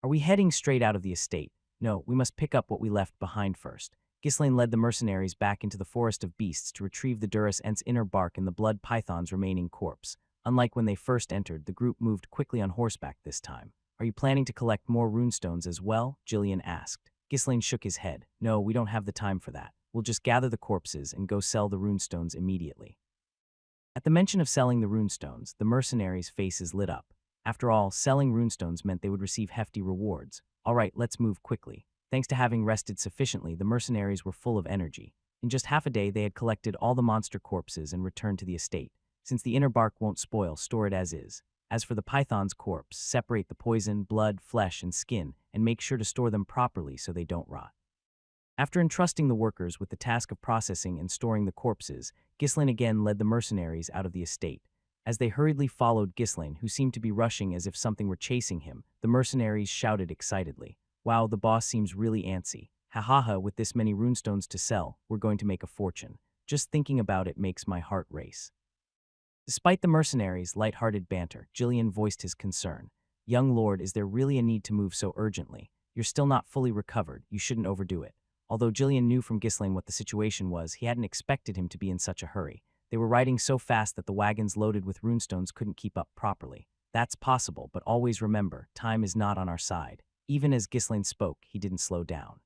Are we heading straight out of the estate? No, we must pick up what we left behind first. Ghislaine led the mercenaries back into the forest of beasts to retrieve the Durus Ent's inner bark and the blood python's remaining corpse. Unlike when they first entered, the group moved quickly on horseback this time. Are you planning to collect more runestones as well? Jillian asked. Ghislaine shook his head. No, we don't have the time for that. We'll just gather the corpses and go sell the runestones immediately. At the mention of selling the runestones, the mercenaries' faces lit up. After all, selling runestones meant they would receive hefty rewards. All right, let's move quickly. Thanks to having rested sufficiently, the mercenaries were full of energy. In just half a day, they had collected all the monster corpses and returned to the estate. Since the inner bark won't spoil, store it as is. As for the python's corpse, separate the poison, blood, flesh, and skin, and make sure to store them properly so they don't rot. After entrusting the workers with the task of processing and storing the corpses, Ghislaine again led the mercenaries out of the estate. As they hurriedly followed Ghislaine, who seemed to be rushing as if something were chasing him, the mercenaries shouted excitedly, "Wow, the boss seems really antsy. Ha ha ha, with this many runestones to sell, we're going to make a fortune. Just thinking about it makes my heart race." Despite the mercenaries' light-hearted banter, Jillian voiced his concern. "Young lord, is there really a need to move so urgently? You're still not fully recovered, you shouldn't overdo it." Although Jillian knew from Ghislaine what the situation was, he hadn't expected him to be in such a hurry. They were riding so fast that the wagons loaded with runestones couldn't keep up properly. That's possible, but always remember, time is not on our side. Even as Ghislaine spoke, he didn't slow down.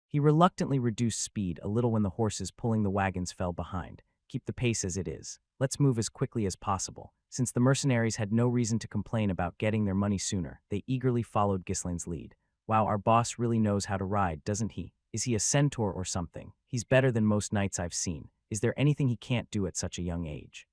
He reluctantly reduced speed a little when the horses pulling the wagons fell behind. Keep the pace as it is. Let's move as quickly as possible. Since the mercenaries had no reason to complain about getting their money sooner, they eagerly followed Ghislaine's lead. Wow, our boss really knows how to ride, doesn't he? Is he a centaur or something? He's better than most knights I've seen. Is there anything he can't do at such a young age?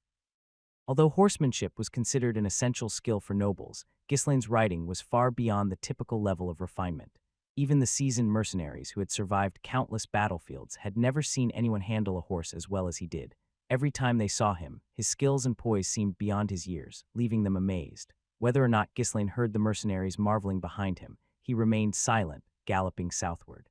Although horsemanship was considered an essential skill for nobles, Ghislaine's riding was far beyond the typical level of refinement. Even the seasoned mercenaries who had survived countless battlefields had never seen anyone handle a horse as well as he did. Every time they saw him, his skills and poise seemed beyond his years, leaving them amazed. Whether or not Ghislaine heard the mercenaries marveling behind him, he remained silent, galloping southward.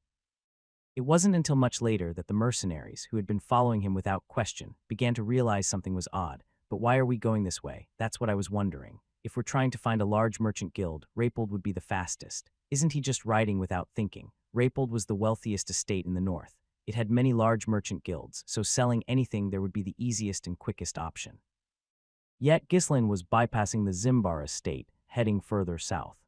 It wasn't until much later that the mercenaries, who had been following him without question, began to realize something was odd. But why are we going this way? That's what I was wondering. If we're trying to find a large merchant guild, Raypold would be the fastest. Isn't he just riding without thinking? Raypold was the wealthiest estate in the north. It had many large merchant guilds, so selling anything there would be the easiest and quickest option. Yet Ghislaine was bypassing the Zimbar estate, heading further south.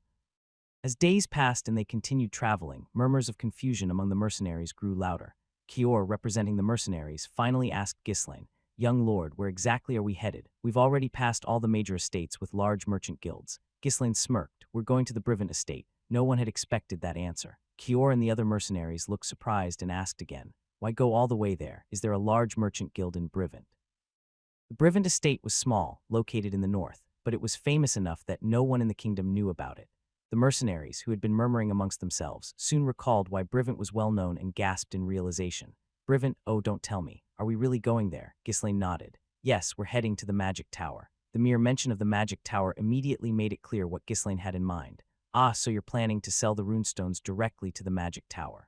As days passed and they continued traveling, murmurs of confusion among the mercenaries grew louder. Kior, representing the mercenaries, finally asked Ghislaine, "Young lord, where exactly are we headed? We've already passed all the major estates with large merchant guilds." Ghislaine smirked. "We're going to the Brivant estate." No one had expected that answer. Kior and the other mercenaries looked surprised and asked again, "Why go all the way there? Is there a large merchant guild in Brivant?" The Brivant estate was small, located in the north, but it was famous enough that no one in the kingdom knew about it. The mercenaries, who had been murmuring amongst themselves, soon recalled why Brivant was well known and gasped in realization. "Brivant, oh, don't tell me. Are we really going there?" Ghislaine nodded. "Yes, we're heading to the Magic Tower." The mere mention of the Magic Tower immediately made it clear what Ghislaine had in mind. "Ah, so you're planning to sell the runestones directly to the Magic Tower.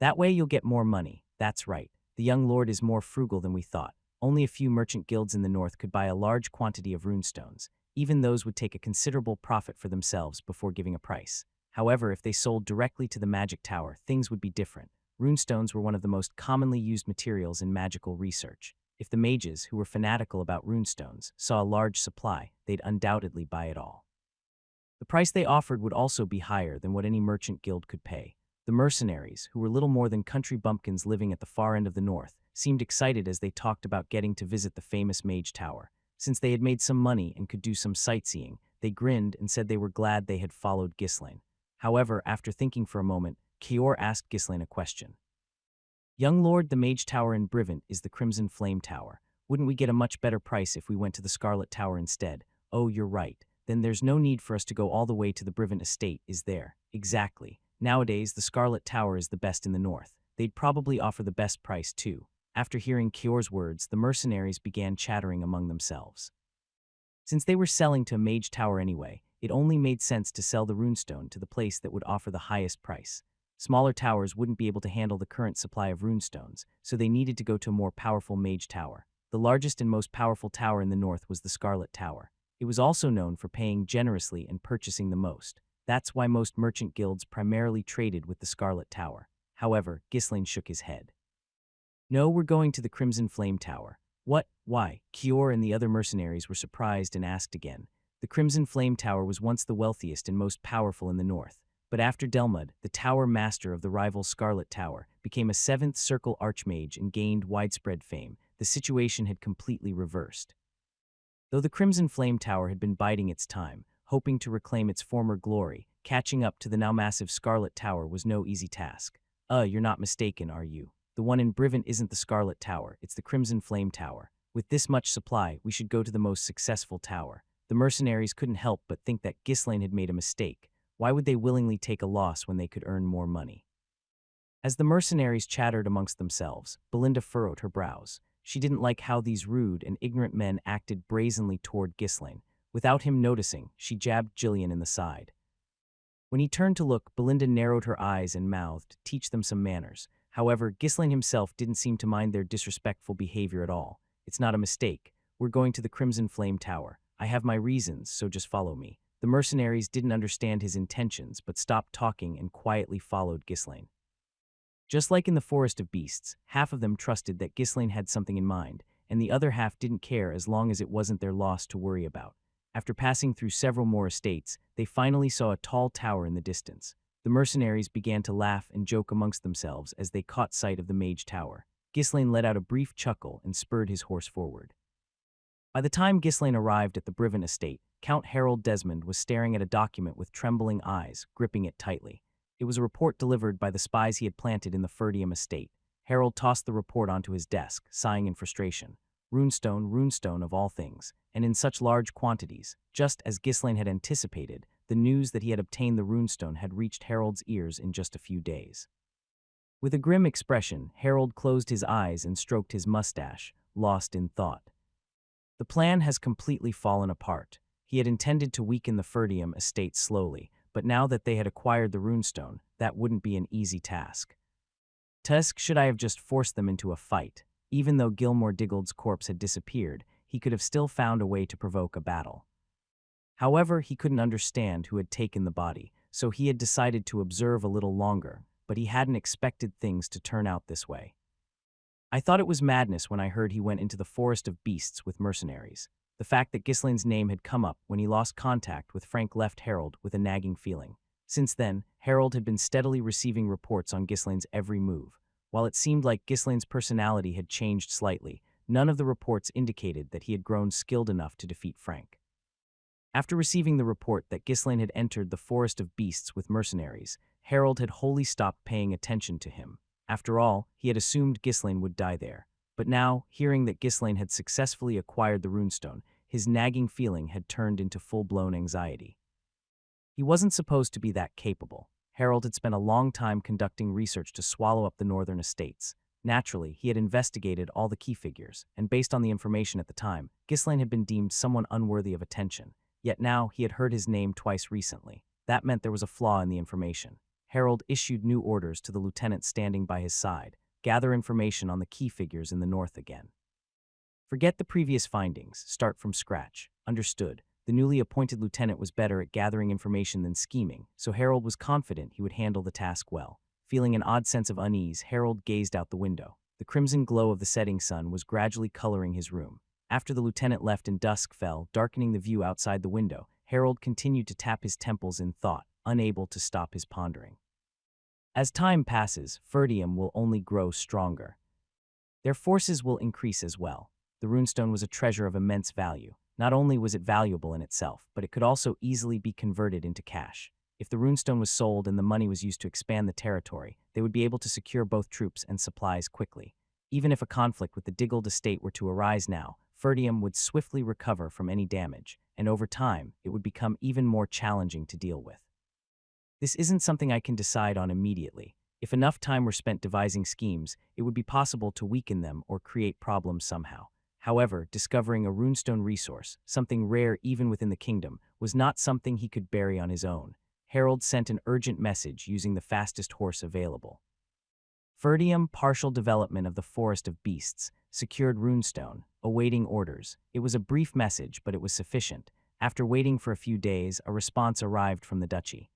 That way you'll get more money." "That's right. The young lord is more frugal than we thought. Only a few merchant guilds in the north could buy a large quantity of runestones. Even those would take a considerable profit for themselves before giving a price. However, if they sold directly to the Magic Tower, things would be different. Runestones were one of the most commonly used materials in magical research. If the mages, who were fanatical about runestones, saw a large supply, they'd undoubtedly buy it all. The price they offered would also be higher than what any merchant guild could pay. The mercenaries, who were little more than country bumpkins living at the far end of the north, seemed excited as they talked about getting to visit the famous Mage Tower. Since they had made some money and could do some sightseeing, they grinned and said they were glad they had followed Ghislaine. However, after thinking for a moment, Kior asked Ghislaine a question. "Young lord, the Mage Tower in Brivant is the Crimson Flame Tower. Wouldn't we get a much better price if we went to the Scarlet Tower instead?" "Oh, you're right. Then there's no need for us to go all the way to the Brivant estate, is there?" "Exactly. Nowadays, the Scarlet Tower is the best in the north. They'd probably offer the best price, too." After hearing Kior's words, the mercenaries began chattering among themselves. Since they were selling to a Mage Tower anyway, it only made sense to sell the runestone to the place that would offer the highest price. Smaller towers wouldn't be able to handle the current supply of runestones, so they needed to go to a more powerful Mage Tower. The largest and most powerful tower in the north was the Scarlet Tower. It was also known for paying generously and purchasing the most. That's why most merchant guilds primarily traded with the Scarlet Tower. However, Ghislaine shook his head. No, we're going to the Crimson Flame Tower. What? Why? Kior and the other mercenaries were surprised and asked again. The Crimson Flame Tower was once the wealthiest and most powerful in the north, but after Delmud, the tower master of the rival Scarlet Tower, became a seventh circle archmage and gained widespread fame, the situation had completely reversed. Though the Crimson Flame Tower had been biding its time, hoping to reclaim its former glory, catching up to the now massive Scarlet Tower was no easy task. You're not mistaken, are you? The one in Brivant isn't the Scarlet Tower, it's the Crimson Flame Tower. With this much supply, we should go to the most successful tower. The mercenaries couldn't help but think that Ghislaine had made a mistake. Why would they willingly take a loss when they could earn more money? As the mercenaries chattered amongst themselves, Belinda furrowed her brows. She didn't like how these rude and ignorant men acted brazenly toward Ghislaine. Without him noticing, she jabbed Jillian in the side. When he turned to look, Belinda narrowed her eyes and mouthed, "Teach them some manners." However, Ghislaine himself didn't seem to mind their disrespectful behavior at all. "It's not a mistake. We're going to the Crimson Flame Tower. I have my reasons, so just follow me." The mercenaries didn't understand his intentions, but stopped talking and quietly followed Ghislaine. Just like in the Forest of Beasts, half of them trusted that Ghislaine had something in mind, and the other half didn't care as long as it wasn't their loss to worry about. After passing through several more estates, they finally saw a tall tower in the distance. The mercenaries began to laugh and joke amongst themselves as they caught sight of the Mage Tower. Ghislaine let out a brief chuckle and spurred his horse forward. By the time Ghislaine arrived at the Brivant estate, Count Harold Desmond was staring at a document with trembling eyes, gripping it tightly. It was a report delivered by the spies he had planted in the Ferdium estate. Harold tossed the report onto his desk, sighing in frustration. Runestone of all things, and in such large quantities. Just as Ghislaine had anticipated, the news that he had obtained the runestone had reached Harold's ears in just a few days. With a grim expression, Harold closed his eyes and stroked his mustache, lost in thought. The plan has completely fallen apart. He had intended to weaken the Ferdium estate slowly, but now that they had acquired the runestone, that wouldn't be an easy task. Should I have just forced them into a fight? Even though Gilmore Diggle's corpse had disappeared, he could have still found a way to provoke a battle. However, he couldn't understand who had taken the body, so he had decided to observe a little longer, but he hadn't expected things to turn out this way. I thought it was madness when I heard he went into the Forest of Beasts with mercenaries. The fact that Ghislaine's name had come up when he lost contact with Frank left Harold with a nagging feeling. Since then, Harold had been steadily receiving reports on Ghislaine's every move. While it seemed like Ghislaine's personality had changed slightly, none of the reports indicated that he had grown skilled enough to defeat Frank. After receiving the report that Ghislaine had entered the Forest of Beasts with mercenaries, Harold had wholly stopped paying attention to him. After all, he had assumed Ghislaine would die there. But now, hearing that Ghislaine had successfully acquired the runestone, his nagging feeling had turned into full-blown anxiety. He wasn't supposed to be that capable. Harold had spent a long time conducting research to swallow up the northern estates. Naturally, he had investigated all the key figures, and based on the information at the time, Ghislaine had been deemed someone unworthy of attention. Yet now, he had heard his name twice recently. That meant there was a flaw in the information. Harold issued new orders to the lieutenant standing by his side. Gather information on the key figures in the north again. Forget the previous findings, start from scratch. Understood. The newly appointed lieutenant was better at gathering information than scheming, so Harold was confident he would handle the task well. Feeling an odd sense of unease, Harold gazed out the window. The crimson glow of the setting sun was gradually coloring his room. After the lieutenant left and dusk fell, darkening the view outside the window, Harold continued to tap his temples in thought, unable to stop his pondering. As time passes, Ferdium will only grow stronger. Their forces will increase as well. The runestone was a treasure of immense value. Not only was it valuable in itself, but it could also easily be converted into cash. If the runestone was sold and the money was used to expand the territory, they would be able to secure both troops and supplies quickly. Even if a conflict with the Diggold estate were to arise now, Ferdium would swiftly recover from any damage, and over time, it would become even more challenging to deal with. This isn't something I can decide on immediately. If enough time were spent devising schemes, it would be possible to weaken them or create problems somehow. However, discovering a runestone resource, something rare even within the kingdom, was not something he could bury on his own. Harold sent an urgent message using the fastest horse available. Ferdium, partial development of the Forest of Beasts, secured runestone, awaiting orders. It was a brief message, but it was sufficient. After waiting for a few days, a response arrived from the duchy.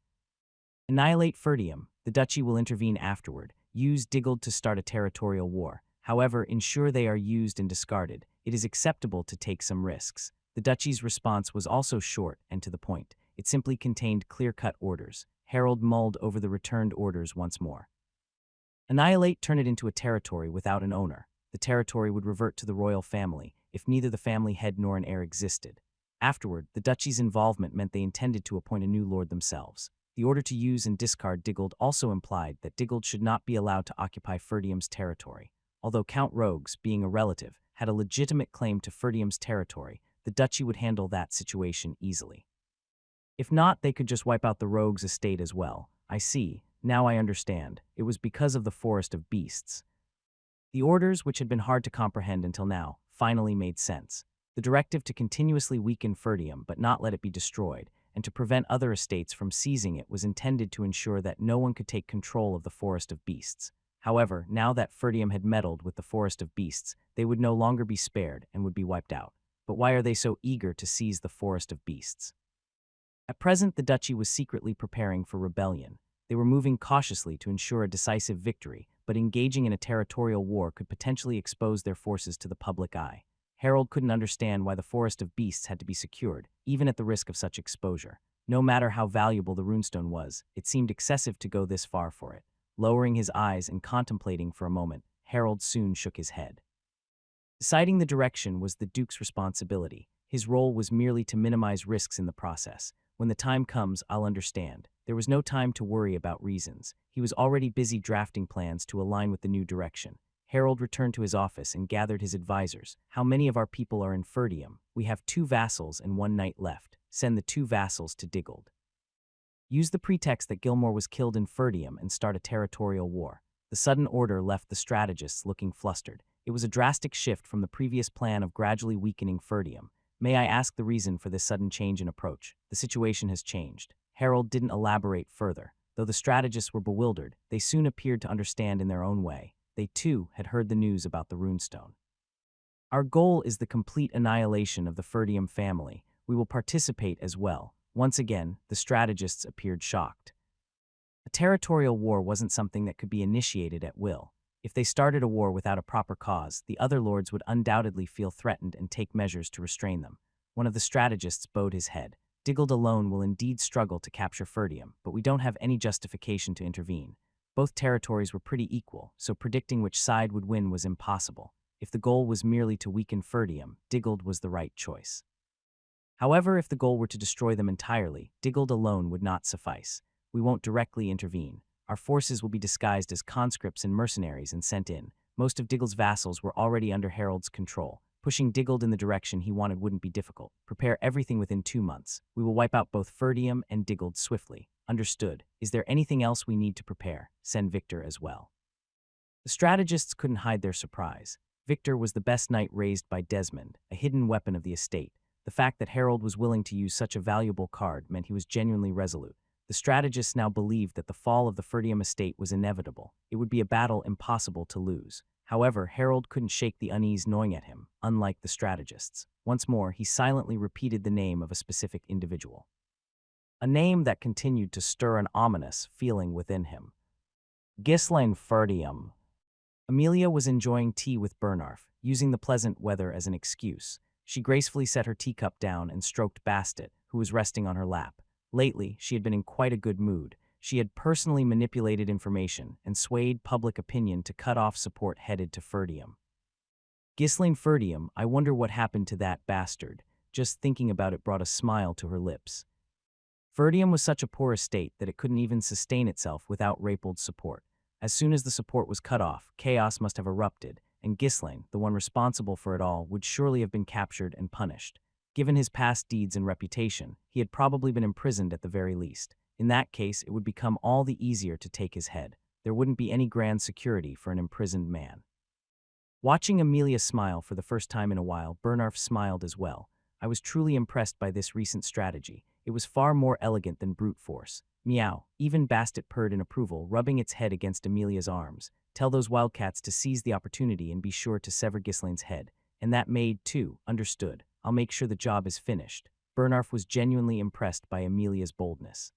Annihilate Ferdium. The duchy will intervene afterward. Use Diggled to start a territorial war. However, ensure they are used and discarded. It is acceptable to take some risks. The duchy's response was also short and to the point. It simply contained clear-cut orders. Harold mulled over the returned orders once more. Annihilate, turn it into a territory without an owner. The territory would revert to the royal family, if neither the family head nor an heir existed. Afterward, the duchy's involvement meant they intended to appoint a new lord themselves. The order to use and discard Diggled also implied that Diggled should not be allowed to occupy Ferdium's territory. Although Count Rogues, being a relative, had a legitimate claim to Ferdium's territory, the duchy would handle that situation easily. If not, they could just wipe out the Rogues' estate as well. I see. Now I understand. It was because of the Forest of Beasts. The orders, which had been hard to comprehend until now, finally made sense. The directive to continuously weaken Ferdium but not let it be destroyed, and to prevent other estates from seizing it, was intended to ensure that no one could take control of the Forest of Beasts. However, now that Ferdium had meddled with the Forest of Beasts, they would no longer be spared and would be wiped out. But why are they so eager to seize the Forest of Beasts? At present, the duchy was secretly preparing for rebellion. They were moving cautiously to ensure a decisive victory, but engaging in a territorial war could potentially expose their forces to the public eye. Harold couldn't understand why the Forest of Beasts had to be secured, even at the risk of such exposure. No matter how valuable the runestone was, it seemed excessive to go this far for it. Lowering his eyes and contemplating for a moment, Harold soon shook his head. Deciding the direction was the Duke's responsibility. His role was merely to minimize risks in the process. When the time comes, I'll understand. There was no time to worry about reasons. He was already busy drafting plans to align with the new direction. Harold returned to his office and gathered his advisors. How many of our people are in Ferdium? We have 2 vassals and 1 knight left. Send the 2 vassals to Diggled. Use the pretext that Gilmore was killed in Ferdium and start a territorial war. The sudden order left the strategists looking flustered. It was a drastic shift from the previous plan of gradually weakening Ferdium. May I ask the reason for this sudden change in approach? The situation has changed. Harold didn't elaborate further. Though the strategists were bewildered, they soon appeared to understand in their own way. They too had heard the news about the runestone. Our goal is the complete annihilation of the Ferdium family. We will participate as well. Once again, the strategists appeared shocked. A territorial war wasn't something that could be initiated at will. If they started a war without a proper cause, the other lords would undoubtedly feel threatened and take measures to restrain them. One of the strategists bowed his head. Diggled alone will indeed struggle to capture Ferdium, but we don't have any justification to intervene. Both territories were pretty equal, so predicting which side would win was impossible. If the goal was merely to weaken Ferdium, Diggled was the right choice. However, if the goal were to destroy them entirely, Diggled alone would not suffice. We won't directly intervene. Our forces will be disguised as conscripts and mercenaries and sent in. Most of Diggled's vassals were already under Harold's control. Pushing Diggled in the direction he wanted wouldn't be difficult. Prepare everything within 2 months. We will wipe out both Ferdium and Diggled swiftly. Understood. Is there anything else we need to prepare? Send Victor as well. The strategists couldn't hide their surprise. Victor was the best knight raised by Desmond, a hidden weapon of the estate. The fact that Harold was willing to use such a valuable card meant he was genuinely resolute. The strategists now believed that the fall of the Ferdium estate was inevitable. It would be a battle impossible to lose. However, Harold couldn't shake the unease gnawing at him, unlike the strategists. Once more, he silently repeated the name of a specific individual. A name that continued to stir an ominous feeling within him. Ghislaine Ferdium. Amelia was enjoying tea with Bernarf, using the pleasant weather as an excuse. She gracefully set her teacup down and stroked Bastet, who was resting on her lap. Lately, she had been in quite a good mood. She had personally manipulated information and swayed public opinion to cut off support headed to Ferdium. Ghislaine Ferdium, I wonder what happened to that bastard. Just thinking about it brought a smile to her lips. Ferdium was such a poor estate that it couldn't even sustain itself without Rapold's support. As soon as the support was cut off, chaos must have erupted, and Ghislaine, the one responsible for it all, would surely have been captured and punished. Given his past deeds and reputation, he had probably been imprisoned at the very least. In that case, it would become all the easier to take his head. There wouldn't be any grand security for an imprisoned man. Watching Amelia smile for the first time in a while, Bernarf smiled as well. I was truly impressed by this recent strategy. It was far more elegant than brute force. Meow. Even Bastet purred in approval, rubbing its head against Amelia's arms. Tell those wildcats to seize the opportunity and be sure to sever Ghislaine's head. And that maid, too. Understood. I'll make sure the job is finished. Bernarf was genuinely impressed by Amelia's boldness.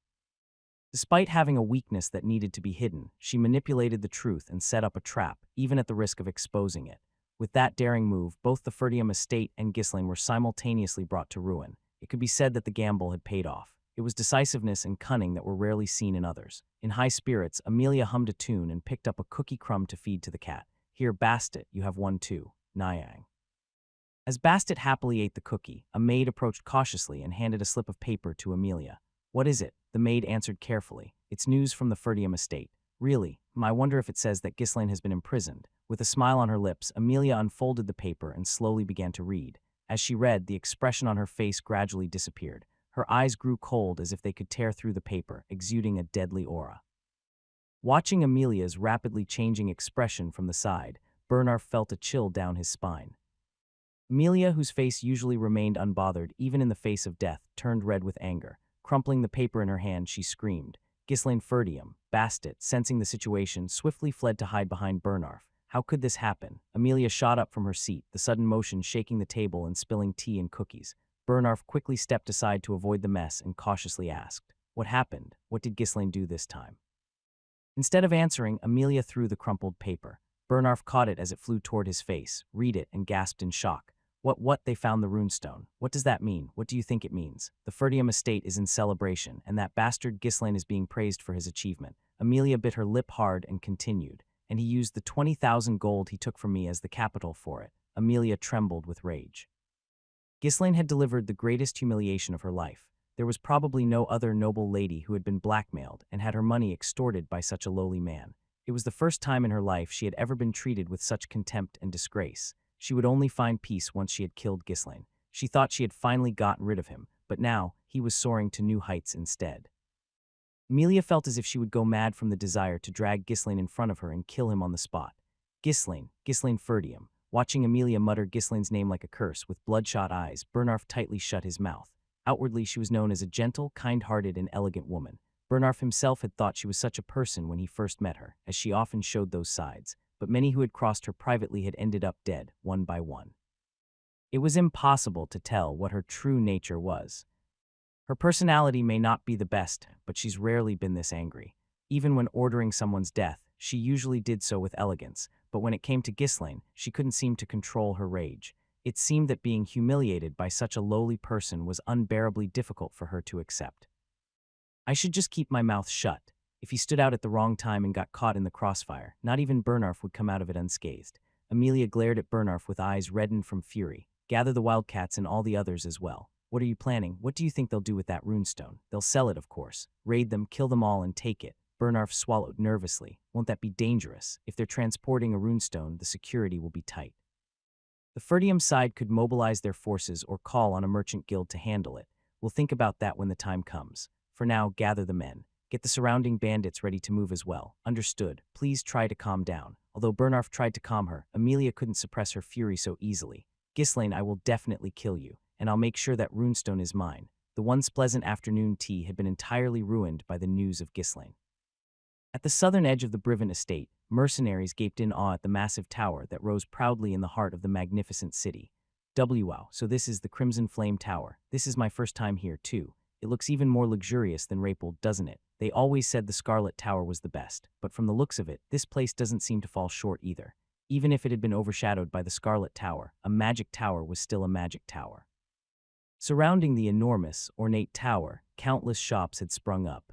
Despite having a weakness that needed to be hidden, she manipulated the truth and set up a trap, even at the risk of exposing it. With that daring move, both the Ferdium estate and Ghislaine were simultaneously brought to ruin. It could be said that the gamble had paid off. It was decisiveness and cunning that were rarely seen in others. In high spirits, Amelia hummed a tune and picked up a cookie crumb to feed to the cat. "Here, Bastet, you have one too, Nyang." As Bastet happily ate the cookie, a maid approached cautiously and handed a slip of paper to Amelia. "What is it?" The maid answered carefully. "It's news from the Ferdium estate." "Really? I wonder if it says that Ghislaine has been imprisoned." With a smile on her lips, Amelia unfolded the paper and slowly began to read. As she read, the expression on her face gradually disappeared. Her eyes grew cold as if they could tear through the paper, exuding a deadly aura. Watching Amelia's rapidly changing expression from the side, Bernard felt a chill down his spine. Amelia, whose face usually remained unbothered even in the face of death, turned red with anger. Crumpling the paper in her hand, she screamed. Ghislaine Ferdium, Bastet, sensing the situation, swiftly fled to hide behind Bernard. How could this happen? Amelia shot up from her seat, the sudden motion shaking the table and spilling tea and cookies. Bernard quickly stepped aside to avoid the mess and cautiously asked, "What happened? What did Ghislaine do this time?" Instead of answering, Amelia threw the crumpled paper. Bernard caught it as it flew toward his face, read it, and gasped in shock. What? They found the runestone. What does that mean? What do you think it means? The Ferdium estate is in celebration, and that bastard Ghislaine is being praised for his achievement." Amelia bit her lip hard and continued, "And he used the 20,000 gold he took from me as the capital for it." Amelia trembled with rage. Ghislaine had delivered the greatest humiliation of her life. There was probably no other noble lady who had been blackmailed and had her money extorted by such a lowly man. It was the first time in her life she had ever been treated with such contempt and disgrace. She would only find peace once she had killed Ghislaine. She thought she had finally gotten rid of him, but now he was soaring to new heights instead. Amelia felt as if she would go mad from the desire to drag Ghislaine in front of her and kill him on the spot. Ghislaine Ferdium. Watching Amelia mutter Ghislaine's name like a curse with bloodshot eyes, Bernard tightly shut his mouth. Outwardly, she was known as a gentle, kind-hearted, and elegant woman. Bernard himself had thought she was such a person when he first met her, as she often showed those sides, but many who had crossed her privately had ended up dead, one by one. It was impossible to tell what her true nature was. Her personality may not be the best, but she's rarely been this angry. Even when ordering someone's death, she usually did so with elegance, but when it came to Ghislaine, she couldn't seem to control her rage. It seemed that being humiliated by such a lowly person was unbearably difficult for her to accept. "I should just keep my mouth shut. If he stood out at the wrong time and got caught in the crossfire, not even Bernard would come out of it unscathed." Amelia glared at Bernard with eyes reddened from fury. "Gather the wildcats and all the others as well. What are you planning? What do you think they'll do with that runestone? They'll sell it, of course. Raid them, kill them all, and take it." Bernard swallowed nervously. "Won't that be dangerous? If they're transporting a runestone, the security will be tight." The Ferdium side could mobilize their forces or call on a merchant guild to handle it. "We'll think about that when the time comes. For now, gather the men. Get the surrounding bandits ready to move as well." "Understood. Please try to calm down." Although Bernard tried to calm her, Amelia couldn't suppress her fury so easily. "Ghislaine, I will definitely kill you, and I'll make sure that runestone is mine." The once pleasant afternoon tea had been entirely ruined by the news of Ghislaine. At the southern edge of the Brivant estate, mercenaries gaped in awe at the massive tower that rose proudly in the heart of the magnificent city. Wow, so this is the Crimson Flame Tower. This is my first time here, too. It looks even more luxurious than Rapel, doesn't it? They always said the Scarlet Tower was the best, but from the looks of it, this place doesn't seem to fall short either. Even if it had been overshadowed by the Scarlet Tower, a magic tower was still a magic tower. Surrounding the enormous, ornate tower, countless shops had sprung up.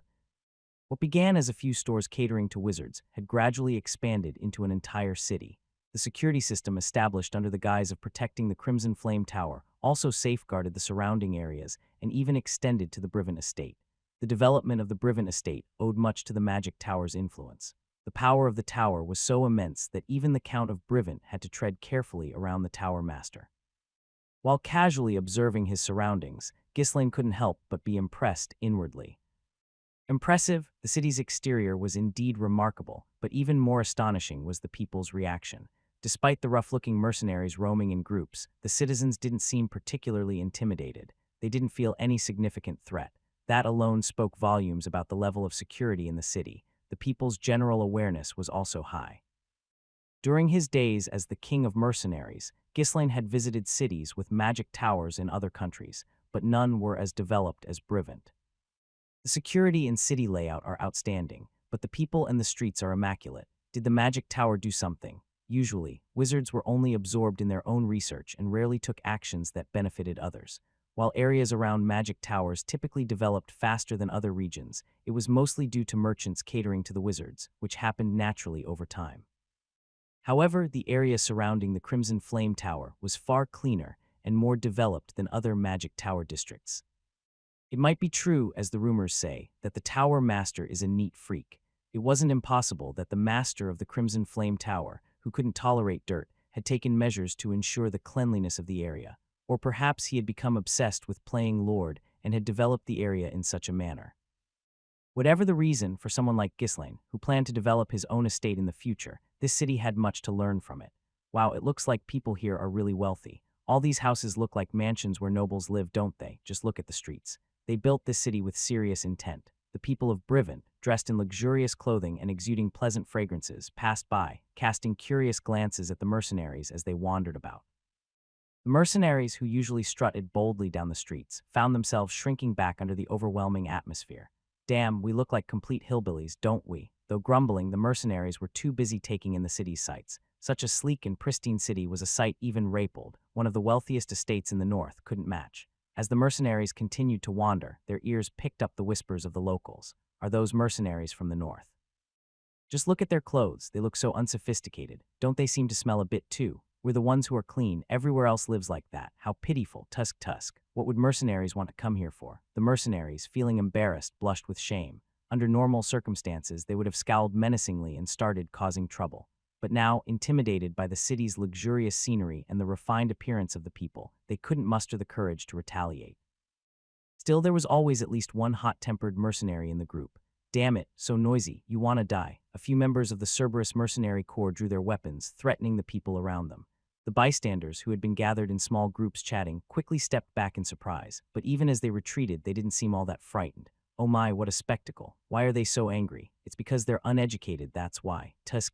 What began as a few stores catering to wizards had gradually expanded into an entire city. The security system established under the guise of protecting the Crimson Flame Tower also safeguarded the surrounding areas and even extended to the Brivant estate. The development of the Brivant estate owed much to the magic tower's influence. The power of the tower was so immense that even the Count of Brivant had to tread carefully around the tower master. While casually observing his surroundings, Ghislaine couldn't help but be impressed inwardly. Impressive, the city's exterior was indeed remarkable, but even more astonishing was the people's reaction. Despite the rough-looking mercenaries roaming in groups, the citizens didn't seem particularly intimidated. They didn't feel any significant threat. That alone spoke volumes about the level of security in the city. The people's general awareness was also high. During his days as the king of mercenaries, Ghislaine had visited cities with magic towers in other countries, but none were as developed as Brivant. The security and city layout are outstanding, but the people and the streets are immaculate. Did the magic tower do something? Usually, wizards were only absorbed in their own research and rarely took actions that benefited others. While areas around magic towers typically developed faster than other regions, it was mostly due to merchants catering to the wizards, which happened naturally over time. However, the area surrounding the Crimson Flame Tower was far cleaner and more developed than other magic tower districts. It might be true, as the rumors say, that the tower master is a neat freak. It wasn't impossible that the master of the Crimson Flame Tower, who couldn't tolerate dirt, had taken measures to ensure the cleanliness of the area. Or perhaps he had become obsessed with playing Lord and had developed the area in such a manner. Whatever the reason for someone like Ghislaine, who planned to develop his own estate in the future, this city had much to learn from it. Wow, it looks like people here are really wealthy. All these houses look like mansions where nobles live, don't they? Just look at the streets. They built this city with serious intent. The people of Brivant, dressed in luxurious clothing and exuding pleasant fragrances, passed by, casting curious glances at the mercenaries as they wandered about. The mercenaries, who usually strutted boldly down the streets, found themselves shrinking back under the overwhelming atmosphere. Damn, we look like complete hillbillies, don't we? Though grumbling, the mercenaries were too busy taking in the city's sights. Such a sleek and pristine city was a sight even Rapald, one of the wealthiest estates in the north, couldn't match. As the mercenaries continued to wander, their ears picked up the whispers of the locals. Are those mercenaries from the north? Just look at their clothes, they look so unsophisticated. Don't they seem to smell a bit too? We're the ones who are clean, everywhere else lives like that. How pitiful, tusk. What would mercenaries want to come here for? The mercenaries, feeling embarrassed, blushed with shame. Under normal circumstances, they would have scowled menacingly and started causing trouble. But now, intimidated by the city's luxurious scenery and the refined appearance of the people, they couldn't muster the courage to retaliate. Still, there was always at least one hot-tempered mercenary in the group. Damn it, so noisy, you wanna die. A few members of the Cerberus mercenary corps drew their weapons, threatening the people around them. The bystanders, who had been gathered in small groups chatting, quickly stepped back in surprise, but even as they retreated, they didn't seem all that frightened. Oh my, what a spectacle. Why are they so angry? It's because they're uneducated, that's why. Tusk.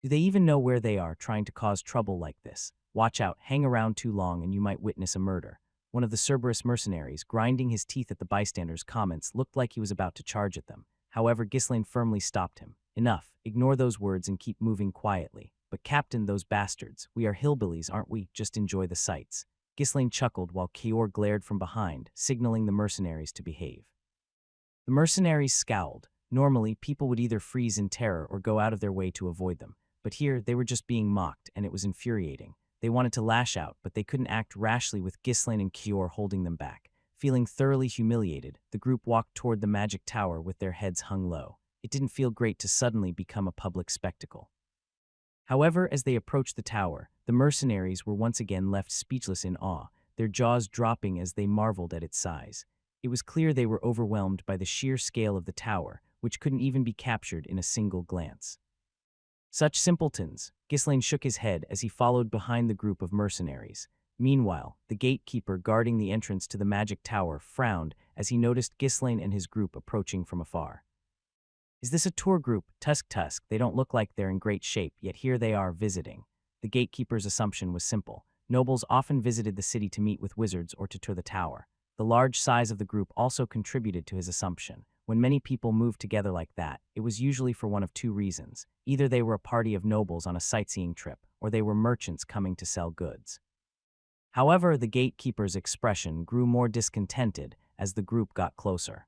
Do they even know where they are, trying to cause trouble like this? Watch out, hang around too long and you might witness a murder. One of the Cerberus mercenaries, grinding his teeth at the bystanders' comments, looked like he was about to charge at them. However, Ghislaine firmly stopped him. Enough, ignore those words and keep moving quietly. But Captain, those bastards, we are hillbillies, aren't we? Just enjoy the sights. Ghislaine chuckled while Kior glared from behind, signaling the mercenaries to behave. The mercenaries scowled. Normally, people would either freeze in terror or go out of their way to avoid them. But here, they were just being mocked, and it was infuriating. They wanted to lash out, but they couldn't act rashly with Ghislaine and Kior holding them back. Feeling thoroughly humiliated, the group walked toward the magic tower with their heads hung low. It didn't feel great to suddenly become a public spectacle. However, as they approached the tower, the mercenaries were once again left speechless in awe, their jaws dropping as they marveled at its size. It was clear they were overwhelmed by the sheer scale of the tower, which couldn't even be captured in a single glance. Such simpletons, Ghislaine shook his head as he followed behind the group of mercenaries. Meanwhile, the gatekeeper guarding the entrance to the magic tower frowned as he noticed Ghislaine and his group approaching from afar. Is this a tour group? Tusk, they don't look like they're in great shape, yet here they are visiting. The gatekeeper's assumption was simple. Nobles often visited the city to meet with wizards or to tour the tower. The large size of the group also contributed to his assumption. When many people moved together like that, it was usually for one of two reasons. Either they were a party of nobles on a sightseeing trip, or they were merchants coming to sell goods. However, the gatekeeper's expression grew more discontented as the group got closer.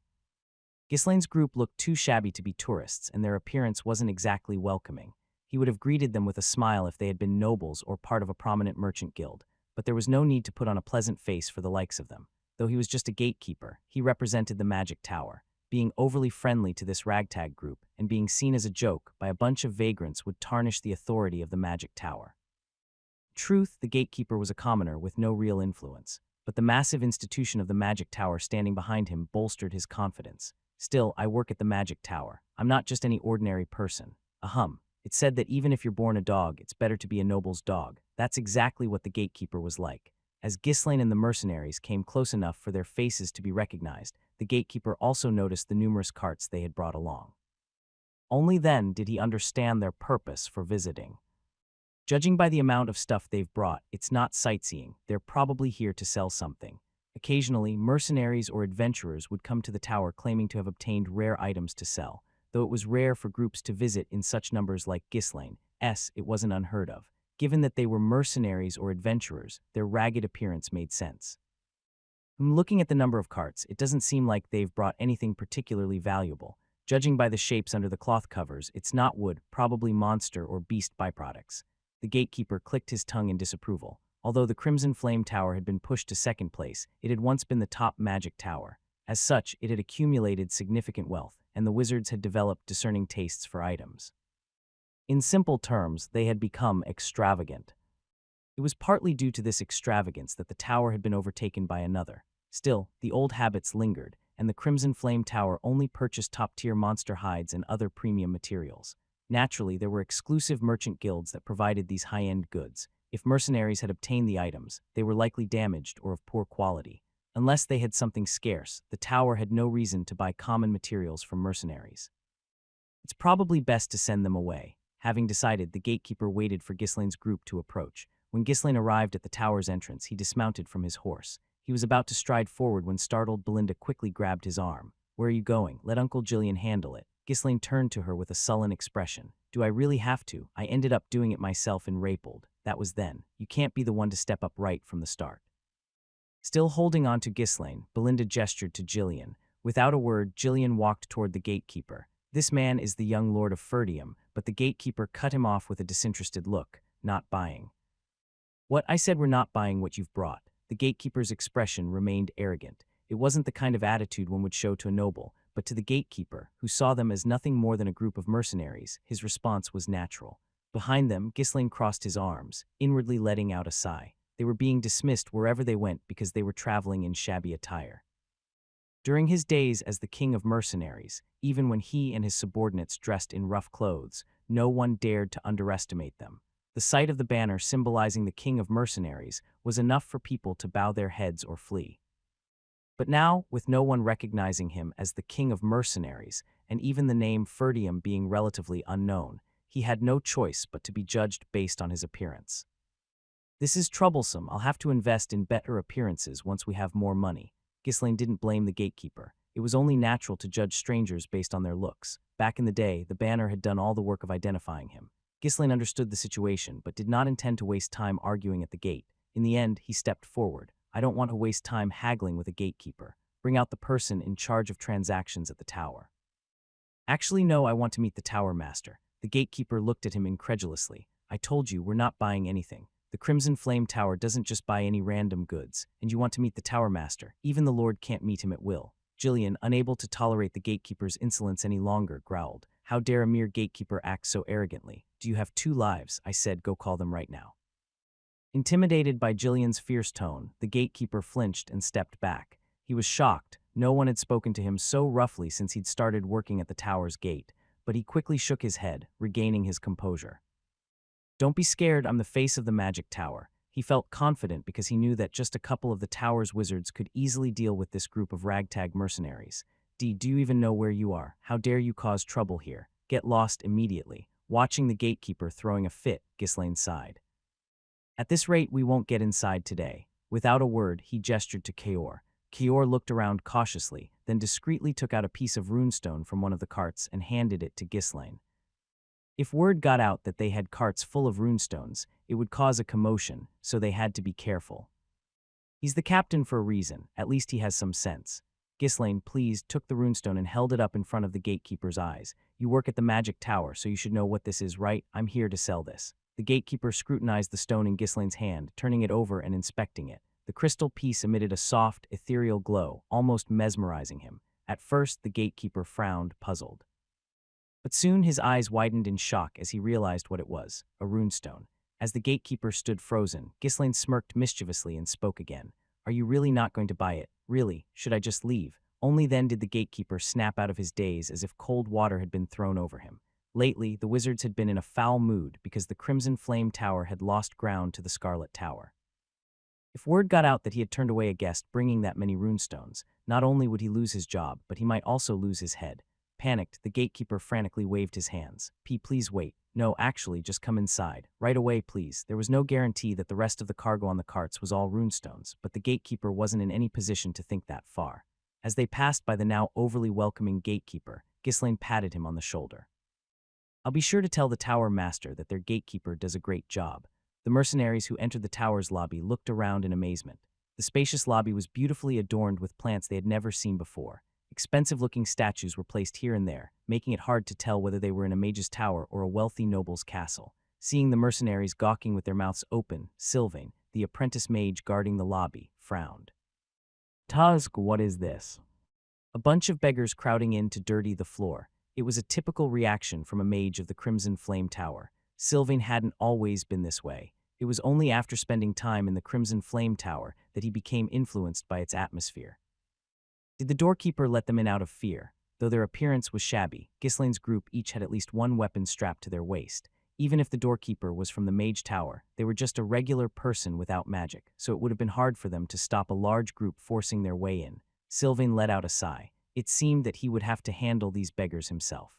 Ghislaine's group looked too shabby to be tourists, and their appearance wasn't exactly welcoming. He would have greeted them with a smile if they had been nobles or part of a prominent merchant guild, but there was no need to put on a pleasant face for the likes of them. Though he was just a gatekeeper, he represented the magic tower. Being overly friendly to this ragtag group and being seen as a joke by a bunch of vagrants would tarnish the authority of the magic tower. Truth, the gatekeeper was a commoner with no real influence, but the massive institution of the magic tower standing behind him bolstered his confidence. Still, I work at the magic tower. I'm not just any ordinary person. Ahem. It's said that even if you're born a dog, it's better to be a noble's dog. That's exactly what the gatekeeper was like. As Ghislaine and the mercenaries came close enough for their faces to be recognized, the gatekeeper also noticed the numerous carts they had brought along. Only then did he understand their purpose for visiting. Judging by the amount of stuff they've brought, it's not sightseeing. They're probably here to sell something. Occasionally, mercenaries or adventurers would come to the tower claiming to have obtained rare items to sell, though it was rare for groups to visit in such numbers like Ghislaine's, it wasn't unheard of. Given that they were mercenaries or adventurers, their ragged appearance made sense. From looking at the number of carts, it doesn't seem like they've brought anything particularly valuable. Judging by the shapes under the cloth covers, it's not wood, probably monster or beast byproducts. The gatekeeper clicked his tongue in disapproval. Although the Crimson Flame Tower had been pushed to second place, it had once been the top magic tower. As such, it had accumulated significant wealth, and the wizards had developed discerning tastes for items. In simple terms, they had become extravagant. It was partly due to this extravagance that the tower had been overtaken by another. Still, the old habits lingered, and the Crimson Flame Tower only purchased top-tier monster hides and other premium materials. Naturally, there were exclusive merchant guilds that provided these high-end goods. If mercenaries had obtained the items, they were likely damaged or of poor quality. Unless they had something scarce, the tower had no reason to buy common materials from mercenaries. It's probably best to send them away. Having decided, the gatekeeper waited for Ghislaine's group to approach. When Ghislaine arrived at the tower's entrance, he dismounted from his horse. He was about to stride forward when startled Belinda quickly grabbed his arm. "Where are you going? Let Uncle Jillian handle it." Ghislaine turned to her with a sullen expression. "Do I really have to? I ended up doing it myself in Rapald. That was then. You can't be the one to step up right from the start." Still holding on to Ghislaine, Belinda gestured to Jillian. Without a word, Jillian walked toward the gatekeeper. "This man is the young Lord of Ferdium," but the gatekeeper cut him off with a disinterested look. "Not buying." "What? I said we're not buying what you've brought." The gatekeeper's expression remained arrogant. It wasn't the kind of attitude one would show to a noble, but to the gatekeeper, who saw them as nothing more than a group of mercenaries, his response was natural. Behind them, Ghislaine crossed his arms, inwardly letting out a sigh. They were being dismissed wherever they went because they were traveling in shabby attire. During his days as the king of mercenaries, even when he and his subordinates dressed in rough clothes, no one dared to underestimate them. The sight of the banner symbolizing the king of mercenaries was enough for people to bow their heads or flee. But now, with no one recognizing him as the king of mercenaries, and even the name Ferdium being relatively unknown, he had no choice but to be judged based on his appearance. "This is troublesome. I'll have to invest in better appearances once we have more money." Ghislaine didn't blame the gatekeeper. It was only natural to judge strangers based on their looks. Back in the day, the banner had done all the work of identifying him. Ghislaine understood the situation, but did not intend to waste time arguing at the gate. In the end, he stepped forward. "I don't want to waste time haggling with a gatekeeper. Bring out the person in charge of transactions at the tower." "Actually, no, I want to meet the tower master." The gatekeeper looked at him incredulously. "I told you, we're not buying anything. The Crimson Flame Tower doesn't just buy any random goods, and you want to meet the tower master. Even the Lord can't meet him at will." Jillian, unable to tolerate the gatekeeper's insolence any longer, growled. "How dare a mere gatekeeper act so arrogantly? Do you have 2 lives? I said go call them right now." Intimidated by Jillian's fierce tone, the gatekeeper flinched and stepped back. He was shocked. No one had spoken to him so roughly since he'd started working at the tower's gate, but he quickly shook his head, regaining his composure. "Don't be scared, I'm the face of the magic tower." He felt confident because he knew that just a couple of the tower's wizards could easily deal with this group of ragtag mercenaries. Do you even know where you are? How dare you cause trouble here? Get lost immediately." Watching the gatekeeper throwing a fit, Ghislaine sighed. "At this rate, we won't get inside today." Without a word, he gestured to Kaor. Kaor looked around cautiously, then discreetly took out a piece of runestone from one of the carts and handed it to Ghislaine. If word got out that they had carts full of runestones, it would cause a commotion, so they had to be careful. "He's the captain for a reason. At least he has some sense." Ghislaine, pleased, took the runestone and held it up in front of the gatekeeper's eyes. "You work at the magic tower, so you should know what this is, right? I'm here to sell this." The gatekeeper scrutinized the stone in Ghislaine's hand, turning it over and inspecting it. The crystal piece emitted a soft, ethereal glow, almost mesmerizing him. At first, the gatekeeper frowned, puzzled. But soon his eyes widened in shock as he realized what it was, a runestone. As the gatekeeper stood frozen, Ghislaine smirked mischievously and spoke again. "Are you really not going to buy it? Really? Should I just leave?" Only then did the gatekeeper snap out of his daze as if cold water had been thrown over him. Lately, the wizards had been in a foul mood because the Crimson Flame Tower had lost ground to the Scarlet Tower. If word got out that he had turned away a guest bringing that many runestones, not only would he lose his job, but he might also lose his head. Panicked, the gatekeeper frantically waved his hands. Please wait. No, actually, just come inside. Right away, please." There was no guarantee that the rest of the cargo on the carts was all runestones, but the gatekeeper wasn't in any position to think that far. As they passed by the now overly welcoming gatekeeper, Ghislaine patted him on the shoulder. "I'll be sure to tell the tower master that their gatekeeper does a great job." The mercenaries who entered the tower's lobby looked around in amazement. The spacious lobby was beautifully adorned with plants they had never seen before. Expensive-looking statues were placed here and there, making it hard to tell whether they were in a mage's tower or a wealthy noble's castle. Seeing the mercenaries gawking with their mouths open, Sylvain, the apprentice mage guarding the lobby, frowned. "Tusk, what is this?" A bunch of beggars crowding in to dirty the floor. It was a typical reaction from a mage of the Crimson Flame Tower. Sylvain hadn't always been this way. It was only after spending time in the Crimson Flame Tower that he became influenced by its atmosphere. Did the doorkeeper let them in out of fear? Though their appearance was shabby, Ghislaine's group each had at least one weapon strapped to their waist. Even if the doorkeeper was from the Mage Tower, they were just a regular person without magic, so it would have been hard for them to stop a large group forcing their way in. Sylvain let out a sigh. It seemed that he would have to handle these beggars himself.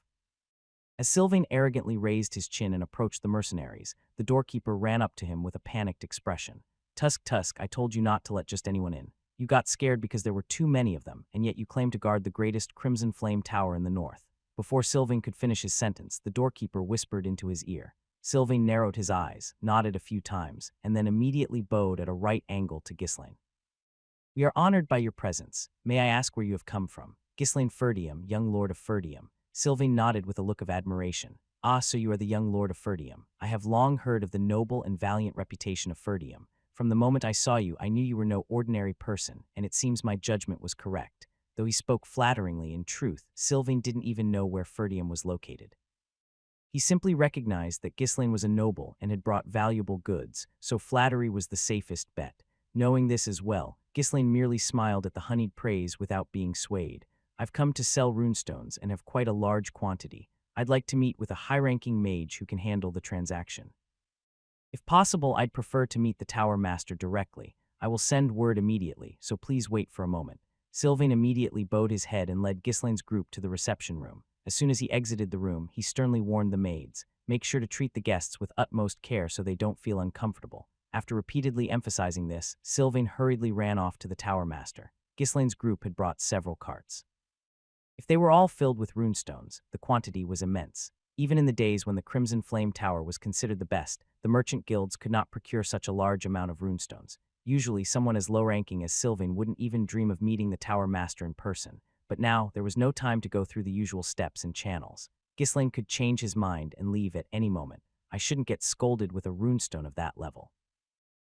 As Sylvain arrogantly raised his chin and approached the mercenaries, the doorkeeper ran up to him with a panicked expression. Tusk, I told you not to let just anyone in. You got scared because there were too many of them, and yet you claim to guard the greatest Crimson Flame Tower in the north." Before Sylvain could finish his sentence, the doorkeeper whispered into his ear. Sylvain narrowed his eyes, nodded a few times, and then immediately bowed at a right angle to Ghislaine. "We are honored by your presence. May I ask where you have come from?" "Ghislaine Ferdium, young lord of Ferdium." Sylvain nodded with a look of admiration. "Ah, so you are the young lord of Ferdium. I have long heard of the noble and valiant reputation of Ferdium. From the moment I saw you, I knew you were no ordinary person, and it seems my judgment was correct." Though he spoke flatteringly, in truth, Sylvain didn't even know where Ferdium was located. He simply recognized that Ghislaine was a noble and had brought valuable goods, so flattery was the safest bet. Knowing this as well, Ghislaine merely smiled at the honeyed praise without being swayed. "I've come to sell runestones and have quite a large quantity. I'd like to meet with a high-ranking mage who can handle the transaction. If possible, I'd prefer to meet the tower master directly. I will send word immediately, so please wait for a moment." Sylvain immediately bowed his head and led Ghislaine's group to the reception room. As soon as he exited the room, he sternly warned the maids, "Make sure to treat the guests with utmost care so they don't feel uncomfortable." After repeatedly emphasizing this, Sylvain hurriedly ran off to the tower master. Ghislaine's group had brought several carts. If they were all filled with runestones, the quantity was immense. Even in the days when the Crimson Flame Tower was considered the best, the merchant guilds could not procure such a large amount of runestones. Usually, someone as low-ranking as Sylvain wouldn't even dream of meeting the tower master in person. But now, there was no time to go through the usual steps and channels. Ghislaine could change his mind and leave at any moment. "I shouldn't get scolded with a runestone of that level."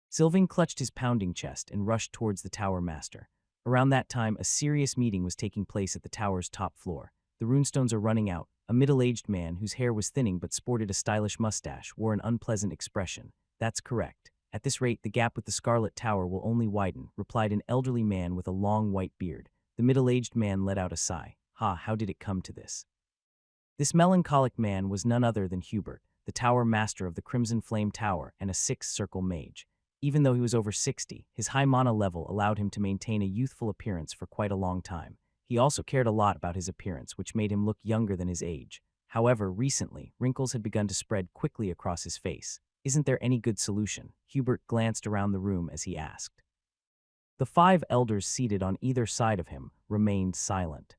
Sylvain clutched his pounding chest and rushed towards the tower master. Around that time, a serious meeting was taking place at the tower's top floor. The runestones are running out. A middle-aged man, whose hair was thinning but sported a stylish mustache, wore an unpleasant expression. "That's correct. At this rate, the gap with the Scarlet Tower will only widen," replied an elderly man with a long white beard. The middle-aged man let out a sigh. How did it come to this? This melancholic man was none other than Hubert, the tower master of the Crimson Flame Tower and a sixth-circle mage. Even though he was over 60, his high mana level allowed him to maintain a youthful appearance for quite a long time. He also cared a lot about his appearance, which made him look younger than his age. However, recently, wrinkles had begun to spread quickly across his face. "Isn't there any good solution?" Hubert glanced around the room as he asked. The 5 elders seated on either side of him remained silent.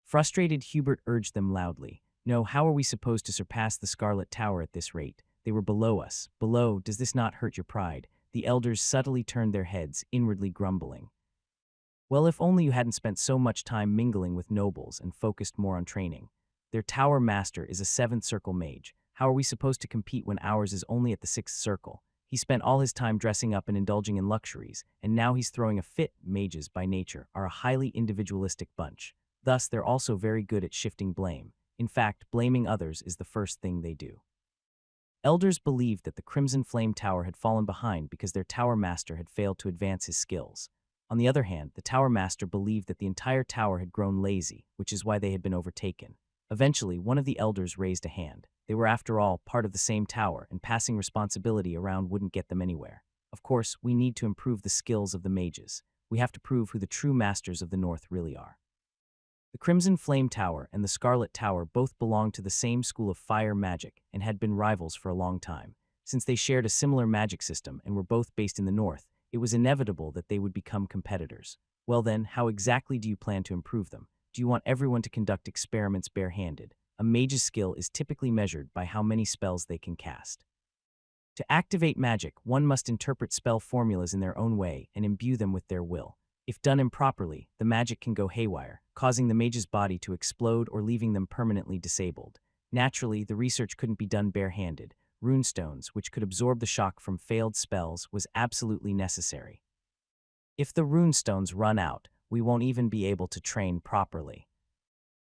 Frustrated, Hubert urged them loudly. "No, how are we supposed to surpass the Scarlet Tower at this rate? They were below us. Below, does this not hurt your pride?" The elders subtly turned their heads, inwardly grumbling. "Well, if only you hadn't spent so much time mingling with nobles and focused more on training. Their tower master is a 7th circle mage. How are we supposed to compete when ours is only at the 6th circle? He spent all his time dressing up and indulging in luxuries, and now he's throwing a fit." Mages, by nature, are a highly individualistic bunch. Thus, they're also very good at shifting blame. In fact, blaming others is the first thing they do. Elders believed that the Crimson Flame Tower had fallen behind because their tower master had failed to advance his skills. On the other hand, the tower master believed that the entire tower had grown lazy, which is why they had been overtaken. Eventually, one of the elders raised a hand. They were, after all, part of the same tower, and passing responsibility around wouldn't get them anywhere. "Of course, we need to improve the skills of the mages. We have to prove who the true masters of the North really are." The Crimson Flame Tower and the Scarlet Tower both belonged to the same school of fire magic and had been rivals for a long time. Since they shared a similar magic system and were both based in the north, it was inevitable that they would become competitors. Well then, how exactly do you plan to improve them? Do you want everyone to conduct experiments barehanded? A mage's skill is typically measured by how many spells they can cast. To activate magic, one must interpret spell formulas in their own way and imbue them with their will. If done improperly, the magic can go haywire, causing the mage's body to explode or leaving them permanently disabled. Naturally, the research couldn't be done barehanded. Runestones, which could absorb the shock from failed spells, was absolutely necessary. If the runestones run out, we won't even be able to train properly.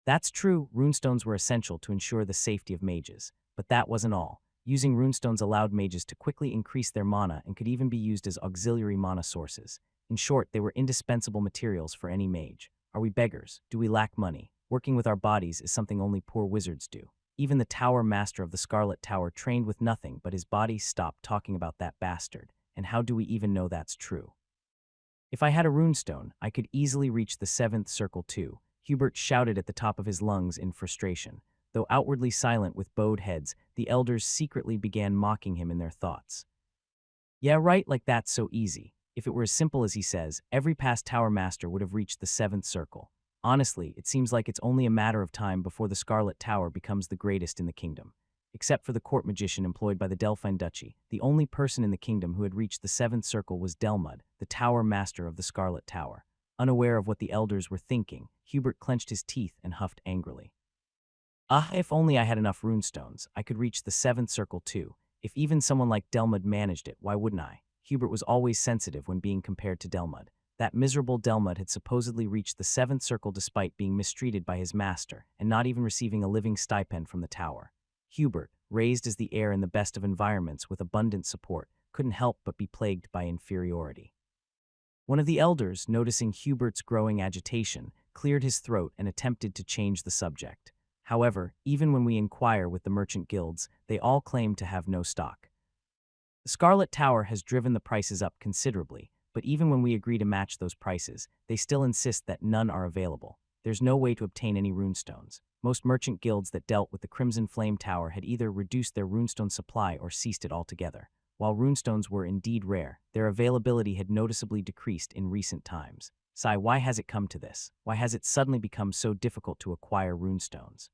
That's true, runestones were essential to ensure the safety of mages. But that wasn't all. Using runestones allowed mages to quickly increase their mana and could even be used as auxiliary mana sources. In short, they were indispensable materials for any mage. Are we beggars? Do we lack money? Working with our bodies is something only poor wizards do. Even the tower master of the Scarlet Tower trained with nothing but his body. Stopped talking about that bastard. And how do we even know that's true? If I had a runestone, I could easily reach the 7th circle too, Hubert shouted at the top of his lungs in frustration. Though outwardly silent with bowed heads, the elders secretly began mocking him in their thoughts. Yeah, right, like that's so easy. If it were as simple as he says, every past tower master would have reached the 7th circle. Honestly, it seems like it's only a matter of time before the Scarlet Tower becomes the greatest in the kingdom. Except for the court magician employed by the Delphine Duchy, the only person in the kingdom who had reached the 7th circle was Delmud, the tower master of the Scarlet Tower. Unaware of what the elders were thinking, Hubert clenched his teeth and huffed angrily. If only I had enough runestones, I could reach the 7th circle too. If even someone like Delmud managed it, why wouldn't I? Hubert was always sensitive when being compared to Delmud. That miserable Delmud had supposedly reached the 7th circle despite being mistreated by his master and not even receiving a living stipend from the tower. Hubert, raised as the heir in the best of environments with abundant support, couldn't help but be plagued by inferiority. One of the elders, noticing Hubert's growing agitation, cleared his throat and attempted to change the subject. However, even when we inquire with the merchant guilds, they all claim to have no stock. The Scarlet Tower has driven the prices up considerably, but even when we agree to match those prices, they still insist that none are available. There's no way to obtain any runestones. Most merchant guilds that dealt with the Crimson Flame Tower had either reduced their runestone supply or ceased it altogether. While runestones were indeed rare, their availability had noticeably decreased in recent times. Sigh, why has it come to this? Why has it suddenly become so difficult to acquire runestones?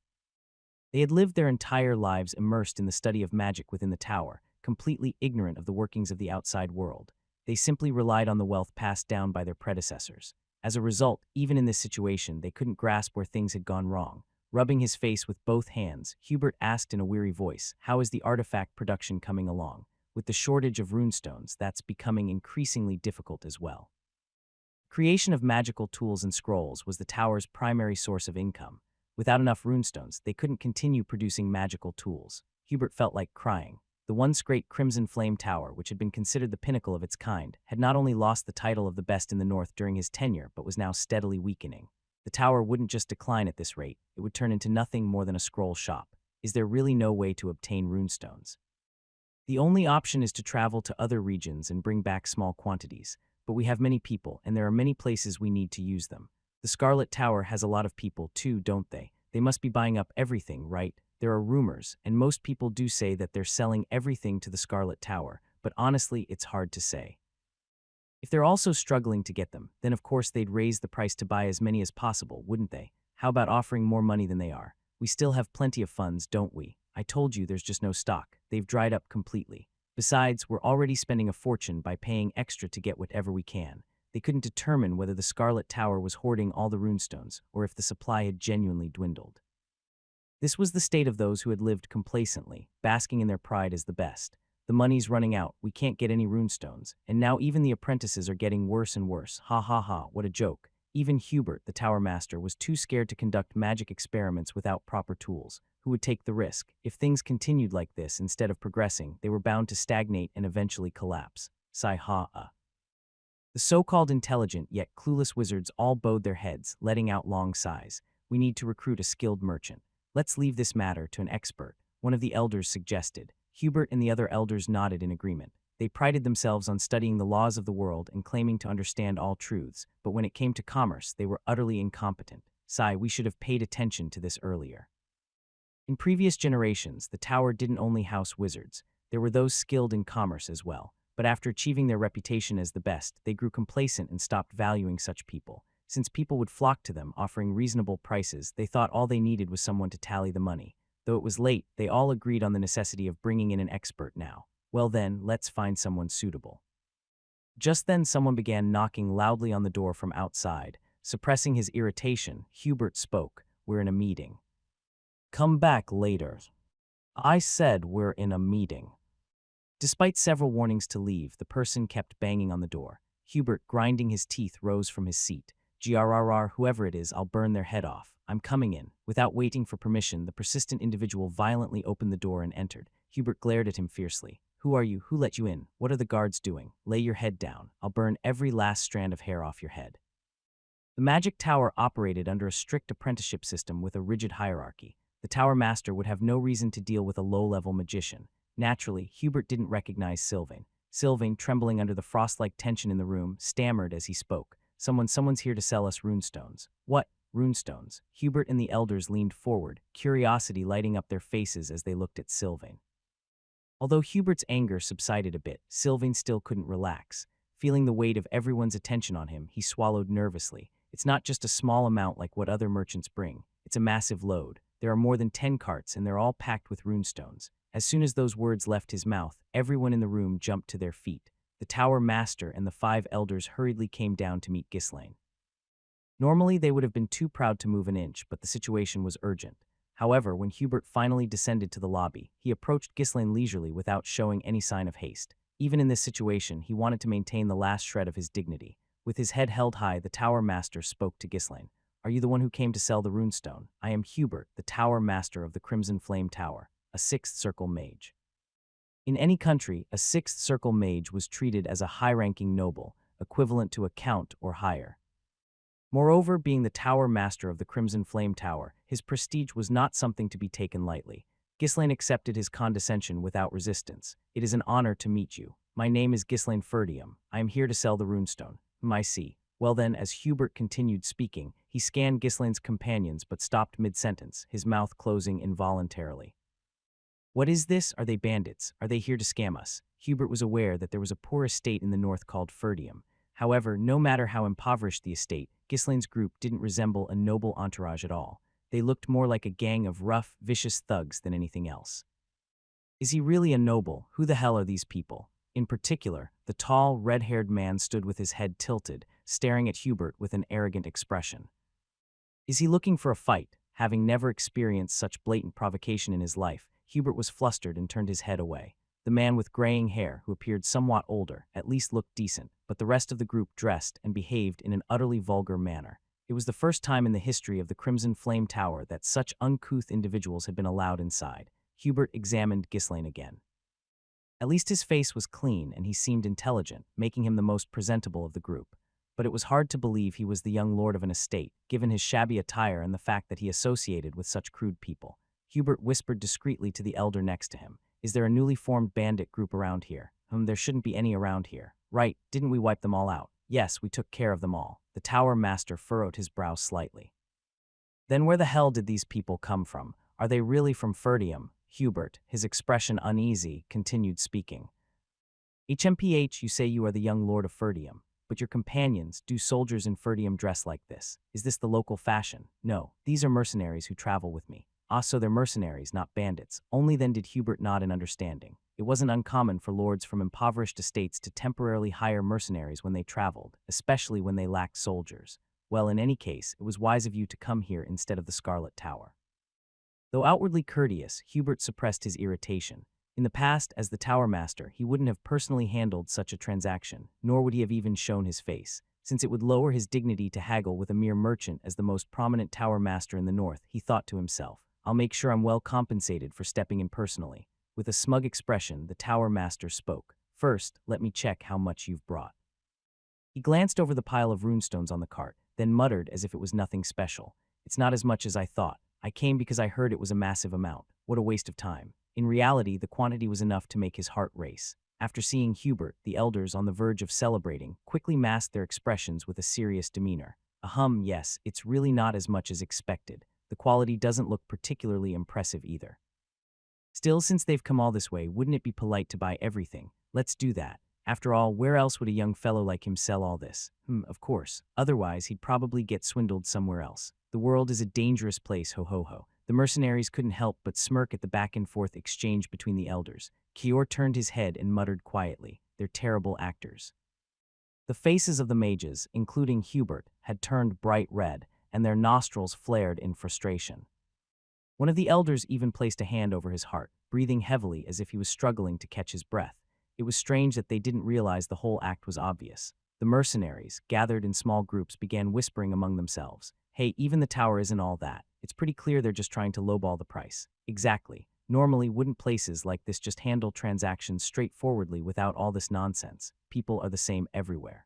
They had lived their entire lives immersed in the study of magic within the tower, completely ignorant of the workings of the outside world. They simply relied on the wealth passed down by their predecessors. As a result, even in this situation, they couldn't grasp where things had gone wrong. Rubbing his face with both hands, Hubert asked in a weary voice, "How is the artifact production coming along? With the shortage of runestones, that's becoming increasingly difficult as well." Creation of magical tools and scrolls was the tower's primary source of income. Without enough runestones, they couldn't continue producing magical tools. Hubert felt like crying. The once great Crimson Flame Tower, which had been considered the pinnacle of its kind, had not only lost the title of the best in the north during his tenure, but was now steadily weakening. The tower wouldn't just decline at this rate, it would turn into nothing more than a scroll shop. Is there really no way to obtain runestones? The only option is to travel to other regions and bring back small quantities, but we have many people, and there are many places we need to use them. The Scarlet Tower has a lot of people too, don't they? They must be buying up everything, right? There are rumors, and most people do say that they're selling everything to the Scarlet Tower, but honestly, it's hard to say. If they're also struggling to get them, then of course they'd raise the price to buy as many as possible, wouldn't they? How about offering more money than they are? We still have plenty of funds, don't we? I told you there's just no stock. They've dried up completely. Besides, we're already spending a fortune by paying extra to get whatever we can. They couldn't determine whether the Scarlet Tower was hoarding all the runestones, or if the supply had genuinely dwindled. This was the state of those who had lived complacently, basking in their pride as the best. The money's running out, we can't get any runestones, and now even the apprentices are getting worse and worse. Ha ha ha, what a joke. Even Hubert, the tower master, was too scared to conduct magic experiments without proper tools. Who would take the risk? If things continued like this instead of progressing, they were bound to stagnate and eventually collapse. Sigh ha. The so-called intelligent yet clueless wizards all bowed their heads, letting out long sighs. We need to recruit a skilled merchant. Let's leave this matter to an expert, one of the elders suggested. Hubert and the other elders nodded in agreement. They prided themselves on studying the laws of the world and claiming to understand all truths, but when it came to commerce, they were utterly incompetent. Sigh, we should have paid attention to this earlier. In previous generations, the tower didn't only house wizards. There were those skilled in commerce as well. But after achieving their reputation as the best, they grew complacent and stopped valuing such people. Since people would flock to them, offering reasonable prices, they thought all they needed was someone to tally the money. Though it was late, they all agreed on the necessity of bringing in an expert now. Well then, let's find someone suitable. Just then someone began knocking loudly on the door from outside. Suppressing his irritation, Hubert spoke. We're in a meeting. Come back later. I said we're in a meeting. Despite several warnings to leave, the person kept banging on the door. Hubert, grinding his teeth, rose from his seat. Grrr, whoever it is, I'll burn their head off. I'm coming in. Without waiting for permission, the persistent individual violently opened the door and entered. Hubert glared at him fiercely. Who are you? Who let you in? What are the guards doing? Lay your head down. I'll burn every last strand of hair off your head. The magic tower operated under a strict apprenticeship system with a rigid hierarchy. The tower master would have no reason to deal with a low-level magician. Naturally, Hubert didn't recognize Sylvain. Sylvain, trembling under the frost-like tension in the room, stammered as he spoke. Someone's here to sell us runestones. What? Runestones? Hubert and the elders leaned forward, curiosity lighting up their faces as they looked at Sylvain. Although Hubert's anger subsided a bit, Sylvain still couldn't relax. Feeling the weight of everyone's attention on him, he swallowed nervously. It's not just a small amount like what other merchants bring. It's a massive load. There are more than 10 carts, and they're all packed with runestones. As soon as those words left his mouth, everyone in the room jumped to their feet. The tower master and the 5 elders hurriedly came down to meet Ghislaine. Normally, they would have been too proud to move an inch, but the situation was urgent. However, when Hubert finally descended to the lobby, he approached Ghislaine leisurely without showing any sign of haste. Even in this situation, he wanted to maintain the last shred of his dignity. With his head held high, the tower master spoke to Ghislaine. Are you the one who came to sell the runestone? I am Hubert, the tower master of the Crimson Flame Tower, a 6th circle mage. In any country, a 6th circle mage was treated as a high-ranking noble, equivalent to a count or higher. Moreover, being the tower master of the Crimson Flame Tower, his prestige was not something to be taken lightly. Ghislaine accepted his condescension without resistance. It is an honor to meet you. My name is Ghislaine Ferdium. I am here to sell the runestone. I see. Well then, as Hubert continued speaking, he scanned Ghislaine's companions but stopped mid-sentence, his mouth closing involuntarily. What is this? Are they bandits? Are they here to scam us? Hubert was aware that there was a poor estate in the north called Ferdium. However, no matter how impoverished the estate, Ghislaine's group didn't resemble a noble entourage at all. They looked more like a gang of rough, vicious thugs than anything else. Is he really a noble? Who the hell are these people? In particular, the tall, red-haired man stood with his head tilted, staring at Hubert with an arrogant expression. Is he looking for a fight? Having never experienced such blatant provocation in his life, Hubert was flustered and turned his head away. The man with graying hair, who appeared somewhat older, at least looked decent, but the rest of the group dressed and behaved in an utterly vulgar manner. It was the first time in the history of the Crimson Flame Tower that such uncouth individuals had been allowed inside. Hubert examined Ghislaine again. At least his face was clean and he seemed intelligent, making him the most presentable of the group. But it was hard to believe he was the young lord of an estate, given his shabby attire and the fact that he associated with such crude people. Hubert whispered discreetly to the elder next to him. Is there a newly formed bandit group around here? There shouldn't be any around here. Right, didn't we wipe them all out? Yes, we took care of them all. The tower master furrowed his brow slightly. Then where the hell did these people come from? Are they really from Ferdium? Hubert, his expression uneasy, continued speaking. HMPH, you say you are the young lord of Ferdium, but your companions, do soldiers in Ferdium dress like this? Is this the local fashion? No, these are mercenaries who travel with me. Ah, so they're mercenaries, not bandits. Only then did Hubert nod in understanding. It wasn't uncommon for lords from impoverished estates to temporarily hire mercenaries when they traveled, especially when they lacked soldiers. Well, in any case, it was wise of you to come here instead of the Scarlet Tower. Though outwardly courteous, Hubert suppressed his irritation. In the past, as the tower master, he wouldn't have personally handled such a transaction, nor would he have even shown his face. Since it would lower his dignity to haggle with a mere merchant as the most prominent tower master in the north, he thought to himself, I'll make sure I'm well compensated for stepping in personally. With a smug expression, the tower master spoke. First, let me check how much you've brought. He glanced over the pile of runestones on the cart, then muttered as if it was nothing special. It's not as much as I thought. I came because I heard it was a massive amount. What a waste of time. In reality, the quantity was enough to make his heart race. After seeing Hubert, the elders, on the verge of celebrating, quickly masked their expressions with a serious demeanor. Yes, it's really not as much as expected. The quality doesn't look particularly impressive either. Still, since they've come all this way, wouldn't it be polite to buy everything? Let's do that. After all, where else would a young fellow like him sell all this? Of course. Otherwise, he'd probably get swindled somewhere else. The world is a dangerous place, ho ho ho. The mercenaries couldn't help but smirk at the back-and-forth exchange between the elders. Kior turned his head and muttered quietly, "They're terrible actors." The faces of the mages, including Hubert, had turned bright red, and their nostrils flared in frustration. One of the elders even placed a hand over his heart, breathing heavily as if he was struggling to catch his breath. It was strange that they didn't realize the whole act was obvious. The mercenaries, gathered in small groups, began whispering among themselves, "Hey, even the tower isn't all that. It's pretty clear they're just trying to lowball the price." Exactly. Normally, wouldn't places like this just handle transactions straightforwardly without all this nonsense? People are the same everywhere.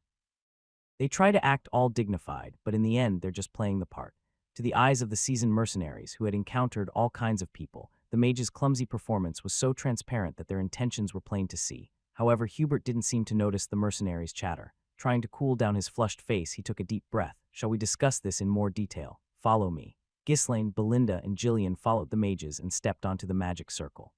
They try to act all dignified, but in the end, they're just playing the part. To the eyes of the seasoned mercenaries who had encountered all kinds of people, the mage's clumsy performance was so transparent that their intentions were plain to see. However, Hubert didn't seem to notice the mercenaries' chatter. Trying to cool down his flushed face, he took a deep breath. "Shall we discuss this in more detail? Follow me." Ghislaine, Belinda, and Gillian followed the mages and stepped onto the magic circle.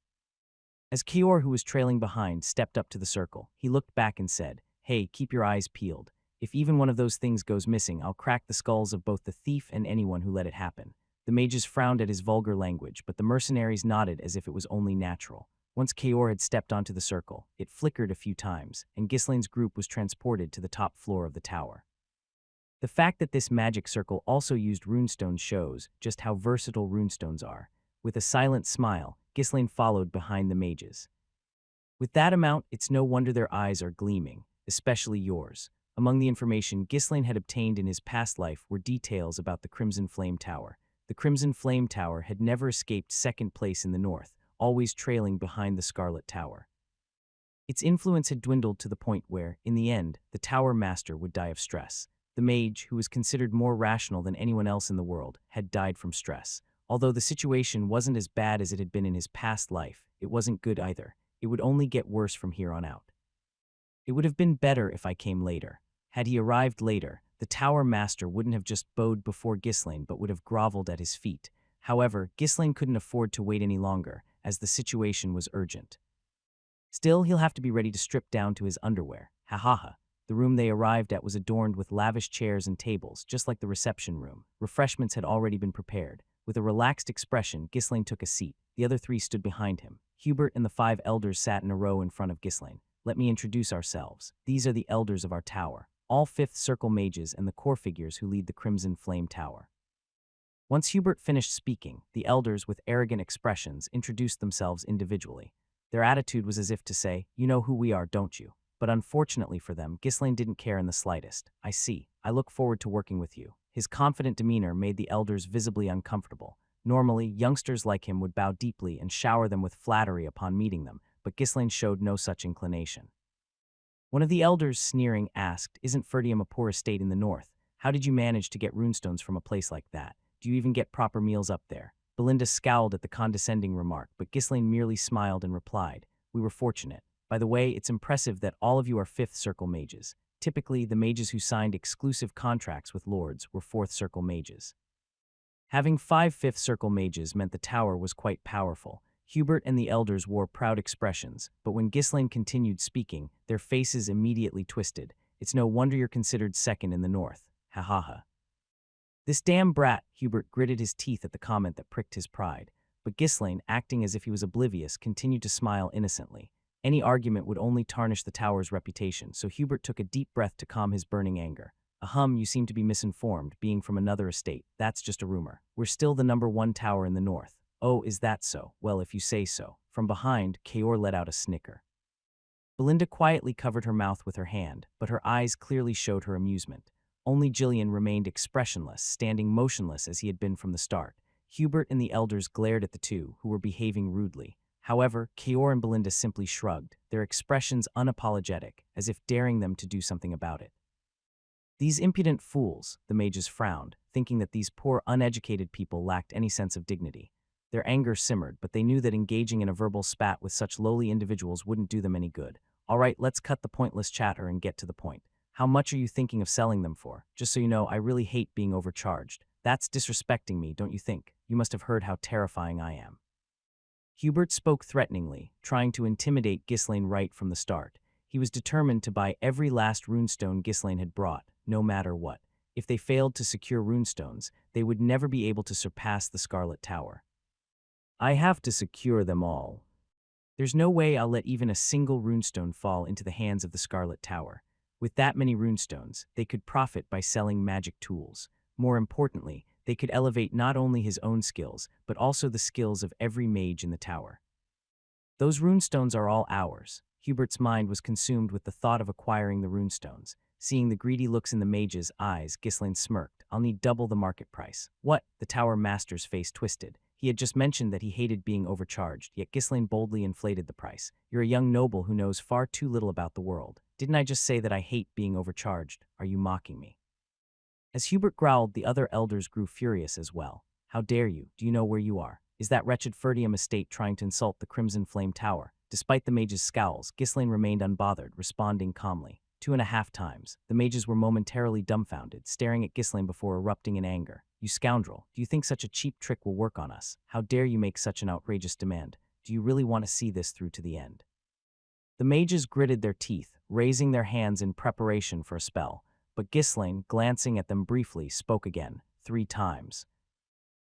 As Kior, who was trailing behind, stepped up to the circle, he looked back and said, "Hey, keep your eyes peeled. If even one of those things goes missing, I'll crack the skulls of both the thief and anyone who let it happen." The mages frowned at his vulgar language, but the mercenaries nodded as if it was only natural. Once Kaor had stepped onto the circle, it flickered a few times, and Ghislaine's group was transported to the top floor of the tower. The fact that this magic circle also used runestones shows just how versatile runestones are. With a silent smile, Ghislaine followed behind the mages. "With that amount, it's no wonder their eyes are gleaming, especially yours." Among the information Ghislaine had obtained in his past life were details about the Crimson Flame Tower. The Crimson Flame Tower had never escaped second place in the north, always trailing behind the Scarlet Tower. Its influence had dwindled to the point where, in the end, the Tower Master would die of stress. The mage, who was considered more rational than anyone else in the world, had died from stress. Although the situation wasn't as bad as it had been in his past life, it wasn't good either. It would only get worse from here on out. "It would have been better if I came later." Had he arrived later, the Tower Master wouldn't have just bowed before Ghislaine but would have groveled at his feet. However, Ghislaine couldn't afford to wait any longer, as the situation was urgent. Still, he'll have to be ready to strip down to his underwear. Ha ha ha. The room they arrived at was adorned with lavish chairs and tables, just like the reception room. Refreshments had already been prepared. With a relaxed expression, Ghislaine took a seat. The other three stood behind him. Hubert and the 5 elders sat in a row in front of Ghislaine. "Let me introduce ourselves. These are the elders of our tower. All 5th Circle mages and the core figures who lead the Crimson Flame Tower." Once Hubert finished speaking, the elders, with arrogant expressions, introduced themselves individually. Their attitude was as if to say, "You know who we are, don't you?" But unfortunately for them, Ghislaine didn't care in the slightest. "I see. I look forward to working with you." His confident demeanor made the elders visibly uncomfortable. Normally, youngsters like him would bow deeply and shower them with flattery upon meeting them, but Ghislaine showed no such inclination. One of the elders, sneering, asked, "Isn't Ferdium a poor estate in the north? How did you manage to get runestones from a place like that? Do you even get proper meals up there?" Belinda scowled at the condescending remark, but Ghislaine merely smiled and replied, "We were fortunate. By the way, it's impressive that all of you are 5th Circle mages. Typically, the mages who signed exclusive contracts with lords were 4th Circle mages." Having 5 5th Circle mages meant the tower was quite powerful. Hubert and the elders wore proud expressions, but when Ghislaine continued speaking, their faces immediately twisted. "It's no wonder you're considered second in the north. Ha ha ha." "This damn brat," Hubert gritted his teeth at the comment that pricked his pride. But Ghislaine, acting as if he was oblivious, continued to smile innocently. Any argument would only tarnish the tower's reputation, so Hubert took a deep breath to calm his burning anger. You seem to be misinformed, being from another estate. That's just a rumor. We're still the #1 tower in the north." "Oh, is that so? Well, if you say so." From behind, Kaor let out a snicker. Belinda quietly covered her mouth with her hand, but her eyes clearly showed her amusement. Only Gillian remained expressionless, standing motionless as he had been from the start. Hubert and the elders glared at the two, who were behaving rudely. However, Kaor and Belinda simply shrugged, their expressions unapologetic, as if daring them to do something about it. "These impudent fools," the mages frowned, thinking that these poor, uneducated people lacked any sense of dignity. Their anger simmered, but they knew that engaging in a verbal spat with such lowly individuals wouldn't do them any good. "All right, let's cut the pointless chatter and get to the point. How much are you thinking of selling them for? Just so you know, I really hate being overcharged. That's disrespecting me, don't you think? You must have heard how terrifying I am. Hubert spoke threateningly, trying to intimidate Ghislaine right from the start. He was determined to buy every last runestone Ghislaine had brought, no matter what. If they failed to secure runestones, they would never be able to surpass the Scarlet Tower. I have to secure them all. There's no way I'll let even a single runestone fall into the hands of the Scarlet Tower. With that many runestones, they could profit by selling magic tools. More importantly, they could elevate not only his own skills, but also the skills of every mage in the tower. Those runestones are all ours. Hubert's mind was consumed with the thought of acquiring the runestones. Seeing the greedy looks in the mage's eyes, Ghislaine smirked. I'll need double the market price. What? The tower master's face twisted. He had just mentioned that he hated being overcharged, yet Ghislaine boldly inflated the price. You're a young noble who knows far too little about the world. Didn't I just say that I hate being overcharged? Are you mocking me? As Hubert growled, the other elders grew furious as well. How dare you? Do you know where you are? Is that wretched Ferdium estate trying to insult the Crimson Flame Tower? Despite the mage's scowls, Ghislaine remained unbothered, responding calmly. 2.5 times. The mages were momentarily dumbfounded, staring at Ghislaine before erupting in anger. You scoundrel, do you think such a cheap trick will work on us? How dare you make such an outrageous demand? Do you really want to see this through to the end? The mages gritted their teeth, raising their hands in preparation for a spell, but Ghislaine, glancing at them briefly, spoke again, 3 times.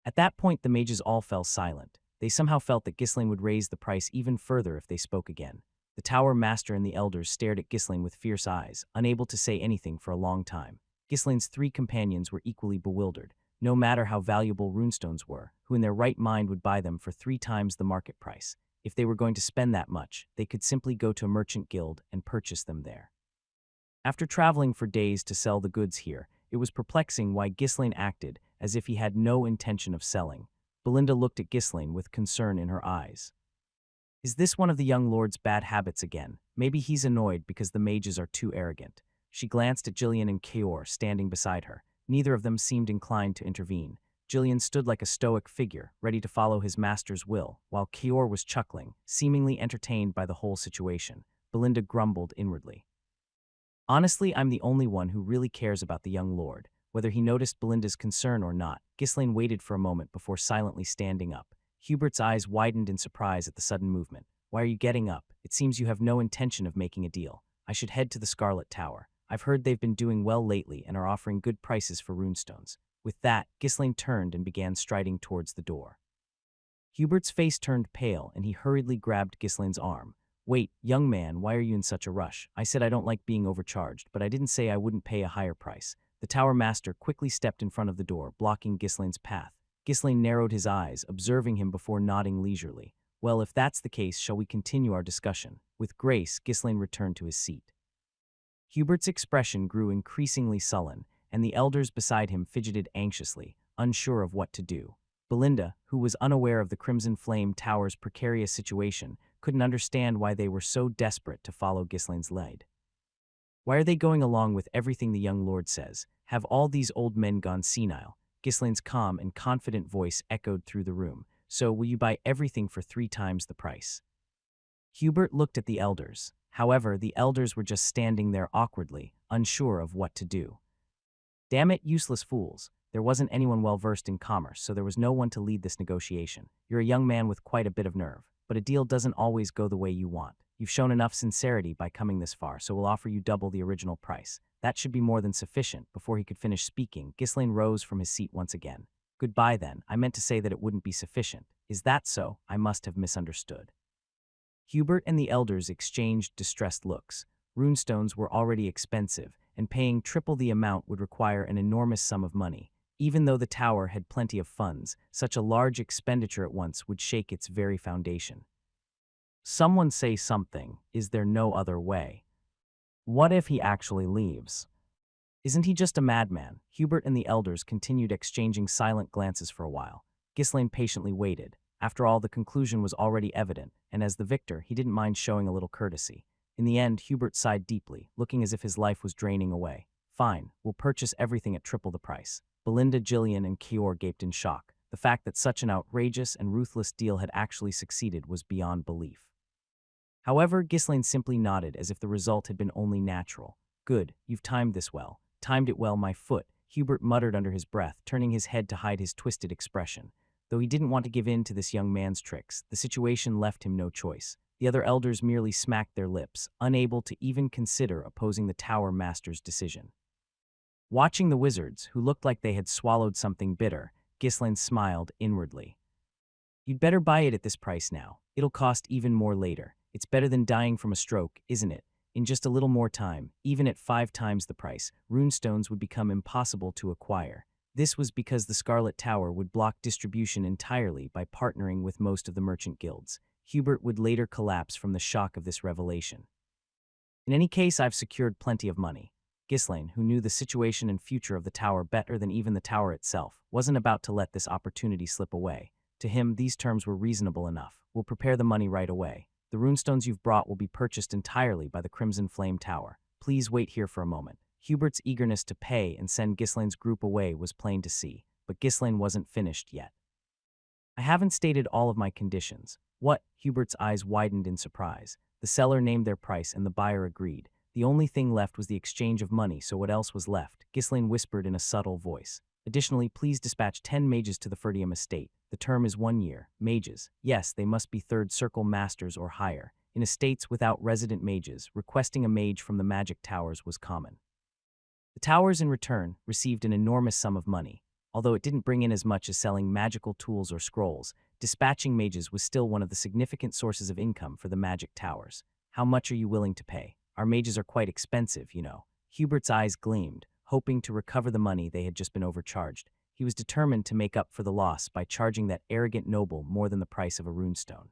At that point, the mages all fell silent. They somehow felt that Ghislaine would raise the price even further if they spoke again. The tower master and the elders stared at Ghislaine with fierce eyes, unable to say anything for a long time. Ghislaine's 3 companions were equally bewildered. No matter how valuable runestones were, who in their right mind would buy them for 3 times the market price? If they were going to spend that much, they could simply go to a merchant guild and purchase them there. After traveling for days to sell the goods here, it was perplexing why Ghislaine acted as if he had no intention of selling. Belinda looked at Ghislaine with concern in her eyes. Is this one of the young lord's bad habits again? Maybe he's annoyed because the mages are too arrogant. She glanced at Jillian and Keor standing beside her. Neither of them seemed inclined to intervene. Jillian stood like a stoic figure, ready to follow his master's will, while Keor was chuckling, seemingly entertained by the whole situation. Belinda grumbled inwardly. Honestly, I'm the only one who really cares about the young lord. Whether he noticed Belinda's concern or not, Ghislaine waited for a moment before silently standing up. Hubert's eyes widened in surprise at the sudden movement. Why are you getting up? It seems you have no intention of making a deal. I should head to the Scarlet Tower. I've heard they've been doing well lately and are offering good prices for runestones. With that, Ghislaine turned and began striding towards the door. Hubert's face turned pale and he hurriedly grabbed Ghislaine's arm. Wait, young man, why are you in such a rush? I said I don't like being overcharged, but I didn't say I wouldn't pay a higher price. The tower master quickly stepped in front of the door, blocking Ghislaine's path. Ghislaine narrowed his eyes, observing him before nodding leisurely. Well, if that's the case, shall we continue our discussion? With grace, Ghislaine returned to his seat. Hubert's expression grew increasingly sullen, and the elders beside him fidgeted anxiously, unsure of what to do. Belinda, who was unaware of the Crimson Flame Tower's precarious situation, couldn't understand why they were so desperate to follow Ghislaine's lead. Why are they going along with everything the young lord says? Have all these old men gone senile? Ghislaine's calm and confident voice echoed through the room. So will you buy everything for 3 times the price? Hubert looked at the elders. However, the elders were just standing there awkwardly, unsure of what to do. Damn it, useless fools. There wasn't anyone well-versed in commerce, so there was no one to lead this negotiation. You're a young man with quite a bit of nerve, but a deal doesn't always go the way you want. You've shown enough sincerity by coming this far, so we'll offer you double the original price. That should be more than sufficient. Before he could finish speaking, Ghislaine rose from his seat once again. Goodbye then, I meant to say that it wouldn't be sufficient. Is that so? I must have misunderstood. Hubert and the elders exchanged distressed looks. Runestones were already expensive, and paying triple the amount would require an enormous sum of money. Even though the tower had plenty of funds, such a large expenditure at once would shake its very foundation. Someone say something. Is there no other way? What if he actually leaves? Isn't he just a madman? Hubert and the elders continued exchanging silent glances for a while. Ghislaine patiently waited. After all, the conclusion was already evident, and as the victor, he didn't mind showing a little courtesy. In the end, Hubert sighed deeply, looking as if his life was draining away. Fine, we'll purchase everything at triple the price. Belinda, Jillian, and Keor gaped in shock. The fact that such an outrageous and ruthless deal had actually succeeded was beyond belief. However, Ghislaine simply nodded as if the result had been only natural. Good, you've timed this well. Timed it well, my foot, Hubert muttered under his breath, turning his head to hide his twisted expression. Though he didn't want to give in to this young man's tricks, the situation left him no choice. The other elders merely smacked their lips, unable to even consider opposing the Tower Master's decision. Watching the wizards, who looked like they had swallowed something bitter, Ghislain smiled inwardly. You'd better buy it at this price now. It'll cost even more later. It's better than dying from a stroke, isn't it? In just a little more time, even at 5 times the price, runestones would become impossible to acquire. This was because the Scarlet Tower would block distribution entirely by partnering with most of the merchant guilds. Hubert would later collapse from the shock of this revelation. In any case, I've secured plenty of money. Ghislain, who knew the situation and future of the tower better than even the tower itself, wasn't about to let this opportunity slip away. To him, these terms were reasonable enough. We'll prepare the money right away. The runestones you've brought will be purchased entirely by the Crimson Flame Tower. Please wait here for a moment. Hubert's eagerness to pay and send Ghislain's group away was plain to see, but Ghislain wasn't finished yet. I haven't stated all of my conditions. What? Hubert's eyes widened in surprise. The seller named their price and the buyer agreed. The only thing left was the exchange of money, so what else was left? Ghislain whispered in a subtle voice. Additionally, please dispatch 10 mages to the Ferdium estate. The term is 1 year. Mages. Yes, they must be 3rd circle masters or higher. In estates without resident mages, requesting a mage from the magic towers was common. The towers, in return, received an enormous sum of money. Although it didn't bring in as much as selling magical tools or scrolls, dispatching mages was still one of the significant sources of income for the magic towers. How much are you willing to pay? Our mages are quite expensive, you know. Hubert's eyes gleamed, hoping to recover the money they had just been overcharged. He was determined to make up for the loss by charging that arrogant noble more than the price of a runestone.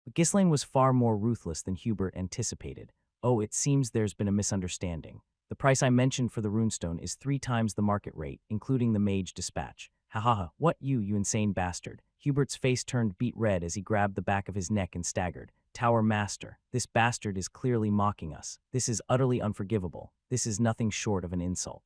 But Ghislain was far more ruthless than Hubert anticipated. Oh, it seems there's been a misunderstanding. The price I mentioned for the runestone is 3 times the market rate, including the mage dispatch. Ha ha ha, what you insane bastard. Hubert's face turned beet red as he grabbed the back of his neck and staggered. Tower Master, this bastard is clearly mocking us. This is utterly unforgivable. This is nothing short of an insult.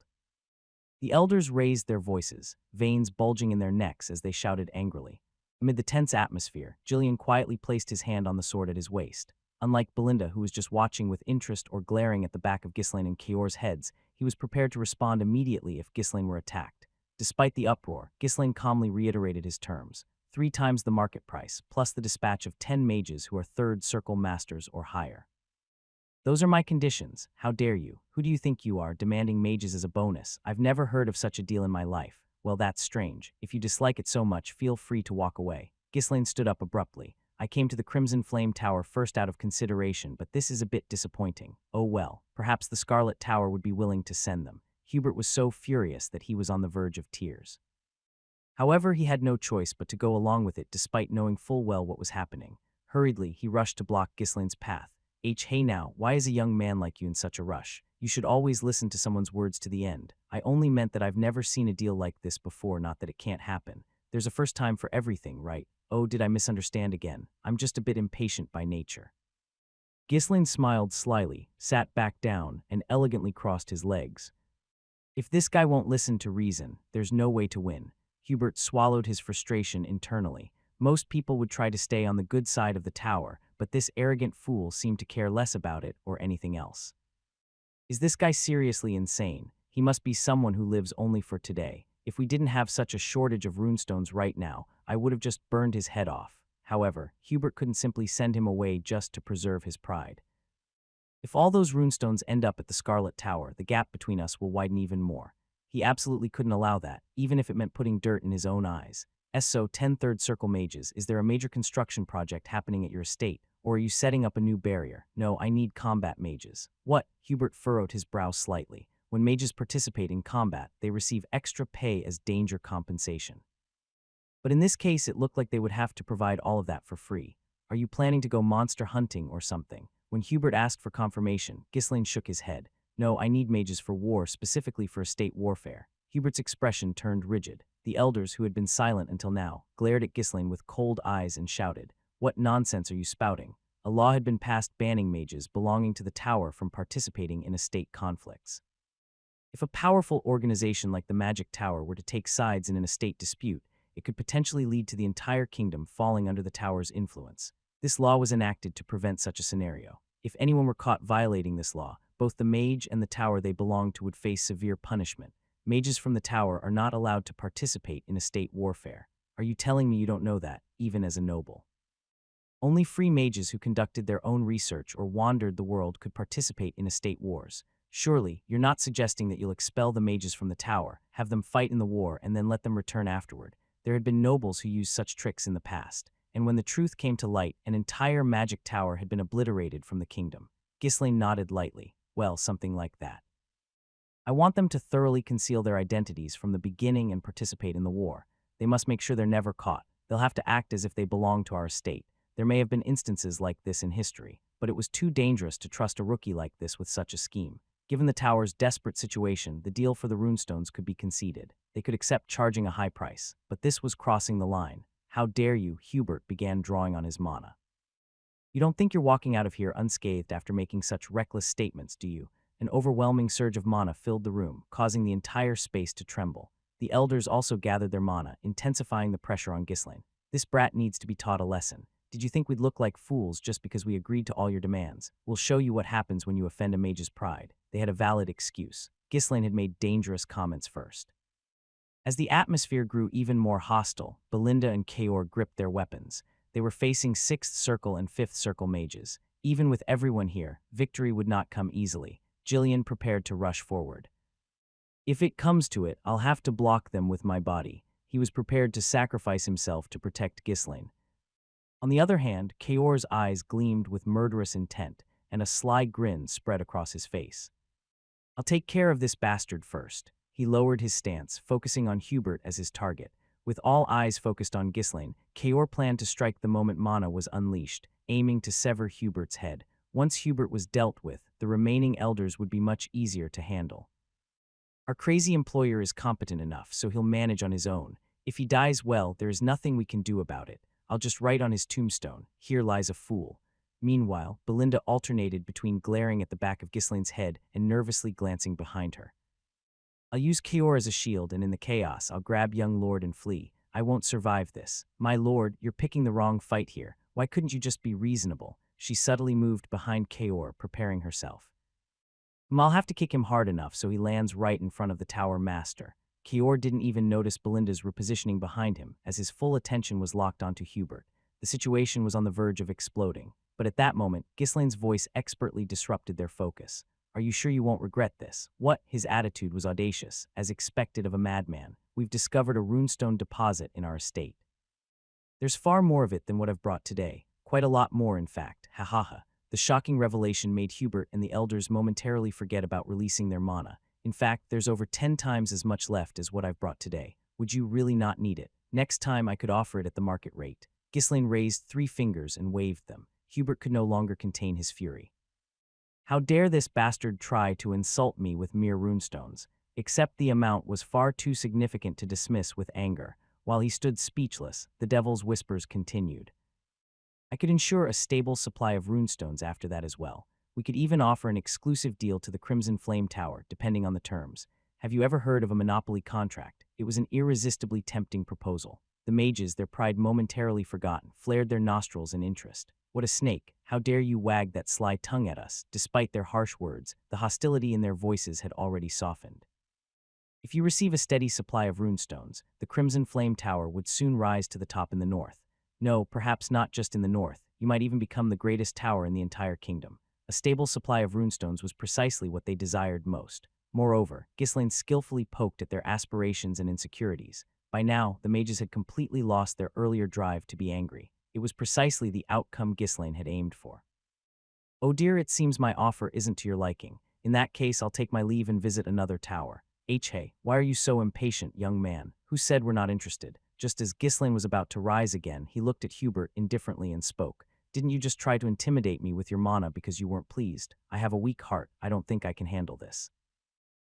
The elders raised their voices, veins bulging in their necks as they shouted angrily. Amid the tense atmosphere, Gillian quietly placed his hand on the sword at his waist. Unlike Belinda, who was just watching with interest or glaring at the back of Ghislain and Kior's heads, he was prepared to respond immediately if Ghislain were attacked. Despite the uproar, Ghislain calmly reiterated his terms. 3 times the market price, plus the dispatch of 10 mages who are 3rd circle masters or higher. Those are my conditions. How dare you? Who do you think you are, demanding mages as a bonus? I've never heard of such a deal in my life. Well, that's strange. If you dislike it so much, feel free to walk away. Ghislain stood up abruptly. I came to the Crimson Flame Tower first out of consideration, but this is a bit disappointing. Oh well, perhaps the Scarlet Tower would be willing to send them. Hubert was so furious that he was on the verge of tears. However, he had no choice but to go along with it despite knowing full well what was happening. Hurriedly, he rushed to block Ghislain's path. Hey now, why is a young man like you in such a rush? You should always listen to someone's words to the end. I only meant that I've never seen a deal like this before, not that it can't happen. There's a first time for everything, right? Oh, did I misunderstand again? I'm just a bit impatient by nature. Ghislain smiled slyly, sat back down, and elegantly crossed his legs. If this guy won't listen to reason, there's no way to win. Hubert swallowed his frustration internally. Most people would try to stay on the good side of the tower, but this arrogant fool seemed to care less about it or anything else. Is this guy seriously insane? He must be someone who lives only for today. If we didn't have such a shortage of runestones right now, I would have just burned his head off. However, Hubert couldn't simply send him away just to preserve his pride. If all those runestones end up at the Scarlet Tower, the gap between us will widen even more. He absolutely couldn't allow that, even if it meant putting dirt in his own eyes. So 10 3rd circle mages, is there a major construction project happening at your estate, or are you setting up a new barrier? No, I need combat mages. What? Hubert furrowed his brow slightly. When mages participate in combat, they receive extra pay as danger compensation. But in this case, it looked like they would have to provide all of that for free. Are you planning to go monster hunting or something? When Hubert asked for confirmation, Ghislain shook his head. No, I need mages for war, specifically for estate warfare. Hubert's expression turned rigid. The elders, who had been silent until now, glared at Ghislain with cold eyes and shouted, "What nonsense are you spouting?" A law had been passed banning mages belonging to the tower from participating in estate conflicts. If a powerful organization like the Magic Tower were to take sides in an estate dispute, it could potentially lead to the entire kingdom falling under the tower's influence. This law was enacted to prevent such a scenario. If anyone were caught violating this law, both the mage and the tower they belong to would face severe punishment. Mages from the tower are not allowed to participate in estate warfare. Are you telling me you don't know that, even as a noble? Only free mages who conducted their own research or wandered the world could participate in estate wars. Surely, you're not suggesting that you'll expel the mages from the tower, have them fight in the war, and then let them return afterward. There had been nobles who used such tricks in the past, and when the truth came to light, an entire magic tower had been obliterated from the kingdom. Ghislaine nodded lightly. Well, something like that. I want them to thoroughly conceal their identities from the beginning and participate in the war. They must make sure they're never caught. They'll have to act as if they belong to our estate. There may have been instances like this in history, but it was too dangerous to trust a rookie like this with such a scheme. Given the tower's desperate situation, the deal for the runestones could be conceded. They could accept charging a high price, but this was crossing the line. How dare you, Hubert began drawing on his mana. You don't think you're walking out of here unscathed after making such reckless statements, do you? An overwhelming surge of mana filled the room, causing the entire space to tremble. The elders also gathered their mana, intensifying the pressure on Ghislaine. This brat needs to be taught a lesson. Did you think we'd look like fools just because we agreed to all your demands? We'll show you what happens when you offend a mage's pride. They had a valid excuse. Ghislaine had made dangerous comments first. As the atmosphere grew even more hostile, Belinda and Kaor gripped their weapons. They were facing 6th Circle and 5th Circle mages. Even with everyone here, victory would not come easily. Jillian prepared to rush forward. If it comes to it, I'll have to block them with my body. He was prepared to sacrifice himself to protect Ghislaine. On the other hand, Kaor's eyes gleamed with murderous intent, and a sly grin spread across his face. I'll take care of this bastard first. He lowered his stance, focusing on Hubert as his target. With all eyes focused on Ghislaine, Kaor planned to strike the moment mana was unleashed, aiming to sever Hubert's head. Once Hubert was dealt with, the remaining elders would be much easier to handle. Our crazy employer is competent enough, so he'll manage on his own. If he dies well, there is nothing we can do about it. I'll just write on his tombstone, "Here lies a fool." Meanwhile, Belinda alternated between glaring at the back of Ghislaine's head and nervously glancing behind her. I'll use Kaor as a shield, and in the chaos, I'll grab young Lord and flee. I won't survive this. My lord, you're picking the wrong fight here. Why couldn't you just be reasonable? She subtly moved behind Kaor, preparing herself. I'll have to kick him hard enough so he lands right in front of the tower master. Kaor didn't even notice Belinda's repositioning behind him, as his full attention was locked onto Hubert. The situation was on the verge of exploding, but at that moment, Ghislaine's voice expertly disrupted their focus. Are you sure you won't regret this? What? His attitude was audacious, as expected of a madman. We've discovered a runestone deposit in our estate. There's far more of it than what I've brought today. Quite a lot more, in fact. Ha ha ha. The shocking revelation made Hubert and the elders momentarily forget about releasing their mana. In fact, there's over 10 times as much left as what I've brought today. Would you really not need it? Next time I could offer it at the market rate. Ghislaine raised 3 fingers and waved them. Hubert could no longer contain his fury. How dare this bastard try to insult me with mere runestones? Except the amount was far too significant to dismiss with anger. While he stood speechless, the devil's whispers continued. I could ensure a stable supply of runestones after that as well. We could even offer an exclusive deal to the Crimson Flame Tower, depending on the terms. Have you ever heard of a monopoly contract? It was an irresistibly tempting proposal. The mages, their pride momentarily forgotten, flared their nostrils in interest. What a snake! How dare you wag that sly tongue at us? Despite their harsh words, the hostility in their voices had already softened. If you receive a steady supply of runestones, the Crimson Flame Tower would soon rise to the top in the north. No, perhaps not just in the north. You might even become the greatest tower in the entire kingdom. A stable supply of runestones was precisely what they desired most. Moreover, Ghislaine skillfully poked at their aspirations and insecurities. By now, the mages had completely lost their earlier drive to be angry. It was precisely the outcome Ghislaine had aimed for. Oh dear, it seems my offer isn't to your liking. In that case, I'll take my leave and visit another tower. Hey, why are you so impatient, young man? Who said we're not interested? Just as Ghislaine was about to rise again, he looked at Hubert indifferently and spoke. Didn't you just try to intimidate me with your mana because you weren't pleased? I have a weak heart. I don't think I can handle this.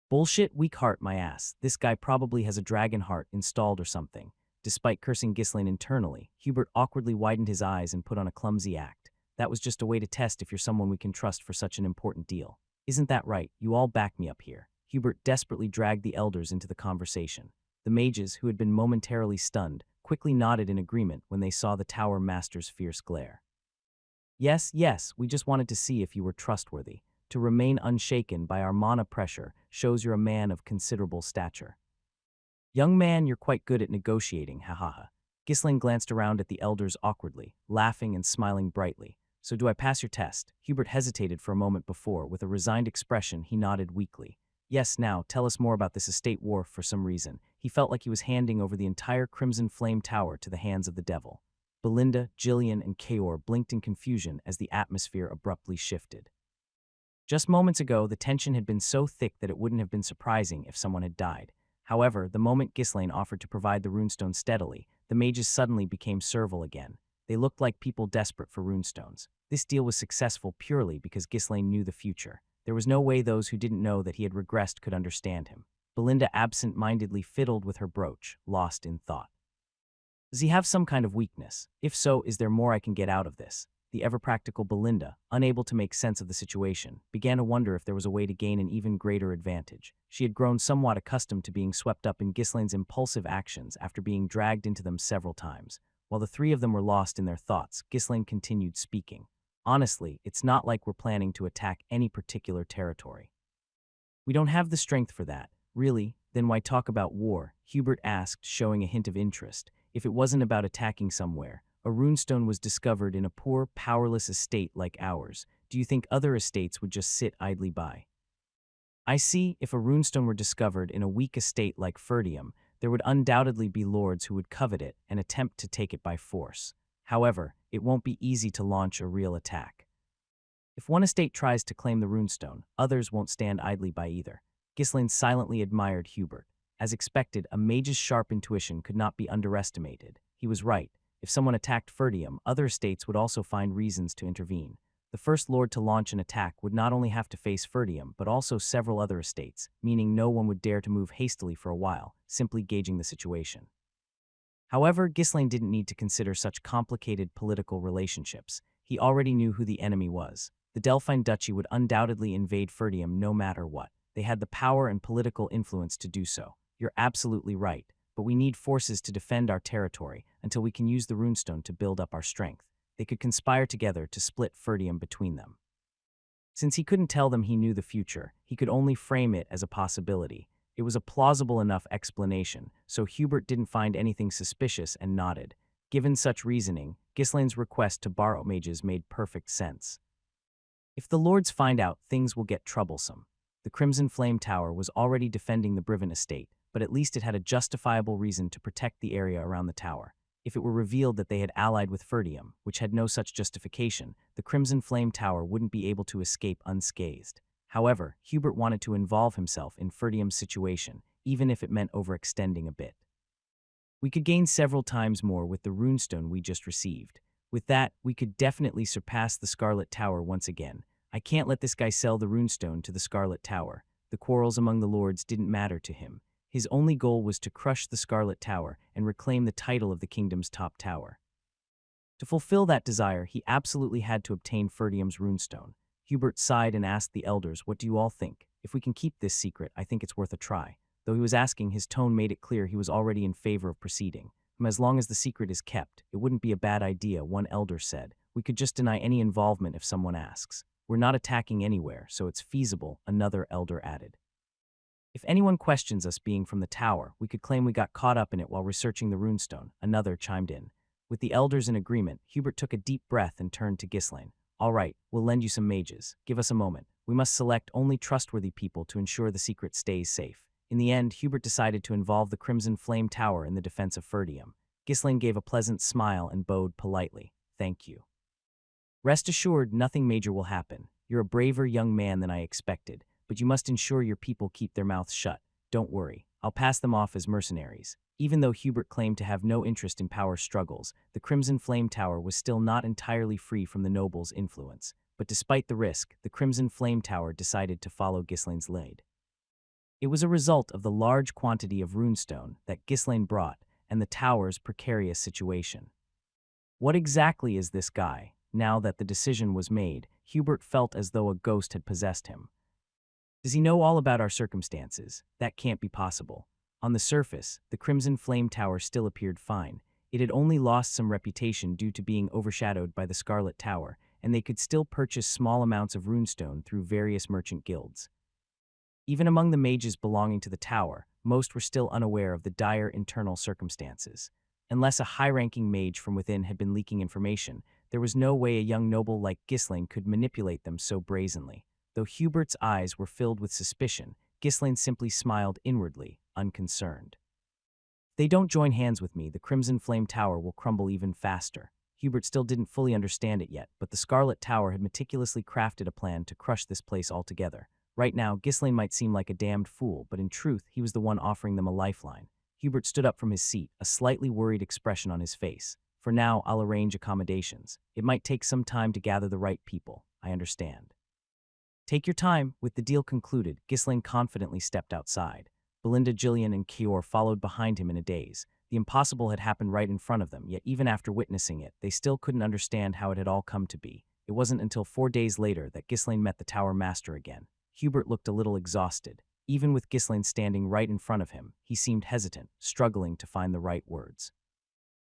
Bullshit, weak heart, my ass. This guy probably has a dragon heart installed or something. Despite cursing Ghislaine internally, Hubert awkwardly widened his eyes and put on a clumsy act. That was just a way to test if you're someone we can trust for such an important deal. Isn't that right? You all back me up here. Hubert desperately dragged the elders into the conversation. The mages, who had been momentarily stunned, quickly nodded in agreement when they saw the tower master's fierce glare. Yes, we just wanted to see if you were trustworthy. To remain unshaken by our mana pressure shows you're a man of considerable stature. Young man, you're quite good at negotiating, hahaha. Ghislaine glanced around at the elders awkwardly, laughing and smiling brightly. So do I pass your test? Hubert hesitated for a moment before. With a resigned expression, he nodded weakly. Yes, now, tell us more about this estate wharf. For some reason, he felt like he was handing over the entire Crimson Flame Tower to the hands of the devil. Belinda, Jillian, and Kaor blinked in confusion as the atmosphere abruptly shifted. Just moments ago, the tension had been so thick that it wouldn't have been surprising if someone had died. However, the moment Ghislaine offered to provide the runestone steadily, the mages suddenly became servile again. They looked like people desperate for runestones. This deal was successful purely because Ghislaine knew the future. There was no way those who didn't know that he had regressed could understand him. Belinda absent-mindedly fiddled with her brooch, lost in thought. Does he have some kind of weakness? If so, is there more I can get out of this? The ever-practical Belinda, unable to make sense of the situation, began to wonder if there was a way to gain an even greater advantage. She had grown somewhat accustomed to being swept up in Ghislaine's impulsive actions after being dragged into them several times. While the three of them were lost in their thoughts, Ghislaine continued speaking. Honestly, it's not like we're planning to attack any particular territory. We don't have the strength for that. Really? Then why talk about war? Hubert asked, showing a hint of interest. If it wasn't about attacking somewhere, a runestone was discovered in a poor, powerless estate like ours. Do you think other estates would just sit idly by? I see, if a runestone were discovered in a weak estate like Ferdium, there would undoubtedly be lords who would covet it and attempt to take it by force. However, it won't be easy to launch a real attack. If one estate tries to claim the runestone, others won't stand idly by either. Ghislaine silently admired Hubert. As expected, a mage's sharp intuition could not be underestimated. He was right. If someone attacked Ferdium, other estates would also find reasons to intervene. The first lord to launch an attack would not only have to face Ferdium, but also several other estates, meaning no one would dare to move hastily for a while, simply gauging the situation. However, Ghislaine didn't need to consider such complicated political relationships. He already knew who the enemy was. The Delphine Duchy would undoubtedly invade Ferdium no matter what. They had the power and political influence to do so. You're absolutely right, but we need forces to defend our territory until we can use the runestone to build up our strength. They could conspire together to split Ferdium between them. Since he couldn't tell them he knew the future, he could only frame it as a possibility. It was a plausible enough explanation, so Hubert didn't find anything suspicious and nodded. Given such reasoning, Ghislaine's request to borrow mages made perfect sense. If the lords find out, things will get troublesome. The Crimson Flame Tower was already defending the Briven estate, but at least it had a justifiable reason to protect the area around the tower. If it were revealed that they had allied with Ferdium, which had no such justification, the Crimson Flame Tower wouldn't be able to escape unscathed. However, Hubert wanted to involve himself in Ferdium's situation, even if it meant overextending a bit. We could gain several times more with the runestone we just received. With that, we could definitely surpass the Scarlet Tower once again. I can't let this guy sell the runestone to the Scarlet Tower. The quarrels among the lords didn't matter to him. His only goal was to crush the Scarlet Tower and reclaim the title of the kingdom's top tower. To fulfill that desire, he absolutely had to obtain Ferdium's runestone. Hubert sighed and asked the elders, "What do you all think? If we can keep this secret, I think it's worth a try." Though he was asking, his tone made it clear he was already in favor of proceeding. As long as the secret is kept, it wouldn't be a bad idea, one elder said. We could just deny any involvement if someone asks. We're not attacking anywhere, so it's feasible, another elder added. If anyone questions us being from the tower, we could claim we got caught up in it while researching the runestone, another chimed in. With the elders in agreement, Hubert took a deep breath and turned to Ghislaine. All right, we'll lend you some mages. Give us a moment. We must select only trustworthy people to ensure the secret stays safe. In the end, Hubert decided to involve the Crimson Flame Tower in the defense of Ferdium. Ghislaine gave a pleasant smile and bowed politely. Thank you. Rest assured, nothing major will happen. You're a braver young man than I expected, but you must ensure your people keep their mouths shut. Don't worry, I'll pass them off as mercenaries. Even though Hubert claimed to have no interest in power struggles, the Crimson Flame Tower was still not entirely free from the nobles' influence. But despite the risk, the Crimson Flame Tower decided to follow Ghislaine's lead. It was a result of the large quantity of runestone that Ghislaine brought and the tower's precarious situation. What exactly is this guy? Now that the decision was made, Hubert felt as though a ghost had possessed him. Does he know all about our circumstances? That can't be possible. On the surface, the Crimson Flame Tower still appeared fine. It had only lost some reputation due to being overshadowed by the Scarlet Tower, and they could still purchase small amounts of runestone through various merchant guilds. Even among the mages belonging to the tower, most were still unaware of the dire internal circumstances. Unless a high-ranking mage from within had been leaking information, there was no way a young noble like Ghislaine could manipulate them so brazenly. Though Hubert's eyes were filled with suspicion, Ghislaine simply smiled inwardly, unconcerned. If they don't join hands with me, the Crimson Flame Tower will crumble even faster. Hubert still didn't fully understand it yet, but the Scarlet Tower had meticulously crafted a plan to crush this place altogether. Right now, Ghislaine might seem like a damned fool, but in truth, he was the one offering them a lifeline. Hubert stood up from his seat, a slightly worried expression on his face. For now, I'll arrange accommodations. It might take some time to gather the right people. I understand. Take your time. With the deal concluded, Ghislaine confidently stepped outside. Belinda, Gillian, and Kior followed behind him in a daze. The impossible had happened right in front of them, yet even after witnessing it, they still couldn't understand how it had all come to be. It wasn't until 4 days later that Ghislaine met the Tower Master again. Hubert looked a little exhausted. Even with Ghislaine standing right in front of him, he seemed hesitant, struggling to find the right words.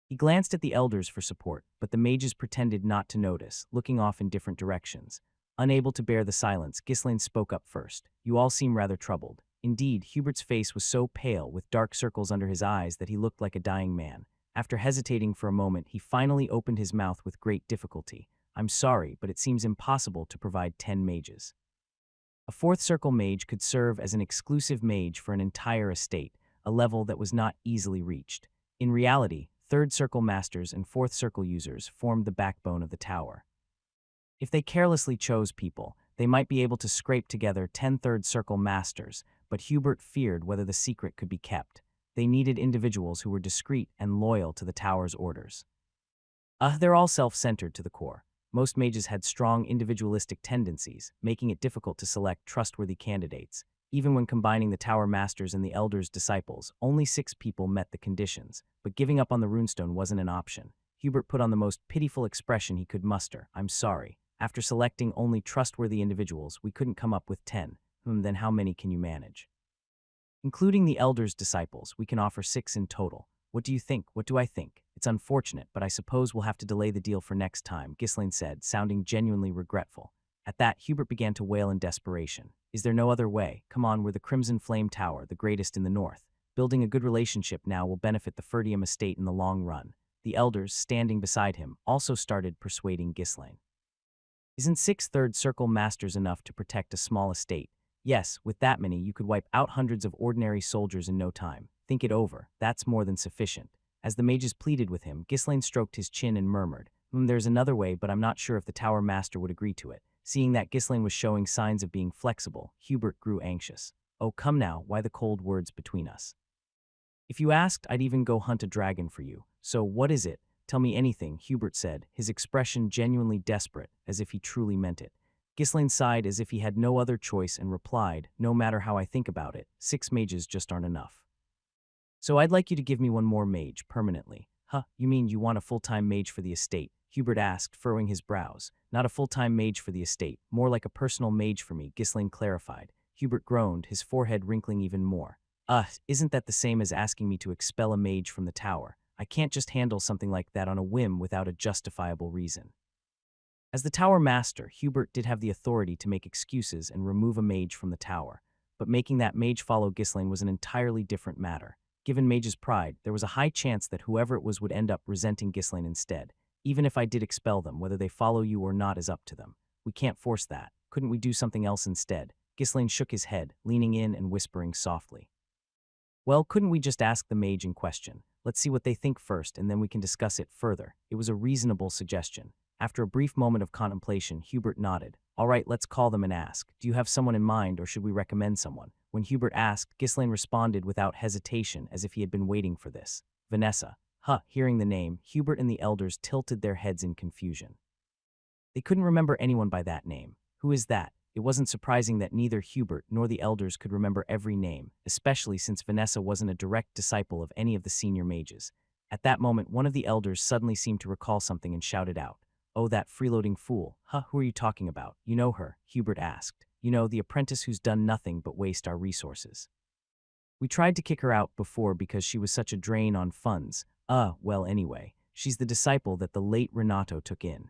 He glanced at the elders for support, but the mages pretended not to notice, looking off in different directions. Unable to bear the silence, Ghislaine spoke up first. You all seem rather troubled. Indeed, Hubert's face was so pale, with dark circles under his eyes, that he looked like a dying man. After hesitating for a moment, he finally opened his mouth with great difficulty. I'm sorry, but it seems impossible to provide 10 mages. A fourth circle mage could serve as an exclusive mage for an entire estate, a level that was not easily reached. In reality, third circle masters and fourth circle users formed the backbone of the tower. If they carelessly chose people, they might be able to scrape together 10 third circle masters, but Hubert feared whether the secret could be kept. They needed individuals who were discreet and loyal to the tower's orders. They're all self-centered to the core. Most mages had strong individualistic tendencies, making it difficult to select trustworthy candidates. Even when combining the Tower Masters and the Elders' disciples, only 6 people met the conditions, but giving up on the runestone wasn't an option. Hubert put on the most pitiful expression he could muster. I'm sorry. After selecting only trustworthy individuals, we couldn't come up with 10. Then how many can you manage? Including the Elders' disciples, we can offer 6 in total. What do you think? What do I think? It's unfortunate, but I suppose we'll have to delay the deal for next time, Ghislaine said, sounding genuinely regretful. At that, Hubert began to wail in desperation. Is there no other way? Come on, we're the Crimson Flame Tower, the greatest in the north. Building a good relationship now will benefit the Ferdium estate in the long run. The elders, standing beside him, also started persuading Ghislaine. Isn't 6 third circle masters enough to protect a small estate? Yes, with that many, you could wipe out hundreds of ordinary soldiers in no time. Think it over. That's more than sufficient. As the mages pleaded with him, Ghislaine stroked his chin and murmured, there's another way, but I'm not sure if the Tower Master would agree to it. Seeing that Ghislaine was showing signs of being flexible, Hubert grew anxious. Oh, come now, why the cold words between us? If you asked, I'd even go hunt a dragon for you. So what is it? Tell me anything, Hubert said, his expression genuinely desperate, as if he truly meant it. Ghislaine sighed as if he had no other choice and replied, no matter how I think about it, 6 mages just aren't enough. So I'd like you to give me one more mage, permanently. Huh, you mean you want a full-time mage for the estate? Hubert asked, furrowing his brows. Not a full-time mage for the estate, more like a personal mage for me, Ghislaine clarified. Hubert groaned, his forehead wrinkling even more. Isn't that the same as asking me to expel a mage from the tower? I can't just handle something like that on a whim without a justifiable reason. As the Tower Master, Hubert did have the authority to make excuses and remove a mage from the tower, but making that mage follow Ghislaine was an entirely different matter. Given mage's pride, there was a high chance that whoever it was would end up resenting Ghislaine instead. Even if I did expel them, whether they follow you or not is up to them. We can't force that. Couldn't we do something else instead? Ghislaine shook his head, leaning in and whispering softly. Well, couldn't we just ask the mage in question? Let's see what they think first, and then we can discuss it further. It was a reasonable suggestion. After a brief moment of contemplation, Hubert nodded. All right, let's call them and ask. Do you have someone in mind, or should we recommend someone? When Hubert asked, Ghislaine responded without hesitation, as if he had been waiting for this. Vanessa. Hearing the name, Hubert and the elders tilted their heads in confusion. They couldn't remember anyone by that name. Who is that? It wasn't surprising that neither Hubert nor the elders could remember every name, especially since Vanessa wasn't a direct disciple of any of the senior mages. At that moment, one of the elders suddenly seemed to recall something and shouted out, Oh, that freeloading fool. Who are you talking about? You know her, Hubert asked. You know, the apprentice who's done nothing but waste our resources. We tried to kick her out before because she was such a drain on funds. Well, anyway, she's the disciple that the late Renato took in.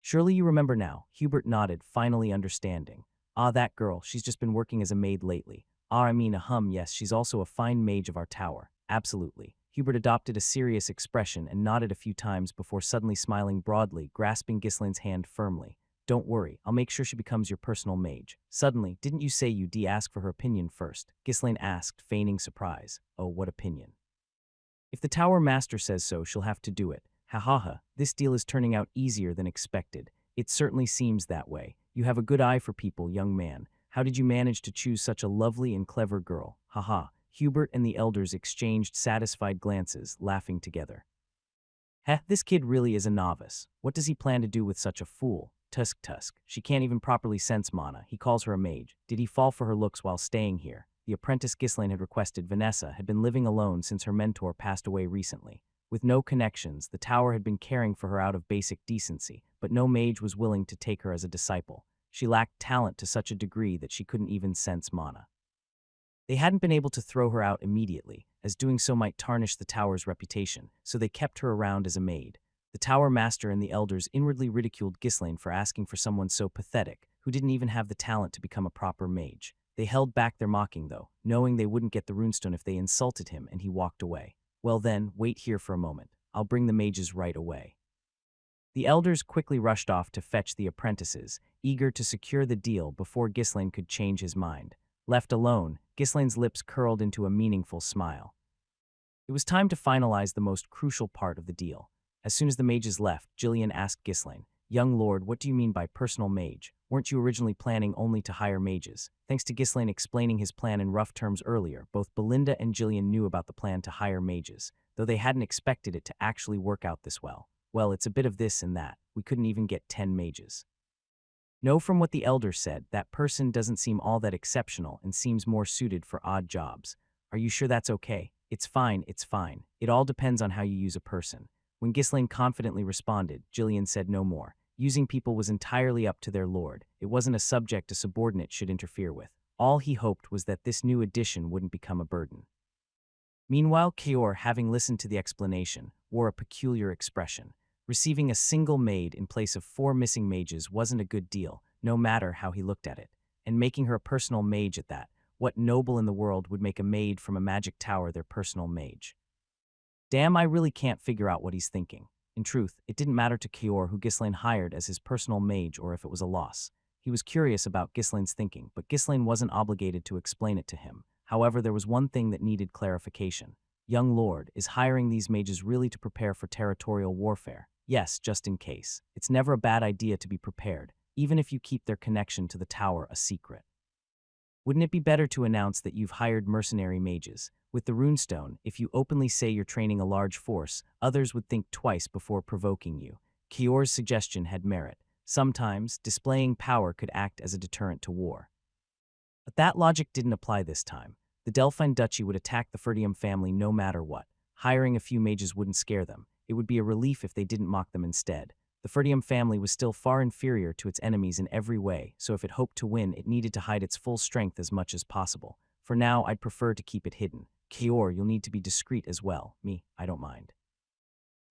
Surely you remember now. Hubert nodded, finally understanding. Ah, that girl, she's just been working as a maid lately. Ah, I mean, yes, she's also a fine mage of our tower. Absolutely. Hubert adopted a serious expression and nodded a few times before suddenly smiling broadly, grasping Ghislaine's hand firmly. Don't worry, I'll make sure she becomes your personal mage. Suddenly, didn't you say you'd ask for her opinion first? Ghislaine asked, feigning surprise. Oh, what opinion? If the tower master says so, she'll have to do it. Ha ha ha, this deal is turning out easier than expected. It certainly seems that way. You have a good eye for people, young man. How did you manage to choose such a lovely and clever girl? Ha ha. Hubert and the elders exchanged satisfied glances, laughing together. Heh, this kid really is a novice. What does he plan to do with such a fool? Tusk. She can't even properly sense mana. He calls her a mage. Did he fall for her looks while staying here? The apprentice Ghislaine had requested, Vanessa, had been living alone since her mentor passed away recently. With no connections, the tower had been caring for her out of basic decency, but no mage was willing to take her as a disciple. She lacked talent to such a degree that she couldn't even sense mana. They hadn't been able to throw her out immediately, as doing so might tarnish the tower's reputation, so they kept her around as a maid. The tower master and the elders inwardly ridiculed Ghislaine for asking for someone so pathetic, who didn't even have the talent to become a proper mage. They held back their mocking, though, knowing they wouldn't get the runestone if they insulted him, and he walked away. Well then, wait here for a moment. I'll bring the mages right away. The elders quickly rushed off to fetch the apprentices, eager to secure the deal before Ghislaine could change his mind. Left alone, Ghislaine's lips curled into a meaningful smile. It was time to finalize the most crucial part of the deal. As soon as the mages left, Jillian asked Ghislaine, "Young lord, what do you mean by personal mage? Weren't you originally planning only to hire mages?" Thanks to Ghislaine explaining his plan in rough terms earlier, both Belinda and Jillian knew about the plan to hire mages, though they hadn't expected it to actually work out this well. Well, it's a bit of this and that. We couldn't even get 10 mages. Know from what the elder said, that person doesn't seem all that exceptional and seems more suited for odd jobs. Are you sure that's okay? It's fine. It all depends on how you use a person. When Ghislaine confidently responded, Jillian said no more. Using people was entirely up to their lord. It wasn't a subject a subordinate should interfere with. All he hoped was that this new addition wouldn't become a burden. Meanwhile, Kaor, having listened to the explanation, wore a peculiar expression. Receiving a single maid in place of 4 missing mages wasn't a good deal, no matter how he looked at it. And making her a personal mage at that, what noble in the world would make a maid from a magic tower their personal mage? Damn, I really can't figure out what he's thinking. In truth, it didn't matter to Kaor who Ghislaine hired as his personal mage or if it was a loss. He was curious about Ghislaine's thinking, but Ghislaine wasn't obligated to explain it to him. However, there was one thing that needed clarification. Young lord, is hiring these mages really to prepare for territorial warfare? Yes, just in case. It's never a bad idea to be prepared, even if you keep their connection to the tower a secret. Wouldn't it be better to announce that you've hired mercenary mages? With the runestone, if you openly say you're training a large force, others would think twice before provoking you. Kaor's suggestion had merit. Sometimes, displaying power could act as a deterrent to war. But that logic didn't apply this time. The Delphine Duchy would attack the Ferdium family no matter what. Hiring a few mages wouldn't scare them. It would be a relief if they didn't mock them instead. The Ferdium family was still far inferior to its enemies in every way, so if it hoped to win, it needed to hide its full strength as much as possible. For now, I'd prefer to keep it hidden. Kaor, you'll need to be discreet as well. Me, I don't mind.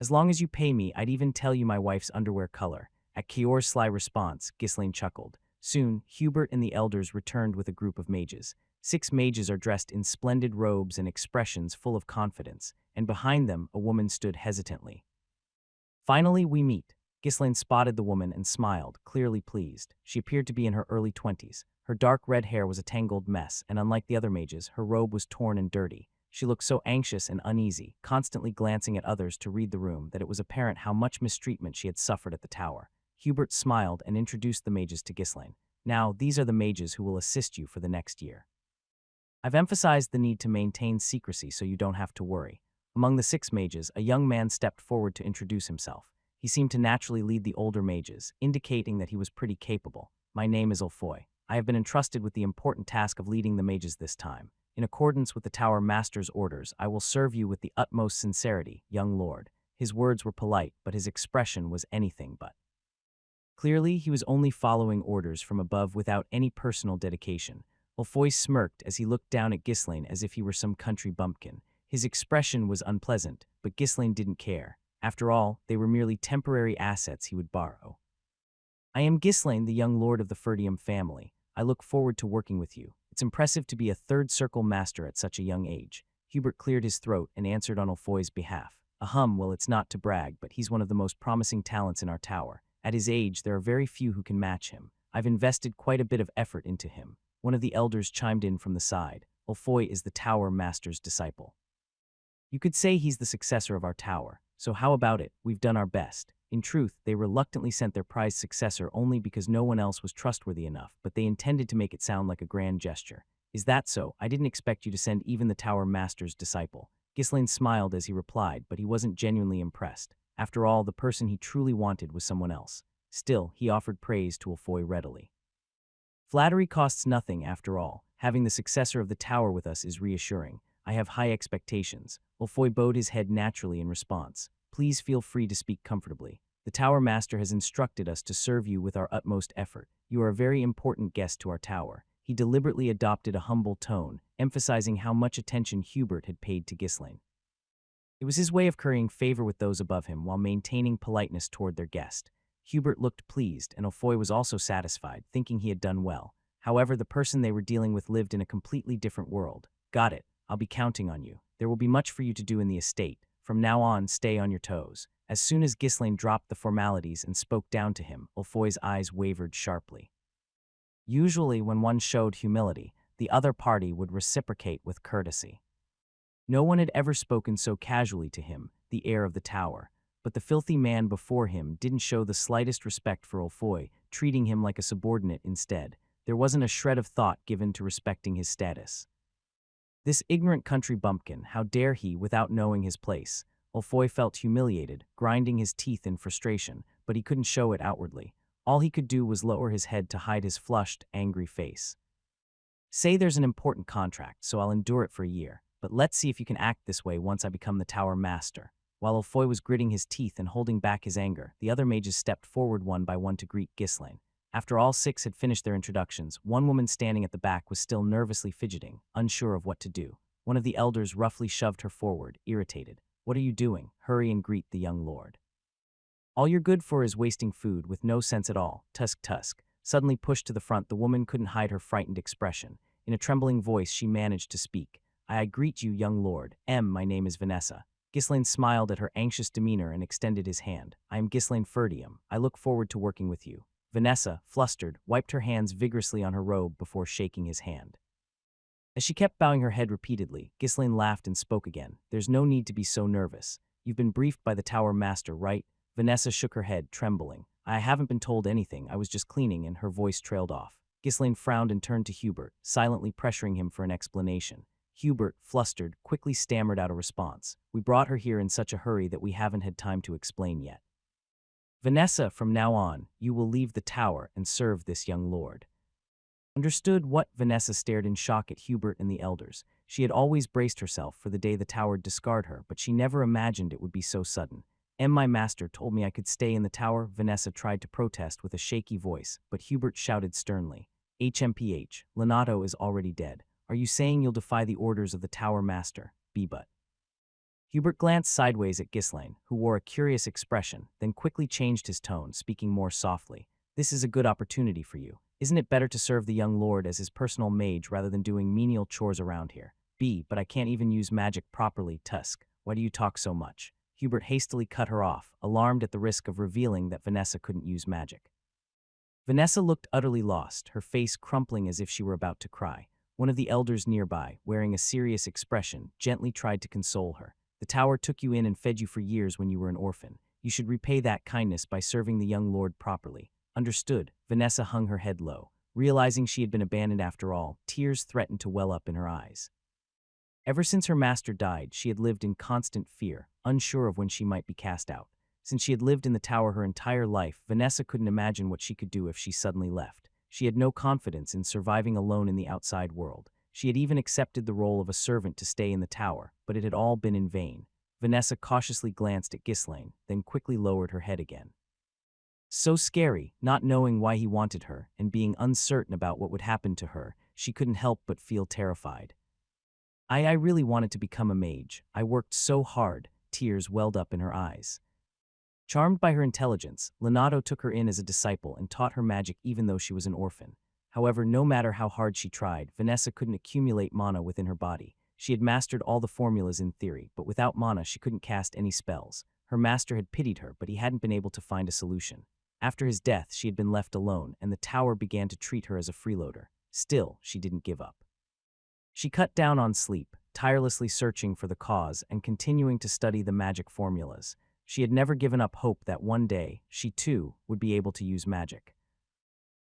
As long as you pay me, I'd even tell you my wife's underwear color. At Kaor's sly response, Ghislaine chuckled. Soon, Hubert and the elders returned with a group of mages. 6 mages are dressed in splendid robes and expressions full of confidence, and behind them, a woman stood hesitantly. Finally, we meet. Ghislaine spotted the woman and smiled, clearly pleased. She appeared to be in her early 20s. Her dark red hair was a tangled mess, and unlike the other mages, her robe was torn and dirty. She looked so anxious and uneasy, constantly glancing at others to read the room, that it was apparent how much mistreatment she had suffered at the tower. Hubert smiled and introduced the mages to Ghislaine. Now, these are the mages who will assist you for the next year. I've emphasized the need to maintain secrecy so you don't have to worry. Among the 6 mages, a young man stepped forward to introduce himself. He seemed to naturally lead the older mages, indicating that he was pretty capable. My name is Ulfoy. I have been entrusted with the important task of leading the mages this time. In accordance with the Tower Master's orders, I will serve you with the utmost sincerity, young lord. His words were polite, but his expression was anything but. Clearly, he was only following orders from above without any personal dedication. Ulfoy smirked as he looked down at Ghislaine as if he were some country bumpkin. His expression was unpleasant, but Ghislaine didn't care. After all, they were merely temporary assets he would borrow. I am Ghislaine, the young lord of the Ferdium family. I look forward to working with you. It's impressive to be a third circle master at such a young age. Hubert cleared his throat and answered on Ulfoy's behalf. Well, it's not to brag, but he's one of the most promising talents in our tower. At his age, there are very few who can match him. I've invested quite a bit of effort into him. One of the elders chimed in from the side. Ulfoy is the tower master's disciple. You could say he's the successor of our tower. So how about it? We've done our best. In truth, they reluctantly sent their prized successor only because no one else was trustworthy enough, but they intended to make it sound like a grand gesture. Is that so? I didn't expect you to send even the tower master's disciple. Ghislaine smiled as he replied, but he wasn't genuinely impressed. After all, the person he truly wanted was someone else. Still, he offered praise to Ulfoy readily. Flattery costs nothing, after all. Having the successor of the tower with us is reassuring. I have high expectations. Ulfoy bowed his head naturally in response. Please feel free to speak comfortably. The tower master has instructed us to serve you with our utmost effort. You are a very important guest to our tower. He deliberately adopted a humble tone, emphasizing how much attention Hubert had paid to Ghislaine. It was his way of currying favor with those above him while maintaining politeness toward their guest. Hubert looked pleased, and Ulfoy was also satisfied, thinking he had done well. However, the person they were dealing with lived in a completely different world. Got it. I'll be counting on you. There will be much for you to do in the estate. From now on, stay on your toes. As soon as Ghislaine dropped the formalities and spoke down to him, Ulfoy's eyes wavered sharply. Usually, when one showed humility, the other party would reciprocate with courtesy. No one had ever spoken so casually to him, the heir of the tower, but the filthy man before him didn't show the slightest respect for Ulfoy, treating him like a subordinate instead. There wasn't a shred of thought given to respecting his status. This ignorant country bumpkin, how dare he without knowing his place? Ulfoy felt humiliated, grinding his teeth in frustration, but he couldn't show it outwardly. All he could do was lower his head to hide his flushed, angry face. Say there's an important contract, so I'll endure it for a year, but let's see if you can act this way once I become the tower master. While Ulfoy was gritting his teeth and holding back his anger, the other mages stepped forward one by one to greet Ghislaine. After all six had finished their introductions, one woman standing at the back was still nervously fidgeting, unsure of what to do. One of the elders roughly shoved her forward, irritated. What are you doing? Hurry and greet the young lord. All you're good for is wasting food with no sense at all. Tusk. Suddenly pushed to the front, the woman couldn't hide her frightened expression. In a trembling voice, she managed to speak. I greet you, young lord. My name is Vanessa. Ghislaine smiled at her anxious demeanor and extended his hand. I am Ghislaine Ferdium. I look forward to working with you. Vanessa, flustered, wiped her hands vigorously on her robe before shaking his hand. As she kept bowing her head repeatedly, Ghislaine laughed and spoke again. There's no need to be so nervous. You've been briefed by the tower master, right? Vanessa shook her head, trembling. I haven't been told anything. I was just cleaning, and her voice trailed off. Ghislaine frowned and turned to Hubert, silently pressuring him for an explanation. Hubert, flustered, quickly stammered out a response. We brought her here in such a hurry that we haven't had time to explain yet. Vanessa, from now on, you will leave the tower and serve this young lord. Understood what? Vanessa stared in shock at Hubert and the elders. She had always braced herself for the day the tower would discard her, but she never imagined it would be so sudden. My master told me I could stay in the tower. Vanessa tried to protest with a shaky voice, but Hubert shouted sternly. HMPH, Lenato is already dead. Are you saying you'll defy the orders of the tower master? But. Hubert glanced sideways at Ghislaine, who wore a curious expression, then quickly changed his tone, speaking more softly. This is a good opportunity for you. Isn't it better to serve the young lord as his personal mage rather than doing menial chores around here? But I can't even use magic properly. Tusk, why do you talk so much? Hubert hastily cut her off, alarmed at the risk of revealing that Vanessa couldn't use magic. Vanessa looked utterly lost, her face crumpling as if she were about to cry. One of the elders nearby, wearing a serious expression, gently tried to console her. The tower took you in and fed you for years when you were an orphan. You should repay that kindness by serving the young lord properly. Understood. Vanessa hung her head low. Realizing she had been abandoned after all, tears threatened to well up in her eyes. Ever since her master died, she had lived in constant fear, unsure of when she might be cast out. Since she had lived in the tower her entire life, Vanessa couldn't imagine what she could do if she suddenly left. She had no confidence in surviving alone in the outside world. She had even accepted the role of a servant to stay in the tower, but it had all been in vain. Vanessa cautiously glanced at Ghislaine, then quickly lowered her head again. So scary, not knowing why he wanted her, and being uncertain about what would happen to her, she couldn't help but feel terrified. I really wanted to become a mage. I worked so hard, tears welled up in her eyes. Charmed by her intelligence, Leonardo took her in as a disciple and taught her magic even though she was an orphan. However, no matter how hard she tried, Vanessa couldn't accumulate mana within her body. She had mastered all the formulas in theory, but without mana she couldn't cast any spells. Her master had pitied her, but he hadn't been able to find a solution. After his death, she had been left alone, and the tower began to treat her as a freeloader. Still, she didn't give up. She cut down on sleep, tirelessly searching for the cause and continuing to study the magic formulas. She had never given up hope that one day, she too, would be able to use magic.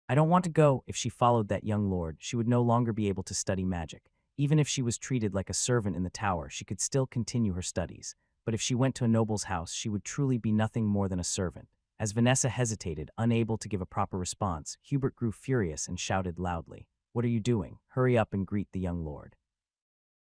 I don't want to go. If she followed that young lord, she would no longer be able to study magic. Even if she was treated like a servant in the tower, she could still continue her studies. But if she went to a noble's house, she would truly be nothing more than a servant. As Vanessa hesitated, unable to give a proper response, Hubert grew furious and shouted loudly, "What are you doing? Hurry up and greet the young lord."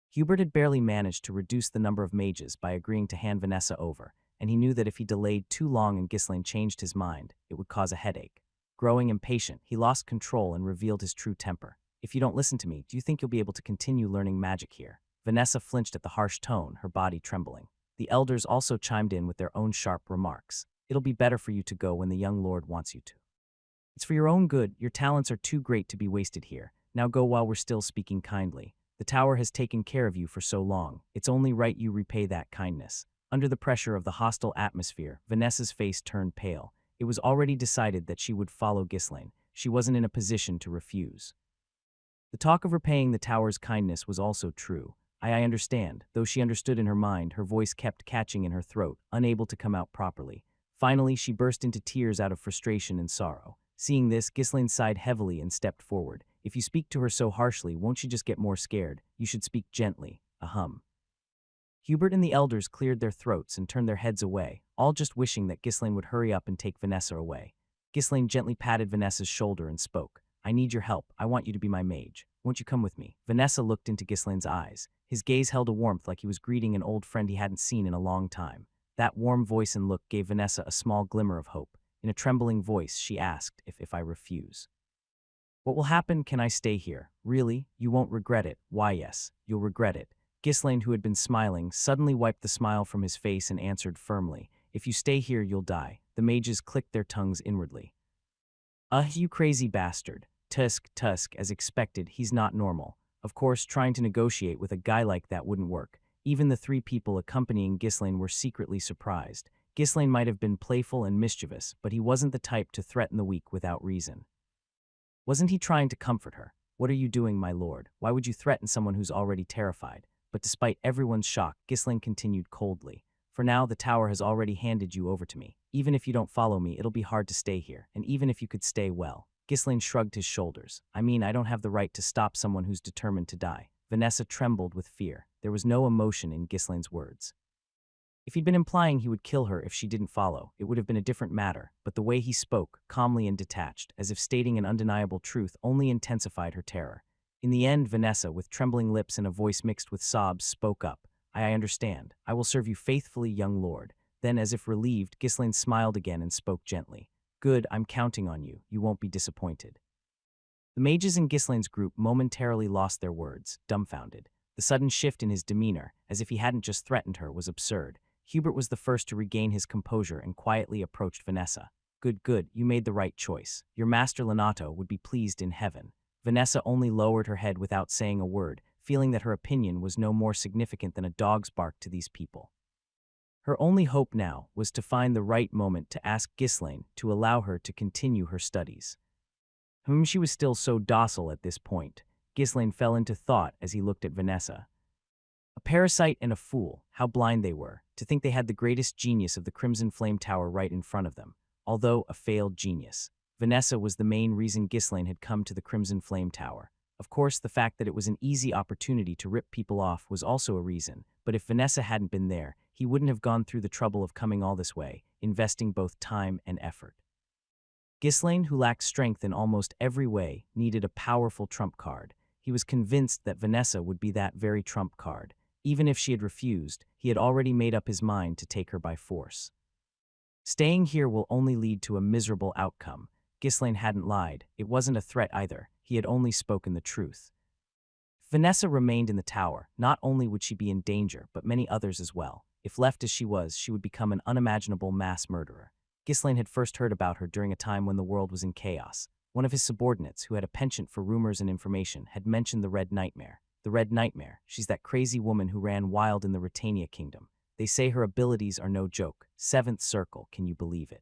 Hubert had barely managed to reduce the number of mages by agreeing to hand Vanessa over, and he knew that if he delayed too long and Ghislaine changed his mind, it would cause a headache. Growing impatient, he lost control and revealed his true temper. "If you don't listen to me, do you think you'll be able to continue learning magic here?" Vanessa flinched at the harsh tone, her body trembling. The elders also chimed in with their own sharp remarks. "It'll be better for you to go when the young lord wants you to. It's for your own good. Your talents are too great to be wasted here. Now go while we're still speaking kindly. The tower has taken care of you for so long. It's only right you repay that kindness." Under the pressure of the hostile atmosphere, Vanessa's face turned pale. It was already decided that she would follow Ghislaine. She wasn't in a position to refuse. The talk of repaying the tower's kindness was also true. I understand." Though she understood in her mind, her voice kept catching in her throat, unable to come out properly. Finally, she burst into tears out of frustration and sorrow. Seeing this, Ghislaine sighed heavily and stepped forward. "If you speak to her so harshly, won't she just get more scared? You should speak gently." Ahem. Hubert and the elders cleared their throats and turned their heads away, all just wishing that Ghislaine would hurry up and take Vanessa away. Ghislaine gently patted Vanessa's shoulder and spoke. "I need your help. I want you to be my mage. Won't you come with me?" Vanessa looked into Ghislaine's eyes. His gaze held a warmth like he was greeting an old friend he hadn't seen in a long time. That warm voice and look gave Vanessa a small glimmer of hope. In a trembling voice, she asked, if I refuse, what will happen? Can I stay here? Really? You won't regret it." "Why, yes, you'll regret it." Ghislaine, who had been smiling, suddenly wiped the smile from his face and answered firmly, "If you stay here, you'll die." The mages clicked their tongues inwardly. You crazy bastard." Tusk, as expected, he's not normal. Of course, trying to negotiate with a guy like that wouldn't work. Even the three people accompanying Ghislaine were secretly surprised. Ghislaine might have been playful and mischievous, but he wasn't the type to threaten the weak without reason. Wasn't he trying to comfort her? "What are you doing, my lord? Why would you threaten someone who's already terrified?" But despite everyone's shock, Ghislaine continued coldly. "For now, the tower has already handed you over to me. Even if you don't follow me, it'll be hard to stay here, and even if you could stay, well." Ghislaine shrugged his shoulders. "I mean, I don't have the right to stop someone who's determined to die." Vanessa trembled with fear. There was no emotion in Ghislaine's words. If he'd been implying he would kill her if she didn't follow, it would have been a different matter, but the way he spoke, calmly and detached, as if stating an undeniable truth, only intensified her terror. In the end, Vanessa, with trembling lips and a voice mixed with sobs, spoke up. I understand. I will serve you faithfully, young lord." Then, as if relieved, Ghislaine smiled again and spoke gently. "Good, I'm counting on you. You won't be disappointed." The mages in Ghislaine's group momentarily lost their words, dumbfounded. The sudden shift in his demeanor, as if he hadn't just threatened her, was absurd. Hubert was the first to regain his composure and quietly approached Vanessa. Good, you made the right choice. Your master Leonardo would be pleased in heaven." Vanessa only lowered her head without saying a word, feeling that her opinion was no more significant than a dog's bark to these people. Her only hope now was to find the right moment to ask Ghislaine to allow her to continue her studies. She was still so docile at this point. Ghislaine fell into thought as he looked at Vanessa. A parasite and a fool, how blind they were, to think they had the greatest genius of the Crimson Flame Tower right in front of them. Although a failed genius, Vanessa was the main reason Ghislaine had come to the Crimson Flame Tower. Of course, the fact that it was an easy opportunity to rip people off was also a reason, but if Vanessa hadn't been there, he wouldn't have gone through the trouble of coming all this way, investing both time and effort. Ghislaine, who lacked strength in almost every way, needed a powerful trump card. He was convinced that Vanessa would be that very trump card. Even if she had refused, he had already made up his mind to take her by force. Staying here will only lead to a miserable outcome. Ghislaine hadn't lied. It wasn't a threat either. He had only spoken the truth. If Vanessa remained in the tower, not only would she be in danger, but many others as well. If left as she was, she would become an unimaginable mass murderer. Ghislaine had first heard about her during a time when the world was in chaos. One of his subordinates, who had a penchant for rumors and information, had mentioned the Red Nightmare. The Red Nightmare, she's that crazy woman who ran wild in the Britannia Kingdom. They say her abilities are no joke. Seventh Circle, can you believe it?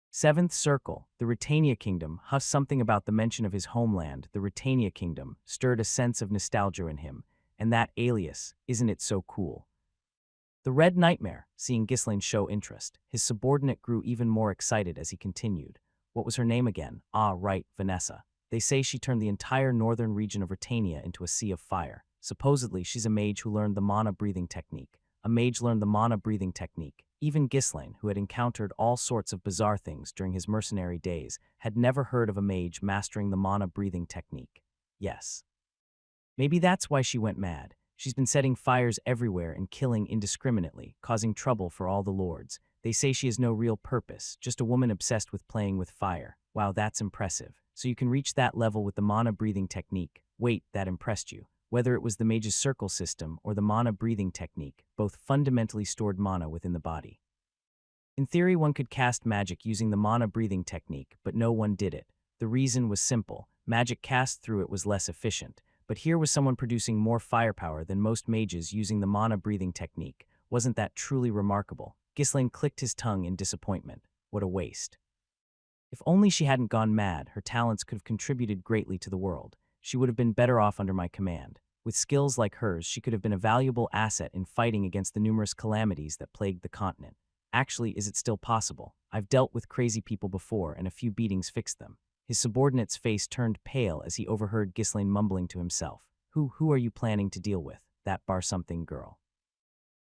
Seventh Circle, the Britannia Kingdom, huffed something about the mention of his homeland, the Britannia Kingdom, stirred a sense of nostalgia in him. And that alias, isn't it so cool? The Red Nightmare, seeing Ghislaine show interest, his subordinate grew even more excited as he continued. What was her name again? Ah, right, Vanessa. They say she turned the entire northern region of Britannia into a sea of fire. Supposedly, she's a mage who learned the mana breathing technique. A mage learned the mana breathing technique. Even Ghislaine, who had encountered all sorts of bizarre things during his mercenary days, had never heard of a mage mastering the mana breathing technique. Yes. Maybe that's why she went mad. She's been setting fires everywhere and killing indiscriminately, causing trouble for all the lords. They say she has no real purpose, just a woman obsessed with playing with fire. Wow, that's impressive. So you can reach that level with the mana breathing technique. Wait, that impressed you. Whether it was the mage's circle system or the mana breathing technique, both fundamentally stored mana within the body. In theory, one could cast magic using the mana breathing technique, but no one did it. The reason was simple. Magic cast through it was less efficient. But here was someone producing more firepower than most mages using the mana breathing technique. Wasn't that truly remarkable? Ghislaine clicked his tongue in disappointment. What a waste. If only she hadn't gone mad, her talents could have contributed greatly to the world. She would have been better off under my command. With skills like hers, she could have been a valuable asset in fighting against the numerous calamities that plagued the continent. Actually, is it still possible? I've dealt with crazy people before, and a few beatings fixed them. His subordinate's face turned pale as he overheard Ghislaine mumbling to himself. Who are you planning to deal with? That bar-something girl.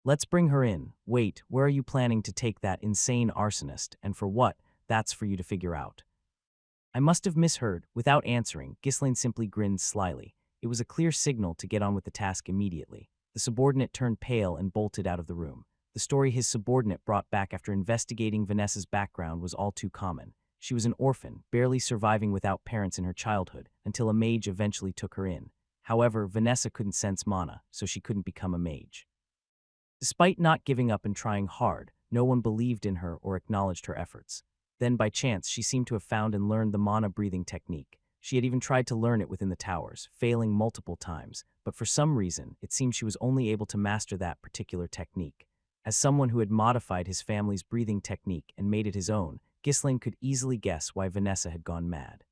Let's bring her in. Wait, where are you planning to take that insane arsonist, and for what? That's for you to figure out. I must have misheard. Without answering, Ghislaine simply grinned slyly. It was a clear signal to get on with the task immediately. The subordinate turned pale and bolted out of the room. The story his subordinate brought back after investigating Vanessa's background was all too common. She was an orphan, barely surviving without parents in her childhood, until a mage eventually took her in. However, Vanessa couldn't sense mana, so she couldn't become a mage. Despite not giving up and trying hard, no one believed in her or acknowledged her efforts. Then, by chance, she seemed to have found and learned the mana breathing technique. She had even tried to learn it within the towers, failing multiple times, but for some reason, it seemed she was only able to master that particular technique. As someone who had modified his family's breathing technique and made it his own, Ghislaine could easily guess why Vanessa had gone mad.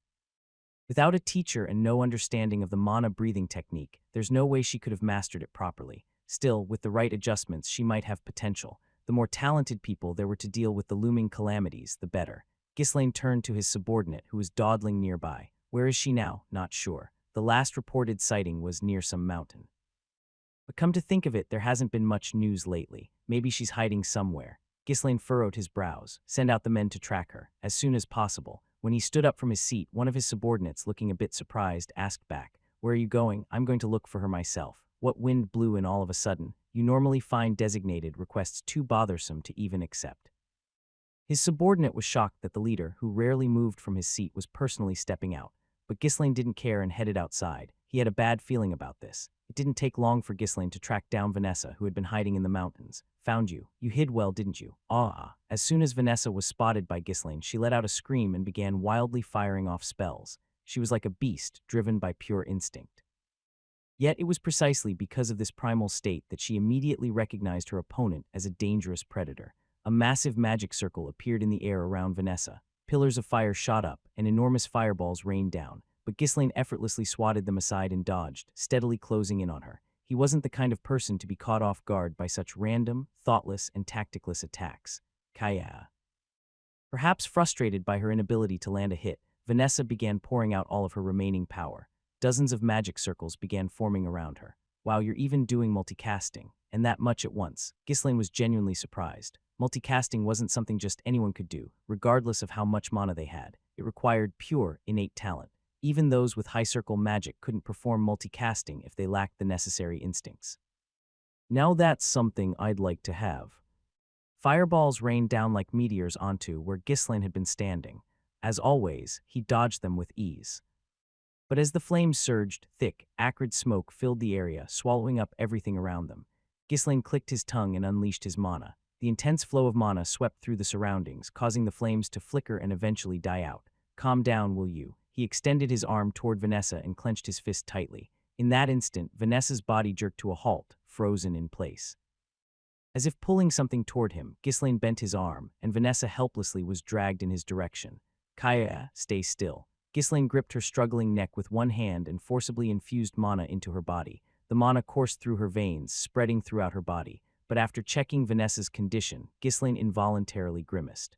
Without a teacher and no understanding of the mana breathing technique, there's no way she could have mastered it properly. Still, with the right adjustments, she might have potential. The more talented people there were to deal with the looming calamities, the better. Ghislaine turned to his subordinate, who was dawdling nearby. Where is she now? Not sure. The last reported sighting was near some mountain. But come to think of it, there hasn't been much news lately. Maybe she's hiding somewhere. Ghislaine furrowed his brows. Send out the men to track her, as soon as possible. When he stood up from his seat, one of his subordinates, looking a bit surprised, asked back, Where are you going? I'm going to look for her myself. What wind blew in all of a sudden? You normally find designated requests too bothersome to even accept. His subordinate was shocked that the leader, who rarely moved from his seat, was personally stepping out. But Ghislaine didn't care and headed outside. He had a bad feeling about this. It didn't take long for Ghislaine to track down Vanessa, who had been hiding in the mountains. Found you. You hid well, didn't you? Ah. As soon as Vanessa was spotted by Ghislaine, she let out a scream and began wildly firing off spells. She was like a beast, driven by pure instinct. Yet it was precisely because of this primal state that she immediately recognized her opponent as a dangerous predator. A massive magic circle appeared in the air around Vanessa. Pillars of fire shot up, and enormous fireballs rained down. But Ghislaine effortlessly swatted them aside and dodged, steadily closing in on her. He wasn't the kind of person to be caught off guard by such random, thoughtless, and tacticless attacks. Kaya. Perhaps frustrated by her inability to land a hit, Vanessa began pouring out all of her remaining power. Dozens of magic circles began forming around her. Wow, you're even doing multicasting, and that much at once. Ghislaine was genuinely surprised. Multicasting wasn't something just anyone could do, regardless of how much mana they had. It required pure, innate talent. Even those with high-circle magic couldn't perform multicasting if they lacked the necessary instincts. Now that's something I'd like to have. Fireballs rained down like meteors onto where Ghislaine had been standing. As always, he dodged them with ease. But as the flames surged, thick, acrid smoke filled the area, swallowing up everything around them. Ghislaine clicked his tongue and unleashed his mana. The intense flow of mana swept through the surroundings, causing the flames to flicker and eventually die out. Calm down, will you? He extended his arm toward Vanessa and clenched his fist tightly. In that instant, Vanessa's body jerked to a halt, frozen in place. As if pulling something toward him, Ghislaine bent his arm, and Vanessa helplessly was dragged in his direction. Kaya, stay still. Ghislaine gripped her struggling neck with one hand and forcibly infused mana into her body. The mana coursed through her veins, spreading throughout her body. But after checking Vanessa's condition, Ghislaine involuntarily grimaced.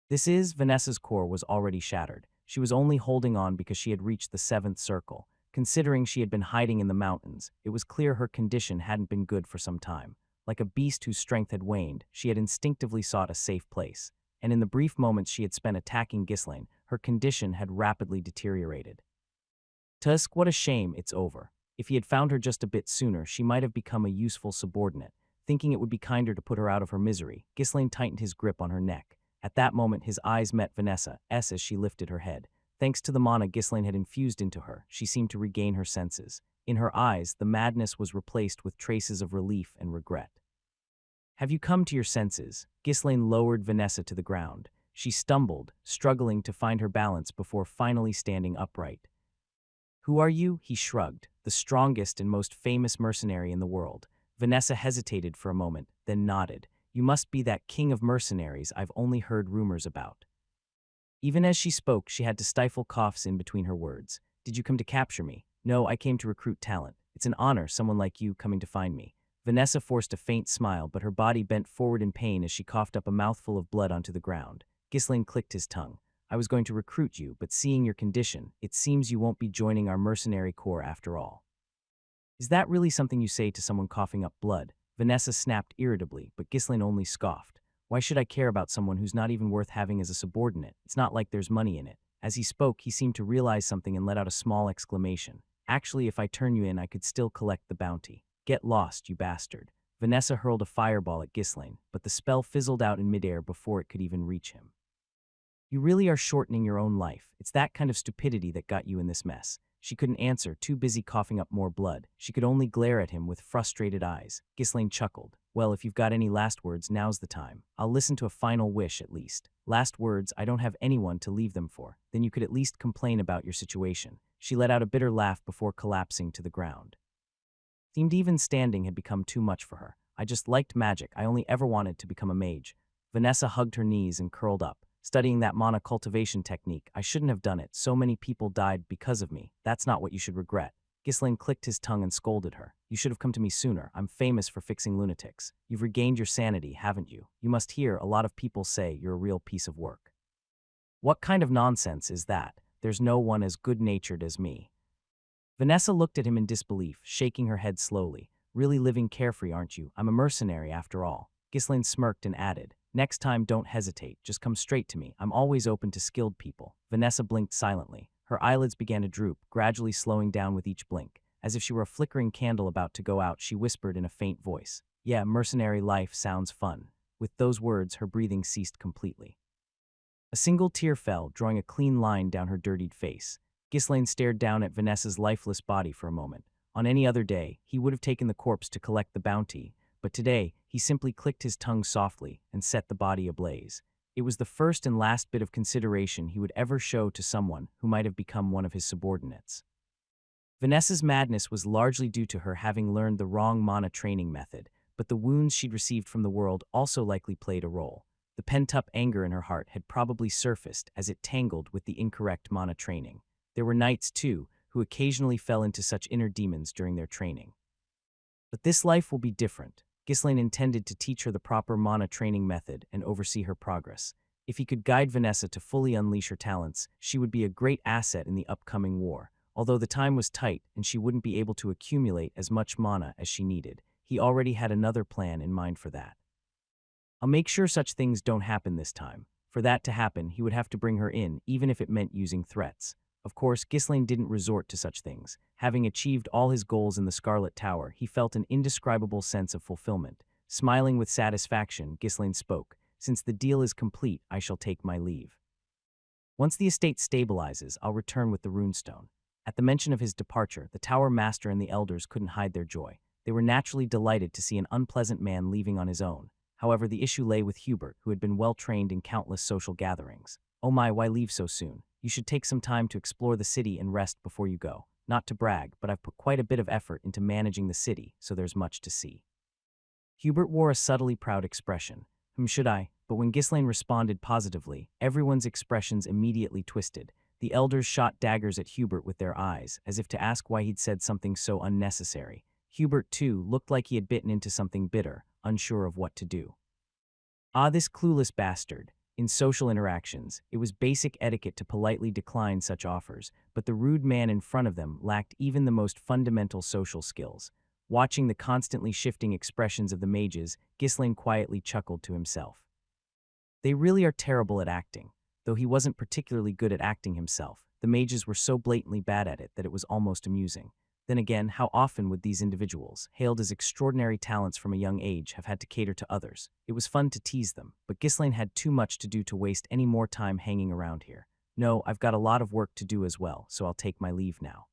Vanessa's core was already shattered. She was only holding on because she had reached the 7th circle. Considering she had been hiding in the mountains, it was clear her condition hadn't been good for some time. Like a beast whose strength had waned, she had instinctively sought a safe place. And in the brief moments she had spent attacking Ghislaine, her condition had rapidly deteriorated. Tusk, what a shame, it's over. If he had found her just a bit sooner, she might have become a useful subordinate. Thinking it would be kinder to put her out of her misery, Ghislaine tightened his grip on her neck. At that moment, his eyes met Vanessa's as she lifted her head. Thanks to the mana Ghislaine had infused into her, she seemed to regain her senses. In her eyes, the madness was replaced with traces of relief and regret. Have you come to your senses? Ghislaine lowered Vanessa to the ground. She stumbled, struggling to find her balance before finally standing upright. Who are you? He shrugged, the strongest and most famous mercenary in the world. Vanessa hesitated for a moment, then nodded. You must be that king of mercenaries I've only heard rumors about. Even as she spoke, she had to stifle coughs in between her words. Did you come to capture me? No, I came to recruit talent. It's an honor, someone like you coming to find me. Vanessa forced a faint smile, but her body bent forward in pain as she coughed up a mouthful of blood onto the ground. Ghislaine clicked his tongue. I was going to recruit you, but seeing your condition, it seems you won't be joining our mercenary corps after all. Is that really something you say to someone coughing up blood? Vanessa snapped irritably, but Ghislaine only scoffed. Why should I care about someone who's not even worth having as a subordinate? It's not like there's money in it. As he spoke, he seemed to realize something and let out a small exclamation. Actually, if I turn you in, I could still collect the bounty. Get lost, you bastard. Vanessa hurled a fireball at Ghislaine, but the spell fizzled out in midair before it could even reach him. You really are shortening your own life. It's that kind of stupidity that got you in this mess. She couldn't answer, too busy coughing up more blood. She could only glare at him with frustrated eyes. Ghislaine chuckled. Well, if you've got any last words, now's the time. I'll listen to a final wish, at least. Last words, I don't have anyone to leave them for. Then you could at least complain about your situation. She let out a bitter laugh before collapsing to the ground. Seemed even standing had become too much for her. I just liked magic. I only ever wanted to become a mage. Vanessa hugged her knees and curled up. Studying that mana cultivation technique, I shouldn't have done it. So many people died because of me. That's not what you should regret. Ghislaine clicked his tongue and scolded her. You should have come to me sooner. I'm famous for fixing lunatics. You've regained your sanity, haven't you? You must hear a lot of people say you're a real piece of work. What kind of nonsense is that? There's no one as good-natured as me. Vanessa looked at him in disbelief, shaking her head slowly. Really living carefree, aren't you? I'm a mercenary after all. Ghislaine smirked and added, next time don't hesitate, just come straight to me. I'm always open to skilled people. Vanessa blinked silently. Her eyelids began to droop, gradually slowing down with each blink. As if she were a flickering candle about to go out, she whispered in a faint voice. Yeah, mercenary life sounds fun. With those words, her breathing ceased completely. A single tear fell, drawing a clean line down her dirtied face. Ghislaine stared down at Vanessa's lifeless body for a moment. On any other day, he would have taken the corpse to collect the bounty, but today, he simply clicked his tongue softly and set the body ablaze. It was the first and last bit of consideration he would ever show to someone who might have become one of his subordinates. Vanessa's madness was largely due to her having learned the wrong mana training method, but the wounds she'd received from the world also likely played a role. The pent-up anger in her heart had probably surfaced as it tangled with the incorrect mana training. There were knights, too, who occasionally fell into such inner demons during their training. But this life will be different. Ghislaine intended to teach her the proper mana training method and oversee her progress. If he could guide Vanessa to fully unleash her talents, she would be a great asset in the upcoming war. Although the time was tight and she wouldn't be able to accumulate as much mana as she needed, he already had another plan in mind for that. I'll make sure such things don't happen this time. For that to happen, he would have to bring her in, even if it meant using threats. Of course, Ghislaine didn't resort to such things. Having achieved all his goals in the Scarlet Tower, he felt an indescribable sense of fulfillment. Smiling with satisfaction, Ghislaine spoke. Since the deal is complete, I shall take my leave. Once the estate stabilizes, I'll return with the runestone. At the mention of his departure, the Tower Master and the elders couldn't hide their joy. They were naturally delighted to see an unpleasant man leaving on his own. However, the issue lay with Hubert, who had been well-trained in countless social gatherings. "Oh my, why leave so soon? You should take some time to explore the city and rest before you go. Not to brag, but I've put quite a bit of effort into managing the city, so there's much to see." Hubert wore a subtly proud expression. Should I? But when Ghislaine responded positively, everyone's expressions immediately twisted. The elders shot daggers at Hubert with their eyes, as if to ask why he'd said something so unnecessary. Hubert, too, looked like he had bitten into something bitter, unsure of what to do. Ah, this clueless bastard. In social interactions, it was basic etiquette to politely decline such offers, but the rude man in front of them lacked even the most fundamental social skills. Watching the constantly shifting expressions of the mages, Ghislaine quietly chuckled to himself. They really are terrible at acting. Though he wasn't particularly good at acting himself, the mages were so blatantly bad at it that it was almost amusing. Then again, how often would these individuals, hailed as extraordinary talents from a young age, have had to cater to others? It was fun to tease them, but Ghislaine had too much to do to waste any more time hanging around here. "No, I've got a lot of work to do as well, so I'll take my leave now.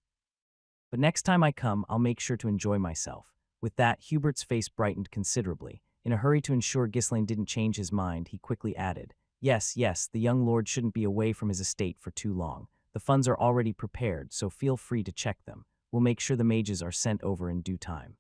But next time I come, I'll make sure to enjoy myself." With that, Hubert's face brightened considerably. In a hurry to ensure Ghislaine didn't change his mind, he quickly added, Yes, the young lord shouldn't be away from his estate for too long. The funds are already prepared, so feel free to check them. We'll make sure the mages are sent over in due time."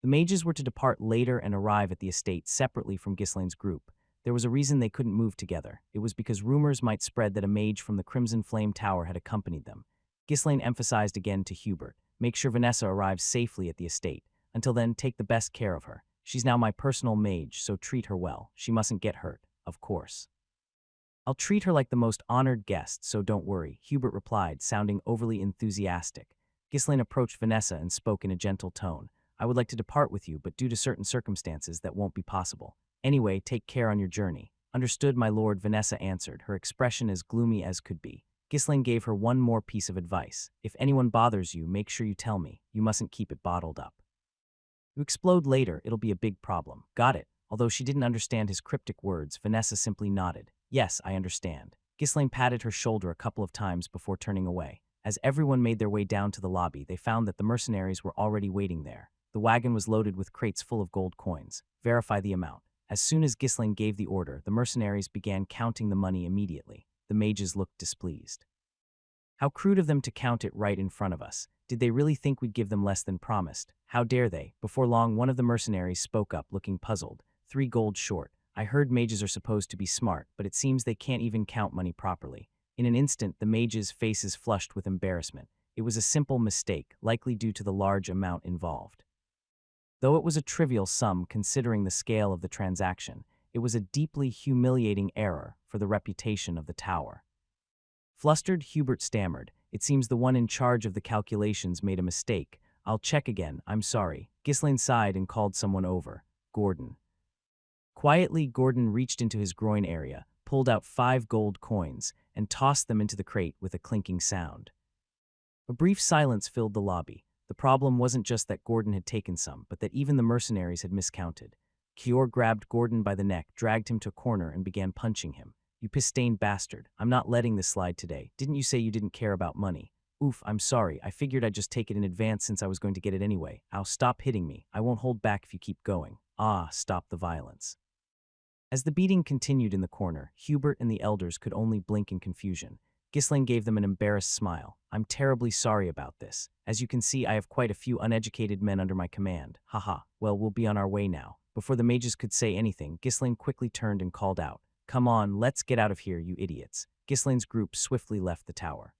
The mages were to depart later and arrive at the estate separately from Ghislaine's group. There was a reason they couldn't move together. It was because rumors might spread that a mage from the Crimson Flame Tower had accompanied them. Ghislaine emphasized again to Hubert, "Make sure Vanessa arrives safely at the estate. Until then, take the best care of her. She's now my personal mage, so treat her well. She mustn't get hurt, of course." "I'll treat her like the most honored guest, so don't worry," Hubert replied, sounding overly enthusiastic. Ghislaine approached Vanessa and spoke in a gentle tone. "I would like to depart with you, but due to certain circumstances that won't be possible. Anyway, take care on your journey." "Understood, my lord," Vanessa answered, her expression as gloomy as could be. Ghislaine gave her one more piece of advice. "If anyone bothers you, make sure you tell me. You mustn't keep it bottled up. You explode later, it'll be a big problem." "Got it." Although she didn't understand his cryptic words, Vanessa simply nodded. "Yes, I understand." Ghislaine patted her shoulder a couple of times before turning away. As everyone made their way down to the lobby, they found that the mercenaries were already waiting there. The wagon was loaded with crates full of gold coins. "Verify the amount." As soon as Ghislaine gave the order, the mercenaries began counting the money immediately. The mages looked displeased. "How crude of them to count it right in front of us. Did they really think we'd give them less than promised? How dare they?" Before long, one of the mercenaries spoke up, looking puzzled. "3 gold short. I heard mages are supposed to be smart, but it seems they can't even count money properly." In an instant, the mages' faces flushed with embarrassment. It was a simple mistake, likely due to the large amount involved. Though it was a trivial sum considering the scale of the transaction, it was a deeply humiliating error for the reputation of the tower. Flustered, Hubert stammered, "It seems the one in charge of the calculations made a mistake. I'll check again, I'm sorry." Ghislaine sighed and called someone over. "Gordon." Quietly, Gordon reached into his groin area, pulled out 5 gold coins, and tossed them into the crate with a clinking sound. A brief silence filled the lobby. The problem wasn't just that Gordon had taken some, but that even the mercenaries had miscounted. Kior grabbed Gordon by the neck, dragged him to a corner, and began punching him. "You piss-stained bastard. I'm not letting this slide today. Didn't you say you didn't care about money?" "Oof, I'm sorry. I figured I'd just take it in advance since I was going to get it anyway. Ow, stop hitting me. I won't hold back if you keep going." "Ah, stop the violence." As the beating continued in the corner, Hubert and the elders could only blink in confusion. Ghislaine gave them an embarrassed smile. "I'm terribly sorry about this. As you can see, I have quite a few uneducated men under my command. Haha, well, we'll be on our way now." Before the mages could say anything, Ghislaine quickly turned and called out, "Come on, let's get out of here, you idiots." Ghislaine's group swiftly left the tower.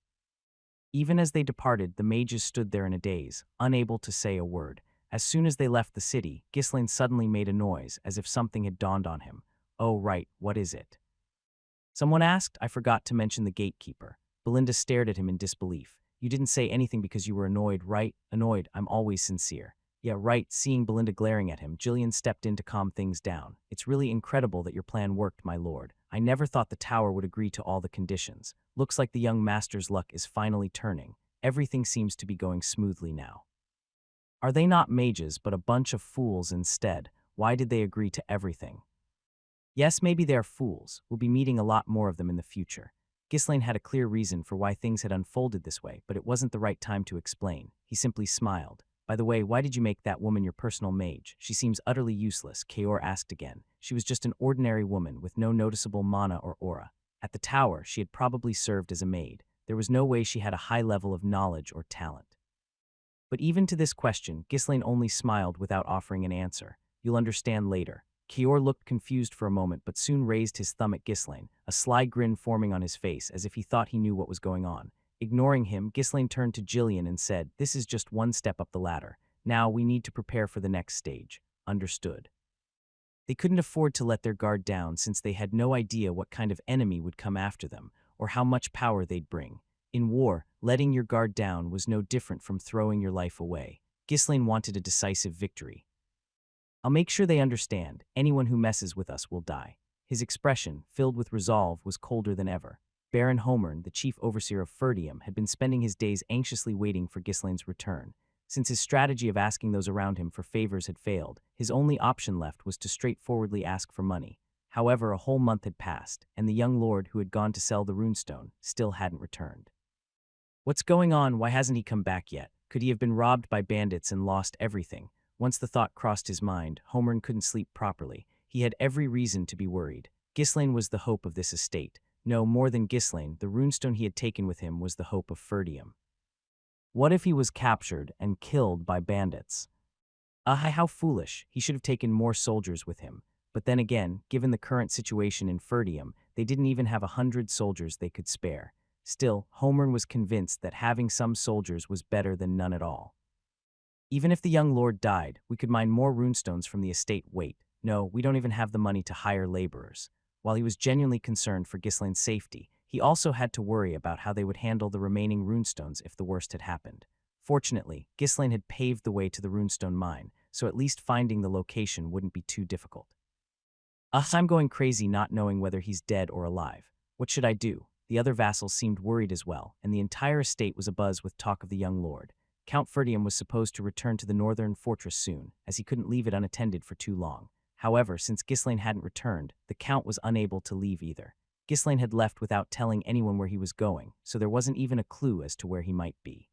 Even as they departed, the mages stood there in a daze, unable to say a word. As soon as they left the city, Ghislaine suddenly made a noise, as if something had dawned on him. "Oh right, what is it?" someone asked. "I forgot to mention the gatekeeper." Belinda stared at him in disbelief. "You didn't say anything because you were annoyed, right?" "Annoyed, I'm always sincere." "Yeah, right." Seeing Belinda glaring at him, Jillian stepped in to calm things down. "It's really incredible that your plan worked, my lord. I never thought the tower would agree to all the conditions. Looks like the young master's luck is finally turning. Everything seems to be going smoothly now." Are they not mages, but a bunch of fools instead? Why did they agree to everything? Yes, maybe they're fools. We'll be meeting a lot more of them in the future. Ghislaine had a clear reason for why things had unfolded this way, but it wasn't the right time to explain. He simply smiled. By the way, why did you make that woman your personal mage? She seems utterly useless, Kaor asked again. She was just an ordinary woman with no noticeable mana or aura. At the tower, she had probably served as a maid. There was no way she had a high level of knowledge or talent. But even to this question, Ghislaine only smiled without offering an answer. You'll understand later. Kior looked confused for a moment but soon raised his thumb at Ghislaine, a sly grin forming on his face as if he thought he knew what was going on. Ignoring him, Ghislaine turned to Jillian and said, "This is just one step up the ladder. Now we need to prepare for the next stage." Understood. They couldn't afford to let their guard down since they had no idea what kind of enemy would come after them or how much power they'd bring. In war, letting your guard down was no different from throwing your life away. Ghislaine wanted a decisive victory. "I'll make sure they understand. Anyone who messes with us will die." His expression, filled with resolve, was colder than ever. Baron Homern, the chief overseer of Ferdium, had been spending his days anxiously waiting for Ghislaine's return. Since his strategy of asking those around him for favors had failed, his only option left was to straightforwardly ask for money. However, a whole month had passed, and the young lord who had gone to sell the runestone still hadn't returned. What's going on? Why hasn't he come back yet? Could he have been robbed by bandits and lost everything? Once the thought crossed his mind, Homern couldn't sleep properly. He had every reason to be worried. Ghislaine was the hope of this estate. No, more than Ghislaine, the runestone he had taken with him was the hope of Ferdium. What if he was captured and killed by bandits? How foolish. He should have taken more soldiers with him. But then again, given the current situation in Ferdium, they didn't even have 100 soldiers they could spare. Still, Homern was convinced that having some soldiers was better than none at all. Even if the young lord died, we could mine more runestones from the estate. Wait, no, we don't even have the money to hire laborers. While he was genuinely concerned for Ghislaine's safety, he also had to worry about how they would handle the remaining runestones if the worst had happened. Fortunately, Ghislaine had paved the way to the runestone mine, so at least finding the location wouldn't be too difficult. I'm going crazy not knowing whether he's dead or alive. What should I do? The other vassals seemed worried as well, and the entire estate was abuzz with talk of the young lord. Count Ferdium was supposed to return to the northern fortress soon, as he couldn't leave it unattended for too long. However, since Ghislaine hadn't returned, the Count was unable to leave either. Ghislaine had left without telling anyone where he was going, so there wasn't even a clue as to where he might be.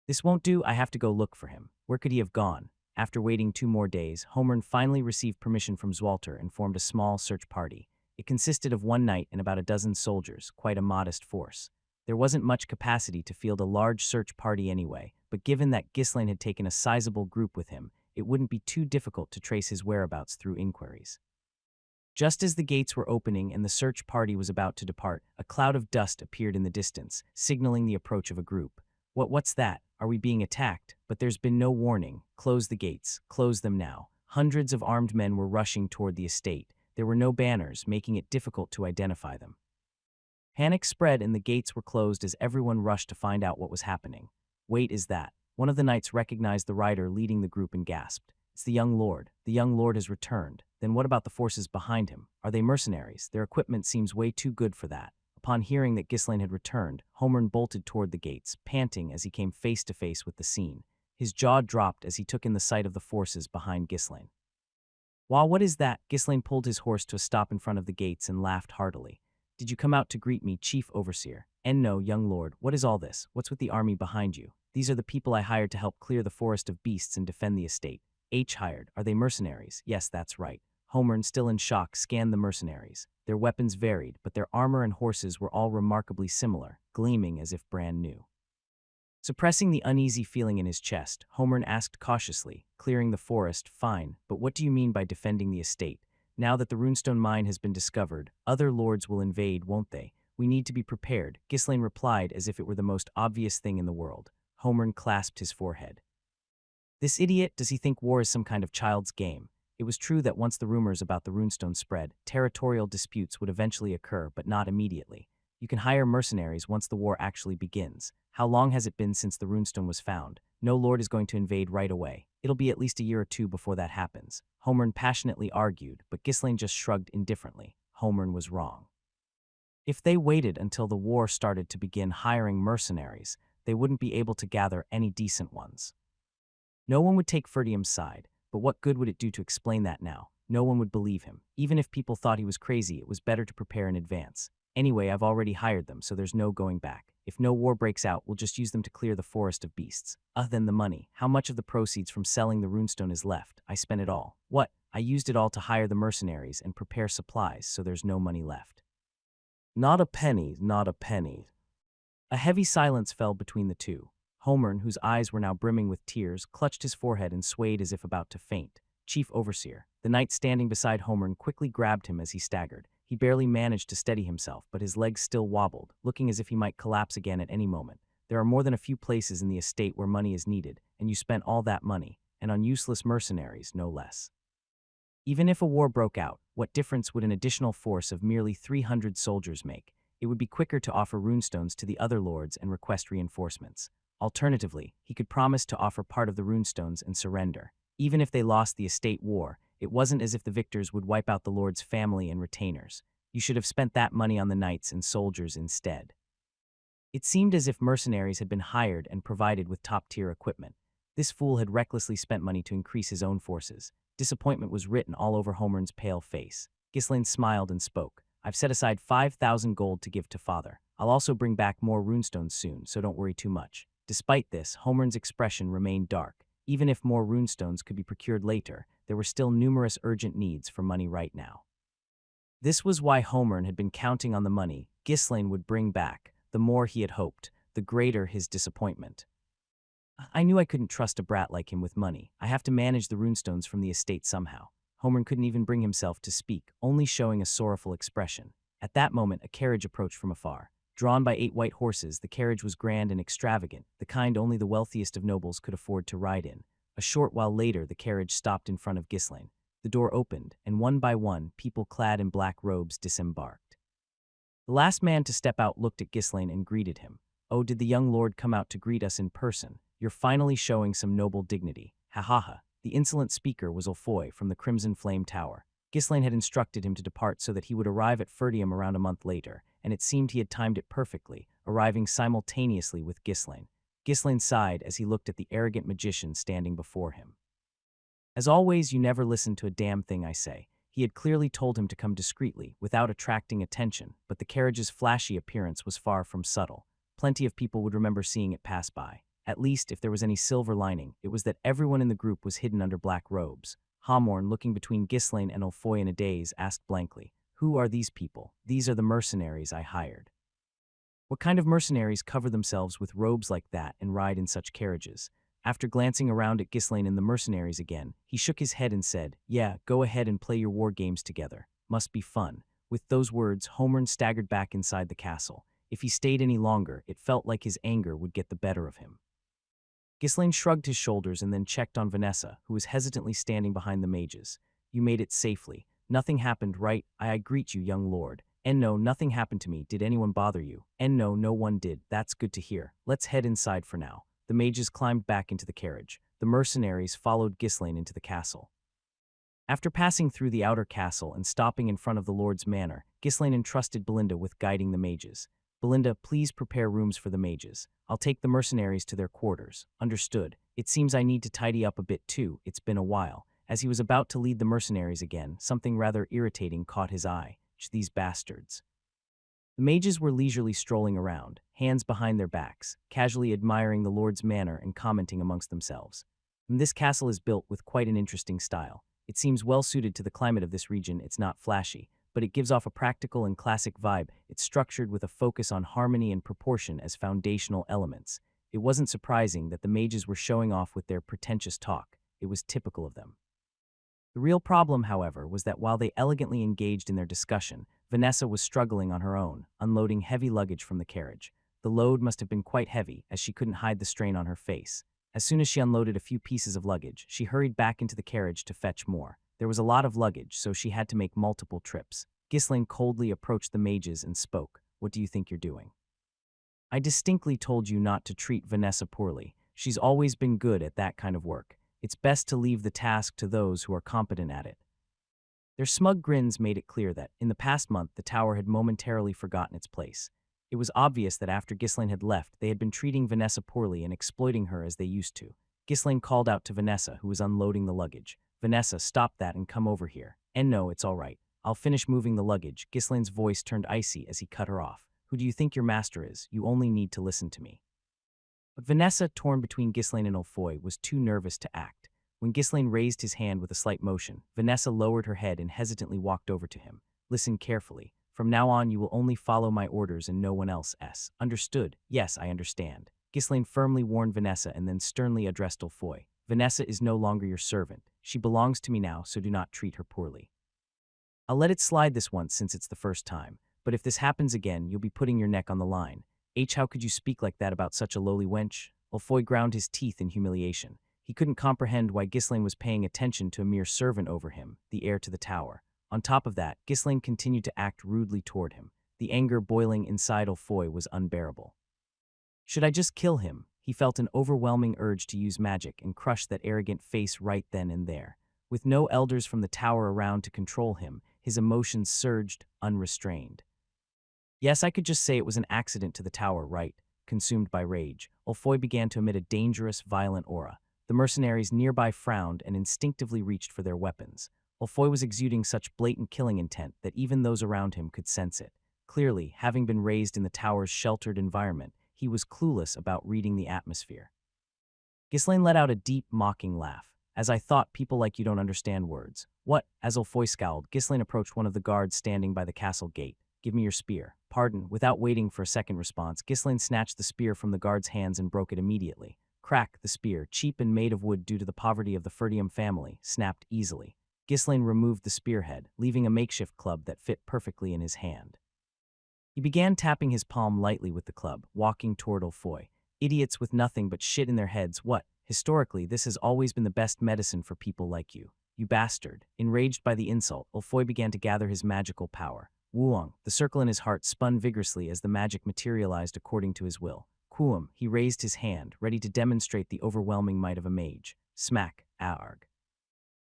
This won't do, I have to go look for him. Where could he have gone? After waiting 2 more days, Homern finally received permission from Zwalter and formed a small search party. It consisted of 1 knight and about a dozen soldiers, quite a modest force. There wasn't much capacity to field a large search party anyway, but given that Ghislaine had taken a sizable group with him, it wouldn't be too difficult to trace his whereabouts through inquiries. Just as the gates were opening and the search party was about to depart, a cloud of dust appeared in the distance, signaling the approach of a group. What's that? Are we being attacked? But there's been no warning. Close the gates. Close them now. Hundreds of armed men were rushing toward the estate. There were no banners, making it difficult to identify them. Panic spread and the gates were closed as everyone rushed to find out what was happening. Wait, is that? One of the knights recognized the rider leading the group and gasped. It's the young lord. The young lord has returned. Then what about the forces behind him? Are they mercenaries? Their equipment seems way too good for that. Upon hearing that Ghislaine had returned, Homern bolted toward the gates, panting as he came face to face with the scene. His jaw dropped as he took in the sight of the forces behind Ghislaine. Wow, what is that? Ghislaine pulled his horse to a stop in front of the gates and laughed heartily. Did you come out to greet me, Chief Overseer? And no, young lord, what is all this? What's with the army behind you? These are the people I hired to help clear the forest of beasts and defend the estate. Hired. Are they mercenaries? Yes, that's right. Homern, still in shock, scanned the mercenaries. Their weapons varied, but their armor and horses were all remarkably similar, gleaming as if brand new. Suppressing the uneasy feeling in his chest, Homern asked cautiously, clearing the forest, fine, but what do you mean by defending the estate? Now that the runestone mine has been discovered, other lords will invade, won't they? We need to be prepared, Ghislaine replied as if it were the most obvious thing in the world. Homern clasped his forehead. This idiot, does he think war is some kind of child's game? It was true that once the rumors about the runestone spread, territorial disputes would eventually occur, but not immediately. You can hire mercenaries once the war actually begins. How long has it been since the runestone was found? No lord is going to invade right away. It'll be at least a year or 2 before that happens. Homern passionately argued, but Ghislaine just shrugged indifferently. Homern was wrong. If they waited until the war started to begin hiring mercenaries, they wouldn't be able to gather any decent ones. No one would take Ferdium's side, but what good would it do to explain that now? No one would believe him. Even if people thought he was crazy, it was better to prepare in advance. Anyway, I've already hired them, so there's no going back. If no war breaks out, we'll just use them to clear the forest of beasts. Then the money. How much of the proceeds from selling the runestone is left? I spent it all. What? I used it all to hire the mercenaries and prepare supplies, so there's no money left. Not a penny, not a penny. A heavy silence fell between the two. Homern, whose eyes were now brimming with tears, clutched his forehead and swayed as if about to faint. Chief Overseer, the knight standing beside Homern, quickly grabbed him as he staggered. He barely managed to steady himself, but his legs still wobbled, looking as if he might collapse again at any moment. There are more than a few places in the estate where money is needed, and you spent all that money, and on useless mercenaries, no less. Even if a war broke out, what difference would an additional force of merely 300 soldiers make? It would be quicker to offer runestones to the other lords and request reinforcements. Alternatively, he could promise to offer part of the runestones and surrender. Even if they lost the estate war, it wasn't as if the victors would wipe out the lord's family and retainers. You should have spent that money on the knights and soldiers instead. It seemed as if mercenaries had been hired and provided with top-tier equipment. This fool had recklessly spent money to increase his own forces. Disappointment was written all over Homern's pale face. Ghislaine smiled and spoke. I've set aside 5,000 gold to give to father. I'll also bring back more runestones soon, so don't worry too much. Despite this, Homern's expression remained dark. Even if more runestones could be procured later, there were still numerous urgent needs for money right now. This was why Homern had been counting on the money Ghislaine would bring back. The more he had hoped, the greater his disappointment. I knew I couldn't trust a brat like him with money. I have to manage the runestones from the estate somehow. Homern couldn't even bring himself to speak, only showing a sorrowful expression. At that moment, a carriage approached from afar. Drawn by 8 white horses, the carriage was grand and extravagant, the kind only the wealthiest of nobles could afford to ride in. A short while later, the carriage stopped in front of Ghislaine. The door opened, and one by one, people clad in black robes disembarked. The last man to step out looked at Ghislaine and greeted him. Oh, did the young lord come out to greet us in person? You're finally showing some noble dignity. Ha ha ha. The insolent speaker was Ulfoy from the Crimson Flame Tower. Ghislaine had instructed him to depart so that he would arrive at Ferdium around a month later, and it seemed he had timed it perfectly, arriving simultaneously with Ghislaine. Ghislaine sighed as he looked at the arrogant magician standing before him. As always, you never listen to a damn thing I say. He had clearly told him to come discreetly, without attracting attention, but the carriage's flashy appearance was far from subtle. Plenty of people would remember seeing it pass by. At least, if there was any silver lining, it was that everyone in the group was hidden under black robes. Homorn, looking between Ghislaine and Ulfoy in a daze, asked blankly, "Who are these people?" "These are the mercenaries I hired." "What kind of mercenaries cover themselves with robes like that and ride in such carriages?" After glancing around at Ghislaine and the mercenaries again, he shook his head and said, "Yeah, go ahead and play your war games together. Must be fun." With those words, Homern staggered back inside the castle. If he stayed any longer, it felt like his anger would get the better of him. Ghislaine shrugged his shoulders and then checked on Vanessa, who was hesitantly standing behind the mages. "You made it safely. Nothing happened, right? I greet you, young lord." "And no, nothing happened to me. Did anyone bother you?" "And no, no one did. That's good to hear. Let's head inside for now." The mages climbed back into the carriage. The mercenaries followed Ghislaine into the castle. After passing through the outer castle and stopping in front of the lord's manor, Ghislaine entrusted Belinda with guiding the mages. "Belinda, please prepare rooms for the mages. I'll take the mercenaries to their quarters." "Understood. It seems I need to tidy up a bit too. It's been a while." As he was about to lead the mercenaries again, something rather irritating caught his eye. These bastards. The mages were leisurely strolling around, hands behind their backs, casually admiring the lord's manor and commenting amongst themselves. "This castle is built with quite an interesting style. It seems well suited to the climate of this region. It's not flashy, but it gives off a practical and classic vibe. It's structured with a focus on harmony and proportion as foundational elements." It wasn't surprising that the mages were showing off with their pretentious talk. It was typical of them. The real problem, however, was that while they elegantly engaged in their discussion, Vanessa was struggling on her own, unloading heavy luggage from the carriage. The load must have been quite heavy, as she couldn't hide the strain on her face. As soon as she unloaded a few pieces of luggage, she hurried back into the carriage to fetch more. There was a lot of luggage, so she had to make multiple trips. Ghislaine coldly approached the mages and spoke. "What do you think you're doing?" "I distinctly told you not to treat Vanessa poorly. She's always been good at that kind of work. It's best to leave the task to those who are competent at it." Their smug grins made it clear that, in the past month, the tower had momentarily forgotten its place. It was obvious that after Ghislaine had left, they had been treating Vanessa poorly and exploiting her as they used to. Ghislaine called out to Vanessa, who was unloading the luggage. "Vanessa, stop that and come over here." "And no, it's all right. I'll finish moving the luggage. Ghislaine's voice turned icy as he cut her off. Who do you think your master is? You only need to listen to me. But Vanessa, torn between Ghislaine and Ulfoy, was too nervous to act. When Ghislaine raised his hand with a slight motion, Vanessa lowered her head and hesitantly walked over to him. Listen carefully. From now on, you will only follow my orders and no one else's. Understood? Yes, I understand. Ghislaine firmly warned Vanessa and then sternly addressed Ulfoy. Vanessa is no longer your servant. She belongs to me now, so do not treat her poorly. I'll let it slide this once since it's the first time, but if this happens again, you'll be putting your neck on the line. How could you speak like that about such a lowly wench? Ulfoy ground his teeth in humiliation. He couldn't comprehend why Ghislaine was paying attention to a mere servant over him, the heir to the tower. On top of that, Ghislaine continued to act rudely toward him. The anger boiling inside Ulfoy was unbearable. Should I just kill him? He felt an overwhelming urge to use magic and crush that arrogant face right then and there. With no elders from the tower around to control him, his emotions surged, unrestrained. Yes, I could just say it was an accident to the tower, right? Consumed by rage, Ulfoy began to emit a dangerous, violent aura. The mercenaries nearby frowned and instinctively reached for their weapons. Ulfoy was exuding such blatant killing intent that even those around him could sense it. Clearly, having been raised in the tower's sheltered environment, he was clueless about reading the atmosphere. Ghislaine let out a deep, mocking laugh. As I thought, people like you don't understand words. What? As Ulfoy scowled, Ghislaine approached one of the guards standing by the castle gate. Give me your spear. Pardon. Without waiting for a second response, Ghislaine snatched the spear from the guard's hands and broke it immediately. Crack, the spear, cheap and made of wood due to the poverty of the Ferdium family, snapped easily. Ghislaine removed the spearhead, leaving a makeshift club that fit perfectly in his hand. He began tapping his palm lightly with the club, walking toward Ulfoy. Idiots with nothing but shit in their heads. What? Historically, this has always been the best medicine for people like you. You bastard. Enraged by the insult, Ulfoy began to gather his magical power. Wuong, the circle in his heart spun vigorously as the magic materialized according to his will. Kuum, he raised his hand, ready to demonstrate the overwhelming might of a mage. Smack, arg.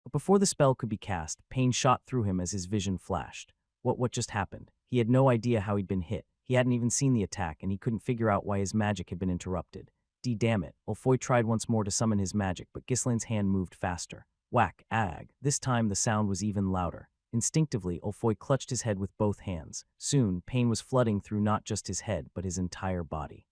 But before the spell could be cast, pain shot through him as his vision flashed. What just happened? He had no idea how he'd been hit. He hadn't even seen the attack, and he couldn't figure out why his magic had been interrupted. Damn it. Ulfoy tried once more to summon his magic, but Ghislaine's hand moved faster. Whack, ag. This time the sound was even louder. Instinctively, Ulfoy clutched his head with both hands. Soon, pain was flooding through not just his head, but his entire body.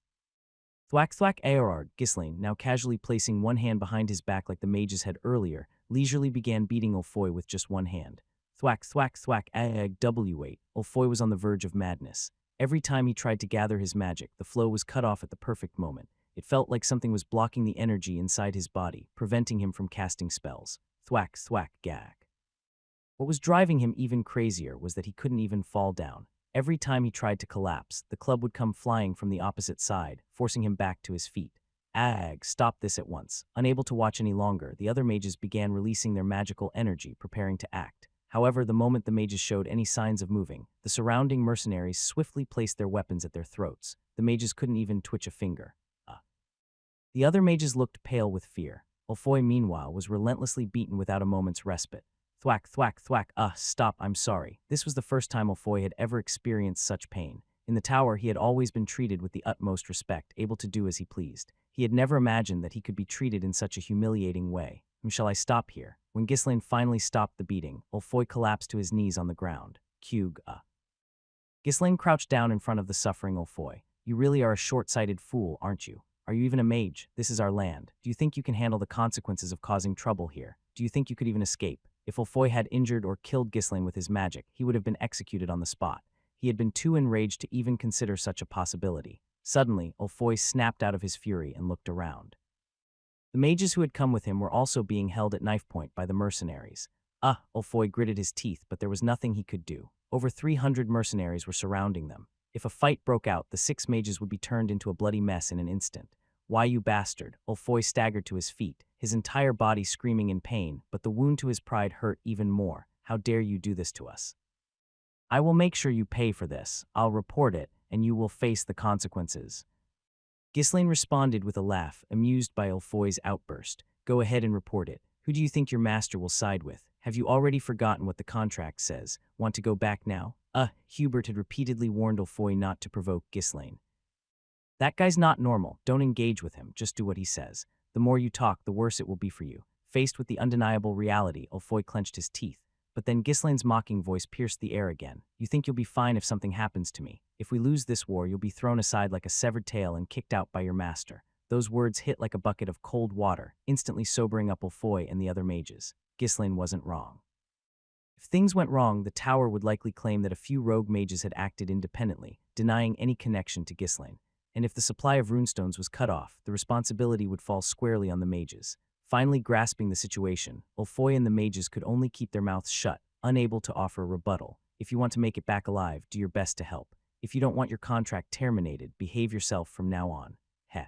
Thwack thwack aorard, Ghislaine, now casually placing one hand behind his back like the mages had earlier, leisurely began beating Ulfoy with just one hand. Thwack thwack thwack ag w8. Ulfoy was on the verge of madness. Every time he tried to gather his magic, the flow was cut off at the perfect moment. It felt like something was blocking the energy inside his body, preventing him from casting spells. Thwack thwack gag. What was driving him even crazier was that he couldn't even fall down. Every time he tried to collapse, the club would come flying from the opposite side, forcing him back to his feet. Ag, stop this at once. Unable to watch any longer, the other mages began releasing their magical energy, preparing to act. However, the moment the mages showed any signs of moving, the surrounding mercenaries swiftly placed their weapons at their throats. The mages couldn't even twitch a finger. The other mages looked pale with fear. Ulfoy, meanwhile, was relentlessly beaten without a moment's respite. Thwack, thwack, thwack, stop, I'm sorry. This was the first time Ulfoy had ever experienced such pain. In the tower, he had always been treated with the utmost respect, able to do as he pleased. He had never imagined that he could be treated in such a humiliating way. Shall I stop here? When Ghislaine finally stopped the beating, Ulfoy collapsed to his knees on the ground. Ghislaine crouched down in front of the suffering Ulfoy. You really are a short-sighted fool, aren't you? Are you even a mage? This is our land. Do you think you can handle the consequences of causing trouble here? Do you think you could even escape? If Ulfoy had injured or killed Ghislaine with his magic, he would have been executed on the spot. He had been too enraged to even consider such a possibility. Suddenly, Ulfoy snapped out of his fury and looked around. The mages who had come with him were also being held at knife point by the mercenaries. Ulfoy gritted his teeth, but there was nothing he could do. Over 300 mercenaries were surrounding them. If a fight broke out, the 6 mages would be turned into a bloody mess in an instant. Why, you bastard? Ulfoy staggered to his feet, his entire body screaming in pain, but the wound to his pride hurt even more. How dare you do this to us? I will make sure you pay for this. I'll report it, and you will face the consequences. Ghislaine responded with a laugh, amused by Ulfoy's outburst. Go ahead and report it. Who do you think your master will side with? Have you already forgotten what the contract says? Want to go back now? Hubert had repeatedly warned Ulfoy not to provoke Ghislaine. That guy's not normal. Don't engage with him. Just do what he says. The more you talk, the worse it will be for you. Faced with the undeniable reality, Ulfoy clenched his teeth. But then Ghislaine's mocking voice pierced the air again. "You think you'll be fine if something happens to me. If we lose this war, you'll be thrown aside like a severed tail and kicked out by your master." Those words hit like a bucket of cold water, instantly sobering up Ulfoy and the other mages. Ghislaine wasn't wrong. If things went wrong, the tower would likely claim that a few rogue mages had acted independently, denying any connection to Ghislaine. And if the supply of runestones was cut off, the responsibility would fall squarely on the mages. Finally grasping the situation, Ulfoy and the mages could only keep their mouths shut, unable to offer a rebuttal. If you want to make it back alive, do your best to help. If you don't want your contract terminated, behave yourself from now on. Heh.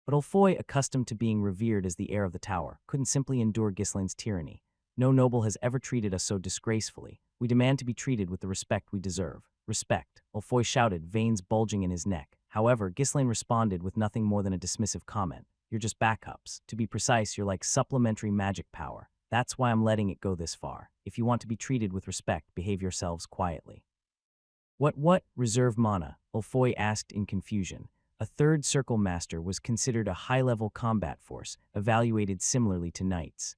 But Ulfoy, accustomed to being revered as the heir of the tower, couldn't simply endure Ghislaine's tyranny. "No noble has ever treated us so disgracefully. We demand to be treated with the respect we deserve." "Respect," Ulfoy shouted, veins bulging in his neck. However, Ghislaine responded with nothing more than a dismissive comment. "You're just backups. To be precise, you're like supplementary magic power. That's why I'm letting it go this far. If you want to be treated with respect, behave yourselves quietly." What? Reserve mana?" Ulfoy asked in confusion. A third circle master was considered a high-level combat force, evaluated similarly to knights.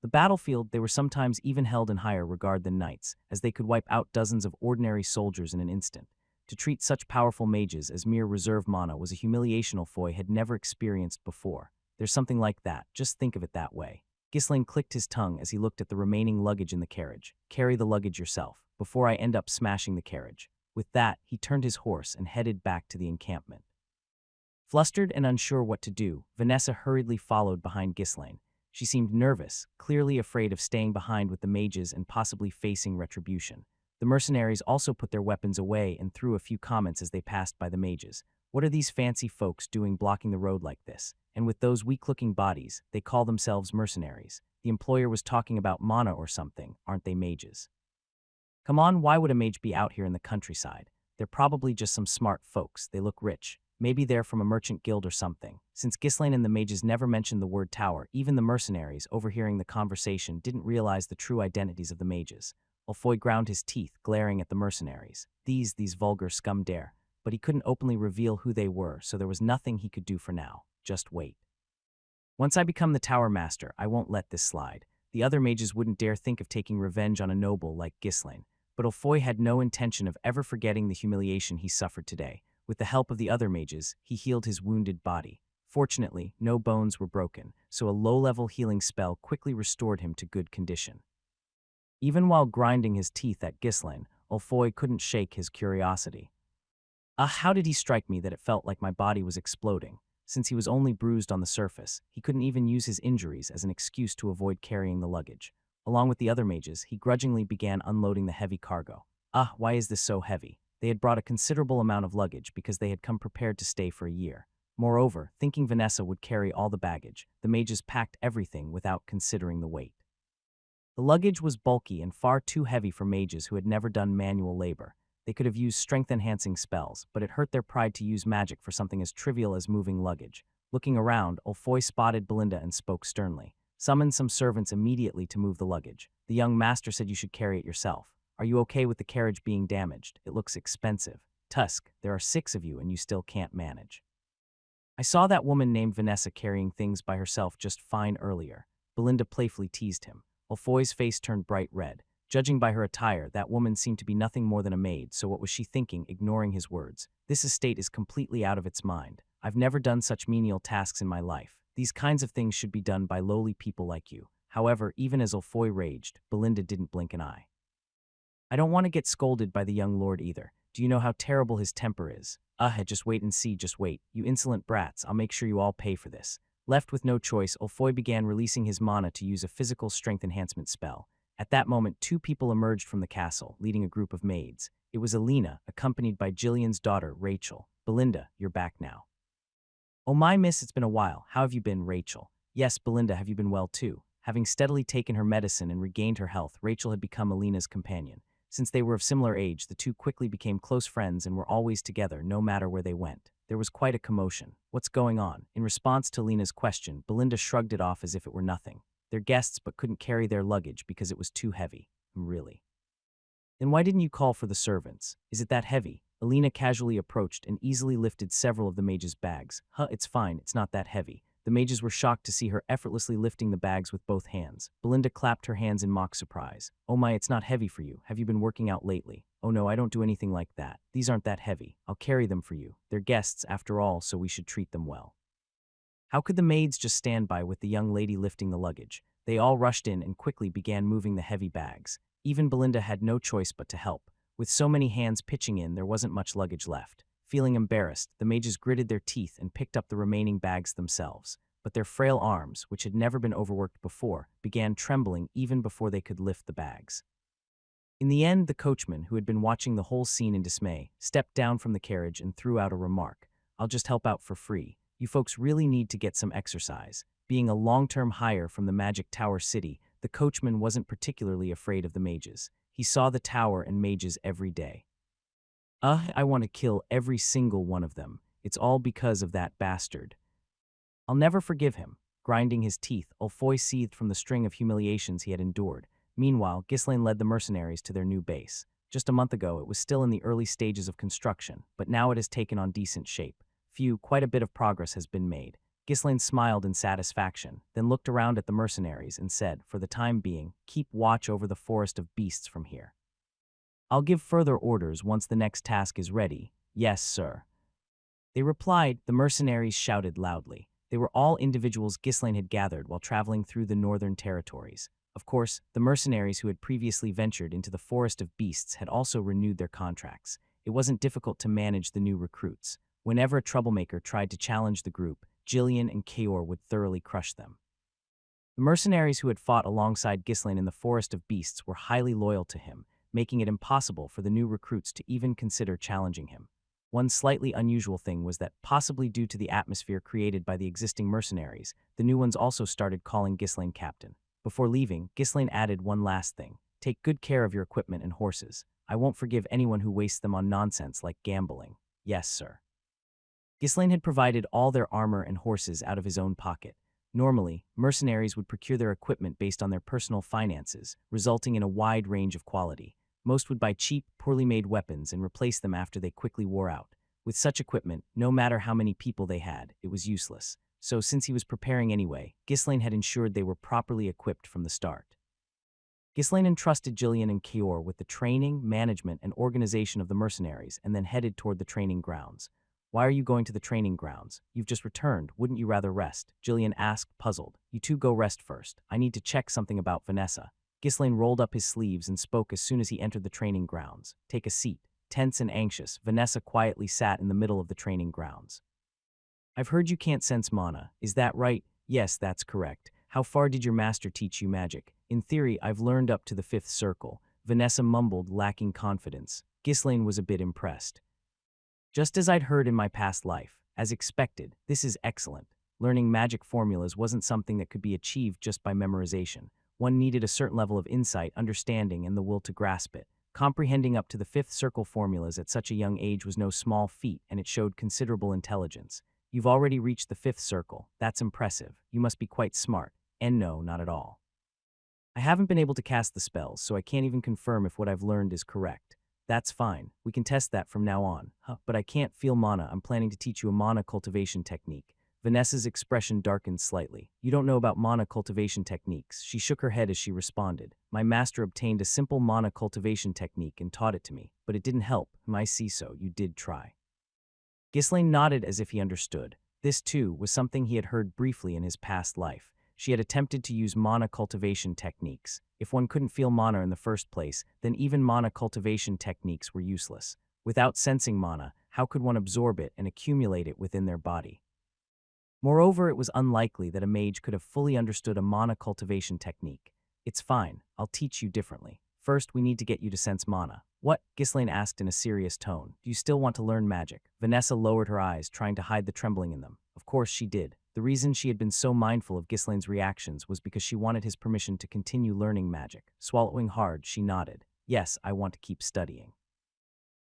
The battlefield, they were sometimes even held in higher regard than knights, as they could wipe out dozens of ordinary soldiers in an instant. To treat such powerful mages as mere reserve mana was a humiliation Ulfoy had never experienced before. There's something like that, just think of it that way. Ghislaine clicked his tongue as he looked at the remaining luggage in the carriage. "Carry the luggage yourself, before I end up smashing the carriage." With that, he turned his horse and headed back to the encampment. Flustered and unsure what to do, Vanessa hurriedly followed behind Ghislaine. She seemed nervous, clearly afraid of staying behind with the mages and possibly facing retribution. The mercenaries also put their weapons away and threw a few comments as they passed by the mages. "What are these fancy folks doing blocking the road like this? And with those weak-looking bodies, they call themselves mercenaries. The employer was talking about mana or something, aren't they mages? Come on, why would a mage be out here in the countryside? They're probably just some smart folks, they look rich. Maybe they're from a merchant guild or something." Since Ghislaine and the mages never mentioned the word tower, even the mercenaries, overhearing the conversation, didn't realize the true identities of the mages. Ulfoy ground his teeth, glaring at the mercenaries. These vulgar scum dare. But he couldn't openly reveal who they were, so there was nothing he could do for now. Just wait. "Once I become the tower master, I won't let this slide." The other mages wouldn't dare think of taking revenge on a noble like Ghislaine. But Ulfoy had no intention of ever forgetting the humiliation he suffered today. With the help of the other mages, he healed his wounded body. Fortunately, no bones were broken, so a low-level healing spell quickly restored him to good condition. Even while grinding his teeth at Ghislaine, Ulfoy couldn't shake his curiosity. How did he strike me that it felt like my body was exploding? Since he was only bruised on the surface, he couldn't even use his injuries as an excuse to avoid carrying the luggage. Along with the other mages, he grudgingly began unloading the heavy cargo. Why is this so heavy? They had brought a considerable amount of luggage because they had come prepared to stay for a year. Moreover, thinking Vanessa would carry all the baggage, the mages packed everything without considering the weight. The luggage was bulky and far too heavy for mages who had never done manual labor. They could have used strength-enhancing spells, but it hurt their pride to use magic for something as trivial as moving luggage. Looking around, Ulfoy spotted Belinda and spoke sternly. "Summon some servants immediately to move the luggage. The young master said you should carry it yourself. Are you okay with the carriage being damaged? It looks expensive. Tusk, there are 6 of you and you still can't manage." "I saw that woman named Vanessa carrying things by herself just fine earlier." Belinda playfully teased him. Ulfoy's face turned bright red. Judging by her attire, that woman seemed to be nothing more than a maid, so what was she thinking, ignoring his words? "This estate is completely out of its mind. I've never done such menial tasks in my life. These kinds of things should be done by lowly people like you." However, even as Ulfoy raged, Belinda didn't blink an eye. "I don't want to get scolded by the young lord either. Do you know how terrible his temper is? Just wait and see, just wait. You insolent brats, I'll make sure you all pay for this." Left with no choice, Ulfoy began releasing his mana to use a physical strength enhancement spell. At that moment, 2 people emerged from the castle, leading a group of maids. It was Alina, accompanied by Jillian's daughter, Rachel. "Belinda, you're back now." "Oh my miss, it's been a while. How have you been, Rachel?" "Yes, Belinda, have you been well too?" Having steadily taken her medicine and regained her health, Rachel had become Alina's companion. Since they were of similar age, the two quickly became close friends and were always together, no matter where they went. There was quite a commotion. "What's going on?" In response to Alina's question, Belinda shrugged it off as if it were nothing. "They're guests but couldn't carry their luggage because it was too heavy." "Really? Then why didn't you call for the servants? Is it that heavy?" Alina casually approached and easily lifted several of the mage's bags. It's fine, it's not that heavy. The mages were shocked to see her effortlessly lifting the bags with both hands. Belinda clapped her hands in mock surprise. "Oh my, it's not heavy for you. Have you been working out lately?" "Oh no, I don't do anything like that. These aren't that heavy. I'll carry them for you. They're guests, after all, so we should treat them well." How could the maids just stand by with the young lady lifting the luggage? They all rushed in and quickly began moving the heavy bags. Even Belinda had no choice but to help. With so many hands pitching in, there wasn't much luggage left. Feeling embarrassed, the mages gritted their teeth and picked up the remaining bags themselves. But their frail arms, which had never been overworked before, began trembling even before they could lift the bags. In the end, the coachman, who had been watching the whole scene in dismay, stepped down from the carriage and threw out a remark. "I'll just help out for free. You folks really need to get some exercise." Being a long-term hire from the Magic Tower City, the coachman wasn't particularly afraid of the mages. He saw the tower and mages every day. I want to kill every single one of them. It's all because of that bastard. I'll never forgive him." Grinding his teeth, Ulfoy seethed from the string of humiliations he had endured. Meanwhile, Ghislaine led the mercenaries to their new base. Just a month ago, it was still in the early stages of construction, but now it has taken on decent shape. Quite a bit of progress has been made. Ghislaine smiled in satisfaction, then looked around at the mercenaries and said, "For the time being, keep watch over the forest of beasts from here. I'll give further orders once the next task is ready." "Yes, sir." They replied. The mercenaries shouted loudly. They were all individuals Ghislaine had gathered while traveling through the northern territories. Of course, the mercenaries who had previously ventured into the forest of beasts had also renewed their contracts. It wasn't difficult to manage the new recruits. Whenever a troublemaker tried to challenge the group, Jillian and Kaor would thoroughly crush them. The mercenaries who had fought alongside Ghislaine in the forest of beasts were highly loyal to him, making it impossible for the new recruits to even consider challenging him. One slightly unusual thing was that, possibly due to the atmosphere created by the existing mercenaries, the new ones also started calling Ghislaine captain. Before leaving, Ghislaine added one last thing: "Take good care of your equipment and horses. I won't forgive anyone who wastes them on nonsense like gambling." "Yes, sir." Ghislaine had provided all their armor and horses out of his own pocket. Normally, mercenaries would procure their equipment based on their personal finances, resulting in a wide range of quality. Most would buy cheap, poorly made weapons and replace them after they quickly wore out. With such equipment, no matter how many people they had, it was useless. So since he was preparing anyway, Ghislaine had ensured they were properly equipped from the start. Ghislaine entrusted Jillian and Kaor with the training, management, and organization of the mercenaries and then headed toward the training grounds. "Why are you going to the training grounds? You've just returned. Wouldn't you rather rest?" Jillian asked, puzzled. "You two go rest first. I need to check something about Vanessa." Ghislaine rolled up his sleeves and spoke as soon as he entered the training grounds. "Take a seat." Tense and anxious, Vanessa quietly sat in the middle of the training grounds. "I've heard you can't sense mana. Is that right?" "Yes, that's correct. How far did your master teach you magic?" "In theory, I've learned up to the 5th circle." Vanessa mumbled, lacking confidence. Ghislaine was a bit impressed. "Just as I'd heard in my past life. As expected, this is excellent. Learning magic formulas wasn't something that could be achieved just by memorization. One needed a certain level of insight, understanding, and the will to grasp it. Comprehending up to the 5th circle formulas at such a young age was no small feat, and it showed considerable intelligence. You've already reached the 5th circle. That's impressive. You must be quite smart." "And no, not at all. I haven't been able to cast the spells, so I can't even confirm if what I've learned is correct." "That's fine. We can test that from now on." But I can't feel mana. I'm planning to teach you a mana cultivation technique." Vanessa's expression darkened slightly. "You don't know about mana cultivation techniques." She shook her head as she responded. "My master obtained a simple mana cultivation technique and taught it to me, but it didn't help." "I see, so you did try." Ghislaine nodded as if he understood. This, too, was something he had heard briefly in his past life. She had attempted to use mana cultivation techniques. If one couldn't feel mana in the first place, then even mana cultivation techniques were useless. Without sensing mana, how could one absorb it and accumulate it within their body? Moreover, it was unlikely that a mage could have fully understood a mana cultivation technique. "It's fine. I'll teach you differently. First, we need to get you to sense mana." "What?" Ghislaine asked in a serious tone. "Do you still want to learn magic?" Vanessa lowered her eyes, trying to hide the trembling in them. Of course she did. The reason she had been so mindful of Ghislaine's reactions was because she wanted his permission to continue learning magic. Swallowing hard, she nodded. "Yes, I want to keep studying."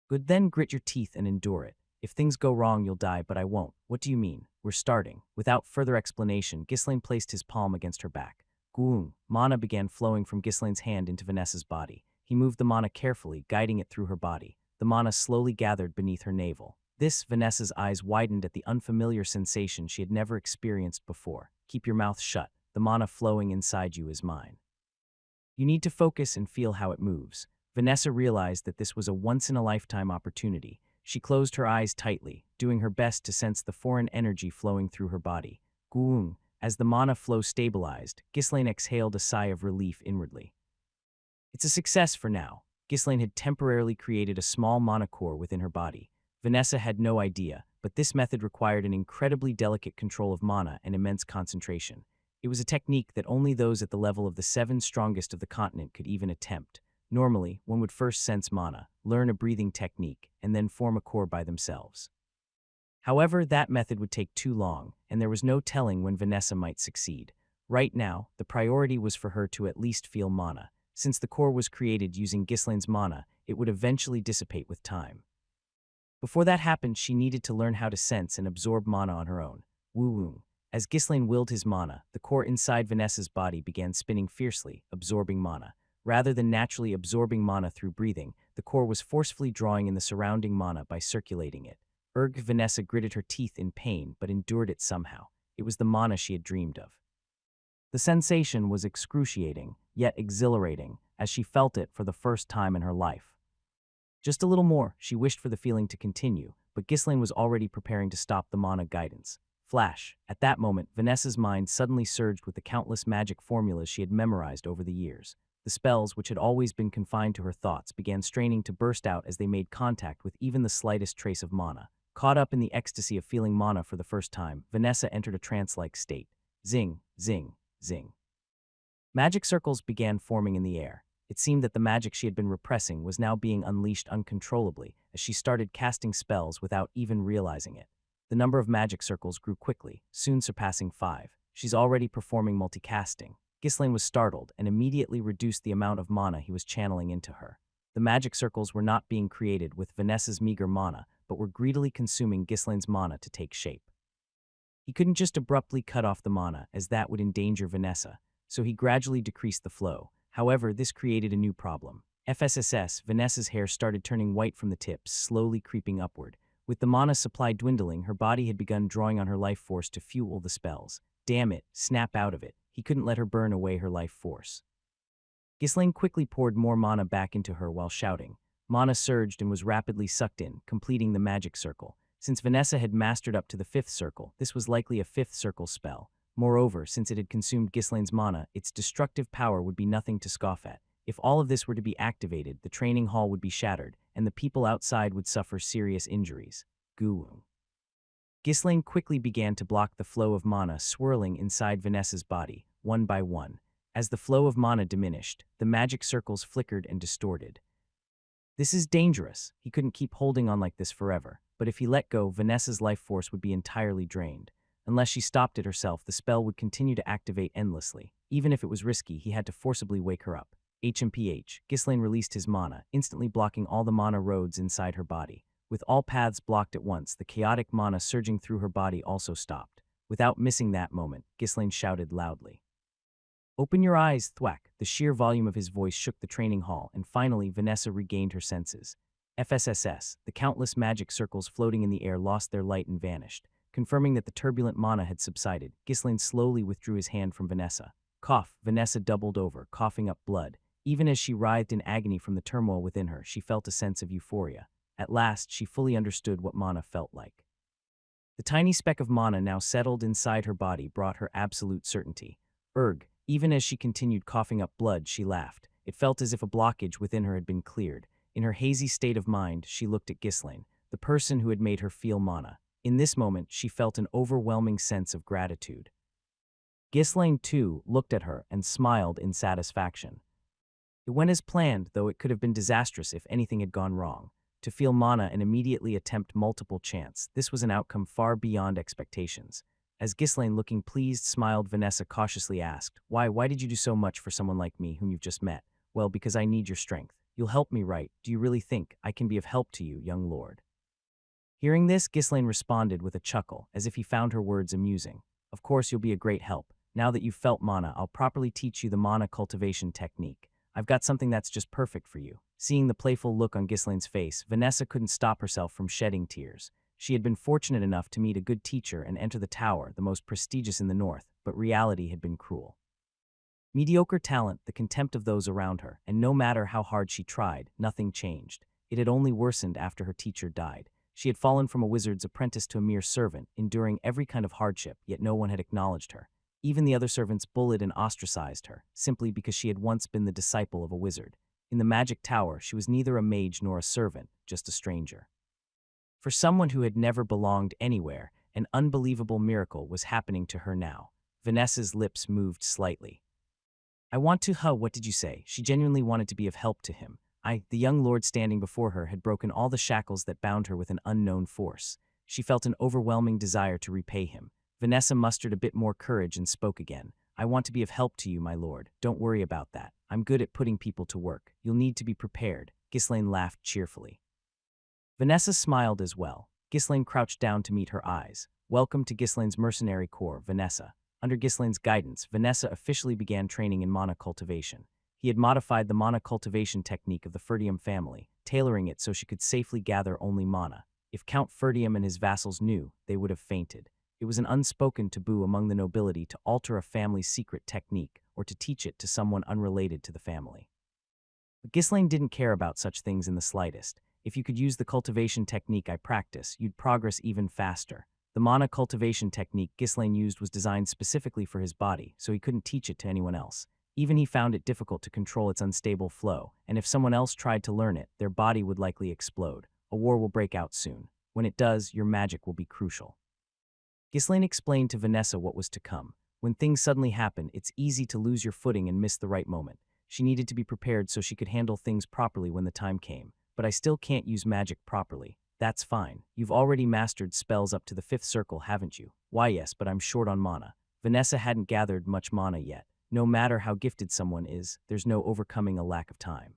"Good, then grit your teeth and endure it. If things go wrong, you'll die, but I won't." "What do you mean?" "We're starting." Without further explanation, Ghislaine placed his palm against her back. Goong! Mana began flowing from Ghislaine's hand into Vanessa's body. He moved the mana carefully, guiding it through her body. The mana slowly gathered beneath her navel. This, Vanessa's eyes widened at the unfamiliar sensation she had never experienced before. Keep your mouth shut. The mana flowing inside you is mine. You need to focus and feel how it moves. Vanessa realized that this was a once-in-a-lifetime opportunity. She closed her eyes tightly, doing her best to sense the foreign energy flowing through her body. Goong. As the mana flow stabilized, Ghislaine exhaled a sigh of relief inwardly. It's a success for now. Ghislaine had temporarily created a small mana core within her body. Vanessa had no idea, but this method required an incredibly delicate control of mana and immense concentration. It was a technique that only those at the level of the 7 strongest of the continent could even attempt. Normally, one would first sense mana, learn a breathing technique, and then form a core by themselves. However, that method would take too long, and there was no telling when Vanessa might succeed. Right now, the priority was for her to at least feel mana. Since the core was created using Ghislaine's mana, it would eventually dissipate with time. Before that happened, she needed to learn how to sense and absorb mana on her own. Woo-woo. As Ghislaine willed his mana, the core inside Vanessa's body began spinning fiercely, absorbing mana. Rather than naturally absorbing mana through breathing, the core was forcefully drawing in the surrounding mana by circulating it. Vanessa gritted her teeth in pain, but endured it somehow. It was the mana she had dreamed of. The sensation was excruciating, yet exhilarating, as she felt it for the first time in her life. Just a little more, she wished for the feeling to continue, but Ghislaine was already preparing to stop the mana guidance. Flash. At that moment, Vanessa's mind suddenly surged with the countless magic formulas she had memorized over the years. The spells, which had always been confined to her thoughts, began straining to burst out as they made contact with even the slightest trace of mana. Caught up in the ecstasy of feeling mana for the first time, Vanessa entered a trance-like state. Zing, zing, zing. Magic circles began forming in the air. It seemed that the magic she had been repressing was now being unleashed uncontrollably as she started casting spells without even realizing it. The number of magic circles grew quickly, soon surpassing 5. She's already performing multicasting. Ghislaine was startled and immediately reduced the amount of mana he was channeling into her. The magic circles were not being created with Vanessa's meager mana, but were greedily consuming Ghislaine's mana to take shape. He couldn't just abruptly cut off the mana, as that would endanger Vanessa, so he gradually decreased the flow. However, this created a new problem. FSSS, Vanessa's hair started turning white from the tips, slowly creeping upward. With the mana supply dwindling, her body had begun drawing on her life force to fuel the spells. Damn it, snap out of it. He couldn't let her burn away her life force. Ghislaine quickly poured more mana back into her while shouting. Mana surged and was rapidly sucked in, completing the magic circle. Since Vanessa had mastered up to the 5th circle, this was likely a 5th circle spell. Moreover, since it had consumed Ghislaine's mana, its destructive power would be nothing to scoff at. If all of this were to be activated, the training hall would be shattered, and the people outside would suffer serious injuries. Goo. Ghislaine quickly began to block the flow of mana swirling inside Vanessa's body, one by one. As the flow of mana diminished, the magic circles flickered and distorted. This is dangerous. He couldn't keep holding on like this forever, but if he let go, Vanessa's life force would be entirely drained. Unless she stopped it herself, the spell would continue to activate endlessly. Even if it was risky, he had to forcibly wake her up. HMPH. Ghislaine released his mana, instantly blocking all the mana roads inside her body. With all paths blocked at once, the chaotic mana surging through her body also stopped. Without missing that moment, Ghislaine shouted loudly. Open your eyes, thwack. The sheer volume of his voice shook the training hall, and finally Vanessa regained her senses. FSSS. The countless magic circles floating in the air lost their light and vanished. Confirming that the turbulent mana had subsided, Ghislaine slowly withdrew his hand from Vanessa. Cough. Vanessa doubled over, coughing up blood. Even as she writhed in agony from the turmoil within her, she felt a sense of euphoria. At last, she fully understood what mana felt like. The tiny speck of mana now settled inside her body brought her absolute certainty. Even as she continued coughing up blood, she laughed. It felt as if a blockage within her had been cleared. In her hazy state of mind, she looked at Ghislaine, the person who had made her feel mana. In this moment, she felt an overwhelming sense of gratitude. Ghislaine, too, looked at her and smiled in satisfaction. It went as planned, though it could have been disastrous if anything had gone wrong. To feel mana and immediately attempt multiple chants, this was an outcome far beyond expectations. As Ghislaine, looking pleased, smiled, Vanessa cautiously asked, Why did you do so much for someone like me whom you've just met? Well, because I need your strength. You'll help me, right? Do you really think I can be of help to you, young lord? Hearing this, Ghislaine responded with a chuckle, as if he found her words amusing. Of course you'll be a great help. Now that you've felt mana, I'll properly teach you the mana cultivation technique. I've got something that's just perfect for you. Seeing the playful look on Ghislaine's face, Vanessa couldn't stop herself from shedding tears. She had been fortunate enough to meet a good teacher and enter the tower, the most prestigious in the north, but reality had been cruel. Mediocre talent, the contempt of those around her, and no matter how hard she tried, nothing changed. It had only worsened after her teacher died. She had fallen from a wizard's apprentice to a mere servant, enduring every kind of hardship, yet no one had acknowledged her. Even the other servants bullied and ostracized her, simply because she had once been the disciple of a wizard. In the magic tower, she was neither a mage nor a servant, just a stranger. For someone who had never belonged anywhere, an unbelievable miracle was happening to her now. Vanessa's lips moved slightly. I want to, what did you say? She genuinely wanted to be of help to him. The young lord standing before her had broken all the shackles that bound her with an unknown force. She felt an overwhelming desire to repay him. Vanessa mustered a bit more courage and spoke again. I want to be of help to you, my lord. Don't worry about that. I'm good at putting people to work. You'll need to be prepared. Ghislaine laughed cheerfully. Vanessa smiled as well. Ghislaine crouched down to meet her eyes. Welcome to Ghislaine's mercenary corps, Vanessa. Under Ghislaine's guidance, Vanessa officially began training in mana cultivation. He had modified the mana cultivation technique of the Ferdium family, tailoring it so she could safely gather only mana. If Count Ferdium and his vassals knew, they would have fainted. It was an unspoken taboo among the nobility to alter a family's secret technique or to teach it to someone unrelated to the family. But Ghislaine didn't care about such things in the slightest. If you could use the cultivation technique I practice, you'd progress even faster. The mana cultivation technique Ghislaine used was designed specifically for his body, so he couldn't teach it to anyone else. Even he found it difficult to control its unstable flow, and if someone else tried to learn it, their body would likely explode. A war will break out soon. When it does, your magic will be crucial. Ghislaine explained to Vanessa what was to come. When things suddenly happen, it's easy to lose your footing and miss the right moment. She needed to be prepared so she could handle things properly when the time came. But I still can't use magic properly. That's fine. You've already mastered spells up to the 5th circle, haven't you? Why yes, but I'm short on mana. Vanessa hadn't gathered much mana yet. No matter how gifted someone is, there's no overcoming a lack of time.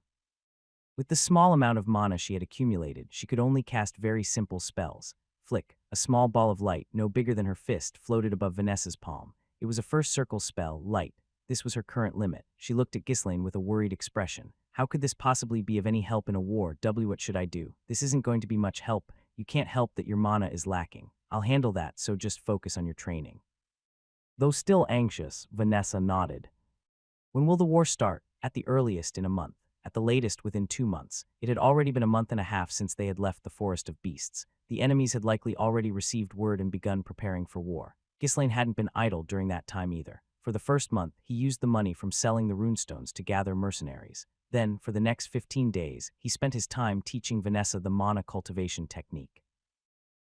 With the small amount of mana she had accumulated, she could only cast very simple spells. Flick, a small ball of light, no bigger than her fist, floated above Vanessa's palm. It was a 1st circle spell, light. This was her current limit. She looked at Ghislaine with a worried expression. How could this possibly be of any help in a war? What should I do? This isn't going to be much help. You can't help that your mana is lacking. I'll handle that, so just focus on your training. Though still anxious, Vanessa nodded. When will the war start? At the earliest, in a month. At the latest, within 2 months. It had already been a month and a half since they had left the Forest of Beasts. The enemies had likely already received word and begun preparing for war. Ghislaine hadn't been idle during that time either. For the first month, he used the money from selling the runestones to gather mercenaries. Then, for the next 15 days, he spent his time teaching Vanessa the mana cultivation technique.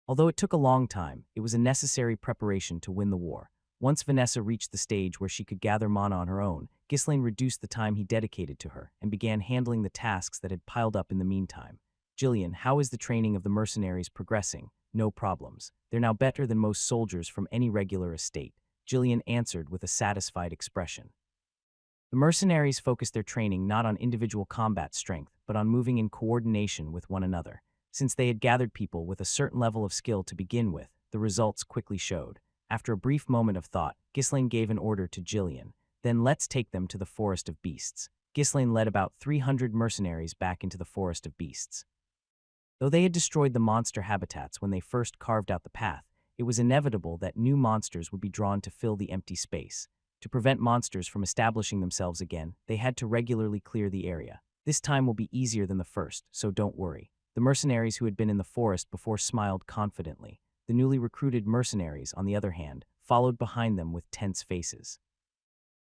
Although it took a long time, it was a necessary preparation to win the war. Once Vanessa reached the stage where she could gather mana on her own, Ghislaine reduced the time he dedicated to her and began handling the tasks that had piled up in the meantime. Jillian, how is the training of the mercenaries progressing? No problems. They're now better than most soldiers from any regular estate. Jillian answered with a satisfied expression. The mercenaries focused their training not on individual combat strength, but on moving in coordination with one another. Since they had gathered people with a certain level of skill to begin with, the results quickly showed. After a brief moment of thought, Ghislaine gave an order to Jillian. Then let's take them to the Forest of Beasts. Ghislaine led about 300 mercenaries back into the Forest of Beasts. Though they had destroyed the monster habitats when they first carved out the path, it was inevitable that new monsters would be drawn to fill the empty space. To prevent monsters from establishing themselves again, they had to regularly clear the area. This time will be easier than the first, so don't worry. The mercenaries who had been in the forest before smiled confidently. The newly recruited mercenaries, on the other hand, followed behind them with tense faces.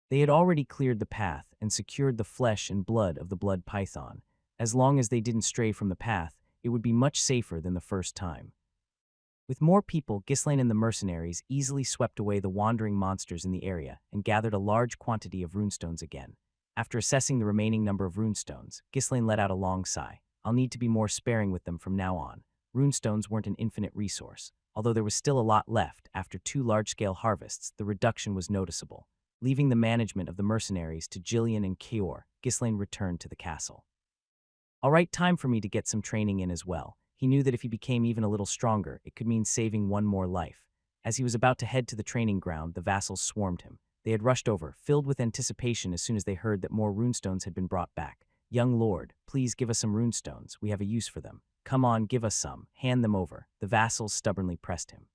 They had already cleared the path and secured the flesh and blood of the blood python. As long as they didn't stray from the path, it would be much safer than the first time. With more people, Ghislaine and the mercenaries easily swept away the wandering monsters in the area and gathered a large quantity of runestones again. After assessing the remaining number of runestones, Ghislaine let out a long sigh. I'll need to be more sparing with them from now on. Runestones weren't an infinite resource. Although there was still a lot left, after 2 large-scale harvests, the reduction was noticeable. Leaving the management of the mercenaries to Jillian and Kior, Ghislaine returned to the castle. All right, time for me to get some training in as well. He knew that if he became even a little stronger, it could mean saving one more life. As he was about to head to the training ground, the vassals swarmed him. They had rushed over, filled with anticipation as soon as they heard that more runestones had been brought back. Young lord, please give us some runestones. We have a use for them. "Come on, give us some. Hand them over." The vassals stubbornly pressed him.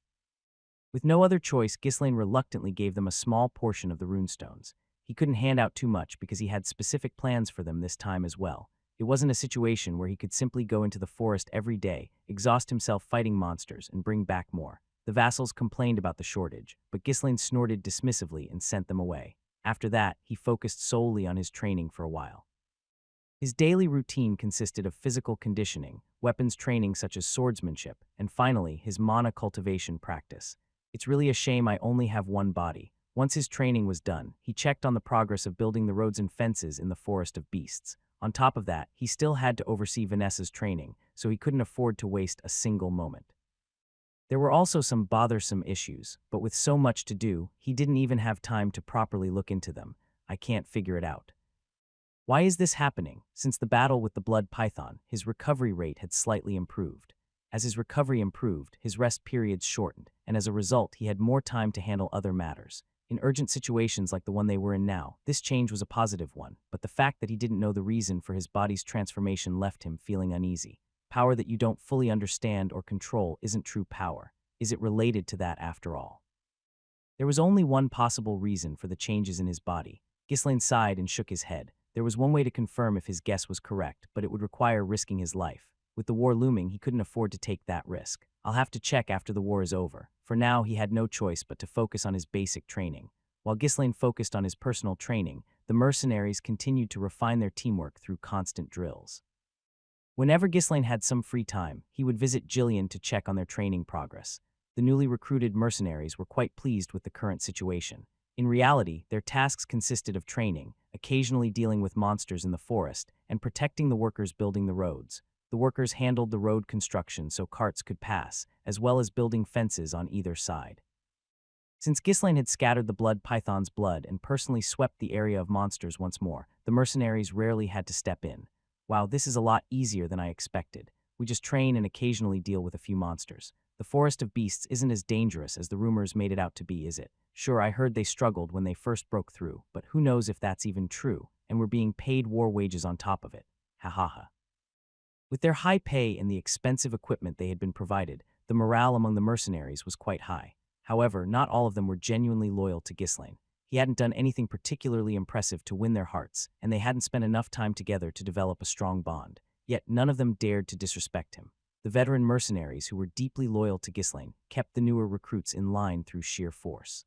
With no other choice, Ghislaine reluctantly gave them a small portion of the runestones. He couldn't hand out too much because he had specific plans for them this time as well. It wasn't a situation where he could simply go into the forest every day, exhaust himself fighting monsters, and bring back more. The vassals complained about the shortage, but Ghislaine snorted dismissively and sent them away. After that, he focused solely on his training for a while. His daily routine consisted of physical conditioning, weapons training such as swordsmanship, and finally, his mana cultivation practice. It's really a shame I only have one body. Once his training was done, he checked on the progress of building the roads and fences in the Forest of Beasts. On top of that, he still had to oversee Vanessa's training, so he couldn't afford to waste a single moment. There were also some bothersome issues, but with so much to do, he didn't even have time to properly look into them. I can't figure it out. Why is this happening? Since the battle with the blood python, his recovery rate had slightly improved. As his recovery improved, his rest periods shortened, and as a result, he had more time to handle other matters. In urgent situations like the one they were in now, this change was a positive one, but the fact that he didn't know the reason for his body's transformation left him feeling uneasy. Power that you don't fully understand or control isn't true power. Is it related to that after all? There was only one possible reason for the changes in his body. Ghislaine sighed and shook his head. There was one way to confirm if his guess was correct, but it would require risking his life. With the war looming, he couldn't afford to take that risk. I'll have to check after the war is over. For now, he had no choice but to focus on his basic training. While Ghislaine focused on his personal training, the mercenaries continued to refine their teamwork through constant drills. Whenever Ghislaine had some free time, he would visit Jillian to check on their training progress. The newly recruited mercenaries were quite pleased with the current situation. In reality, their tasks consisted of training, occasionally dealing with monsters in the forest, and protecting the workers building the roads. The workers handled the road construction so carts could pass, as well as building fences on either side. Since Ghislaine had scattered the blood python's blood and personally swept the area of monsters once more, the mercenaries rarely had to step in. Wow, this is a lot easier than I expected. We just train and occasionally deal with a few monsters. The Forest of Beasts isn't as dangerous as the rumors made it out to be, is it? Sure, I heard they struggled when they first broke through, but who knows if that's even true, and we're being paid war wages on top of it. Ha ha ha. With their high pay and the expensive equipment they had been provided, the morale among the mercenaries was quite high. However, not all of them were genuinely loyal to Ghislaine. He hadn't done anything particularly impressive to win their hearts, and they hadn't spent enough time together to develop a strong bond. Yet none of them dared to disrespect him. The veteran mercenaries who were deeply loyal to Ghislaine kept the newer recruits in line through sheer force.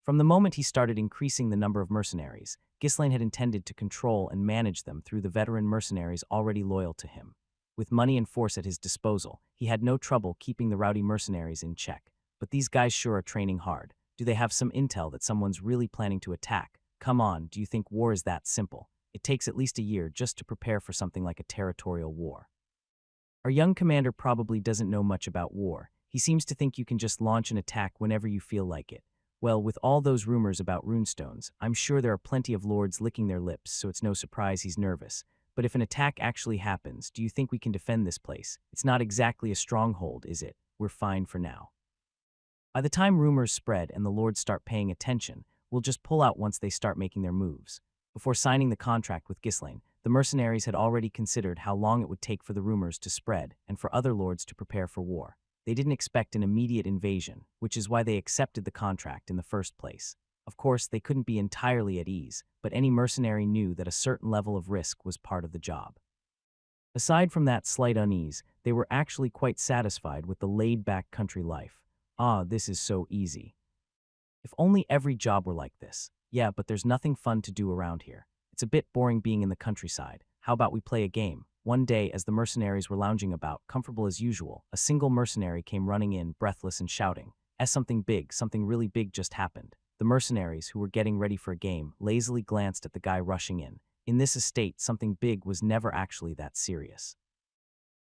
From the moment he started increasing the number of mercenaries, Ghislaine had intended to control and manage them through the veteran mercenaries already loyal to him. With money and force at his disposal, he had no trouble keeping the rowdy mercenaries in check. But these guys sure are training hard. Do they have some intel that someone's really planning to attack? Come on, do you think war is that simple? It takes at least a year just to prepare for something like a territorial war. Our young commander probably doesn't know much about war. He seems to think you can just launch an attack whenever you feel like it. Well, with all those rumors about runestones, I'm sure there are plenty of lords licking their lips, so it's no surprise he's nervous. But if an attack actually happens, do you think we can defend this place? It's not exactly a stronghold, is it? We're fine for now. By the time rumors spread and the lords start paying attention, we'll just pull out once they start making their moves. Before signing the contract with Ghislaine, the mercenaries had already considered how long it would take for the rumors to spread and for other lords to prepare for war. They didn't expect an immediate invasion, which is why they accepted the contract in the first place. Of course, they couldn't be entirely at ease, but any mercenary knew that a certain level of risk was part of the job. Aside from that slight unease, they were actually quite satisfied with the laid-back country life. Ah, this is so easy. If only every job were like this. Yeah, but there's nothing fun to do around here. It's a bit boring being in the countryside. How about we play a game? One day, as the mercenaries were lounging about, comfortable as usual, a single mercenary came running in, breathless and shouting, something really big just happened." The mercenaries, who were getting ready for a game, lazily glanced at the guy rushing in. In this estate, something big was never actually that serious.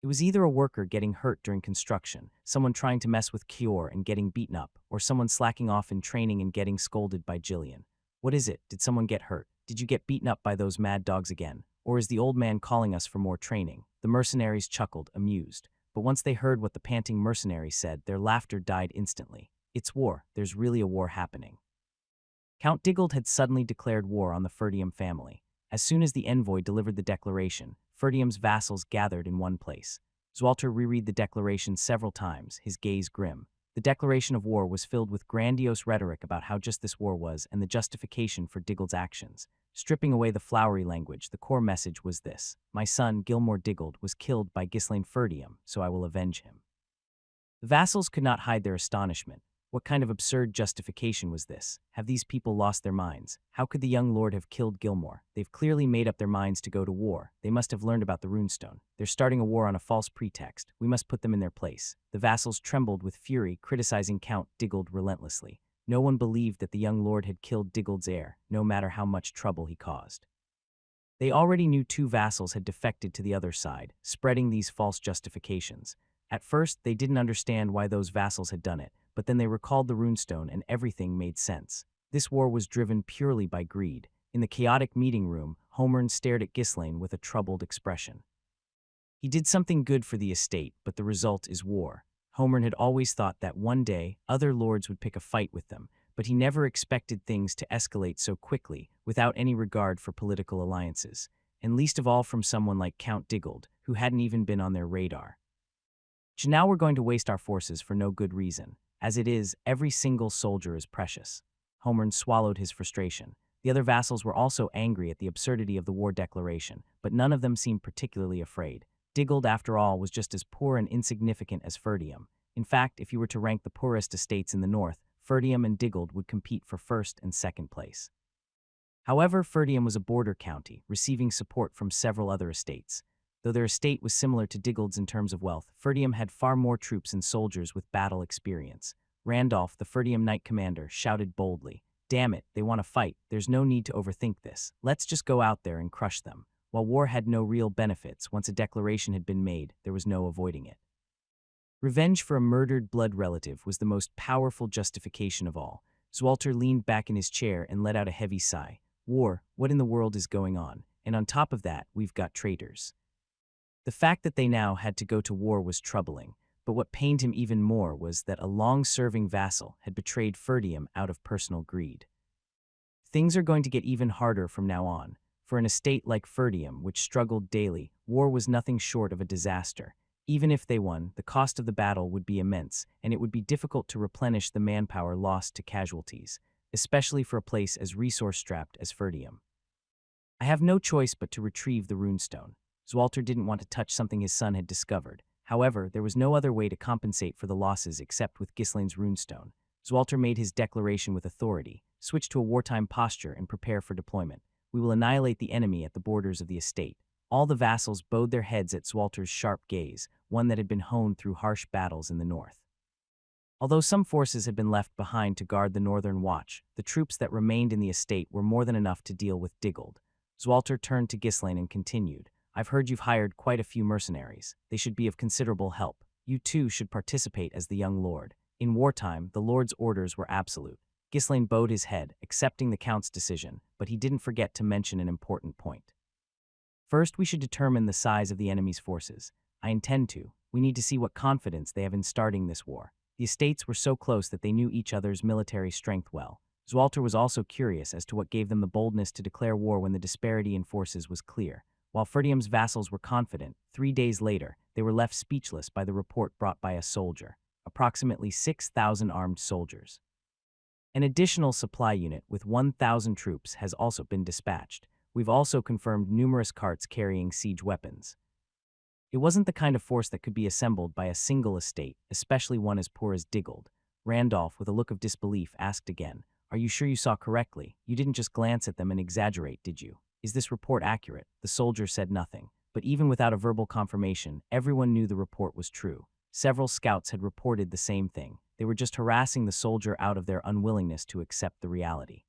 It was either a worker getting hurt during construction, someone trying to mess with Kior and getting beaten up, or someone slacking off in training and getting scolded by Jillian. What is it? Did someone get hurt? Did you get beaten up by those mad dogs again? Or is the old man calling us for more training? The mercenaries chuckled, amused. But once they heard what the panting mercenary said, their laughter died instantly. It's war. There's really a war happening. Count Diggold had suddenly declared war on the Ferdium family. As soon as the envoy delivered the declaration, Ferdium's vassals gathered in one place. Zwalter reread the declaration several times, his gaze grim. The declaration of war was filled with grandiose rhetoric about how just this war was and the justification for Diggle's actions. Stripping away the flowery language, the core message was this: my son, Gilmore Diggold, was killed by Ghislaine Ferdium, so I will avenge him. The vassals could not hide their astonishment. What kind of absurd justification was this? Have these people lost their minds? How could the young lord have killed Gilmore? They've clearly made up their minds to go to war. They must have learned about the runestone. They're starting a war on a false pretext. We must put them in their place. The vassals trembled with fury, criticizing Count Diggold relentlessly. No one believed that the young lord had killed Diggold's heir, no matter how much trouble he caused. They already knew two vassals had defected to the other side, spreading these false justifications. At first, they didn't understand why those vassals had done it, but then they recalled the runestone and everything made sense. This war was driven purely by greed. In the chaotic meeting room, Homern stared at Ghislaine with a troubled expression. He did something good for the estate, but the result is war. Homern had always thought that one day, other lords would pick a fight with them, but he never expected things to escalate so quickly, without any regard for political alliances, and least of all from someone like Count Diggold, who hadn't even been on their radar. So now we're going to waste our forces for no good reason. As it is, every single soldier is precious. Homern swallowed his frustration. The other vassals were also angry at the absurdity of the war declaration, but none of them seemed particularly afraid. Diggold, after all, was just as poor and insignificant as Ferdium. In fact, if you were to rank the poorest estates in the north, Ferdium and Diggold would compete for first and second place. However, Ferdium was a border county, receiving support from several other estates. Though their estate was similar to Diggold's in terms of wealth, Ferdium had far more troops and soldiers with battle experience. Randolph, the Ferdium Knight commander, shouted boldly, "Damn it, they want to fight. There's no need to overthink this. Let's just go out there and crush them." While war had no real benefits, once a declaration had been made, there was no avoiding it. Revenge for a murdered blood relative was the most powerful justification of all. Zwalter leaned back in his chair and let out a heavy sigh. War, what in the world is going on? And on top of that, we've got traitors. The fact that they now had to go to war was troubling, but what pained him even more was that a long-serving vassal had betrayed Ferdium out of personal greed. Things are going to get even harder from now on. For an estate like Ferdium, which struggled daily, war was nothing short of a disaster. Even if they won, the cost of the battle would be immense, and it would be difficult to replenish the manpower lost to casualties, especially for a place as resource-strapped as Ferdium. I have no choice but to retrieve the runestone. Zwalter didn't want to touch something his son had discovered. However, there was no other way to compensate for the losses except with Ghislaine's runestone. Zwalter made his declaration with authority, switched to a wartime posture, and prepare for deployment. We will annihilate the enemy at the borders of the estate. All the vassals bowed their heads at Zwalter's sharp gaze, one that had been honed through harsh battles in the north. Although some forces had been left behind to guard the northern watch, the troops that remained in the estate were more than enough to deal with Diggold. Zwalter turned to Ghislaine and continued, "I've heard you've hired quite a few mercenaries. They should be of considerable help. You too should participate as the young lord. In wartime, the lord's orders were absolute." Ghislaine bowed his head, accepting the count's decision, but he didn't forget to mention an important point. "First, we should determine the size of the enemy's forces. I intend to. We need to see what confidence they have in starting this war." The estates were so close that they knew each other's military strength well. Zwalter was also curious as to what gave them the boldness to declare war when the disparity in forces was clear. While Ferdium's vassals were confident, 3 days later, they were left speechless by the report brought by a soldier. Approximately 6,000 armed soldiers. An additional supply unit with 1,000 troops has also been dispatched. We've also confirmed numerous carts carrying siege weapons. It wasn't the kind of force that could be assembled by a single estate, especially one as poor as Diggold. Randolph, with a look of disbelief, asked again, "Are you sure you saw correctly? You didn't just glance at them and exaggerate, did you? Is this report accurate?" The soldier said nothing, but even without a verbal confirmation, everyone knew the report was true. Several scouts had reported the same thing. They were just harassing the soldier out of their unwillingness to accept the reality.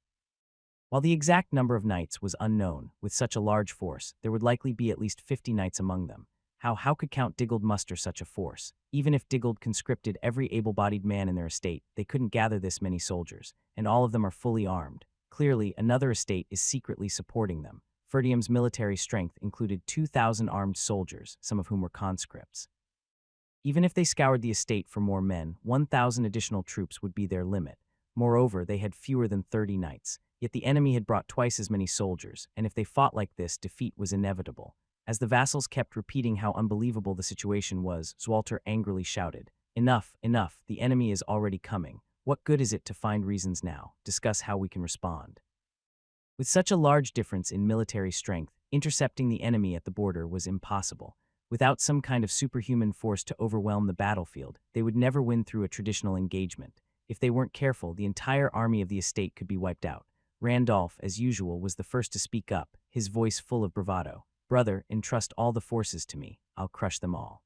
While the exact number of knights was unknown, with such a large force, there would likely be at least 50 knights among them. How could Count Diggold muster such a force? Even if Diggold conscripted every able-bodied man in their estate, they couldn't gather this many soldiers, and all of them are fully armed. Clearly, another estate is secretly supporting them. Ferdium's military strength included 2,000 armed soldiers, some of whom were conscripts. Even if they scoured the estate for more men, 1,000 additional troops would be their limit. Moreover, they had fewer than 30 knights, yet the enemy had brought twice as many soldiers, and if they fought like this, defeat was inevitable. As the vassals kept repeating how unbelievable the situation was, Zwalter angrily shouted, "Enough, enough, the enemy is already coming. What good is it to find reasons now? Discuss how we can respond." With such a large difference in military strength, intercepting the enemy at the border was impossible. Without some kind of superhuman force to overwhelm the battlefield, they would never win through a traditional engagement. If they weren't careful, the entire army of the estate could be wiped out. Randolph, as usual, was the first to speak up, his voice full of bravado. "Brother, entrust all the forces to me. I'll crush them all.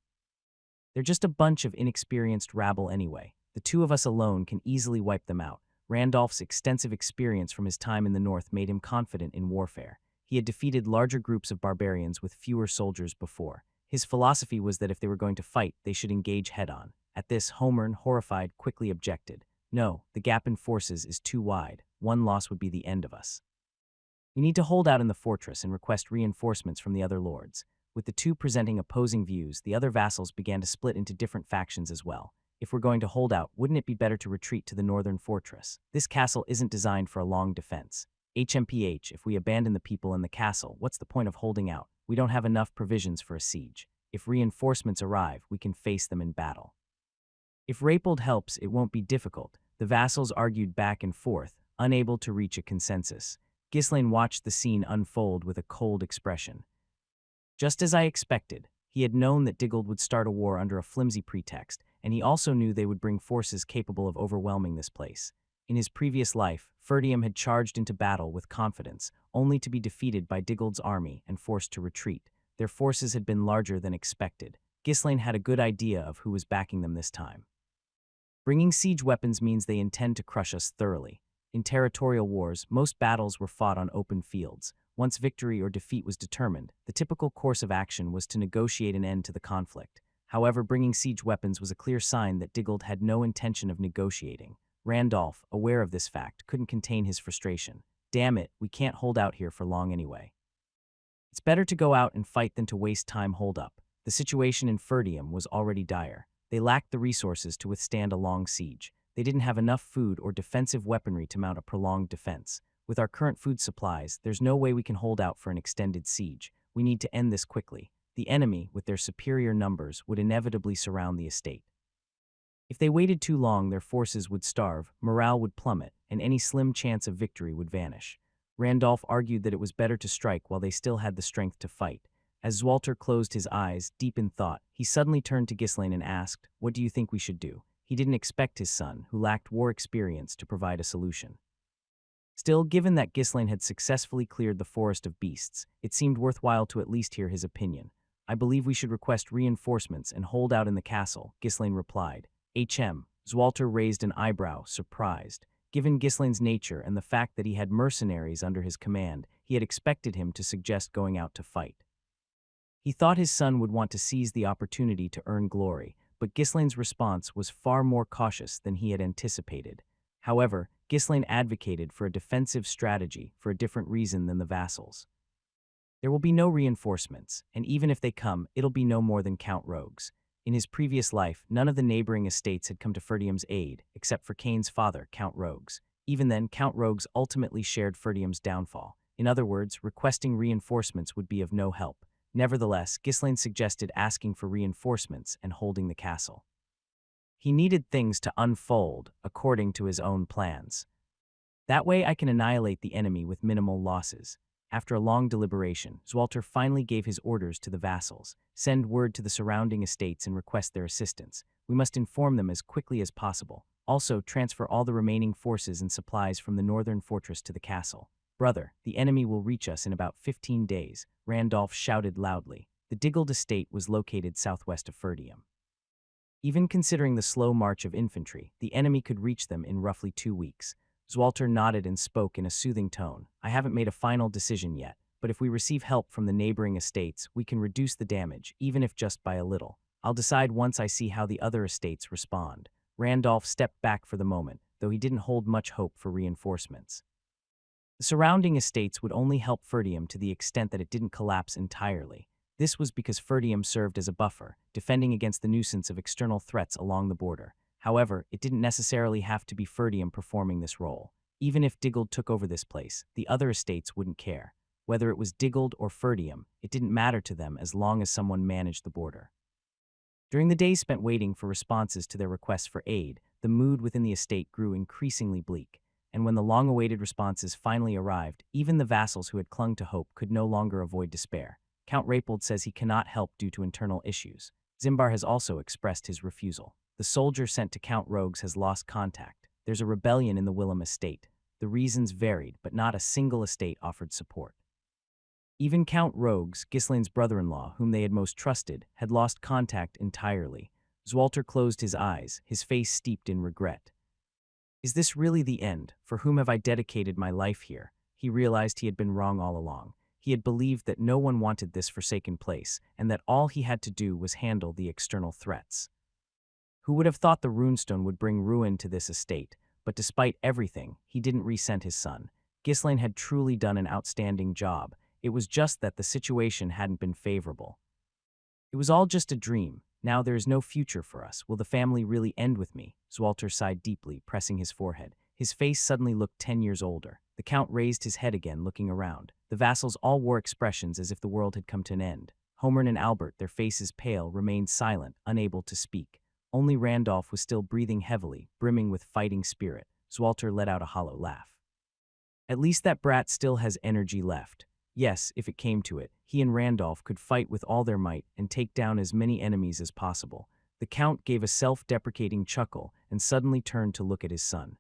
They're just a bunch of inexperienced rabble anyway. The two of us alone can easily wipe them out." Randolph's extensive experience from his time in the North made him confident in warfare. He had defeated larger groups of barbarians with fewer soldiers before. His philosophy was that if they were going to fight, they should engage head-on. At this, Homern, horrified, quickly objected. "No, the gap in forces is too wide. One loss would be the end of us. We need to hold out in the fortress and request reinforcements from the other lords." With the two presenting opposing views, the other vassals began to split into different factions as well. "If we're going to hold out, wouldn't it be better to retreat to the northern fortress? This castle isn't designed for a long defense. HMPH, if we abandon the people in the castle, what's the point of holding out? We don't have enough provisions for a siege. If reinforcements arrive, we can face them in battle." "If Rapold helps, it won't be difficult." The vassals argued back and forth, unable to reach a consensus. Ghislaine watched the scene unfold with a cold expression. Just as I expected, he had known that Diggold would start a war under a flimsy pretext, and he also knew they would bring forces capable of overwhelming this place. In his previous life, Ferdium had charged into battle with confidence, only to be defeated by Diggold's army and forced to retreat. Their forces had been larger than expected. Ghislaine had a good idea of who was backing them this time. Bringing siege weapons means they intend to crush us thoroughly. In territorial wars, most battles were fought on open fields. Once victory or defeat was determined, the typical course of action was to negotiate an end to the conflict. However, bringing siege weapons was a clear sign that Diggold had no intention of negotiating. Randolph, aware of this fact, couldn't contain his frustration. "Damn it, we can't hold out here for long anyway. It's better to go out and fight than to waste time hold up." The situation in Ferdium was already dire. They lacked the resources to withstand a long siege. They didn't have enough food or defensive weaponry to mount a prolonged defense. "With our current food supplies, there's no way we can hold out for an extended siege. We need to end this quickly. The enemy, with their superior numbers, would inevitably surround the estate. If they waited too long, their forces would starve, morale would plummet, and any slim chance of victory would vanish." Randolph argued that it was better to strike while they still had the strength to fight. As Zwalter closed his eyes, deep in thought, he suddenly turned to Ghislaine and asked, "What do you think we should do?" He didn't expect his son, who lacked war experience, to provide a solution. Still, given that Ghislaine had successfully cleared the forest of beasts, it seemed worthwhile to at least hear his opinion. "I believe we should request reinforcements and hold out in the castle," Ghislaine replied. Zwalter raised an eyebrow, surprised. Given Ghislaine's nature and the fact that he had mercenaries under his command, he had expected him to suggest going out to fight. He thought his son would want to seize the opportunity to earn glory, but Ghislaine's response was far more cautious than he had anticipated. However, Ghislaine advocated for a defensive strategy for a different reason than the vassals. "There will be no reinforcements, and even if they come, it'll be no more than Count Rogues." In his previous life, none of the neighboring estates had come to Ferdium's aid, except for Kane's father, Count Rogues. Even then, Count Rogues ultimately shared Ferdium's downfall. In other words, requesting reinforcements would be of no help. Nevertheless, Ghislaine suggested asking for reinforcements and holding the castle. He needed things to unfold according to his own plans. "That way I can annihilate the enemy with minimal losses." After a long deliberation, Zwalter finally gave his orders to the vassals. "Send word to the surrounding estates and request their assistance. We must inform them as quickly as possible. Also, transfer all the remaining forces and supplies from the northern fortress to the castle. Brother, the enemy will reach us in about 15 days, Randolph shouted loudly. The Diggold estate was located southwest of Ferdium. Even considering the slow march of infantry, the enemy could reach them in roughly 2 weeks. Zwalter nodded and spoke in a soothing tone. "I haven't made a final decision yet, but if we receive help from the neighboring estates, we can reduce the damage, even if just by a little. I'll decide once I see how the other estates respond." Randolph stepped back for the moment, though he didn't hold much hope for reinforcements. The surrounding estates would only help Ferdium to the extent that it didn't collapse entirely. This was because Ferdium served as a buffer, defending against the nuisance of external threats along the border. However, it didn't necessarily have to be Ferdium performing this role. Even if Diggold took over this place, the other estates wouldn't care. Whether it was Diggled or Ferdium, it didn't matter to them as long as someone managed the border. During the days spent waiting for responses to their requests for aid, the mood within the estate grew increasingly bleak, and when the long-awaited responses finally arrived, even the vassals who had clung to hope could no longer avoid despair. Count Rapold says he cannot help due to internal issues. Zimbar has also expressed his refusal. The soldier sent to Count Rogues has lost contact. There's a rebellion in the Willem estate. The reasons varied, but not a single estate offered support. Even Count Rogues, Ghislaine's brother-in-law, whom they had most trusted, had lost contact entirely. Zwalter closed his eyes, his face steeped in regret. Is this really the end? For whom have I dedicated my life here? He realized he had been wrong all along. He had believed that no one wanted this forsaken place, and that all he had to do was handle the external threats. Who would have thought the runestone would bring ruin to this estate? But despite everything, he didn't resent his son. Ghislaine had truly done an outstanding job. It was just that the situation hadn't been favorable. It was all just a dream. Now there is no future for us. Will the family really end with me? Zwalter sighed deeply, pressing his forehead. His face suddenly looked 10 years older. The Count raised his head again, looking around. The vassals all wore expressions as if the world had come to an end. Homern and Albert, their faces pale, remained silent, unable to speak. Only Randolph was still breathing heavily, brimming with fighting spirit. Zwalter let out a hollow laugh. At least that brat still has energy left. Yes, if it came to it, he and Randolph could fight with all their might and take down as many enemies as possible. The Count gave a self-deprecating chuckle and suddenly turned to look at his son.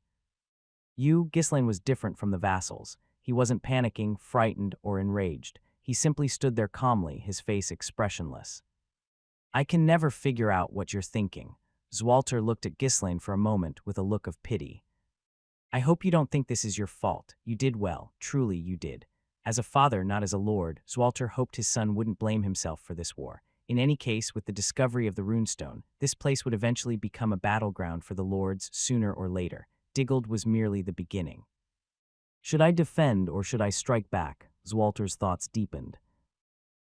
Ghislaine was different from the vassals. He wasn't panicking, frightened, or enraged. He simply stood there calmly, his face expressionless. I can never figure out what you're thinking. Zwalter looked at Ghislaine for a moment with a look of pity. I hope you don't think this is your fault. You did well, truly you did. As a father, not as a lord, Zwalter hoped his son wouldn't blame himself for this war. In any case, with the discovery of the runestone, this place would eventually become a battleground for the lords sooner or later. Diggled was merely the beginning. Should I defend or should I strike back? Zwalter's thoughts deepened.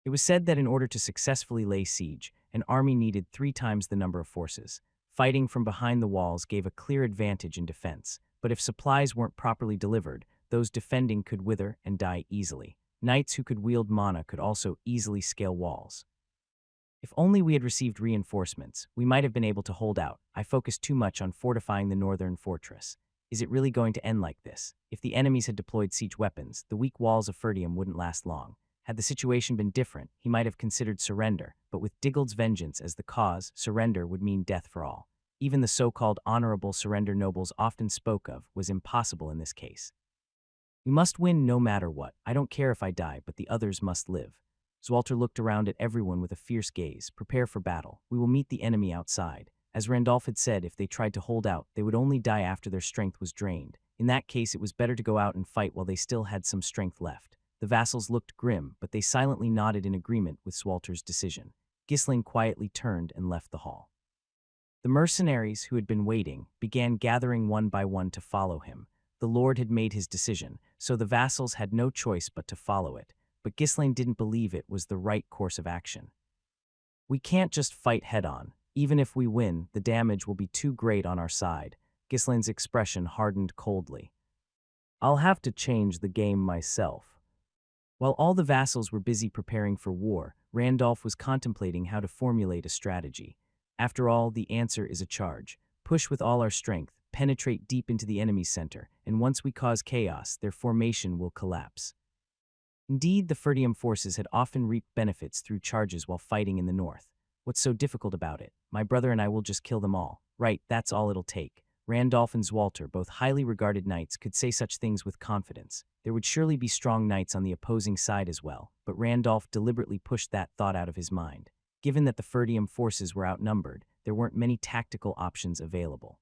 It was said that in order to successfully lay siege, an army needed 3 times the number of forces. Fighting from behind the walls gave a clear advantage in defense, but if supplies weren't properly delivered, those defending could wither and die easily. Knights who could wield mana could also easily scale walls. If only we had received reinforcements, we might have been able to hold out. I focused too much on fortifying the northern fortress. Is it really going to end like this? If the enemies had deployed siege weapons, the weak walls of Ferdium wouldn't last long. Had the situation been different, he might have considered surrender, but with Diggled's vengeance as the cause, surrender would mean death for all. Even the so-called honorable surrender nobles often spoke of was impossible in this case. We must win no matter what. I don't care if I die, but the others must live. Zwalter looked around at everyone with a fierce gaze. Prepare for battle. We will meet the enemy outside. As Randolph had said, if they tried to hold out, they would only die after their strength was drained. In that case, it was better to go out and fight while they still had some strength left. The vassals looked grim, but they silently nodded in agreement with Zwalter's decision. Ghislaine quietly turned and left the hall. The mercenaries, who had been waiting, began gathering one by one to follow him. The lord had made his decision, so the vassals had no choice but to follow it. But Ghislaine didn't believe it was the right course of action. We can't just fight head-on. Even if we win, the damage will be too great on our side. Ghislaine's expression hardened coldly. I'll have to change the game myself. While all the vassals were busy preparing for war, Randolph was contemplating how to formulate a strategy. After all, the answer is a charge. Push with all our strength, penetrate deep into the enemy's center, and once we cause chaos, their formation will collapse. Indeed, the Ferdium forces had often reaped benefits through charges while fighting in the north. What's so difficult about it? My brother and I will just kill them all. Right, that's all it'll take. Randolph and Zwalter, both highly regarded knights, could say such things with confidence. There would surely be strong knights on the opposing side as well, but Randolph deliberately pushed that thought out of his mind. Given that the Ferdium forces were outnumbered, there weren't many tactical options available.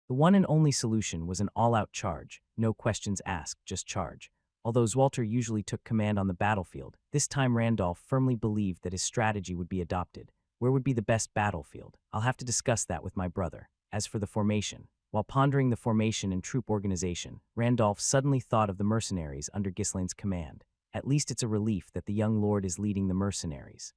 The one and only solution was an all-out charge, no questions asked, just charge. Although Zwalter usually took command on the battlefield, this time Randolph firmly believed that his strategy would be adopted. Where would be the best battlefield? I'll have to discuss that with my brother. As for the formation, while pondering the formation and troop organization, Randolph suddenly thought of the mercenaries under Ghislaine's command. At least it's a relief that the young lord is leading the mercenaries.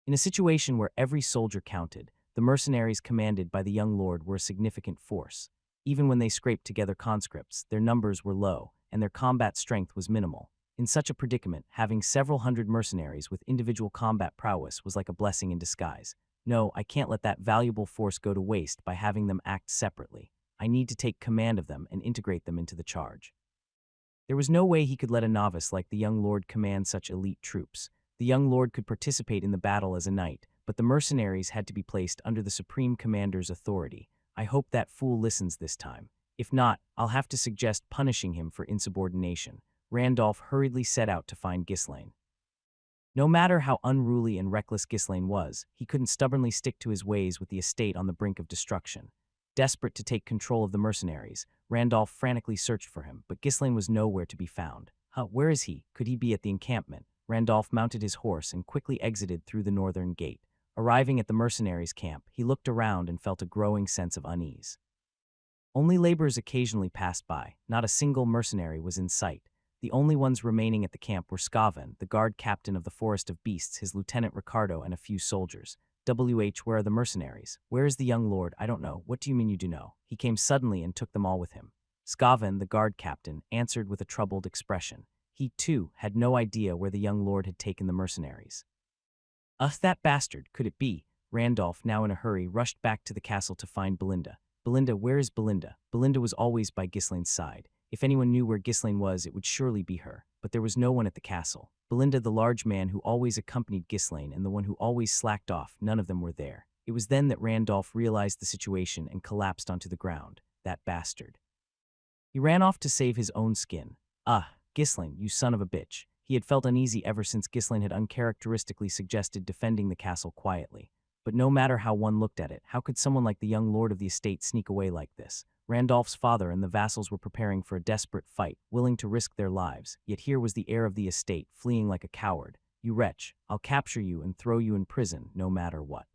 In a situation where every soldier counted, the mercenaries commanded by the young lord were a significant force. Even when they scraped together conscripts, their numbers were low, and their combat strength was minimal. In such a predicament, having several hundred mercenaries with individual combat prowess was like a blessing in disguise. No, I can't let that valuable force go to waste by having them act separately. I need to take command of them and integrate them into the charge. There was no way he could let a novice like the young lord command such elite troops. The young lord could participate in the battle as a knight, but the mercenaries had to be placed under the supreme commander's authority. I hope that fool listens this time. If not, I'll have to suggest punishing him for insubordination. Randolph hurriedly set out to find Ghislaine. No matter how unruly and reckless Ghislaine was, he couldn't stubbornly stick to his ways with the estate on the brink of destruction. Desperate to take control of the mercenaries, Randolph frantically searched for him, but Ghislaine was nowhere to be found. Where is he? Could he be at the encampment? Randolph mounted his horse and quickly exited through the northern gate. Arriving at the mercenaries' camp, he looked around and felt a growing sense of unease. Only laborers occasionally passed by. Not a single mercenary was in sight. The only ones remaining at the camp were Skaven, the guard captain of the Forest of Beasts, his lieutenant Ricardo, and a few soldiers. Where are the mercenaries? Where is the young lord? I don't know. What do you mean you do know? He came suddenly and took them all with him. Skaven, the guard captain, answered with a troubled expression. He, too, had no idea where the young lord had taken the mercenaries. That bastard, could it be? Randolph, now in a hurry, rushed back to the castle to find Belinda. Belinda, where is Belinda? Belinda was always by Ghislaine's side. If anyone knew where Ghislaine was, it would surely be her. But there was no one at the castle. Belinda, the large man who always accompanied Ghislaine, and the one who always slacked off, none of them were there. It was then that Randolph realized the situation and collapsed onto the ground. That bastard. He ran off to save his own skin. Ghislaine, you son of a bitch. He had felt uneasy ever since Ghislaine had uncharacteristically suggested defending the castle quietly. But no matter how one looked at it, how could someone like the young lord of the estate sneak away like this? Randolph's father and the vassals were preparing for a desperate fight, willing to risk their lives, yet here was the heir of the estate, fleeing like a coward. You wretch, I'll capture you and throw you in prison, no matter what.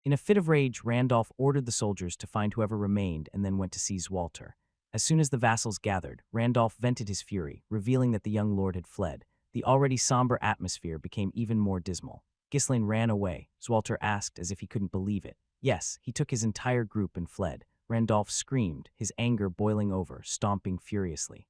In a fit of rage, Randolph ordered the soldiers to find whoever remained and then went to seize Walter. As soon as the vassals gathered, Randolph vented his fury, revealing that the young lord had fled. The already somber atmosphere became even more dismal. Ghislaine ran away, Walter asked as if he couldn't believe it. Yes, he took his entire group and fled. Randolph screamed, his anger boiling over, stomping furiously.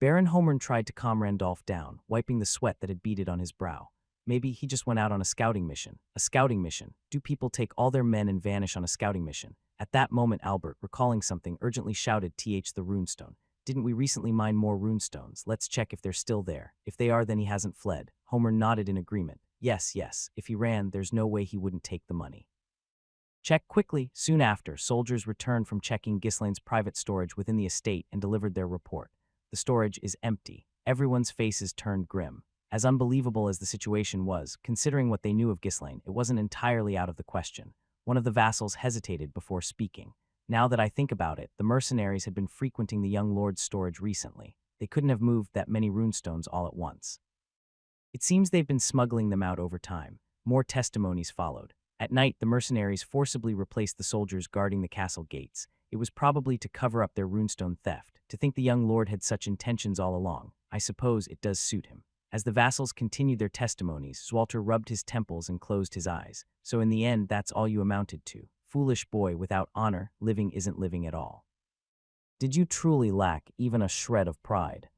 Baron Homern tried to calm Randolph down, wiping the sweat that had beaded on his brow. Maybe he just went out on a scouting mission. A scouting mission? Do people take all their men and vanish on a scouting mission? At that moment, Albert, recalling something, urgently shouted, the runestone. Didn't we recently mine more runestones? Let's check if they're still there. If they are, then he hasn't fled. Homer nodded in agreement. Yes. If he ran, there's no way he wouldn't take the money. Check quickly. Soon after, soldiers returned from checking Ghislaine's private storage within the estate and delivered their report. The storage is empty. Everyone's faces turned grim. As unbelievable as the situation was, considering what they knew of Ghislaine, it wasn't entirely out of the question. One of the vassals hesitated before speaking. Now that I think about it, the mercenaries had been frequenting the young lord's storage recently. They couldn't have moved that many runestones all at once. It seems they've been smuggling them out over time. More testimonies followed. At night, the mercenaries forcibly replaced the soldiers guarding the castle gates. It was probably to cover up their runestone theft. To think the young lord had such intentions all along, I suppose it does suit him. As the vassals continued their testimonies, Walter rubbed his temples and closed his eyes. So in the end, that's all you amounted to. Foolish boy, without honor, living isn't living at all. Did you truly lack even a shred of pride?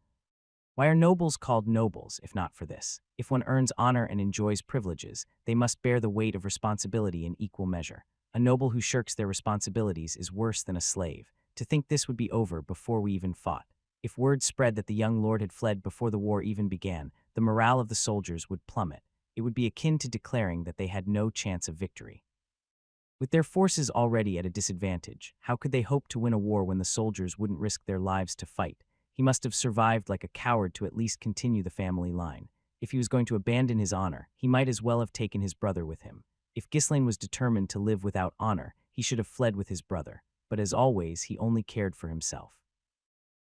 Why are nobles called nobles, if not for this? If one earns honor and enjoys privileges, they must bear the weight of responsibility in equal measure. A noble who shirks their responsibilities is worse than a slave. To think this would be over before we even fought. If word spread that the young lord had fled before the war even began, the morale of the soldiers would plummet. It would be akin to declaring that they had no chance of victory. With their forces already at a disadvantage, how could they hope to win a war when the soldiers wouldn't risk their lives to fight? He must have survived like a coward to at least continue the family line. If he was going to abandon his honor, he might as well have taken his brother with him. If Ghislaine was determined to live without honor, he should have fled with his brother. But as always, he only cared for himself.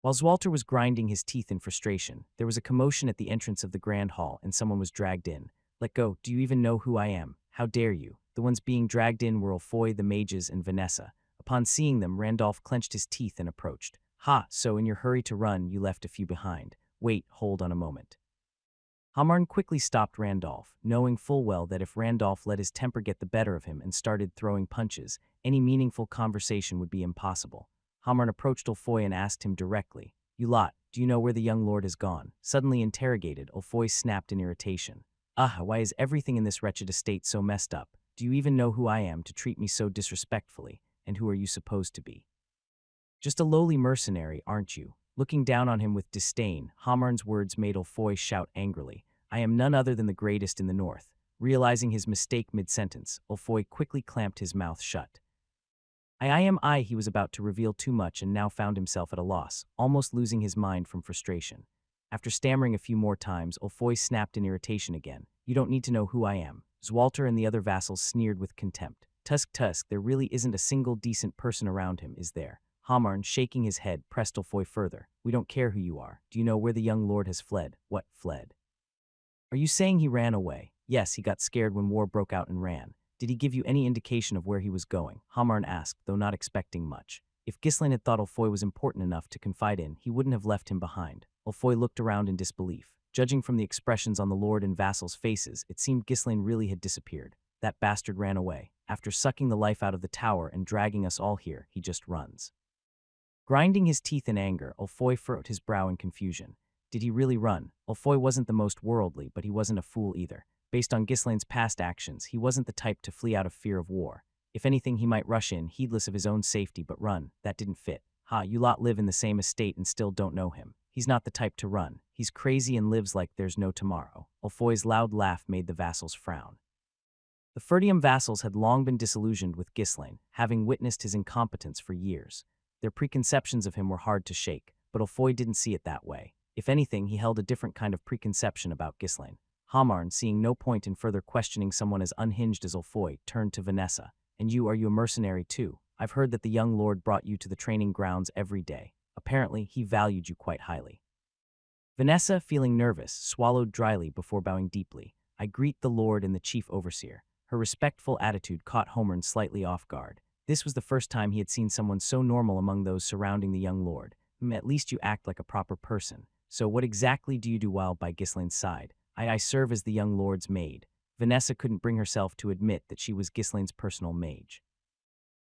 While Walter was grinding his teeth in frustration, there was a commotion at the entrance of the grand hall and someone was dragged in. Let go, do you even know who I am? How dare you? The ones being dragged in were Ulfoy, the mages, and Vanessa. Upon seeing them, Randolph clenched his teeth and approached. So in your hurry to run, you left a few behind. Wait, hold on a moment. Hamarn quickly stopped Randolph, knowing full well that if Randolph let his temper get the better of him and started throwing punches, any meaningful conversation would be impossible. Hamarn approached Ulfoy and asked him directly, You lot, do you know where the young lord has gone? Suddenly interrogated, Ulfoy snapped in irritation. Why is everything in this wretched estate so messed up? Do you even know who I am to treat me so disrespectfully? And who are you supposed to be? Just a lowly mercenary, aren't you? Looking down on him with disdain, Hamarn's words made Ulfoy shout angrily. I am none other than the greatest in the north. Realizing his mistake mid-sentence, Ulfoy quickly clamped his mouth shut. He was about to reveal too much and now found himself at a loss, almost losing his mind from frustration. After stammering a few more times, Ulfoy snapped in irritation again. You don't need to know who I am. Zwalter and the other vassals sneered with contempt. Tusk, there really isn't a single decent person around him, is there? Hamarn, shaking his head, pressed Ulfoy further. We don't care who you are. Do you know where the young lord has fled? What, fled? Are you saying he ran away? Yes, he got scared when war broke out and ran. Did he give you any indication of where he was going? Hamarn asked, though not expecting much. If Ghislain had thought Ulfoy was important enough to confide in, he wouldn't have left him behind. Ulfoy looked around in disbelief. Judging from the expressions on the lord and vassals' faces, it seemed Ghislain really had disappeared. That bastard ran away. After sucking the life out of the tower and dragging us all here, he just runs. Grinding his teeth in anger, Ulfoy furrowed his brow in confusion. Did he really run? Ulfoy wasn't the most worldly, but he wasn't a fool either. Based on Ghislain's past actions, he wasn't the type to flee out of fear of war. If anything, he might rush in, heedless of his own safety, but run. That didn't fit. You lot live in the same estate and still don't know him. He's not the type to run. He's crazy and lives like there's no tomorrow. Ulfoy's loud laugh made the vassals frown. The Ferdium vassals had long been disillusioned with Ghislain, having witnessed his incompetence for years. Their preconceptions of him were hard to shake, but Ulfoy didn't see it that way. If anything, he held a different kind of preconception about Ghislain. Hamarn, seeing no point in further questioning someone as unhinged as Ulfoy, turned to Vanessa. And are you a mercenary too? I've heard that the young lord brought you to the training grounds every day. Apparently, he valued you quite highly. Vanessa, feeling nervous, swallowed dryly before bowing deeply. I greet the lord and the chief overseer. Her respectful attitude caught Hamarn slightly off guard. This was the first time he had seen someone so normal among those surrounding the young lord. At least you act like a proper person. So what exactly do you do while by Ghislain's side? I serve as the young lord's maid. Vanessa couldn't bring herself to admit that she was Ghislain's personal mage.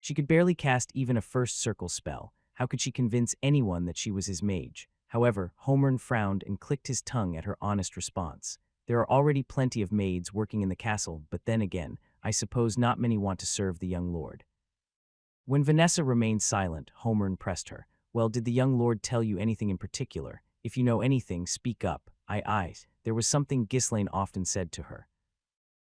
She could barely cast even a first circle spell. How could she convince anyone that she was his mage? However, Hamarn frowned and clicked his tongue at her honest response. There are already plenty of maids working in the castle, but then again, I suppose not many want to serve the young lord. When Vanessa remained silent, Hamarn pressed her. Well, did the young lord tell you anything in particular? If you know anything, speak up. There was something Ghislain often said to her.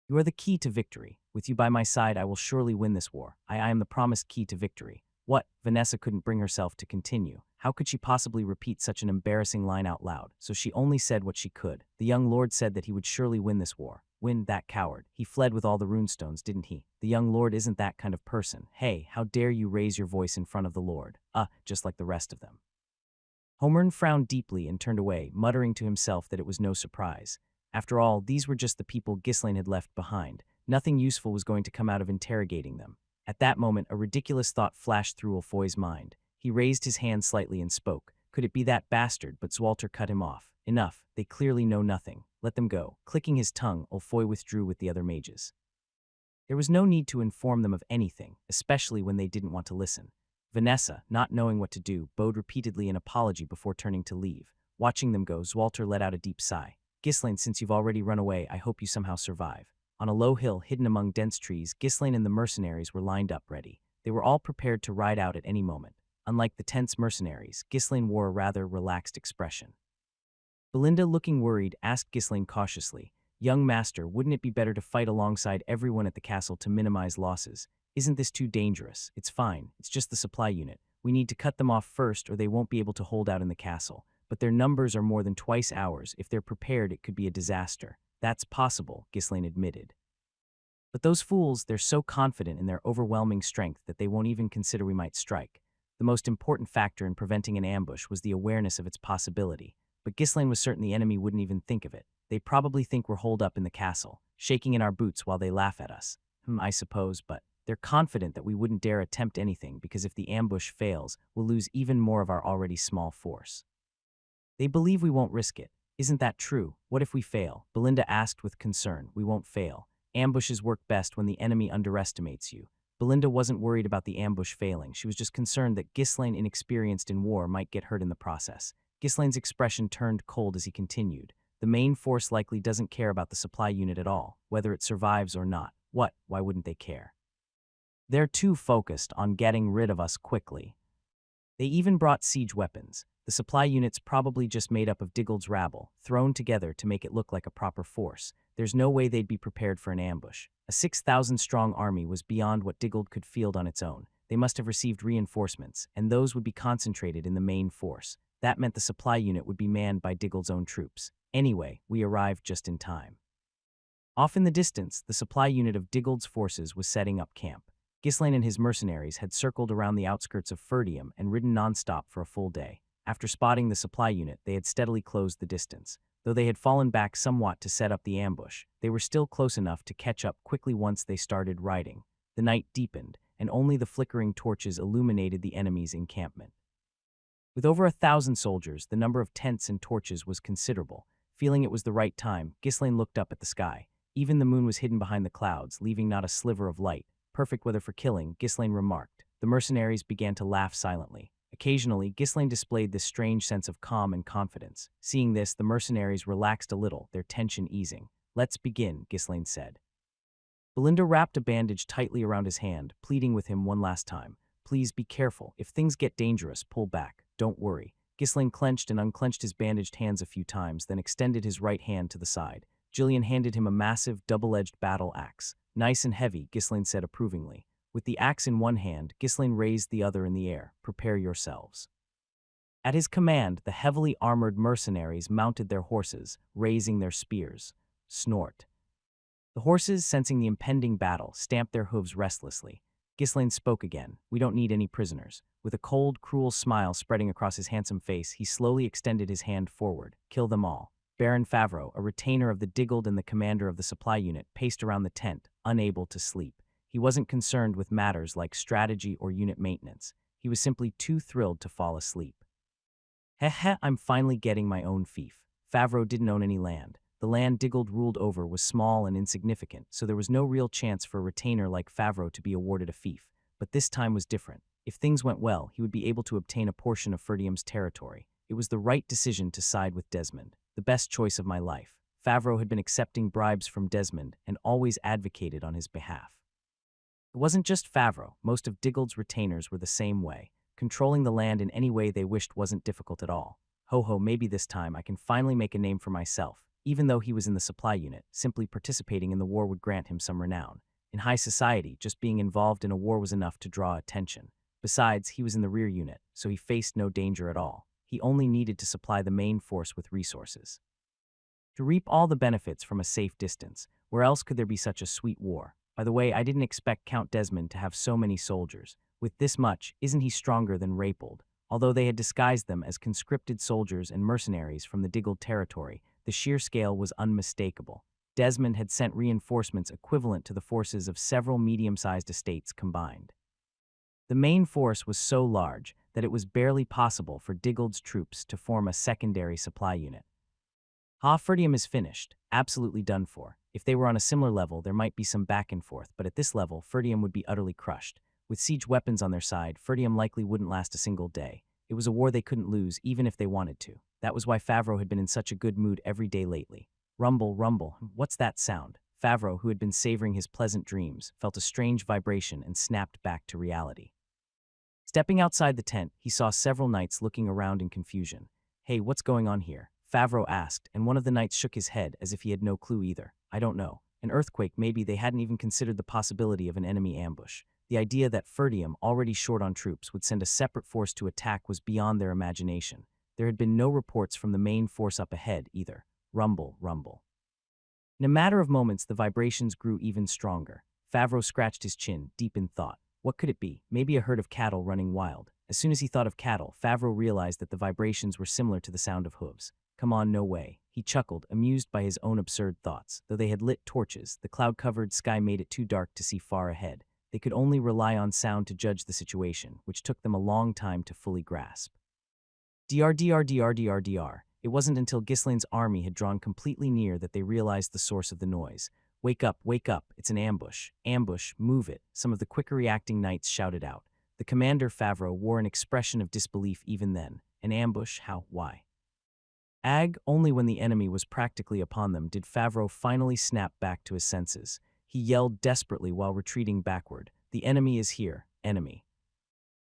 You are the key to victory. With you by my side, I will surely win this war. I am the promised key to victory. What? Vanessa couldn't bring herself to continue. How could she possibly repeat such an embarrassing line out loud? So she only said what she could. The young lord said that he would surely win this war. Win, that coward. He fled with all the runestones, didn't he? The young lord isn't that kind of person. Hey, how dare you raise your voice in front of the lord? Just like the rest of them. Hamarn frowned deeply and turned away, muttering to himself that it was no surprise. After all, these were just the people Ghislain had left behind. Nothing useful was going to come out of interrogating them. At that moment, a ridiculous thought flashed through Ulfoy's mind. He raised his hand slightly and spoke. Could it be that bastard? But Zwalter cut him off. Enough. They clearly know nothing. Let them go. Clicking his tongue, Ulfoy withdrew with the other mages. There was no need to inform them of anything, especially when they didn't want to listen. Vanessa, not knowing what to do, bowed repeatedly in apology before turning to leave. Watching them go, Zwalter let out a deep sigh. Ghislain, since you've already run away, I hope you somehow survive. On a low hill hidden among dense trees, Ghislain and the mercenaries were lined up ready. They were all prepared to ride out at any moment. Unlike the tense mercenaries, Ghislain wore a rather relaxed expression. Belinda, looking worried, asked Ghislain cautiously, Young master, wouldn't it be better to fight alongside everyone at the castle to minimize losses? Isn't this too dangerous? It's fine. It's just the supply unit. We need to cut them off first or they won't be able to hold out in the castle. But their numbers are more than twice ours. If they're prepared, it could be a disaster. That's possible, Ghislain admitted. But those fools, they're so confident in their overwhelming strength that they won't even consider we might strike. The most important factor in preventing an ambush was the awareness of its possibility. But Ghislain was certain the enemy wouldn't even think of it. They probably think we're holed up in the castle, shaking in our boots while they laugh at us. I suppose, but they're confident that we wouldn't dare attempt anything because if the ambush fails, we'll lose even more of our already small force. They believe we won't risk it. Isn't that true? What if we fail? Belinda asked with concern. We won't fail. Ambushes work best when the enemy underestimates you. Belinda wasn't worried about the ambush failing. She was just concerned that Ghislain, inexperienced in war, might get hurt in the process. Ghislaine's expression turned cold as he continued. The main force likely doesn't care about the supply unit at all, whether it survives or not. What? Why wouldn't they care? They're too focused on getting rid of us quickly. They even brought siege weapons. The supply unit's probably just made up of Diggle's rabble, thrown together to make it look like a proper force. There's no way they'd be prepared for an ambush. A 6,000-strong army was beyond what Diggle could field on its own. They must have received reinforcements, and those would be concentrated in the main force. That meant the supply unit would be manned by Diggle's own troops. Anyway, we arrived just in time. Off in the distance, the supply unit of Diggle's forces was setting up camp. Ghislaine and his mercenaries had circled around the outskirts of Ferdium and ridden nonstop for a full day. After spotting the supply unit, they had steadily closed the distance. Though they had fallen back somewhat to set up the ambush, they were still close enough to catch up quickly once they started riding. The night deepened, and only the flickering torches illuminated the enemy's encampment. With over 1,000 soldiers, the number of tents and torches was considerable. Feeling it was the right time, Ghislaine looked up at the sky. Even the moon was hidden behind the clouds, leaving not a sliver of light. Perfect weather for killing, Ghislaine remarked. The mercenaries began to laugh silently. Occasionally, Ghislaine displayed this strange sense of calm and confidence. Seeing this, the mercenaries relaxed a little, their tension easing. "Let's begin," Ghislaine said. Belinda wrapped a bandage tightly around his hand, pleading with him one last time. "Please be careful. If things get dangerous, pull back. Don't worry." Ghislaine clenched and unclenched his bandaged hands a few times, then extended his right hand to the side. Jillian handed him a massive, double-edged battle axe. "Nice and heavy," Ghislaine said approvingly. With the axe in one hand, Ghislaine raised the other in the air. "Prepare yourselves." At his command, the heavily armored mercenaries mounted their horses, raising their spears. Snort. The horses, sensing the impending battle, stamped their hooves restlessly. Ghislaine spoke again. "We don't need any prisoners." With a cold, cruel smile spreading across his handsome face, he slowly extended his hand forward. "Kill them all." Baron Favreau, a retainer of the Diggled and the commander of the supply unit, paced around the tent, unable to sleep. He wasn't concerned with matters like strategy or unit maintenance. He was simply too thrilled to fall asleep. "Heh, I'm finally getting my own fief." Favreau didn't own any land. The land Diggled ruled over was small and insignificant, so there was no real chance for a retainer like Favreau to be awarded a fief. But this time was different. If things went well, he would be able to obtain a portion of Ferdium's territory. It was the right decision to side with Desmond. The best choice of my life. Favreau had been accepting bribes from Desmond and always advocated on his behalf. It wasn't just Favreau. Most of Diggled's retainers were the same way. Controlling the land in any way they wished wasn't difficult at all. Ho, maybe this time I can finally make a name for myself. Even though he was in the supply unit, simply participating in the war would grant him some renown. In high society, just being involved in a war was enough to draw attention. Besides, he was in the rear unit, so he faced no danger at all. He only needed to supply the main force with resources. To reap all the benefits from a safe distance, where else could there be such a sweet war? By the way, I didn't expect Count Desmond to have so many soldiers. With this much, isn't he stronger than Rapold? Although they had disguised them as conscripted soldiers and mercenaries from the Diggled territory, the sheer scale was unmistakable. Desmond had sent reinforcements equivalent to the forces of several medium-sized estates combined. The main force was so large that it was barely possible for Diggled's troops to form a secondary supply unit. Ferdium is finished, absolutely done for. If they were on a similar level, there might be some back and forth, but at this level, Ferdium would be utterly crushed. With siege weapons on their side, Ferdium likely wouldn't last a single day. It was a war they couldn't lose, even if they wanted to. That was why Favreau had been in such a good mood every day lately. Rumble, rumble, what's that sound? Favreau, who had been savoring his pleasant dreams, felt a strange vibration and snapped back to reality. Stepping outside the tent, he saw several knights looking around in confusion. "Hey, what's going on here?" Favreau asked, and one of the knights shook his head as if he had no clue either. "I don't know. An earthquake, maybe. They hadn't even considered the possibility of an enemy ambush. The idea that Ferdium, already short on troops, would send a separate force to attack was beyond their imagination. There had been no reports from the main force up ahead, either. Rumble, rumble." In a matter of moments, the vibrations grew even stronger. Favreau scratched his chin, deep in thought. What could it be? Maybe a herd of cattle running wild. As soon as he thought of cattle, Favreau realized that the vibrations were similar to the sound of hooves. Come on, no way. He chuckled, amused by his own absurd thoughts. Though they had lit torches, the cloud-covered sky made it too dark to see far ahead. They could only rely on sound to judge the situation, which took them a long time to fully grasp. Dr. It wasn't until Ghislaine's army had drawn completely near that they realized the source of the noise. Wake up, it's an ambush. Ambush, move it," some of the quicker reacting knights shouted out. The commander, Favreau, wore an expression of disbelief even then. An ambush? How? Why? Only when the enemy was practically upon them did Favreau finally snap back to his senses. He yelled desperately while retreating backward. The enemy is here, enemy.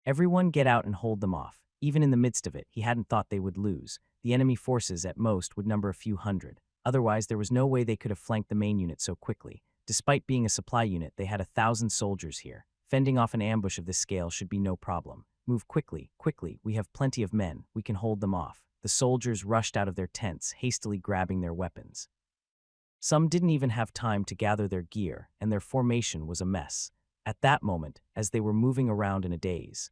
Everyone get out and hold them off. Even in the midst of it, he hadn't thought they would lose. The enemy forces, at most, would number a few hundred. Otherwise, there was no way they could have flanked the main unit so quickly. Despite being a supply unit, they had 1,000 soldiers here. Fending off an ambush of this scale should be no problem. Move quickly, quickly, we have plenty of men, we can hold them off. The soldiers rushed out of their tents, hastily grabbing their weapons. Some didn't even have time to gather their gear, and their formation was a mess. At that moment, as they were moving around in a daze,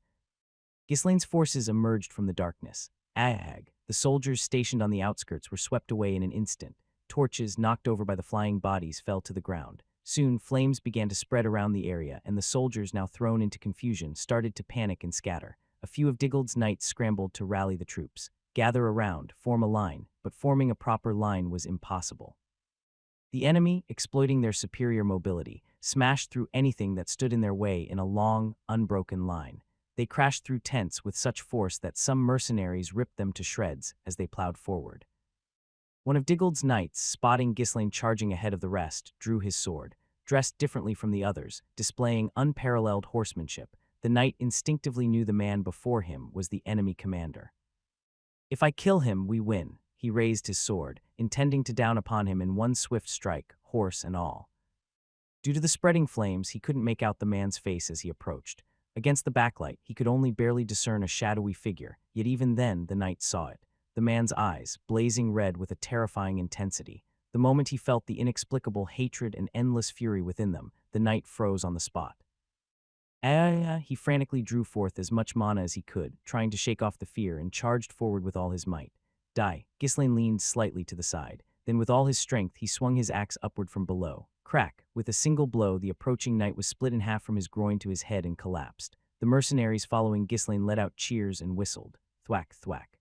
Ghislaine's forces emerged from the darkness. The soldiers stationed on the outskirts were swept away in an instant. Torches, knocked over by the flying bodies, fell to the ground. Soon, flames began to spread around the area, and the soldiers, now thrown into confusion, started to panic and scatter. A few of Diggle's knights scrambled to rally the troops. Gather around, form a line, but forming a proper line was impossible. The enemy, exploiting their superior mobility, smashed through anything that stood in their way in a long, unbroken line. They crashed through tents with such force that some mercenaries ripped them to shreds as they plowed forward. One of Diggle's knights, spotting Ghislaine charging ahead of the rest, drew his sword. Dressed differently from the others, displaying unparalleled horsemanship, the knight instinctively knew the man before him was the enemy commander. If I kill him, we win. He raised his sword, intending to down upon him in one swift strike, horse and all. Due to the spreading flames, he couldn't make out the man's face as he approached. Against the backlight, he could only barely discern a shadowy figure, yet even then the knight saw it. The man's eyes, blazing red with a terrifying intensity. The moment he felt the inexplicable hatred and endless fury within them, the knight froze on the spot. He frantically drew forth as much mana as he could, trying to shake off the fear, and charged forward with all his might. Ghislaine leaned slightly to the side. Then with all his strength, he swung his axe upward from below. Crack! With a single blow, the approaching knight was split in half from his groin to his head and collapsed. The mercenaries following Ghislaine let out cheers and whistled. Thwack, thwack.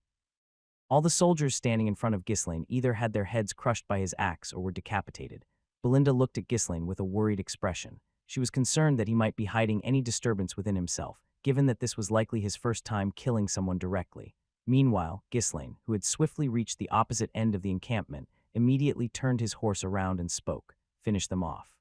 All the soldiers standing in front of Ghislaine either had their heads crushed by his axe or were decapitated. Belinda looked at Ghislaine with a worried expression. She was concerned that he might be hiding any disturbance within himself, given that this was likely his first time killing someone directly. Meanwhile, Ghislaine, who had swiftly reached the opposite end of the encampment, immediately turned his horse around and spoke. Finish them off.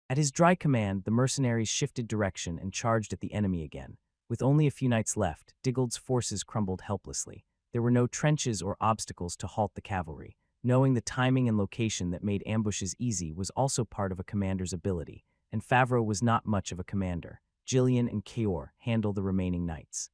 At his dry command, the mercenaries shifted direction and charged at the enemy again. With only a few knights left, Diggle's forces crumbled helplessly. There were no trenches or obstacles to halt the cavalry. Knowing the timing and location that made ambushes easy was also part of a commander's ability, and Favreau was not much of a commander. Jillian and Keor handled the remaining knights.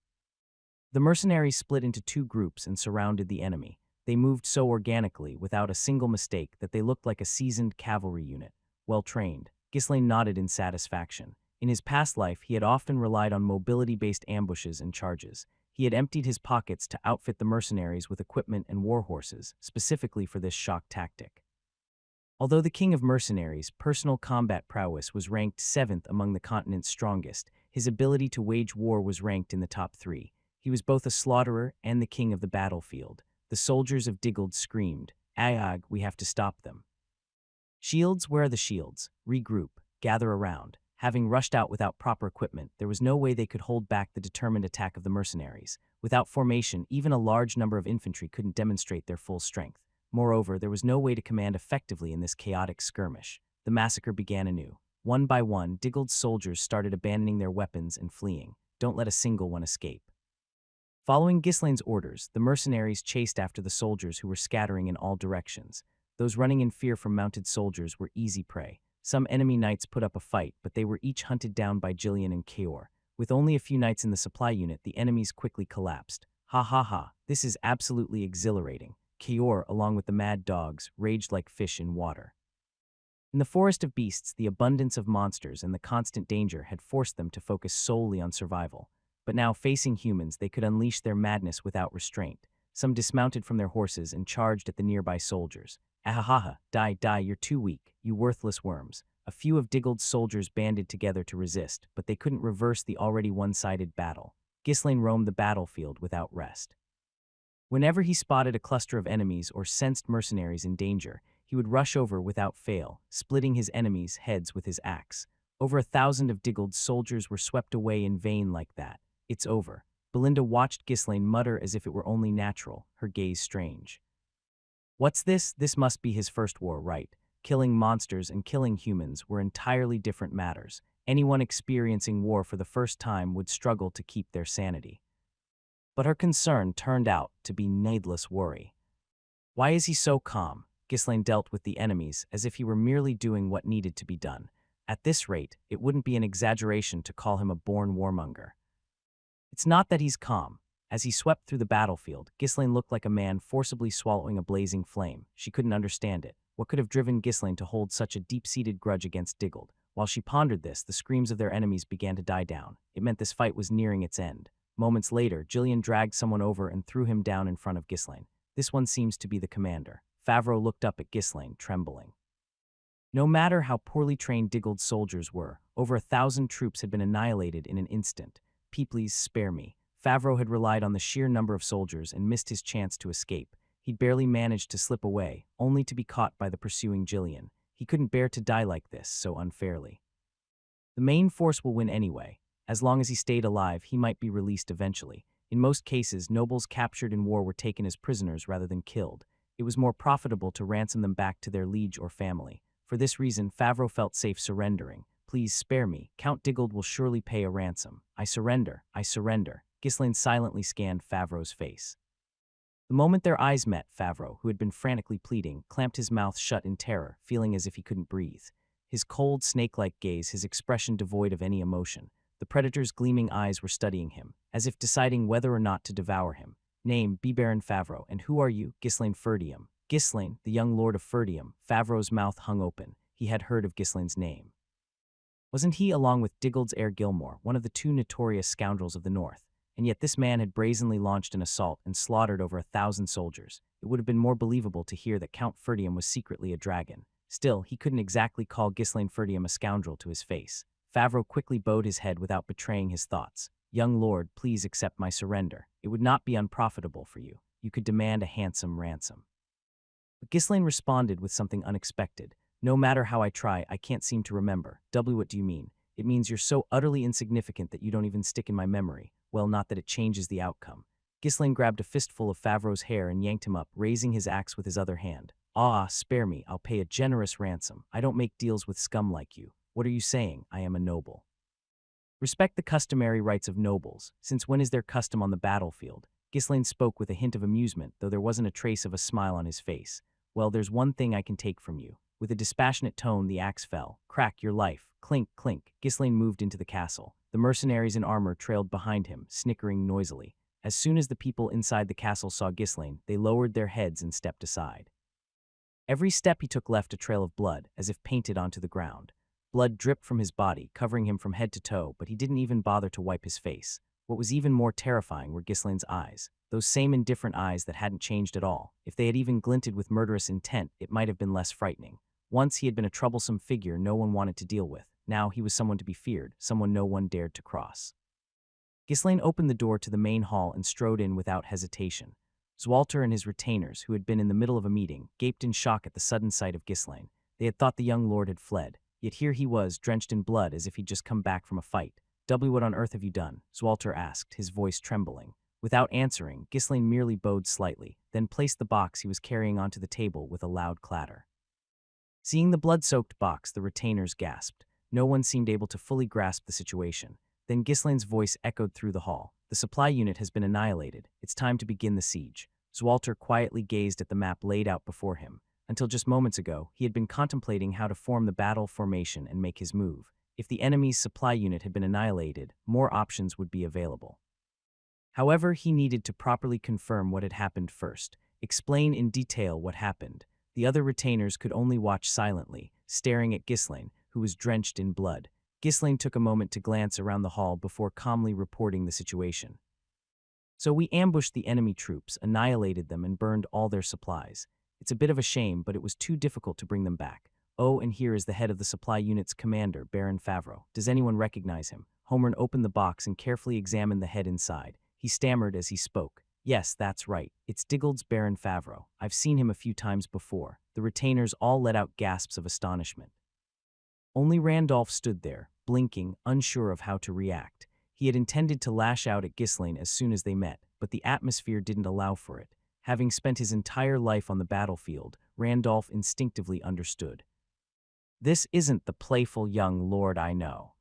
The mercenaries split into two groups and surrounded the enemy. They moved so organically, without a single mistake, that they looked like a seasoned cavalry unit, well-trained. Ghislaine nodded in satisfaction. In his past life, he had often relied on mobility-based ambushes and charges. He had emptied his pockets to outfit the mercenaries with equipment and war horses, specifically for this shock tactic. Although the king of mercenaries' personal combat prowess was ranked 7th among the continent's strongest, his ability to wage war was ranked in the top 3. He was both a slaughterer and the king of the battlefield. The soldiers of Diggle screamed, "Ayag, we have to stop them." Shields, where are the shields? Regroup, gather around. Having rushed out without proper equipment, there was no way they could hold back the determined attack of the mercenaries. Without formation, even a large number of infantry couldn't demonstrate their full strength. Moreover, there was no way to command effectively in this chaotic skirmish. The massacre began anew. One by one, Diggle's soldiers started abandoning their weapons and fleeing. Don't let a single one escape. Following Ghislaine's orders, the mercenaries chased after the soldiers who were scattering in all directions. Those running in fear from mounted soldiers were easy prey. Some enemy knights put up a fight, but they were each hunted down by Jillian and Keor. With only a few knights in the supply unit, the enemies quickly collapsed. Ha ha ha, this is absolutely exhilarating. Keor, along with the mad dogs, raged like fish in water. In the forest of beasts, the abundance of monsters and the constant danger had forced them to focus solely on survival. But now, facing humans, they could unleash their madness without restraint. Some dismounted from their horses and charged at the nearby soldiers. Ahahaha, die, you're too weak, you worthless worms. A few of Diggle's soldiers banded together to resist, but they couldn't reverse the already one-sided battle. Ghislaine roamed the battlefield without rest. Whenever he spotted a cluster of enemies or sensed mercenaries in danger, he would rush over without fail, splitting his enemies' heads with his axe. Over 1,000 of Diggle's soldiers were swept away in vain like that. It's over. Belinda watched Ghislaine mutter as if it were only natural, her gaze strange. What's this? This must be his first war, right? Killing monsters and killing humans were entirely different matters. Anyone experiencing war for the first time would struggle to keep their sanity. But her concern turned out to be needless worry. Why is he so calm? Ghislaine dealt with the enemies as if he were merely doing what needed to be done. At this rate, it wouldn't be an exaggeration to call him a born warmonger. It's not that he's calm. As he swept through the battlefield, Ghislaine looked like a man forcibly swallowing a blazing flame. She couldn't understand it. What could have driven Ghislaine to hold such a deep-seated grudge against Diggold? While she pondered this, the screams of their enemies began to die down. It meant this fight was nearing its end. Moments later, Jillian dragged someone over and threw him down in front of Ghislaine. This one seems to be the commander. Favreau looked up at Ghislaine, trembling. No matter how poorly trained Diggold's soldiers were, over 1,000 troops had been annihilated in an instant. Please spare me. Favreau had relied on the sheer number of soldiers and missed his chance to escape. He'd barely managed to slip away, only to be caught by the pursuing Jillian. He couldn't bear to die like this, so unfairly. The main force will win anyway. As long as he stayed alive, he might be released eventually. In most cases, nobles captured in war were taken as prisoners rather than killed. It was more profitable to ransom them back to their liege or family. For this reason, Favreau felt safe surrendering. Please spare me. Count Diggold will surely pay a ransom. I surrender. I surrender. Ghislaine silently scanned Favreau's face. The moment their eyes met, Favreau, who had been frantically pleading, clamped his mouth shut in terror, feeling as if he couldn't breathe. His cold, snake-like gaze, his expression devoid of any emotion. The predator's gleaming eyes were studying him, as if deciding whether or not to devour him. Name, be Baron Favreau, and who are you? Ghislaine Ferdium. Ghislaine, the young lord of Ferdium. Favreau's mouth hung open. He had heard of Ghislaine's name. Wasn't he, along with Diggold's heir Gilmore, one of the two notorious scoundrels of the North? And yet this man had brazenly launched an assault and slaughtered over 1,000 soldiers. It would have been more believable to hear that Count Ferdium was secretly a dragon. Still, he couldn't exactly call Ghislaine Ferdium a scoundrel to his face. Favreau quickly bowed his head without betraying his thoughts. Young lord, please accept my surrender. It would not be unprofitable for you. You could demand a handsome ransom. But Ghislaine responded with something unexpected. No matter how I try, I can't seem to remember. What do you mean? It means you're so utterly insignificant that you don't even stick in my memory. Well, not that it changes the outcome. Ghislaine grabbed a fistful of Favreau's hair and yanked him up, raising his axe with his other hand. Ah, spare me. I'll pay a generous ransom. I don't make deals with scum like you. What are you saying? I am a noble. Respect the customary rights of nobles. Since when is there custom on the battlefield? Ghislaine spoke with a hint of amusement, though there wasn't a trace of a smile on his face. Well, there's one thing I can take from you. With a dispassionate tone, the axe fell. Crack your life. Clink, clink. Ghislaine moved into the castle. The mercenaries in armor trailed behind him, snickering noisily. As soon as the people inside the castle saw Ghislaine, they lowered their heads and stepped aside. Every step he took left a trail of blood, as if painted onto the ground. Blood dripped from his body, covering him from head to toe, but he didn't even bother to wipe his face. What was even more terrifying were Ghislaine's eyes. Those same indifferent eyes that hadn't changed at all. If they had even glinted with murderous intent, it might have been less frightening. Once he had been a troublesome figure no one wanted to deal with. Now he was someone to be feared, someone no one dared to cross. Ghislaine opened the door to the main hall and strode in without hesitation. Zwalter and his retainers, who had been in the middle of a meeting, gaped in shock at the sudden sight of Ghislaine. They had thought the young lord had fled. Yet here he was, drenched in blood as if he'd just come back from a fight. What on earth have you done? Zwalter asked, his voice trembling. Without answering, Ghislaine merely bowed slightly, then placed the box he was carrying onto the table with a loud clatter. Seeing the blood-soaked box, the retainers gasped. No one seemed able to fully grasp the situation. Then Ghislaine's voice echoed through the hall. The supply unit has been annihilated. It's time to begin the siege. Zwalter quietly gazed at the map laid out before him. Until just moments ago, he had been contemplating how to form the battle formation and make his move. If the enemy's supply unit had been annihilated, more options would be available. However, he needed to properly confirm what had happened first, explain in detail what happened. The other retainers could only watch silently, staring at Ghislaine, who was drenched in blood. Ghislaine took a moment to glance around the hall before calmly reporting the situation. So we ambushed the enemy troops, annihilated them, and burned all their supplies. It's a bit of a shame, but it was too difficult to bring them back. Oh, and here is the head of the supply unit's commander, Baron Favreau. Does anyone recognize him? Homern opened the box and carefully examined the head inside. He stammered as he spoke. Yes, that's right. It's Diggold's Baron Favreau. I've seen him a few times before. The retainers all let out gasps of astonishment. Only Randolph stood there, blinking, unsure of how to react. He had intended to lash out at Ghislaine as soon as they met, but the atmosphere didn't allow for it. Having spent his entire life on the battlefield, Randolph instinctively understood. This isn't the playful young lord I know.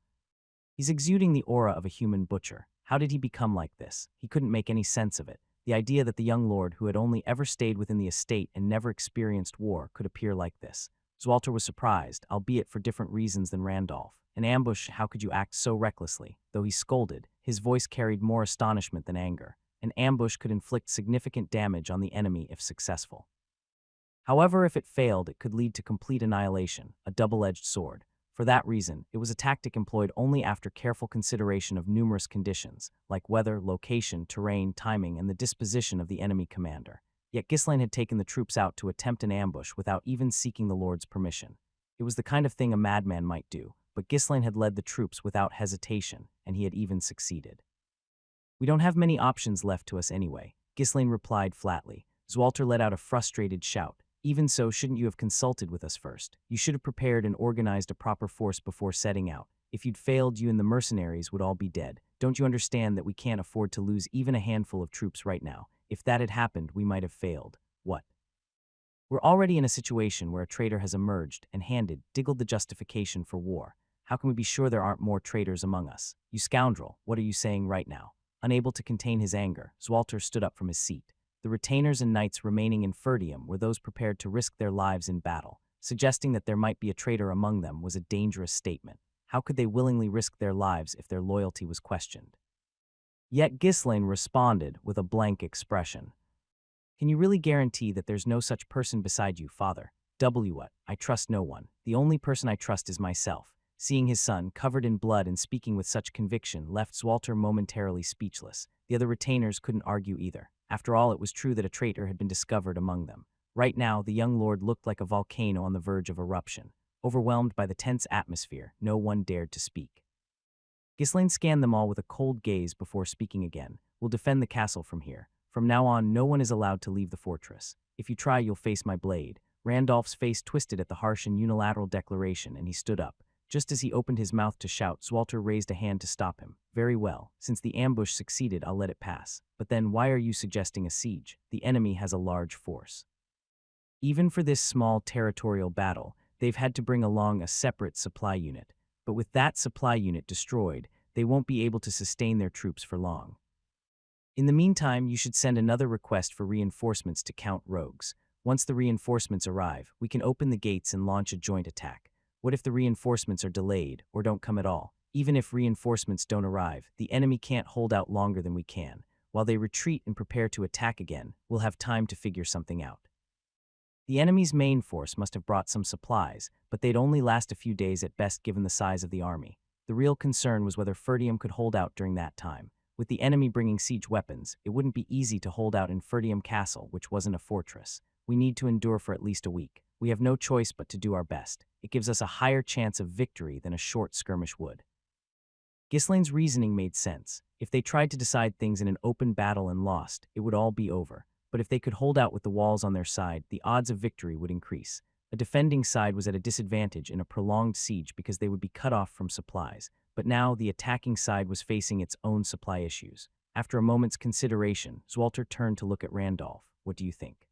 He's exuding the aura of a human butcher. How did he become like this? He couldn't make any sense of it. The idea that the young lord, who had only ever stayed within the estate and never experienced war, could appear like this. Zwalter was surprised, albeit for different reasons than Randolph. An ambush, how could you act so recklessly? Though he scolded, his voice carried more astonishment than anger. An ambush could inflict significant damage on the enemy if successful. However, if it failed, it could lead to complete annihilation, a double-edged sword. For that reason, it was a tactic employed only after careful consideration of numerous conditions, like weather, location, terrain, timing, and the disposition of the enemy commander. Yet Ghislaine had taken the troops out to attempt an ambush without even seeking the Lord's permission. It was the kind of thing a madman might do, but Ghislaine had led the troops without hesitation, and he had even succeeded. "We don't have many options left to us anyway," Ghislaine replied flatly. Zwalter let out a frustrated shout. "Even so, shouldn't you have consulted with us first? You should have prepared and organized a proper force before setting out. If you'd failed, you and the mercenaries would all be dead. Don't you understand that we can't afford to lose even a handful of troops right now? If that had happened, we might have failed." "What? We're already in a situation where a traitor has emerged and diggled the justification for war. How can we be sure there aren't more traitors among us? You scoundrel, what are you saying right now?" Unable to contain his anger, Zwalter stood up from his seat. The retainers and knights remaining in Ferdium were those prepared to risk their lives in battle. Suggesting that there might be a traitor among them was a dangerous statement. How could they willingly risk their lives if their loyalty was questioned? Yet Ghislaine responded with a blank expression. "Can you really guarantee that there's no such person beside you, father?" "What? I trust no one. The only person I trust is myself." Seeing his son, covered in blood and speaking with such conviction, left Zwalter momentarily speechless. The other retainers couldn't argue either. After all, it was true that a traitor had been discovered among them. Right now, the young lord looked like a volcano on the verge of eruption. Overwhelmed by the tense atmosphere, no one dared to speak. Ghislaine scanned them all with a cold gaze before speaking again. "We'll defend the castle from here. From now on, no one is allowed to leave the fortress. If you try, you'll face my blade." Randolph's face twisted at the harsh and unilateral declaration, and he stood up. Just as he opened his mouth to shout, Zwalter raised a hand to stop him. "Very well. Since the ambush succeeded, I'll let it pass. But then why are you suggesting a siege? The enemy has a large force. Even for this small territorial battle, they've had to bring along a separate supply unit. But with that supply unit destroyed, they won't be able to sustain their troops for long. In the meantime, you should send another request for reinforcements to Count Rogues. Once the reinforcements arrive, we can open the gates and launch a joint attack. What if the reinforcements are delayed or don't come at all? Even if reinforcements don't arrive, the enemy can't hold out longer than we can. While they retreat and prepare to attack again, we'll have time to figure something out." The enemy's main force must have brought some supplies, but they'd only last a few days at best given the size of the army. The real concern was whether Ferdium could hold out during that time. With the enemy bringing siege weapons, it wouldn't be easy to hold out in Ferdium Castle, which wasn't a fortress. "We need to endure for at least a week. We have no choice but to do our best. It gives us a higher chance of victory than a short skirmish would." Ghislaine's reasoning made sense. If they tried to decide things in an open battle and lost, it would all be over. But if they could hold out with the walls on their side, the odds of victory would increase. A defending side was at a disadvantage in a prolonged siege because they would be cut off from supplies. But now the attacking side was facing its own supply issues. After a moment's consideration, Zwalter turned to look at Randolph. "What do you think?"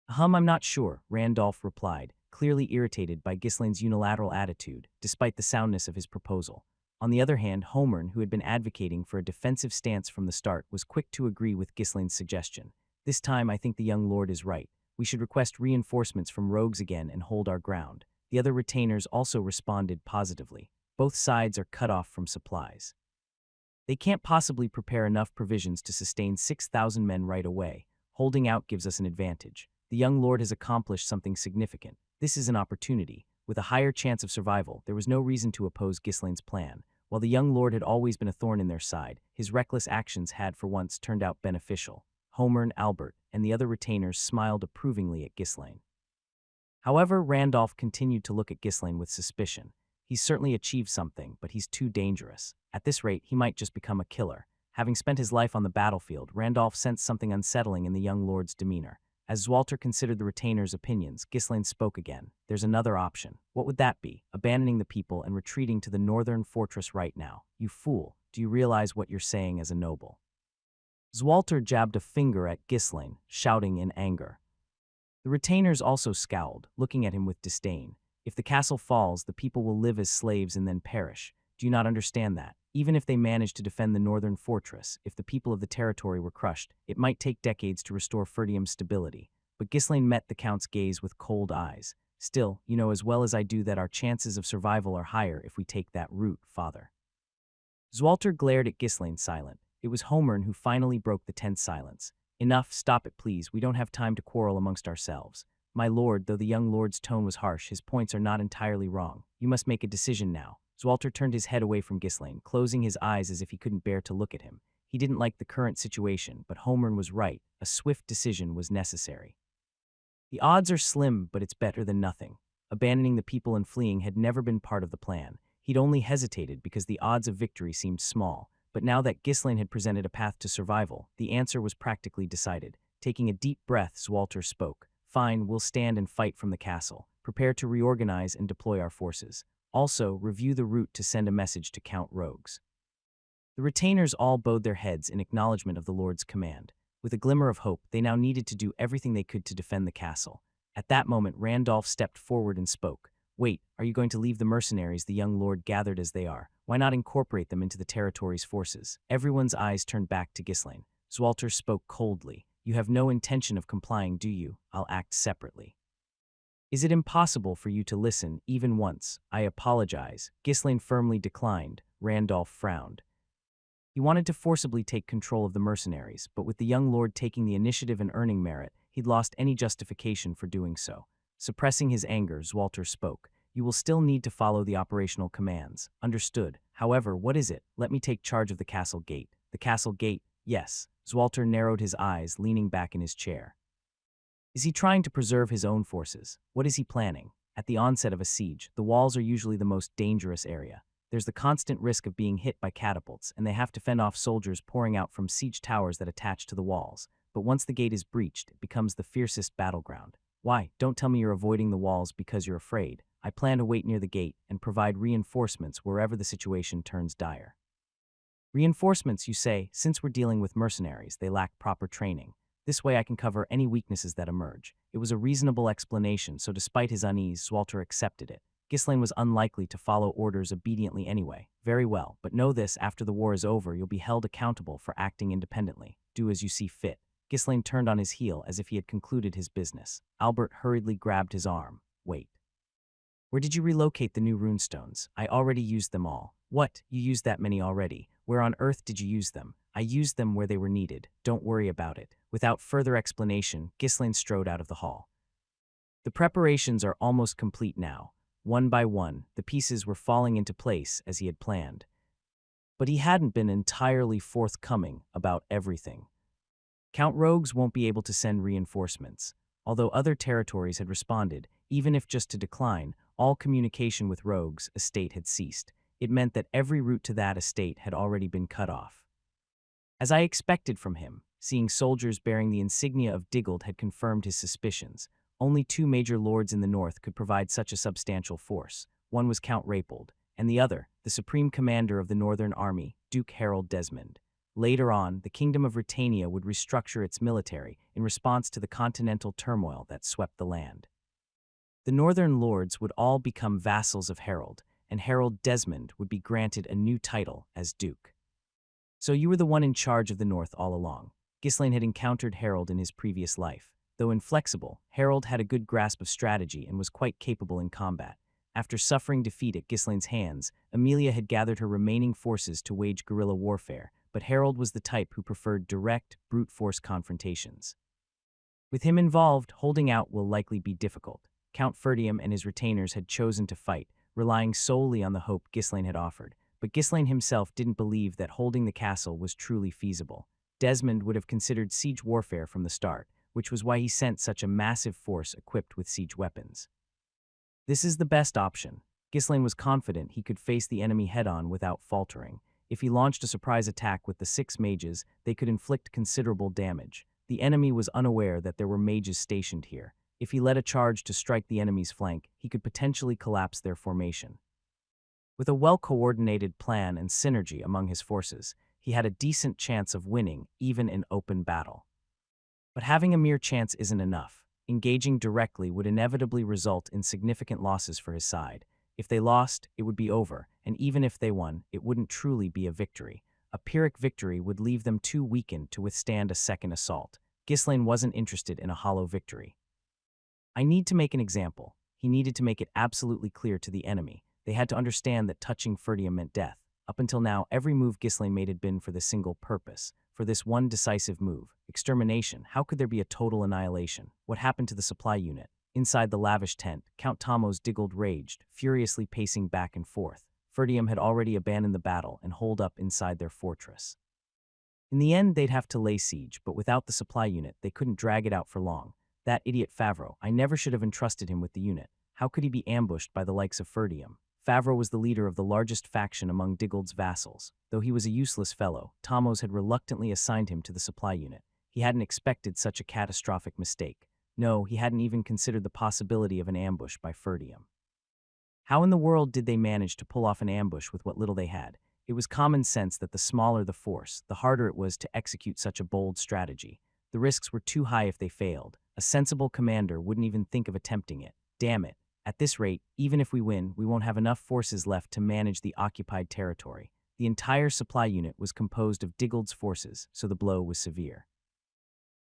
I'm not sure," Randolph replied, clearly irritated by Ghislaine's unilateral attitude, despite the soundness of his proposal. On the other hand, Homern, who had been advocating for a defensive stance from the start, was quick to agree with Ghislaine's suggestion. "This time, I think the young lord is right. We should request reinforcements from Rogues again and hold our ground." The other retainers also responded positively. Both sides are cut off from supplies. They can't possibly prepare enough provisions to sustain 6,000 men right away. Holding out gives us an advantage. The young lord has accomplished something significant. This is an opportunity. With a higher chance of survival, there was no reason to oppose Ghislaine's plan. While the young lord had always been a thorn in their side, his reckless actions had for once turned out beneficial. Homern, Albert, and the other retainers smiled approvingly at Ghislaine. However, Randolph continued to look at Ghislaine with suspicion. He's certainly achieved something, but he's too dangerous. At this rate, he might just become a killer. Having spent his life on the battlefield, Randolph sensed something unsettling in the young lord's demeanor. As Zwalter considered the retainers' opinions, Ghislaine spoke again. "There's another option." "What would that be?" "Abandoning the people and retreating to the northern fortress right now." "You fool. Do you realize what you're saying as a noble?" Zwalter jabbed a finger at Ghislaine, shouting in anger. The retainers also scowled, looking at him with disdain. If the castle falls, the people will live as slaves and then perish. Do you not understand that? Even if they managed to defend the northern fortress, if the people of the territory were crushed, it might take decades to restore Ferdium's stability. But Ghislaine met the Count's gaze with cold eyes. Still, you know as well as I do that our chances of survival are higher if we take that route, father. Zwalter glared at Ghislaine, silent. It was Homern who finally broke the tense silence. Enough, stop it please, we don't have time to quarrel amongst ourselves. My lord, though the young lord's tone was harsh, his points are not entirely wrong. You must make a decision now. Zwalter turned his head away from Ghislaine, closing his eyes as if he couldn't bear to look at him. He didn't like the current situation, but Homern was right. A swift decision was necessary. The odds are slim, but it's better than nothing. Abandoning the people and fleeing had never been part of the plan. He'd only hesitated because the odds of victory seemed small. But now that Ghislaine had presented a path to survival, the answer was practically decided. Taking a deep breath, Zwalter spoke. Fine, we'll stand and fight from the castle. Prepare to reorganize and deploy our forces. Also, review the route to send a message to Count Rogues. The retainers all bowed their heads in acknowledgement of the Lord's command. With a glimmer of hope, they now needed to do everything they could to defend the castle. At that moment, Randolph stepped forward and spoke. Wait, are you going to leave the mercenaries the young lord gathered as they are? Why not incorporate them into the territory's forces? Everyone's eyes turned back to Ghislaine. Zwalter spoke coldly. You have no intention of complying, do you? I'll act separately. Is it impossible for you to listen, even once? I apologize. Ghislaine firmly declined. Randolph frowned. He wanted to forcibly take control of the mercenaries, but with the young lord taking the initiative and earning merit, he'd lost any justification for doing so. Suppressing his anger, Zwalter spoke. You will still need to follow the operational commands. Understood. However, what is it? Let me take charge of the castle gate. The castle gate? Yes. Zwalter narrowed his eyes, leaning back in his chair. Is he trying to preserve his own forces? What is he planning? At the onset of a siege, the walls are usually the most dangerous area. There's the constant risk of being hit by catapults, and they have to fend off soldiers pouring out from siege towers that attach to the walls. But once the gate is breached, it becomes the fiercest battleground. Why? Don't tell me you're avoiding the walls because you're afraid. I plan to wait near the gate and provide reinforcements wherever the situation turns dire. Reinforcements, you say? Since we're dealing with mercenaries, they lack proper training. This way I can cover any weaknesses that emerge. It was a reasonable explanation, so despite his unease, Zwalter accepted it. Ghislaine was unlikely to follow orders obediently anyway. Very well, but know this, after the war is over, you'll be held accountable for acting independently. Do as you see fit. Ghislaine turned on his heel as if he had concluded his business. Albert hurriedly grabbed his arm. Wait. Where did you relocate the new runestones? I already used them all. What? You used that many already? Where on earth did you use them? I used them where they were needed. Don't worry about it. Without further explanation, Ghislaine strode out of the hall. The preparations are almost complete now. One by one, the pieces were falling into place as he had planned. But he hadn't been entirely forthcoming about everything. Count Rogues won't be able to send reinforcements. Although other territories had responded, even if just to decline, all communication with Rogues' estate had ceased. It meant that every route to that estate had already been cut off. As I expected from him, seeing soldiers bearing the insignia of Diggold had confirmed his suspicions. Only two major lords in the north could provide such a substantial force. One was Count Rapold, and the other, the supreme commander of the northern army, Duke Harold Desmond. Later on, the Kingdom of Britannia would restructure its military in response to the continental turmoil that swept the land. The northern lords would all become vassals of Harold, and Harold Desmond would be granted a new title as Duke. So you were the one in charge of the north all along. Ghislaine had encountered Harold in his previous life. Though inflexible, Harold had a good grasp of strategy and was quite capable in combat. After suffering defeat at Ghislaine's hands, Amelia had gathered her remaining forces to wage guerrilla warfare, but Harold was the type who preferred direct, brute force confrontations. With him involved, holding out will likely be difficult. Count Ferdium and his retainers had chosen to fight, relying solely on the hope Ghislaine had offered, but Ghislaine himself didn't believe that holding the castle was truly feasible. Desmond would have considered siege warfare from the start, which was why he sent such a massive force equipped with siege weapons. This is the best option. Ghislaine was confident he could face the enemy head-on without faltering. If he launched a surprise attack with the 6 mages, they could inflict considerable damage. The enemy was unaware that there were mages stationed here. If he led a charge to strike the enemy's flank, he could potentially collapse their formation. With a well-coordinated plan and synergy among his forces, he had a decent chance of winning, even in open battle. But having a mere chance isn't enough. Engaging directly would inevitably result in significant losses for his side. If they lost, it would be over, and even if they won, it wouldn't truly be a victory. A Pyrrhic victory would leave them too weakened to withstand a second assault. Ghislaine wasn't interested in a hollow victory. I need to make an example. He needed to make it absolutely clear to the enemy. They had to understand that touching Ferdium meant death. Up until now, every move Ghislaine made had been for this single purpose. For this one decisive move, extermination. How could there be a total annihilation? What happened to the supply unit? Inside the lavish tent, Count Tamos Diggold raged, furiously pacing back and forth. Ferdium had already abandoned the battle and holed up inside their fortress. In the end, they'd have to lay siege, but without the supply unit, they couldn't drag it out for long. That idiot Favreau, I never should have entrusted him with the unit. How could he be ambushed by the likes of Ferdium? Favreau was the leader of the largest faction among Diggold's vassals. Though he was a useless fellow, Tamos had reluctantly assigned him to the supply unit. He hadn't expected such a catastrophic mistake. No, he hadn't even considered the possibility of an ambush by Ferdium. How in the world did they manage to pull off an ambush with what little they had? It was common sense that the smaller the force, the harder it was to execute such a bold strategy. The risks were too high if they failed. A sensible commander wouldn't even think of attempting it. Damn it. At this rate, even if we win, we won't have enough forces left to manage the occupied territory. The entire supply unit was composed of Diggold's forces, so the blow was severe.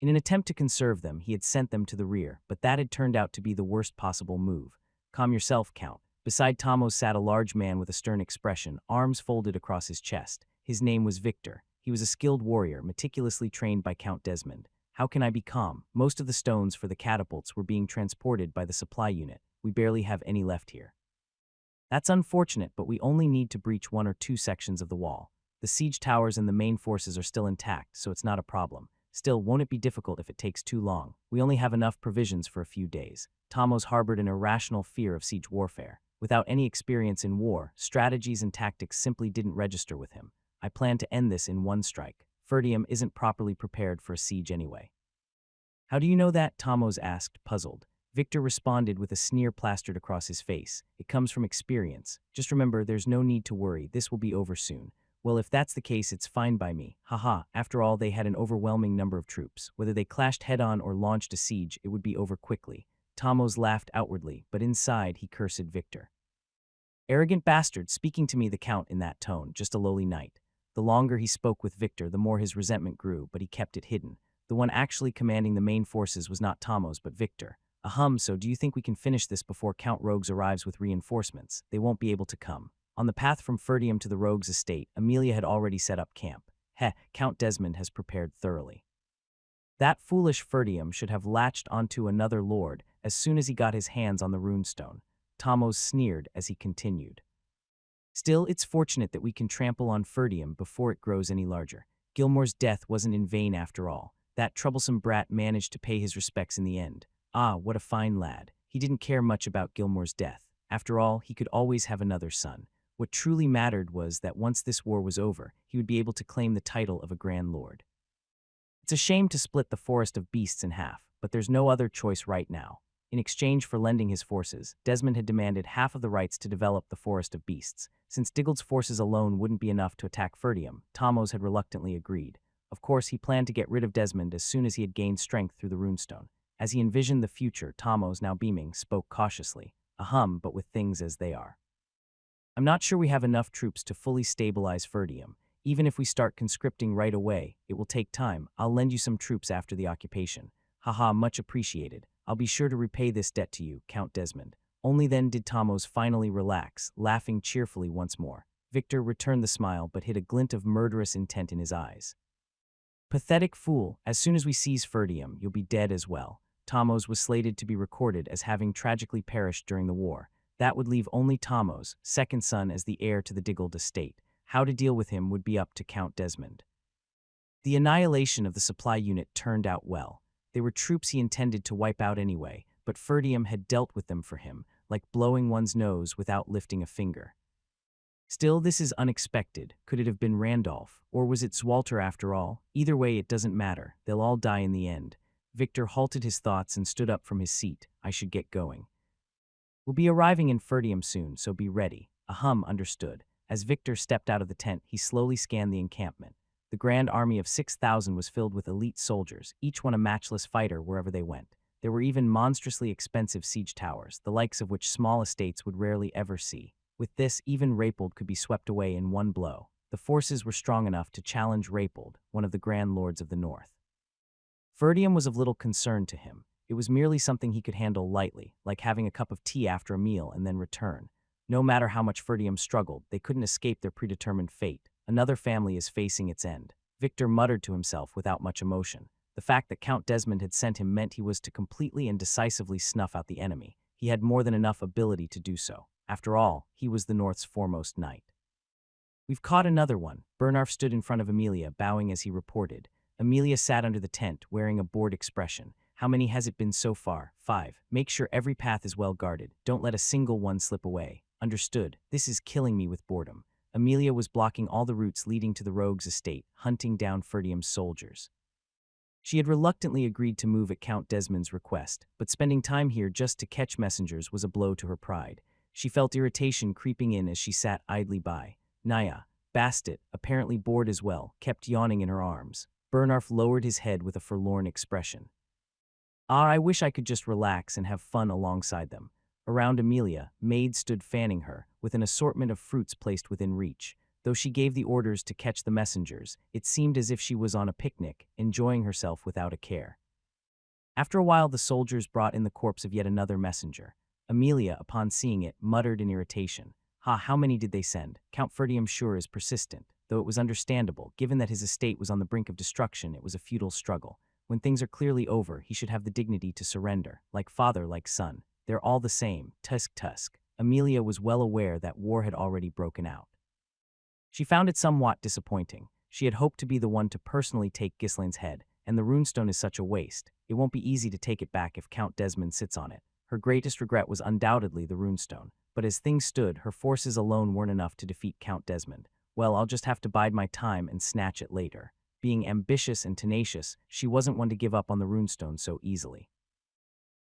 In an attempt to conserve them, he had sent them to the rear, but that had turned out to be the worst possible move. Calm yourself, Count. Beside Tamos sat a large man with a stern expression, arms folded across his chest. His name was Victor. He was a skilled warrior, meticulously trained by Count Desmond. How can I be calm? Most of the stones for the catapults were being transported by the supply unit. We barely have any left here. That's unfortunate, but we only need to breach 1 or 2 sections of the wall. The siege towers and the main forces are still intact, so it's not a problem. Still, won't it be difficult if it takes too long? We only have enough provisions for a few days. Tamos harbored an irrational fear of siege warfare. Without any experience in war, strategies and tactics simply didn't register with him. I plan to end this in one strike. Ferdium isn't properly prepared for a siege anyway. How do you know that? Tamos asked, puzzled. Victor responded with a sneer plastered across his face. It comes from experience. Just remember, there's no need to worry. This will be over soon. Well, if that's the case, it's fine by me. Haha, after all, they had an overwhelming number of troops. Whether they clashed head-on or launched a siege, it would be over quickly. Tamos laughed outwardly, but inside he cursed Victor. Arrogant bastard, speaking to me, the Count, in that tone, just a lowly knight. The longer he spoke with Victor, the more his resentment grew, but he kept it hidden. The one actually commanding the main forces was not Tamos, but Victor. Ahem, so do you think we can finish this before Count Rogues arrives with reinforcements? They won't be able to come. On the path from Ferdium to the Rogues' estate, Amelia had already set up camp. Count Desmond has prepared thoroughly. That foolish Ferdium should have latched onto another lord as soon as he got his hands on the runestone. Tamos sneered as he continued. Still, it's fortunate that we can trample on Ferdium before it grows any larger. Gilmore's death wasn't in vain after all. That troublesome brat managed to pay his respects in the end. Ah, what a fine lad. He didn't care much about Gilmore's death. After all, he could always have another son. What truly mattered was that once this war was over, he would be able to claim the title of a Grand Lord. It's a shame to split the Forest of Beasts in half, but there's no other choice right now. In exchange for lending his forces, Desmond had demanded half of the rights to develop the Forest of Beasts. Since Diggold's forces alone wouldn't be enough to attack Ferdium, Tamos had reluctantly agreed. Of course, he planned to get rid of Desmond as soon as he had gained strength through the runestone. As he envisioned the future, Tamos, now beaming, spoke cautiously. But with things as they are. I'm not sure we have enough troops to fully stabilize Ferdium. Even if we start conscripting right away, it will take time. I'll lend you some troops after the occupation. Much appreciated. I'll be sure to repay this debt to you, Count Desmond. Only then did Tamos finally relax, laughing cheerfully once more. Victor returned the smile but hid a glint of murderous intent in his eyes. Pathetic fool, as soon as we seize Ferdium, you'll be dead as well. Tamos was slated to be recorded as having tragically perished during the war. That would leave only Tamos, second son, as the heir to the Diggold estate. How to deal with him would be up to Count Desmond. The annihilation of the supply unit turned out well. They were troops he intended to wipe out anyway, but Ferdium had dealt with them for him, like blowing one's nose without lifting a finger. Still, this is unexpected. Could it have been Randolph? Or was it Zwalter after all? Either way, it doesn't matter. They'll all die in the end. Victor halted his thoughts and stood up from his seat. I should get going. We'll be arriving in Ferdium soon, so be ready. Understood. As Victor stepped out of the tent, he slowly scanned the encampment. The grand army of 6,000 was filled with elite soldiers, each one a matchless fighter wherever they went. There were even monstrously expensive siege towers, the likes of which small estates would rarely ever see. With this, even Rapold could be swept away in one blow. The forces were strong enough to challenge Rapold, one of the grand lords of the north. Ferdium was of little concern to him. It was merely something he could handle lightly, like having a cup of tea after a meal and then return. No matter how much Ferdium struggled, they couldn't escape their predetermined fate. Another family is facing its end. Victor muttered to himself without much emotion. The fact that Count Desmond had sent him meant he was to completely and decisively snuff out the enemy. He had more than enough ability to do so. After all, he was the North's foremost knight. "We've caught another one." Bernarf stood in front of Amelia, bowing as he reported. Amelia sat under the tent, wearing a bored expression. "How many has it been so far?" "5. Make sure every path is well guarded. Don't let a single one slip away." "Understood. This is killing me with boredom." Amelia was blocking all the routes leading to the rogue's estate, hunting down Ferdium's soldiers. She had reluctantly agreed to move at Count Desmond's request, but spending time here just to catch messengers was a blow to her pride. She felt irritation creeping in as she sat idly by. Naya, Bastet, apparently bored as well, kept yawning in her arms. Bernarf lowered his head with a forlorn expression. I wish I could just relax and have fun alongside them." Around Amelia, maids stood fanning her, with an assortment of fruits placed within reach. Though she gave the orders to catch the messengers, it seemed as if she was on a picnic, enjoying herself without a care. After a while, the soldiers brought in the corpse of yet another messenger. Amelia, upon seeing it, muttered in irritation. How many did they send? Count Ferdium sure is persistent. Though it was understandable, given that his estate was on the brink of destruction, it was a futile struggle. When things are clearly over, he should have the dignity to surrender. Like father, like son. They're all the same. Tusk. Amelia was well aware that war had already broken out. She found it somewhat disappointing. She had hoped to be the one to personally take Ghislaine's head, and the runestone is such a waste. It won't be easy to take it back if Count Desmond sits on it. Her greatest regret was undoubtedly the runestone, but as things stood, her forces alone weren't enough to defeat Count Desmond. Well, I'll just have to bide my time and snatch it later. Being ambitious and tenacious, she wasn't one to give up on the runestone so easily.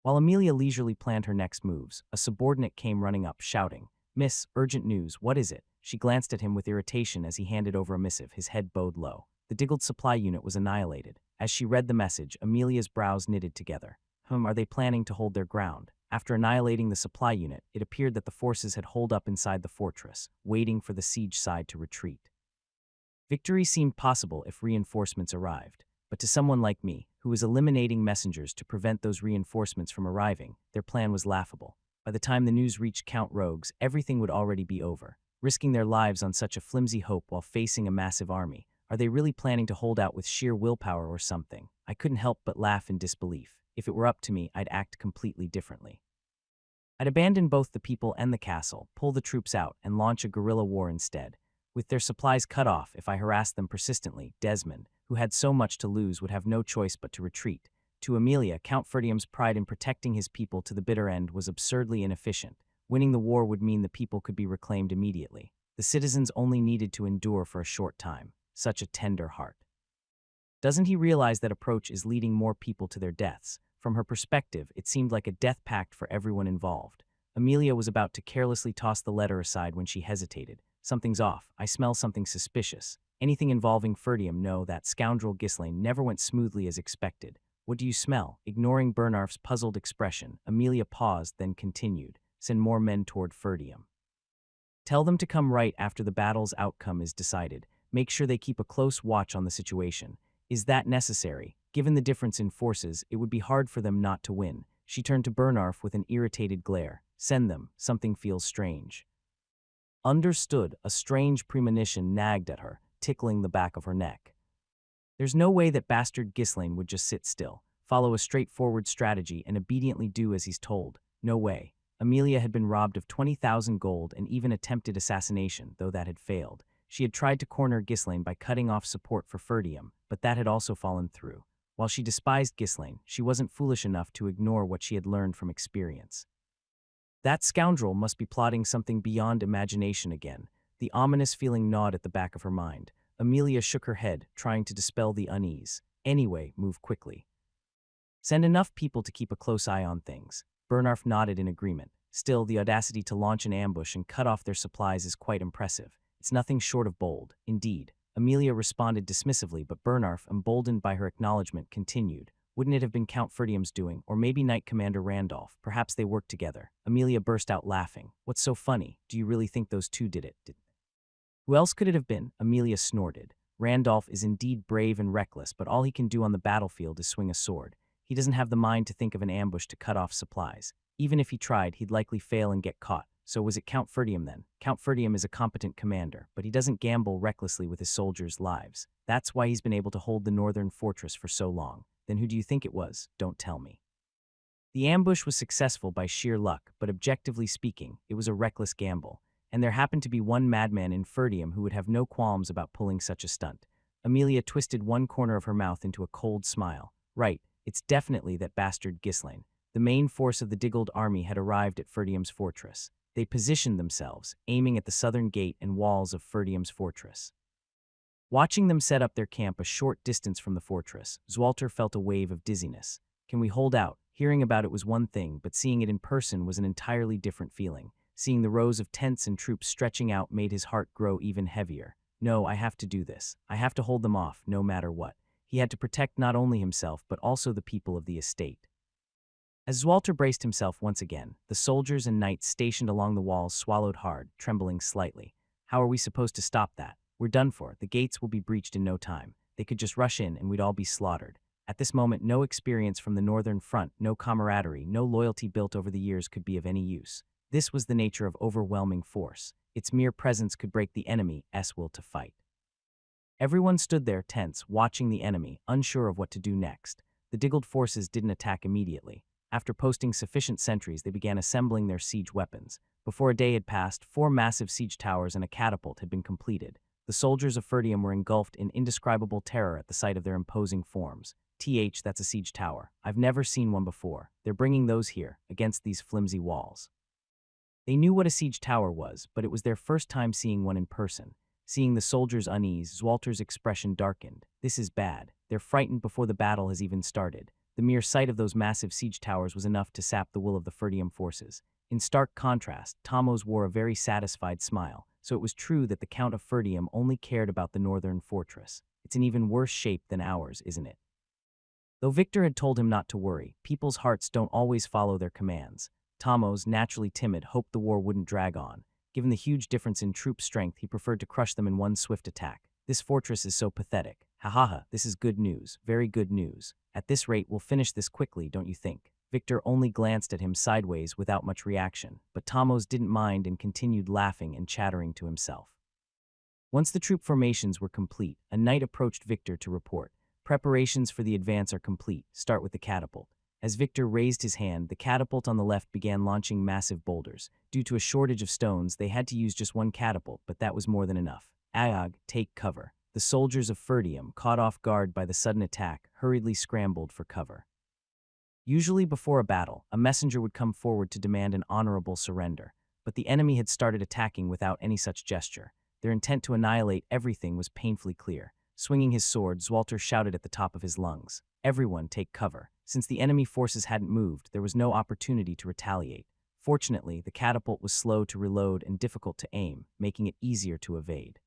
While Amelia leisurely planned her next moves, a subordinate came running up, shouting, "Miss, urgent news, what is it?" She glanced at him with irritation as he handed over a missive, his head bowed low. The Diggled supply unit was annihilated. As she read the message, Amelia's brows knitted together. Are they planning to hold their ground? After annihilating the supply unit, it appeared that the forces had holed up inside the fortress, waiting for the siege side to retreat. Victory seemed possible if reinforcements arrived, but to someone like me, who was eliminating messengers to prevent those reinforcements from arriving, their plan was laughable. By the time the news reached Count Rogues, everything would already be over. Risking their lives on such a flimsy hope while facing a massive army, are they really planning to hold out with sheer willpower or something? I couldn't help but laugh in disbelief. If it were up to me, I'd act completely differently. I'd abandon both the people and the castle, pull the troops out, and launch a guerrilla war instead. With their supplies cut off, if I harassed them persistently, Desmond, who had so much to lose, would have no choice but to retreat. To Amelia, Count Ferdium's pride in protecting his people to the bitter end was absurdly inefficient. Winning the war would mean the people could be reclaimed immediately. The citizens only needed to endure for a short time. Such a tender heart. Doesn't he realize that approach is leading more people to their deaths? From her perspective, it seemed like a death pact for everyone involved. Amelia was about to carelessly toss the letter aside when she hesitated. Something's off. I smell something suspicious. Anything involving Ferdium, no, that scoundrel Ghislaine never went smoothly as expected. What do you smell? Ignoring Bernarf's puzzled expression, Amelia paused, then continued. Send more men toward Ferdium. Tell them to come right after the battle's outcome is decided. Make sure they keep a close watch on the situation. Is that necessary? Given the difference in forces, it would be hard for them not to win. She turned to Bernarf with an irritated glare. Send them. Something feels strange. Understood. A strange premonition nagged at her, tickling the back of her neck. There's no way that bastard Ghislaine would just sit still, follow a straightforward strategy, and obediently do as he's told. No way. Amelia had been robbed of 20,000 gold and even attempted assassination, though that had failed. She had tried to corner Ghislaine by cutting off support for Ferdium, but that had also fallen through. While she despised Ghislaine, she wasn't foolish enough to ignore what she had learned from experience. That scoundrel must be plotting something beyond imagination again. The ominous feeling gnawed at the back of her mind. Amelia shook her head, trying to dispel the unease. Anyway, move quickly. Send enough people to keep a close eye on things. Bernarf nodded in agreement. Still, the audacity to launch an ambush and cut off their supplies is quite impressive. It's nothing short of bold. Indeed, Amelia responded dismissively, but Bernarf, emboldened by her acknowledgement, continued. Wouldn't it have been Count Ferdium's doing, or maybe Knight Commander Randolph? Perhaps they worked together. Amelia burst out laughing. What's so funny? Do you really think those two did it? Who else could it have been? Amelia snorted. Randolph is indeed brave and reckless, but all he can do on the battlefield is swing a sword. He doesn't have the mind to think of an ambush to cut off supplies. Even if he tried, he'd likely fail and get caught. So was it Count Ferdium then? Count Ferdium is a competent commander, but he doesn't gamble recklessly with his soldiers' lives. That's why he's been able to hold the northern fortress for so long. Then who do you think it was? Don't tell me. The ambush was successful by sheer luck, but objectively speaking, it was a reckless gamble. And there happened to be one madman in Ferdium who would have no qualms about pulling such a stunt. Amelia twisted one corner of her mouth into a cold smile. Right, it's definitely that bastard Ghislaine. The main force of the Diggold army had arrived at Ferdium's fortress. They positioned themselves, aiming at the southern gate and walls of Ferdium's fortress. Watching them set up their camp a short distance from the fortress, Zwalter felt a wave of dizziness. Can we hold out? Hearing about it was one thing, but seeing it in person was an entirely different feeling. Seeing the rows of tents and troops stretching out made his heart grow even heavier. No, I have to do this. I have to hold them off, no matter what. He had to protect not only himself, but also the people of the estate. As Zwalter braced himself once again, the soldiers and knights stationed along the walls swallowed hard, trembling slightly. How are we supposed to stop that? We're done for. The gates will be breached in no time. They could just rush in and we'd all be slaughtered. At this moment, no experience from the northern front, no camaraderie, no loyalty built over the years could be of any use. This was the nature of overwhelming force. Its mere presence could break the enemy's will to fight. Everyone stood there tense, watching the enemy, unsure of what to do next. The Diggold forces didn't attack immediately. After posting sufficient sentries, they began assembling their siege weapons. Before a day had passed, 4 massive siege towers and a catapult had been completed. The soldiers of Ferdium were engulfed in indescribable terror at the sight of their imposing forms. That's a siege tower. I've never seen one before. They're bringing those here, against these flimsy walls. They knew what a siege tower was, but it was their first time seeing one in person. Seeing the soldiers' unease, Zwalter's expression darkened. This is bad. They're frightened before the battle has even started. The mere sight of those massive siege towers was enough to sap the will of the Ferdium forces. In stark contrast, Tomos wore a very satisfied smile, so it was true that the Count of Ferdium only cared about the northern fortress. It's in even worse shape than ours, isn't it? Though Victor had told him not to worry, people's hearts don't always follow their commands. Tomos, naturally timid, hoped the war wouldn't drag on. Given the huge difference in troop strength, he preferred to crush them in one swift attack. This fortress is so pathetic. Ha ha ha, this is good news, very good news. At this rate, we'll finish this quickly, don't you think? Victor only glanced at him sideways without much reaction, but Tomos didn't mind and continued laughing and chattering to himself. Once the troop formations were complete, a knight approached Victor to report. Preparations for the advance are complete. Start with the catapult. As Victor raised his hand, the catapult on the left began launching massive boulders. Due to a shortage of stones, they had to use just one catapult, but that was more than enough. Aag, take cover. The soldiers of Ferdium, caught off guard by the sudden attack, hurriedly scrambled for cover. Usually before a battle, a messenger would come forward to demand an honorable surrender, but the enemy had started attacking without any such gesture. Their intent to annihilate everything was painfully clear. Swinging his sword, Zwalter shouted at the top of his lungs. Everyone take cover. Since the enemy forces hadn't moved, there was no opportunity to retaliate. Fortunately, the catapult was slow to reload and difficult to aim, making it easier to evade.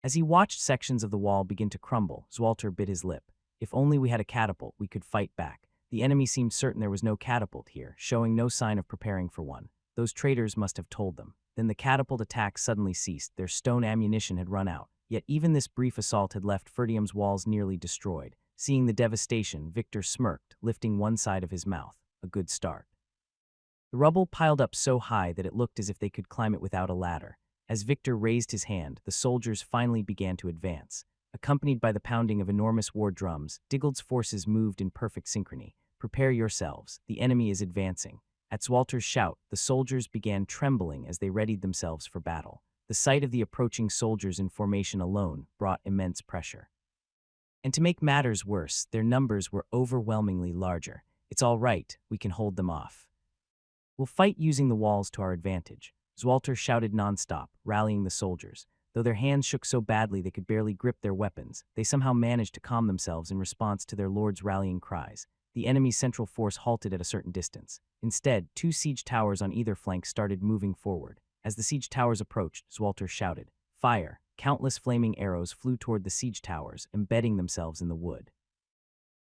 As he watched sections of the wall begin to crumble, Zwalter bit his lip. If only we had a catapult, we could fight back. The enemy seemed certain there was no catapult here, showing no sign of preparing for one. Those traitors must have told them. Then the catapult attack suddenly ceased. Their stone ammunition had run out. Yet even this brief assault had left Ferdium's walls nearly destroyed. Seeing the devastation, Victor smirked, lifting one side of his mouth. A good start. The rubble piled up so high that it looked as if they could climb it without a ladder. As Victor raised his hand, the soldiers finally began to advance. Accompanied by the pounding of enormous war drums, Diggold's forces moved in perfect synchrony. Prepare yourselves. The enemy is advancing. At Zwalter's shout, the soldiers began trembling as they readied themselves for battle. The sight of the approaching soldiers in formation alone brought immense pressure. And to make matters worse, their numbers were overwhelmingly larger. It's all right, we can hold them off. We'll fight using the walls to our advantage. Zwalter shouted nonstop, rallying the soldiers. Though their hands shook so badly they could barely grip their weapons, they somehow managed to calm themselves in response to their lord's rallying cries. The enemy's central force halted at a certain distance. Instead, 2 siege towers on either flank started moving forward. As the siege towers approached, Zwalter shouted, "Fire! countless flaming arrows flew toward the siege towers, embedding themselves in the wood.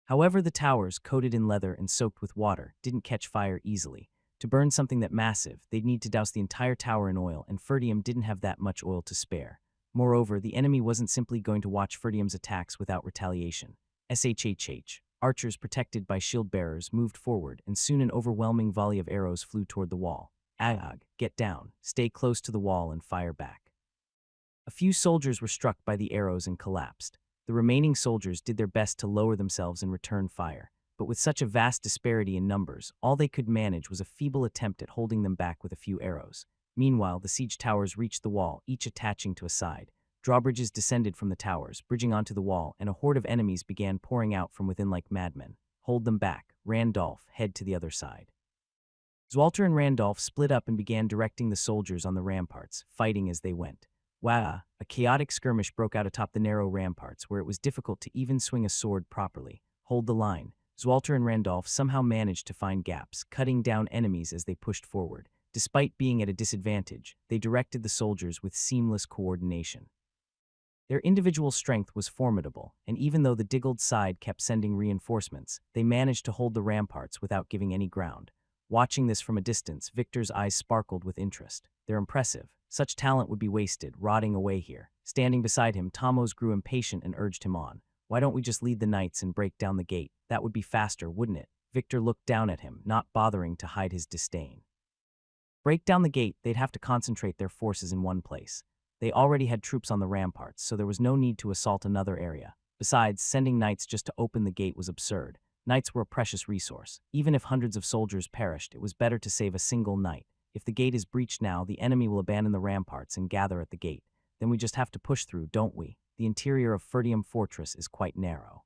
However, the towers, coated in leather and soaked with water, didn't catch fire easily. To burn something that massive, they'd need to douse the entire tower in oil, and Ferdium didn't have that much oil to spare. Moreover, the enemy wasn't simply going to watch Ferdium's attacks without retaliation. SHHH. Archers protected by shield bearers moved forward, and soon an overwhelming volley of arrows flew toward the wall. Ag, get down, stay close to the wall and fire back. A few soldiers were struck by the arrows and collapsed. The remaining soldiers did their best to lower themselves and return fire, but with such a vast disparity in numbers, all they could manage was a feeble attempt at holding them back with a few arrows. Meanwhile, the siege towers reached the wall, each attaching to a side. Drawbridges descended from the towers, bridging onto the wall, and a horde of enemies began pouring out from within like madmen. Hold them back. Randolph, head to the other side. Zwalter and Randolph split up and began directing the soldiers on the ramparts, fighting as they went. Wow, a chaotic skirmish broke out atop the narrow ramparts where it was difficult to even swing a sword properly. Hold the line. Zwalter and Randolph somehow managed to find gaps, cutting down enemies as they pushed forward. Despite being at a disadvantage, they directed the soldiers with seamless coordination. Their individual strength was formidable, and even though the Diggled side kept sending reinforcements, they managed to hold the ramparts without giving any ground. Watching this from a distance, Victor's eyes sparkled with interest. They're impressive. Such talent would be wasted, rotting away here. Standing beside him, Tomos grew impatient and urged him on. Why don't we just lead the knights and break down the gate? That would be faster, wouldn't it? Victor looked down at him, not bothering to hide his disdain. Break down the gate, they'd have to concentrate their forces in one place. They already had troops on the ramparts, so there was no need to assault another area. Besides, sending knights just to open the gate was absurd. Knights were a precious resource. Even if hundreds of soldiers perished, it was better to save a single knight. If the gate is breached now, the enemy will abandon the ramparts and gather at the gate. Then we just have to push through, don't we? The interior of Ferdium Fortress is quite narrow.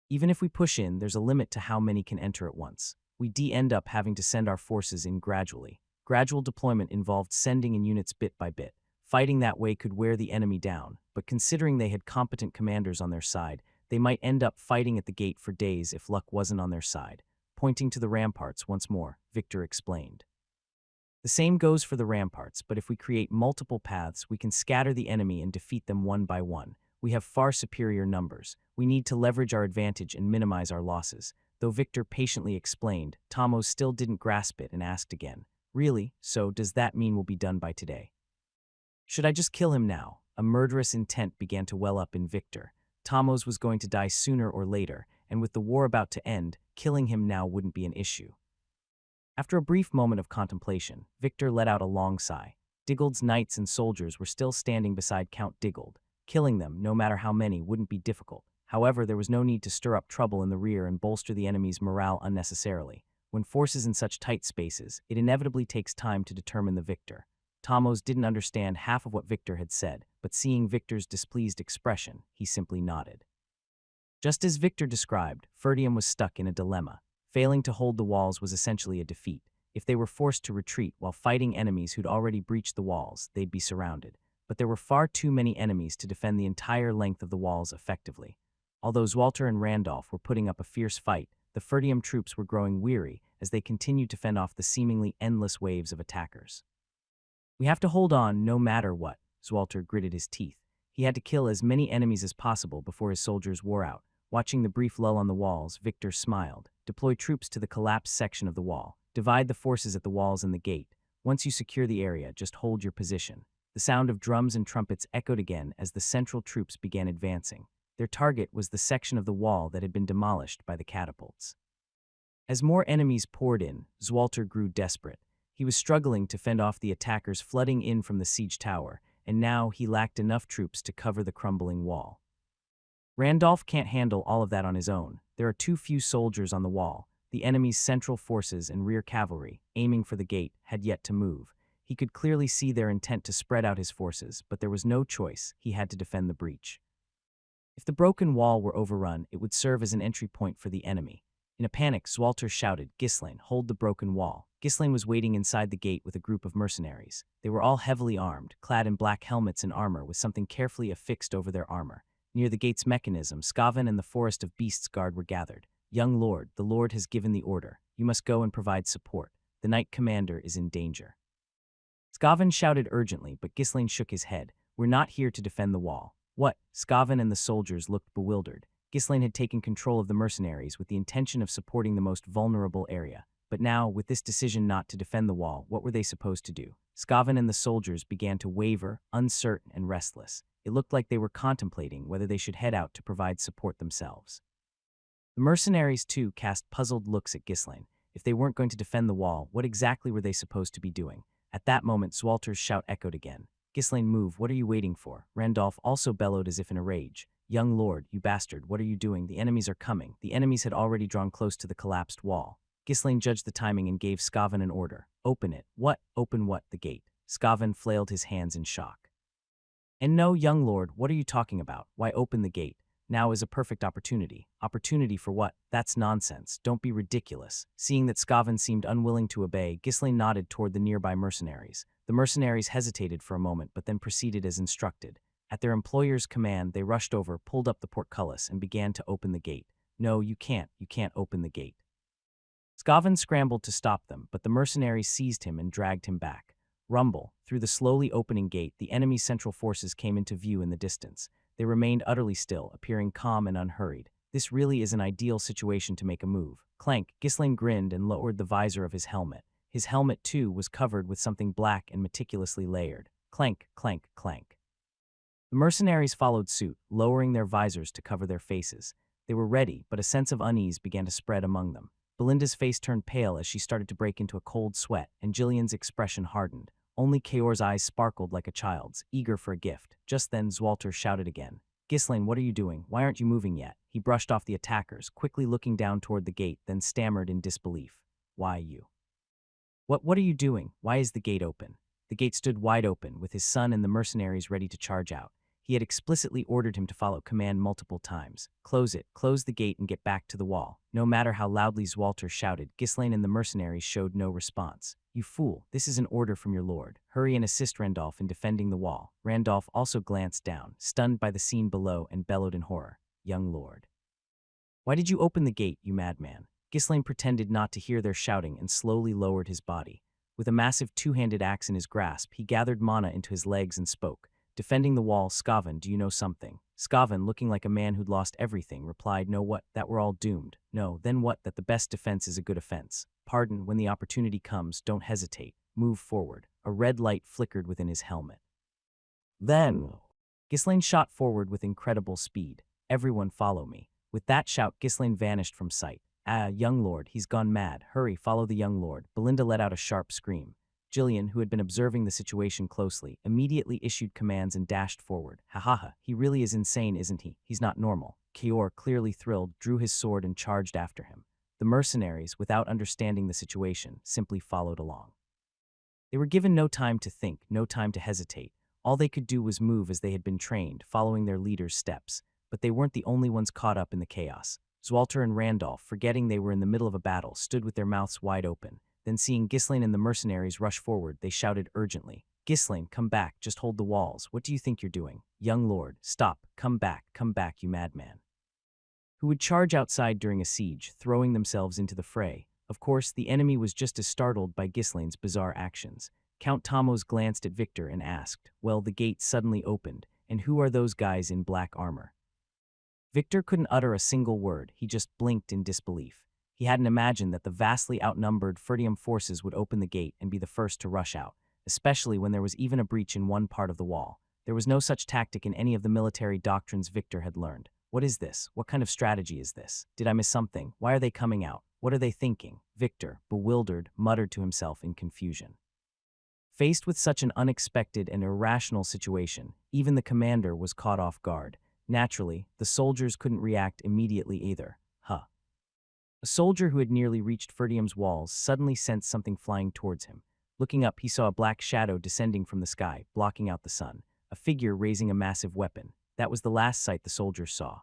Even if we push in, there's a limit to how many can enter at once. We end up having to send our forces in gradually. Gradual deployment involved sending in units bit by bit. Fighting that way could wear the enemy down, but considering they had competent commanders on their side, they might end up fighting at the gate for days if luck wasn't on their side. Pointing to the ramparts once more, Victor explained. The same goes for the ramparts, but if we create multiple paths, we can scatter the enemy and defeat them one by one. We have far superior numbers. We need to leverage our advantage and minimize our losses. Though Victor patiently explained, Tomos still didn't grasp it and asked again. Really? So does that mean we'll be done by today? Should I just kill him now? A murderous intent began to well up in Victor. Tomos was going to die sooner or later, and with the war about to end, killing him now wouldn't be an issue. After a brief moment of contemplation, Victor let out a long sigh. Diggled's knights and soldiers were still standing beside Count Diggled. Killing them, no matter how many, wouldn't be difficult. However, there was no need to stir up trouble in the rear and bolster the enemy's morale unnecessarily. When forces in such tight spaces, it inevitably takes time to determine the victor. Tomos didn't understand half of what Victor had said, but seeing Victor's displeased expression, he simply nodded. Just as Victor described, Ferdium was stuck in a dilemma. Failing to hold the walls was essentially a defeat. If they were forced to retreat while fighting enemies who'd already breached the walls, they'd be surrounded. But there were far too many enemies to defend the entire length of the walls effectively. Although Zwalter and Randolph were putting up a fierce fight, the Ferdium troops were growing weary as they continued to fend off the seemingly endless waves of attackers. We have to hold on no matter what, Zwalter gritted his teeth. He had to kill as many enemies as possible before his soldiers wore out. Watching the brief lull on the walls, Victor smiled. Deploy troops to the collapsed section of the wall. Divide the forces at the walls and the gate. Once you secure the area, just hold your position. The sound of drums and trumpets echoed again as the central troops began advancing. Their target was the section of the wall that had been demolished by the catapults. As more enemies poured in, Zwalter grew desperate. He was struggling to fend off the attackers flooding in from the siege tower, and now he lacked enough troops to cover the crumbling wall. Randolph can't handle all of that on his own. There are too few soldiers on the wall. The enemy's central forces and rear cavalry, aiming for the gate, had yet to move. He could clearly see their intent to spread out his forces, but there was no choice. He had to defend the breach. If the broken wall were overrun, it would serve as an entry point for the enemy. In a panic, Zwalter shouted, "Ghislaine, hold the broken wall." Ghislaine was waiting inside the gate with a group of mercenaries. They were all heavily armed, clad in black helmets and armor with something carefully affixed over their armor. Near the gate's mechanism, Skaven and the Forest of Beasts Guard were gathered. "Young lord, the lord has given the order. You must go and provide support. The knight commander is in danger." Skaven shouted urgently, but Ghislaine shook his head. We're not here to defend the wall. What? Skaven and the soldiers looked bewildered. Ghislaine had taken control of the mercenaries with the intention of supporting the most vulnerable area. But now, with this decision not to defend the wall, what were they supposed to do? Skaven and the soldiers began to waver, uncertain and restless. It looked like they were contemplating whether they should head out to provide support themselves. The mercenaries, too, cast puzzled looks at Ghislaine. If they weren't going to defend the wall, what exactly were they supposed to be doing? At that moment, Zwalter's shout echoed again. Ghislaine, move, what are you waiting for? Randolph also bellowed as if in a rage. Young lord, you bastard, what are you doing? The enemies are coming. The enemies had already drawn close to the collapsed wall. Ghislaine judged the timing and gave Skaven an order. Open it. What? Open what? The gate. Skaven flailed his hands in shock. And no, young lord, what are you talking about? Why open the gate? Now is a perfect opportunity. Opportunity for what? That's nonsense. Don't be ridiculous. Seeing that Skaven seemed unwilling to obey, Ghislaine nodded toward the nearby mercenaries. The mercenaries hesitated for a moment, but then proceeded as instructed. At their employer's command, they rushed over, pulled up the portcullis, and began to open the gate. No, you can't open the gate. Skaven scrambled to stop them, but the mercenaries seized him and dragged him back. Rumble. Through the slowly opening gate, the enemy's central forces came into view in the distance. They remained utterly still, appearing calm and unhurried. This really is an ideal situation to make a move. Clank. Ghislaine grinned and lowered the visor of his helmet. His helmet, too, was covered with something black and meticulously layered. Clank, clank, clank. The mercenaries followed suit, lowering their visors to cover their faces. They were ready, but a sense of unease began to spread among them. Belinda's face turned pale as she started to break into a cold sweat, and Jillian's expression hardened. Only Kaor's eyes sparkled like a child's, eager for a gift. Just then, Zwalter shouted again. Ghislaine, what are you doing? Why aren't you moving yet? He brushed off the attackers, quickly looking down toward the gate, then stammered in disbelief. Why you? What are you doing? Why is the gate open? The gate stood wide open, with his son and the mercenaries ready to charge out. He had explicitly ordered him to follow command multiple times. Close it, close the gate and get back to the wall. No matter how loudly Zwalter shouted, Ghislaine and the mercenaries showed no response. You fool, this is an order from your lord. Hurry and assist Randolph in defending the wall. Randolph also glanced down, stunned by the scene below, and bellowed in horror. Young lord. Why did you open the gate, you madman? Ghislaine pretended not to hear their shouting and slowly lowered his body. With a massive two-handed axe in his grasp, he gathered mana into his legs and spoke. Defending the wall, Skaven, do you know something? Skaven, looking like a man who'd lost everything, replied, no what, that we're all doomed. No, then what, that the best defense is a good offense. Pardon, when the opportunity comes, don't hesitate. Move forward. A red light flickered within his helmet. Then, Ghislaine shot forward with incredible speed. Everyone follow me. With that shout, Ghislaine vanished from sight. Ah, young lord, he's gone mad. Hurry, follow the young lord. Belinda let out a sharp scream. Jillian, who had been observing the situation closely, immediately issued commands and dashed forward. Ha ha ha, he really is insane, isn't he? He's not normal. Kaor, clearly thrilled, drew his sword and charged after him. The mercenaries, without understanding the situation, simply followed along. They were given no time to think, no time to hesitate. All they could do was move as they had been trained, following their leader's steps. But they weren't the only ones caught up in the chaos. Zwalter and Randolph, forgetting they were in the middle of a battle, stood with their mouths wide open. Then seeing Ghislaine and the mercenaries rush forward, they shouted urgently, Ghislaine, come back, just hold the walls. What do you think you're doing? Young lord, stop, come back, you madman. Who would charge outside during a siege, throwing themselves into the fray. Of course, the enemy was just as startled by Ghislaine's bizarre actions. Count Tamos glanced at Victor and asked, well, the gate suddenly opened, and who are those guys in black armor? Victor couldn't utter a single word, he just blinked in disbelief. He hadn't imagined that the vastly outnumbered Ferdium forces would open the gate and be the first to rush out, especially when there was even a breach in one part of the wall. There was no such tactic in any of the military doctrines Victor had learned. What is this? What kind of strategy is this? Did I miss something? Why are they coming out? What are they thinking? Victor, bewildered, muttered to himself in confusion. Faced with such an unexpected and irrational situation, even the commander was caught off guard. Naturally, the soldiers couldn't react immediately either. A soldier who had nearly reached Ferdium's walls suddenly sensed something flying towards him. Looking up, he saw a black shadow descending from the sky, blocking out the sun. A figure raising a massive weapon. That was the last sight the soldiers saw.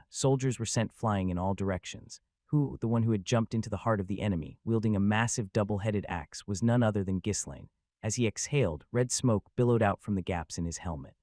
Soldiers were sent flying in all directions. The one who had jumped into the heart of the enemy, wielding a massive double-headed axe, was none other than Ghislaine. As he exhaled, red smoke billowed out from the gaps in his helmet.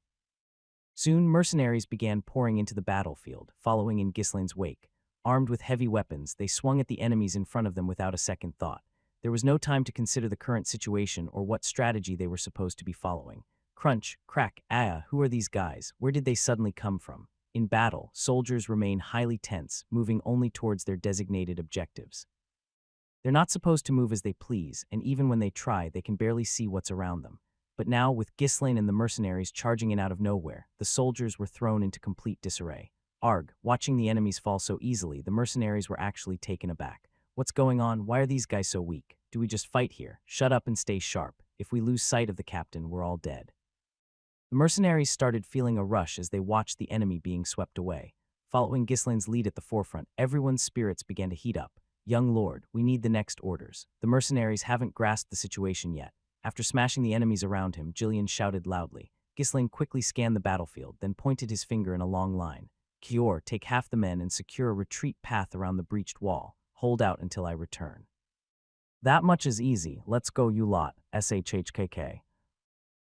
Soon, mercenaries began pouring into the battlefield, following in Ghislaine's wake. Armed with heavy weapons, they swung at the enemies in front of them without a second thought. There was no time to consider the current situation or what strategy they were supposed to be following. Crunch, crack, who are these guys? Where did they suddenly come from? In battle, soldiers remain highly tense, moving only towards their designated objectives. They're not supposed to move as they please, and even when they try, they can barely see what's around them. But now, with Ghislaine and the mercenaries charging in out of nowhere, the soldiers were thrown into complete disarray. Arg, watching the enemies fall so easily, the mercenaries were actually taken aback. What's going on? Why are these guys so weak? Do we just fight here? Shut up and stay sharp. If we lose sight of the captain, we're all dead. The mercenaries started feeling a rush as they watched the enemy being swept away. Following Ghislaine's lead at the forefront, everyone's spirits began to heat up. Young lord, we need the next orders. The mercenaries haven't grasped the situation yet. After smashing the enemies around him, Jillian shouted loudly. Ghislaine quickly scanned the battlefield, then pointed his finger in a long line. Kior, take half the men and secure a retreat path around the breached wall. Hold out until I return. That much is easy. Let's go, you lot. SHHKK.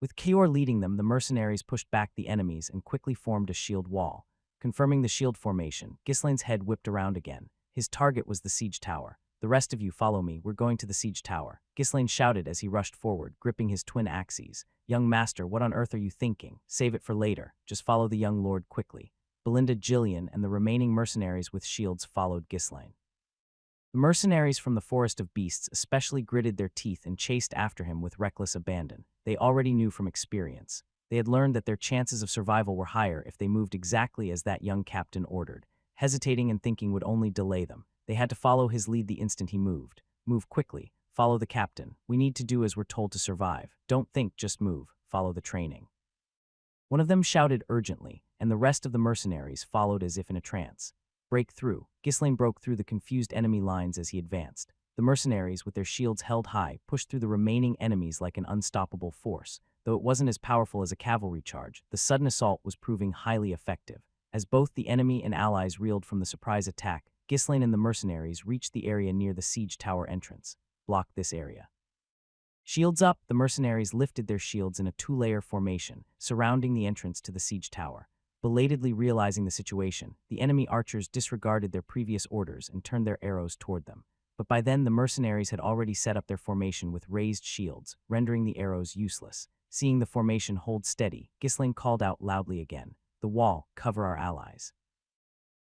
With Kior leading them, the mercenaries pushed back the enemies and quickly formed a shield wall. Confirming the shield formation, Ghislaine's head whipped around again. His target was the siege tower. The rest of you follow me, we're going to the siege tower. Ghislaine shouted as he rushed forward, gripping his twin axes. Young master, what on earth are you thinking? Save it for later. Just follow the young lord quickly. Belinda, Jillian, and the remaining mercenaries with shields followed Ghislaine. The mercenaries from the Forest of Beasts especially gritted their teeth and chased after him with reckless abandon. They already knew from experience. They had learned that their chances of survival were higher if they moved exactly as that young captain ordered. Hesitating and thinking would only delay them. They had to follow his lead the instant he moved. Move quickly. Follow the captain. We need to do as we're told to survive. Don't think, just move. Follow the training. One of them shouted urgently, and the rest of the mercenaries followed as if in a trance. Break through. Ghislaine broke through the confused enemy lines as he advanced. The mercenaries, with their shields held high, pushed through the remaining enemies like an unstoppable force. Though it wasn't as powerful as a cavalry charge, the sudden assault was proving highly effective. As both the enemy and allies reeled from the surprise attack, Ghislaine and the mercenaries reached the area near the siege tower entrance. Block this area. Shields up, the mercenaries lifted their shields in a two-layer formation, surrounding the entrance to the siege tower. Belatedly realizing the situation, the enemy archers disregarded their previous orders and turned their arrows toward them. But by then, the mercenaries had already set up their formation with raised shields, rendering the arrows useless. Seeing the formation hold steady, Ghislaine called out loudly again, "The wall, cover our allies."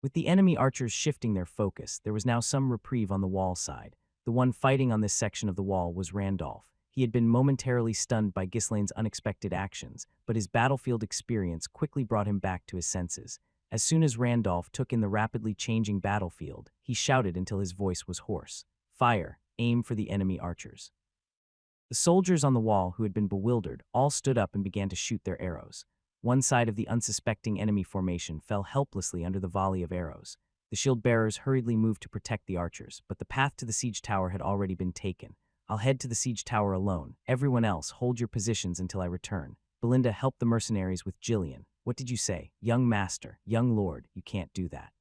With the enemy archers shifting their focus, there was now some reprieve on the wall side. The one fighting on this section of the wall was Randolph. He had been momentarily stunned by Ghislaine's unexpected actions, but his battlefield experience quickly brought him back to his senses. As soon as Randolph took in the rapidly changing battlefield, he shouted until his voice was hoarse. Fire! Aim for the enemy archers. The soldiers on the wall, who had been bewildered, all stood up and began to shoot their arrows. One side of the unsuspecting enemy formation fell helplessly under the volley of arrows. The shield-bearers hurriedly moved to protect the archers, but the path to the siege tower had already been taken. I'll head to the siege tower alone. Everyone else, hold your positions until I return. Belinda helped the mercenaries with Jillian. What did you say? Young master, young lord, you can't do that.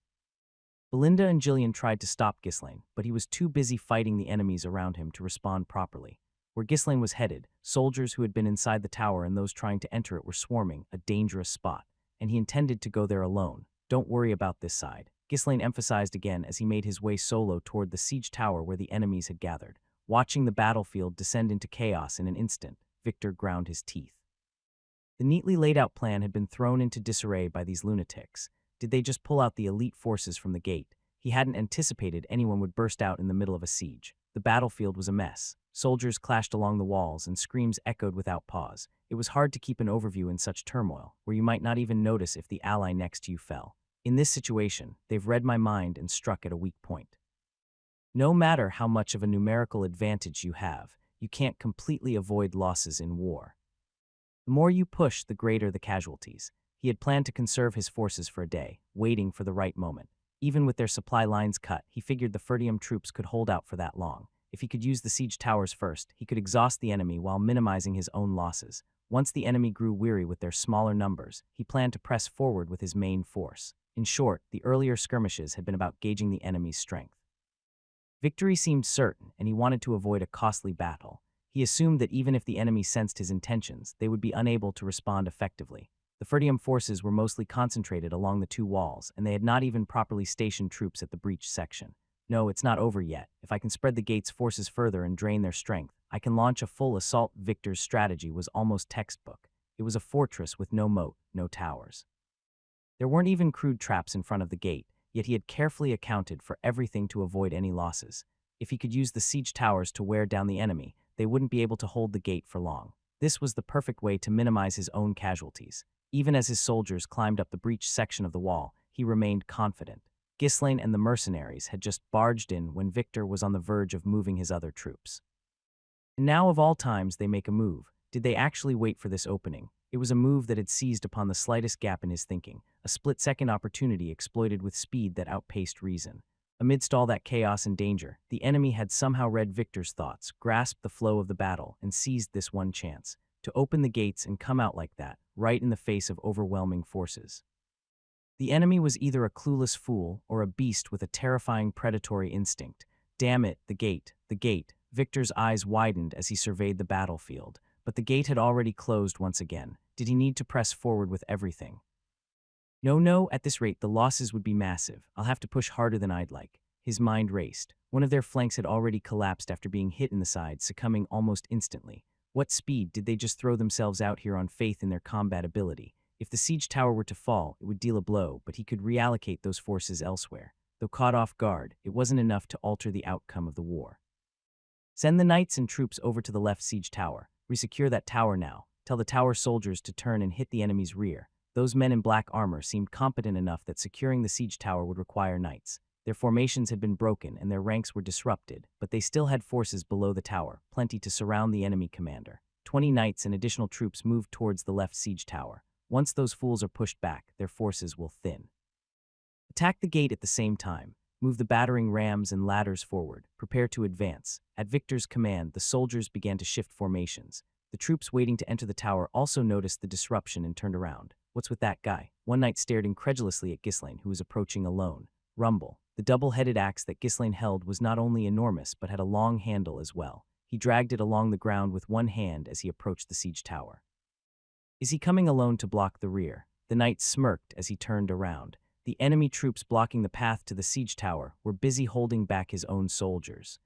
Belinda and Jillian tried to stop Ghislaine, but he was too busy fighting the enemies around him to respond properly. Where Ghislaine was headed, soldiers who had been inside the tower and those trying to enter it were swarming, a dangerous spot, and he intended to go there alone. Don't worry about this side, Ghislaine emphasized again as he made his way solo toward the siege tower where the enemies had gathered. Watching the battlefield descend into chaos in an instant, Victor ground his teeth. The neatly laid out plan had been thrown into disarray by these lunatics. Did they just pull out the elite forces from the gate? He hadn't anticipated anyone would burst out in the middle of a siege. The battlefield was a mess. Soldiers clashed along the walls and screams echoed without pause. It was hard to keep an overview in such turmoil, where you might not even notice if the ally next to you fell. In this situation, they've read my mind and struck at a weak point. No matter how much of a numerical advantage you have, you can't completely avoid losses in war. The more you push, the greater the casualties. He had planned to conserve his forces for a day, waiting for the right moment. Even with their supply lines cut, he figured the Ferdium troops could hold out for that long. If he could use the siege towers first, he could exhaust the enemy while minimizing his own losses. Once the enemy grew weary with their smaller numbers, he planned to press forward with his main force. In short, the earlier skirmishes had been about gauging the enemy's strength. Victory seemed certain, and he wanted to avoid a costly battle. He assumed that even if the enemy sensed his intentions, they would be unable to respond effectively. The Ferdium forces were mostly concentrated along the two walls, and they had not even properly stationed troops at the breached section. No, it's not over yet. If I can spread the gate's forces further and drain their strength, I can launch a full assault. Victor's strategy was almost textbook. It was a fortress with no moat, no towers. There weren't even crude traps in front of the gate, yet he had carefully accounted for everything to avoid any losses. If he could use the siege towers to wear down the enemy, they wouldn't be able to hold the gate for long. This was the perfect way to minimize his own casualties. Even as his soldiers climbed up the breached section of the wall, he remained confident. Ghislaine and the mercenaries had just barged in when Victor was on the verge of moving his other troops. And now of all times they make a move. Did they actually wait for this opening? It was a move that had seized upon the slightest gap in his thinking, a split-second opportunity exploited with speed that outpaced reason. Amidst all that chaos and danger, the enemy had somehow read Victor's thoughts, grasped the flow of the battle, and seized this one chance to open the gates and come out like that, right in the face of overwhelming forces. The enemy was either a clueless fool or a beast with a terrifying predatory instinct. Damn it, the gate, the gate. Victor's eyes widened as he surveyed the battlefield, but the gate had already closed once again. Did he need to press forward with everything? No, at this rate the losses would be massive. I'll have to push harder than I'd like. His mind raced. One of their flanks had already collapsed after being hit in the side, succumbing almost instantly. What speed? Did they just throw themselves out here on faith in their combat ability? If the siege tower were to fall, it would deal a blow, but he could reallocate those forces elsewhere. Though caught off guard, it wasn't enough to alter the outcome of the war. Send the knights and troops over to the left siege tower. Resecure that tower now. Tell the tower soldiers to turn and hit the enemy's rear. Those men in black armor seemed competent enough that securing the siege tower would require knights. Their formations had been broken and their ranks were disrupted, but they still had forces below the tower, plenty to surround the enemy commander. 20 knights and additional troops moved towards the left siege tower. Once those fools are pushed back, their forces will thin. Attack the gate at the same time. Move the battering rams and ladders forward. Prepare to advance. At Victor's command, the soldiers began to shift formations. The troops waiting to enter the tower also noticed the disruption and turned around. What's with that guy? One knight stared incredulously at Ghislaine, who was approaching alone. Rumble. The double-headed axe that Ghislaine held was not only enormous, but had a long handle as well. He dragged it along the ground with one hand as he approached the siege tower. Is he coming alone to block the rear? The knight smirked as he turned around. The enemy troops blocking the path to the siege tower were busy holding back his own soldiers.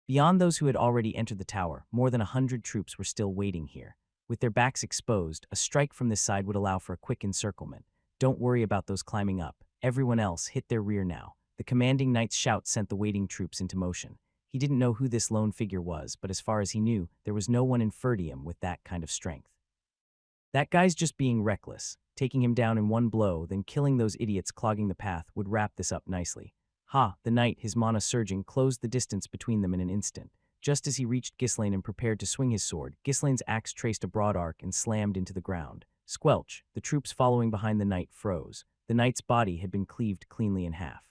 Beyond those who had already entered the tower, more than 100 troops were still waiting here. With their backs exposed, a strike from this side would allow for a quick encirclement. Don't worry about those climbing up. Everyone else hit their rear now. The commanding knight's shout sent the waiting troops into motion. He didn't know who this lone figure was, but as far as he knew, there was no one in Ferdium with that kind of strength. That guy's just being reckless. Taking him down in one blow, then killing those idiots clogging the path would wrap this up nicely. Ha! The knight, his mana surging, closed the distance between them in an instant. Just as he reached Ghislaine and prepared to swing his sword, Ghislaine's axe traced a broad arc and slammed into the ground. Squelch! The troops following behind the knight froze. The knight's body had been cleaved cleanly in half.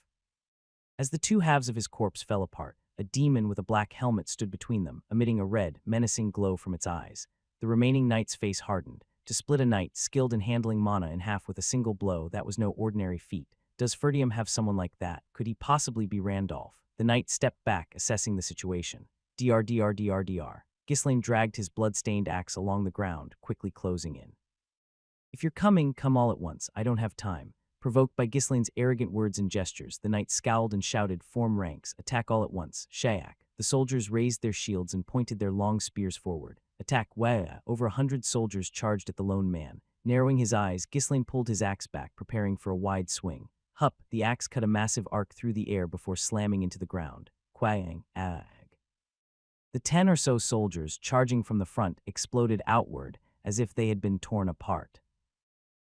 As the two halves of his corpse fell apart, a demon with a black helmet stood between them, emitting a red, menacing glow from its eyes. The remaining knight's face hardened. To split a knight skilled in handling mana in half with a single blow, that was no ordinary feat. Does Ferdium have someone like that? Could he possibly be Randolph? The knight stepped back, assessing the situation. Dr. Ghislaine dragged his blood-stained axe along the ground, quickly closing in. If you're coming, come all at once. I don't have time. Provoked by Ghislaine's arrogant words and gestures, the knight scowled and shouted, form ranks, attack all at once, Shayak. The soldiers raised their shields and pointed their long spears forward. Attack, Waya. Over 100 soldiers charged at the lone man. Narrowing his eyes, Ghislaine pulled his axe back, preparing for a wide swing. Hup, the axe cut a massive arc through the air before slamming into the ground. Quang, ag. The 10 or so soldiers, charging from the front, exploded outward, as if they had been torn apart.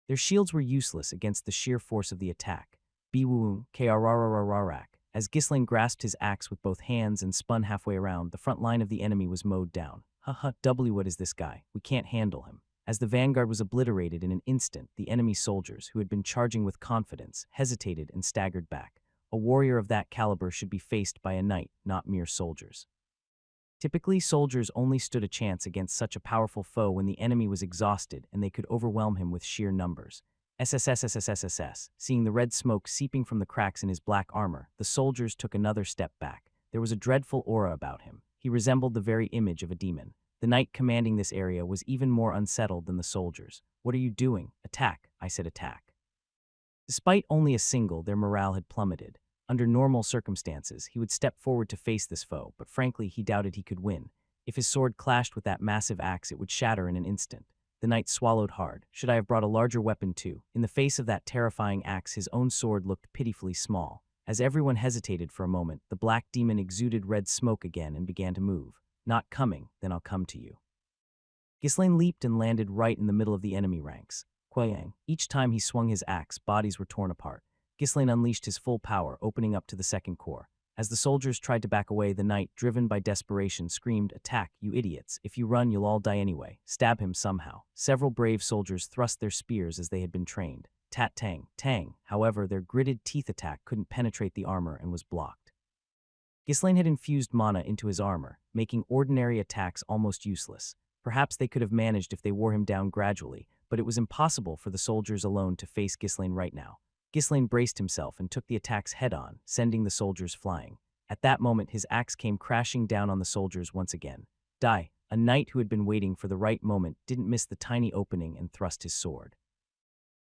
Their shields were useless against the sheer force of the attack. Biwuung, Krarararak. As Ghislaine grasped his axe with both hands and spun halfway around, the front line of the enemy was mowed down. What is this guy? We can't handle him. As the vanguard was obliterated in an instant, the enemy soldiers, who had been charging with confidence, hesitated and staggered back. A warrior of that caliber should be faced by a knight, not mere soldiers. Typically, soldiers only stood a chance against such a powerful foe when the enemy was exhausted and they could overwhelm him with sheer numbers. SSSSSSSS. Seeing the red smoke seeping from the cracks in his black armor, the soldiers took another step back. There was a dreadful aura about him. He resembled the very image of a demon. The knight commanding this area was even more unsettled than the soldiers. What are you doing? Attack, I said, attack. Despite only a single, their morale had plummeted. Under normal circumstances, he would step forward to face this foe, but frankly, he doubted he could win. If his sword clashed with that massive axe, it would shatter in an instant. The knight swallowed hard. Should I have brought a larger weapon too? In the face of that terrifying axe, his own sword looked pitifully small. As everyone hesitated for a moment, the black demon exuded red smoke again and began to move. Not coming, then I'll come to you. Ghislaine leaped and landed right in the middle of the enemy ranks. Quayang. Each time he swung his axe, bodies were torn apart. Ghislaine unleashed his full power, opening up to the second core. As the soldiers tried to back away, the knight, driven by desperation, screamed, "Attack, you idiots! If you run, you'll all die anyway. Stab him somehow." Several brave soldiers thrust their spears as they had been trained. Tat-tang, tang. However, their gritted teeth attack couldn't penetrate the armor and was blocked. Ghislaine had infused mana into his armor, making ordinary attacks almost useless. Perhaps they could have managed if they wore him down gradually, but it was impossible for the soldiers alone to face Ghislaine right now. Ghislaine braced himself and took the attacks head-on, sending the soldiers flying. At that moment, his axe came crashing down on the soldiers once again. Die! A knight who had been waiting for the right moment didn't miss the tiny opening and thrust his sword.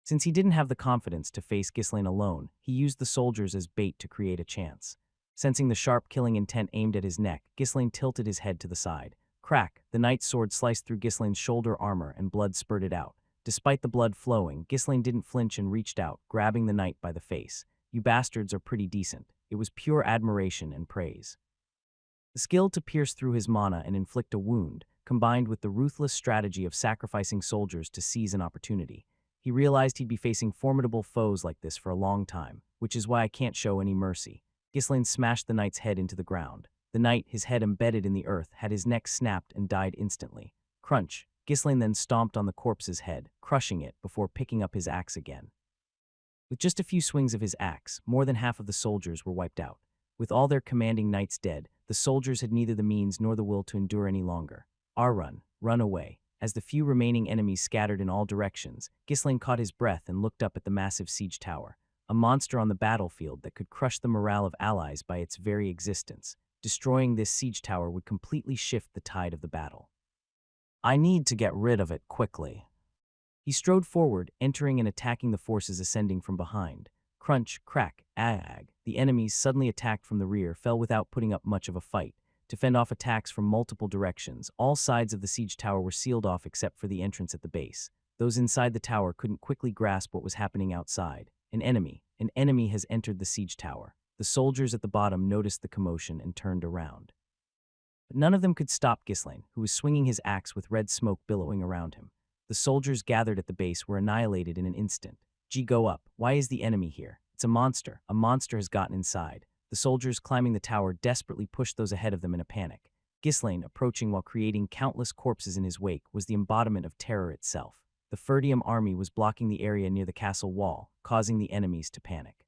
Since he didn't have the confidence to face Ghislaine alone, he used the soldiers as bait to create a chance. Sensing the sharp killing intent aimed at his neck, Ghislaine tilted his head to the side. Crack! The knight's sword sliced through Ghislaine's shoulder armor and blood spurted out. Despite the blood flowing, Ghislaine didn't flinch and reached out, grabbing the knight by the face. "You bastards are pretty decent." It was pure admiration and praise. The skill to pierce through his mana and inflict a wound, combined with the ruthless strategy of sacrificing soldiers to seize an opportunity. He realized he'd be facing formidable foes like this for a long time, which is why I can't show any mercy. Ghislaine smashed the knight's head into the ground. The knight, his head embedded in the earth, had his neck snapped and died instantly. Crunch! Ghislaine then stomped on the corpse's head, crushing it before picking up his axe again. With just a few swings of his axe, more than half of the soldiers were wiped out. With all their commanding knights dead, the soldiers had neither the means nor the will to endure any longer. Run away. As the few remaining enemies scattered in all directions, Ghislaine caught his breath and looked up at the massive siege tower, a monster on the battlefield that could crush the morale of allies by its very existence. Destroying this siege tower would completely shift the tide of the battle. I need to get rid of it quickly. He strode forward, entering and attacking the forces ascending from behind. Crunch, crack, ag. The enemies, suddenly attacked from the rear, fell without putting up much of a fight. To fend off attacks from multiple directions, all sides of the siege tower were sealed off except for the entrance at the base. Those inside the tower couldn't quickly grasp what was happening outside. An enemy has entered the siege tower. The soldiers at the bottom noticed the commotion and turned around. But none of them could stop Ghislaine, who was swinging his axe with red smoke billowing around him. The soldiers gathered at the base were annihilated in an instant. Go up. Why is the enemy here? It's a monster. A monster has gotten inside. The soldiers climbing the tower desperately pushed those ahead of them in a panic. Ghislaine, approaching while creating countless corpses in his wake, was the embodiment of terror itself. The Ferdium army was blocking the area near the castle wall, causing the enemies to panic.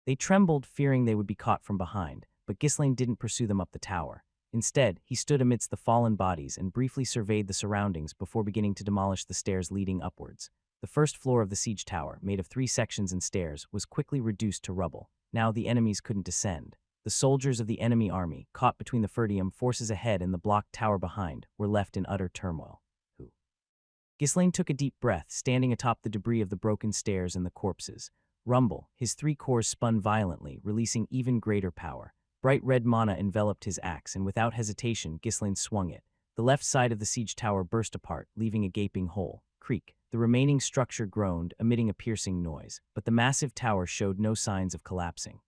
They trembled, fearing they would be caught from behind, but Ghislaine didn't pursue them up the tower. Instead, he stood amidst the fallen bodies and briefly surveyed the surroundings before beginning to demolish the stairs leading upwards. The first floor of the siege tower, made of 3 sections and stairs, was quickly reduced to rubble. Now the enemies couldn't descend. The soldiers of the enemy army, caught between the Ferdium forces ahead and the blocked tower behind, were left in utter turmoil. Ghislaine took a deep breath, standing atop the debris of the broken stairs and the corpses. Rumble, his 3 cores spun violently, releasing even greater power. Bright red mana enveloped his axe, and without hesitation, Ghislaine swung it. The left side of the siege tower burst apart, leaving a gaping hole. Creak. The remaining structure groaned, emitting a piercing noise, but the massive tower showed no signs of collapsing.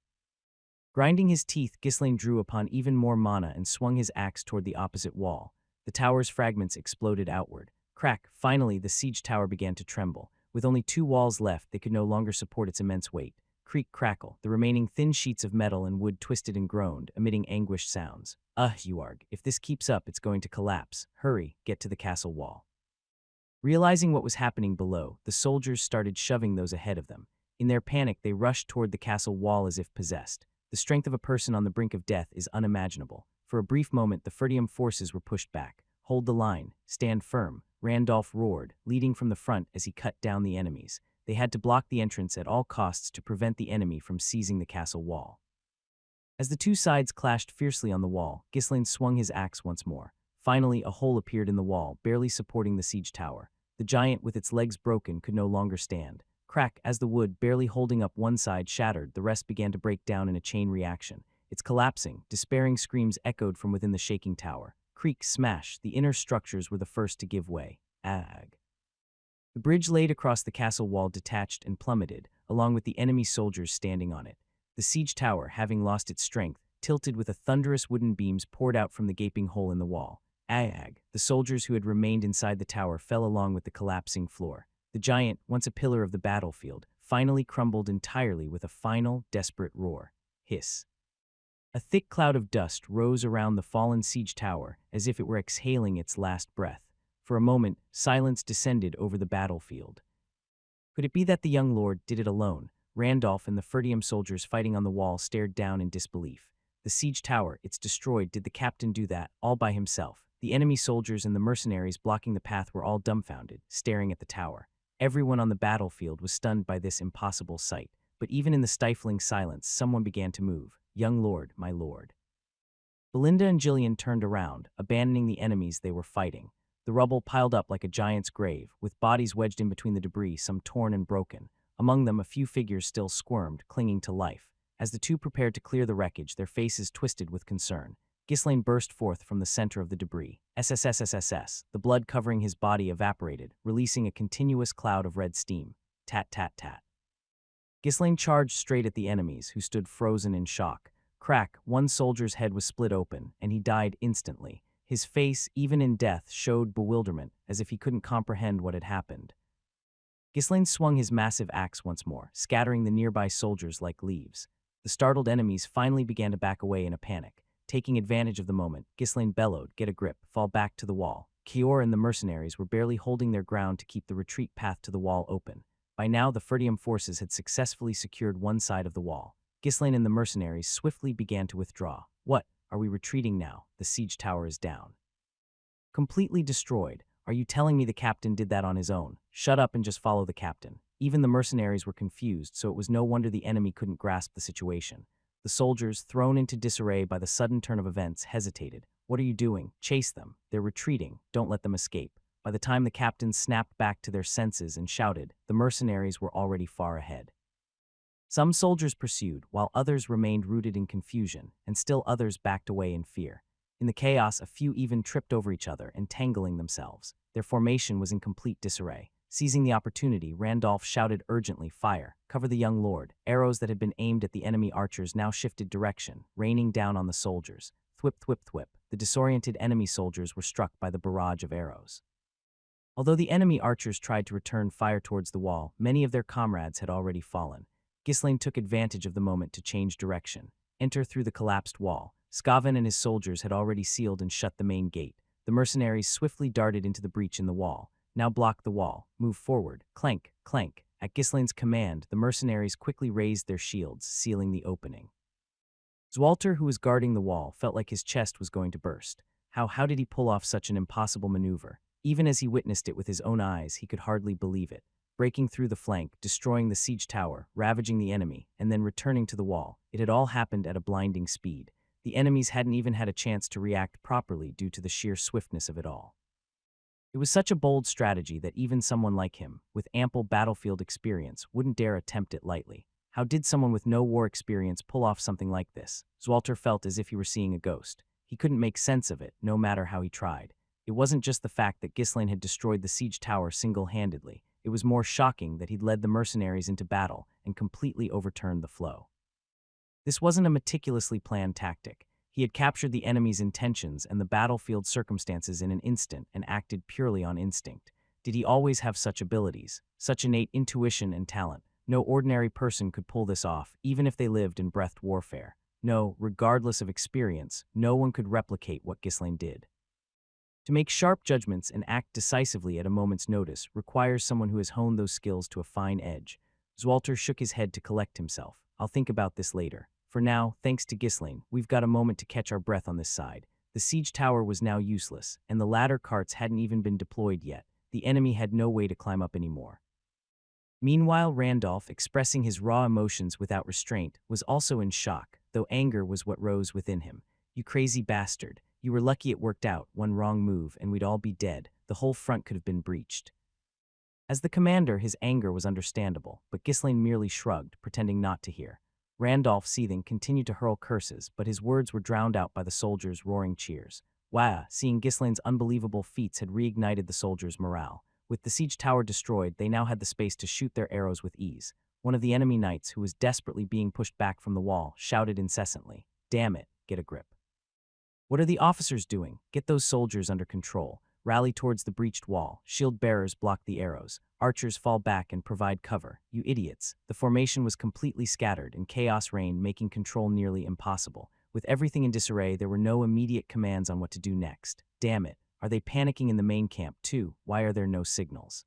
Grinding his teeth, Ghislaine drew upon even more mana and swung his axe toward the opposite wall. The tower's fragments exploded outward. Crack. Finally, the siege tower began to tremble. With only 2 walls left, they could no longer support its immense weight. Creak, crackle. The remaining thin sheets of metal and wood twisted and groaned, emitting anguished sounds. Uarg. If this keeps up, it's going to collapse. Hurry, get to the castle wall. Realizing what was happening below, the soldiers started shoving those ahead of them. In their panic, they rushed toward the castle wall as if possessed. The strength of a person on the brink of death is unimaginable. For a brief moment, the Ferdium forces were pushed back. Hold the line. Stand firm. Randolph roared, leading from the front as he cut down the enemies. They had to block the entrance at all costs to prevent the enemy from seizing the castle wall. As the 2 sides clashed fiercely on the wall, Ghislaine swung his axe once more. Finally, a hole appeared in the wall, barely supporting the siege tower. The giant, with its legs broken, could no longer stand. Crack. As the wood, barely holding up one side, shattered, the rest began to break down in a chain reaction. It's collapsing. Despairing screams echoed from within the shaking tower. Creak, smash. The inner structures were the first to give way. Ag. The bridge laid across the castle wall detached and plummeted, along with the enemy soldiers standing on it. The siege tower, having lost its strength, tilted with a thunderous wooden beams poured out from the gaping hole in the wall. Ag. The soldiers who had remained inside the tower fell along with the collapsing floor. The giant, once a pillar of the battlefield, finally crumbled entirely with a final, desperate roar. Hiss. A thick cloud of dust rose around the fallen siege tower as if it were exhaling its last breath. For a moment, silence descended over the battlefield. Could it be that the young lord did it alone? Randolph and the Ferdium soldiers fighting on the wall stared down in disbelief. The siege tower, it's destroyed. Did the captain do that, all by himself? The enemy soldiers and the mercenaries blocking the path were all dumbfounded, staring at the tower. Everyone on the battlefield was stunned by this impossible sight. But even in the stifling silence, someone began to move. Young lord, my lord. Belinda and Jillian turned around, abandoning the enemies they were fighting. The rubble piled up like a giant's grave, with bodies wedged in between the debris, some torn and broken. Among them, a few figures still squirmed, clinging to life. As the two prepared to clear the wreckage, their faces twisted with concern. Ghislaine burst forth from the center of the debris. SSSSSS. The blood covering his body evaporated, releasing a continuous cloud of red steam. Tat tat tat. Ghislaine charged straight at the enemies, who stood frozen in shock. Crack, one soldier's head was split open, and he died instantly. His face, even in death, showed bewilderment, as if he couldn't comprehend what had happened. Ghislaine swung his massive axe once more, scattering the nearby soldiers like leaves. The startled enemies finally began to back away in a panic. Taking advantage of the moment, Ghislaine bellowed, "Get a grip, fall back to the wall." Kior and the mercenaries were barely holding their ground to keep the retreat path to the wall open. By now, the Ferdium forces had successfully secured one side of the wall. Ghislaine and the mercenaries swiftly began to withdraw. What? Are we retreating now? The siege tower is down. Completely destroyed. Are you telling me the captain did that on his own? Shut up and just follow the captain. Even the mercenaries were confused, so it was no wonder the enemy couldn't grasp the situation. The soldiers, thrown into disarray by the sudden turn of events, hesitated. What are you doing? Chase them. They're retreating. Don't let them escape. By the time the captains snapped back to their senses and shouted, the mercenaries were already far ahead. Some soldiers pursued, while others remained rooted in confusion, and still others backed away in fear. In the chaos, a few even tripped over each other, entangling themselves. Their formation was in complete disarray. Seizing the opportunity, Randolph shouted urgently, "Fire! Cover the young lord!" Arrows that had been aimed at the enemy archers now shifted direction, raining down on the soldiers. Thwip, thwip, thwip. The disoriented enemy soldiers were struck by the barrage of arrows. Although the enemy archers tried to return fire towards the wall, many of their comrades had already fallen. Ghislaine took advantage of the moment to change direction. Enter through the collapsed wall. Skaven and his soldiers had already sealed and shut the main gate. The mercenaries swiftly darted into the breach in the wall. Now block the wall. Move forward. Clank, clank. At Ghislaine's command, the mercenaries quickly raised their shields, sealing the opening. Zwalter, who was guarding the wall, felt like his chest was going to burst. How did he pull off such an impossible maneuver? Even as he witnessed it with his own eyes, he could hardly believe it. Breaking through the flank, destroying the siege tower, ravaging the enemy, and then returning to the wall. It had all happened at a blinding speed. The enemies hadn't even had a chance to react properly due to the sheer swiftness of it all. It was such a bold strategy that even someone like him, with ample battlefield experience, wouldn't dare attempt it lightly. How did someone with no war experience pull off something like this? Zwalter felt as if he were seeing a ghost. He couldn't make sense of it, no matter how he tried. It wasn't just the fact that Ghislaine had destroyed the siege tower single-handedly. It was more shocking that he'd led the mercenaries into battle and completely overturned the flow. This wasn't a meticulously planned tactic. He had captured the enemy's intentions and the battlefield circumstances in an instant and acted purely on instinct. Did he always have such abilities, such innate intuition and talent? No ordinary person could pull this off, even if they lived in breathed warfare. No, regardless of experience, no one could replicate what Ghislaine did. To make sharp judgments and act decisively at a moment's notice requires someone who has honed those skills to a fine edge. Zwalter shook his head to collect himself. I'll think about this later. For now, thanks to Ghislaine, we've got a moment to catch our breath on this side. The siege tower was now useless, and the ladder carts hadn't even been deployed yet. The enemy had no way to climb up anymore. Meanwhile, Randolph, expressing his raw emotions without restraint, was also in shock, though anger was what rose within him. You crazy bastard. You were lucky it worked out. One wrong move, and we'd all be dead. The whole front could have been breached. As the commander, his anger was understandable, but Ghislaine merely shrugged, pretending not to hear. Randolph, seething, continued to hurl curses, but his words were drowned out by the soldiers' roaring cheers. Wow, seeing Ghislaine's unbelievable feats had reignited the soldiers' morale. With the siege tower destroyed, they now had the space to shoot their arrows with ease. One of the enemy knights, who was desperately being pushed back from the wall, shouted incessantly, "Damn it, get a grip. What are the officers doing? Get those soldiers under control. Rally towards the breached wall. Shield bearers block the arrows. Archers fall back and provide cover. You idiots." The formation was completely scattered, and chaos reigned, making control nearly impossible. With everything in disarray, there were no immediate commands on what to do next. Damn it. Are they panicking in the main camp too? Why are there no signals?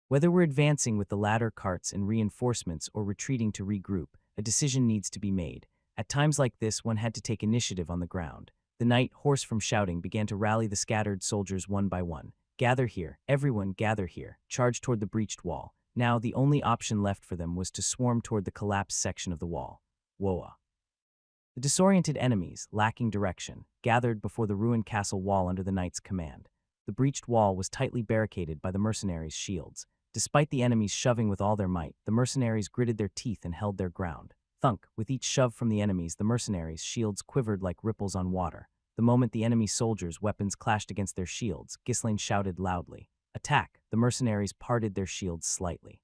Whether we're advancing with the ladder carts and reinforcements or retreating to regroup, a decision needs to be made. At times like this, one had to take initiative on the ground. The knight, hoarse from shouting, began to rally the scattered soldiers one by one. "Gather here, everyone gather here," charged toward the breached wall. Now, the only option left for them was to swarm toward the collapsed section of the wall. Woa. The disoriented enemies, lacking direction, gathered before the ruined castle wall under the knight's command. The breached wall was tightly barricaded by the mercenaries' shields. Despite the enemies shoving with all their might, the mercenaries gritted their teeth and held their ground. Thunk, with each shove from the enemies, the mercenaries' shields quivered like ripples on water. The moment the enemy soldiers' weapons clashed against their shields, Ghislaine shouted loudly, "Attack!" The mercenaries parted their shields slightly.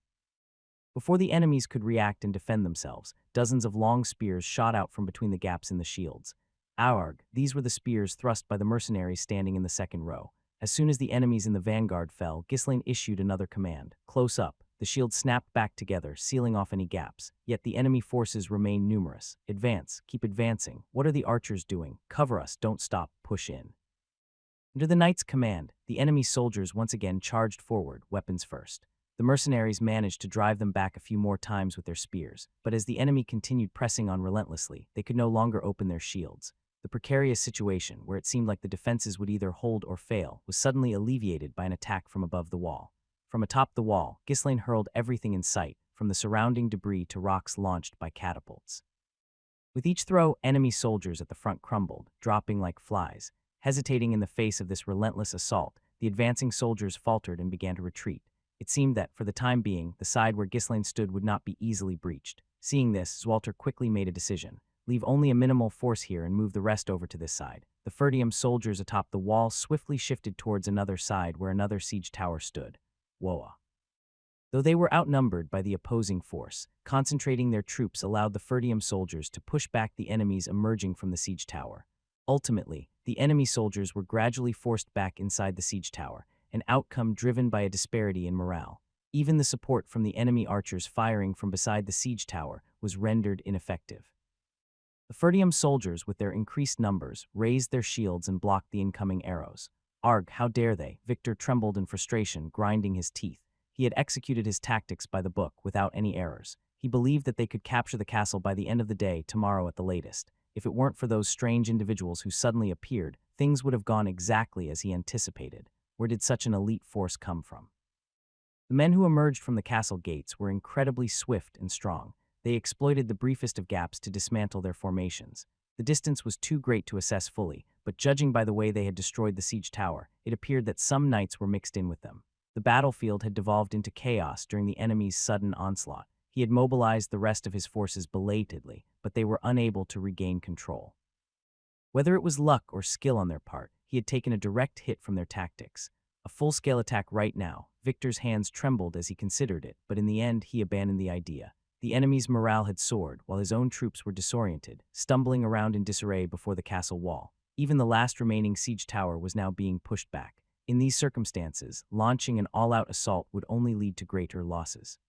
Before the enemies could react and defend themselves, dozens of long spears shot out from between the gaps in the shields. Aurg, these were the spears thrust by the mercenaries standing in the second row. As soon as the enemies in the vanguard fell, Ghislaine issued another command. Close up. The shield snapped back together, sealing off any gaps. Yet the enemy forces remained numerous. Advance. Keep advancing. What are the archers doing? Cover us. Don't stop. Push in. Under the knight's command, the enemy soldiers once again charged forward, weapons first. The mercenaries managed to drive them back a few more times with their spears, but as the enemy continued pressing on relentlessly, they could no longer open their shields. The precarious situation, where it seemed like the defenses would either hold or fail, was suddenly alleviated by an attack from above the wall. From atop the wall, Ghislaine hurled everything in sight, from the surrounding debris to rocks launched by catapults. With each throw, enemy soldiers at the front crumbled, dropping like flies. Hesitating in the face of this relentless assault, the advancing soldiers faltered and began to retreat. It seemed that, for the time being, the side where Ghislaine stood would not be easily breached. Seeing this, Zwalter quickly made a decision. Leave only a minimal force here and move the rest over to this side. The Ferdium soldiers atop the wall swiftly shifted towards another side where another siege tower stood. Woa. Though they were outnumbered by the opposing force, concentrating their troops allowed the Ferdium soldiers to push back the enemies emerging from the siege tower. Ultimately, the enemy soldiers were gradually forced back inside the siege tower, an outcome driven by a disparity in morale. Even the support from the enemy archers firing from beside the siege tower was rendered ineffective. The Ferdium soldiers, with their increased numbers, raised their shields and blocked the incoming arrows. Arg, how dare they? Victor trembled in frustration, grinding his teeth. He had executed his tactics by the book, without any errors. He believed that they could capture the castle by the end of the day, tomorrow at the latest. If it weren't for those strange individuals who suddenly appeared, things would have gone exactly as he anticipated. Where did such an elite force come from? The men who emerged from the castle gates were incredibly swift and strong. They exploited the briefest of gaps to dismantle their formations. The distance was too great to assess fully, but judging by the way they had destroyed the siege tower, it appeared that some knights were mixed in with them. The battlefield had devolved into chaos during the enemy's sudden onslaught. He had mobilized the rest of his forces belatedly, but they were unable to regain control. Whether it was luck or skill on their part, he had taken a direct hit from their tactics. A full-scale attack right now. Victor's hands trembled as he considered it, but in the end he abandoned the idea. The enemy's morale had soared, while his own troops were disoriented, stumbling around in disarray before the castle wall. Even the last remaining siege tower was now being pushed back. In these circumstances, launching an all-out assault would only lead to greater losses.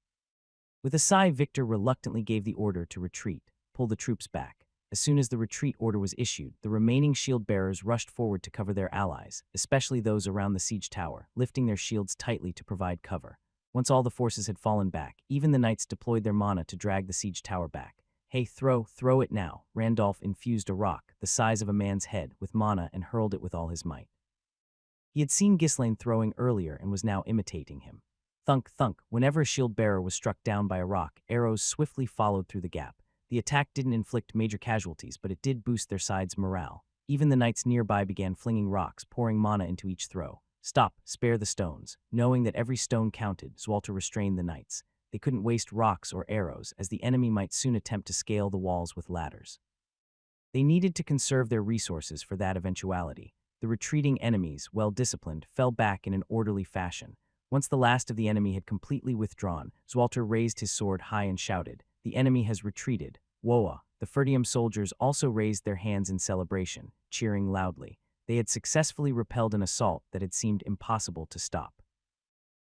With a sigh, Victor reluctantly gave the order to retreat, pull the troops back. As soon as the retreat order was issued, the remaining shield-bearers rushed forward to cover their allies, especially those around the siege tower, lifting their shields tightly to provide cover. Once all the forces had fallen back, even the knights deployed their mana to drag the siege tower back. "Hey, throw it now." Randolph infused a rock, the size of a man's head, with mana and hurled it with all his might. He had seen Ghislaine throwing earlier and was now imitating him. Thunk, thunk. Whenever a shield-bearer was struck down by a rock, arrows swiftly followed through the gap. The attack didn't inflict major casualties, but it did boost their side's morale. Even the knights nearby began flinging rocks, pouring mana into each throw. "Stop, spare the stones." Knowing that every stone counted, Zwalter restrained the knights. They couldn't waste rocks or arrows, as the enemy might soon attempt to scale the walls with ladders. They needed to conserve their resources for that eventuality. The retreating enemies, well disciplined, fell back in an orderly fashion. Once the last of the enemy had completely withdrawn, Zwalter raised his sword high and shouted, "The enemy has retreated. Woa!" The Ferdium soldiers also raised their hands in celebration, cheering loudly. They had successfully repelled an assault that had seemed impossible to stop.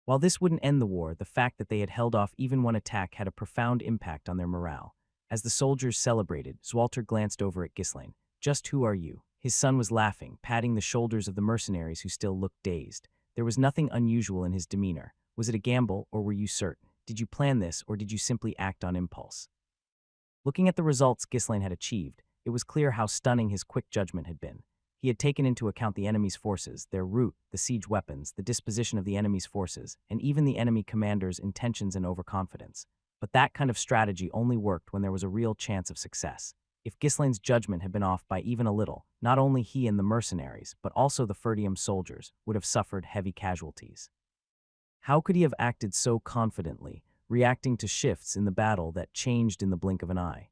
While this wouldn't end the war, the fact that they had held off even one attack had a profound impact on their morale. As the soldiers celebrated, Zwalter glanced over at Ghislain. "Just who are you?" His son was laughing, patting the shoulders of the mercenaries who still looked dazed. There was nothing unusual in his demeanor. Was it a gamble, or were you certain? Did you plan this, or did you simply act on impulse? Looking at the results Ghislain had achieved, it was clear how stunning his quick judgment had been. He had taken into account the enemy's forces, their route, the siege weapons, the disposition of the enemy's forces, and even the enemy commander's intentions and overconfidence. But that kind of strategy only worked when there was a real chance of success. If Ghislain's judgment had been off by even a little, not only he and the mercenaries, but also the Ferdium soldiers, would have suffered heavy casualties. How could he have acted so confidently, reacting to shifts in the battle that changed in the blink of an eye?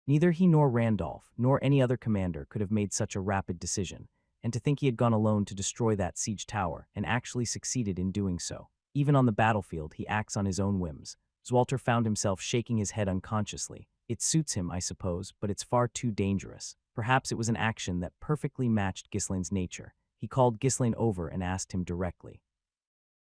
Neither he nor Randolph, nor any other commander could have made such a rapid decision, and to think he had gone alone to destroy that siege tower, and actually succeeded in doing so. Even on the battlefield, he acts on his own whims. Zwalter found himself shaking his head unconsciously. It suits him, I suppose, but it's far too dangerous. Perhaps it was an action that perfectly matched Ghislain's nature. He called Ghislain over and asked him directly,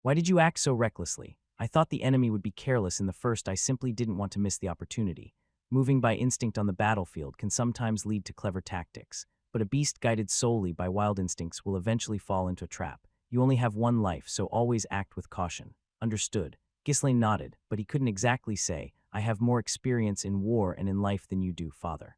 "Why did you act so recklessly? I thought the enemy would be careless in the first. I simply didn't want to miss the opportunity. Moving by instinct on the battlefield can sometimes lead to clever tactics, but a beast guided solely by wild instincts will eventually fall into a trap. You only have one life, so always act with caution." "Understood." Ghislain nodded, but he couldn't exactly say, "I have more experience in war and in life than you do, father."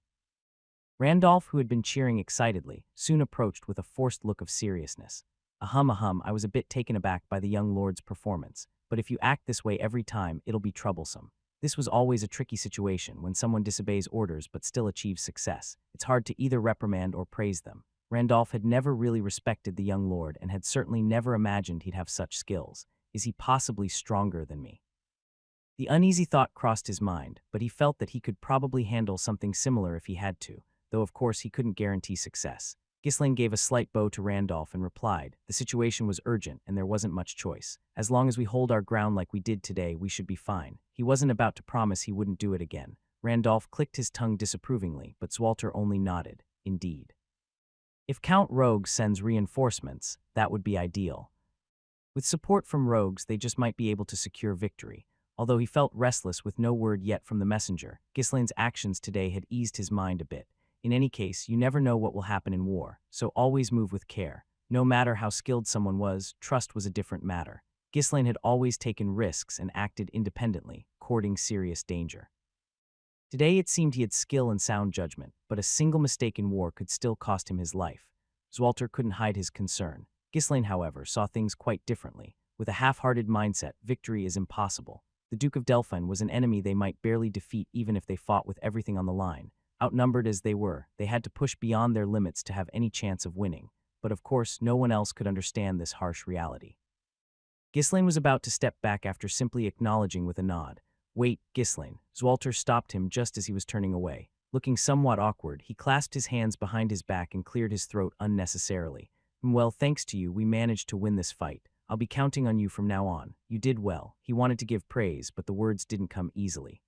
Randolph, who had been cheering excitedly, soon approached with a forced look of seriousness. Ahem, I was a bit taken aback by the young lord's performance, but if you act this way every time, it'll be troublesome. This was always a tricky situation when someone disobeys orders but still achieves success. It's hard to either reprimand or praise them. Randolph had never really respected the young lord and had certainly never imagined he'd have such skills. Is he possibly stronger than me? The uneasy thought crossed his mind, but he felt that he could probably handle something similar if he had to, though of course he couldn't guarantee success. Ghislain gave a slight bow to Randolph and replied, "The situation was urgent and there wasn't much choice. As long as we hold our ground like we did today, we should be fine." He wasn't about to promise he wouldn't do it again. Randolph clicked his tongue disapprovingly, but Zwalter only nodded. Indeed. If Count Rogue sends reinforcements, that would be ideal. With support from rogues, they just might be able to secure victory. Although he felt restless with no word yet from the messenger, Ghislain's actions today had eased his mind a bit. In any case, you never know what will happen in war, so always move with care. No matter how skilled someone was, trust was a different matter. Ghislain had always taken risks and acted independently, courting serious danger. Today it seemed he had skill and sound judgment, but a single mistake in war could still cost him his life. Zwalter couldn't hide his concern. Ghislain, however, saw things quite differently. With a half-hearted mindset, victory is impossible. The Duke of Delphine was an enemy they might barely defeat even if they fought with everything on the line. Outnumbered as they were, they had to push beyond their limits to have any chance of winning. But of course, no one else could understand this harsh reality. Ghislain was about to step back after simply acknowledging with a nod. "Wait, Ghislain." Zwalter stopped him just as he was turning away. Looking somewhat awkward, he clasped his hands behind his back and cleared his throat unnecessarily. "Well, thanks to you, we managed to win this fight. I'll be counting on you from now on. You did well." He wanted to give praise, but the words didn't come easily.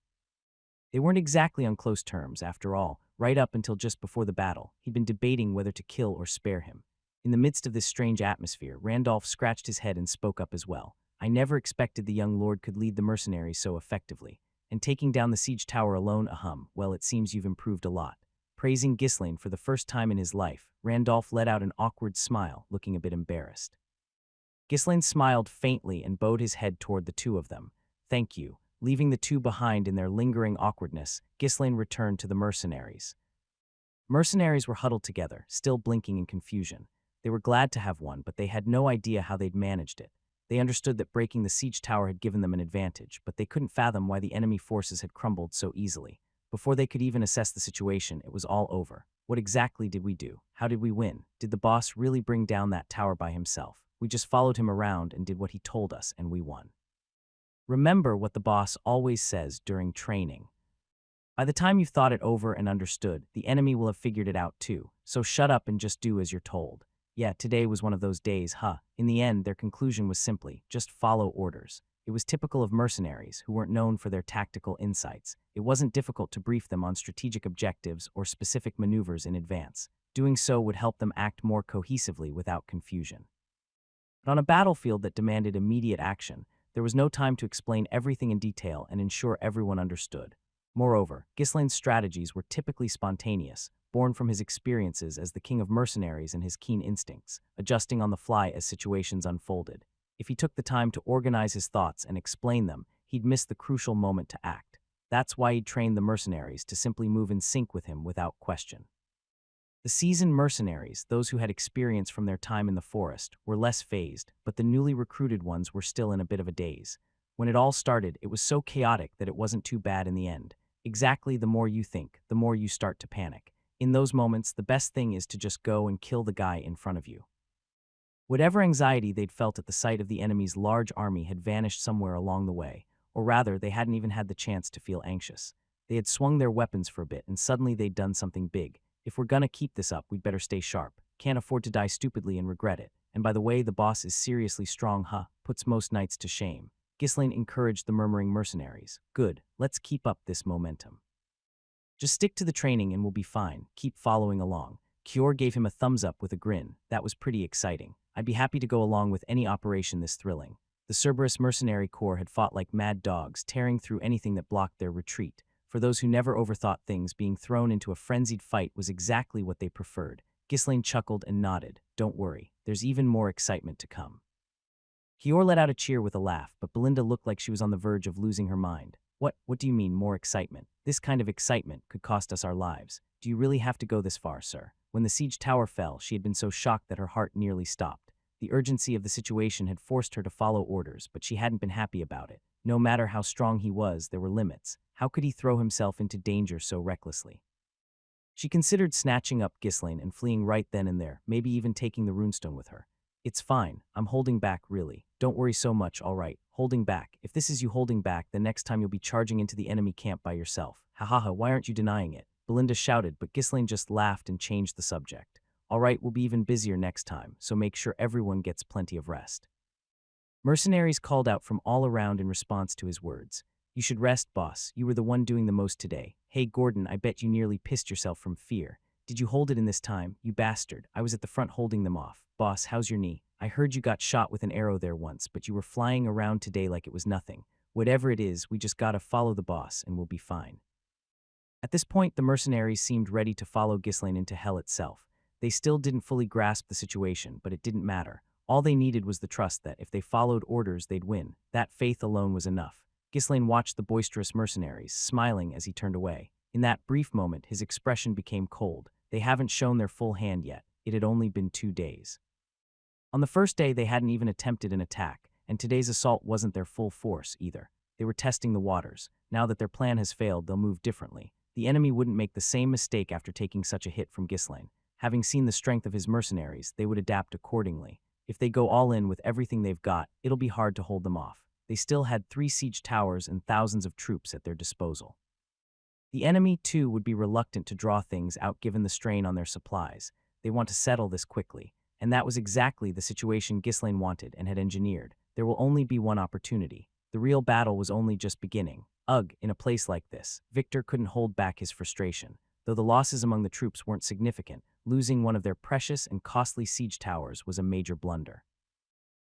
They weren't exactly on close terms, after all. Right up until just before the battle, he'd been debating whether to kill or spare him. In the midst of this strange atmosphere, Randolph scratched his head and spoke up as well. "I never expected the young lord could lead the mercenaries so effectively. And taking down the siege tower alone, well, it seems you've improved a lot." Praising Ghislain for the first time in his life, Randolph let out an awkward smile, looking a bit embarrassed. Ghislain smiled faintly and bowed his head toward the two of them. "Thank you." Leaving the two behind in their lingering awkwardness, Ghislain returned to the mercenaries. Mercenaries were huddled together, still blinking in confusion. They were glad to have won, but they had no idea how they'd managed it. They understood that breaking the siege tower had given them an advantage, but they couldn't fathom why the enemy forces had crumbled so easily. Before they could even assess the situation, it was all over. What exactly did we do? How did we win? Did the boss really bring down that tower by himself? We just followed him around and did what he told us, and we won. Remember what the boss always says during training. By the time you've thought it over and understood, the enemy will have figured it out too, so shut up and just do as you're told. Yeah, today was one of those days, huh? In the end, their conclusion was simply, just follow orders. It was typical of mercenaries, who weren't known for their tactical insights. It wasn't difficult to brief them on strategic objectives or specific maneuvers in advance. Doing so would help them act more cohesively without confusion. But on a battlefield that demanded immediate action, there was no time to explain everything in detail and ensure everyone understood. Moreover, Ghislaine's strategies were typically spontaneous, born from his experiences as the king of mercenaries and his keen instincts, adjusting on the fly as situations unfolded. If he took the time to organize his thoughts and explain them, he'd miss the crucial moment to act. That's why he'd trained the mercenaries to simply move in sync with him without question. The seasoned mercenaries, those who had experience from their time in the forest, were less phased, but the newly recruited ones were still in a bit of a daze. When it all started, it was so chaotic that it wasn't too bad in the end. Exactly, the more you think, the more you start to panic. In those moments, the best thing is to just go and kill the guy in front of you. Whatever anxiety they'd felt at the sight of the enemy's large army had vanished somewhere along the way, or rather, they hadn't even had the chance to feel anxious. They had swung their weapons for a bit, and suddenly they'd done something big. If we're gonna keep this up, we'd better stay sharp. Can't afford to die stupidly and regret it. And by the way, the boss is seriously strong, huh? Puts most knights to shame. Ghislaine encouraged the murmuring mercenaries. Good, let's keep up this momentum. Just stick to the training and we'll be fine. Keep following along. Kior gave him a thumbs up with a grin. That was pretty exciting. I'd be happy to go along with any operation this thrilling. The Cerberus mercenary corps had fought like mad dogs, tearing through anything that blocked their retreat. For those who never overthought things, being thrown into a frenzied fight was exactly what they preferred. Ghislaine chuckled and nodded. Don't worry, there's even more excitement to come. Kior let out a cheer with a laugh, but Belinda looked like she was on the verge of losing her mind. What do you mean, more excitement? This kind of excitement could cost us our lives. Do you really have to go this far, sir? When the siege tower fell, she had been so shocked that her heart nearly stopped. The urgency of the situation had forced her to follow orders, but she hadn't been happy about it. No matter how strong he was, there were limits. How could he throw himself into danger so recklessly? She considered snatching up Ghislaine and fleeing right then and there, maybe even taking the runestone with her. It's fine. I'm holding back, really. Don't worry so much, all right. Holding back. If this is you holding back, then next time you'll be charging into the enemy camp by yourself. Ha ha ha, why aren't you denying it? Belinda shouted, but Ghislaine just laughed and changed the subject. All right, we'll be even busier next time, so make sure everyone gets plenty of rest. Mercenaries called out from all around in response to his words. You should rest, boss. You were the one doing the most today. Hey, Gordon, I bet you nearly pissed yourself from fear. Did you hold it in this time, you bastard? I was at the front holding them off. Boss, how's your knee? I heard you got shot with an arrow there once, but you were flying around today like it was nothing. Whatever it is, we just gotta follow the boss and we'll be fine. At this point, the mercenaries seemed ready to follow Ghislaine into hell itself. They still didn't fully grasp the situation, but it didn't matter. All they needed was the trust that if they followed orders, they'd win. That faith alone was enough. Ghislaine watched the boisterous mercenaries, smiling as he turned away. In that brief moment, his expression became cold. They haven't shown their full hand yet. It had only been 2 days. On the first day, they hadn't even attempted an attack, and today's assault wasn't their full force either. They were testing the waters. Now that their plan has failed, they'll move differently. The enemy wouldn't make the same mistake after taking such a hit from Ghislaine. Having seen the strength of his mercenaries, they would adapt accordingly. If they go all in with everything they've got, it'll be hard to hold them off. They still had 3 siege towers and thousands of troops at their disposal. The enemy, too, would be reluctant to draw things out given the strain on their supplies. They want to settle this quickly. And that was exactly the situation Ghislaine wanted and had engineered. There will only be one opportunity. The real battle was only just beginning. Ugh, in a place like this, Victor couldn't hold back his frustration. Though the losses among the troops weren't significant, losing one of their precious and costly siege towers was a major blunder.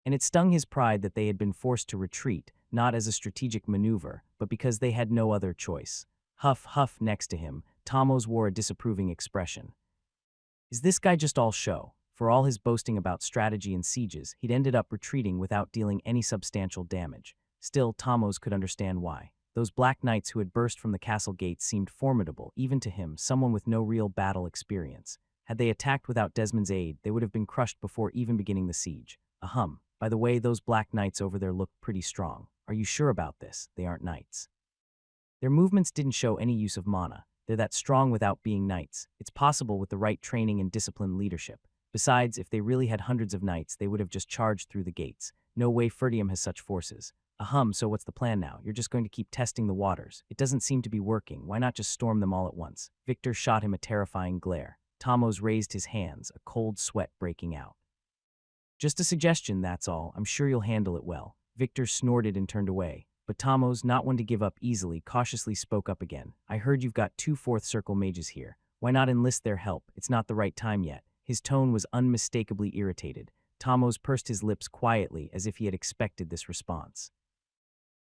And it stung his pride that they had been forced to retreat, not as a strategic maneuver, but because they had no other choice. Huff, huff next to him, Tomos wore a disapproving expression. Is this guy just all show? For all his boasting about strategy and sieges, he'd ended up retreating without dealing any substantial damage. Still, Tomos could understand why. Those black knights who had burst from the castle gates seemed formidable, even to him, someone with no real battle experience. Had they attacked without Desmond's aid, they would have been crushed before even beginning the siege. Ahem. By the way, those black knights over there look pretty strong. Are you sure about this? They aren't knights. Their movements didn't show any use of mana. They're that strong without being knights. It's possible with the right training and disciplined leadership. Besides, if they really had hundreds of knights, they would have just charged through the gates. No way Ferdium has such forces. Ahem, so what's the plan now? You're just going to keep testing the waters. It doesn't seem to be working. Why not just storm them all at once? Victor shot him a terrifying glare. Tamos raised his hands, a cold sweat breaking out. Just a suggestion, that's all. I'm sure you'll handle it well. Victor snorted and turned away. But Tamos, not one to give up easily, cautiously spoke up again. I heard you've got 2 fourth circle mages here. Why not enlist their help? It's not the right time yet. His tone was unmistakably irritated. Tamos pursed his lips quietly as if he had expected this response.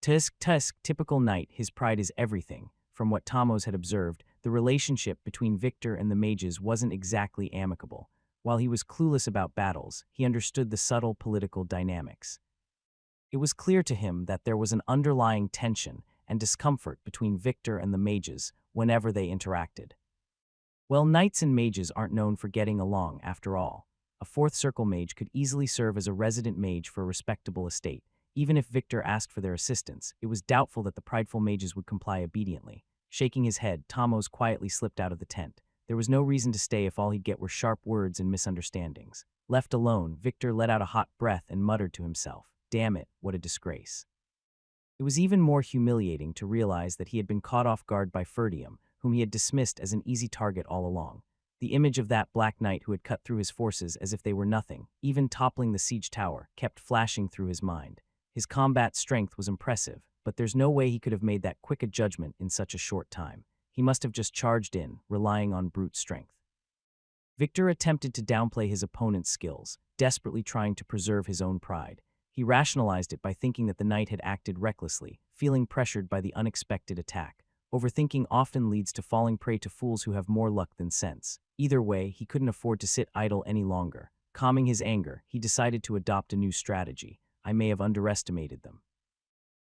Tusk, typical knight, his pride is everything. From what Tamos had observed, the relationship between Victor and the mages wasn't exactly amicable. While he was clueless about battles, he understood the subtle political dynamics. It was clear to him that there was an underlying tension and discomfort between Victor and the mages whenever they interacted. Well, knights and mages aren't known for getting along, after all. A fourth circle mage could easily serve as a resident mage for a respectable estate. Even if Victor asked for their assistance, it was doubtful that the prideful mages would comply obediently. Shaking his head, Tamos quietly slipped out of the tent. There was no reason to stay if all he'd get were sharp words and misunderstandings. Left alone, Victor let out a hot breath and muttered to himself, "Damn it, what a disgrace." It was even more humiliating to realize that he had been caught off guard by Ferdium, whom he had dismissed as an easy target all along. The image of that black knight who had cut through his forces as if they were nothing, even toppling the siege tower, kept flashing through his mind. His combat strength was impressive, but there's no way he could have made that quick a judgment in such a short time. He must have just charged in, relying on brute strength. Victor attempted to downplay his opponent's skills, desperately trying to preserve his own pride. He rationalized it by thinking that the knight had acted recklessly, feeling pressured by the unexpected attack. Overthinking often leads to falling prey to fools who have more luck than sense. Either way, he couldn't afford to sit idle any longer. Calming his anger, he decided to adopt a new strategy. I may have underestimated them.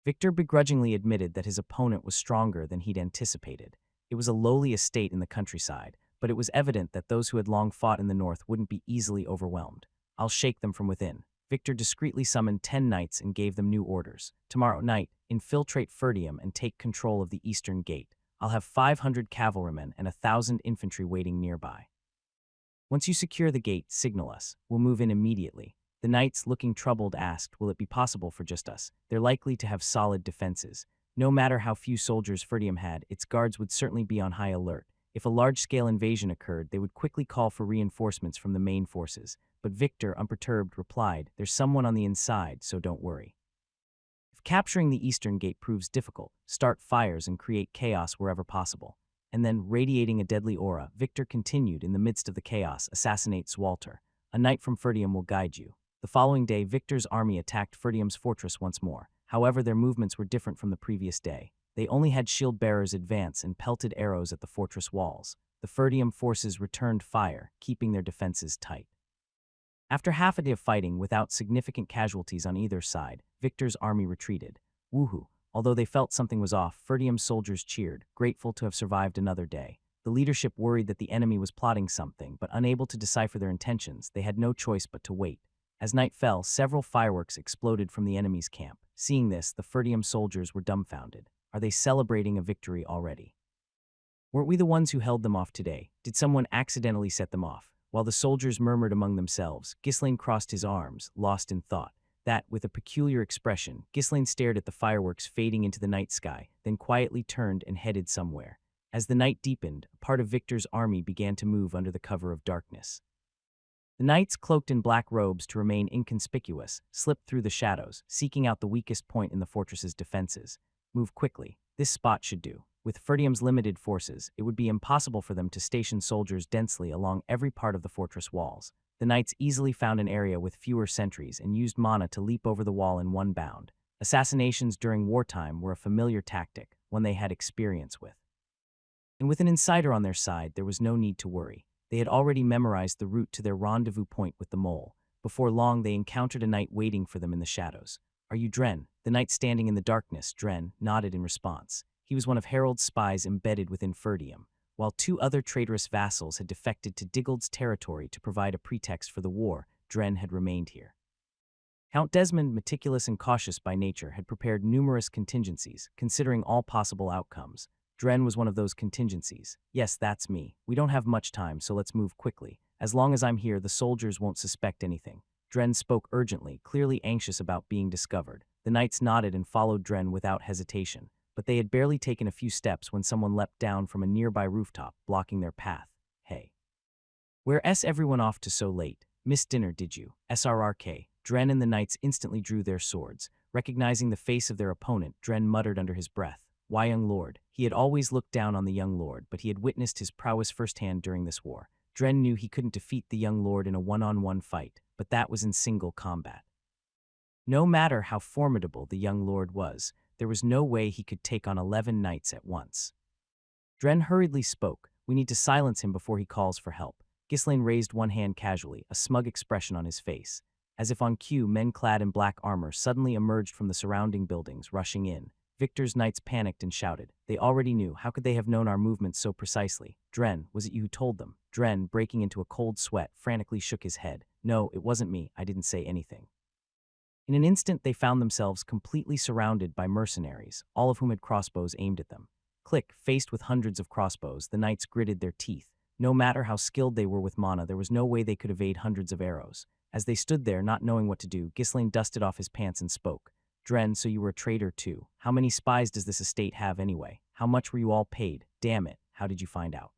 Victor begrudgingly admitted that his opponent was stronger than he'd anticipated. It was a lowly estate in the countryside, but it was evident that those who had long fought in the north wouldn't be easily overwhelmed. I'll shake them from within. Victor discreetly summoned 10 knights and gave them new orders. Tomorrow night, infiltrate Ferdium and take control of the eastern gate. I'll have 500 cavalrymen and 1,000 infantry waiting nearby. Once you secure the gate, signal us. We'll move in immediately. The knights, looking troubled, asked, will it be possible for just us? They're likely to have solid defenses. No matter how few soldiers Ferdium had, its guards would certainly be on high alert. If a large-scale invasion occurred, they would quickly call for reinforcements from the main forces. But Victor, unperturbed, replied, there's someone on the inside, so don't worry. If capturing the eastern gate proves difficult, start fires and create chaos wherever possible. And then, radiating a deadly aura, Victor continued, in the midst of the chaos, assassinate Swalter. A knight from Ferdium will guide you. The following day, Victor's army attacked Ferdium's fortress once more. However, their movements were different from the previous day. They only had shield-bearers advance and pelted arrows at the fortress walls. The Ferdium forces returned fire, keeping their defenses tight. After half a day of fighting without significant casualties on either side, Victor's army retreated. Woohoo! Although they felt something was off, Ferdium's soldiers cheered, grateful to have survived another day. The leadership worried that the enemy was plotting something, but unable to decipher their intentions, they had no choice but to wait. As night fell, several fireworks exploded from the enemy's camp. Seeing this, the Ferdium soldiers were dumbfounded. Are they celebrating a victory already? Weren't we the ones who held them off today? Did someone accidentally set them off? While the soldiers murmured among themselves, Ghislaine crossed his arms, lost in thought. That, with a peculiar expression, Ghislaine stared at the fireworks fading into the night sky, then quietly turned and headed somewhere. As the night deepened, a part of Victor's army began to move under the cover of darkness. The knights, cloaked in black robes to remain inconspicuous, slipped through the shadows, seeking out the weakest point in the fortress's defenses. Move quickly. This spot should do. With Ferdium's limited forces, it would be impossible for them to station soldiers densely along every part of the fortress walls. The knights easily found an area with fewer sentries and used mana to leap over the wall in one bound. Assassinations during wartime were a familiar tactic, one they had experience with. And with an insider on their side, there was no need to worry. They had already memorized the route to their rendezvous point with the mole. Before long, they encountered a knight waiting for them in the shadows. Are you Dren? The knight standing in the darkness, Dren, nodded in response. He was one of Harold's spies embedded within Ferdium. While 2 other traitorous vassals had defected to Diggald's territory to provide a pretext for the war, Dren had remained here. Count Desmond, meticulous and cautious by nature, had prepared numerous contingencies, considering all possible outcomes. Dren was one of those contingencies. Yes, that's me. We don't have much time, so let's move quickly. As long as I'm here, the soldiers won't suspect anything. Dren spoke urgently, clearly anxious about being discovered. The knights nodded and followed Dren without hesitation, but they had barely taken a few steps when someone leapt down from a nearby rooftop, blocking their path. Hey. Where's everyone off to so late? Missed dinner, did you? SRRK. Dren and the knights instantly drew their swords. Recognizing the face of their opponent, Dren muttered under his breath, "Why, young lord?" He had always looked down on the young lord, but he had witnessed his prowess firsthand during this war. Dren knew he couldn't defeat the young lord in a one-on-one fight, but that was in single combat. No matter how formidable the young lord was, there was no way he could take on 11 knights at once. Dren hurriedly spoke, "We need to silence him before he calls for help." Ghislaine raised one hand casually, a smug expression on his face. As if on cue, men clad in black armor suddenly emerged from the surrounding buildings, rushing in. Victor's knights panicked and shouted. They already knew. How could they have known our movements so precisely? Dren, was it you who told them? Dren, breaking into a cold sweat, frantically shook his head. No, it wasn't me. I didn't say anything. In an instant, they found themselves completely surrounded by mercenaries, all of whom had crossbows aimed at them. Click, faced with hundreds of crossbows, the knights gritted their teeth. No matter how skilled they were with mana, there was no way they could evade hundreds of arrows. As they stood there, not knowing what to do, Ghislaine dusted off his pants and spoke. Dren, so you were a traitor too. How many spies does this estate have anyway? How much were you all paid? Damn it, how did you find out?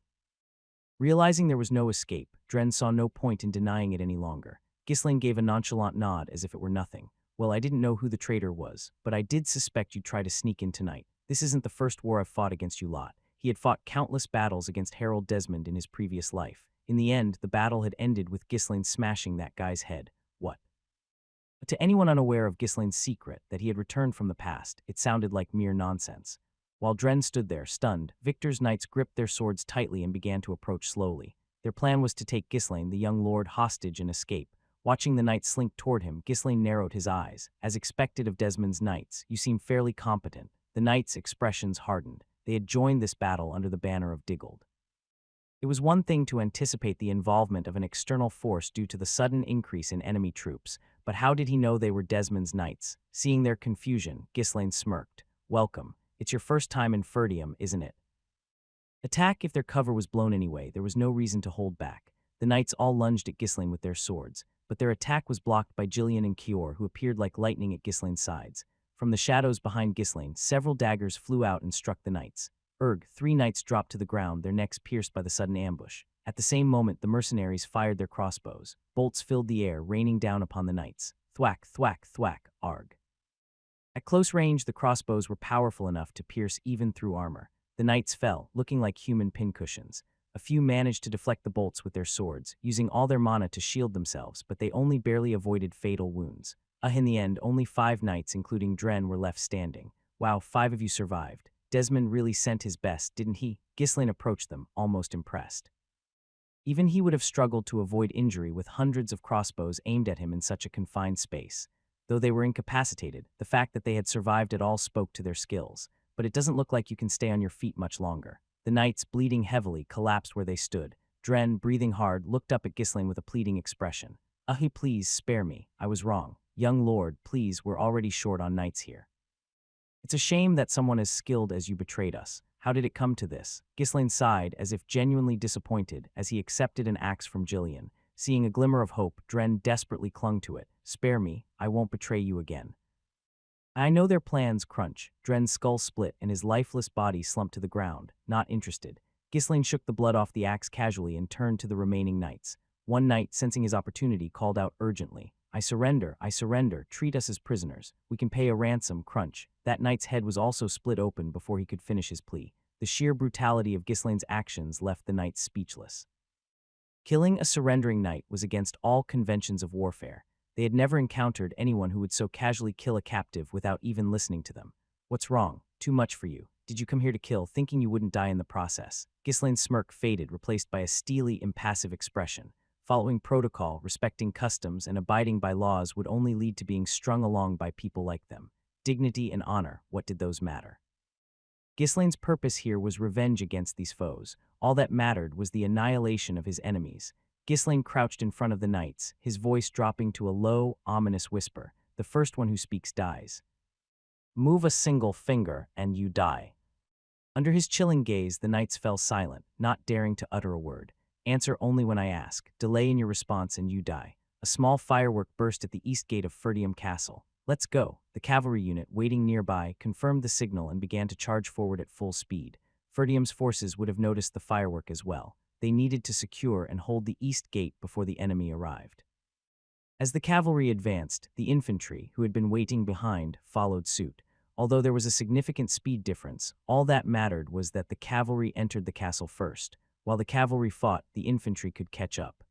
Realizing there was no escape, Dren saw no point in denying it any longer. Ghislaine gave a nonchalant nod as if it were nothing. Well, I didn't know who the traitor was, but I did suspect you'd try to sneak in tonight. This isn't the first war I've fought against you lot. He had fought countless battles against Harold Desmond in his previous life. In the end, the battle had ended with Ghislaine smashing that guy's head. What? But to anyone unaware of Ghislaine's secret, that he had returned from the past, it sounded like mere nonsense. While Dren stood there, stunned, Victor's knights gripped their swords tightly and began to approach slowly. Their plan was to take Ghislaine, the young lord, hostage and escape. Watching the knights slink toward him, Ghislaine narrowed his eyes. As expected of Desmond's knights, you seem fairly competent. The knights' expressions hardened. They had joined this battle under the banner of Diggold. It was one thing to anticipate the involvement of an external force due to the sudden increase in enemy troops, but how did he know they were Desmond's knights? Seeing their confusion, Ghislaine smirked. Welcome. It's your first time in Ferdium, isn't it? Attack if their cover was blown anyway. There was no reason to hold back. The knights all lunged at Ghislaine with their swords, but their attack was blocked by Jillian and Kior, who appeared like lightning at Ghislaine's sides. From the shadows behind Ghislaine, several daggers flew out and struck the knights. 3 knights dropped to the ground, their necks pierced by the sudden ambush. At the same moment, the mercenaries fired their crossbows. Bolts filled the air, raining down upon the knights. Thwack, thwack, thwack, arg. At close range, the crossbows were powerful enough to pierce even through armor. The knights fell, looking like human pincushions. A few managed to deflect the bolts with their swords, using all their mana to shield themselves, but they only barely avoided fatal wounds. In the end, only 5 knights, including Dren, were left standing. Wow, 5 of you survived. Desmond really sent his best, didn't he? Ghislaine approached them, almost impressed. Even he would have struggled to avoid injury with hundreds of crossbows aimed at him in such a confined space. Though they were incapacitated, the fact that they had survived at all spoke to their skills. But it doesn't look like you can stay on your feet much longer. The knights, bleeding heavily, collapsed where they stood. Dren, breathing hard, looked up at Ghislaine with a pleading expression. Please, spare me. I was wrong. Young lord, please, we're already short on knights here. It's a shame that someone as skilled as you betrayed us. How did it come to this? Ghislaine sighed, as if genuinely disappointed, as he accepted an axe from Jillian. Seeing a glimmer of hope, Dren desperately clung to it. Spare me, I won't betray you again. I know their plans, crunch. Dren's skull split and his lifeless body slumped to the ground, not interested. Ghislaine shook the blood off the axe casually and turned to the remaining knights. One knight, sensing his opportunity, called out urgently. I surrender, treat us as prisoners. We can pay a ransom, crunch. That knight's head was also split open before he could finish his plea. The sheer brutality of Ghislaine's actions left the knights speechless. Killing a surrendering knight was against all conventions of warfare. They had never encountered anyone who would so casually kill a captive without even listening to them. What's wrong? Too much for you. Did you come here to kill, thinking you wouldn't die in the process? Ghislaine's smirk faded, replaced by a steely, impassive expression. Following protocol, respecting customs, and abiding by laws would only lead to being strung along by people like them. Dignity and honor, what did those matter? Ghislaine's purpose here was revenge against these foes. All that mattered was the annihilation of his enemies. Ghislaine crouched in front of the knights, his voice dropping to a low, ominous whisper. The first one who speaks dies. Move a single finger, and you die. Under his chilling gaze, the knights fell silent, not daring to utter a word. Answer only when I ask. Delay in your response, and you die. A small firework burst at the east gate of Ferdium Castle. Let's go. The cavalry unit, waiting nearby, confirmed the signal and began to charge forward at full speed. Ferdium's forces would have noticed the firework as well. They needed to secure and hold the east gate before the enemy arrived. As the cavalry advanced, the infantry, who had been waiting behind, followed suit. Although there was a significant speed difference, all that mattered was that the cavalry entered the castle first. While the cavalry fought, the infantry could catch up.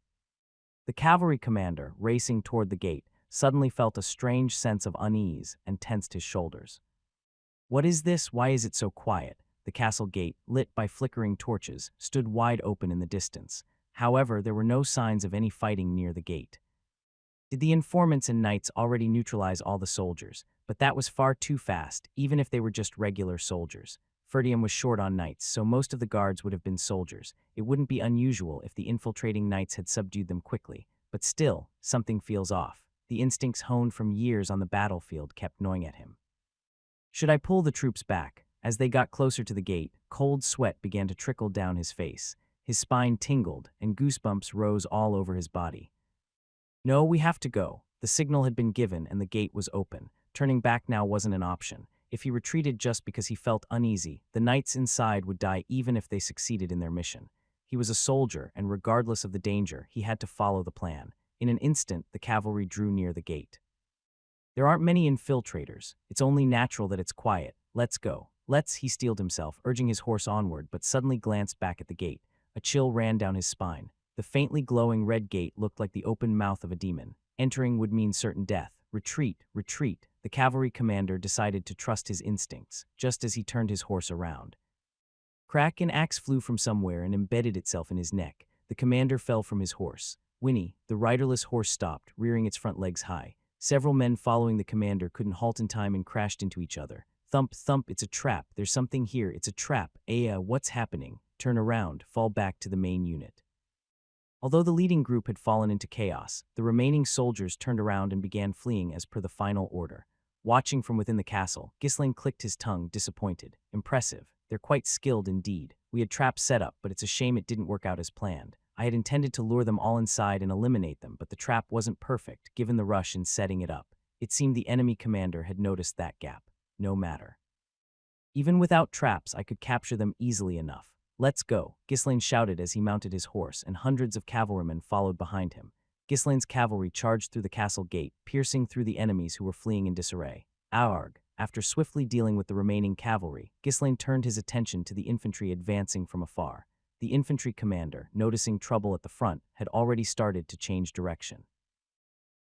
The cavalry commander, racing toward the gate, suddenly felt a strange sense of unease and tensed his shoulders. What is this? Why is it so quiet? The castle gate, lit by flickering torches, stood wide open in the distance. However, there were no signs of any fighting near the gate. Did the informants and knights already neutralize all the soldiers? But that was far too fast, even if they were just regular soldiers. Ferdium was short on knights, so most of the guards would have been soldiers. It wouldn't be unusual if the infiltrating knights had subdued them quickly. But still, something feels off. The instincts honed from years on the battlefield kept gnawing at him. Should I pull the troops back? As they got closer to the gate, cold sweat began to trickle down his face. His spine tingled, and goosebumps rose all over his body. No, we have to go. The signal had been given and the gate was open. Turning back now wasn't an option. If he retreated just because he felt uneasy, the knights inside would die even if they succeeded in their mission. He was a soldier, and regardless of the danger, he had to follow the plan. In an instant, the cavalry drew near the gate. There aren't many infiltrators. It's only natural that it's quiet. Let's go. He steeled himself, urging his horse onward, but suddenly glanced back at the gate. A chill ran down his spine. The faintly glowing red gate looked like the open mouth of a demon. Entering would mean certain death. Retreat, retreat. The cavalry commander decided to trust his instincts, just as he turned his horse around. Crack, an axe flew from somewhere and embedded itself in his neck. The commander fell from his horse. Whinny, the riderless horse stopped, rearing its front legs high. Several men following the commander couldn't halt in time and crashed into each other. Thump, thump, it's a trap. There's something here. It's a trap. What's happening? Turn around, fall back to the main unit. Although the leading group had fallen into chaos, the remaining soldiers turned around and began fleeing as per the final order. Watching from within the castle, Ghislaine clicked his tongue, disappointed. Impressive. They're quite skilled indeed. We had traps set up, but it's a shame it didn't work out as planned. I had intended to lure them all inside and eliminate them, but the trap wasn't perfect, given the rush in setting it up. It seemed the enemy commander had noticed that gap. No matter. Even without traps, I could capture them easily enough. Let's go, Ghislaine shouted as he mounted his horse, and hundreds of cavalrymen followed behind him. Ghislaine's cavalry charged through the castle gate, piercing through the enemies who were fleeing in disarray. Arg! After swiftly dealing with the remaining cavalry, Ghislaine turned his attention to the infantry advancing from afar. The infantry commander, noticing trouble at the front, had already started to change direction.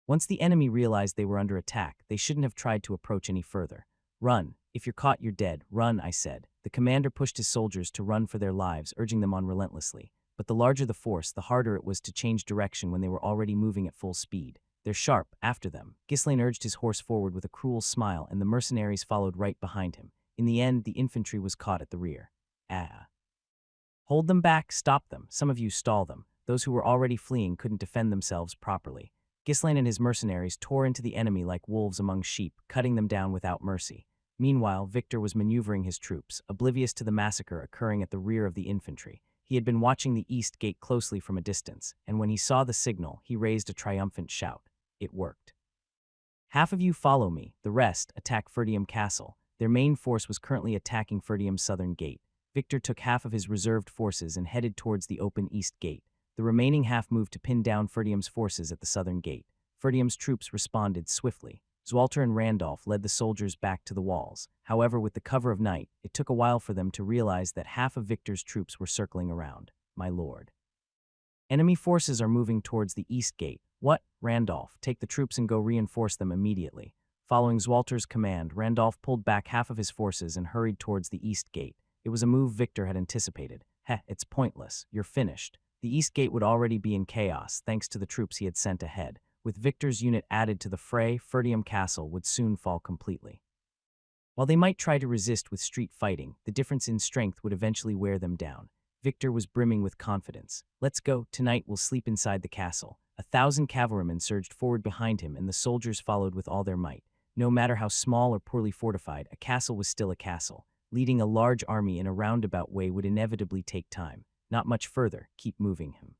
Once the enemy realized they were under attack, they shouldn't have tried to approach any further. Run. If you're caught, you're dead. Run, I said. The commander pushed his soldiers to run for their lives, urging them on relentlessly. But the larger the force, the harder it was to change direction when they were already moving at full speed. They're sharp, after them. Ghislaine urged his horse forward with a cruel smile, and the mercenaries followed right behind him. In the end, the infantry was caught at the rear. Hold them back, stop them. Some of you stall them. Those who were already fleeing couldn't defend themselves properly. Ghislaine and his mercenaries tore into the enemy like wolves among sheep, cutting them down without mercy. Meanwhile, Victor was maneuvering his troops, oblivious to the massacre occurring at the rear of the infantry. He had been watching the east gate closely from a distance, and when he saw the signal, he raised a triumphant shout. It worked. Half of you follow me, the rest attack Ferdium Castle. Their main force was currently attacking Ferdium's southern gate. Victor took half of his reserved forces and headed towards the open east gate. The remaining half moved to pin down Ferdium's forces at the southern gate. Ferdium's troops responded swiftly. Zwalter and Randolph led the soldiers back to the walls. However, with the cover of night, it took a while for them to realize that half of Victor's troops were circling around. My lord. Enemy forces are moving towards the east gate. What? Randolph, take the troops and go reinforce them immediately. Following Zwalter's command, Randolph pulled back half of his forces and hurried towards the east gate. It was a move Victor had anticipated. It's pointless. You're finished. The east gate would already be in chaos thanks to the troops he had sent ahead. With Victor's unit added to the fray, Ferdium Castle would soon fall completely. While they might try to resist with street fighting, the difference in strength would eventually wear them down. Victor was brimming with confidence. Let's go. Tonight we'll sleep inside the castle. 1,000 cavalrymen surged forward behind him, and the soldiers followed with all their might. No matter how small or poorly fortified, a castle was still a castle. Leading a large army in a roundabout way would inevitably take time. Not much further. Keep moving him.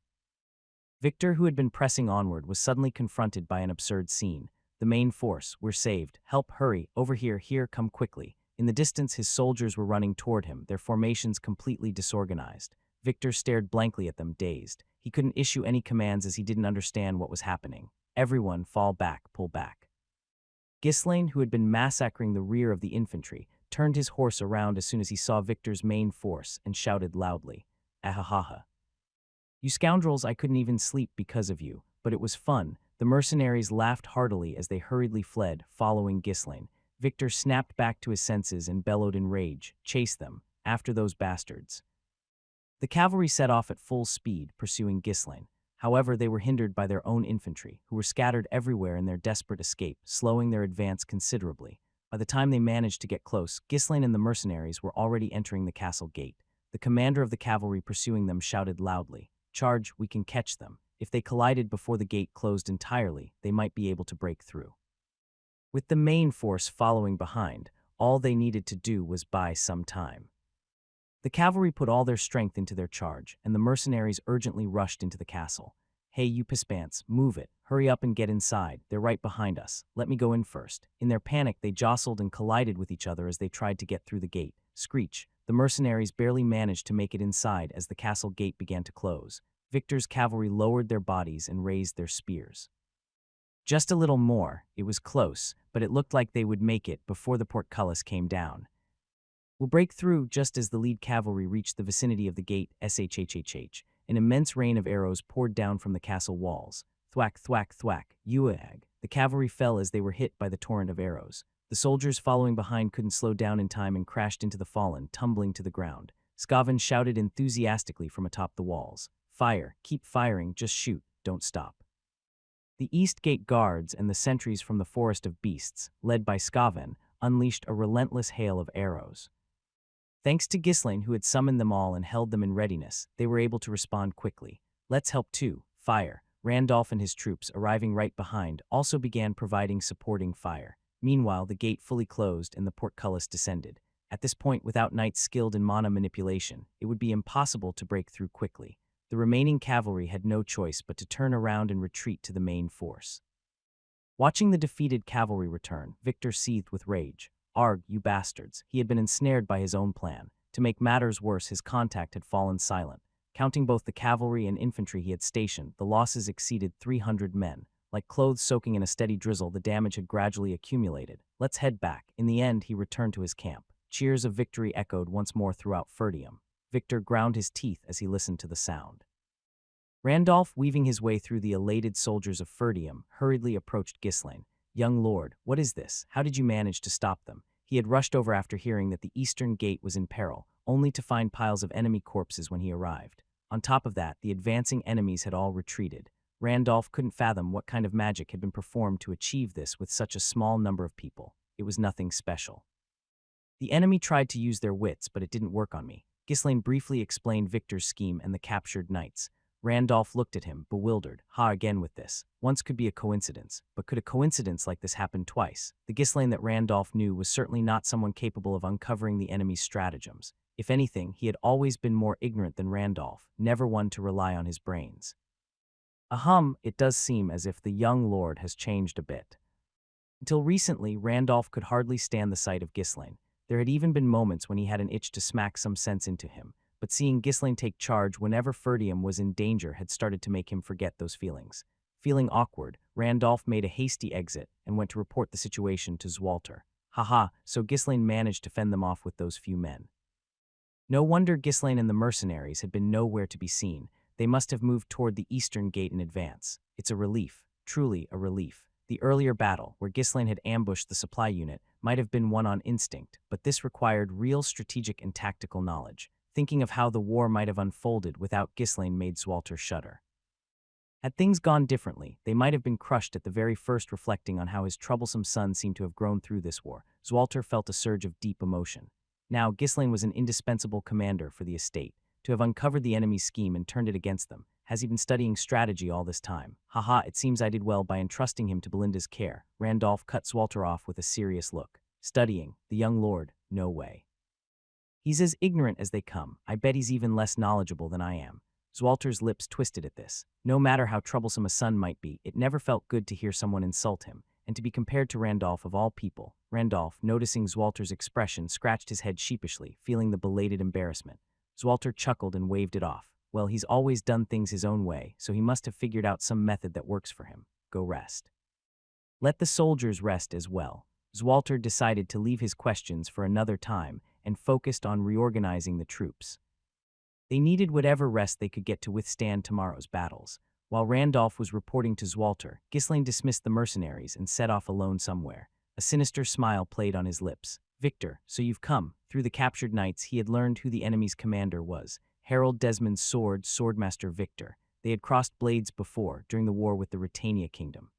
Victor, who had been pressing onward, was suddenly confronted by an absurd scene. The main force, we're saved. Help, hurry, over here, come quickly. In the distance, his soldiers were running toward him, their formations completely disorganized. Victor stared blankly at them, dazed. He couldn't issue any commands as he didn't understand what was happening. Everyone, fall back, pull back. Ghislaine, who had been massacring the rear of the infantry, turned his horse around as soon as he saw Victor's main force and shouted loudly, "Ahahaha. You scoundrels, I couldn't even sleep because of you, but it was fun." The mercenaries laughed heartily as they hurriedly fled, following Ghislaine. Victor snapped back to his senses and bellowed in rage, "Chase them, after those bastards." The cavalry set off at full speed, pursuing Ghislaine. However, they were hindered by their own infantry, who were scattered everywhere in their desperate escape, slowing their advance considerably. By the time they managed to get close, Ghislaine and the mercenaries were already entering the castle gate. The commander of the cavalry pursuing them shouted loudly, "Charge, we can catch them." If they collided before the gate closed entirely, they might be able to break through. With the main force following behind, all they needed to do was buy some time. The cavalry put all their strength into their charge, and the mercenaries urgently rushed into the castle. "Hey, you pispants, move it. Hurry up and get inside. They're right behind us. Let me go in first." In their panic, they jostled and collided with each other as they tried to get through the gate. Screech! The mercenaries barely managed to make it inside as the castle gate began to close. Victor's cavalry lowered their bodies and raised their spears. Just a little more. It was close, but it looked like they would make it before the portcullis came down. "We'll break through." Just as the lead cavalry reached the vicinity of the gate, shhhh, an immense rain of arrows poured down from the castle walls. Thwack, thwack, thwack, uag. The cavalry fell as they were hit by the torrent of arrows. The soldiers following behind couldn't slow down in time and crashed into the fallen, tumbling to the ground. Skaven shouted enthusiastically from atop the walls, "Fire, keep firing, just shoot, don't stop." The East Gate guards and the sentries from the Forest of Beasts, led by Skaven, unleashed a relentless hail of arrows. Thanks to Ghislaine, who had summoned them all and held them in readiness, they were able to respond quickly. "Let's help too. Fire." Randolph and his troops, arriving right behind, also began providing supporting fire. Meanwhile, the gate fully closed and the portcullis descended. At this point, without knights skilled in mana manipulation, it would be impossible to break through quickly. The remaining cavalry had no choice but to turn around and retreat to the main force. Watching the defeated cavalry return, Victor seethed with rage. "Arg, you bastards." He had been ensnared by his own plan. To make matters worse, his contact had fallen silent. Counting both the cavalry and infantry he had stationed, the losses exceeded 300 men. Like clothes soaking in a steady drizzle, the damage had gradually accumulated. "Let's head back." In the end, he returned to his camp. Cheers of victory echoed once more throughout Ferdium. Victor ground his teeth as he listened to the sound. Randolph, weaving his way through the elated soldiers of Ferdium, hurriedly approached Ghislaine. "Young lord, what is this? How did you manage to stop them?" He had rushed over after hearing that the eastern gate was in peril, only to find piles of enemy corpses when he arrived. On top of that, the advancing enemies had all retreated. Randolph couldn't fathom what kind of magic had been performed to achieve this with such a small number of people. It was nothing special. "The enemy tried to use their wits, but it didn't work on me." Ghislaine briefly explained Victor's scheme and the captured knights. Randolph looked at him, bewildered. Again with this. Once could be a coincidence, but could a coincidence like this happen twice? The Ghislaine that Randolph knew was certainly not someone capable of uncovering the enemy's stratagems. If anything, he had always been more ignorant than Randolph, never one to rely on his brains. It does seem as if the young lord has changed a bit. Until recently, Randolph could hardly stand the sight of Ghislaine. There had even been moments when he had an itch to smack some sense into him. But seeing Ghislaine take charge whenever Ferdium was in danger had started to make him forget those feelings. Feeling awkward, Randolph made a hasty exit and went to report the situation to Zwalter. So Ghislaine managed to fend them off with those few men. No wonder Ghislaine and the mercenaries had been nowhere to be seen. They must have moved toward the eastern gate in advance. It's a relief, truly a relief. The earlier battle, where Ghislaine had ambushed the supply unit, might have been won on instinct, but this required real strategic and tactical knowledge. Thinking of how the war might have unfolded without Ghislaine made Zwalter shudder. Had things gone differently, they might have been crushed at the very first. Reflecting on how his troublesome son seemed to have grown through this war, Zwalter felt a surge of deep emotion. Now, Ghislaine was an indispensable commander for the estate. To have uncovered the enemy's scheme and turned it against them. Has he been studying strategy all this time? It seems I did well by entrusting him to Belinda's care. Randolph cut Zwalter off with a serious look. Studying? The young lord? No way. He's as ignorant as they come. I bet he's even less knowledgeable than I am. Zwalter's lips twisted at this. No matter how troublesome a son might be, it never felt good to hear someone insult him, and to be compared to Randolph of all people. Randolph, noticing Zwalter's expression, scratched his head sheepishly, feeling the belated embarrassment. Zwalter chuckled and waved it off. Well, he's always done things his own way, so he must have figured out some method that works for him. Go rest. Let the soldiers rest as well. Zwalter decided to leave his questions for another time and focused on reorganizing the troops. They needed whatever rest they could get to withstand tomorrow's battles. While Randolph was reporting to Zwalter, Ghislaine dismissed the mercenaries and set off alone somewhere. A sinister smile played on his lips. Victor, so you've come. Through the captured knights, he had learned who the enemy's commander was. Harold Desmond's swordmaster Victor. They had crossed blades before, during the war with the Britannia Kingdom.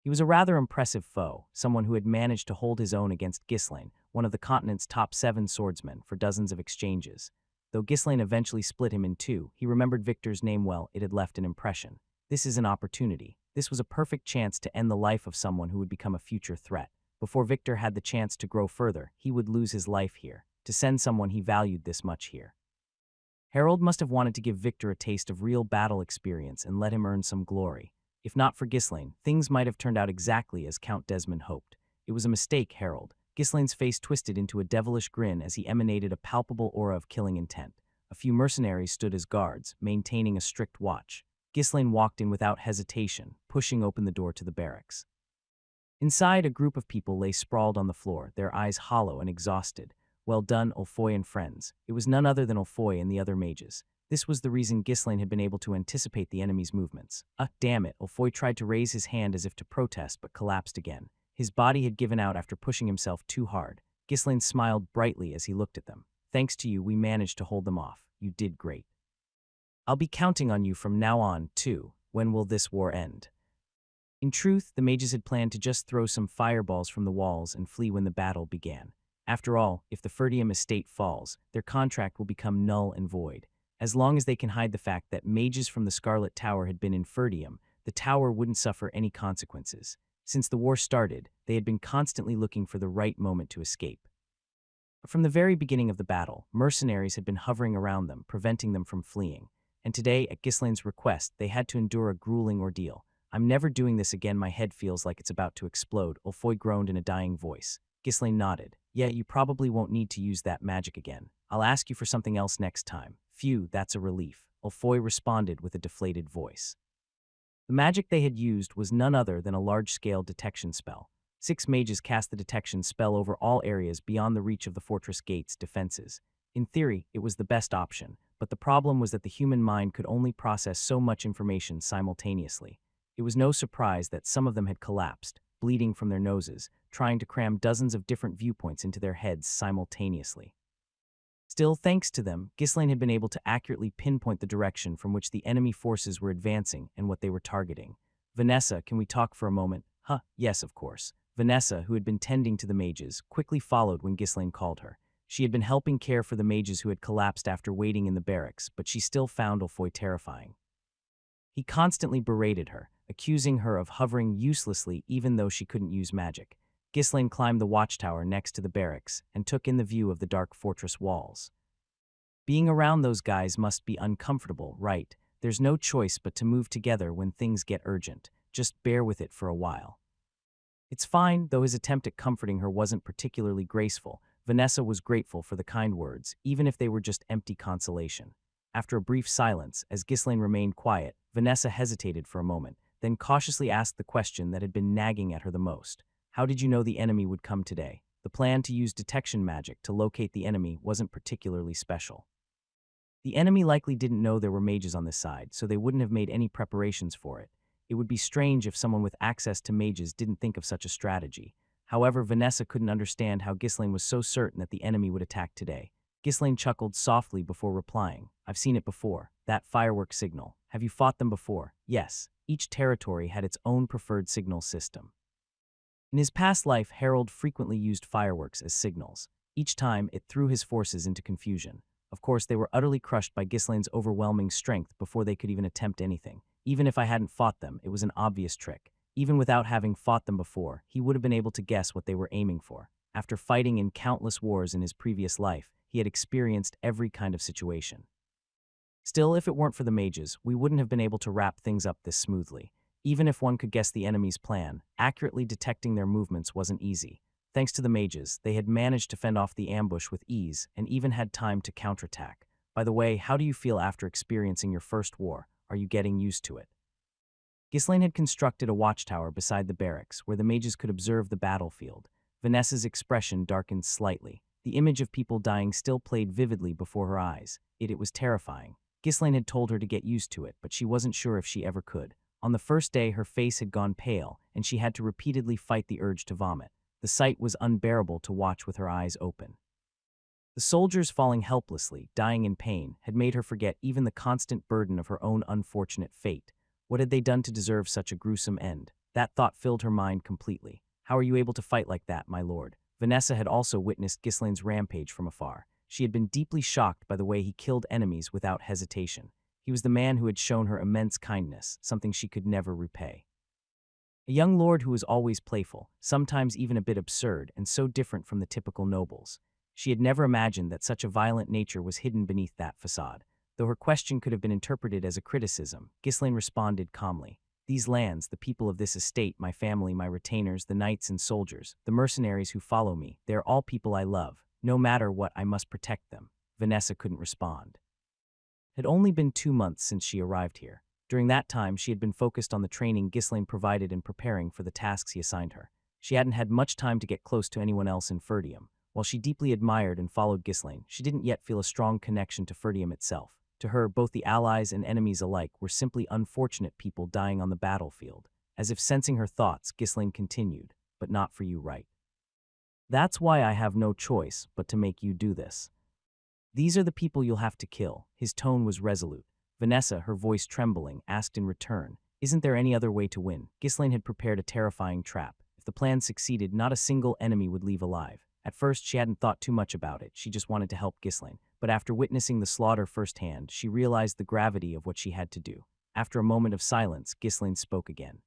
He was a rather impressive foe, someone who had managed to hold his own against Ghislaine, one of the continent's top 7 swordsmen, for dozens of exchanges. Though Ghislaine eventually split him in two, he remembered Victor's name well. It had left an impression. This is an opportunity. This was a perfect chance to end the life of someone who would become a future threat. Before Victor had the chance to grow further, he would lose his life here, to send someone he valued this much here. Harold must have wanted to give Victor a taste of real battle experience and let him earn some glory. If not for Ghislaine, things might have turned out exactly as Count Desmond hoped. It was a mistake, Harold. Ghislaine's face twisted into a devilish grin as he emanated a palpable aura of killing intent. A few mercenaries stood as guards, maintaining a strict watch. Ghislaine walked in without hesitation, pushing open the door to the barracks. Inside, a group of people lay sprawled on the floor, their eyes hollow and exhausted. Well done, Ulfoy and friends. It was none other than Ulfoy and the other mages. This was the reason Ghislaine had been able to anticipate the enemy's movements. Damn it, Ulfoy tried to raise his hand as if to protest, but collapsed again. His body had given out after pushing himself too hard. Ghislaine smiled brightly as he looked at them. Thanks to you, we managed to hold them off. You did great. I'll be counting on you from now on, too. When will this war end? In truth, the mages had planned to just throw some fireballs from the walls and flee when the battle began. After all, if the Ferdium estate falls, their contract will become null and void. As long as they can hide the fact that mages from the Scarlet Tower had been in Ferdium, the tower wouldn't suffer any consequences. Since the war started, they had been constantly looking for the right moment to escape. But from the very beginning of the battle, mercenaries had been hovering around them, preventing them from fleeing. And today, at Ghislaine's request, they had to endure a grueling ordeal. I'm never doing this again, my head feels like it's about to explode, Ulfoy groaned in a dying voice. Ghislaine nodded. Yeah, you probably won't need to use that magic again. I'll ask you for something else next time. Phew, that's a relief, Ulfoy responded with a deflated voice. The magic they had used was none other than a large-scale detection spell. 6 mages cast the detection spell over all areas beyond the reach of the fortress gate's defenses. In theory, it was the best option, but the problem was that the human mind could only process so much information simultaneously. It was no surprise that some of them had collapsed, bleeding from their noses, trying to cram dozens of different viewpoints into their heads simultaneously. Still, thanks to them, Ghislaine had been able to accurately pinpoint the direction from which the enemy forces were advancing and what they were targeting. Vanessa, can we talk for a moment? Yes, of course. Vanessa, who had been tending to the mages, quickly followed when Ghislaine called her. She had been helping care for the mages who had collapsed after waiting in the barracks, but she still found Ulfoy terrifying. He constantly berated her, accusing her of hovering uselessly even though she couldn't use magic. Ghislaine climbed the watchtower next to the barracks and took in the view of the dark fortress walls. Being around those guys must be uncomfortable, right? There's no choice but to move together when things get urgent. Just bear with it for a while. It's fine, though his attempt at comforting her wasn't particularly graceful. Vanessa was grateful for the kind words, even if they were just empty consolation. After a brief silence, as Ghislaine remained quiet, Vanessa hesitated for a moment, then cautiously asked the question that had been nagging at her the most. How did you know the enemy would come today? The plan to use detection magic to locate the enemy wasn't particularly special. The enemy likely didn't know there were mages on this side, so they wouldn't have made any preparations for it. It would be strange if someone with access to mages didn't think of such a strategy. However, Vanessa couldn't understand how Ghislaine was so certain that the enemy would attack today. Ghislaine chuckled softly before replying. I've seen it before, that firework signal. Have you fought them before? Yes. Each territory had its own preferred signal system. In his past life, Harold frequently used fireworks as signals. Each time, it threw his forces into confusion. Of course, they were utterly crushed by Ghislaine's overwhelming strength before they could even attempt anything. Even if I hadn't fought them, it was an obvious trick. Even without having fought them before, he would have been able to guess what they were aiming for. After fighting in countless wars in his previous life, he had experienced every kind of situation. Still, if it weren't for the mages, we wouldn't have been able to wrap things up this smoothly. Even if one could guess the enemy's plan, accurately detecting their movements wasn't easy. Thanks to the mages, they had managed to fend off the ambush with ease and even had time to counterattack. By the way, how do you feel after experiencing your first war? Are you getting used to it? Ghislaine had constructed a watchtower beside the barracks where the mages could observe the battlefield. Vanessa's expression darkened slightly. The image of people dying still played vividly before her eyes. It was terrifying. Ghislaine had told her to get used to it, but she wasn't sure if she ever could. On the first day, her face had gone pale, and she had to repeatedly fight the urge to vomit. The sight was unbearable to watch with her eyes open. The soldiers falling helplessly, dying in pain, had made her forget even the constant burden of her own unfortunate fate. What had they done to deserve such a gruesome end? That thought filled her mind completely. How are you able to fight like that, my lord? Vanessa had also witnessed Ghislaine's rampage from afar. She had been deeply shocked by the way he killed enemies without hesitation. He was the man who had shown her immense kindness, something she could never repay. A young lord who was always playful, sometimes even a bit absurd, and so different from the typical nobles. She had never imagined that such a violent nature was hidden beneath that facade. Though her question could have been interpreted as a criticism, Ghislaine responded calmly. These lands, the people of this estate, my family, my retainers, the knights and soldiers, the mercenaries who follow me, they are all people I love. No matter what, I must protect them. Vanessa couldn't respond. It had only been 2 months since she arrived here. During that time, she had been focused on the training Ghislaine provided in preparing for the tasks he assigned her. She hadn't had much time to get close to anyone else in Ferdium. While she deeply admired and followed Ghislaine, she didn't yet feel a strong connection to Ferdium itself. To her, both the allies and enemies alike were simply unfortunate people dying on the battlefield. As if sensing her thoughts, Ghislaine continued, "But not for you, right? That's why I have no choice but to make you do this. These are the people you'll have to kill." His tone was resolute. Vanessa, her voice trembling, asked in return, "Isn't there any other way to win?" Ghislaine had prepared a terrifying trap. If the plan succeeded, not a single enemy would leave alive. At first, she hadn't thought too much about it. She just wanted to help Ghislaine. But after witnessing the slaughter firsthand, she realized the gravity of what she had to do. After a moment of silence, Ghislaine spoke again.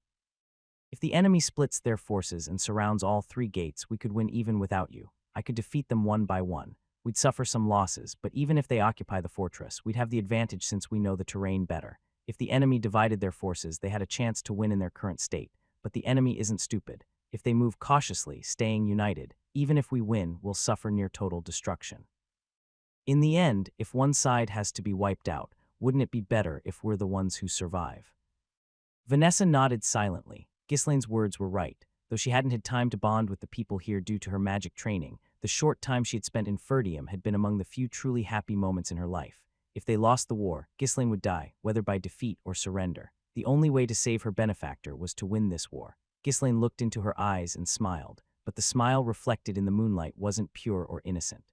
"If the enemy splits their forces and surrounds all 3 gates, we could win even without you. I could defeat them one by one. We'd suffer some losses, but even if they occupy the fortress, we'd have the advantage since we know the terrain better. If the enemy divided their forces, they had a chance to win in their current state. But the enemy isn't stupid. If they move cautiously, staying united, even if we win, we'll suffer near total destruction. In the end, if one side has to be wiped out, wouldn't it be better if we're the ones who survive?" Vanessa nodded silently. Ghislaine's words were right. Though she hadn't had time to bond with the people here due to her magic training, the short time she had spent in Ferdium had been among the few truly happy moments in her life. If they lost the war, Ghislaine would die, whether by defeat or surrender. The only way to save her benefactor was to win this war. Ghislaine looked into her eyes and smiled, but the smile reflected in the moonlight wasn't pure or innocent.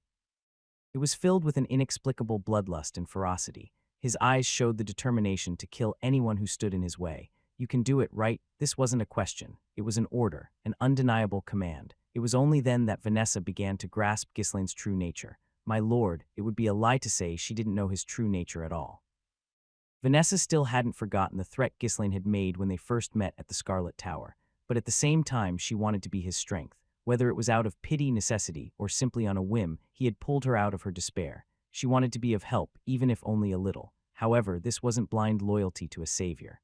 It was filled with an inexplicable bloodlust and ferocity. His eyes showed the determination to kill anyone who stood in his way. "You can do it, right?" This wasn't a question. It was an order, an undeniable command. It was only then that Vanessa began to grasp Ghislaine's true nature. My lord, it would be a lie to say she didn't know his true nature at all. Vanessa still hadn't forgotten the threat Ghislaine had made when they first met at the Scarlet Tower, but at the same time she wanted to be his strength. Whether it was out of pity, necessity, or simply on a whim, he had pulled her out of her despair. She wanted to be of help, even if only a little. However, this wasn't blind loyalty to a savior.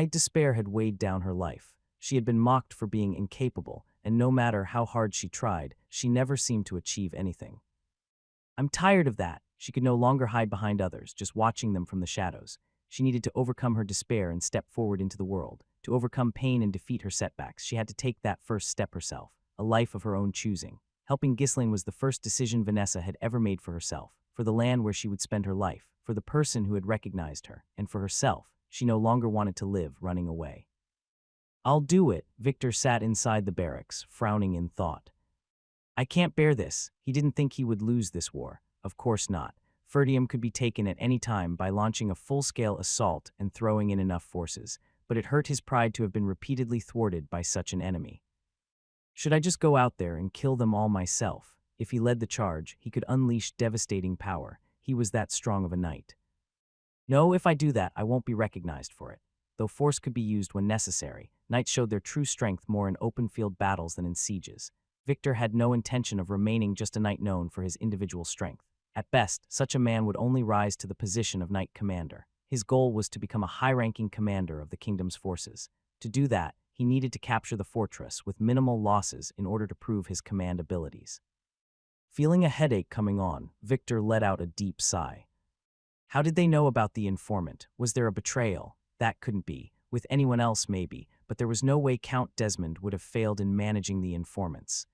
Despair had weighed down her life. She had been mocked for being incapable, and no matter how hard she tried, she never seemed to achieve anything. "I'm tired of that." She could no longer hide behind others, just watching them from the shadows. She needed to overcome her despair and step forward into the world. To overcome pain and defeat her setbacks, she had to take that first step herself, a life of her own choosing. Helping Ghislaine was the first decision Vanessa had ever made for herself, for the land where she would spend her life, for the person who had recognized her, and for herself. She no longer wanted to live running away. "I'll do it." Victor sat inside the barracks, frowning in thought. "I can't bear this." He didn't think he would lose this war. Of course not. Ferdium could be taken at any time by launching a full-scale assault and throwing in enough forces, but it hurt his pride to have been repeatedly thwarted by such an enemy. Should I just go out there and kill them all myself? If he led the charge, he could unleash devastating power. He was that strong of a knight. No, if I do that, I won't be recognized for it. Though force could be used when necessary, knights showed their true strength more in open-field battles than in sieges. Victor had no intention of remaining just a knight known for his individual strength. At best, such a man would only rise to the position of knight commander. His goal was to become a high-ranking commander of the kingdom's forces. To do that, he needed to capture the fortress with minimal losses in order to prove his command abilities. Feeling a headache coming on, Victor let out a deep sigh. How did they know about the informant? Was there a betrayal? That couldn't be. With anyone else, maybe, but there was no way Count Desmond would have failed in managing the informants.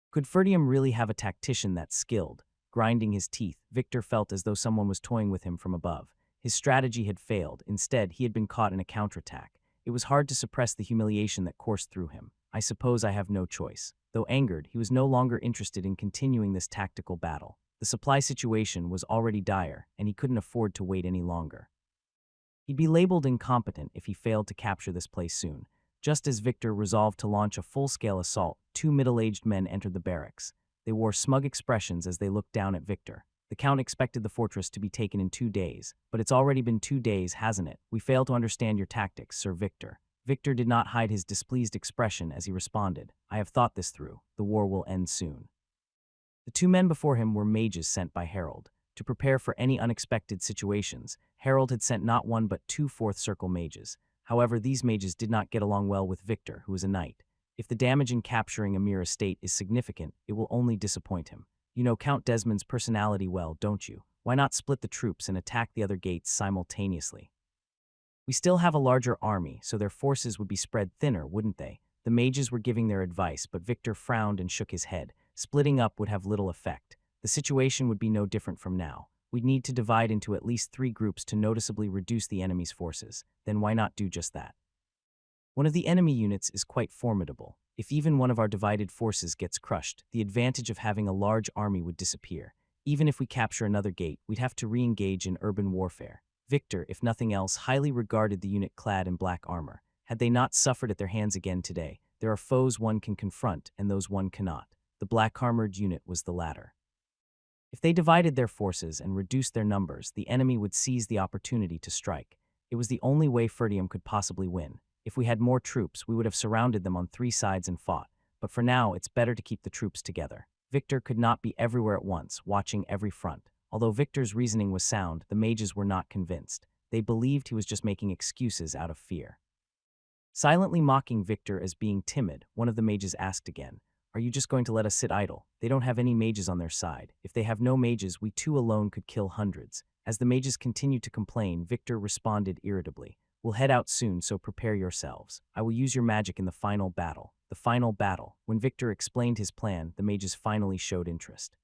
Could Ferdium really have a tactician that skilled? Grinding his teeth, Victor felt as though someone was toying with him from above. His strategy had failed. Instead, he had been caught in a counterattack. It was hard to suppress the humiliation that coursed through him. I suppose I have no choice. Though angered, he was no longer interested in continuing this tactical battle. The supply situation was already dire, and he couldn't afford to wait any longer. He'd be labeled incompetent if he failed to capture this place soon. Just as Victor resolved to launch a full-scale assault, two middle-aged men entered the barracks. They wore smug expressions as they looked down at Victor. The Count expected the fortress to be taken in 2 days, but it's already been 2 days, hasn't it? We fail to understand your tactics, Sir Victor. Victor did not hide his displeased expression as he responded. I have thought this through. The war will end soon. The two men before him were mages sent by Harold. To prepare for any unexpected situations, Harold had sent not one but 2 fourth-circle mages. However, these mages did not get along well with Victor, who was a knight. If the damage in capturing a mere estate is significant, it will only disappoint him. You know Count Desmond's personality well, don't you? Why not split the troops and attack the other gates simultaneously? We still have a larger army, so their forces would be spread thinner, wouldn't they? The mages were giving their advice, but Victor frowned and shook his head. Splitting up would have little effect. The situation would be no different from now. We'd need to divide into at least 3 groups to noticeably reduce the enemy's forces. Then why not do just that? One of the enemy units is quite formidable. If even one of our divided forces gets crushed, the advantage of having a large army would disappear. Even if we capture another gate, we'd have to re-engage in urban warfare. Victor, if nothing else, highly regarded the unit clad in black armor. Had they not suffered at their hands again today, there are foes one can confront and those one cannot. The black-armored unit was the latter. If they divided their forces and reduced their numbers, the enemy would seize the opportunity to strike. It was the only way Ferdium could possibly win. If we had more troops, we would have surrounded them on 3 sides and fought. But for now, it's better to keep the troops together. Victor could not be everywhere at once, watching every front. Although Victor's reasoning was sound, the mages were not convinced. They believed he was just making excuses out of fear. Silently mocking Victor as being timid, one of the mages asked again, "Are you just going to let us sit idle? They don't have any mages on their side. If they have no mages, we 2 alone could kill hundreds." As the mages continued to complain, Victor responded irritably, "We'll head out soon, so prepare yourselves. I will use your magic in the final battle." The final battle. When Victor explained his plan, the mages finally showed interest.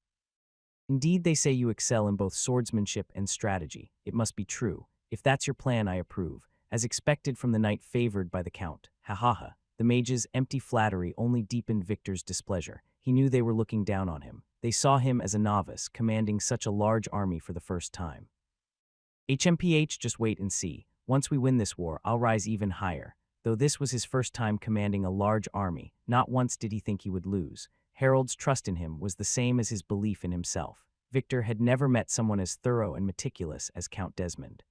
"Indeed, they say you excel in both swordsmanship and strategy. It must be true. If that's your plan, I approve. As expected from the knight favored by the Count. Ha ha ha." The mages' empty flattery only deepened Victor's displeasure. He knew they were looking down on him. They saw him as a novice, commanding such a large army for the first time. HMPH, just wait and see. Once we win this war, I'll rise even higher. Though this was his first time commanding a large army, not once did he think he would lose. Harold's trust in him was the same as his belief in himself. Victor had never met someone as thorough and meticulous as Count Desmond.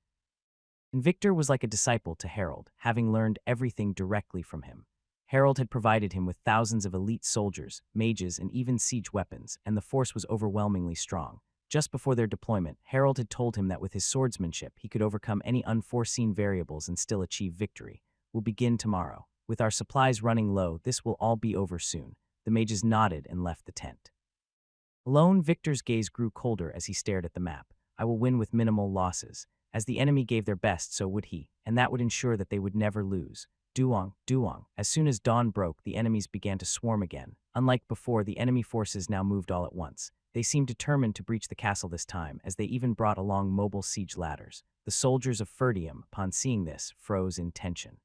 And Victor was like a disciple to Harold, having learned everything directly from him. Harold had provided him with thousands of elite soldiers, mages, and even siege weapons, and the force was overwhelmingly strong. Just before their deployment, Harold had told him that with his swordsmanship, he could overcome any unforeseen variables and still achieve victory. "We'll begin tomorrow. With our supplies running low, this will all be over soon." The mages nodded and left the tent. Alone, Victor's gaze grew colder as he stared at the map. "I will win with minimal losses. As the enemy gave their best, so would he, and that would ensure that they would never lose." Duong, Duong. As soon as dawn broke, the enemies began to swarm again. Unlike before, the enemy forces now moved all at once. They seemed determined to breach the castle this time, as they even brought along mobile siege ladders. The soldiers of Ferdium, upon seeing this, froze in tension.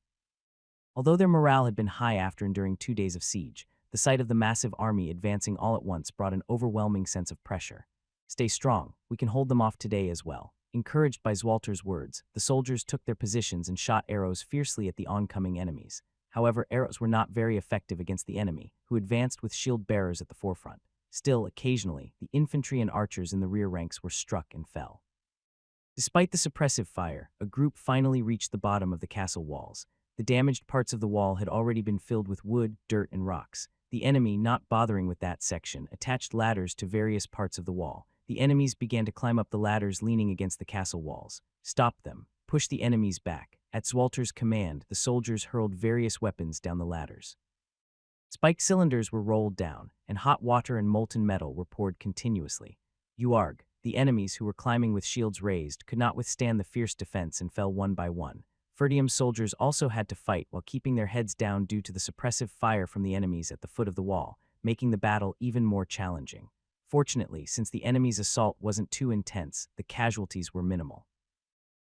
Although their morale had been high after enduring 2 days of siege, the sight of the massive army advancing all at once brought an overwhelming sense of pressure. "Stay strong. We can hold them off today as well." Encouraged by Zwalter's words, the soldiers took their positions and shot arrows fiercely at the oncoming enemies. However, arrows were not very effective against the enemy, who advanced with shield bearers at the forefront. Still, occasionally, the infantry and archers in the rear ranks were struck and fell. Despite the suppressive fire, a group finally reached the bottom of the castle walls. The damaged parts of the wall had already been filled with wood, dirt, and rocks. The enemy, not bothering with that section, attached ladders to various parts of the wall. The enemies began to climb up the ladders leaning against the castle walls. "Stop them. Push the enemies back." At Zwalter's command, the soldiers hurled various weapons down the ladders. Spiked cylinders were rolled down, and hot water and molten metal were poured continuously. Uarg, the enemies who were climbing with shields raised, could not withstand the fierce defense and fell one by one. Ferdium's soldiers also had to fight while keeping their heads down due to the suppressive fire from the enemies at the foot of the wall, making the battle even more challenging. Fortunately, since the enemy's assault wasn't too intense, the casualties were minimal.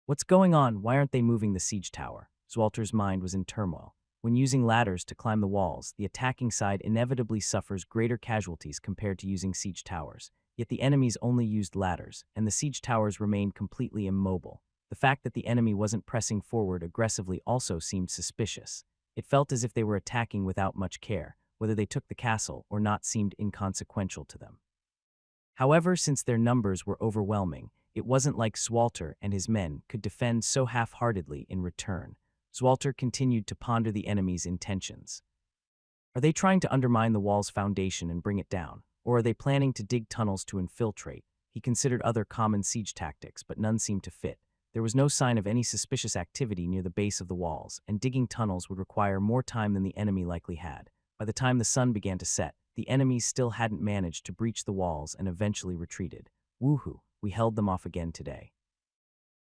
What's going on? Why aren't they moving the siege tower? Zwalter's mind was in turmoil. When using ladders to climb the walls, the attacking side inevitably suffers greater casualties compared to using siege towers. Yet the enemies only used ladders, and the siege towers remained completely immobile. The fact that the enemy wasn't pressing forward aggressively also seemed suspicious. It felt as if they were attacking without much care. Whether they took the castle or not seemed inconsequential to them. However, since their numbers were overwhelming, it wasn't like Zwalter and his men could defend so half-heartedly in return. Zwalter continued to ponder the enemy's intentions. Are they trying to undermine the wall's foundation and bring it down, or are they planning to dig tunnels to infiltrate? He considered other common siege tactics, but none seemed to fit. There was no sign of any suspicious activity near the base of the walls, and digging tunnels would require more time than the enemy likely had. By the time the sun began to set, the enemies still hadn't managed to breach the walls and eventually retreated. Woohoo, we held them off again today.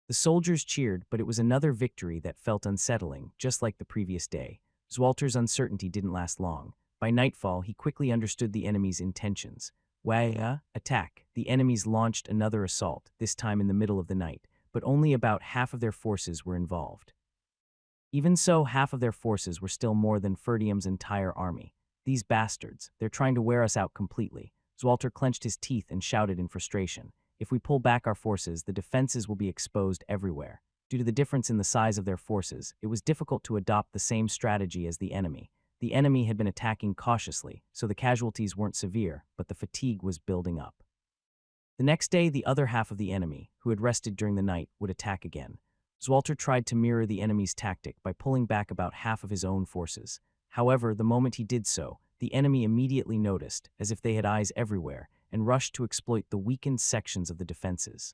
The soldiers cheered, but it was another victory that felt unsettling, just like the previous day. Zwalter's uncertainty didn't last long. By nightfall, he quickly understood the enemy's intentions. Attack. The enemies launched another assault, this time in the middle of the night, but only about half of their forces were involved. Even so, half of their forces were still more than Ferdium's entire army. These bastards, they're trying to wear us out completely. Zwalter clenched his teeth and shouted in frustration. If we pull back our forces, the defenses will be exposed everywhere. Due to the difference in the size of their forces, it was difficult to adopt the same strategy as the enemy. The enemy had been attacking cautiously, so the casualties weren't severe, but the fatigue was building up. The next day, the other half of the enemy, who had rested during the night, would attack again. Zwalter tried to mirror the enemy's tactic by pulling back about half of his own forces. However, the moment he did so, the enemy immediately noticed, as if they had eyes everywhere, and rushed to exploit the weakened sections of the defenses.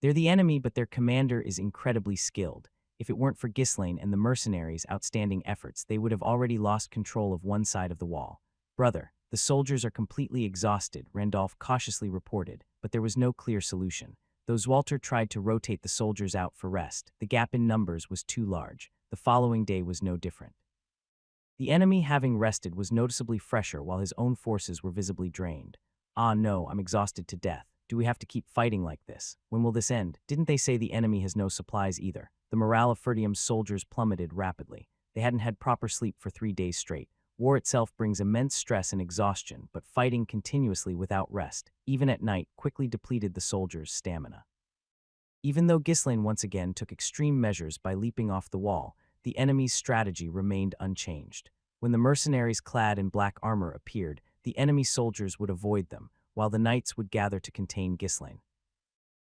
They're the enemy, but their commander is incredibly skilled. If it weren't for Ghislaine and the mercenaries' outstanding efforts, they would have already lost control of one side of the wall. Brother, the soldiers are completely exhausted, Randolph cautiously reported, but there was no clear solution. Though Zwalter tried to rotate the soldiers out for rest, the gap in numbers was too large. The following day was no different. The enemy, having rested, was noticeably fresher while his own forces were visibly drained. Ah no, I'm exhausted to death. Do we have to keep fighting like this? When will this end? Didn't they say the enemy has no supplies either? The morale of Ferdium's soldiers plummeted rapidly. They hadn't had proper sleep for 3 days straight. War itself brings immense stress and exhaustion, but fighting continuously without rest, even at night, quickly depleted the soldiers' stamina. Even though Ghislaine once again took extreme measures by leaping off the wall, the enemy's strategy remained unchanged. When the mercenaries clad in black armor appeared, the enemy soldiers would avoid them, while the knights would gather to contain Ghislaine.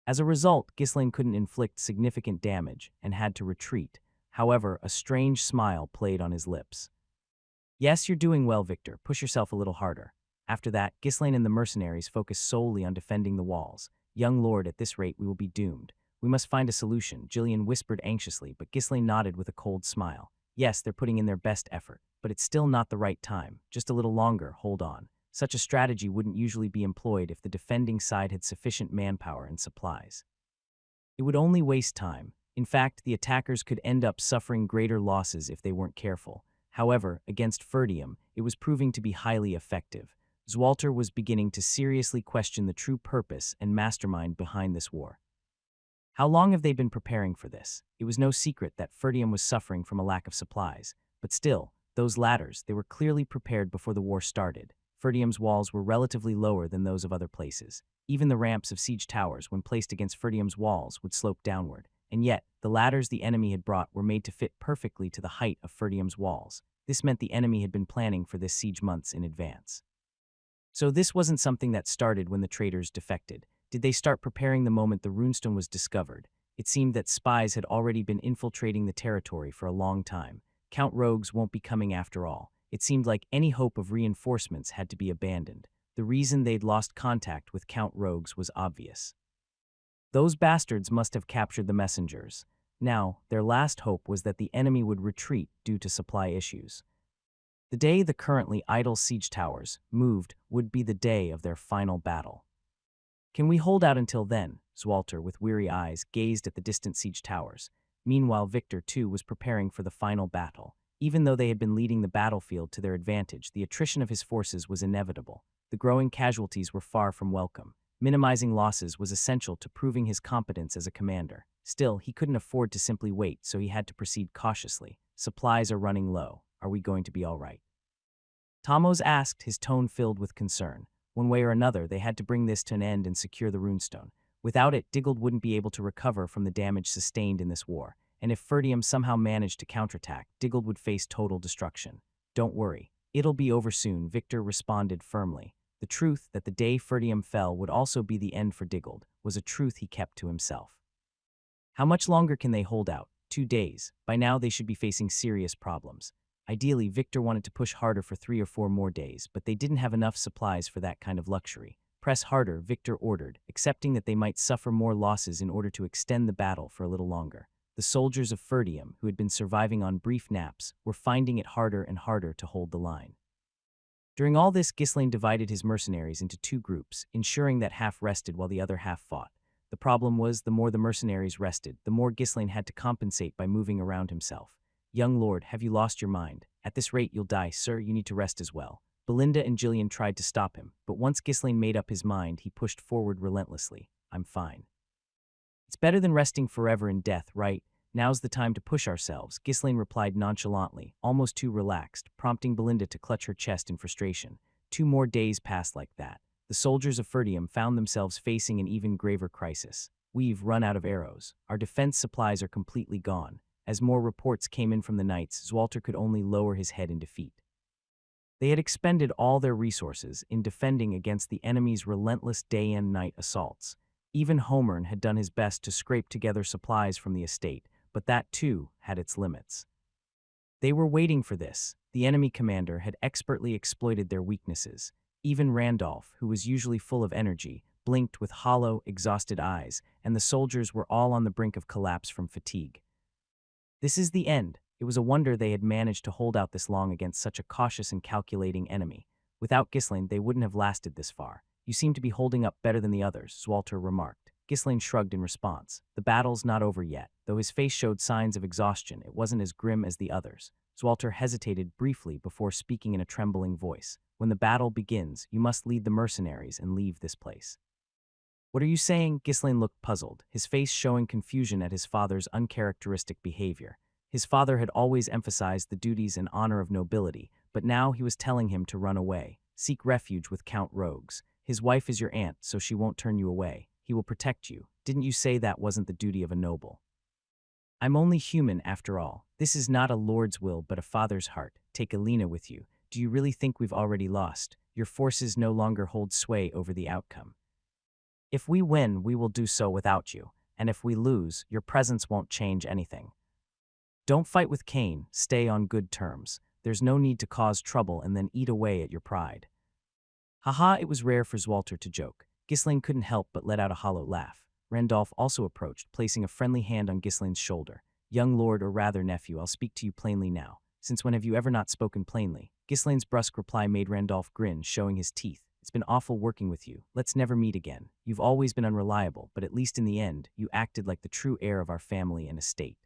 As a result, Ghislaine couldn't inflict significant damage and had to retreat. However, a strange smile played on his lips. Yes, you're doing well, Victor. Push yourself a little harder. After that, Ghislaine and the mercenaries focused solely on defending the walls. Young lord, at this rate we will be doomed. We must find a solution, Jillian whispered anxiously, but Ghislaine nodded with a cold smile. Yes, they're putting in their best effort, but it's still not the right time. Just a little longer, hold on. Such a strategy wouldn't usually be employed if the defending side had sufficient manpower and supplies. It would only waste time. In fact, the attackers could end up suffering greater losses if they weren't careful. However, against Ferdium, it was proving to be highly effective. Zwalter was beginning to seriously question the true purpose and mastermind behind this war. How long have they been preparing for this? It was no secret that Ferdium was suffering from a lack of supplies, but still, those ladders, they were clearly prepared before the war started. Ferdium's walls were relatively lower than those of other places. Even the ramps of siege towers, when placed against Ferdium's walls, would slope downward. And yet, the ladders the enemy had brought were made to fit perfectly to the height of Ferdium's walls. This meant the enemy had been planning for this siege months in advance. So this wasn't something that started when the traitors defected. Did they start preparing the moment the runestone was discovered? It seemed that spies had already been infiltrating the territory for a long time. Count Rogues won't be coming after all. It seemed like any hope of reinforcements had to be abandoned. The reason they'd lost contact with Count Rogues was obvious. Those bastards must have captured the messengers. Now, their last hope was that the enemy would retreat due to supply issues. The day the currently idle siege towers moved would be the day of their final battle. Can we hold out until then? Zwalter, with weary eyes, gazed at the distant siege towers. Meanwhile, Victor, too, was preparing for the final battle. Even though they had been leading the battlefield to their advantage, the attrition of his forces was inevitable. The growing casualties were far from welcome. Minimizing losses was essential to proving his competence as a commander. Still, he couldn't afford to simply wait, so he had to proceed cautiously. Supplies are running low. Are we going to be all right? Tamos asked, his tone filled with concern. One way or another, they had to bring this to an end and secure the runestone. Without it, Diggold wouldn't be able to recover from the damage sustained in this war. And if Ferdium somehow managed to counterattack, Diggold would face total destruction. Don't worry. It'll be over soon, Victor responded firmly. The truth that the day Ferdium fell would also be the end for Diggold was a truth he kept to himself. How much longer can they hold out? 2 days. By now they should be facing serious problems. Ideally, Victor wanted to push harder for 3 or 4 more days, but they didn't have enough supplies for that kind of luxury. Press harder, Victor ordered, accepting that they might suffer more losses in order to extend the battle for a little longer. The soldiers of Ferdium, who had been surviving on brief naps, were finding it harder and harder to hold the line. During all this, Ghislaine divided his mercenaries into 2 groups, ensuring that half rested while the other half fought. The problem was, the more the mercenaries rested, the more Ghislaine had to compensate by moving around himself. Young lord, have you lost your mind? At this rate you'll die, sir, you need to rest as well. Belinda and Gillian tried to stop him, but once Ghislaine made up his mind, he pushed forward relentlessly. I'm fine. It's better than resting forever in death, right? Now's the time to push ourselves, Ghislaine replied nonchalantly, almost too relaxed, prompting Belinda to clutch her chest in frustration. 2 more days passed like that. The soldiers of Ferdium found themselves facing an even graver crisis. We've run out of arrows. Our defense supplies are completely gone. As more reports came in from the knights, Zwalter could only lower his head in defeat. They had expended all their resources in defending against the enemy's relentless day and night assaults. Even Homern had done his best to scrape together supplies from the estate, but that too had its limits. They were waiting for this. The enemy commander had expertly exploited their weaknesses. Even Randolph, who was usually full of energy, blinked with hollow, exhausted eyes, and the soldiers were all on the brink of collapse from fatigue. This is the end. It was a wonder they had managed to hold out this long against such a cautious and calculating enemy. Without Ghislaine, they wouldn't have lasted this far. You seem to be holding up better than the others, Zwalter remarked. Ghislaine shrugged in response. The battle's not over yet. Though his face showed signs of exhaustion, it wasn't as grim as the others. Zwalter hesitated briefly before speaking in a trembling voice. When the battle begins, you must lead the mercenaries and leave this place. What are you saying? Ghislaine looked puzzled, his face showing confusion at his father's uncharacteristic behavior. His father had always emphasized the duties and honor of nobility, but now he was telling him to run away, seek refuge with Count Rogues. His wife is your aunt, so she won't turn you away. He will protect you. Didn't you say that wasn't the duty of a noble? I'm only human, after all. This is not a lord's will, but a father's heart. Take Alina with you. Do you really think we've already lost? Your forces no longer hold sway over the outcome. If we win, we will do so without you, and if we lose, your presence won't change anything. Don't fight with Cain, stay on good terms. There's no need to cause trouble and then eat away at your pride. Haha, it was rare for Zwalter to joke. Ghislaine couldn't help but let out a hollow laugh. Randolph also approached, placing a friendly hand on Ghislaine's shoulder. Young lord, or rather nephew, I'll speak to you plainly now. Since when have you ever not spoken plainly? Ghislaine's brusque reply made Randolph grin, showing his teeth. It's been awful working with you. Let's never meet again. You've always been unreliable, but at least in the end, you acted like the true heir of our family and estate.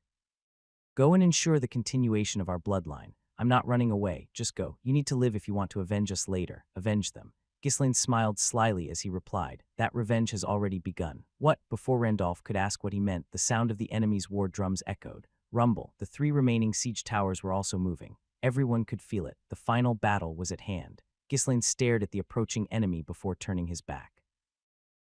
Go and ensure the continuation of our bloodline. I'm not running away. Just go. You need to live if you want to avenge us later. Avenge them. Ghislaine smiled slyly as he replied, that revenge has already begun. What? Before Randolph could ask what he meant, the sound of the enemy's war drums echoed. Rumble. The 3 remaining siege towers were also moving. Everyone could feel it. The final battle was at hand. Ghislaine stared at the approaching enemy before turning his back.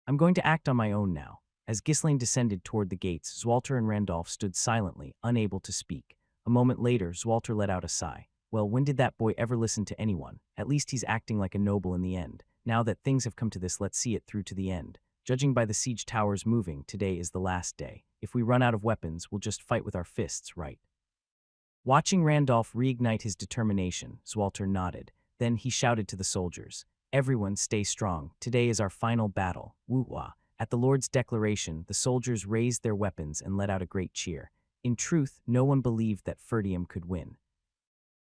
I'm going to act on my own now. As Ghislaine descended toward the gates, Zwalter and Randolph stood silently, unable to speak. A moment later, Zwalter let out a sigh. Well, when did that boy ever listen to anyone? At least he's acting like a noble in the end. Now that things have come to this, let's see it through to the end. Judging by the siege towers moving, today is the last day. If we run out of weapons, we'll just fight with our fists, right? Watching Randolph reignite his determination, Zwalter nodded. Then he shouted to the soldiers, everyone stay strong. Today is our final battle. Woo-wah. At the Lord's declaration, the soldiers raised their weapons and let out a great cheer. In truth, no one believed that Ferdium could win.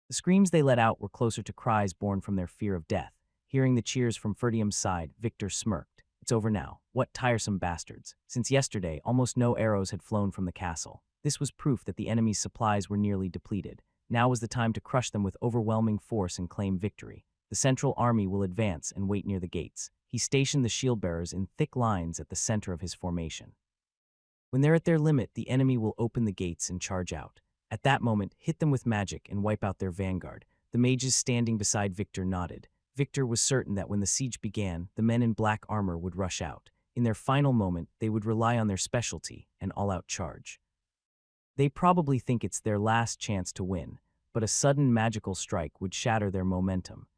The screams they let out were closer to cries born from their fear of death. Hearing the cheers from Ferdium's side, Victor smirked. It's over now. What tiresome bastards. Since yesterday, almost no arrows had flown from the castle. This was proof that the enemy's supplies were nearly depleted. Now was the time to crush them with overwhelming force and claim victory. The central army will advance and wait near the gates. He stationed the shield-bearers in thick lines at the center of his formation. When they're at their limit, the enemy will open the gates and charge out. At that moment, hit them with magic and wipe out their vanguard. The mages standing beside Victor nodded. Victor was certain that when the siege began, the men in black armor would rush out. In their final moment, they would rely on their specialty, an all-out charge. They probably think it's their last chance to win, but a sudden magical strike would shatter their momentum.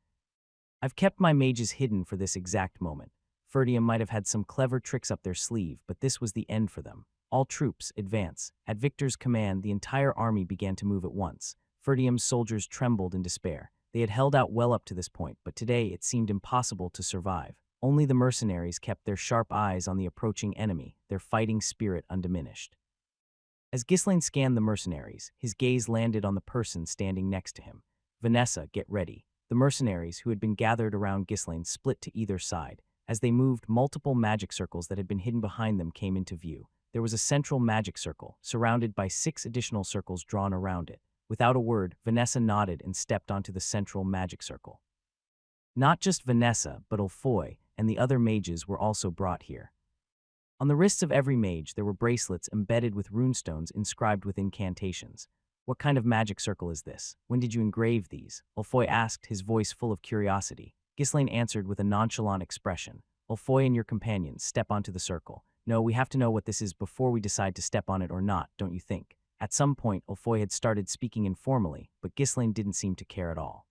I've kept my mages hidden for this exact moment. Ferdium might have had some clever tricks up their sleeve, but this was the end for them. All troops, advance. At Victor's command, the entire army began to move at once. Ferdium's soldiers trembled in despair. They had held out well up to this point, but today it seemed impossible to survive. Only the mercenaries kept their sharp eyes on the approaching enemy, their fighting spirit undiminished. As Ghislaine scanned the mercenaries, his gaze landed on the person standing next to him. Vanessa, get ready. The mercenaries, who had been gathered around Ghislaine, split to either side. As they moved, multiple magic circles that had been hidden behind them came into view. There was a central magic circle, surrounded by 6 additional circles drawn around it. Without a word, Vanessa nodded and stepped onto the central magic circle. Not just Vanessa, but Ulfoy and the other mages were also brought here. On the wrists of every mage, there were bracelets embedded with runestones inscribed with incantations. What kind of magic circle is this? When did you engrave these? Ulfoy asked, his voice full of curiosity. Ghislaine answered with a nonchalant expression. Ulfoy and your companions step onto the circle. No, we have to know what this is before we decide to step on it or not, don't you think? At some point, Ulfoy had started speaking informally, but Ghislaine didn't seem to care at all.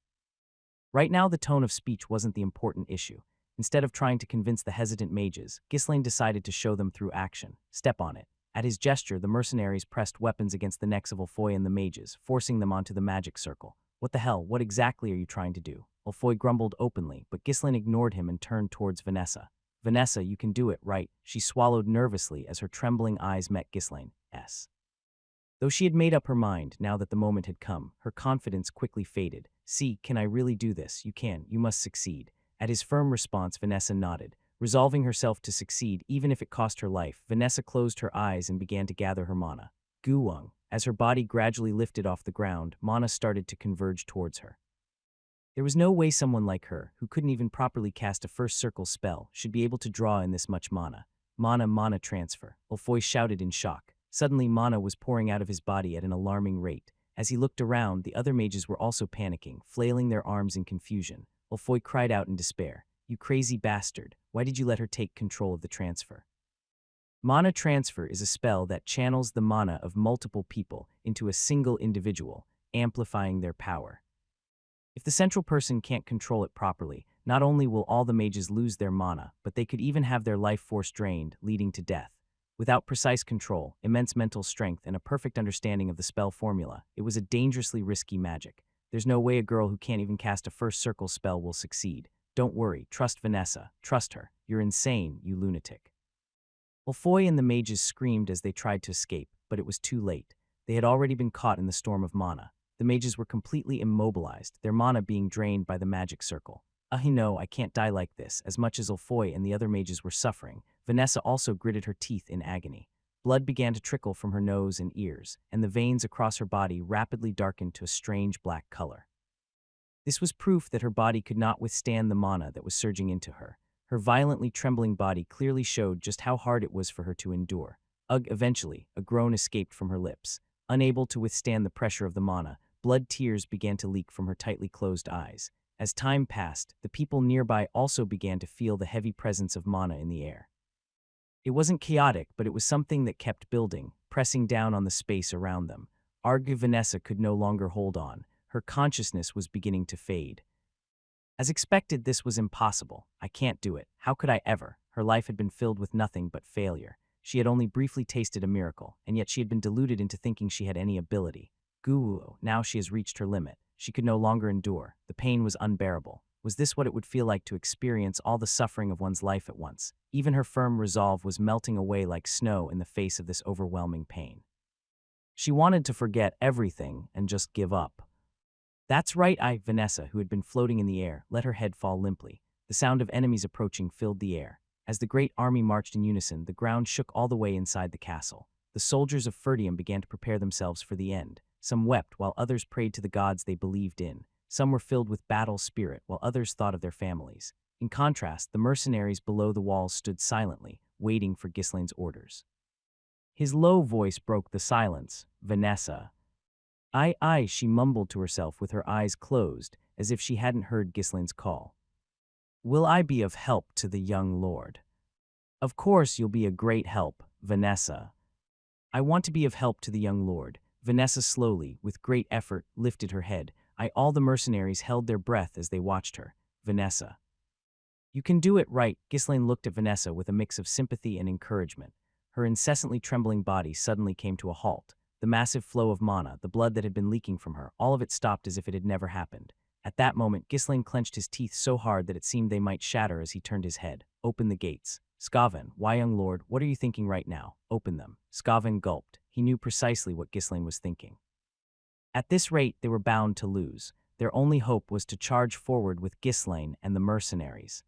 Right now, the tone of speech wasn't the important issue. Instead of trying to convince the hesitant mages, Ghislaine decided to show them through action. Step on it. At his gesture, the mercenaries pressed weapons against the necks of Ulfoy and the mages, forcing them onto the magic circle. What the hell? What exactly are you trying to do? Ulfoy grumbled openly, but Ghislaine ignored him and turned towards Vanessa. Vanessa, you can do it, right? She swallowed nervously as her trembling eyes met Ghislaine's. Though she had made up her mind, now that the moment had come, her confidence quickly faded. See, can I really do this? You can. You must succeed. At his firm response, Vanessa nodded. Resolving herself to succeed, even if it cost her life, Vanessa closed her eyes and began to gather her mana. Guwang. As her body gradually lifted off the ground, mana started to converge towards her. There was no way someone like her, who couldn't even properly cast a first circle spell, should be able to draw in this much mana. Mana transfer. Ulfoy shouted in shock. Suddenly, mana was pouring out of his body at an alarming rate. As he looked around, the other mages were also panicking, flailing their arms in confusion. Ulfoy cried out in despair. You crazy bastard, why did you let her take control of the transfer? Mana transfer is a spell that channels the mana of multiple people into a single individual, amplifying their power. If the central person can't control it properly, not only will all the mages lose their mana, but they could even have their life force drained, leading to death. Without precise control, immense mental strength, and a perfect understanding of the spell formula, it was a dangerously risky magic. There's no way a girl who can't even cast a first circle spell will succeed. Don't worry, trust Vanessa, trust her. You're insane, you lunatic. Ulfoy and the mages screamed as they tried to escape, but it was too late. They had already been caught in the storm of mana. The mages were completely immobilized, their mana being drained by the magic circle. No, I can't die like this. As much as Ulfoy and the other mages were suffering, Vanessa also gritted her teeth in agony. Blood began to trickle from her nose and ears, and the veins across her body rapidly darkened to a strange black color. This was proof that her body could not withstand the mana that was surging into her. Her violently trembling body clearly showed just how hard it was for her to endure. Eventually, a groan escaped from her lips. Unable to withstand the pressure of the mana, blood tears began to leak from her tightly closed eyes. As time passed, the people nearby also began to feel the heavy presence of mana in the air. It wasn't chaotic, but it was something that kept building, pressing down on the space around them. Vanessa could no longer hold on. Her consciousness was beginning to fade. As expected, this was impossible. I can't do it. How could I ever? Her life had been filled with nothing but failure. She had only briefly tasted a miracle, and yet she had been deluded into thinking she had any ability. Now she has reached her limit. She could no longer endure. The pain was unbearable. Was this what it would feel like to experience all the suffering of one's life at once? Even her firm resolve was melting away like snow in the face of this overwhelming pain. She wanted to forget everything and just give up. That's right, Vanessa, who had been floating in the air, let her head fall limply. The sound of enemies approaching filled the air. As the great army marched in unison, the ground shook all the way inside the castle. The soldiers of Ferdium began to prepare themselves for the end. Some wept, while others prayed to the gods they believed in. Some were filled with battle spirit, while others thought of their families. In contrast, the mercenaries below the walls stood silently, waiting for Ghislaine's orders. His low voice broke the silence. Vanessa. Aye, she mumbled to herself with her eyes closed, as if she hadn't heard Ghislaine's call. Will I be of help to the young lord? Of course you'll be a great help, Vanessa. I want to be of help to the young lord. Vanessa slowly, with great effort, lifted her head. All the mercenaries held their breath as they watched her. Vanessa. You can do it right. Ghislaine looked at Vanessa with a mix of sympathy and encouragement. Her incessantly trembling body suddenly came to a halt. The massive flow of mana, the blood that had been leaking from her, all of it stopped as if it had never happened. At that moment, Ghislaine clenched his teeth so hard that it seemed they might shatter as he turned his head. Open the gates. Skaven, why, young lord, what are you thinking right now? Open them. Skaven gulped. He knew precisely what Ghislaine was thinking. At this rate, they were bound to lose. Their only hope was to charge forward with Ghislaine and the mercenaries.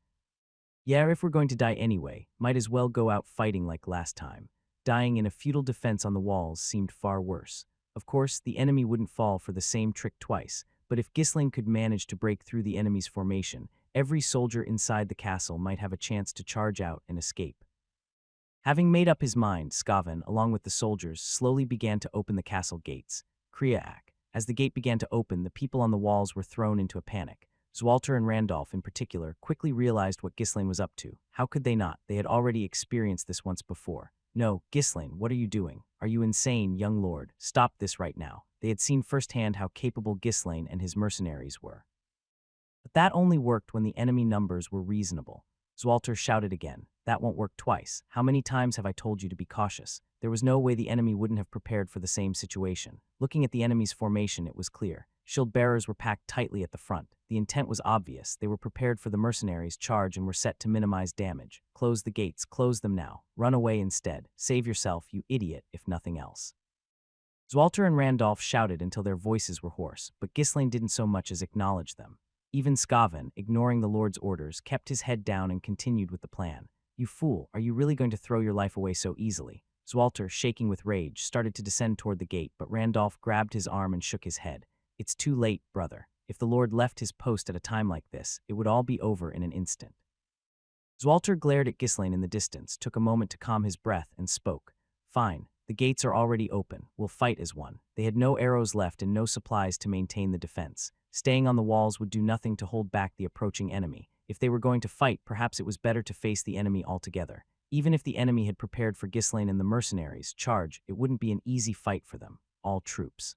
Yeah, if we're going to die anyway, might as well go out fighting like last time. Dying in a futile defense on the walls seemed far worse. Of course, the enemy wouldn't fall for the same trick twice, but if Ghislaine could manage to break through the enemy's formation, every soldier inside the castle might have a chance to charge out and escape. Having made up his mind, Skaven, along with the soldiers, slowly began to open the castle gates. Kriaak. As the gate began to open, the people on the walls were thrown into a panic. Zwalter and Randolph, in particular, quickly realized what Ghislaine was up to. How could they not? They had already experienced this once before. No, Ghislaine, what are you doing? Are you insane, young lord? Stop this right now. They had seen firsthand how capable Ghislaine and his mercenaries were. But that only worked when the enemy numbers were reasonable. Zwalter shouted again. That won't work twice. How many times have I told you to be cautious? There was no way the enemy wouldn't have prepared for the same situation. Looking at the enemy's formation, it was clear. Shield bearers were packed tightly at the front. The intent was obvious. They were prepared for the mercenaries' charge and were set to minimize damage. Close the gates. Close them now. Run away instead. Save yourself, you idiot, if nothing else. Zwalter and Randolph shouted until their voices were hoarse, but Ghislaine didn't so much as acknowledge them. Even Skaven, ignoring the Lord's orders, kept his head down and continued with the plan. You fool, are you really going to throw your life away so easily? Zwalter, shaking with rage, started to descend toward the gate, but Randolph grabbed his arm and shook his head. It's too late, brother. If the Lord left his post at a time like this, it would all be over in an instant. Zwalter glared at Ghislaine in the distance, took a moment to calm his breath, and spoke. Fine, the gates are already open. We'll fight as one. They had no arrows left and no supplies to maintain the defense. Staying on the walls would do nothing to hold back the approaching enemy. If they were going to fight, perhaps it was better to face the enemy altogether. Even if the enemy had prepared for Ghislaine and the mercenaries' charge, it wouldn't be an easy fight for them. All troops.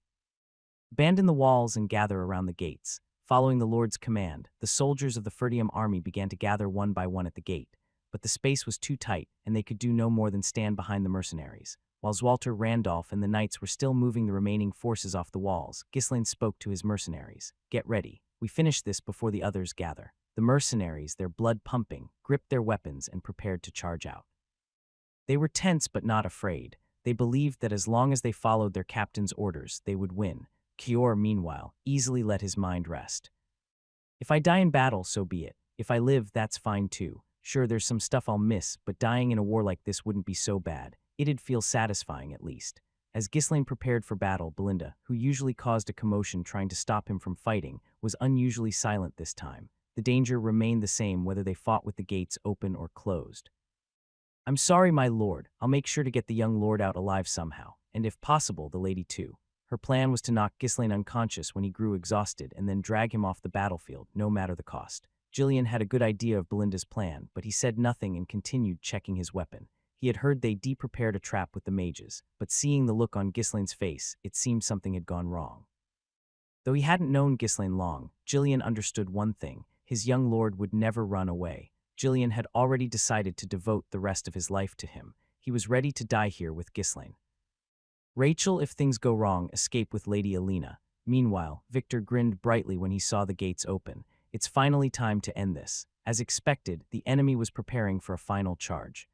Abandon the walls and gather around the gates. Following the Lord's command, the soldiers of the Ferdium army began to gather one by one at the gate, but the space was too tight, and they could do no more than stand behind the mercenaries. While Zwalter, Randolph, and the knights were still moving the remaining forces off the walls, Ghislaine spoke to his mercenaries. Get ready. We finish this before the others gather. The mercenaries, their blood pumping, gripped their weapons and prepared to charge out. They were tense but not afraid. They believed that as long as they followed their captain's orders, they would win. Kior, meanwhile, easily let his mind rest. If I die in battle, so be it. If I live, that's fine too. Sure, there's some stuff I'll miss, but dying in a war like this wouldn't be so bad. It'd feel satisfying, at least. As Ghislaine prepared for battle, Belinda, who usually caused a commotion trying to stop him from fighting, was unusually silent this time. The danger remained the same whether they fought with the gates open or closed. I'm sorry, my lord. I'll make sure to get the young lord out alive somehow, and if possible, the lady too. Her plan was to knock Ghislaine unconscious when he grew exhausted and then drag him off the battlefield, no matter the cost. Gillian had a good idea of Belinda's plan, but he said nothing and continued checking his weapon. He had heard they prepared a trap with the mages, but seeing the look on Ghislaine's face, it seemed something had gone wrong. Though he hadn't known Ghislaine long, Gillian understood one thing. His young lord would never run away. Gillian had already decided to devote the rest of his life to him. He was ready to die here with Ghislaine. Rachel, if things go wrong, escape with Lady Alina. Meanwhile, Victor grinned brightly when he saw the gates open. It's finally time to end this. As expected, the enemy was preparing for a final charge.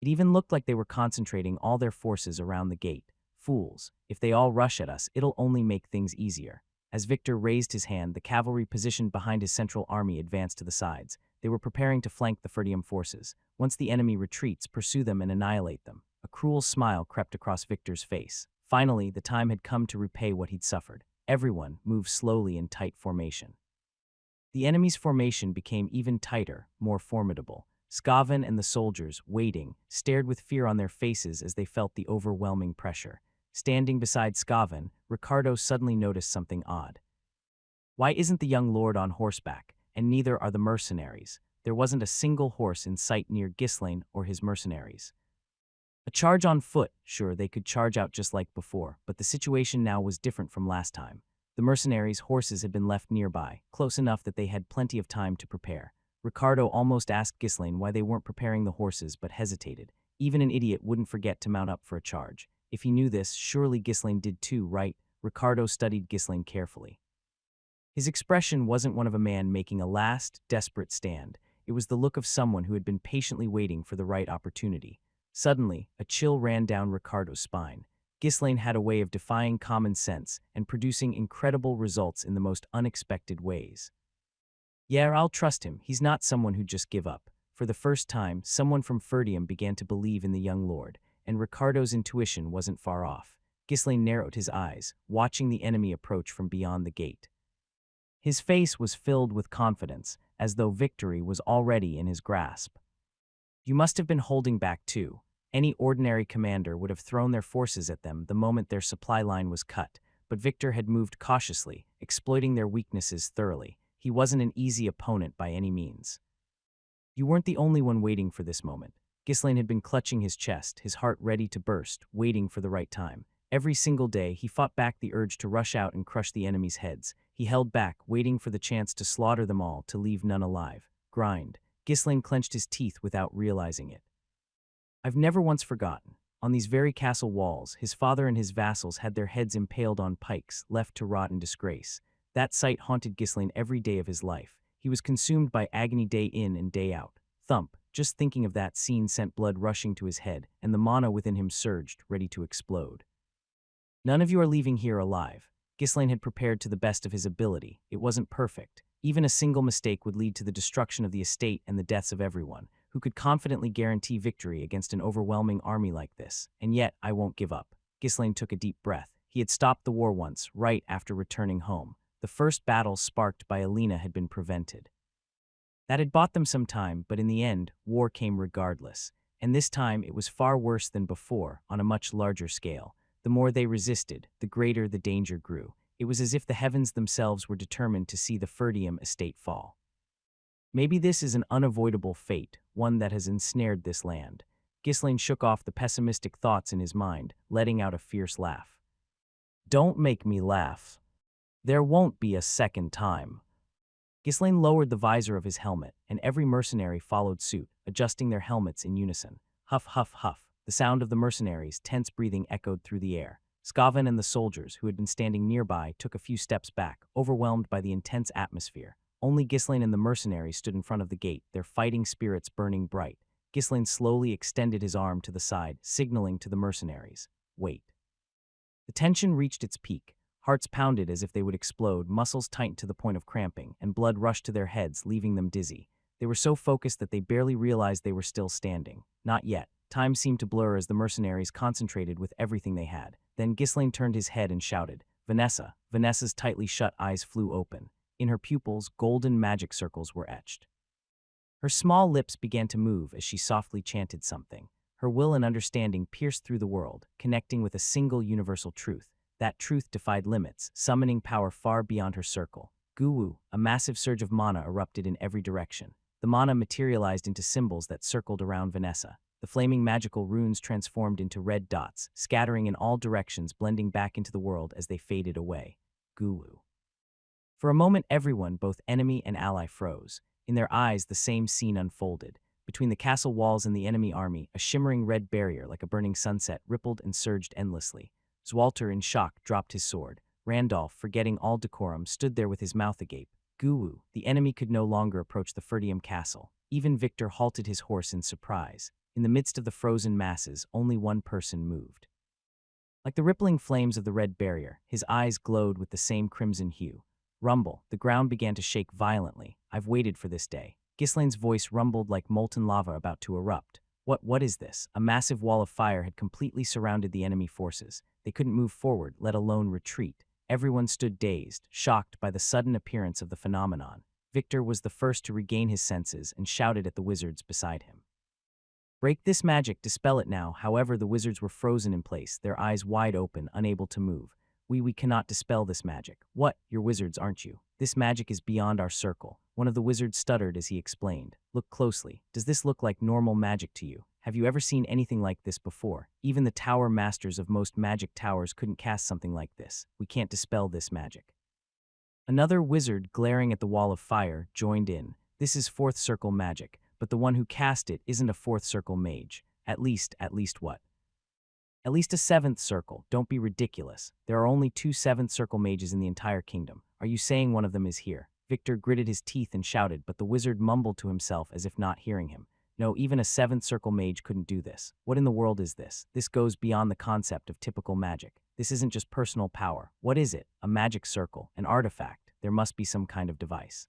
It even looked like they were concentrating all their forces around the gate. Fools, if they all rush at us, it'll only make things easier. As Victor raised his hand, the cavalry positioned behind his central army advanced to the sides. They were preparing to flank the Ferdium forces. Once the enemy retreats, pursue them and annihilate them. A cruel smile crept across Victor's face. Finally, the time had come to repay what he'd suffered. Everyone moved slowly in tight formation. The enemy's formation became even tighter, more formidable. Skaven and the soldiers, waiting, stared with fear on their faces as they felt the overwhelming pressure. Standing beside Skaven, Ricardo suddenly noticed something odd. Why isn't the young lord on horseback? And neither are the mercenaries. There wasn't a single horse in sight near Ghislaine or his mercenaries. A charge on foot, sure, they could charge out just like before, but the situation now was different from last time. The mercenaries' horses had been left nearby, close enough that they had plenty of time to prepare. Ricardo almost asked Ghislaine why they weren't preparing the horses, but hesitated. Even an idiot wouldn't forget to mount up for a charge. If he knew this, surely Ghislaine did too, right? Ricardo studied Ghislaine carefully. His expression wasn't one of a man making a last, desperate stand. It was the look of someone who had been patiently waiting for the right opportunity. Suddenly, a chill ran down Ricardo's spine. Ghislaine had a way of defying common sense and producing incredible results in the most unexpected ways. Yeah, I'll trust him. He's not someone who'd just give up. For the first time, someone from Ferdium began to believe in the young lord, and Ricardo's intuition wasn't far off. Ghislaine narrowed his eyes, watching the enemy approach from beyond the gate. His face was filled with confidence, as though victory was already in his grasp. You must have been holding back too. Any ordinary commander would have thrown their forces at them the moment their supply line was cut, but Victor had moved cautiously, exploiting their weaknesses thoroughly. He wasn't an easy opponent by any means. You weren't the only one waiting for this moment. Ghislaine had been clutching his chest, his heart ready to burst, waiting for the right time. Every single day, he fought back the urge to rush out and crush the enemy's heads. He held back, waiting for the chance to slaughter them all, to leave none alive. Grind. Ghislaine clenched his teeth without realizing it. I've never once forgotten. On these very castle walls, his father and his vassals had their heads impaled on pikes, left to rot in disgrace. That sight haunted Ghislaine every day of his life. He was consumed by agony day in and day out. Thump. Just thinking of that scene sent blood rushing to his head, and the mana within him surged, ready to explode. None of you are leaving here alive. Ghislaine had prepared to the best of his ability. It wasn't perfect. Even a single mistake would lead to the destruction of the estate and the deaths of everyone. Who could confidently guarantee victory against an overwhelming army like this? And yet, I won't give up. Ghislaine took a deep breath. He had stopped the war once, right after returning home. The first battle sparked by Alina had been prevented. That had bought them some time, but in the end, war came regardless. And this time, it was far worse than before, on a much larger scale. The more they resisted, the greater the danger grew. It was as if the heavens themselves were determined to see the Ferdium estate fall. Maybe this is an unavoidable fate, one that has ensnared this land. Ghislaine shook off the pessimistic thoughts in his mind, letting out a fierce laugh. Don't make me laugh. There won't be a second time. Ghislaine lowered the visor of his helmet, and every mercenary followed suit, adjusting their helmets in unison. Huff, huff, huff. The sound of the mercenaries' tense breathing echoed through the air. Skaven and the soldiers, who had been standing nearby, took a few steps back, overwhelmed by the intense atmosphere. Only Ghislaine and the mercenaries stood in front of the gate, their fighting spirits burning bright. Ghislaine slowly extended his arm to the side, signaling to the mercenaries. Wait. The tension reached its peak. Hearts pounded as if they would explode, muscles tightened to the point of cramping, and blood rushed to their heads, leaving them dizzy. They were so focused that they barely realized they were still standing. Not yet. Time seemed to blur as the mercenaries concentrated with everything they had. Then Ghislaine turned his head and shouted, Vanessa. Vanessa's tightly shut eyes flew open. In her pupils, golden magic circles were etched. Her small lips began to move as she softly chanted something. Her will and understanding pierced through the world, connecting with a single universal truth. That truth defied limits, summoning power far beyond her circle. Goo-woo, a massive surge of mana erupted in every direction. The mana materialized into symbols that circled around Vanessa. The flaming magical runes transformed into red dots, scattering in all directions, blending back into the world as they faded away. Goo-woo. For a moment, everyone, both enemy and ally, froze. In their eyes, the same scene unfolded. Between the castle walls and the enemy army, a shimmering red barrier like a burning sunset rippled and surged endlessly. Zwalter, in shock, dropped his sword. Randolph, forgetting all decorum, stood there with his mouth agape. Goo-woo. The enemy could no longer approach the Ferdium castle. Even Victor halted his horse in surprise. In the midst of the frozen masses, only one person moved. Like the rippling flames of the red barrier, his eyes glowed with the same crimson hue. Rumble, the ground began to shake violently. I've waited for this day. Ghislaine's voice rumbled like molten lava about to erupt. What is this? A massive wall of fire had completely surrounded the enemy forces. They couldn't move forward, let alone retreat. Everyone stood dazed, shocked by the sudden appearance of the phenomenon. Victor was the first to regain his senses and shouted at the wizards beside him. Break this magic, dispel it now. However, the wizards were frozen in place, their eyes wide open, unable to move. We cannot dispel this magic. What? You're wizards, aren't you? This magic is beyond our circle. One of the wizards stuttered as he explained. Look closely. Does this look like normal magic to you? Have you ever seen anything like this before? Even the tower masters of most magic towers couldn't cast something like this. We can't dispel this magic. Another wizard, glaring at the wall of fire, joined in. This is fourth circle magic, but the one who cast it isn't a fourth circle mage. At least what? At least a seventh circle. Don't be ridiculous. There are only 2 seventh circle mages in the entire kingdom. Are you saying one of them is here? Victor gritted his teeth and shouted, but the wizard mumbled to himself as if not hearing him. No, even a 7th circle mage couldn't do this. What in the world is this? This goes beyond the concept of typical magic. This isn't just personal power. What is it? A magic circle? An artifact? There must be some kind of device.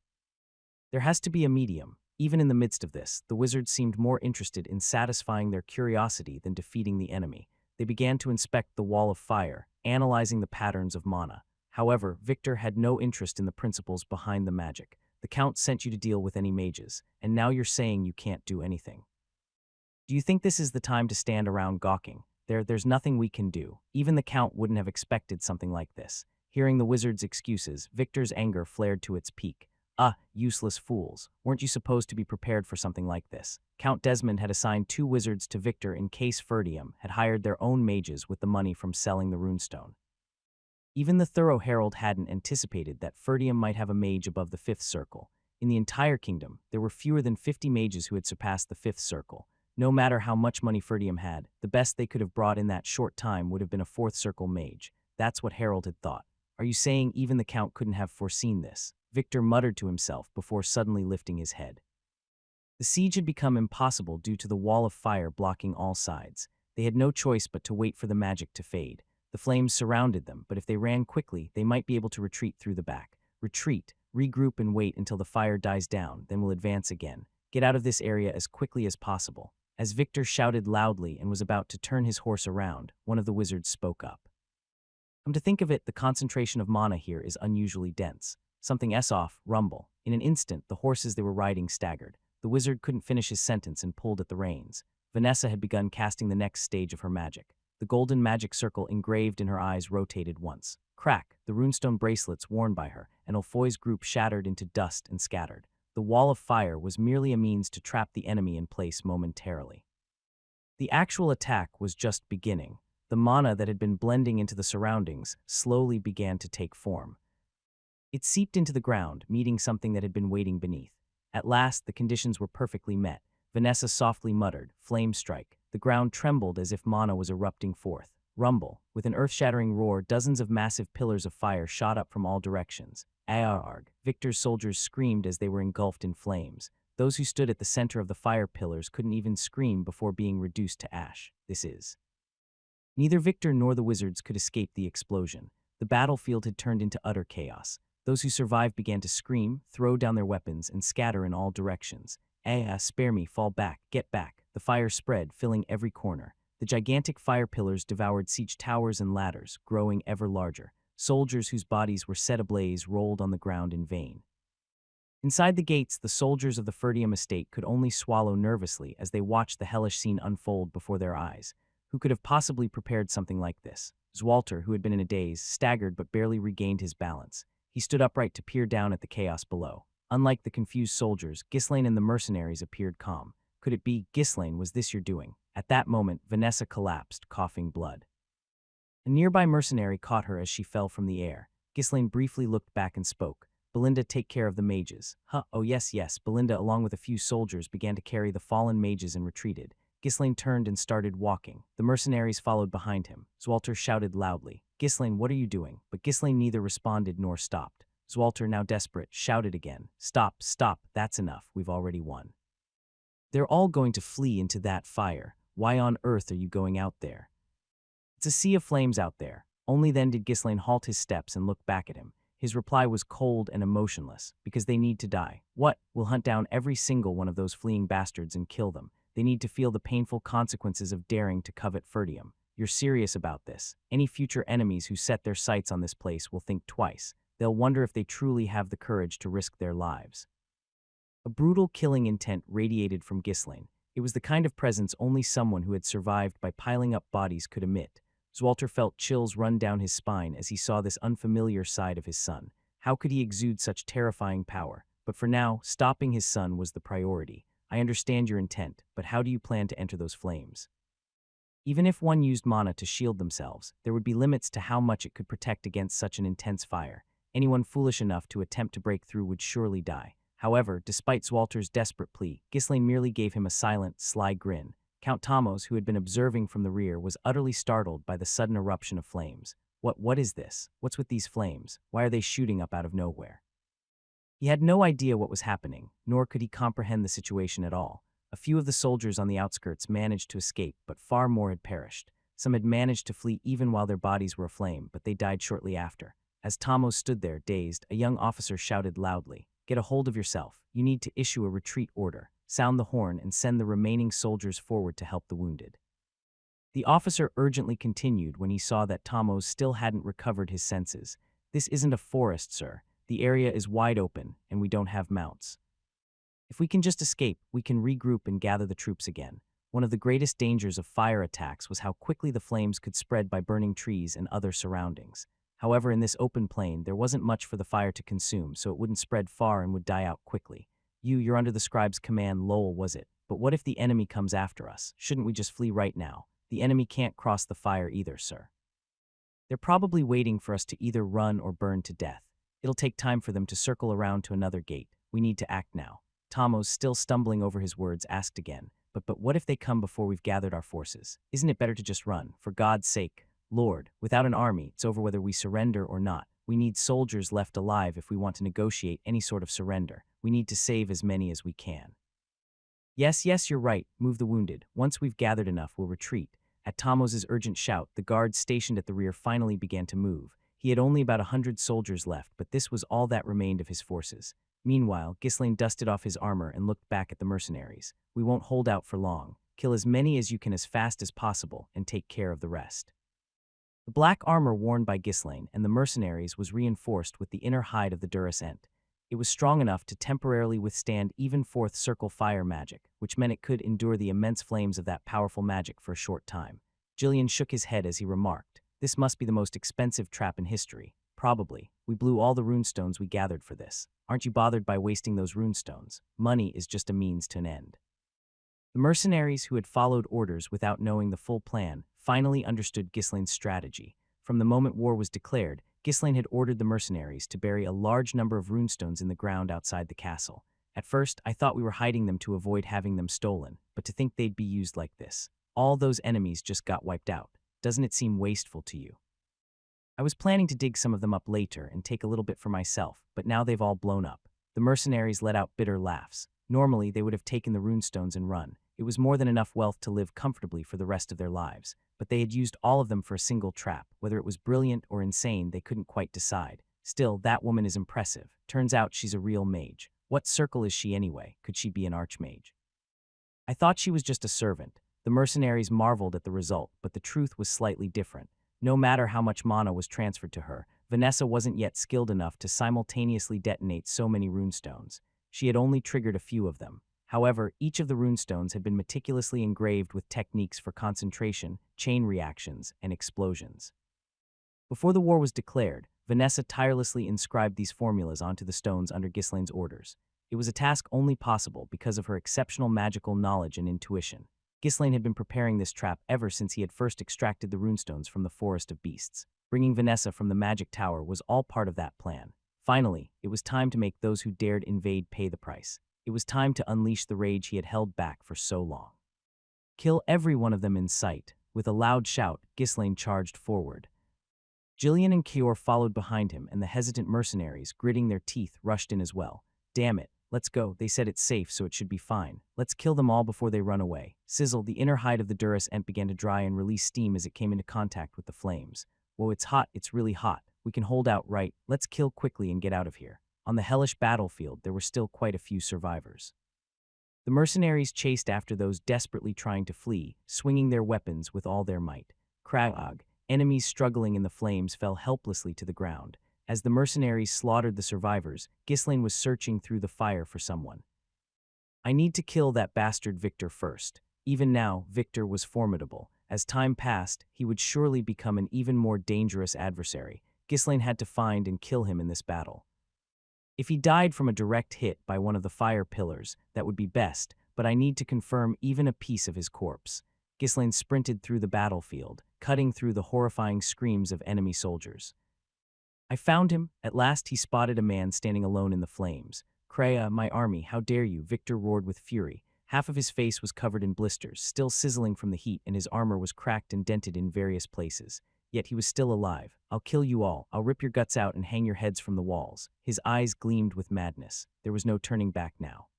There has to be a medium. Even in the midst of this, the wizards seemed more interested in satisfying their curiosity than defeating the enemy. They began to inspect the wall of fire, analyzing the patterns of mana. However, Victor had no interest in the principles behind the magic. The Count sent you to deal with any mages, and now you're saying you can't do anything. Do you think this is the time to stand around gawking? There's nothing we can do. Even the Count wouldn't have expected something like this. Hearing the wizard's excuses, Victor's anger flared to its peak. Useless fools. Weren't you supposed to be prepared for something like this? Count Desmond had assigned 2 wizards to Victor in case Ferdium had hired their own mages with the money from selling the runestone. Even the thorough herald hadn't anticipated that Ferdium might have a mage above the 5th circle. In the entire kingdom, there were fewer than 50 mages who had surpassed the 5th circle. No matter how much money Ferdium had, the best they could have brought in that short time would have been a 4th circle mage. That's what Harold had thought. Are you saying even the Count couldn't have foreseen this? Victor muttered to himself before suddenly lifting his head. The siege had become impossible due to the wall of fire blocking all sides. They had no choice but to wait for the magic to fade. The flames surrounded them, but if they ran quickly, they might be able to retreat through the back. Retreat, regroup and wait until the fire dies down, then we'll advance again. Get out of this area as quickly as possible. As Victor shouted loudly and was about to turn his horse around, one of the wizards spoke up. Come to think of it, the concentration of mana here is unusually dense. Something off, rumble. In an instant, the horses they were riding staggered. The wizard couldn't finish his sentence and pulled at the reins. Vanessa had begun casting the next stage of her magic. The golden magic circle engraved in her eyes rotated once. Crack, the runestone bracelets worn by her, and Ulfoy's group shattered into dust and scattered. The wall of fire was merely a means to trap the enemy in place momentarily. The actual attack was just beginning. The mana that had been blending into the surroundings slowly began to take form. It seeped into the ground, meeting something that had been waiting beneath. At last, the conditions were perfectly met. Vanessa softly muttered, "Flame strike." The ground trembled as if mana was erupting forth. Rumble. With an earth-shattering roar, dozens of massive pillars of fire shot up from all directions. Arg! Victor's soldiers screamed as they were engulfed in flames. Those who stood at the center of the fire pillars couldn't even scream before being reduced to ash. Neither Victor nor the wizards could escape the explosion. The battlefield had turned into utter chaos. Those who survived began to scream, throw down their weapons, and scatter in all directions. Spare me, fall back, get back. The fire spread, filling every corner. The gigantic fire pillars devoured siege towers and ladders, growing ever larger. Soldiers whose bodies were set ablaze rolled on the ground in vain. Inside the gates, the soldiers of the Ferdium estate could only swallow nervously as they watched the hellish scene unfold before their eyes. Who could have possibly prepared something like this? Zwalter, who had been in a daze, staggered but barely regained his balance. He stood upright to peer down at the chaos below. Unlike the confused soldiers, Ghislaine and the mercenaries appeared calm. Could it be, Ghislaine, was this your doing? At that moment, Vanessa collapsed, coughing blood. A nearby mercenary caught her as she fell from the air. Ghislaine briefly looked back and spoke. "Belinda, take care of the mages." Oh yes. Belinda, along with a few soldiers, began to carry the fallen mages and retreated. Ghislaine turned and started walking. The mercenaries followed behind him. Zwalter shouted loudly, "Ghislaine, what are you doing?" But Ghislaine neither responded nor stopped. Zwalter, now desperate, shouted again, Stop, that's enough, we've already won." "They're all going to flee into that fire. Why on earth are you going out there?" It's a sea of flames out there. Only then did Ghislaine halt his steps and look back at him. His reply was cold and emotionless, because they need to die. What? We'll hunt down every single one of those fleeing bastards and kill them. They need to feel the painful consequences of daring to covet Ferdium. You're serious about this. Any future enemies who set their sights on this place will think twice. They'll wonder if they truly have the courage to risk their lives. A brutal killing intent radiated from Ghislaine. It was the kind of presence only someone who had survived by piling up bodies could emit. Zwalter felt chills run down his spine as he saw this unfamiliar side of his son. How could he exude such terrifying power? But for now, stopping his son was the priority. I understand your intent, but how do you plan to enter those flames? Even if one used mana to shield themselves, there would be limits to how much it could protect against such an intense fire. Anyone foolish enough to attempt to break through would surely die. However, despite Zwalter's desperate plea, Ghislaine merely gave him a silent, sly grin. Count Tamos, who had been observing from the rear, was utterly startled by the sudden eruption of flames. What is this? What's with these flames? Why are they shooting up out of nowhere? He had no idea what was happening, nor could he comprehend the situation at all. A few of the soldiers on the outskirts managed to escape, but far more had perished. Some had managed to flee even while their bodies were aflame, but they died shortly after. As Tamos stood there, dazed, a young officer shouted loudly, "Get a hold of yourself. You need to issue a retreat order. Sound the horn and send the remaining soldiers forward to help the wounded." The officer urgently continued when he saw that Tamos still hadn't recovered his senses. "This isn't a forest, sir. The area is wide open, and we don't have mounts. If we can just escape, we can regroup and gather the troops again." One of the greatest dangers of fire attacks was how quickly the flames could spread by burning trees and other surroundings. However, in this open plain, there wasn't much for the fire to consume, so it wouldn't spread far and would die out quickly. You're under the scribe's command, Lowell, was it? But what if the enemy comes after us? Shouldn't we just flee right now? The enemy can't cross the fire either, sir. They're probably waiting for us to either run or burn to death. It'll take time for them to circle around to another gate. We need to act now. Tamos, still stumbling over his words, asked again, But what if they come before we've gathered our forces? Isn't it better to just run? For God's sake, Lord, without an army, it's over whether we surrender or not. We need soldiers left alive if we want to negotiate any sort of surrender. We need to save as many as we can." Yes, you're right. Move the wounded. Once we've gathered enough, we'll retreat." At Tamos's urgent shout, the guards stationed at the rear finally began to move. He had only about 100 soldiers left, but this was all that remained of his forces. Meanwhile, Ghislaine dusted off his armor and looked back at the mercenaries. "We won't hold out for long. Kill as many as you can as fast as possible, and take care of the rest." The black armor worn by Ghislaine and the mercenaries was reinforced with the inner hide of the Durus Ent. It was strong enough to temporarily withstand even fourth circle fire magic, which meant it could endure the immense flames of that powerful magic for a short time. Jillian shook his head as he remarked, "This must be the most expensive trap in history." "Probably. We blew all the runestones we gathered for this. Aren't you bothered by wasting those runestones? Money is just a means to an end." The mercenaries, who had followed orders without knowing the full plan, finally understood Ghislaine's strategy. From the moment war was declared, Ghislaine had ordered the mercenaries to bury a large number of runestones in the ground outside the castle. "At first, I thought we were hiding them to avoid having them stolen, but to think they'd be used like this. All those enemies just got wiped out. Doesn't it seem wasteful to you? I was planning to dig some of them up later and take a little bit for myself, but now they've all blown up." The mercenaries let out bitter laughs. Normally, they would have taken the runestones and run. It was more than enough wealth to live comfortably for the rest of their lives. But they had used all of them for a single trap. Whether it was brilliant or insane, they couldn't quite decide. Still, that woman is impressive. Turns out she's a real mage. What circle is she anyway? Could she be an archmage? "I thought she was just a servant." The mercenaries marveled at the result, but the truth was slightly different. No matter how much mana was transferred to her, Vanessa wasn't yet skilled enough to simultaneously detonate so many runestones. She had only triggered a few of them. However, each of the runestones had been meticulously engraved with techniques for concentration, chain reactions, and explosions. Before the war was declared, Vanessa tirelessly inscribed these formulas onto the stones under Ghislaine's orders. It was a task only possible because of her exceptional magical knowledge and intuition. Ghislaine had been preparing this trap ever since he had first extracted the runestones from the Forest of Beasts. Bringing Vanessa from the magic tower was all part of that plan. Finally, it was time to make those who dared invade pay the price. It was time to unleash the rage he had held back for so long. "Kill every one of them in sight." With a loud shout, Ghislaine charged forward. Jillian and Kior followed behind him, and the hesitant mercenaries, gritting their teeth, rushed in as well. "Damn it, Let's go. They said it's safe, so it should be fine. Let's kill them all before they run away. Sizzle, the inner hide of the Duras Ent began to dry and release steam as it came into contact with the flames. Whoa, it's hot. It's really hot. We can hold out, right? Let's kill quickly and get out of here. On the hellish battlefield, there were still quite a few survivors. The mercenaries chased after those desperately trying to flee, swinging their weapons with all their might. Krag, enemies struggling in the flames, fell helplessly to the ground. As the mercenaries slaughtered the survivors, Ghislaine was searching through the fire for someone. I need to kill that bastard Victor first. Even now, Victor was formidable. As time passed, he would surely become an even more dangerous adversary. Ghislaine had to find and kill him in this battle. If he died from a direct hit by one of the fire pillars, that would be best, but I need to confirm even a piece of his corpse. Ghislaine sprinted through the battlefield, cutting through the horrifying screams of enemy soldiers. I found him. At last he spotted a man standing alone in the flames. Crea, my army, how dare you? Victor roared with fury. Half of his face was covered in blisters, still sizzling from the heat, and his armor was cracked and dented in various places. Yet he was still alive. I'll kill you all. I'll rip your guts out and hang your heads from the walls. His eyes gleamed with madness. There was no turning back now.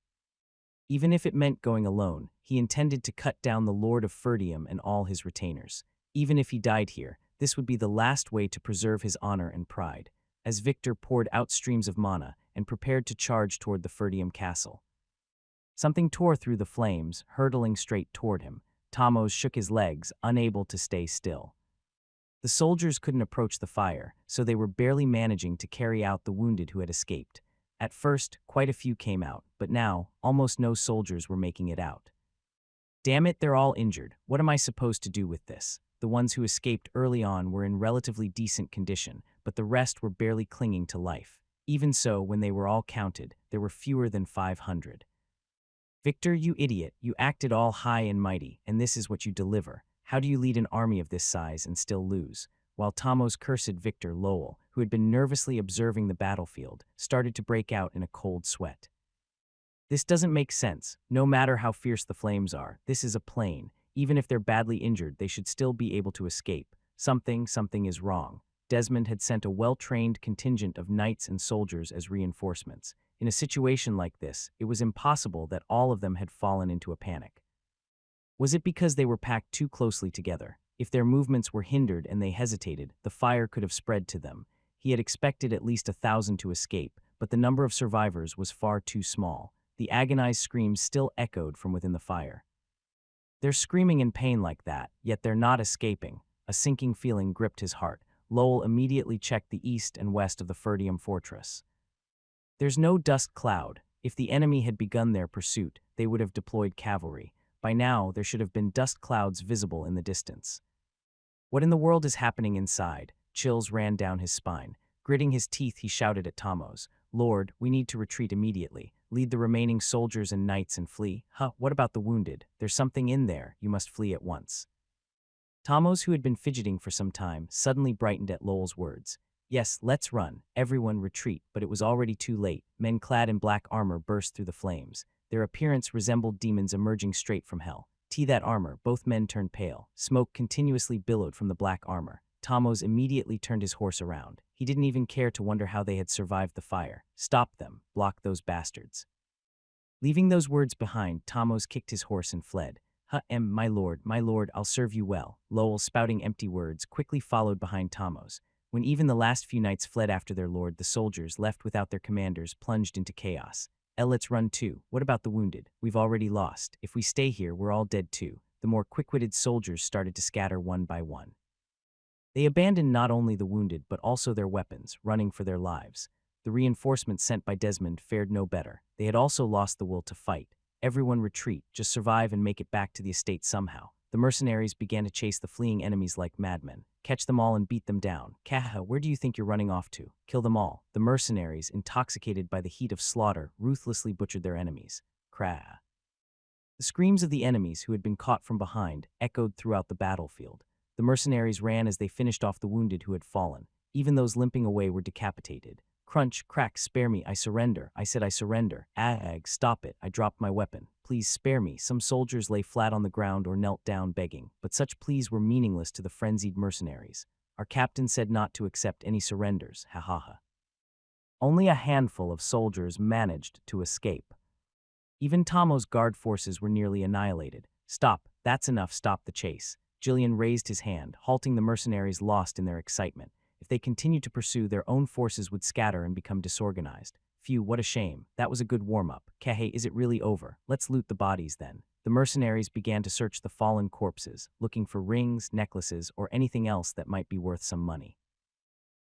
Even if it meant going alone, he intended to cut down the Lord of Ferdium and all his retainers. Even if he died here, this would be the last way to preserve his honor and pride. As Victor poured out streams of mana and prepared to charge toward the Ferdium castle, something tore through the flames, hurtling straight toward him. Tamos shook his legs, unable to stay still. The soldiers couldn't approach the fire, so they were barely managing to carry out the wounded who had escaped. At first, quite a few came out, but now, almost no soldiers were making it out. Damn it, they're all injured. What am I supposed to do with this? The ones who escaped early on were in relatively decent condition, but the rest were barely clinging to life. Even so, when they were all counted, there were fewer than 500. Victor, you idiot, you acted all high and mighty, and this is what you deliver. How do you lead an army of this size and still lose? While Tamos cursed Victor, Lowell, who had been nervously observing the battlefield, started to break out in a cold sweat. This doesn't make sense. No matter how fierce the flames are, this is a plane. Even if they're badly injured, they should still be able to escape. Something is wrong. Desmond had sent a well-trained contingent of knights and soldiers as reinforcements. In a situation like this, it was impossible that all of them had fallen into a panic. Was it because they were packed too closely together? If their movements were hindered and they hesitated, the fire could have spread to them. He had expected at least 1,000 to escape, but the number of survivors was far too small. The agonized screams still echoed from within the fire. They're screaming in pain like that, yet they're not escaping. A sinking feeling gripped his heart. Lowell immediately checked the east and west of the Ferdium fortress. There's no dust cloud. If the enemy had begun their pursuit, they would have deployed cavalry. By now, there should have been dust clouds visible in the distance. What in the world is happening inside? Chills ran down his spine. Gritting his teeth, he shouted at Tamos, Lord, we need to retreat immediately. Lead the remaining soldiers and knights and flee. What about the wounded? There's something in there. You must flee at once. Tamos, who had been fidgeting for some time, suddenly brightened at Lowell's words. Yes, let's run. Everyone retreat, but it was already too late. Men clad in black armor burst through the flames. Their appearance resembled demons emerging straight from hell. That armor, both men turned pale. Smoke continuously billowed from the black armor. Tamos immediately turned his horse around. He didn't even care to wonder how they had survived the fire. Stop them. Block those bastards. Leaving those words behind, Tamos kicked his horse and fled. My lord, I'll serve you well. Lowell, spouting empty words, quickly followed behind Tamos. When even the last few knights fled after their lord, the soldiers, left without their commanders, plunged into chaos. Let's run too. What about the wounded? We've already lost. If we stay here, we're all dead too. The more quick-witted soldiers started to scatter one by one. They abandoned not only the wounded but also their weapons, running for their lives. The reinforcements sent by Desmond fared no better. They had also lost the will to fight. Everyone retreat, just survive and make it back to the estate somehow. The mercenaries began to chase the fleeing enemies like madmen. Catch them all and beat them down. Where do you think you're running off to? Kill them all. The mercenaries, intoxicated by the heat of slaughter, ruthlessly butchered their enemies. The screams of the enemies who had been caught from behind echoed throughout the battlefield. The mercenaries ran as they finished off the wounded who had fallen. Even those limping away were decapitated. Crunch, crack, spare me, I surrender. I said I surrender. Stop it, I dropped my weapon. Please spare me. Some soldiers lay flat on the ground or knelt down begging, but such pleas were meaningless to the frenzied mercenaries. Our captain said not to accept any surrenders, Only a handful of soldiers managed to escape. Even Tomo's guard forces were nearly annihilated. Stop, that's enough, stop the chase. Jillian raised his hand, halting the mercenaries lost in their excitement. If they continued to pursue, their own forces would scatter and become disorganized. Phew, what a shame. That was a good warm-up. Kehei, is it really over? Let's loot the bodies then. The mercenaries began to search the fallen corpses, looking for rings, necklaces, or anything else that might be worth some money.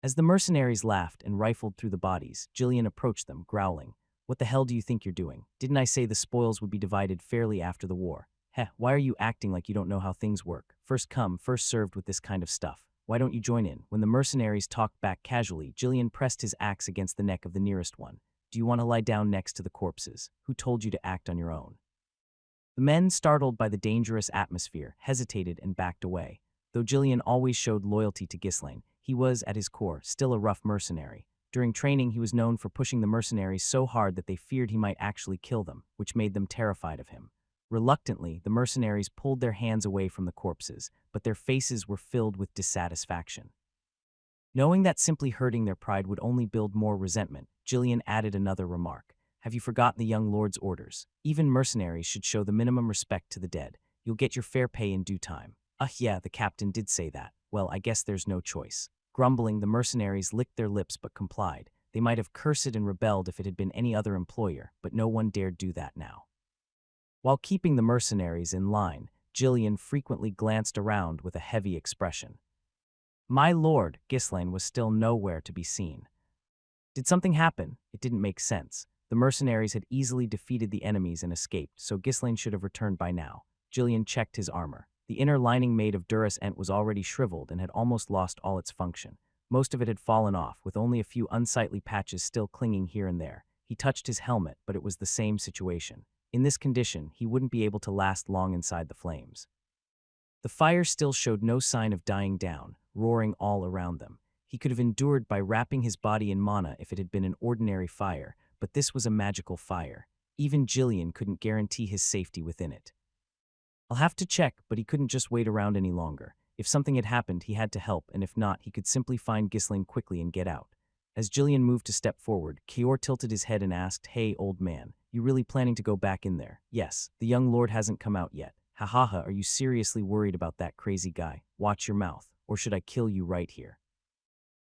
As the mercenaries laughed and rifled through the bodies, Jillian approached them, growling. What the hell do you think you're doing? Didn't I say the spoils would be divided fairly after the war? Heh, why are you acting like you don't know how things work? First come, first served with this kind of stuff. Why don't you join in? When the mercenaries talked back casually, Jillian pressed his axe against the neck of the nearest one. Do you want to lie down next to the corpses? Who told you to act on your own? The men, startled by the dangerous atmosphere, hesitated and backed away. Though Jillian always showed loyalty to Ghislaine, he was, at his core, still a rough mercenary. During training, he was known for pushing the mercenaries so hard that they feared he might actually kill them, which made them terrified of him. Reluctantly, the mercenaries pulled their hands away from the corpses, but their faces were filled with dissatisfaction. Knowing that simply hurting their pride would only build more resentment, Jillian added another remark. Have you forgotten the young lord's orders? Even mercenaries should show the minimum respect to the dead. You'll get your fair pay in due time. Yeah, the captain did say that. Well, I guess there's no choice. Grumbling, the mercenaries licked their lips but complied. They might have cursed and rebelled if it had been any other employer, but no one dared do that now. While keeping the mercenaries in line, Jillian frequently glanced around with a heavy expression. My lord, Ghislaine was still nowhere to be seen. Did something happen? It didn't make sense. The mercenaries had easily defeated the enemies and escaped, so Ghislaine should have returned by now. Jillian checked his armor. The inner lining made of durus ent was already shriveled and had almost lost all its function. Most of it had fallen off, with only a few unsightly patches still clinging here and there. He touched his helmet, but it was the same situation. In this condition, he wouldn't be able to last long inside the flames. The fire still showed no sign of dying down, roaring all around them. He could have endured by wrapping his body in mana if it had been an ordinary fire, but this was a magical fire. Even Jillian couldn't guarantee his safety within it. I'll have to check, but he couldn't just wait around any longer. If something had happened, he had to help, and if not, he could simply find Ghislaine quickly and get out. As Jillian moved to step forward, Kior tilted his head and asked, Hey, old man, you really planning to go back in there? Yes, the young lord hasn't come out yet. Hahaha, are you seriously worried about that crazy guy? Watch your mouth, or should I kill you right here?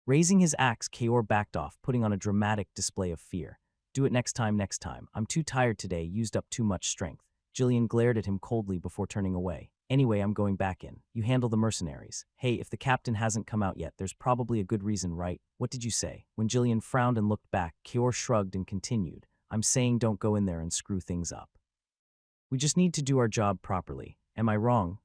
Raising his axe, Kior backed off, putting on a dramatic display of fear. Do it next time. I'm too tired today, used up too much strength. Jillian glared at him coldly before turning away. Anyway, I'm going back in. You handle the mercenaries. Hey, if the captain hasn't come out yet, there's probably a good reason, right? What did you say? When Jillian frowned and looked back, Kior shrugged and continued. I'm saying don't go in there and screw things up. We just need to do our job properly. Am I wrong?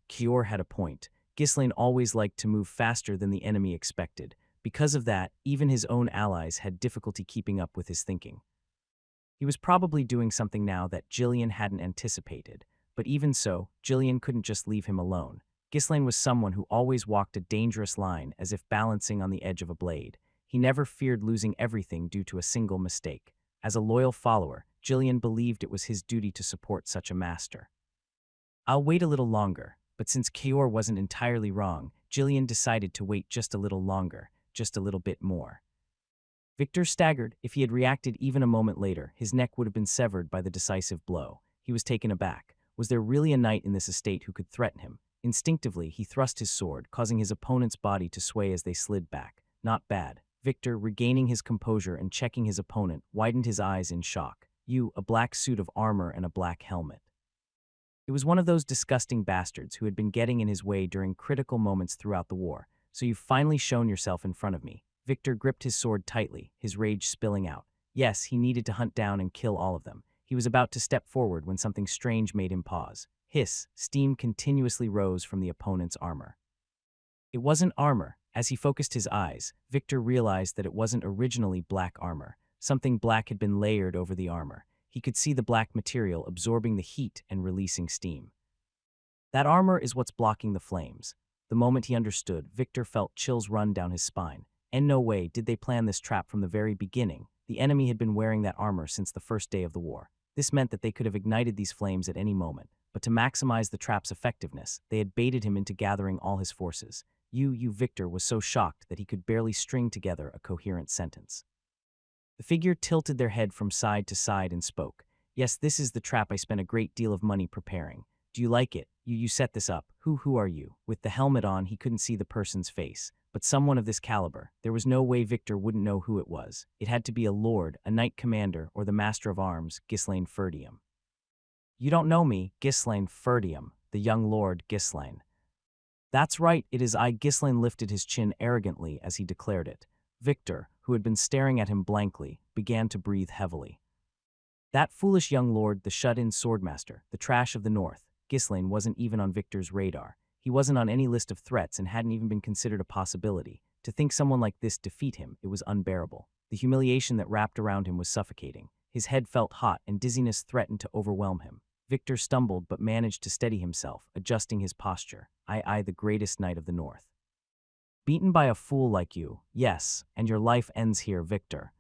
Kior had a point. Ghislaine always liked to move faster than the enemy expected. Because of that, even his own allies had difficulty keeping up with his thinking. He was probably doing something now that Jillian hadn't anticipated. But even so, Jillian couldn't just leave him alone. Ghislaine was someone who always walked a dangerous line as if balancing on the edge of a blade. He never feared losing everything due to a single mistake. As a loyal follower, Jillian believed it was his duty to support such a master. I'll wait a little longer, but since Kior wasn't entirely wrong, Jillian decided to wait just a little longer, just a little bit more. Victor staggered. If he had reacted even a moment later, his neck would have been severed by the decisive blow. He was taken aback. Was there really a knight in this estate who could threaten him? Instinctively, he thrust his sword, causing his opponent's body to sway as they slid back. Not bad. Victor, regaining his composure and checking his opponent, widened his eyes in shock. You, a black suit of armor and a black helmet. It was one of those disgusting bastards who had been getting in his way during critical moments throughout the war. So you've finally shown yourself in front of me. Victor gripped his sword tightly, his rage spilling out. Yes, he needed to hunt down and kill all of them. He was about to step forward when something strange made him pause. Hiss, steam continuously rose from the opponent's armor. It wasn't armor. As he focused his eyes, Victor realized that it wasn't originally black armor. Something black had been layered over the armor. He could see the black material absorbing the heat and releasing steam. That armor is what's blocking the flames. The moment he understood, Victor felt chills run down his spine. And no way did they plan this trap from the very beginning. The enemy had been wearing that armor since the first day of the war. This meant that they could have ignited these flames at any moment. But to maximize the trap's effectiveness, they had baited him into gathering all his forces. Victor was so shocked that he could barely string together a coherent sentence. The figure tilted their head from side to side and spoke. Yes, this is the trap I spent a great deal of money preparing. Do you like it? You set this up. Who are you? With the helmet on, he couldn't see the person's face. But someone of this caliber. There was no way Victor wouldn't know who it was. It had to be a lord, a knight commander, or the master of arms, Ghislaine Ferdium. You don't know me, Ghislaine Ferdium, the young lord Ghislaine. That's right, it is I. Ghislaine lifted his chin arrogantly as he declared it. Victor, who had been staring at him blankly, began to breathe heavily. That foolish young lord, the shut-in swordmaster, the trash of the north. Ghislaine wasn't even on Victor's radar. He wasn't on any list of threats and hadn't even been considered a possibility. To think someone like this defeat him, it was unbearable. The humiliation that wrapped around him was suffocating. His head felt hot and dizziness threatened to overwhelm him. Victor stumbled but managed to steady himself, adjusting his posture. I, the greatest knight of the north. Beaten by a fool like you, yes, and your life ends here, Victor.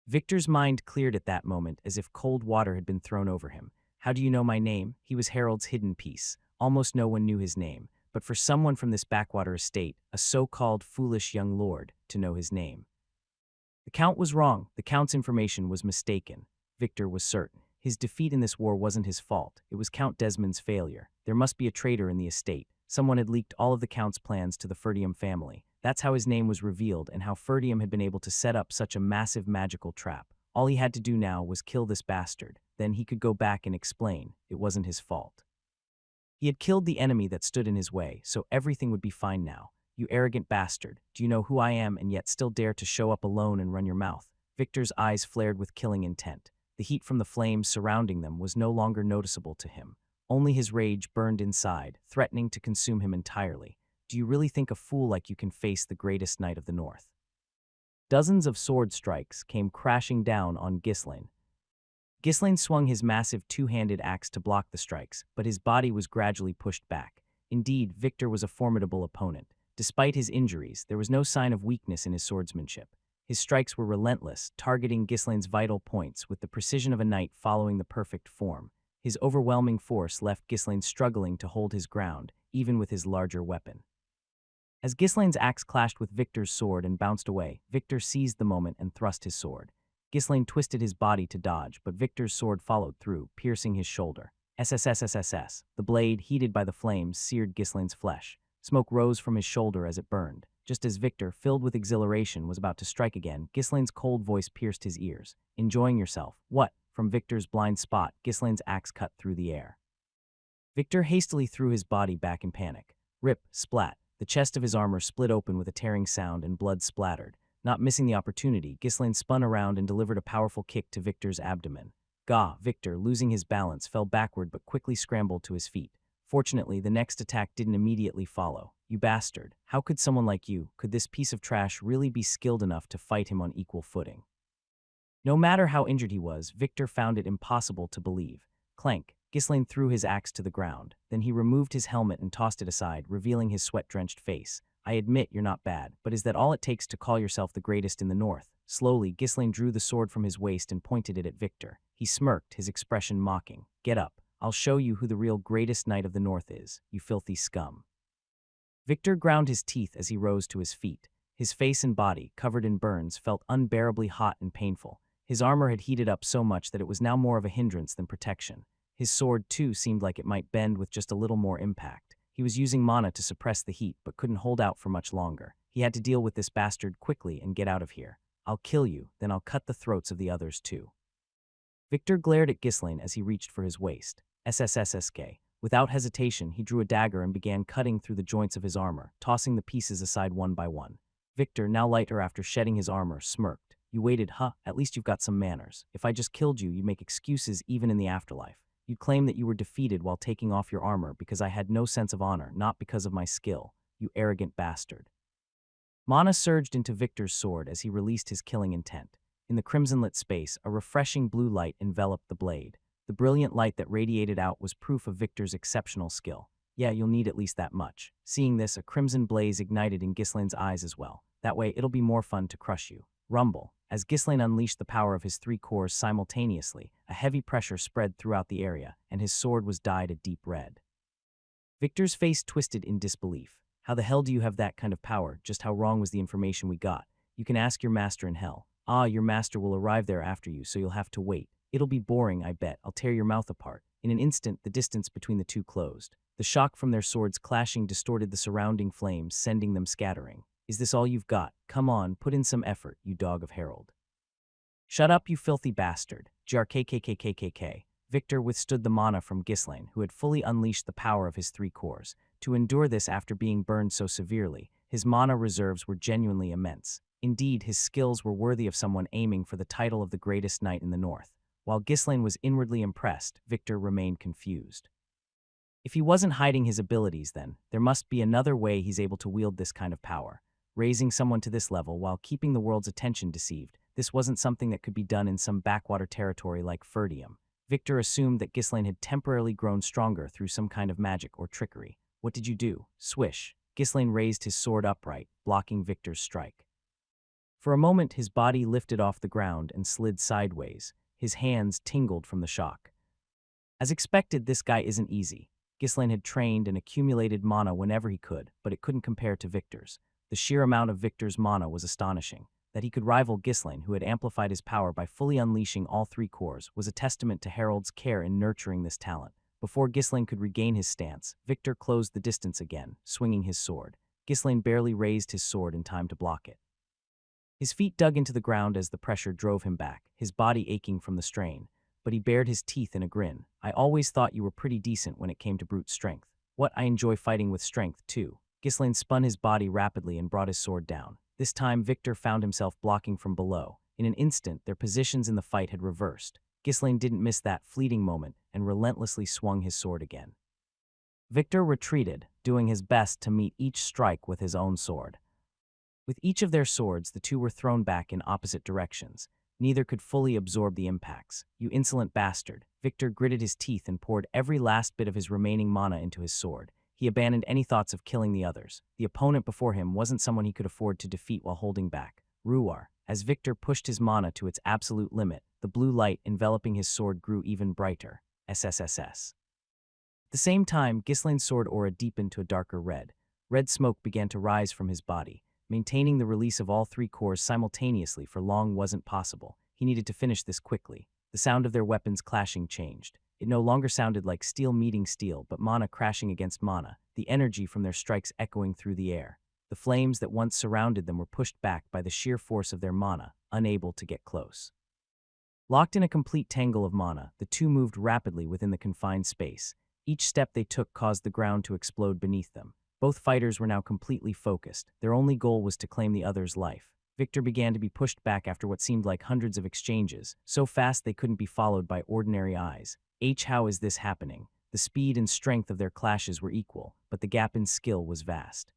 Victor's mind cleared at that moment as if cold water had been thrown over him. How do you know my name? He was Harold's hidden piece. Almost no one knew his name, but for someone from this backwater estate, a so-called foolish young lord, to know his name. The Count was wrong. The Count's information was mistaken. Victor was certain. His defeat in this war wasn't his fault. It was Count Desmond's failure. There must be a traitor in the estate. Someone had leaked all of the Count's plans to the Ferdium family. That's how his name was revealed and how Ferdium had been able to set up such a massive magical trap. All he had to do now was kill this bastard. Then he could go back and explain it wasn't his fault. He had killed the enemy that stood in his way, so everything would be fine now. You arrogant bastard, do you know who I am and yet still dare to show up alone and run your mouth? Victor's eyes flared with killing intent. The heat from the flames surrounding them was no longer noticeable to him. Only his rage burned inside, threatening to consume him entirely. Do you really think a fool like you can face the greatest knight of the north? Dozens of sword strikes came crashing down on Ghislaine. Ghislaine swung his massive two-handed axe to block the strikes, but his body was gradually pushed back. Indeed, Victor was a formidable opponent. Despite his injuries, there was no sign of weakness in his swordsmanship. His strikes were relentless, targeting Ghislaine's vital points with the precision of a knight following the perfect form. His overwhelming force left Ghislaine struggling to hold his ground, even with his larger weapon. As Ghislaine's axe clashed with Victor's sword and bounced away, Victor seized the moment and thrust his sword. Ghislaine twisted his body to dodge, but Victor's sword followed through, piercing his shoulder. SSSSSS. The blade, heated by the flames, seared Ghislaine's flesh. Smoke rose from his shoulder as it burned. Just as Victor, filled with exhilaration, was about to strike again, Ghislaine's cold voice pierced his ears. Enjoying yourself? What? From Victor's blind spot, Ghislaine's axe cut through the air. Victor hastily threw his body back in panic. Rip, splat. The chest of his armor split open with a tearing sound and blood splattered. Not missing the opportunity, Ghislaine spun around and delivered a powerful kick to Victor's abdomen. Gah! Victor, losing his balance, fell backward but quickly scrambled to his feet. Fortunately, the next attack didn't immediately follow. You bastard. How could someone like you, could this piece of trash really be skilled enough to fight him on equal footing? No matter how injured he was, Victor found it impossible to believe. Clank. Ghislaine threw his axe to the ground. Then he removed his helmet and tossed it aside, revealing his sweat-drenched face. I admit you're not bad, but is that all it takes to call yourself the greatest in the north? Slowly, Ghislaine drew the sword from his waist and pointed it at Victor. He smirked, his expression mocking. Get up. I'll show you who the real greatest knight of the north is, you filthy scum. Victor ground his teeth as he rose to his feet. His face and body, covered in burns, felt unbearably hot and painful. His armor had heated up so much that it was now more of a hindrance than protection. His sword, too, seemed like it might bend with just a little more impact. He was using mana to suppress the heat, but couldn't hold out for much longer. He had to deal with this bastard quickly and get out of here. I'll kill you, then I'll cut the throats of the others, too. Victor glared at Ghislaine as he reached for his waist. SSSSK. Without hesitation, he drew a dagger and began cutting through the joints of his armor, tossing the pieces aside one by one. Victor, now lighter after shedding his armor, smirked. You waited, huh? At least you've got some manners. If I just killed you, you'd make excuses even in the afterlife. You'd claim that you were defeated while taking off your armor because I had no sense of honor, not because of my skill. You arrogant bastard. Mana surged into Victor's sword as he released his killing intent. In the crimson-lit space, a refreshing blue light enveloped the blade. The brilliant light that radiated out was proof of Victor's exceptional skill. Yeah, you'll need at least that much. Seeing this, a crimson blaze ignited in Ghislaine's eyes as well. That way, it'll be more fun to crush you. Rumble. As Ghislaine unleashed the power of his three cores simultaneously, a heavy pressure spread throughout the area, and his sword was dyed a deep red. Victor's face twisted in disbelief. How the hell do you have that kind of power? Just how wrong was the information we got? You can ask your master in hell. Ah, your master will arrive there after you, so you'll have to wait. It'll be boring, I bet. I'll tear your mouth apart. In an instant, the distance between the two closed. The shock from their swords clashing distorted the surrounding flames, sending them scattering. Is this all you've got? Come on, put in some effort, you dog of Harold. Shut up, you filthy bastard. GRKKKKKK. Victor withstood the mana from Ghislaine, who had fully unleashed the power of his 3 cores. To endure this after being burned so severely, his mana reserves were genuinely immense. Indeed, his skills were worthy of someone aiming for the title of the greatest knight in the north. While Ghislaine was inwardly impressed, Victor remained confused. If he wasn't hiding his abilities then, there must be another way he's able to wield this kind of power. Raising someone to this level while keeping the world's attention deceived, this wasn't something that could be done in some backwater territory like Ferdium. Victor assumed that Ghislaine had temporarily grown stronger through some kind of magic or trickery. What did you do? Swish. Ghislaine raised his sword upright, blocking Victor's strike. For a moment, his body lifted off the ground and slid sideways. His hands tingled from the shock. As expected, this guy isn't easy. Ghislaine had trained and accumulated mana whenever he could, but it couldn't compare to Victor's. The sheer amount of Victor's mana was astonishing. That he could rival Ghislaine, who had amplified his power by fully unleashing all 3 cores, was a testament to Harold's care in nurturing this talent. Before Ghislaine could regain his stance, Victor closed the distance again, swinging his sword. Ghislaine barely raised his sword in time to block it. His feet dug into the ground as the pressure drove him back, his body aching from the strain. But he bared his teeth in a grin. I always thought you were pretty decent when it came to brute strength. What, I enjoy fighting with strength, too. Ghislaine spun his body rapidly and brought his sword down. This time, Victor found himself blocking from below. In an instant, their positions in the fight had reversed. Ghislaine didn't miss that fleeting moment and relentlessly swung his sword again. Victor retreated, doing his best to meet each strike with his own sword. With each of their swords, the two were thrown back in opposite directions. Neither could fully absorb the impacts. You insolent bastard. Victor gritted his teeth and poured every last bit of his remaining mana into his sword. He abandoned any thoughts of killing the others. The opponent before him wasn't someone he could afford to defeat while holding back. Ruar. As Victor pushed his mana to its absolute limit, the blue light enveloping his sword grew even brighter. SSSS. At the same time, Ghislaine's sword aura deepened to a darker red. Red smoke began to rise from his body. Maintaining the release of all 3 cores simultaneously for long wasn't possible. He needed to finish this quickly. The sound of their weapons clashing changed. It no longer sounded like steel meeting steel, but mana crashing against mana, the energy from their strikes echoing through the air. The flames that once surrounded them were pushed back by the sheer force of their mana, unable to get close. Locked in a complete tangle of mana, the two moved rapidly within the confined space. Each step they took caused the ground to explode beneath them. Both fighters were now completely focused. Their only goal was to claim the other's life. Victor began to be pushed back after what seemed like hundreds of exchanges, so fast they couldn't be followed by ordinary eyes. How is this happening? The speed and strength of their clashes were equal, but the gap in skill was vast.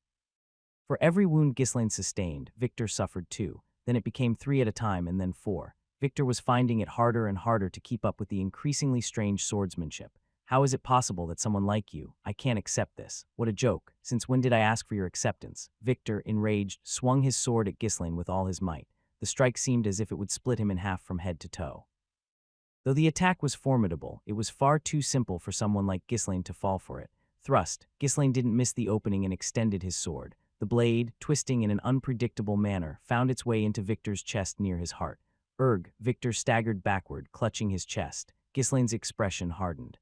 For every wound Ghislaine sustained, Victor suffered 2. Then it became 3 at a time and then 4. Victor was finding it harder and harder to keep up with the increasingly strange swordsmanship. How is it possible that someone like you? I can't accept this. What a joke. Since when did I ask for your acceptance? Victor, enraged, swung his sword at Ghislaine with all his might. The strike seemed as if it would split him in half from head to toe. Though the attack was formidable, it was far too simple for someone like Ghislaine to fall for it. Thrust. Ghislaine didn't miss the opening and extended his sword. The blade, twisting in an unpredictable manner, found its way into Victor's chest near his heart. Erg. Victor staggered backward, clutching his chest. Ghislaine's expression hardened.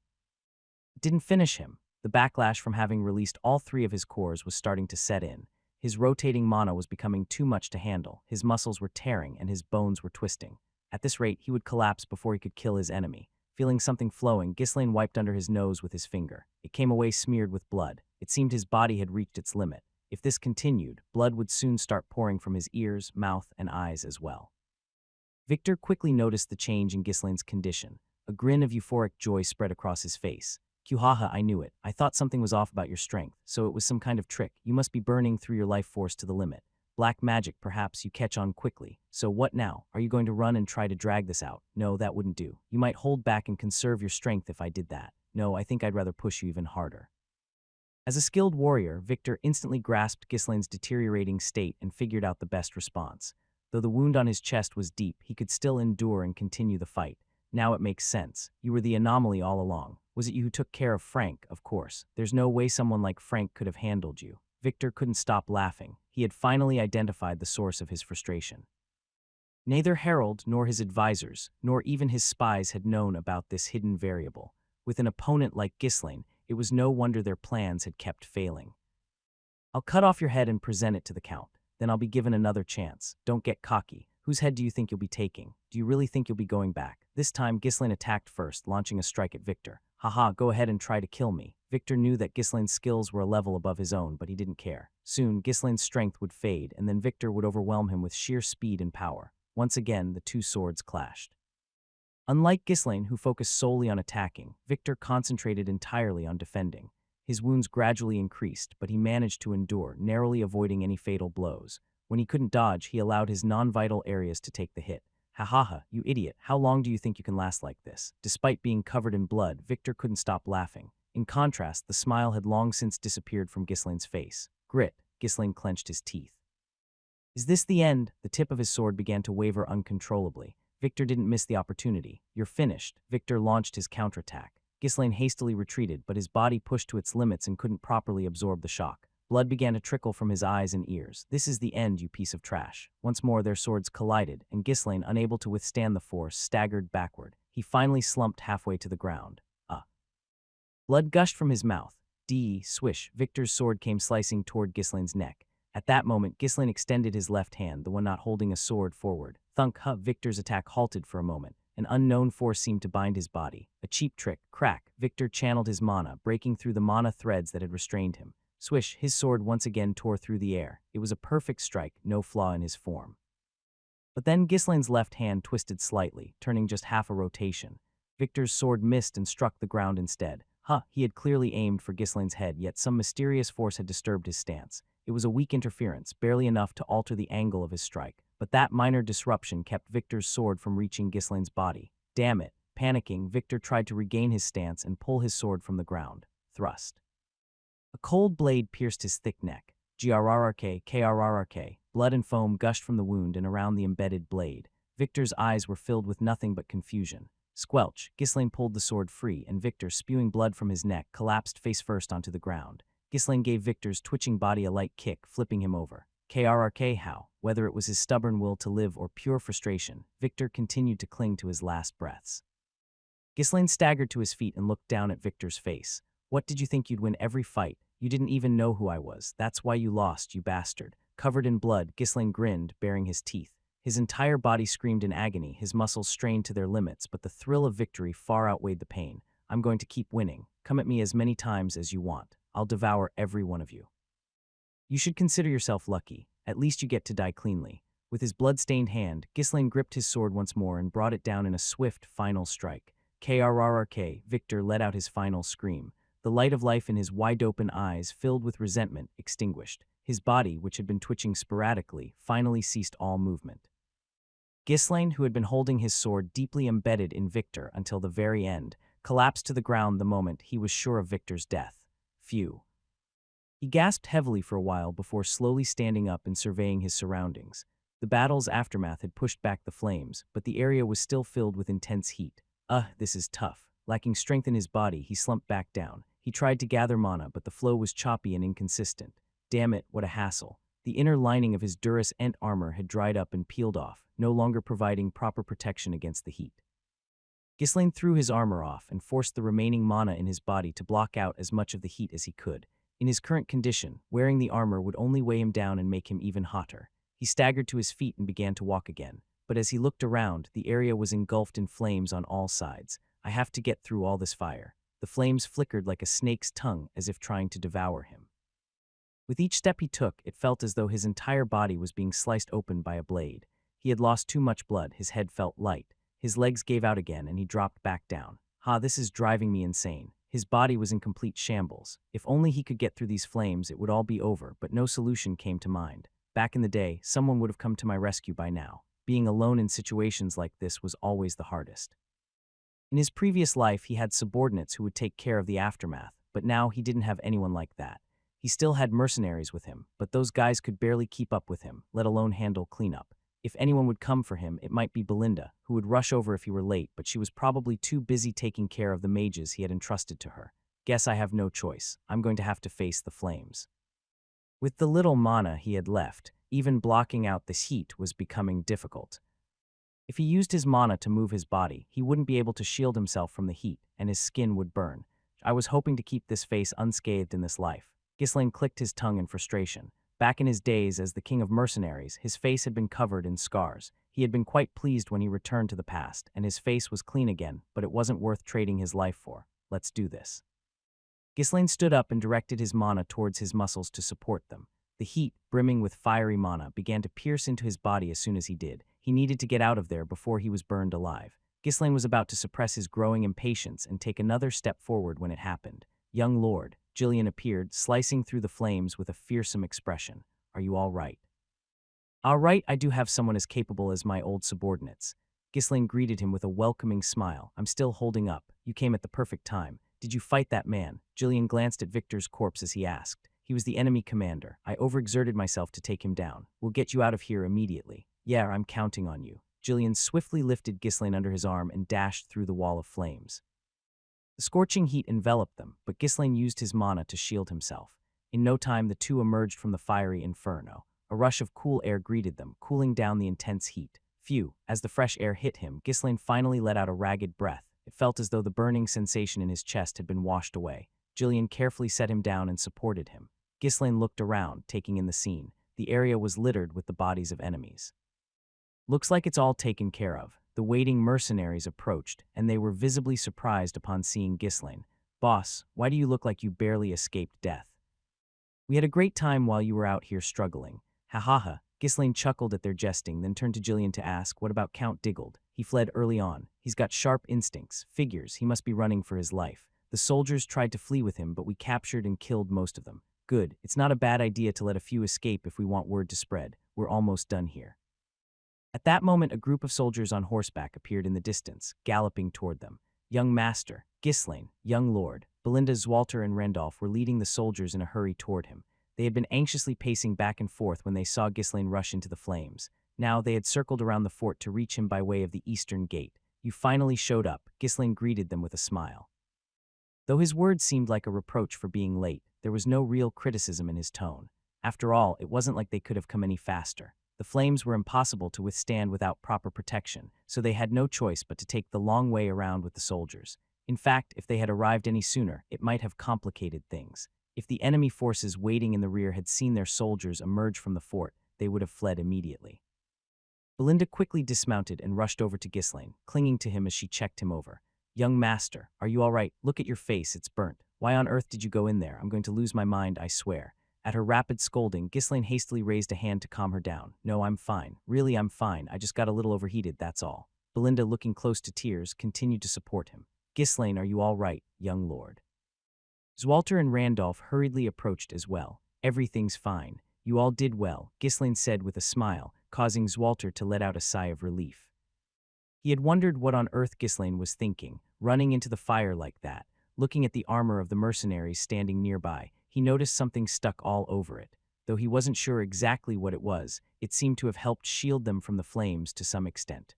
It didn't finish him. The backlash from having released all 3 of his cores was starting to set in. His rotating mana was becoming too much to handle. His muscles were tearing and his bones were twisting. At this rate, he would collapse before he could kill his enemy. Feeling something flowing, Ghislaine wiped under his nose with his finger. It came away smeared with blood. It seemed his body had reached its limit. If this continued, blood would soon start pouring from his ears, mouth, and eyes as well. Victor quickly noticed the change in Ghislaine's condition. A grin of euphoric joy spread across his face. Kuhaha, I knew it. I thought something was off about your strength, so it was some kind of trick. You must be burning through your life force to the limit. Black magic, perhaps you catch on quickly. So what now? Are you going to run and try to drag this out? No, that wouldn't do. You might hold back and conserve your strength if I did that. No, I think I'd rather push you even harder. As a skilled warrior, Victor instantly grasped Ghislaine's deteriorating state and figured out the best response. Though the wound on his chest was deep, he could still endure and continue the fight. Now it makes sense. You were the anomaly all along. Was it you who took care of Frank? Of course. There's no way someone like Frank could have handled you. Victor couldn't stop laughing. He had finally identified the source of his frustration. Neither Harold nor his advisors, nor even his spies had known about this hidden variable. With an opponent like Ghislaine, it was no wonder their plans had kept failing. I'll cut off your head and present it to the Count. Then I'll be given another chance. Don't get cocky. Whose head do you think you'll be taking? Do you really think you'll be going back? This time, Ghislaine attacked first, launching a strike at Victor. Haha, go ahead and try to kill me. Victor knew that Ghislaine's skills were a level above his own, but he didn't care. Soon, Ghislaine's strength would fade, and then Victor would overwhelm him with sheer speed and power. Once again, the two swords clashed. Unlike Ghislaine, who focused solely on attacking, Victor concentrated entirely on defending. His wounds gradually increased, but he managed to endure, narrowly avoiding any fatal blows. When he couldn't dodge, he allowed his non-vital areas to take the hit. Ha ha ha, you idiot, how long do you think you can last like this? Despite being covered in blood, Victor couldn't stop laughing. In contrast, the smile had long since disappeared from Ghislaine's face. Grit, Ghislaine clenched his teeth. Is this the end? The tip of his sword began to waver uncontrollably. Victor didn't miss the opportunity. You're finished. Victor launched his counterattack. Ghislaine hastily retreated, but his body pushed to its limits and couldn't properly absorb the shock. Blood began to trickle from his eyes and ears. This is the end, you piece of trash. Once more their swords collided, and Ghislaine, unable to withstand the force, staggered backward. He finally slumped halfway to the ground. Blood gushed from his mouth. Swish, Victor's sword came slicing toward Ghislaine's neck. At that moment, Ghislaine extended his left hand, the one not holding a sword, forward. Thunk, Victor's attack halted for a moment. An unknown force seemed to bind his body. A cheap trick. Crack. Victor channeled his mana, breaking through the mana threads that had restrained him. Swish, his sword once again tore through the air. It was a perfect strike, no flaw in his form. But then Ghislaine's left hand twisted slightly, turning just half a rotation. Victor's sword missed and struck the ground instead. He had clearly aimed for Ghislaine's head, yet some mysterious force had disturbed his stance. It was a weak interference, barely enough to alter the angle of his strike. But that minor disruption kept Victor's sword from reaching Ghislaine's body. Damn it. Panicking, Victor tried to regain his stance and pull his sword from the ground. Thrust. A cold blade pierced his thick neck. Krrk. Blood and foam gushed from the wound and around the embedded blade. Victor's eyes were filled with nothing but confusion. Squelch, Ghislaine pulled the sword free, and Victor, spewing blood from his neck, collapsed face first onto the ground. Ghislaine gave Victor's twitching body a light kick, flipping him over. Krrk how, whether it was his stubborn will to live or pure frustration, Victor continued to cling to his last breaths. Ghislaine staggered to his feet and looked down at Victor's face. What did you think you'd win every fight? You didn't even know who I was. That's why you lost, you bastard. Covered in blood, Ghislaine grinned, baring his teeth. His entire body screamed in agony, his muscles strained to their limits, but the thrill of victory far outweighed the pain. I'm going to keep winning. Come at me as many times as you want. I'll devour every one of you. You should consider yourself lucky. At least you get to die cleanly. With his blood-stained hand, Ghislaine gripped his sword once more and brought it down in a swift, final strike. Krrk, Victor let out his final scream. The light of life in his wide-open eyes, filled with resentment, extinguished. His body, which had been twitching sporadically, finally ceased all movement. Ghislaine, who had been holding his sword deeply embedded in Victor until the very end, collapsed to the ground the moment he was sure of Victor's death. Phew. He gasped heavily for a while before slowly standing up and surveying his surroundings. The battle's aftermath had pushed back the flames, but the area was still filled with intense heat. This is tough. Lacking strength in his body, he slumped back down. He tried to gather mana, but the flow was choppy and inconsistent. Damn it, what a hassle. The inner lining of his Durus Ent armor had dried up and peeled off, no longer providing proper protection against the heat. Ghislaine threw his armor off and forced the remaining mana in his body to block out as much of the heat as he could. In his current condition, wearing the armor would only weigh him down and make him even hotter. He staggered to his feet and began to walk again. But as he looked around, the area was engulfed in flames on all sides. I have to get through all this fire. The flames flickered like a snake's tongue as if trying to devour him. With each step he took, it felt as though his entire body was being sliced open by a blade. He had lost too much blood, his head felt light. His legs gave out again and he dropped back down. This is driving me insane. His body was in complete shambles. If only he could get through these flames, it would all be over, but no solution came to mind. Back in the day, someone would have come to my rescue by now. Being alone in situations like this was always the hardest. In his previous life, he had subordinates who would take care of the aftermath, but now he didn't have anyone like that. He still had mercenaries with him, but those guys could barely keep up with him, let alone handle cleanup. If anyone would come for him, it might be Belinda, who would rush over if he were late, but she was probably too busy taking care of the mages he had entrusted to her. Guess I have no choice. I'm going to have to face the flames. With the little mana he had left, even blocking out this heat was becoming difficult. If he used his mana to move his body, he wouldn't be able to shield himself from the heat, and his skin would burn. I was hoping to keep this face unscathed in this life. Ghislaine clicked his tongue in frustration. Back in his days as the king of mercenaries, his face had been covered in scars. He had been quite pleased when he returned to the past, and his face was clean again, but it wasn't worth trading his life for. Let's do this. Ghislaine stood up and directed his mana towards his muscles to support them. The heat, brimming with fiery mana, began to pierce into his body as soon as he did. He needed to get out of there before he was burned alive. Ghislaine was about to suppress his growing impatience and take another step forward when it happened. Young lord, Jillian appeared, slicing through the flames with a fearsome expression. Are you all right? All right, I do have someone as capable as my old subordinates. Ghislaine greeted him with a welcoming smile. I'm still holding up. You came at the perfect time. Did you fight that man? Jillian glanced at Victor's corpse as he asked. He was the enemy commander. I overexerted myself to take him down. We'll get you out of here immediately. Yeah, I'm counting on you. Jillian swiftly lifted Ghislaine under his arm and dashed through the wall of flames. The scorching heat enveloped them, but Ghislaine used his mana to shield himself. In no time, the two emerged from the fiery inferno. A rush of cool air greeted them, cooling down the intense heat. Phew, as the fresh air hit him, Ghislaine finally let out a ragged breath. It felt as though the burning sensation in his chest had been washed away. Jillian carefully set him down and supported him. Ghislaine looked around, taking in the scene. The area was littered with the bodies of enemies. Looks like it's all taken care of. The waiting mercenaries approached, and they were visibly surprised upon seeing Ghislaine. Boss, why do you look like you barely escaped death? We had a great time while you were out here struggling. Ha ha ha. Ghislaine chuckled at their jesting, then turned to Jillian to ask, what about Count Diggold? He fled early on. He's got sharp instincts. Figures, he must be running for his life. The soldiers tried to flee with him, but we captured and killed most of them. Good. It's not a bad idea to let a few escape if we want word to spread. We're almost done here. At that moment, a group of soldiers on horseback appeared in the distance, galloping toward them. Young Master, Ghislaine, Young Lord, Belinda, Zwalter, and Randolph were leading the soldiers in a hurry toward him. They had been anxiously pacing back and forth when they saw Ghislaine rush into the flames. Now they had circled around the fort to reach him by way of the eastern gate. You finally showed up, Ghislaine greeted them with a smile. Though his words seemed like a reproach for being late, there was no real criticism in his tone. After all, it wasn't like they could have come any faster. The flames were impossible to withstand without proper protection, so they had no choice but to take the long way around with the soldiers. In fact, if they had arrived any sooner, it might have complicated things. If the enemy forces waiting in the rear had seen their soldiers emerge from the fort, they would have fled immediately. Belinda quickly dismounted and rushed over to Ghislaine, clinging to him as she checked him over. Young Master, are you all right? Look at your face, it's burnt. Why on earth did you go in there? I'm going to lose my mind, I swear. At her rapid scolding, Ghislaine hastily raised a hand to calm her down. No, I'm fine. Really, I'm fine. I just got a little overheated, that's all. Belinda, looking close to tears, continued to support him. Ghislaine, are you all right, young lord? Zwalter and Randolph hurriedly approached as well. Everything's fine. You all did well, Ghislaine said with a smile, causing Zwalter to let out a sigh of relief. He had wondered what on earth Ghislaine was thinking, running into the fire like that. Looking at the armor of the mercenaries standing nearby, he noticed something stuck all over it. Though he wasn't sure exactly what it was, it seemed to have helped shield them from the flames to some extent.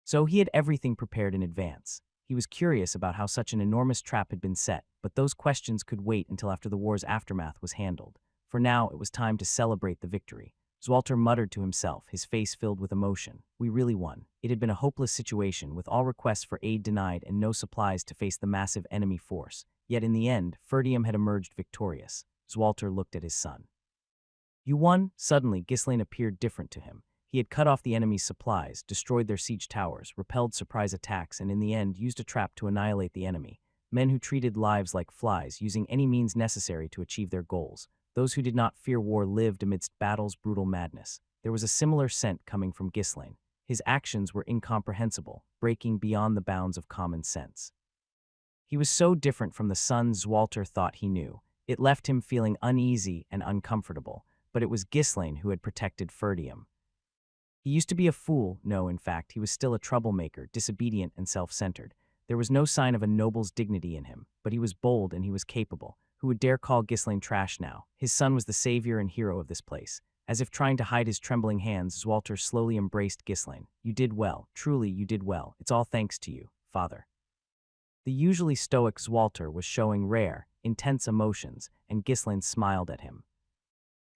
So he had everything prepared in advance. He was curious about how such an enormous trap had been set, but those questions could wait until after the war's aftermath was handled. For now, it was time to celebrate the victory. Zwalter muttered to himself, his face filled with emotion. We really won. It had been a hopeless situation, with all requests for aid denied and no supplies to face the massive enemy force. Yet in the end, Ferdium had emerged victorious. Zwalter looked at his son. You won? Suddenly, Ghislaine appeared different to him. He had cut off the enemy's supplies, destroyed their siege towers, repelled surprise attacks, and in the end used a trap to annihilate the enemy. Men who treated lives like flies, using any means necessary to achieve their goals. Those who did not fear war lived amidst battle's brutal madness. There was a similar scent coming from Ghislaine. His actions were incomprehensible, breaking beyond the bounds of common sense. He was so different from the son Zwalter thought he knew. It left him feeling uneasy and uncomfortable, but it was Ghislaine who had protected Ferdium. He used to be a fool. No, in fact, he was still a troublemaker, disobedient and self-centered. There was no sign of a noble's dignity in him, but he was bold and he was capable. Who would dare call Ghislaine trash now? His son was the savior and hero of this place. As if trying to hide his trembling hands, Zwalter slowly embraced Ghislaine. You did well. Truly, you did well. It's all thanks to you, father. The usually stoic Zwalter was showing rare, intense emotions, and Ghislaine smiled at him.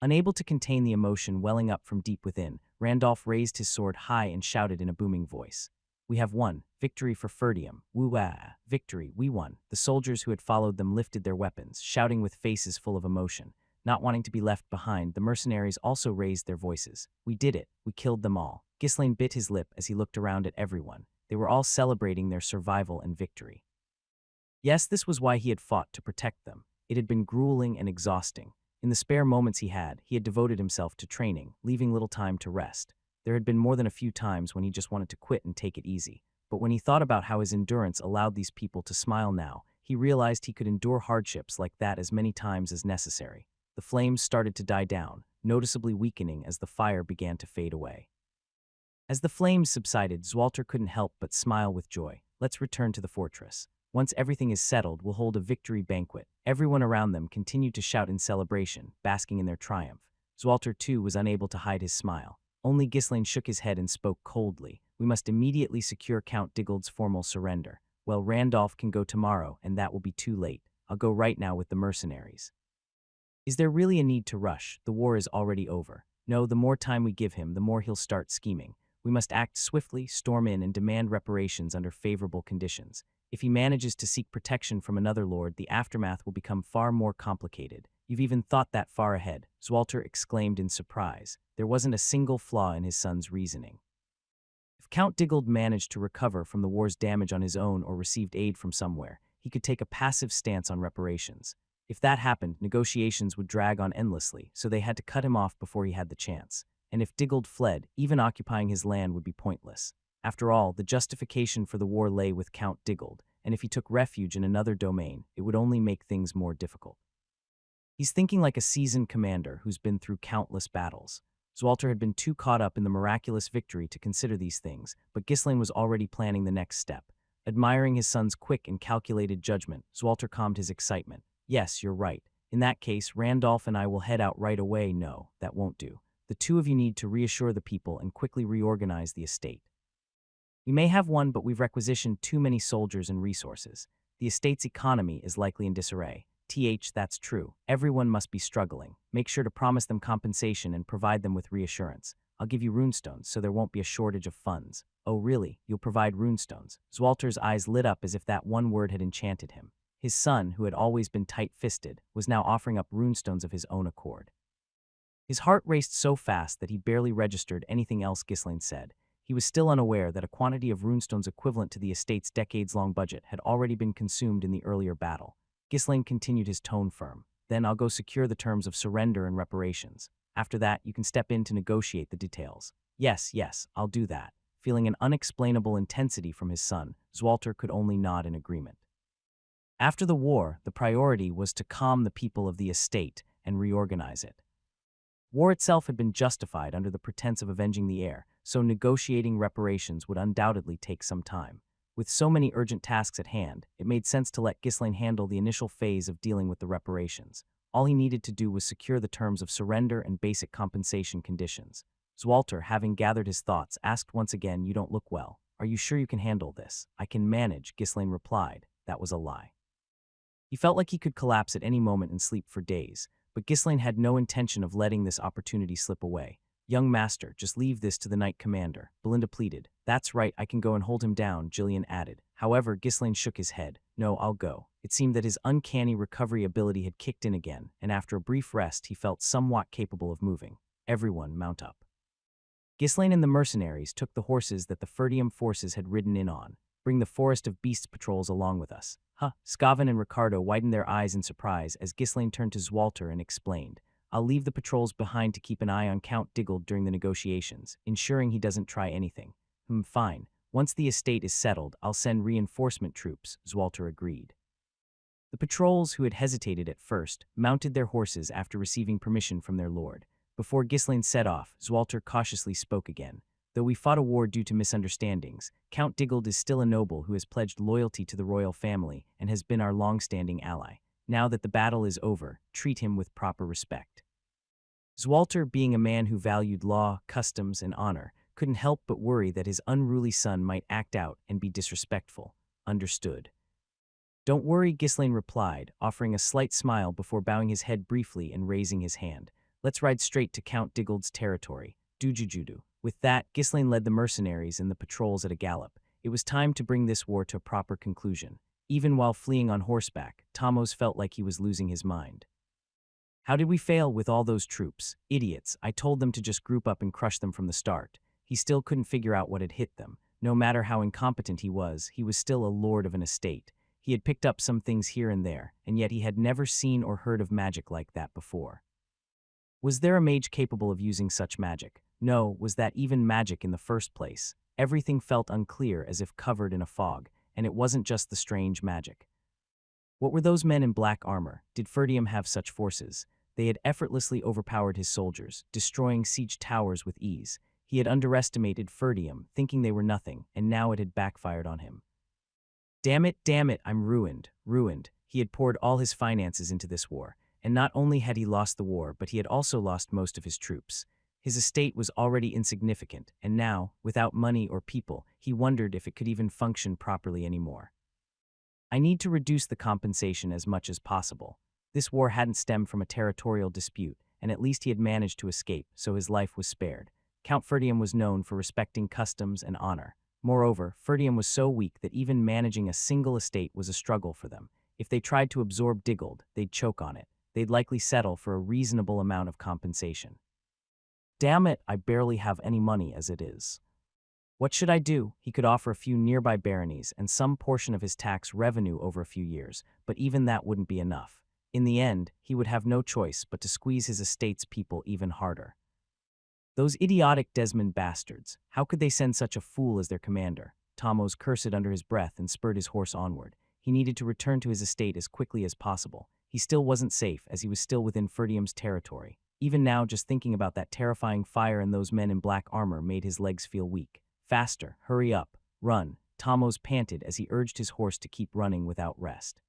Unable to contain the emotion welling up from deep within, Randolph raised his sword high and shouted in a booming voice. We have won. Victory for Ferdium. Woo-ah. Victory. We won. The soldiers who had followed them lifted their weapons, shouting with faces full of emotion. Not wanting to be left behind, the mercenaries also raised their voices. We did it. We killed them all. Ghislaine bit his lip as he looked around at everyone. They were all celebrating their survival and victory. Yes, this was why he had fought to protect them. It had been grueling and exhausting. In the spare moments he had devoted himself to training, leaving little time to rest. There had been more than a few times when he just wanted to quit and take it easy. But when he thought about how his endurance allowed these people to smile now, he realized he could endure hardships like that as many times as necessary. The flames started to die down, noticeably weakening as the fire began to fade away. As the flames subsided, Zwalter couldn't help but smile with joy. Let's return to the fortress. Once everything is settled, we'll hold a victory banquet. Everyone around them continued to shout in celebration, basking in their triumph. Zwalter, too, was unable to hide his smile. Only Ghislaine shook his head and spoke coldly. We must immediately secure Count Diggle's formal surrender. Well, Randolph can go tomorrow, and that will be too late. I'll go right now with the mercenaries. Is there really a need to rush? The war is already over. No, the more time we give him, the more he'll start scheming. We must act swiftly, storm in, and demand reparations under favorable conditions. If he manages to seek protection from another lord, the aftermath will become far more complicated. You've even thought that far ahead, Zwalter exclaimed in surprise. There wasn't a single flaw in his son's reasoning. If Count Diggle managed to recover from the war's damage on his own or received aid from somewhere, he could take a passive stance on reparations. If that happened, negotiations would drag on endlessly, so they had to cut him off before he had the chance. And if Diggle fled, even occupying his land would be pointless. After all, the justification for the war lay with Count Diggle, and if he took refuge in another domain, it would only make things more difficult. He's thinking like a seasoned commander who's been through countless battles. Zwalter had been too caught up in the miraculous victory to consider these things, but Ghislaine was already planning the next step. Admiring his son's quick and calculated judgment, Zwalter calmed his excitement. Yes, you're right. In that case, Randolph and I will head out right away. No, that won't do. The two of you need to reassure the people and quickly reorganize the estate. We may have won, but we've requisitioned too many soldiers and resources. The estate's economy is likely in disarray. That's true. Everyone must be struggling. Make sure to promise them compensation and provide them with reassurance. I'll give you runestones, so there won't be a shortage of funds. Oh, really? You'll provide runestones? Zwalter's eyes lit up as if that one word had enchanted him. His son, who had always been tight-fisted, was now offering up runestones of his own accord. His heart raced so fast that he barely registered anything else Ghislaine said. He was still unaware that a quantity of runestones equivalent to the estate's decades-long budget had already been consumed in the earlier battle. Ghislaine continued, his tone firm. Then I'll go secure the terms of surrender and reparations. After that, you can step in to negotiate the details. Yes, I'll do that. Feeling an unexplainable intensity from his son, Zwalter could only nod in agreement. After the war, the priority was to calm the people of the estate and reorganize it. War itself had been justified under the pretense of avenging the heir, so negotiating reparations would undoubtedly take some time. With so many urgent tasks at hand, it made sense to let Ghislaine handle the initial phase of dealing with the reparations. All he needed to do was secure the terms of surrender and basic compensation conditions. Zwalter, having gathered his thoughts, asked once again, "You don't look well. Are you sure you can handle this?" "I can manage," Ghislaine replied. That was a lie. He felt like he could collapse at any moment and sleep for days, but Ghislaine had no intention of letting this opportunity slip away. "Young master, just leave this to the knight commander," Belinda pleaded. "That's right, I can go and hold him down," Jillian added. However, Ghislaine shook his head. "No, I'll go." It seemed that his uncanny recovery ability had kicked in again, and after a brief rest, he felt somewhat capable of moving. Everyone mount up. Ghislaine and the mercenaries took the horses that the Ferdium forces had ridden in on. "Bring the Forest of Beasts patrols along with us." Huh? Scavan and Ricardo widened their eyes in surprise as Ghislaine turned to Zwalter and explained. "I'll leave the patrols behind to keep an eye on Count Diggle during the negotiations, ensuring he doesn't try anything." Fine. Once the estate is settled, I'll send reinforcement troops," Zwalter agreed. The patrols, who had hesitated at first, mounted their horses after receiving permission from their lord. Before Ghislaine set off, Zwalter cautiously spoke again. "Though we fought a war due to misunderstandings, Count Diggle is still a noble who has pledged loyalty to the royal family and has been our long-standing ally. Now that the battle is over, treat him with proper respect." Zwalter, being a man who valued law, customs, and honor, couldn't help but worry that his unruly son might act out and be disrespectful. "Understood." "Don't worry," Ghislaine replied, offering a slight smile before bowing his head briefly and raising his hand. Let's ride straight to Count Diggle's territory, Dujujudu. With that, Ghislaine led the mercenaries and the patrols at a gallop. It was time to bring this war to a proper conclusion. Even while fleeing on horseback, Tamos felt like he was losing his mind. How did we fail with all those troops? Idiots. I told them to just group up and crush them from the start. He still couldn't figure out what had hit them. No matter how incompetent he was still a lord of an estate. He had picked up some things here and there, and yet he had never seen or heard of magic like that before. Was there a mage capable of using such magic? No, was that even magic in the first place? Everything felt unclear, as if covered in a fog, and it wasn't just the strange magic. What were those men in black armor? Did Ferdium have such forces? They had effortlessly overpowered his soldiers, destroying siege towers with ease. He had underestimated Ferdium, thinking they were nothing, and now it had backfired on him. Damn it, I'm ruined. He had poured all his finances into this war, and not only had he lost the war, but he had also lost most of his troops. His estate was already insignificant, and now, without money or people, he wondered if it could even function properly anymore. I need to reduce the compensation as much as possible. This war hadn't stemmed from a territorial dispute, and at least he had managed to escape, so his life was spared. Count Ferdium was known for respecting customs and honor. Moreover, Ferdium was so weak that even managing a single estate was a struggle for them. If they tried to absorb Diggold, they'd choke on it. They'd likely settle for a reasonable amount of compensation. Damn it, I barely have any money as it is. What should I do? He could offer a few nearby baronies and some portion of his tax revenue over a few years, but even that wouldn't be enough. In the end, he would have no choice but to squeeze his estate's people even harder. Those idiotic Desmond bastards, how could they send such a fool as their commander? Tamos cursed under his breath and spurred his horse onward. He needed to return to his estate as quickly as possible. He still wasn't safe, as he was still within Ferdium's territory. Even now, just thinking about that terrifying fire and those men in black armor made his legs feel weak. Faster, hurry up, run. Tamos panted as he urged his horse to keep running without rest.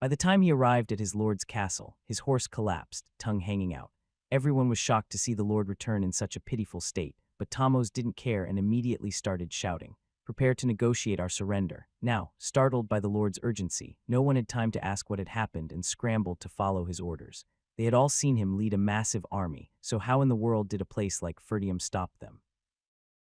By the time he arrived at his lord's castle, his horse collapsed, tongue hanging out. Everyone was shocked to see the lord return in such a pitiful state, but Tamos didn't care and immediately started shouting, "Prepare to negotiate our surrender." Now, startled by the lord's urgency, no one had time to ask what had happened and scrambled to follow his orders. They had all seen him lead a massive army, so how in the world did a place like Ferdium stop them?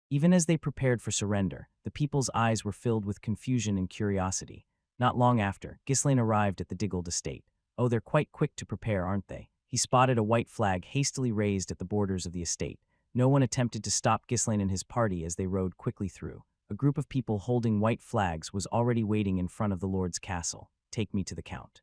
Even as they prepared for surrender, the people's eyes were filled with confusion and curiosity. Not long after, Ghislaine arrived at the Diggold estate. Oh, they're quite quick to prepare, aren't they? He spotted a white flag hastily raised at the borders of the estate. No one attempted to stop Ghislaine and his party as they rode quickly through. A group of people holding white flags was already waiting in front of the lord's castle. Take me to the count.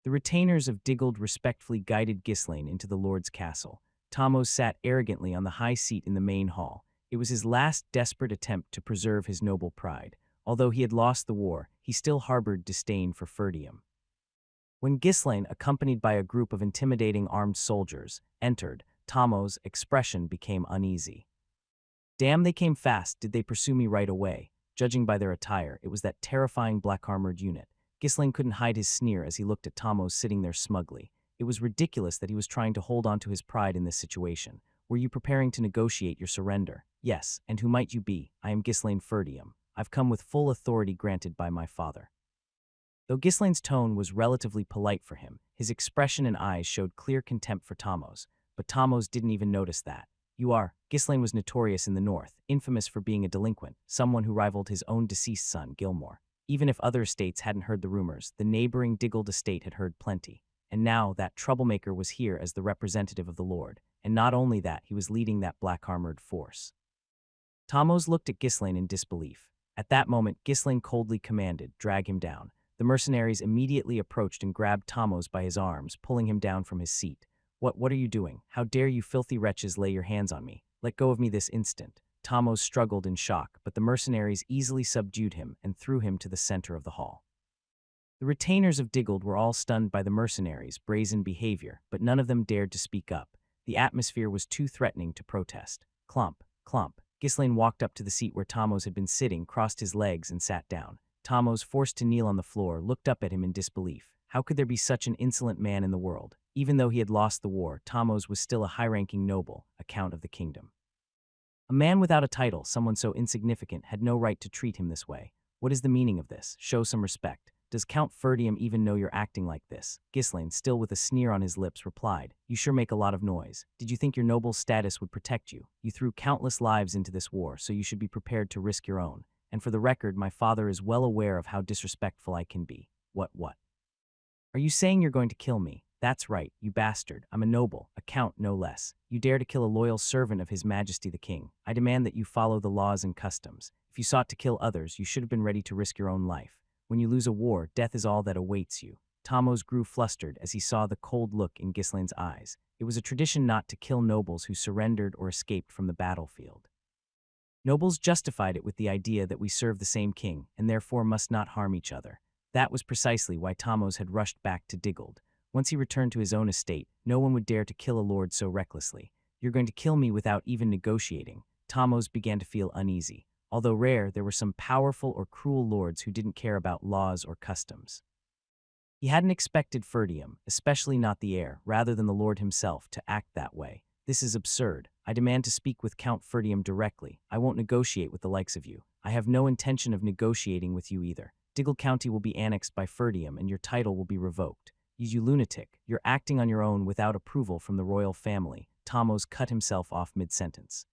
The retainers of Diggold respectfully guided Ghislaine into the lord's castle. Tamos sat arrogantly on the high seat in the main hall. It was his last desperate attempt to preserve his noble pride. Although he had lost the war, he still harbored disdain for Ferdium. When Ghislaine, accompanied by a group of intimidating armed soldiers, entered, Tamos' expression became uneasy. Damn, they came fast. Did they pursue me right away? Judging by their attire, it was that terrifying black-armored unit. Ghislaine couldn't hide his sneer as he looked at Tamos sitting there smugly. It was ridiculous that he was trying to hold on to his pride in this situation. Were you preparing to negotiate your surrender? Yes, and who might you be? I am Ghislaine Ferdium. I've come with full authority granted by my father. Though Ghislaine's tone was relatively polite for him, his expression and eyes showed clear contempt for Tamos, but Tamos didn't even notice that. You are. Ghislaine was notorious in the north, infamous for being a delinquent, someone who rivaled his own deceased son, Gilmore. Even if other estates hadn't heard the rumors, the neighboring Diggold estate had heard plenty. And now that troublemaker was here as the representative of the lord, and not only that, he was leading that black-armored force. Tamos looked at Ghislaine in disbelief. At that moment, Ghislaine coldly commanded, "Drag him down." The mercenaries immediately approached and grabbed Tamos by his arms, pulling him down from his seat. What are you doing? How dare you filthy wretches lay your hands on me? Let go of me this instant." Tamos struggled in shock, but the mercenaries easily subdued him and threw him to the center of the hall. The retainers of Diggold were all stunned by the mercenaries' brazen behavior, but none of them dared to speak up. The atmosphere was too threatening to protest. Clomp, clomp. Ghislaine walked up to the seat where Tamos had been sitting, crossed his legs, and sat down. Tamos, forced to kneel on the floor, looked up at him in disbelief. How could there be such an insolent man in the world? Even though he had lost the war, Tamos was still a high-ranking noble, a count of the kingdom. A man without a title, someone so insignificant, had no right to treat him this way. What is the meaning of this? Show some respect. Does Count Ferdium even know you're acting like this? Ghislaine, still with a sneer on his lips, replied, You sure make a lot of noise. Did you think your noble status would protect you? You threw countless lives into this war, so you should be prepared to risk your own. And for the record, my father is well aware of how disrespectful I can be. What? Are you saying you're going to kill me? That's right, you bastard. I'm a noble, a count no less. You dare to kill a loyal servant of His Majesty the King. I demand that you follow the laws and customs. If you sought to kill others, you should have been ready to risk your own life. When you lose a war, death is all that awaits you. Tamos grew flustered as he saw the cold look in Ghislaine's eyes. It was a tradition not to kill nobles who surrendered or escaped from the battlefield. Nobles justified it with the idea that we serve the same king, and therefore must not harm each other. That was precisely why Tamos had rushed back to Diggold. Once he returned to his own estate, no one would dare to kill a lord so recklessly. You're going to kill me without even negotiating. Tamos began to feel uneasy. Although rare, there were some powerful or cruel lords who didn't care about laws or customs. He hadn't expected Ferdium, especially not the heir, rather than the lord himself, to act that way. This is absurd. I demand to speak with Count Ferdium directly. I won't negotiate with the likes of you. I have no intention of negotiating with you either. Diggold County will be annexed by Ferdium, and your title will be revoked. You lunatic, you're acting on your own without approval from the royal family. Tamos cut himself off mid-sentence.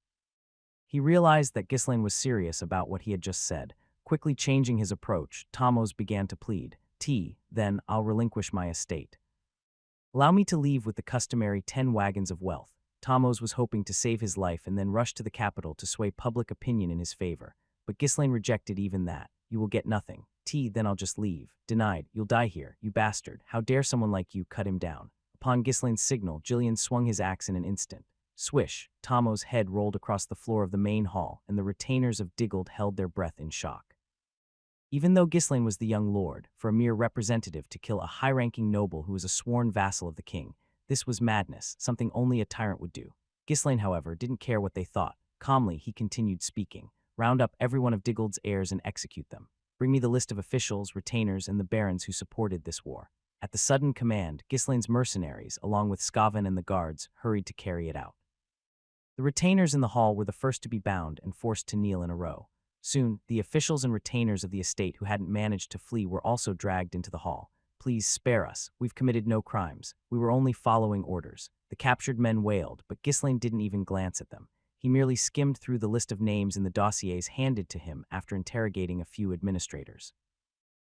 He realized that Ghislaine was serious about what he had just said. Quickly changing his approach, Tamos began to plead. Then I'll relinquish my estate. Allow me to leave with the customary 10 wagons of wealth. Tamos was hoping to save his life and then rush to the capital to sway public opinion in his favor. But Ghislaine rejected even that. You will get nothing. Then I'll just leave. Denied. You'll die here, you bastard. How dare someone like you cut him down? Upon Ghislaine's signal, Jillian swung his axe in an instant. Swish, Tamos' head rolled across the floor of the main hall, and the retainers of Diggold held their breath in shock. Even though Ghislaine was the young lord, for a mere representative to kill a high-ranking noble who was a sworn vassal of the king, this was madness, something only a tyrant would do. Ghislaine, however, didn't care what they thought. Calmly, he continued speaking. Round up every one of Diggold's heirs and execute them. Bring me the list of officials, retainers, and the barons who supported this war. At the sudden command, Ghislaine's mercenaries, along with Skaven and the guards, hurried to carry it out. The retainers in the hall were the first to be bound and forced to kneel in a row. Soon, the officials and retainers of the estate who hadn't managed to flee were also dragged into the hall. Please spare us. We've committed no crimes. We were only following orders. The captured men wailed, but Ghislaine didn't even glance at them. He merely skimmed through the list of names in the dossiers handed to him after interrogating a few administrators.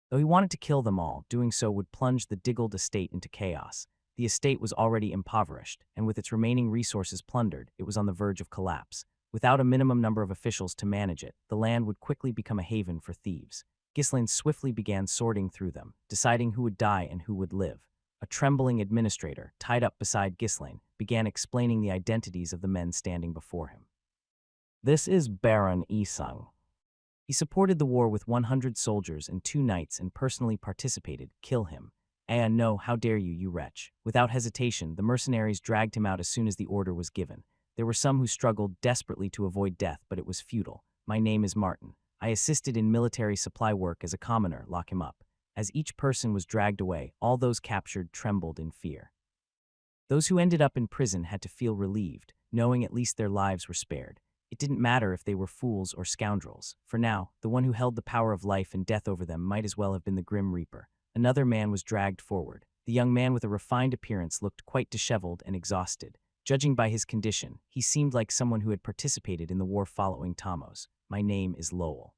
Though he wanted to kill them all, doing so would plunge the Diggold estate into chaos. The estate was already impoverished, and with its remaining resources plundered, it was on the verge of collapse. Without a minimum number of officials to manage it, the land would quickly become a haven for thieves. Ghislaine swiftly began sorting through them, deciding who would die and who would live. A trembling administrator, tied up beside Ghislaine, began explaining the identities of the men standing before him. This is Baron Isung. He supported the war with 100 soldiers and 2 knights and personally participated. Kill him. No, how dare you, you wretch. Without hesitation, the mercenaries dragged him out as soon as the order was given. There were some who struggled desperately to avoid death, but it was futile. My name is Martin. I assisted in military supply work as a commoner. Lock him up. As each person was dragged away, all those captured trembled in fear. Those who ended up in prison had to feel relieved, knowing at least their lives were spared. It didn't matter if they were fools or scoundrels. For now, the one who held the power of life and death over them might as well have been the Grim Reaper. Another man was dragged forward. The young man with a refined appearance looked quite disheveled and exhausted. Judging by his condition, he seemed like someone who had participated in the war following Tamos. My name is Lowell.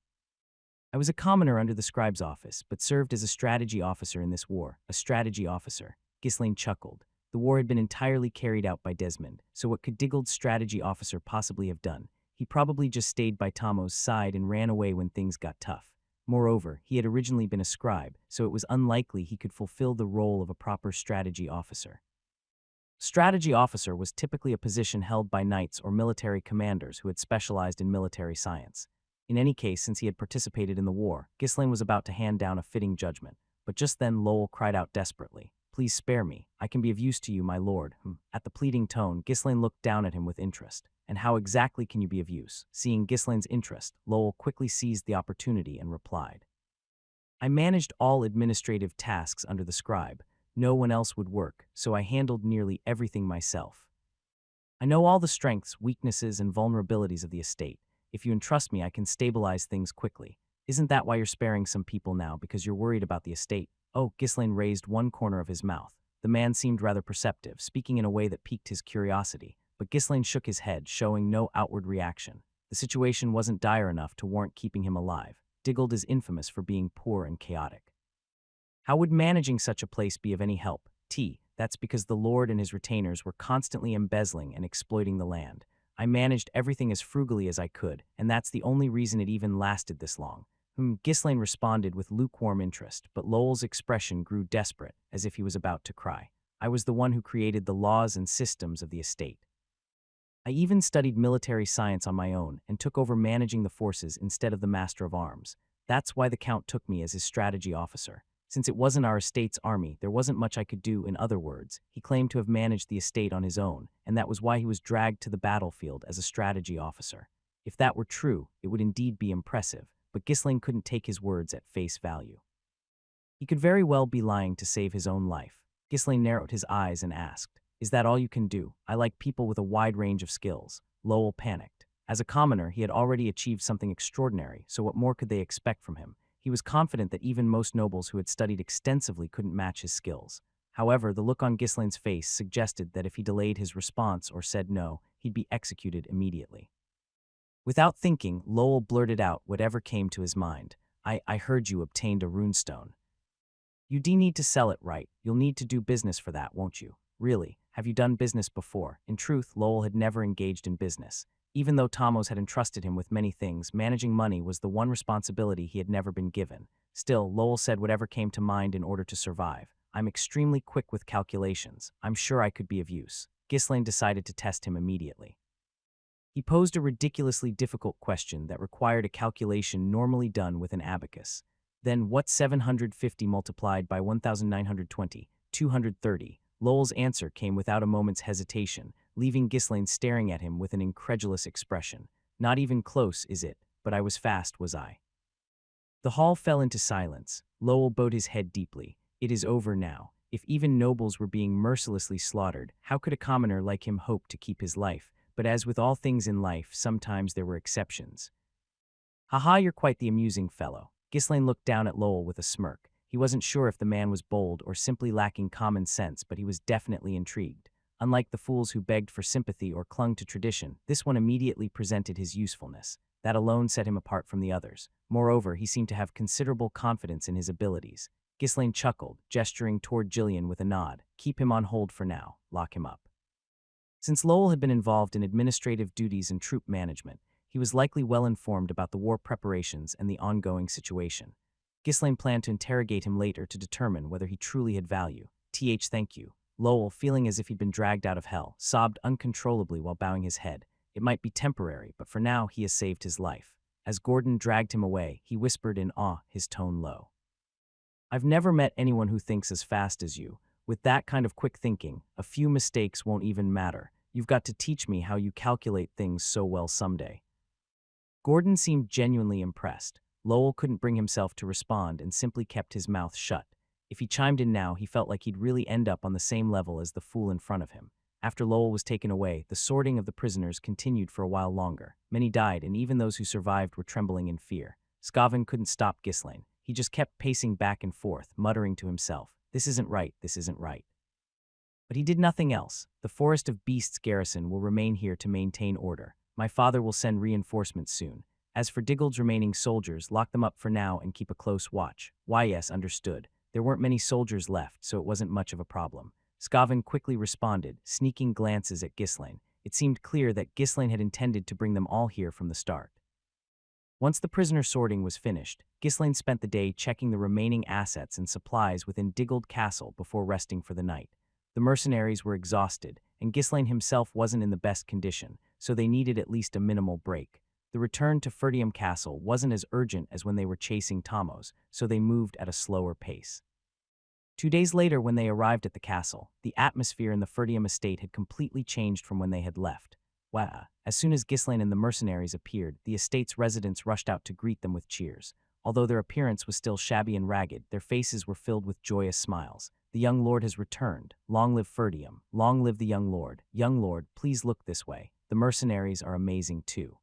I was a commoner under the scribe's office, but served as a strategy officer in this war. A strategy officer. Ghislaine chuckled. The war had been entirely carried out by Desmond, so what could Diggold's strategy officer possibly have done? He probably just stayed by Tamos' side and ran away when things got tough. Moreover, he had originally been a scribe, so it was unlikely he could fulfill the role of a proper strategy officer. Strategy officer was typically a position held by knights or military commanders who had specialized in military science. In any case, since he had participated in the war, Ghislaine was about to hand down a fitting judgment. But just then Lowell cried out desperately, "Please spare me. I can be of use to you, my lord." At the pleading tone, Ghislaine looked down at him with interest. "And how exactly can you be of use?" Seeing Ghislaine's interest, Lowell quickly seized the opportunity and replied, "I managed all administrative tasks under the scribe. No one else would work, so I handled nearly everything myself. I know all the strengths, weaknesses, and vulnerabilities of the estate. If you entrust me, I can stabilize things quickly. Isn't that why you're sparing some people now, because you're worried about the estate? Oh, Ghislaine raised one corner of his mouth. The man seemed rather perceptive, speaking in a way that piqued his curiosity, but Ghislaine shook his head, showing no outward reaction. The situation wasn't dire enough to warrant keeping him alive. Diggold is infamous for being poor and chaotic. How would managing such a place be of any help? That's because the lord and his retainers were constantly embezzling and exploiting the land. I managed everything as frugally as I could, and that's the only reason it even lasted this long. Ghislaine responded with lukewarm interest, but Lowell's expression grew desperate, as if he was about to cry. I was the one who created the laws and systems of the estate. I even studied military science on my own and took over managing the forces instead of the master of arms. That's why the Count took me as his strategy officer. Since it wasn't our estate's army, there wasn't much I could do. In other words, he claimed to have managed the estate on his own, and that was why he was dragged to the battlefield as a strategy officer. If that were true, it would indeed be impressive, but Ghislaine couldn't take his words at face value. He could very well be lying to save his own life. Ghislaine narrowed his eyes and asked, "Is that all you can do? I like people with a wide range of skills." Lowell panicked. As a commoner, he had already achieved something extraordinary, so what more could they expect from him? He was confident that even most nobles who had studied extensively couldn't match his skills. However, the look on Ghislaine's face suggested that if he delayed his response or said no, he'd be executed immediately. Without thinking, Lowell blurted out whatever came to his mind. I heard you obtained a runestone. You need to sell it, right? You'll need to do business for that, won't you? Really, have you done business before?" In truth, Lowell had never engaged in business. Even though Tomos had entrusted him with many things, managing money was the one responsibility he had never been given. Still, Lowell said whatever came to mind in order to survive. "I'm extremely quick with calculations. I'm sure I could be of use." Ghislaine decided to test him immediately. He posed a ridiculously difficult question that required a calculation normally done with an abacus. Then, what's 750 multiplied by 1920? 230. Lowell's answer came without a moment's hesitation, leaving Ghislaine staring at him with an incredulous expression. "Not even close, is it? But I was fast, was I?" The hall fell into silence. Lowell bowed his head deeply. It is over now. If even nobles were being mercilessly slaughtered, how could a commoner like him hope to keep his life? But as with all things in life, sometimes there were exceptions. "Haha, you're quite the amusing fellow." Ghislaine looked down at Lowell with a smirk. He wasn't sure if the man was bold or simply lacking common sense, but he was definitely intrigued. Unlike the fools who begged for sympathy or clung to tradition, this one immediately presented his usefulness. That alone set him apart from the others. Moreover, he seemed to have considerable confidence in his abilities. Ghislaine chuckled, gesturing toward Jillian with a nod. "Keep him on hold for now. Lock him up." Since Lowell had been involved in administrative duties and troop management, he was likely well informed about the war preparations and the ongoing situation. Ghislaine planned to interrogate him later to determine whether he truly had value. Thank you." Lowell, feeling as if he'd been dragged out of hell, sobbed uncontrollably while bowing his head. "It might be temporary, but for now he has saved his life." As Gordon dragged him away, he whispered in awe, his tone low. "I've never met anyone who thinks as fast as you. With that kind of quick thinking, a few mistakes won't even matter. You've got to teach me how you calculate things so well someday." Gordon seemed genuinely impressed. Lowell couldn't bring himself to respond and simply kept his mouth shut. If he chimed in now, he felt like he'd really end up on the same level as the fool in front of him. After Lowell was taken away, the sorting of the prisoners continued for a while longer. Many died, and even those who survived were trembling in fear. Scavin couldn't stop Ghislaine. He just kept pacing back and forth, muttering to himself, "This isn't right, this isn't right." But he did nothing else. "The Forest of Beasts garrison will remain here to maintain order. My father will send reinforcements soon. As for Diggold's remaining soldiers, lock them up for now and keep a close watch." "Why, yes, understood." There weren't many soldiers left, so it wasn't much of a problem. Scavin quickly responded, sneaking glances at Ghislaine. It seemed clear that Ghislaine had intended to bring them all here from the start. Once the prisoner sorting was finished, Ghislaine spent the day checking the remaining assets and supplies within Diggold Castle before resting for the night. The mercenaries were exhausted, and Ghislaine himself wasn't in the best condition, so they needed at least a minimal break. The return to Ferdium Castle wasn't as urgent as when they were chasing Tomos, so they moved at a slower pace. 2 days later, when they arrived at the castle, the atmosphere in the Ferdium estate had completely changed from when they had left. Wow. As soon as Ghislaine and the mercenaries appeared, the estate's residents rushed out to greet them with cheers. Although their appearance was still shabby and ragged, their faces were filled with joyous smiles. "The young lord has returned. Long live Ferdium. Long live the young lord. Young lord, please look this way. The mercenaries are amazing too.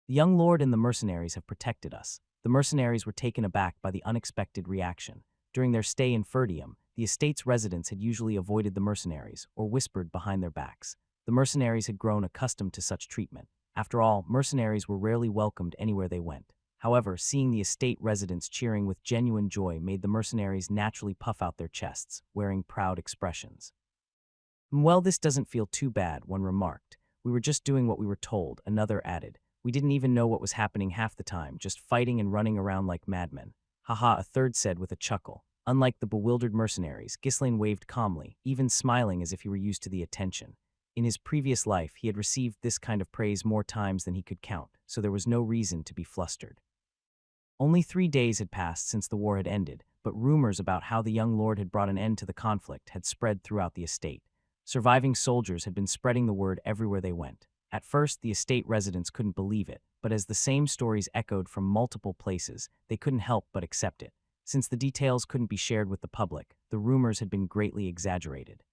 The young lord and the mercenaries have protected us." The mercenaries were taken aback by the unexpected reaction. During their stay in Ferdium, the estate's residents had usually avoided the mercenaries or whispered behind their backs. The mercenaries had grown accustomed to such treatment. After all, mercenaries were rarely welcomed anywhere they went. However, seeing the estate residents cheering with genuine joy made the mercenaries naturally puff out their chests, wearing proud expressions. "Well, this doesn't feel too bad," one remarked. "We were just doing what we were told," another added. "We didn't even know what was happening half the time, just fighting and running around like madmen." "Haha," a third said with a chuckle. Unlike the bewildered mercenaries, Ghislaine waved calmly, even smiling as if he were used to the attention. In his previous life, he had received this kind of praise more times than he could count, so there was no reason to be flustered. Only 3 days had passed since the war had ended, but rumors about how the young lord had brought an end to the conflict had spread throughout the estate. Surviving soldiers had been spreading the word everywhere they went. At first, the estate residents couldn't believe it, but as the same stories echoed from multiple places, they couldn't help but accept it. Since the details couldn't be shared with the public, the rumors had been greatly exaggerated.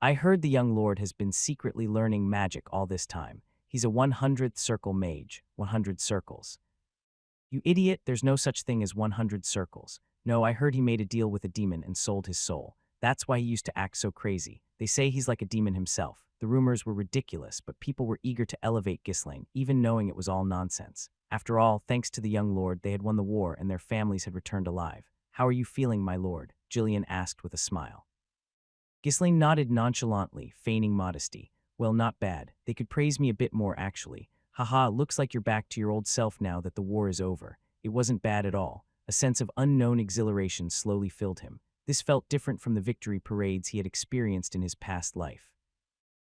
"I heard the young lord has been secretly learning magic all this time. He's a 100th circle mage, 100 circles." "You idiot, there's no such thing as 100 circles. No, I heard he made a deal with a demon and sold his soul. That's why he used to act so crazy. They say he's like a demon himself." The rumors were ridiculous, but people were eager to elevate Ghislaine, even knowing it was all nonsense. After all, thanks to the young lord, they had won the war and their families had returned alive. "How are you feeling, my lord?" Gillian asked with a smile. Ghislaine nodded nonchalantly, feigning modesty. "Well, not bad. They could praise me a bit more, actually. Haha, looks like you're back to your old self now that the war is over." It wasn't bad at all. A sense of unknown exhilaration slowly filled him. This felt different from the victory parades he had experienced in his past life.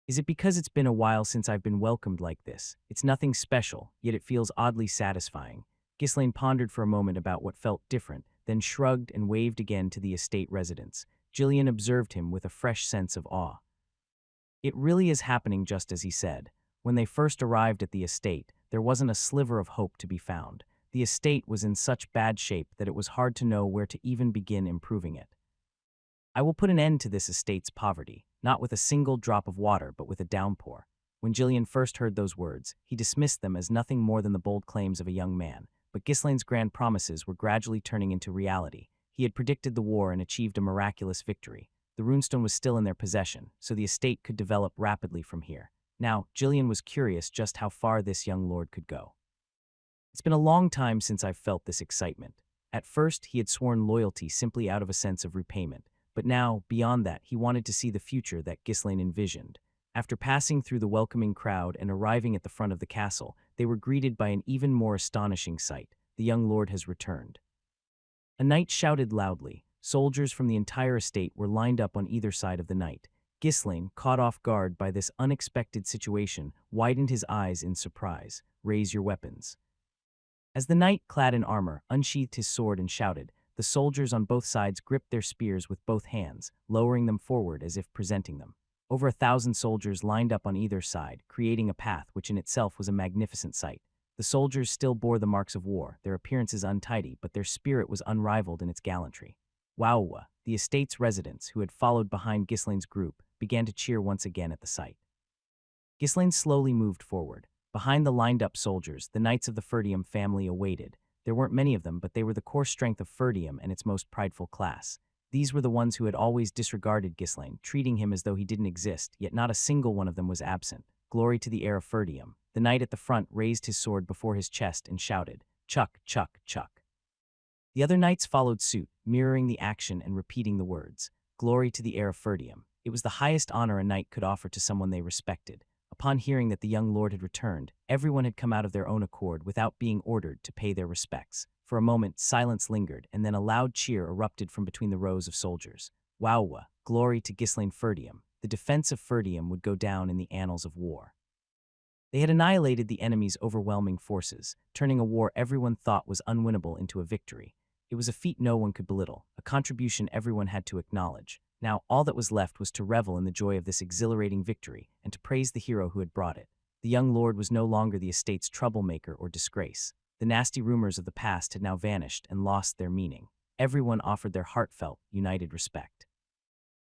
"Is it because it's been a while since I've been welcomed like this? It's nothing special, yet it feels oddly satisfying." Ghislaine pondered for a moment about what felt different, then shrugged and waved again to the estate residents. Gillian observed him with a fresh sense of awe. It really is happening just as he said. When they first arrived at the estate, there wasn't a sliver of hope to be found. The estate was in such bad shape that it was hard to know where to even begin improving it. "I will put an end to this estate's poverty, not with a single drop of water, but with a downpour." When Gillian first heard those words, he dismissed them as nothing more than the bold claims of a young man, but Ghislaine's grand promises were gradually turning into reality. He had predicted the war and achieved a miraculous victory. The runestone was still in their possession, so the estate could develop rapidly from here. Now, Gillian was curious just how far this young lord could go. "It's been a long time since I've felt this excitement." At first, he had sworn loyalty simply out of a sense of repayment. But now, beyond that, he wanted to see the future that Ghislaine envisioned. After passing through the welcoming crowd and arriving at the front of the castle, they were greeted by an even more astonishing sight. "The young lord has returned." A knight shouted loudly. Soldiers from the entire estate were lined up on either side of the knight. Ghislaine, caught off guard by this unexpected situation, widened his eyes in surprise. "Raise your weapons." As the knight, clad in armor, unsheathed his sword and shouted, the soldiers on both sides gripped their spears with both hands, lowering them forward as if presenting them. Over 1,000 soldiers lined up on either side, creating a path which in itself was a magnificent sight. The soldiers still bore the marks of war, their appearances untidy, but their spirit was unrivaled in its gallantry. Wauwa, the estate's residents, who had followed behind Ghislaine's group, began to cheer once again at the sight. Ghislaine slowly moved forward. Behind the lined-up soldiers, the knights of the Ferdium family awaited. There weren't many of them, but they were the core strength of Ferdium and its most prideful class. These were the ones who had always disregarded Ghislaine, treating him as though he didn't exist, yet not a single one of them was absent. Glory to the heir of Ferdium. The knight at the front raised his sword before his chest and shouted, "Chuck, chuck, chuck." The other knights followed suit, mirroring the action and repeating the words, "Glory to the heir of Ferdium." It was the highest honor a knight could offer to someone they respected. Upon hearing that the young lord had returned, everyone had come out of their own accord without being ordered to pay their respects. For a moment, silence lingered, and then a loud cheer erupted from between the rows of soldiers. Wauwa, glory to Ghislaine Ferdium. The defense of Ferdium would go down in the annals of war. They had annihilated the enemy's overwhelming forces, turning a war everyone thought was unwinnable into a victory. It was a feat no one could belittle, a contribution everyone had to acknowledge. Now, all that was left was to revel in the joy of this exhilarating victory and to praise the hero who had brought it. The young lord was no longer the estate's troublemaker or disgrace. The nasty rumors of the past had now vanished and lost their meaning. Everyone offered their heartfelt, united respect.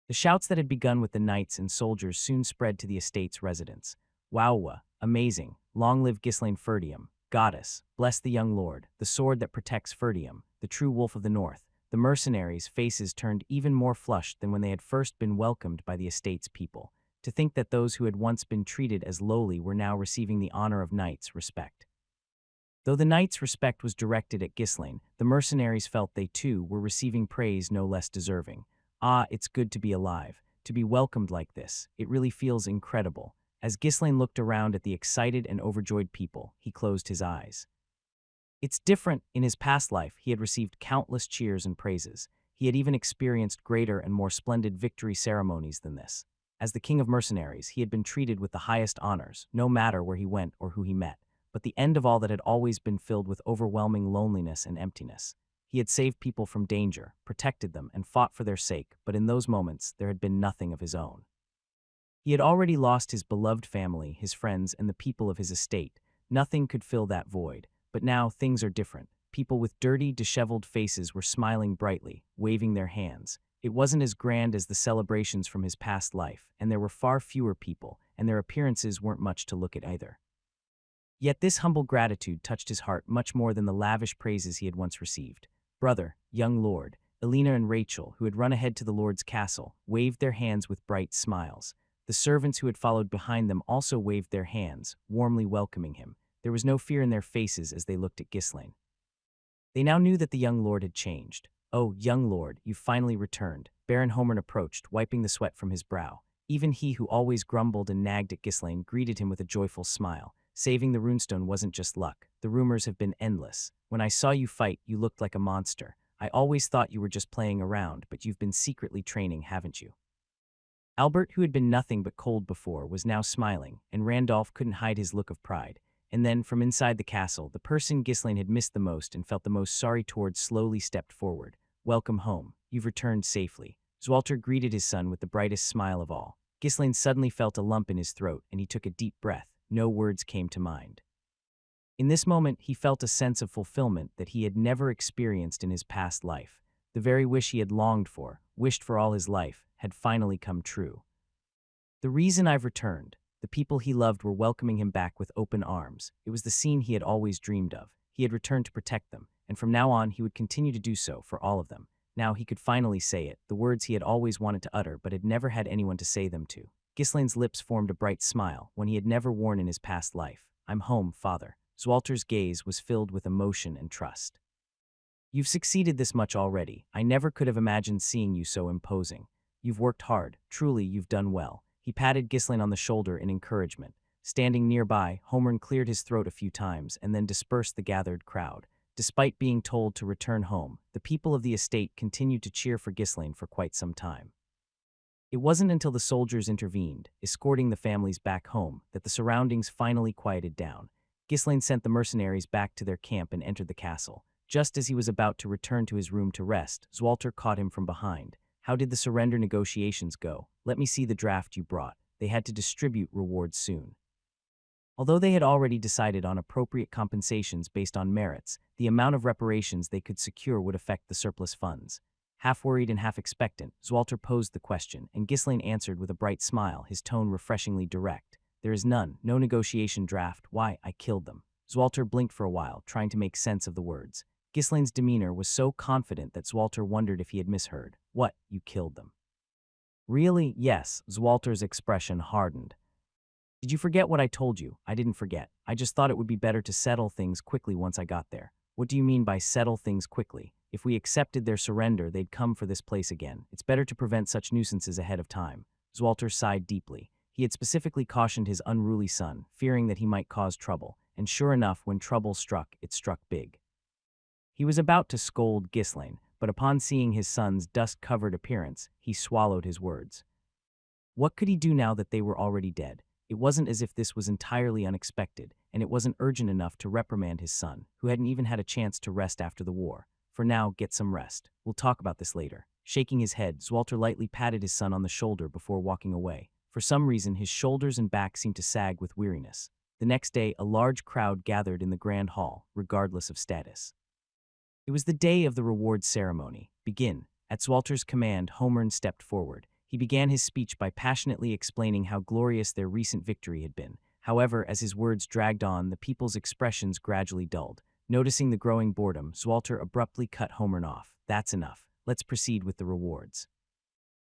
The shouts that had begun with the knights and soldiers soon spread to the estate's residents. Wauwa, amazing, long live Ghislaine Ferdium. Goddess, bless the young lord, the sword that protects Ferdium, the true wolf of the north. The mercenaries' faces turned even more flushed than when they had first been welcomed by the estate's people. To think that those who had once been treated as lowly were now receiving the honor of knights' respect. Though the knights' respect was directed at Ghislaine, the mercenaries felt they too were receiving praise no less deserving. Ah, it's good to be alive, to be welcomed like this. It really feels incredible. As Ghislaine looked around at the excited and overjoyed people, he closed his eyes. It's different. In his past life, he had received countless cheers and praises. He had even experienced greater and more splendid victory ceremonies than this. As the king of mercenaries, he had been treated with the highest honors, no matter where he went or who he met. But the end of all that had always been filled with overwhelming loneliness and emptiness. He had saved people from danger, protected them, and fought for their sake, but in those moments there had been nothing of his own. He had already lost his beloved family, his friends, and the people of his estate. Nothing could fill that void. But now things are different. People with dirty, disheveled faces were smiling brightly, waving their hands. It wasn't as grand as the celebrations from his past life, and there were far fewer people, and their appearances weren't much to look at either. Yet this humble gratitude touched his heart much more than the lavish praises he had once received. Brother, young lord, Elena and Rachel, who had run ahead to the lord's castle, waved their hands with bright smiles. The servants who had followed behind them also waved their hands, warmly welcoming him. There was no fear in their faces as they looked at Ghislaine. They now knew that the young lord had changed. "Oh, young lord, you've finally returned." Baron Homern approached, wiping the sweat from his brow. Even he who always grumbled and nagged at Ghislaine greeted him with a joyful smile. Saving the runestone wasn't just luck. The rumors have been endless. When I saw you fight, you looked like a monster. I always thought you were just playing around, but you've been secretly training, haven't you? Albert, who had been nothing but cold before, was now smiling, and Randolph couldn't hide his look of pride. And then, from inside the castle, the person Ghislaine had missed the most and felt the most sorry toward slowly stepped forward. "Welcome home. You've returned safely." Zwalter greeted his son with the brightest smile of all. Ghislaine suddenly felt a lump in his throat, and he took a deep breath. No words came to mind. In this moment, he felt a sense of fulfillment that he had never experienced in his past life. The very wish he had longed for, wished for all his life, had finally come true. "The reason I've returned." The people he loved were welcoming him back with open arms. It was the scene he had always dreamed of. He had returned to protect them, and from now on he would continue to do so for all of them. Now he could finally say it, the words he had always wanted to utter but had never had anyone to say them to. Ghislaine's lips formed a bright smile, one he had never worn in his past life. "I'm home, father." Zwalter's gaze was filled with emotion and trust. "You've succeeded this much already. I never could have imagined seeing you so imposing. You've worked hard. Truly, you've done well." He patted Ghislaine on the shoulder in encouragement. Standing nearby, Homern cleared his throat a few times and then dispersed the gathered crowd. Despite being told to return home, the people of the estate continued to cheer for Ghislaine for quite some time. It wasn't until the soldiers intervened, escorting the families back home, that the surroundings finally quieted down. Ghislaine sent the mercenaries back to their camp and entered the castle. Just as he was about to return to his room to rest, Zwalter caught him from behind. "How did the surrender negotiations go? Let me see the draft you brought." They had to distribute rewards soon. Although they had already decided on appropriate compensations based on merits, the amount of reparations they could secure would affect the surplus funds. Half worried and half expectant, Zwalter posed the question, and Ghislaine answered with a bright smile, his tone refreshingly direct. "There is none, no negotiation draft. Why, I killed them." Zwalter blinked for a while, trying to make sense of the words. Ghislaine's demeanor was so confident that Zwalter wondered if he had misheard. "What, you killed them?" "Really?" "Yes." Zwalter's expression hardened. "Did you forget what I told you?" "I didn't forget. I just thought it would be better to settle things quickly once I got there." "What do you mean by settle things quickly?" "If we accepted their surrender, they'd come for this place again. It's better to prevent such nuisances ahead of time." Zwalter sighed deeply. He had specifically cautioned his unruly son, fearing that he might cause trouble, and sure enough, when trouble struck, it struck big. He was about to scold Ghislaine, but upon seeing his son's dust-covered appearance, he swallowed his words. What could he do now that they were already dead? It wasn't as if this was entirely unexpected, and it wasn't urgent enough to reprimand his son, who hadn't even had a chance to rest after the war. "For now, get some rest. We'll talk about this later." Shaking his head, Zwalter lightly patted his son on the shoulder before walking away. For some reason, his shoulders and back seemed to sag with weariness. The next day, a large crowd gathered in the grand hall, regardless of status. It was the day of the rewards ceremony. "Begin." At Zwalter's command, Homern stepped forward. He began his speech by passionately explaining how glorious their recent victory had been, However, as his words dragged on, the people's expressions gradually dulled. Noticing the growing boredom, Zwalter abruptly cut Homern off. That's enough. Let's proceed with the rewards.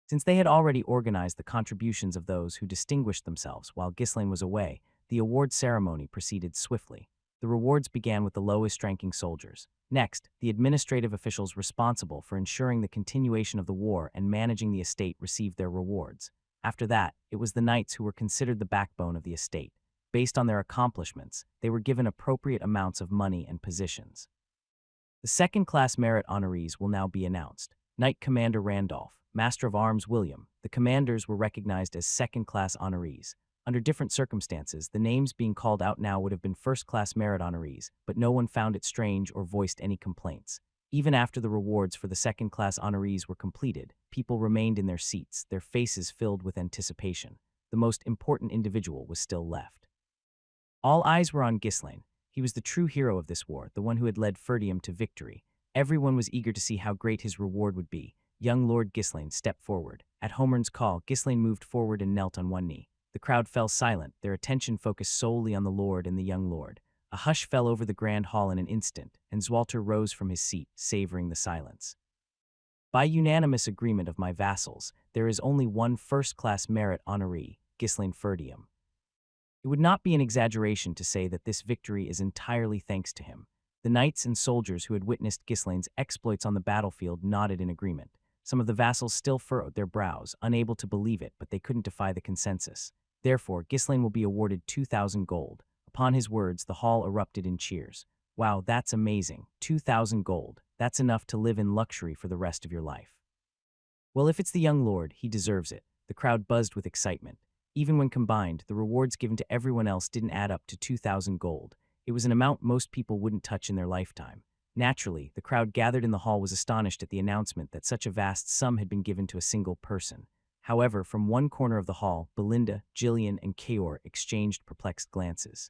Since they had already organized the contributions of those who distinguished themselves while Ghislaine was away, the award ceremony proceeded swiftly. The rewards began with the lowest-ranking soldiers. Next, the administrative officials responsible for ensuring the continuation of the war and managing the estate received their rewards. After that, it was the knights who were considered the backbone of the estate. Based on their accomplishments, they were given appropriate amounts of money and positions. The second-class merit honorees will now be announced. Knight Commander Randolph, Master of Arms William. The commanders were recognized as second-class honorees. Under different circumstances, the names being called out now would have been first-class merit honorees, but no one found it strange or voiced any complaints. Even after the rewards for the second-class honorees were completed, people remained in their seats, their faces filled with anticipation. The most important individual was still left. All eyes were on Ghislaine. He was the true hero of this war, the one who had led Ferdium to victory. Everyone was eager to see how great his reward would be. Young Lord Ghislaine stepped forward. At Homern's call, Ghislaine moved forward and knelt on one knee. The crowd fell silent, their attention focused solely on the lord and the young lord. A hush fell over the grand hall in an instant, and Zwalter rose from his seat, savoring the silence. By unanimous agreement of my vassals, there is only one first-class merit honoree, Ghislaine Ferdium. It would not be an exaggeration to say that this victory is entirely thanks to him. The knights and soldiers who had witnessed Ghislaine's exploits on the battlefield nodded in agreement. Some of the vassals still furrowed their brows, unable to believe it, but they couldn't defy the consensus. Therefore, Ghislaine will be awarded 2,000 gold. Upon his words, the hall erupted in cheers. Wow, that's amazing. 2,000 gold. That's enough to live in luxury for the rest of your life. Well, if it's the young lord, he deserves it. The crowd buzzed with excitement. Even when combined, the rewards given to everyone else didn't add up to 2,000 gold. It was an amount most people wouldn't touch in their lifetime. Naturally, the crowd gathered in the hall was astonished at the announcement that such a vast sum had been given to a single person. However, from one corner of the hall, Belinda, Gillian, and Kaor exchanged perplexed glances.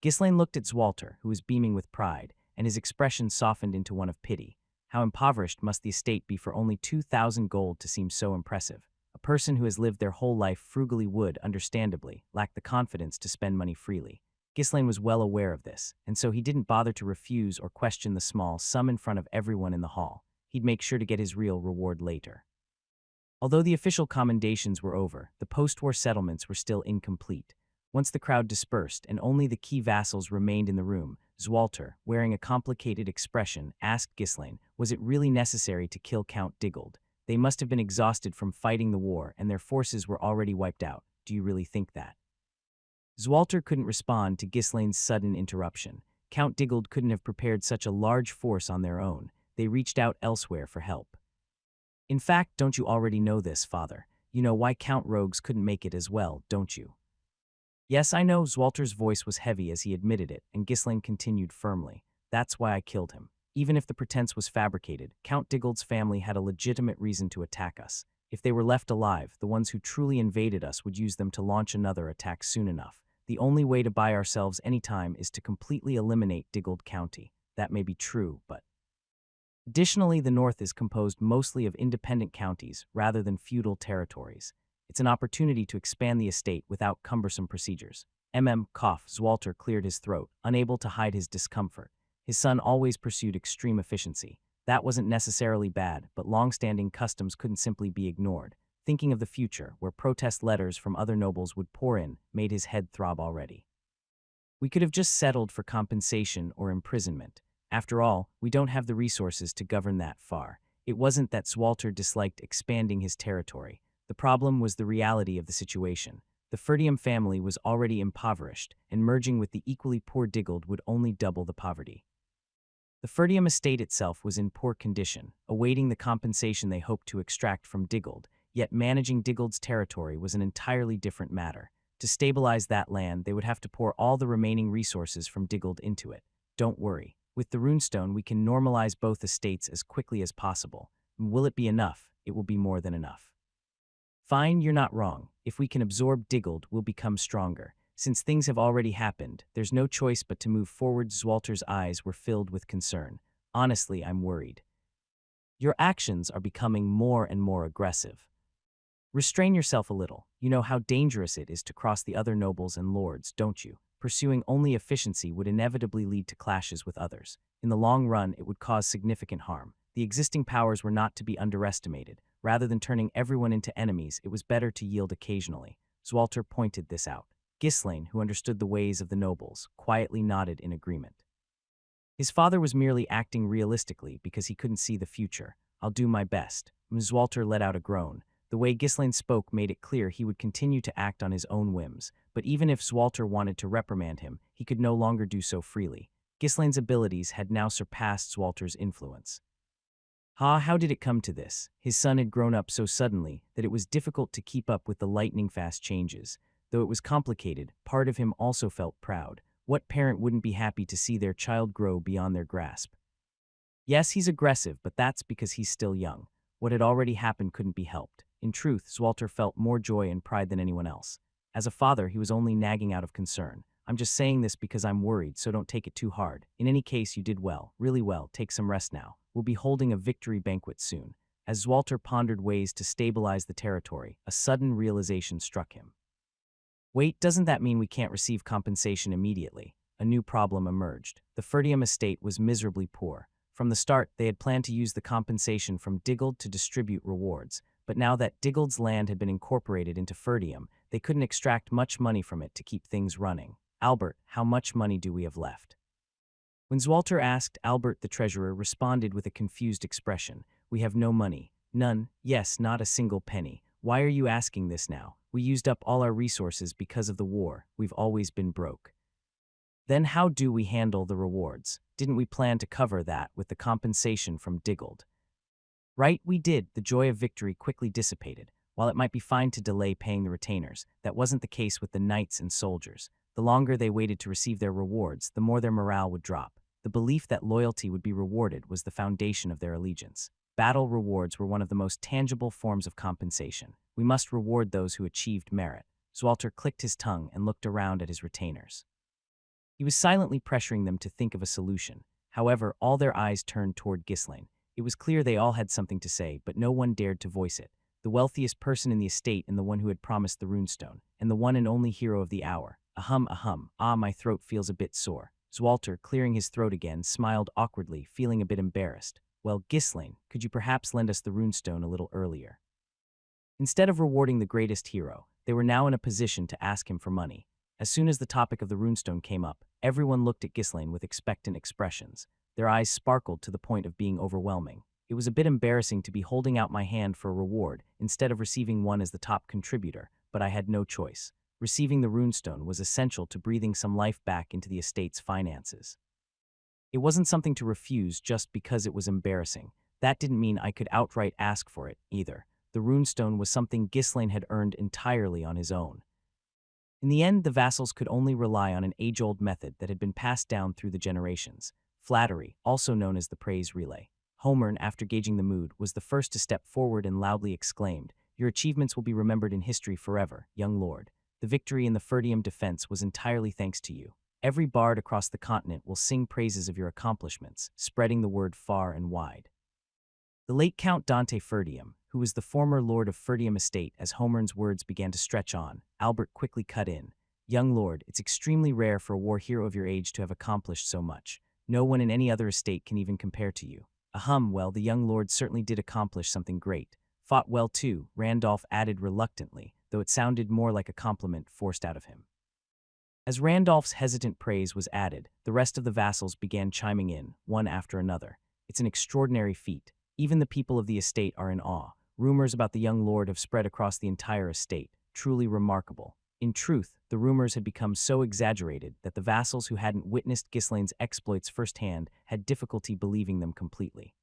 Ghislaine looked at Zwalter, who was beaming with pride, and his expression softened into one of pity. How impoverished must the estate be for only 2,000 gold to seem so impressive? A person who has lived their whole life frugally would, understandably, lack the confidence to spend money freely. Ghislaine was well aware of this, and so he didn't bother to refuse or question the small sum in front of everyone in the hall. He'd make sure to get his real reward later. Although the official commendations were over, the post-war settlements were still incomplete. Once the crowd dispersed and only the key vassals remained in the room, Zwalter, wearing a complicated expression, asked Ghislaine, was it really necessary to kill Count Diggold? They must have been exhausted from fighting the war and their forces were already wiped out. Do you really think that? Zwalter couldn't respond to Ghislaine's sudden interruption. Count Diggold couldn't have prepared such a large force on their own. They reached out elsewhere for help. In fact, don't you already know this, father? You know why Count Rogues couldn't make it as well, don't you? Yes, I know. Zwalter's voice was heavy as he admitted it, and Ghislaine continued firmly. That's why I killed him. Even if the pretense was fabricated, Count Diggold's family had a legitimate reason to attack us. If they were left alive, the ones who truly invaded us would use them to launch another attack soon enough. The only way to buy ourselves any time is to completely eliminate Diggold County. That may be true, but... Additionally, the North is composed mostly of independent counties rather than feudal territories. It's an opportunity to expand the estate without cumbersome procedures. Cough. Zwalter cleared his throat, unable to hide his discomfort. His son always pursued extreme efficiency. That wasn't necessarily bad, but long-standing customs couldn't simply be ignored. Thinking of the future, where protest letters from other nobles would pour in, made his head throb already. We could have just settled for compensation or imprisonment. After all, we don't have the resources to govern that far. It wasn't that Zwalter disliked expanding his territory. The problem was the reality of the situation. The Ferdium family was already impoverished, and merging with the equally poor Diggold would only double the poverty. The Ferdium estate itself was in poor condition, awaiting the compensation they hoped to extract from Diggold, yet managing Diggold's territory was an entirely different matter. To stabilize that land, they would have to pour all the remaining resources from Diggold into it. Don't worry. With the runestone, we can normalize both estates as quickly as possible. And will it be enough? It will be more than enough. Fine, you're not wrong. If we can absorb Diggold, we'll become stronger. Since things have already happened, there's no choice but to move forward. Zwalter's eyes were filled with concern. Honestly, I'm worried. Your actions are becoming more and more aggressive. Restrain yourself a little. You know how dangerous it is to cross the other nobles and lords, don't you? Pursuing only efficiency would inevitably lead to clashes with others. In the long run, it would cause significant harm. The existing powers were not to be underestimated. Rather than turning everyone into enemies, it was better to yield occasionally. Zwalter pointed this out. Ghislaine, who understood the ways of the nobles, quietly nodded in agreement. His father was merely acting realistically because he couldn't see the future. I'll do my best. Zwalter let out a groan. The way Ghislaine spoke made it clear he would continue to act on his own whims, but even if Zwalter wanted to reprimand him, he could no longer do so freely. Ghislaine's abilities had now surpassed Zwalter's influence. How did it come to this? His son had grown up so suddenly that it was difficult to keep up with the lightning-fast changes. Though it was complicated, part of him also felt proud. What parent wouldn't be happy to see their child grow beyond their grasp? Yes, he's aggressive, but that's because he's still young. What had already happened couldn't be helped. In truth, Zwalter felt more joy and pride than anyone else. As a father, he was only nagging out of concern. I'm just saying this because I'm worried, so don't take it too hard. In any case, you did well, really well. Take some rest now. We'll be holding a victory banquet soon. As Zwalter pondered ways to stabilize the territory, a sudden realization struck him. Wait, doesn't that mean we can't receive compensation immediately? A new problem emerged. The Ferdium estate was miserably poor. From the start, they had planned to use the compensation from Diggold to distribute rewards, but now that Diggold's land had been incorporated into Ferdium, they couldn't extract much money from it to keep things running. Albert, how much money do we have left? When Zwalter asked, Albert the treasurer responded with a confused expression. We have no money. None. Yes, not a single penny. Why are you asking this now? We used up all our resources because of the war. We've always been broke. Then how do we handle the rewards? Didn't we plan to cover that with the compensation from Diggold? Right, we did. The joy of victory quickly dissipated. While it might be fine to delay paying the retainers, that wasn't the case with the knights and soldiers. The longer they waited to receive their rewards, the more their morale would drop. The belief that loyalty would be rewarded was the foundation of their allegiance. Battle rewards were one of the most tangible forms of compensation. We must reward those who achieved merit. Zwalter clicked his tongue and looked around at his retainers. He was silently pressuring them to think of a solution. However, all their eyes turned toward Ghislaine. It was clear they all had something to say, but no one dared to voice it. The wealthiest person in the estate and the one who had promised the runestone, and the one and only hero of the hour. Ahem, my throat feels a bit sore. Zwalter, clearing his throat again, smiled awkwardly, feeling a bit embarrassed. Well, Ghislaine, could you perhaps lend us the runestone a little earlier? Instead of rewarding the greatest hero, they were now in a position to ask him for money. As soon as the topic of the runestone came up, everyone looked at Ghislaine with expectant expressions. Their eyes sparkled to the point of being overwhelming. It was a bit embarrassing to be holding out my hand for a reward instead of receiving one as the top contributor, but I had no choice. Receiving the runestone was essential to breathing some life back into the estate's finances. It wasn't something to refuse just because it was embarrassing. That didn't mean I could outright ask for it, either. The runestone was something Ghislaine had earned entirely on his own. In the end, the vassals could only rely on an age-old method that had been passed down through the generations. Flattery, also known as the praise relay. Homern, after gauging the mood, was the first to step forward and loudly exclaimed, "Your achievements will be remembered in history forever, young lord. The victory in the Ferdium defense was entirely thanks to you. Every bard across the continent will sing praises of your accomplishments, spreading the word far and wide." The late Count Dante Ferdium, who was the former lord of Ferdium estate, as Homern's words began to stretch on, Albert quickly cut in. "Young lord, it's extremely rare for a war hero of your age to have accomplished so much. No one in any other estate can even compare to you." Well, the young lord certainly did accomplish something great. Fought well too, Randolph added reluctantly, though it sounded more like a compliment forced out of him. As Randolph's hesitant praise was added, the rest of the vassals began chiming in, one after another. It's an extraordinary feat. Even the people of the estate are in awe. Rumors about the young lord have spread across the entire estate. Truly remarkable. In truth, the rumors had become so exaggerated that the vassals who hadn't witnessed Ghislaine's exploits firsthand had difficulty believing them completely.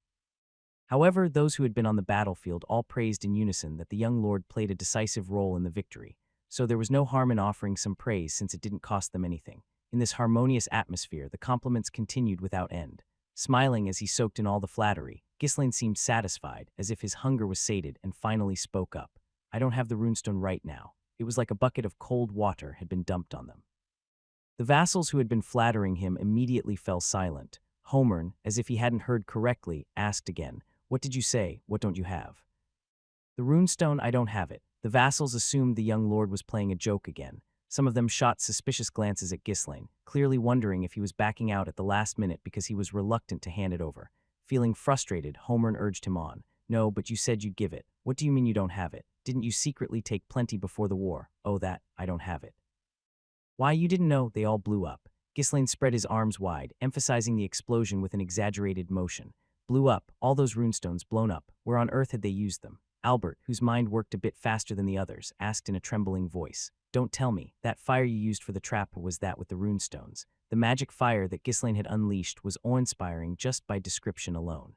However, those who had been on the battlefield all praised in unison that the young lord played a decisive role in the victory, so there was no harm in offering some praise since it didn't cost them anything. In this harmonious atmosphere, the compliments continued without end. Smiling as he soaked in all the flattery, Ghislaine seemed satisfied, as if his hunger was sated, and finally spoke up. "I don't have the runestone right now." It was like a bucket of cold water had been dumped on them. The vassals who had been flattering him immediately fell silent. Homern, as if he hadn't heard correctly, asked again, "What did you say? What don't you have?" "The runestone, I don't have it. The vassals assumed the young lord was playing a joke again. Some of them shot suspicious glances at Ghislaine, clearly wondering if he was backing out at the last minute because he was reluctant to hand it over. Feeling frustrated, Homer urged him on. No, but you said you'd give it. What do you mean you don't have it? Didn't you secretly take plenty before the war? Oh, that, I don't have it. Why, you didn't know? They all blew up. Ghislaine spread his arms wide, emphasizing the explosion with an exaggerated motion. Blew up, all those runestones blown up. Where on earth had they used them? Albert, whose mind worked a bit faster than the others, asked in a trembling voice. Don't tell me, that fire you used for the trap was that with the runestones. The magic fire that Ghislaine had unleashed was awe-inspiring just by description alone.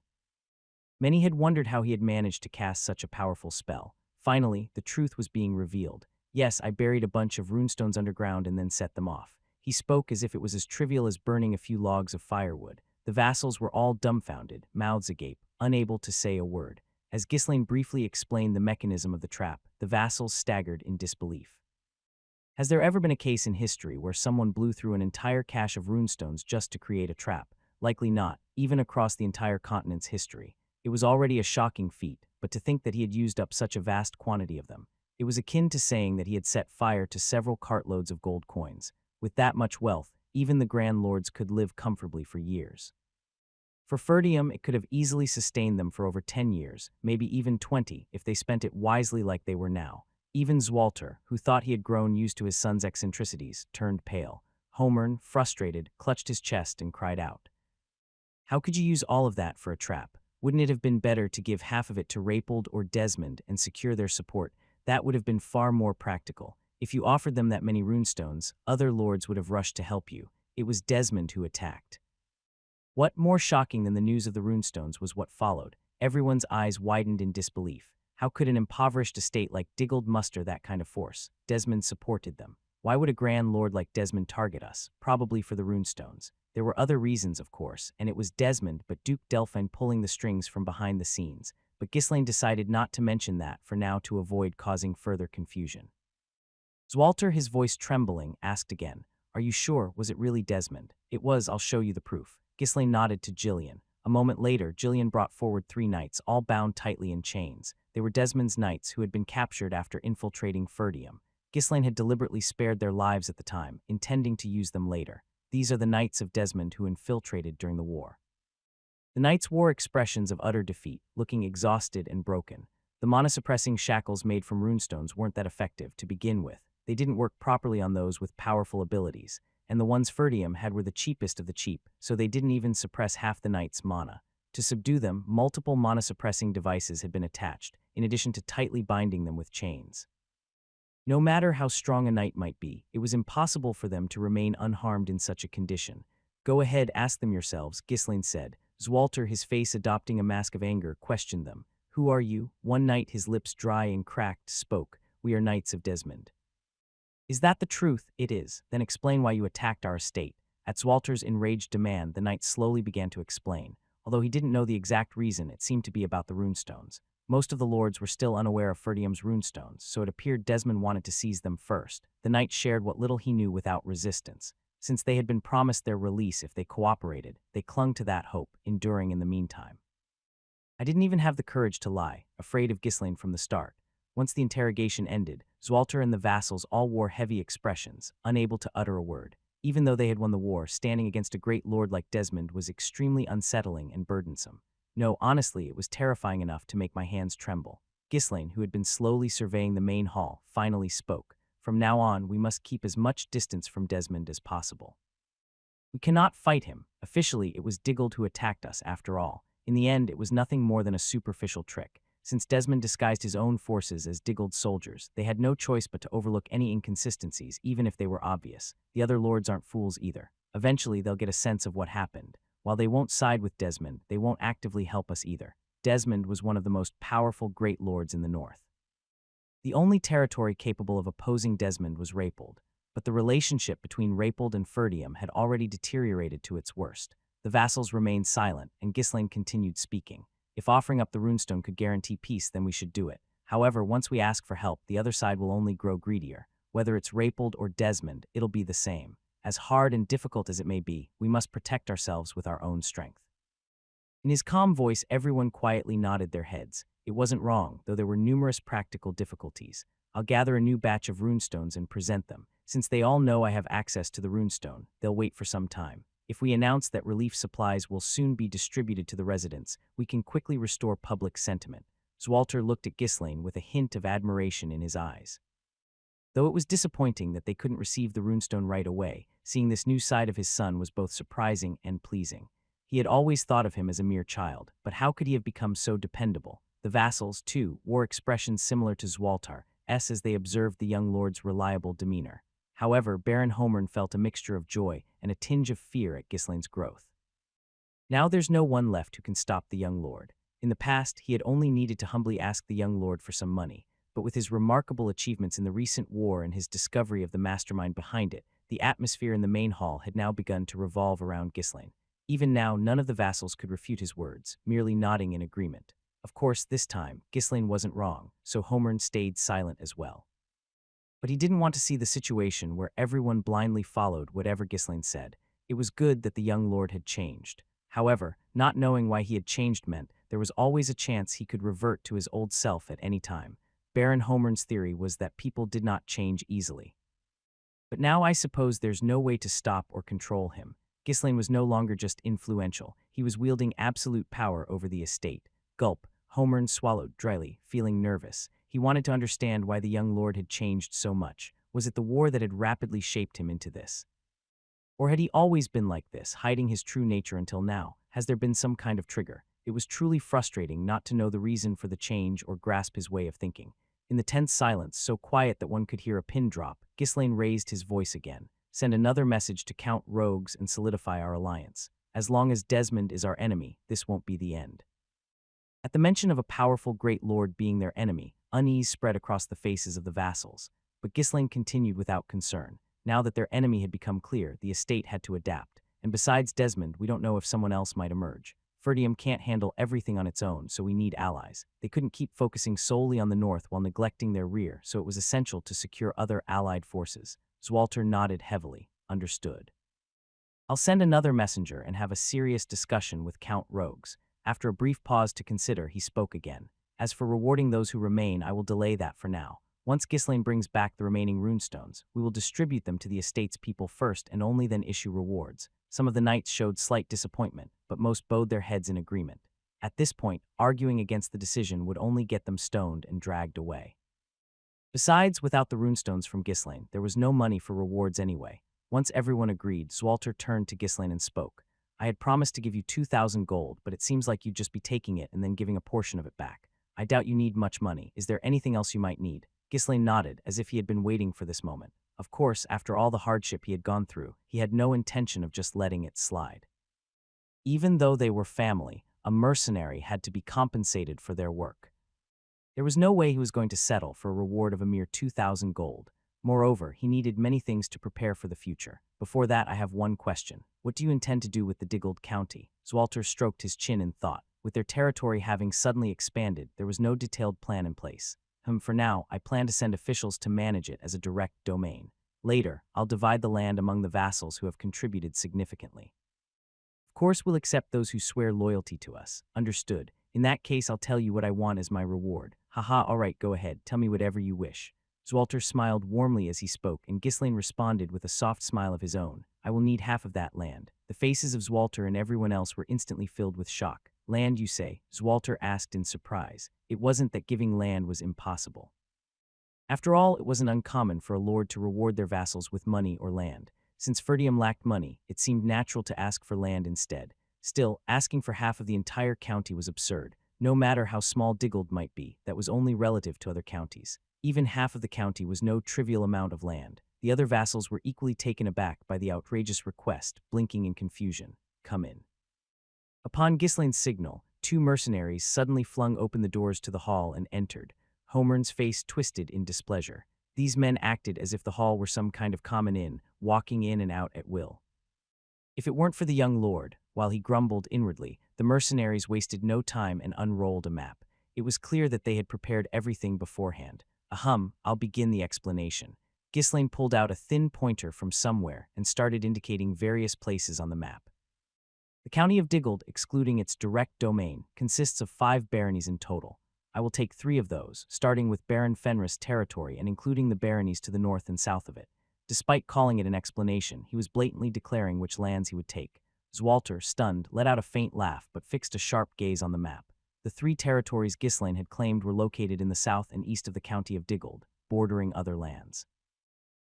Many had wondered how he had managed to cast such a powerful spell. Finally, the truth was being revealed. Yes, I buried a bunch of runestones underground and then set them off. He spoke as if it was as trivial as burning a few logs of firewood. The vassals were all dumbfounded, mouths agape, unable to say a word. As Ghislaine briefly explained the mechanism of the trap, the vassals staggered in disbelief. Has there ever been a case in history where someone blew through an entire cache of runestones just to create a trap? Likely not, even across the entire continent's history. It was already a shocking feat, but to think that he had used up such a vast quantity of them. It was akin to saying that he had set fire to several cartloads of gold coins. With that much wealth, even the Grand Lords could live comfortably for years. For Ferdium, it could have easily sustained them for over 10 years, maybe even 20, if they spent it wisely like they were now. Even Zwalter, who thought he had grown used to his son's eccentricities, turned pale. Homern, frustrated, clutched his chest and cried out. How could you use all of that for a trap? Wouldn't it have been better to give half of it to Rapald or Desmond and secure their support? That would have been far more practical. If you offered them that many runestones, other lords would have rushed to help you. It was Desmond who attacked. What more shocking than the news of the runestones was what followed. Everyone's eyes widened in disbelief. How could an impoverished estate like Diggold muster that kind of force? Desmond supported them. Why would a grand lord like Desmond target us? Probably for the runestones. There were other reasons, of course, and it was Desmond but Duke Delphine pulling the strings from behind the scenes. But Ghislaine decided not to mention that for now to avoid causing further confusion. Zwalter, his voice trembling, asked again, Are you sure? Was it really Desmond? It was, I'll show you the proof. Ghislaine nodded to Gillian. A moment later, Gillian brought forward 3 knights, all bound tightly in chains. They were Desmond's knights who had been captured after infiltrating Ferdium. Ghislaine had deliberately spared their lives at the time, intending to use them later. These are the knights of Desmond who infiltrated during the war. The knights wore expressions of utter defeat, looking exhausted and broken. The mana-suppressing shackles made from runestones weren't that effective to begin with. They didn't work properly on those with powerful abilities, and the ones Ferdium had were the cheapest of the cheap, so they didn't even suppress half the knight's mana. To subdue them, multiple mana-suppressing devices had been attached, in addition to tightly binding them with chains. No matter how strong a knight might be, it was impossible for them to remain unharmed in such a condition. Go ahead, ask them yourselves, Ghislaine said. Zwalter, his face adopting a mask of anger, questioned them. Who are you? One knight, his lips dry and cracked, spoke. We are knights of Desmond. Is that the truth? It is. Then explain why you attacked our estate. At Zwalter's enraged demand, the knight slowly began to explain. Although he didn't know the exact reason, it seemed to be about the runestones. Most of the lords were still unaware of Ferdium's runestones, so it appeared Desmond wanted to seize them first. The knight shared what little he knew without resistance. Since they had been promised their release if they cooperated, they clung to that hope, enduring in the meantime. I didn't even have the courage to lie, afraid of Ghislaine from the start. Once the interrogation ended, Zwalter and the vassals all wore heavy expressions, unable to utter a word. Even though they had won the war, standing against a great lord like Desmond was extremely unsettling and burdensome. No, honestly, it was terrifying enough to make my hands tremble. Ghislaine, who had been slowly surveying the main hall, finally spoke. From now on, we must keep as much distance from Desmond as possible. We cannot fight him. Officially, it was Diggold who attacked us, after all. In the end, it was nothing more than a superficial trick. Since Desmond disguised his own forces as Diggold's soldiers, they had no choice but to overlook any inconsistencies, even if they were obvious. The other lords aren't fools either. Eventually, they'll get a sense of what happened. While they won't side with Desmond, they won't actively help us either. Desmond was one of the most powerful great lords in the north. The only territory capable of opposing Desmond was Rapald, but the relationship between Rapald and Ferdium had already deteriorated to its worst. The vassals remained silent, and Ghislaine continued speaking. If offering up the runestone could guarantee peace, then we should do it. However, once we ask for help, the other side will only grow greedier. Whether it's Rapald or Desmond, it'll be the same. As hard and difficult as it may be, we must protect ourselves with our own strength. In his calm voice, everyone quietly nodded their heads. It wasn't wrong, though there were numerous practical difficulties. I'll gather a new batch of runestones and present them. Since they all know I have access to the runestone, they'll wait for some time. If we announce that relief supplies will soon be distributed to the residents, we can quickly restore public sentiment. Zwalter looked at Ghislaine with a hint of admiration in his eyes. Though it was disappointing that they couldn't receive the runestone right away, seeing this new side of his son was both surprising and pleasing. He had always thought of him as a mere child, but how could he have become so dependable? The vassals, too, wore expressions similar to Zwaltar's as they observed the young lord's reliable demeanor. However, Baron Homern felt a mixture of joy and a tinge of fear at Ghislaine's growth. Now there's no one left who can stop the young lord. In the past, he had only needed to humbly ask the young lord for some money, but with his remarkable achievements in the recent war and his discovery of the mastermind behind it, the atmosphere in the main hall had now begun to revolve around Ghislaine. Even now, none of the vassals could refute his words, merely nodding in agreement. Of course, this time, Ghislaine wasn't wrong, so Homern stayed silent as well. But he didn't want to see the situation where everyone blindly followed whatever Ghislaine said. It was good that the young lord had changed. However, not knowing why he had changed meant there was always a chance he could revert to his old self at any time. Baron Homern's theory was that people did not change easily. But now I suppose there's no way to stop or control him. Ghislaine was no longer just influential. He was wielding absolute power over the estate. Gulp, Homern swallowed dryly, feeling nervous. He wanted to understand why the young lord had changed so much. Was it the war that had rapidly shaped him into this? Or had he always been like this, hiding his true nature until now? Has there been some kind of trigger? It was truly frustrating not to know the reason for the change or grasp his way of thinking. In the tense silence, so quiet that one could hear a pin drop, Ghislaine raised his voice again. Send another message to Count Rogues and solidify our alliance. As long as Desmond is our enemy, this won't be the end. At the mention of a powerful great lord being their enemy, unease spread across the faces of the vassals. But Ghislaine continued without concern. Now that their enemy had become clear, the estate had to adapt. And besides Desmond, we don't know if someone else might emerge. Ferdium can't handle everything on its own, so we need allies. They couldn't keep focusing solely on the north while neglecting their rear, so it was essential to secure other allied forces. Zwalter nodded heavily. Understood. I'll send another messenger and have a serious discussion with Count Rogues. After a brief pause to consider, he spoke again. As for rewarding those who remain, I will delay that for now. Once Ghislaine brings back the remaining runestones, we will distribute them to the estate's people first and only then issue rewards. Some of the knights showed slight disappointment, but most bowed their heads in agreement. At this point, arguing against the decision would only get them stoned and dragged away. Besides, without the runestones from Ghislaine, there was no money for rewards anyway. Once everyone agreed, Zwalter turned to Ghislaine and spoke. I had promised to give you 2,000 gold, but it seems like you'd just be taking it and then giving a portion of it back. I doubt you need much money. Is there anything else you might need? Ghislaine nodded, as if he had been waiting for this moment. Of course, after all the hardship he had gone through, he had no intention of just letting it slide. Even though they were family, a mercenary had to be compensated for their work. There was no way he was going to settle for a reward of a mere 2,000 gold. Moreover, he needed many things to prepare for the future. Before that, I have one question. What do you intend to do with the Diggold County? Zwalter stroked his chin in thought. With their territory having suddenly expanded, there was no detailed plan in place. For now, I plan to send officials to manage it as a direct domain. Later, I'll divide the land among the vassals who have contributed significantly. Of course, we'll accept those who swear loyalty to us. Understood. In that case, I'll tell you what I want as my reward. Haha, all right, go ahead. Tell me whatever you wish. Zwalter smiled warmly as he spoke, and Ghislaine responded with a soft smile of his own. I will need half of that land. The faces of Zwalter and everyone else were instantly filled with shock. Land, you say? Zwalter asked in surprise. It wasn't that giving land was impossible. After all, it wasn't uncommon for a lord to reward their vassals with money or land. Since Ferdium lacked money, it seemed natural to ask for land instead. Still, asking for half of the entire county was absurd. No matter how small Diggold might be, that was only relative to other counties. Even half of the county was no trivial amount of land. The other vassals were equally taken aback by the outrageous request, blinking in confusion. Come in. Upon Ghislaine's signal, 2 mercenaries suddenly flung open the doors to the hall and entered. Homern's face twisted in displeasure. These men acted as if the hall were some kind of common inn, walking in and out at will. If it weren't for the young lord, while he grumbled inwardly, the mercenaries wasted no time and unrolled a map. It was clear that they had prepared everything beforehand. I'll begin the explanation. Ghislaine pulled out a thin pointer from somewhere and started indicating various places on the map. The county of Diggold, excluding its direct domain, consists of 5 baronies in total. I will take 3 of those, starting with Baron Fenris territory and including the baronies to the north and south of it. Despite calling it an explanation, he was blatantly declaring which lands he would take. Zwalter, stunned, let out a faint laugh but fixed a sharp gaze on the map. The 3 territories Ghislaine had claimed were located in the south and east of the county of Diggold, bordering other lands.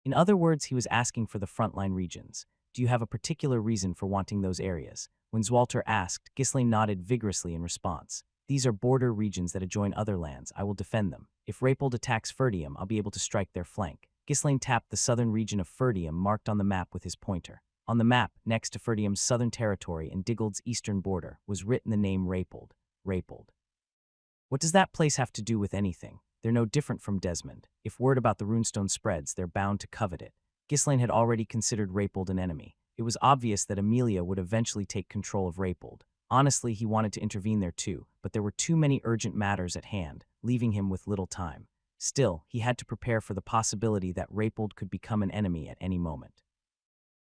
In other words, he was asking for the frontline regions. Do you have a particular reason for wanting those areas? When Zwalter asked, Ghislaine nodded vigorously in response. These are border regions that adjoin other lands. I will defend them. If Rapold attacks Ferdium, I'll be able to strike their flank. Ghislaine tapped the southern region of Ferdium marked on the map with his pointer. On the map, next to Ferdium's southern territory and Diggold's eastern border, was written the name Rapold. Rapold. What does that place have to do with anything? They're no different from Desmond. If word about the runestone spreads, they're bound to covet it. Ghislaine had already considered Rapold an enemy. It was obvious that Amelia would eventually take control of Rapold. Honestly, he wanted to intervene there too, but there were too many urgent matters at hand, leaving him with little time. Still, he had to prepare for the possibility that Rapold could become an enemy at any moment.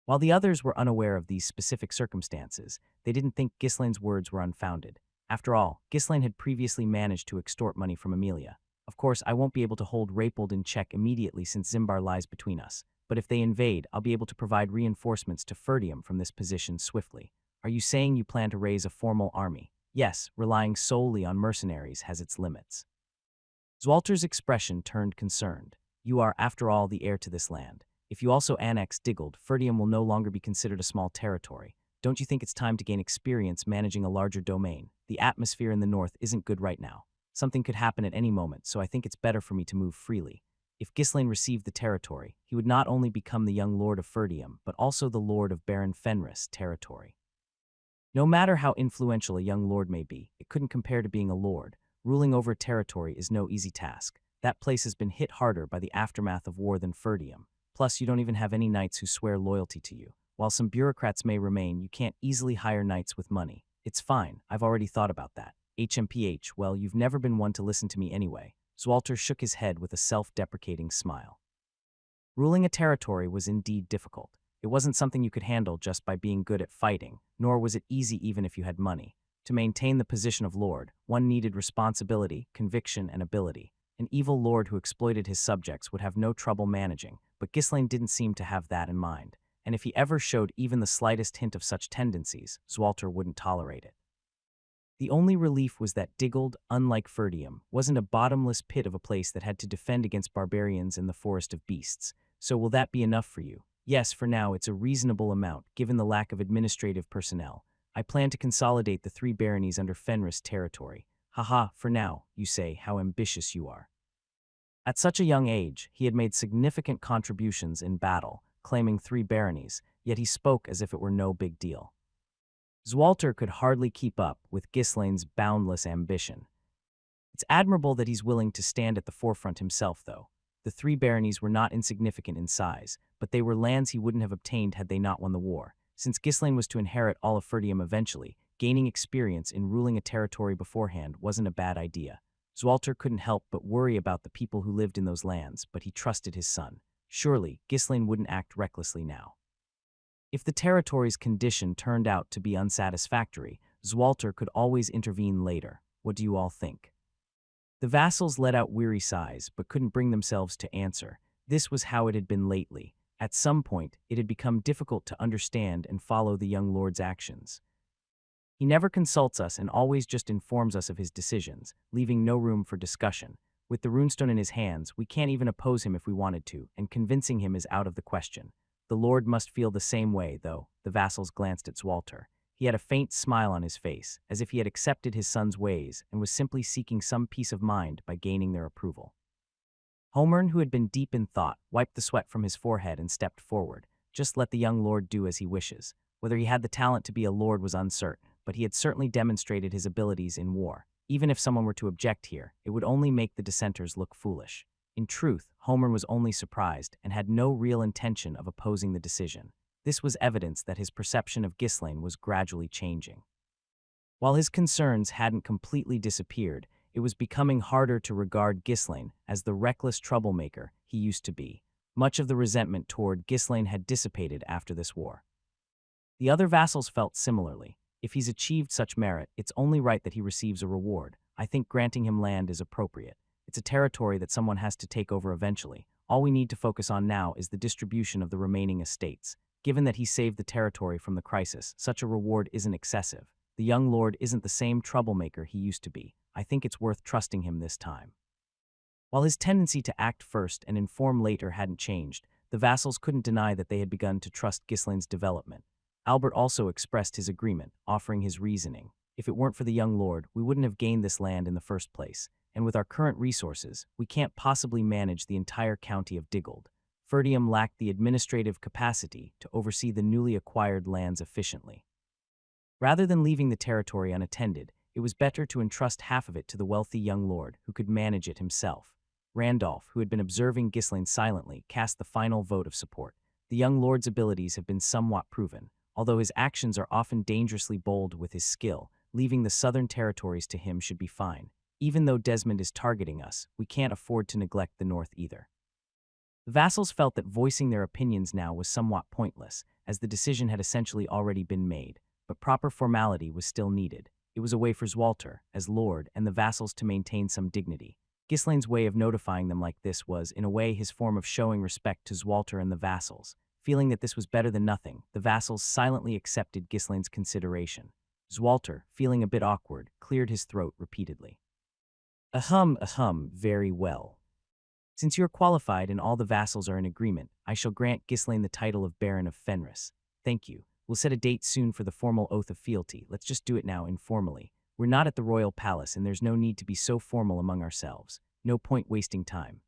While the others were unaware of these specific circumstances, they didn't think Ghislaine's words were unfounded. After all, Ghislaine had previously managed to extort money from Amelia. Of course, I won't be able to hold Rapold in check immediately since Zimbar lies between us, but if they invade, I'll be able to provide reinforcements to Ferdium from this position swiftly. Are you saying you plan to raise a formal army? Yes, relying solely on mercenaries has its limits. Zwalter's expression turned concerned. You are, after all, the heir to this land. If you also annex Diggold, Ferdium will no longer be considered a small territory. Don't you think it's time to gain experience managing a larger domain? The atmosphere in the north isn't good right now. Something could happen at any moment, so I think it's better for me to move freely. If Ghislaine received the territory, he would not only become the young lord of Ferdium, but also the lord of Baron Fenris territory. No matter how influential a young lord may be, it couldn't compare to being a lord. Ruling over territory is no easy task. That place has been hit harder by the aftermath of war than Ferdium. Plus, you don't even have any knights who swear loyalty to you. While some bureaucrats may remain, you can't easily hire knights with money. It's fine, I've already thought about that. HMPH, well, you've never been one to listen to me anyway. Zwalter shook his head with a self-deprecating smile. Ruling a territory was indeed difficult. It wasn't something you could handle just by being good at fighting, nor was it easy even if you had money. To maintain the position of lord, one needed responsibility, conviction, and ability. An evil lord who exploited his subjects would have no trouble managing, but Ghislaine didn't seem to have that in mind, and if he ever showed even the slightest hint of such tendencies, Zwalter wouldn't tolerate it. The only relief was that Diggold, unlike Ferdium, wasn't a bottomless pit of a place that had to defend against barbarians in the forest of beasts. So will that be enough for you? Yes, for now it's a reasonable amount, given the lack of administrative personnel. I plan to consolidate the 3 baronies under Fenris territory. Haha, for now, you say, how ambitious you are. At such a young age, he had made significant contributions in battle, claiming 3 baronies, yet he spoke as if it were no big deal. Zwalter could hardly keep up with Ghislaine's boundless ambition. It's admirable that he's willing to stand at the forefront himself, though. The 3 baronies were not insignificant in size, but they were lands he wouldn't have obtained had they not won the war. Since Ghislaine was to inherit all of Ferdium eventually, gaining experience in ruling a territory beforehand wasn't a bad idea. Zwalter couldn't help but worry about the people who lived in those lands, but he trusted his son. Surely, Ghislaine wouldn't act recklessly now. If the territory's condition turned out to be unsatisfactory, Zwalter could always intervene later. What do you all think? The vassals let out weary sighs, but couldn't bring themselves to answer. This was how it had been lately. At some point, it had become difficult to understand and follow the young lord's actions. He never consults us and always just informs us of his decisions, leaving no room for discussion. With the runestone in his hands, we can't even oppose him if we wanted to, and convincing him is out of the question. The lord must feel the same way, though. The vassals glanced at Zwalter. He had a faint smile on his face, as if he had accepted his son's ways and was simply seeking some peace of mind by gaining their approval. Homern, who had been deep in thought, wiped the sweat from his forehead and stepped forward. Just let the young lord do as he wishes. Whether he had the talent to be a lord was uncertain, but he had certainly demonstrated his abilities in war. Even if someone were to object here, it would only make the dissenters look foolish. In truth, Homern was only surprised and had no real intention of opposing the decision. This was evidence that his perception of Ghislaine was gradually changing. While his concerns hadn't completely disappeared, it was becoming harder to regard Ghislaine as the reckless troublemaker he used to be. Much of the resentment toward Ghislaine had dissipated after this war. The other vassals felt similarly. If he's achieved such merit, it's only right that he receives a reward. I think granting him land is appropriate. It's a territory that someone has to take over eventually. All we need to focus on now is the distribution of the remaining estates. Given that he saved the territory from the crisis, such a reward isn't excessive. The young lord isn't the same troublemaker he used to be. I think it's worth trusting him this time. While his tendency to act first and inform later hadn't changed, the vassals couldn't deny that they had begun to trust Ghislaine's development. Albert also expressed his agreement, offering his reasoning. If it weren't for the young lord, we wouldn't have gained this land in the first place, and with our current resources, we can't possibly manage the entire county of Diggold. Ferdium lacked the administrative capacity to oversee the newly acquired lands efficiently. Rather than leaving the territory unattended, it was better to entrust half of it to the wealthy young lord who could manage it himself. Randolph, who had been observing Ghislaine silently, cast the final vote of support. The young lord's abilities have been somewhat proven, although his actions are often dangerously bold with his skill. Leaving the southern territories to him should be fine. Even though Desmond is targeting us, we can't afford to neglect the north either. The vassals felt that voicing their opinions now was somewhat pointless, as the decision had essentially already been made, but proper formality was still needed. It was a way for Zwalter, as lord, and the vassals to maintain some dignity. Ghislaine's way of notifying them like this was, in a way, his form of showing respect to Zwalter and the vassals. Feeling that this was better than nothing, the vassals silently accepted Ghislaine's consideration. Zwalter, feeling a bit awkward, cleared his throat repeatedly. Very well. Since you are qualified and all the vassals are in agreement, I shall grant Ghislaine the title of Baron of Fenris. Thank you. We'll set a date soon for the formal oath of fealty. Let's just do it now, informally. We're not at the royal palace, and there's no need to be so formal among ourselves. No point wasting time.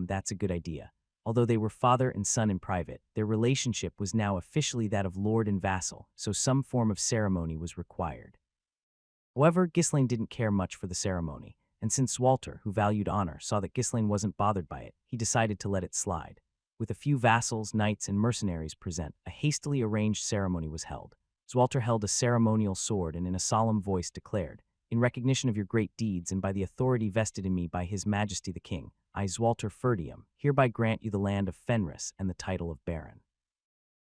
That's a good idea. Although they were father and son in private, their relationship was now officially that of lord and vassal, so some form of ceremony was required. However, Ghislaine didn't care much for the ceremony, and since Zwalter, who valued honor, saw that Ghislaine wasn't bothered by it, he decided to let it slide. With a few vassals, knights, and mercenaries present, a hastily arranged ceremony was held. Zwalter held a ceremonial sword and in a solemn voice declared, "In recognition of your great deeds and by the authority vested in me by His Majesty the King, I, Zwalter Ferdium, hereby grant you the land of Fenris and the title of Baron.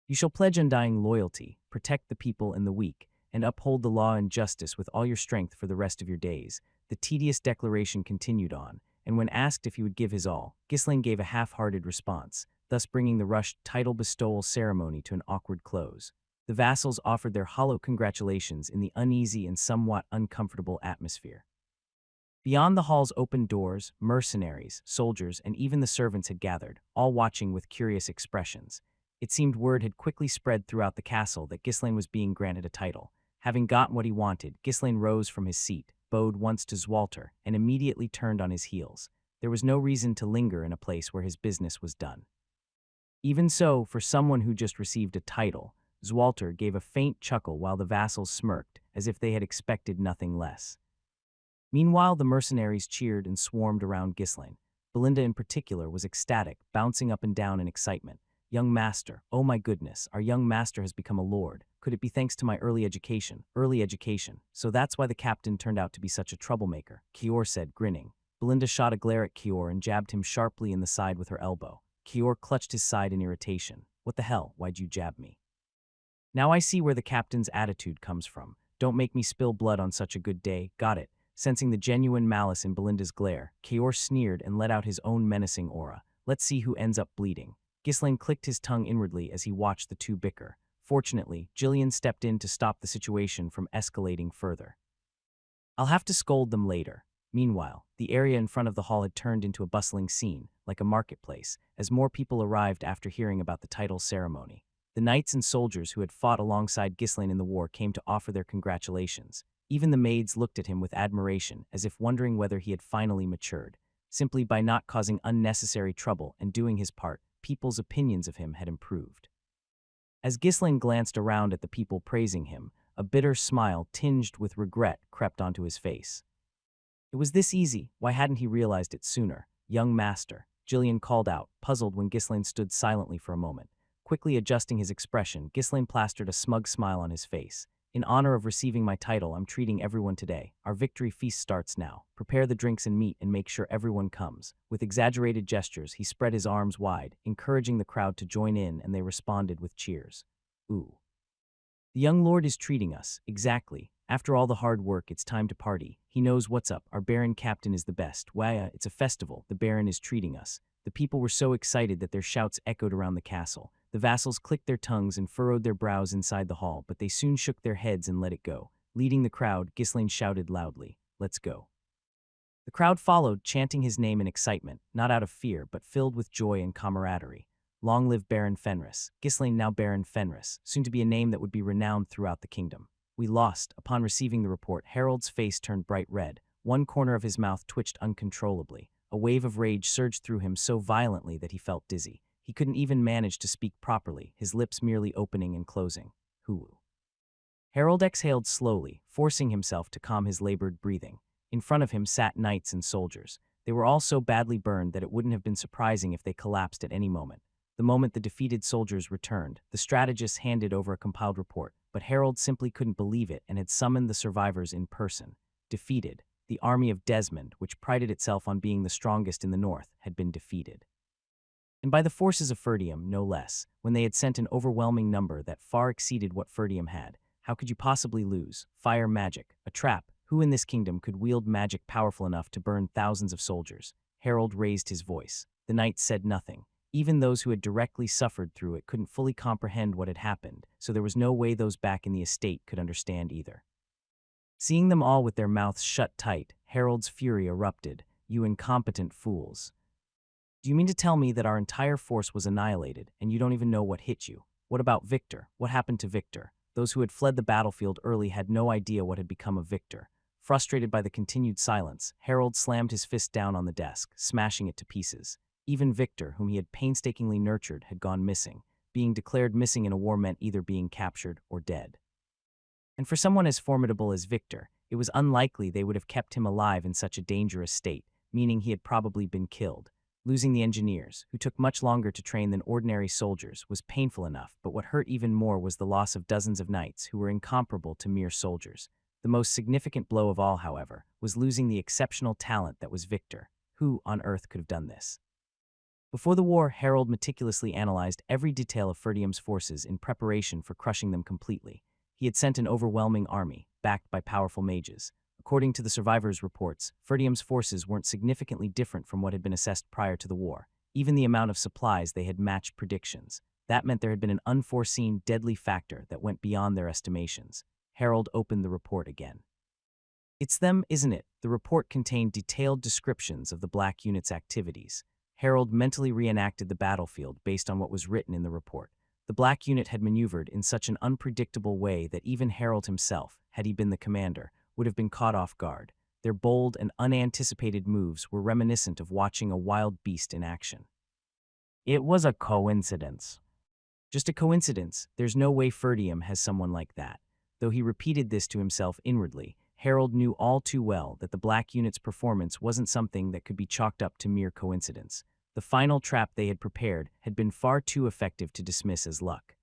You shall pledge undying loyalty, protect the people and the weak, and uphold the law and justice with all your strength for the rest of your days." The tedious declaration continued on, and when asked if he would give his all, Ghislaine gave a half-hearted response, thus bringing the rushed title bestowal ceremony to an awkward close. The vassals offered their hollow congratulations in the uneasy and somewhat uncomfortable atmosphere. Beyond the hall's open doors, mercenaries, soldiers, and even the servants had gathered, all watching with curious expressions. It seemed word had quickly spread throughout the castle that Ghislaine was being granted a title. Having gotten what he wanted, Ghislaine rose from his seat, bowed once to Zwalter, and immediately turned on his heels. There was no reason to linger in a place where his business was done. Even so, for someone who just received a title, Zwalter gave a faint chuckle while the vassals smirked, as if they had expected nothing less. Meanwhile, the mercenaries cheered and swarmed around Ghislaine. Belinda in particular was ecstatic, bouncing up and down in excitement. "Young master, oh my goodness, our young master has become a lord. Could it be thanks to my early education? So that's why the captain turned out to be such a troublemaker," Kior said, grinning. Belinda shot a glare at Kior and jabbed him sharply in the side with her elbow. Kior clutched his side in irritation. "What the hell, why'd you jab me?" "Now I see where the captain's attitude comes from. Don't make me spill blood on such a good day, got it?" Sensing the genuine malice in Belinda's glare, Kior sneered and let out his own menacing aura. "Let's see who ends up bleeding." Ghislaine clicked his tongue inwardly as he watched the two bicker. Fortunately, Jillian stepped in to stop the situation from escalating further. "I'll have to scold them later." Meanwhile, the area in front of the hall had turned into a bustling scene, like a marketplace, as more people arrived after hearing about the title ceremony. The knights and soldiers who had fought alongside Ghislaine in the war came to offer their congratulations. Even the maids looked at him with admiration, as if wondering whether he had finally matured. Simply by not causing unnecessary trouble and doing his part, people's opinions of him had improved. As Ghislaine glanced around at the people praising him, a bitter smile tinged with regret crept onto his face. It was this easy, why hadn't he realized it sooner? "Young master," Jillian called out, puzzled when Ghislaine stood silently for a moment. Quickly adjusting his expression, Ghislaine plastered a smug smile on his face. "In honor of receiving my title, I'm treating everyone today. Our victory feast starts now. Prepare the drinks and meat and make sure everyone comes." With exaggerated gestures, he spread his arms wide, encouraging the crowd to join in, and they responded with cheers. "Ooh. The young lord is treating us, exactly, After all the hard work, it's time to party. He knows what's up. Our Baron Captain is the best. Why, it's a festival. The Baron is treating us. The people were so excited that their shouts echoed around the castle. The vassals clicked their tongues and furrowed their brows inside the hall, but they soon shook their heads and let it go. Leading the crowd, Ghislaine shouted loudly, "Let's go." The crowd followed, chanting his name in excitement, not out of fear, but filled with joy and camaraderie. Long live Baron Fenris. Ghislaine, now Baron Fenris, soon to be a name that would be renowned throughout the kingdom. We lost. Upon receiving the report, Harold's face turned bright red. One corner of his mouth twitched uncontrollably. A wave of rage surged through him so violently that he felt dizzy. He couldn't even manage to speak properly, his lips merely opening and closing. Hoo. Harold exhaled slowly, forcing himself to calm his labored breathing. In front of him sat knights and soldiers. They were all so badly burned that it wouldn't have been surprising if they collapsed at any moment. The moment the defeated soldiers returned, the strategists handed over a compiled report, but Harold simply couldn't believe it and had summoned the survivors in person. Defeated, the army of Desmond, which prided itself on being the strongest in the north, had been defeated. And by the forces of Ferdium, no less, when they had sent an overwhelming number that far exceeded what Ferdium had. How could you possibly lose? Fire magic, a trap. Who in this kingdom could wield magic powerful enough to burn thousands of soldiers? Harold raised his voice. The knights said nothing. Even those who had directly suffered through it couldn't fully comprehend what had happened, so there was no way those back in the estate could understand either. Seeing them all with their mouths shut tight, Harold's fury erupted. You incompetent fools. Do you mean to tell me that our entire force was annihilated, and you don't even know what hit you? What about Victor? What happened to Victor? Those who had fled the battlefield early had no idea what had become of Victor. Frustrated by the continued silence, Harold slammed his fist down on the desk, smashing it to pieces. Even Victor, whom he had painstakingly nurtured, had gone missing. Being declared missing in a war meant either being captured or dead. And for someone as formidable as Victor, it was unlikely they would have kept him alive in such a dangerous state, meaning he had probably been killed. Losing the engineers, who took much longer to train than ordinary soldiers, was painful enough, but what hurt even more was the loss of dozens of knights who were incomparable to mere soldiers. The most significant blow of all, however, was losing the exceptional talent that was Victor. Who on earth could have done this? Before the war, Harold meticulously analyzed every detail of Ferdium's forces in preparation for crushing them completely. He had sent an overwhelming army, backed by powerful mages. According to the survivors' reports, Ferdium's forces weren't significantly different from what had been assessed prior to the war. Even the amount of supplies they had matched predictions. That meant there had been an unforeseen, deadly factor that went beyond their estimations. Harold opened the report again. It's them, isn't it? The report contained detailed descriptions of the Black Unit's activities. Harold mentally reenacted the battlefield based on what was written in the report. The Black Unit had maneuvered in such an unpredictable way that even Harold himself, had he been the commander, would have been caught off guard. Their bold and unanticipated moves were reminiscent of watching a wild beast in action. It was a coincidence. Just a coincidence. There's no way Ferdium has someone like that. Though he repeated this to himself inwardly, Harold knew all too well that the Black Unit's performance wasn't something that could be chalked up to mere coincidence. The final trap they had prepared had been far too effective to dismiss as luck.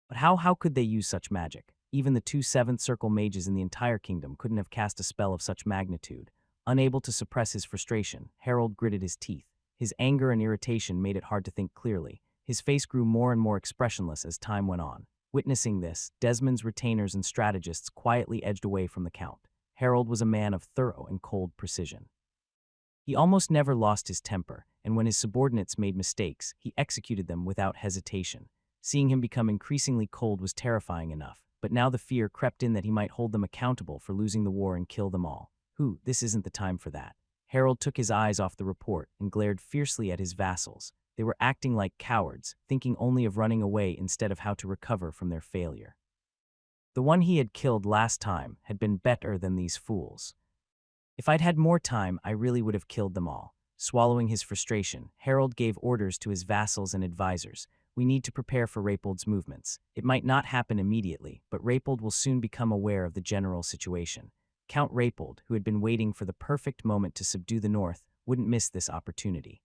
But how could they use such magic? Even the 2 seventh circle mages in the entire kingdom couldn't have cast a spell of such magnitude. Unable to suppress his frustration, Harold gritted his teeth. His anger and irritation made it hard to think clearly. His face grew more and more expressionless as time went on. Witnessing this, Desmond's retainers and strategists quietly edged away from the Count. Harold was a man of thorough and cold precision. He almost never lost his temper, and when his subordinates made mistakes, he executed them without hesitation. Seeing him become increasingly cold was terrifying enough, but now the fear crept in that he might hold them accountable for losing the war and kill them all. This isn't the time for that. Harold took his eyes off the report and glared fiercely at his vassals. They were acting like cowards, thinking only of running away instead of how to recover from their failure. The one he had killed last time had been better than these fools. If I'd had more time, I really would have killed them all. Swallowing his frustration, Harold gave orders to his vassals and advisors. We need to prepare for Rapold's movements. It might not happen immediately, but Rapold will soon become aware of the general situation. Count Rapold, who had been waiting for the perfect moment to subdue the north, wouldn't miss this opportunity.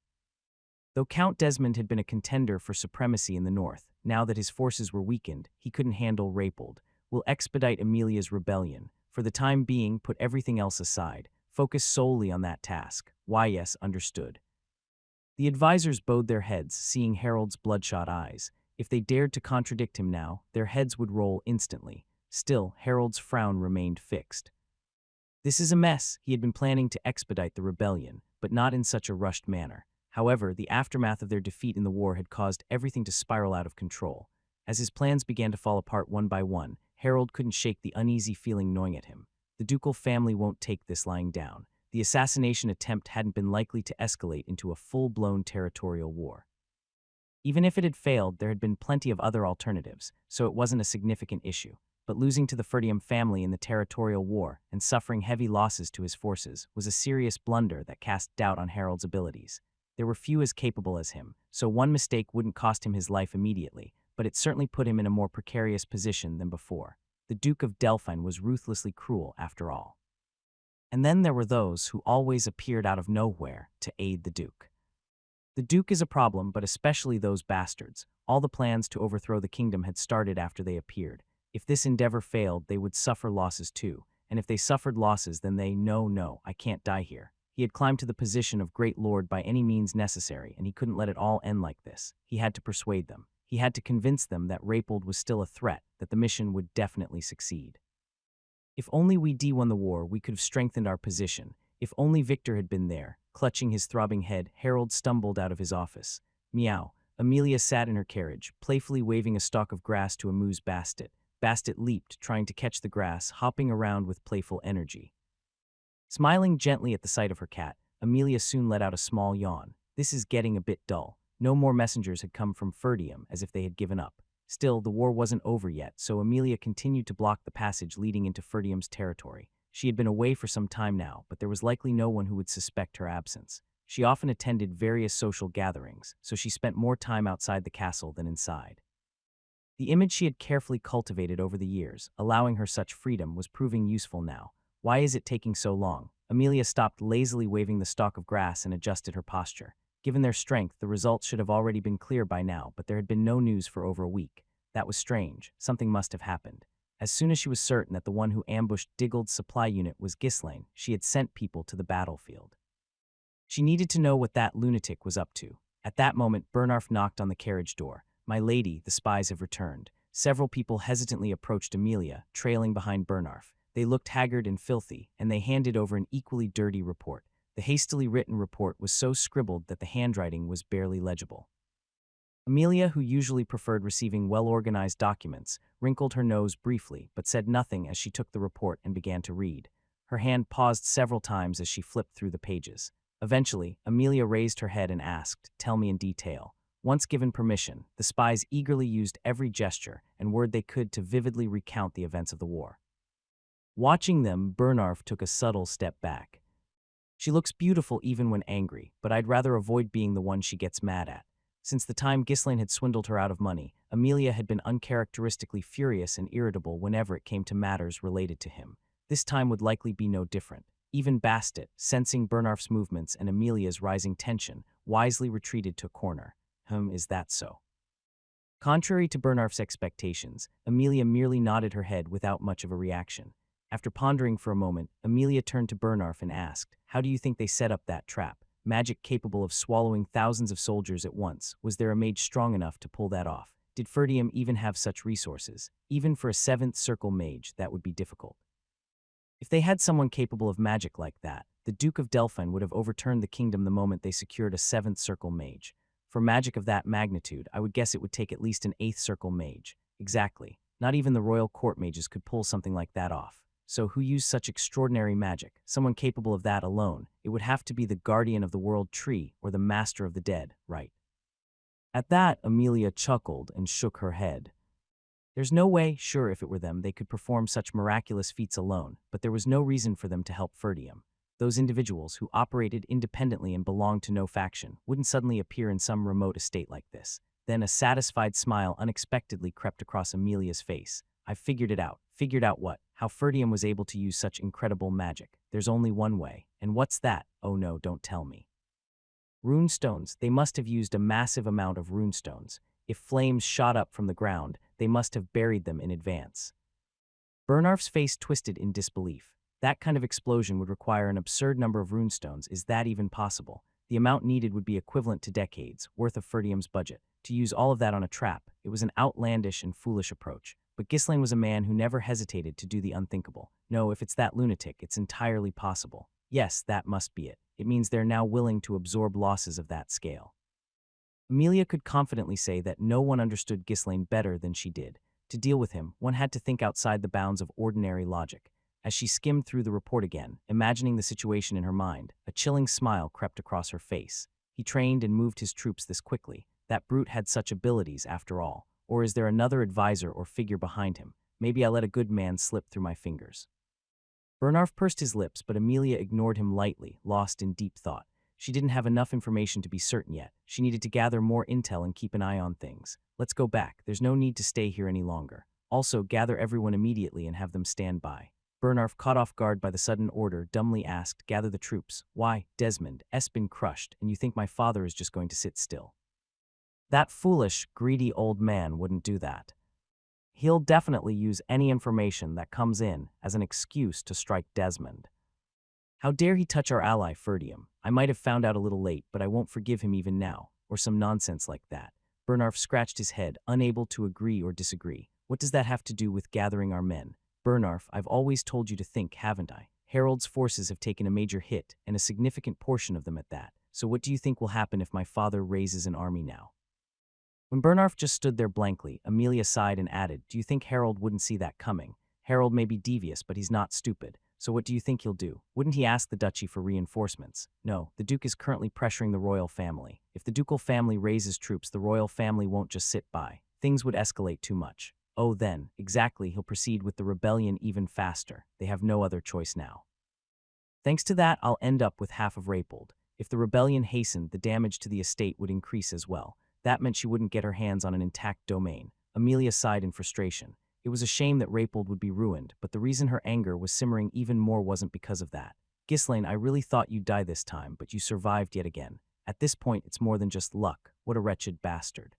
Though Count Desmond had been a contender for supremacy in the north, now that his forces were weakened, he couldn't handle Rapold. We'll expedite Emilia's rebellion. For the time being, put everything else aside. Focus solely on that task. Why, yes, understood. The advisors bowed their heads, seeing Harold's bloodshot eyes. If they dared to contradict him now, their heads would roll instantly. Still, Harold's frown remained fixed. This is a mess. He had been planning to expedite the rebellion, but not in such a rushed manner. However, the aftermath of their defeat in the war had caused everything to spiral out of control. As his plans began to fall apart one by one, Harold couldn't shake the uneasy feeling gnawing at him. The ducal family won't take this lying down. The assassination attempt hadn't been likely to escalate into a full-blown territorial war. Even if it had failed, there had been plenty of other alternatives, so it wasn't a significant issue. But losing to the Ferdium family in the territorial war and suffering heavy losses to his forces was a serious blunder that cast doubt on Harold's abilities. There were few as capable as him, so one mistake wouldn't cost him his life immediately, but it certainly put him in a more precarious position than before. The Duke of Delphine was ruthlessly cruel, after all. And then there were those who always appeared out of nowhere to aid the Duke. The Duke is a problem, but especially those bastards. All the plans to overthrow the kingdom had started after they appeared. If this endeavor failed, they would suffer losses too, and if they suffered losses, then no, I can't die here. He had climbed to the position of great lord by any means necessary, and he couldn't let it all end like this. He had to persuade them. He had to convince them that Rapold was still a threat, that the mission would definitely succeed. If only we won the war, we could have strengthened our position. If only Victor had been there. Clutching his throbbing head, Harold stumbled out of his office. Meow. Amelia sat in her carriage, playfully waving a stalk of grass to amuse Bastet. Bastet leaped, trying to catch the grass, hopping around with playful energy. Smiling gently at the sight of her cat, Amelia soon let out a small yawn. This is getting a bit dull. No more messengers had come from Ferdium, as if they had given up. Still, the war wasn't over yet, so Amelia continued to block the passage leading into Ferdium's territory. She had been away for some time now, but there was likely no one who would suspect her absence. She often attended various social gatherings, so she spent more time outside the castle than inside. The image she had carefully cultivated over the years, allowing her such freedom, was proving useful now. Why is it taking so long? Amelia stopped lazily waving the stalk of grass and adjusted her posture. Given their strength, the results should have already been clear by now, but there had been no news for over a week. That was strange. Something must have happened. As soon as she was certain that the one who ambushed Diggle's supply unit was Ghislaine, she had sent people to the battlefield. She needed to know what that lunatic was up to. At that moment, Bernarf knocked on the carriage door. "My lady, the spies have returned." Several people hesitantly approached Amelia, trailing behind Bernarf. They looked haggard and filthy, and they handed over an equally dirty report. The hastily written report was so scribbled that the handwriting was barely legible. Amelia, who usually preferred receiving well-organized documents, wrinkled her nose briefly, but said nothing as she took the report and began to read. Her hand paused several times as she flipped through the pages. Eventually, Amelia raised her head and asked, "Tell me in detail." Once given permission, the spies eagerly used every gesture and word they could to vividly recount the events of the war. Watching them, Bernarf took a subtle step back. "She looks beautiful even when angry, but I'd rather avoid being the one she gets mad at." Since the time Ghislaine had swindled her out of money, Amelia had been uncharacteristically furious and irritable whenever it came to matters related to him. This time would likely be no different. Even Bastet, sensing Bernarf's movements and Amelia's rising tension, wisely retreated to a corner. Is that so? Contrary to Bernarf's expectations, Amelia merely nodded her head without much of a reaction. After pondering for a moment, Amelia turned to Bernarf and asked, "How do you think they set up that trap? Magic capable of swallowing thousands of soldiers at once. Was there a mage strong enough to pull that off? Did Ferdium even have such resources? Even for a 7th circle mage, that would be difficult." If they had someone capable of magic like that, the Duke of Delphine would have overturned the kingdom the moment they secured a 7th circle mage. For magic of that magnitude, I would guess it would take at least an 8th circle mage. Exactly. Not even the royal court mages could pull something like that off. So who used such extraordinary magic? Someone capable of that alone. It would have to be the guardian of the world tree or the master of the dead, right? At that, Amelia chuckled and shook her head. There's no way, sure, if it were them, they could perform such miraculous feats alone, but there was no reason for them to help Ferdium. Those individuals who operated independently and belonged to no faction wouldn't suddenly appear in some remote estate like this. Then a satisfied smile unexpectedly crept across Amelia's face. "I've figured it out." "Figured out what?" "How Ferdium was able to use such incredible magic. There's only one way." "And what's that?" "Oh no, don't tell me." "Runestones. They must have used a massive amount of runestones. If flames shot up from the ground, they must have buried them in advance." Bernarf's face twisted in disbelief. That kind of explosion would require an absurd number of runestones. Is that even possible? The amount needed would be equivalent to decades worth of Ferdium's budget. To use all of that on a trap, it was an outlandish and foolish approach. But Ghislaine was a man who never hesitated to do the unthinkable. No, if it's that lunatic, it's entirely possible. Yes, that must be it. It means they're now willing to absorb losses of that scale. Amelia could confidently say that no one understood Ghislaine better than she did. To deal with him, one had to think outside the bounds of ordinary logic. As she skimmed through the report again, imagining the situation in her mind, a chilling smile crept across her face. He trained and moved his troops this quickly. That brute had such abilities, after all. Or is there another advisor or figure behind him? Maybe I let a good man slip through my fingers. Bernarf pursed his lips, but Amelia ignored him lightly, lost in deep thought. She didn't have enough information to be certain yet. She needed to gather more intel and keep an eye on things. Let's go back. There's no need to stay here any longer. Also, gather everyone immediately and have them stand by. Bernarf, caught off guard by the sudden order, dumbly asked, "Gather the troops." "Why, Desmond, S been crushed, and you think my father is just going to sit still?" "That foolish, greedy old man wouldn't do that. He'll definitely use any information that comes in as an excuse to strike Desmond. How dare he touch our ally, Ferdium? I might have found out a little late, but I won't forgive him even now," or some nonsense like that. Bernarf scratched his head, unable to agree or disagree. What does that have to do with gathering our men? Bernarf, I've always told you to think, haven't I? Harold's forces have taken a major hit, and a significant portion of them at that. So what do you think will happen if my father raises an army now? When Bernarf just stood there blankly, Amelia sighed and added, "Do you think Harold wouldn't see that coming? Harold may be devious, but he's not stupid. So what do you think he'll do? Wouldn't he ask the duchy for reinforcements? No, the Duke is currently pressuring the royal family. If the ducal family raises troops, the royal family won't just sit by. Things would escalate too much. Oh, then, exactly, he'll proceed with the rebellion even faster. They have no other choice now. Thanks to that, I'll end up with half of Rapold. If the rebellion hastened, the damage to the estate would increase as well. That meant she wouldn't get her hands on an intact domain." Amelia sighed in frustration. It was a shame that Rapold would be ruined, but the reason her anger was simmering even more wasn't because of that. "Ghislaine, I really thought you'd die this time, but you survived yet again. At this point, it's more than just luck. What a wretched bastard."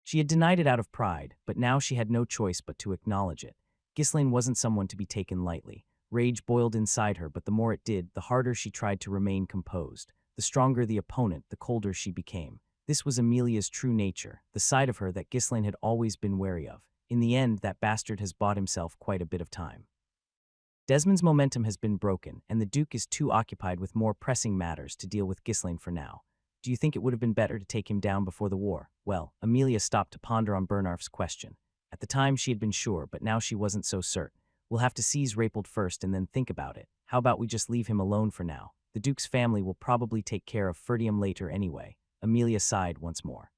She had denied it out of pride, but now she had no choice but to acknowledge it. Ghislaine wasn't someone to be taken lightly. Rage boiled inside her, but the more it did, the harder she tried to remain composed. The stronger the opponent, the colder she became. This was Amelia's true nature, the side of her that Ghislaine had always been wary of. In the end, that bastard has bought himself quite a bit of time. Desmond's momentum has been broken, and the Duke is too occupied with more pressing matters to deal with Ghislaine for now. Do you think it would have been better to take him down before the war? Well, Amelia stopped to ponder on Bernarf's question. At the time, she had been sure, but now she wasn't so certain. We'll have to seize Rapold first and then think about it. How about we just leave him alone for now? The Duke's family will probably take care of Ferdium later anyway. Amelia sighed once more.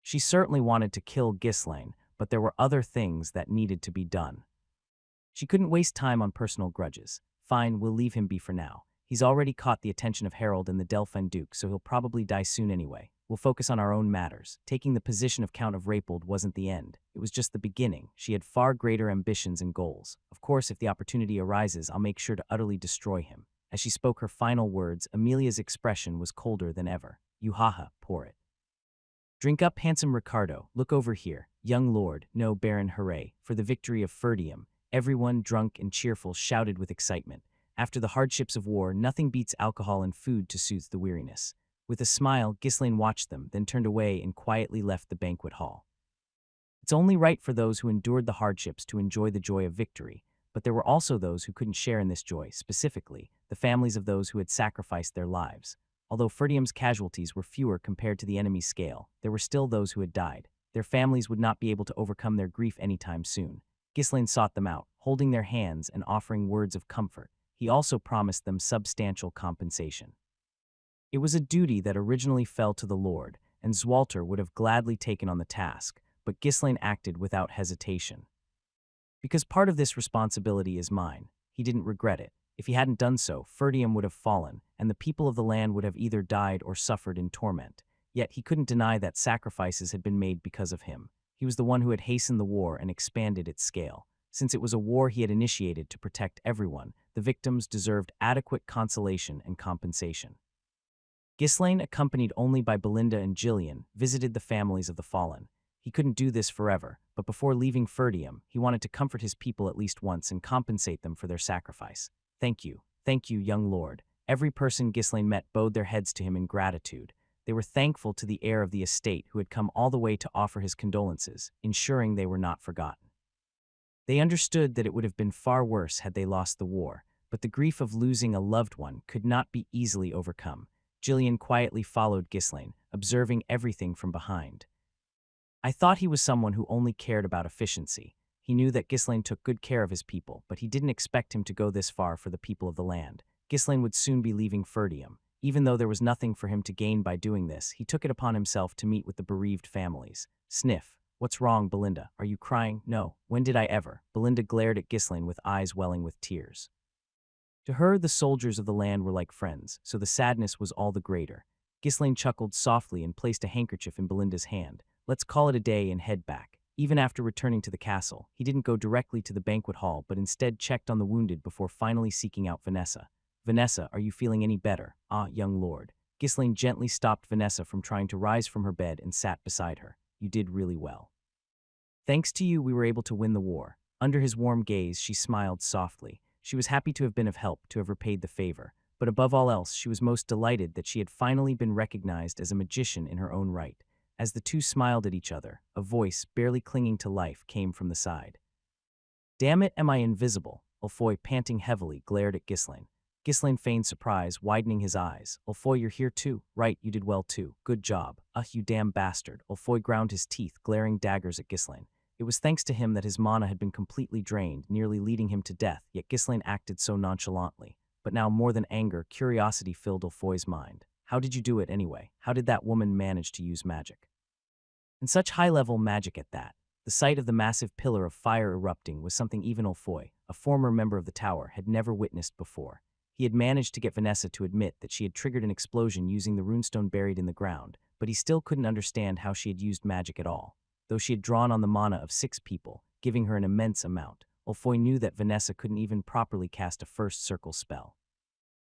She certainly wanted to kill Ghislaine, but there were other things that needed to be done. She couldn't waste time on personal grudges. Fine, we'll leave him be for now. He's already caught the attention of Harold and the Delphin Duke, so he'll probably die soon anyway. We'll focus on our own matters. Taking the position of Count of Rapold wasn't the end. It was just the beginning. She had far greater ambitions and goals. Of course, if the opportunity arises, I'll make sure to utterly destroy him. As she spoke her final words, Amelia's expression was colder than ever. You haha, pour it. Drink up, handsome Ricardo. Look over here. Young lord, no Baron, hooray, for the victory of Ferdium. Everyone, drunk and cheerful, shouted with excitement. After the hardships of war, nothing beats alcohol and food to soothe the weariness. With a smile, Ghislaine watched them, then turned away and quietly left the banquet hall. It's only right for those who endured the hardships to enjoy the joy of victory, but there were also those who couldn't share in this joy, specifically, the families of those who had sacrificed their lives. Although Ferdium's casualties were fewer compared to the enemy's scale, there were still those who had died. Their families would not be able to overcome their grief anytime soon. Ghislaine sought them out, holding their hands and offering words of comfort. He also promised them substantial compensation. It was a duty that originally fell to the Lord, and Zwalter would have gladly taken on the task, but Ghislaine acted without hesitation. Because part of this responsibility is mine, he didn't regret it. If he hadn't done so, Ferdium would have fallen, and the people of the land would have either died or suffered in torment. Yet he couldn't deny that sacrifices had been made because of him. He was the one who had hastened the war and expanded its scale. Since it was a war he had initiated to protect everyone, the victims deserved adequate consolation and compensation. Ghislaine, accompanied only by Belinda and Gillian, visited the families of the fallen. He couldn't do this forever, but before leaving Ferdium, he wanted to comfort his people at least once and compensate them for their sacrifice. Thank you, young lord. Every person Ghislaine met bowed their heads to him in gratitude. They were thankful to the heir of the estate who had come all the way to offer his condolences, ensuring they were not forgotten. They understood that it would have been far worse had they lost the war, but the grief of losing a loved one could not be easily overcome. Jillian quietly followed Ghislaine, observing everything from behind. I thought he was someone who only cared about efficiency. He knew that Ghislaine took good care of his people, but he didn't expect him to go this far for the people of the land. Ghislaine would soon be leaving Ferdium. Even though there was nothing for him to gain by doing this, he took it upon himself to meet with the bereaved families. Sniff. What's wrong, Belinda? Are you crying? No. When did I ever? Belinda glared at Ghislaine with eyes welling with tears. To her, the soldiers of the land were like friends, so the sadness was all the greater. Ghislaine chuckled softly and placed a handkerchief in Belinda's hand. Let's call it a day and head back. Even after returning to the castle, he didn't go directly to the banquet hall but instead checked on the wounded before finally seeking out Vanessa. Vanessa, are you feeling any better? Ah, young lord. Ghislaine gently stopped Vanessa from trying to rise from her bed and sat beside her. You did really well. Thanks to you, we were able to win the war. Under his warm gaze, she smiled softly. She was happy to have been of help, to have repaid the favor. But above all else, she was most delighted that she had finally been recognized as a magician in her own right. As the two smiled at each other, a voice, barely clinging to life, came from the side. Damn it, am I invisible? Ulfoy, panting heavily, glared at Ghislaine. Ghislaine feigned surprise, widening his eyes. Ulfoy, you're here too? Right, you did well too. Good job. You damn bastard. Ulfoy ground his teeth, glaring daggers at Ghislaine. It was thanks to him that his mana had been completely drained, nearly leading him to death, yet Ghislaine acted so nonchalantly. But now, more than anger, curiosity filled Ulfoy's mind. How did you do it anyway? How did that woman manage to use magic? And such high-level magic at that. The sight of the massive pillar of fire erupting was something even Ulfoy, a former member of the tower, had never witnessed before. He had managed to get Vanessa to admit that she had triggered an explosion using the runestone buried in the ground, but he still couldn't understand how she had used magic at all. Though she had drawn on the mana of 6 people, giving her an immense amount, Ulfoy knew that Vanessa couldn't even properly cast a first circle spell.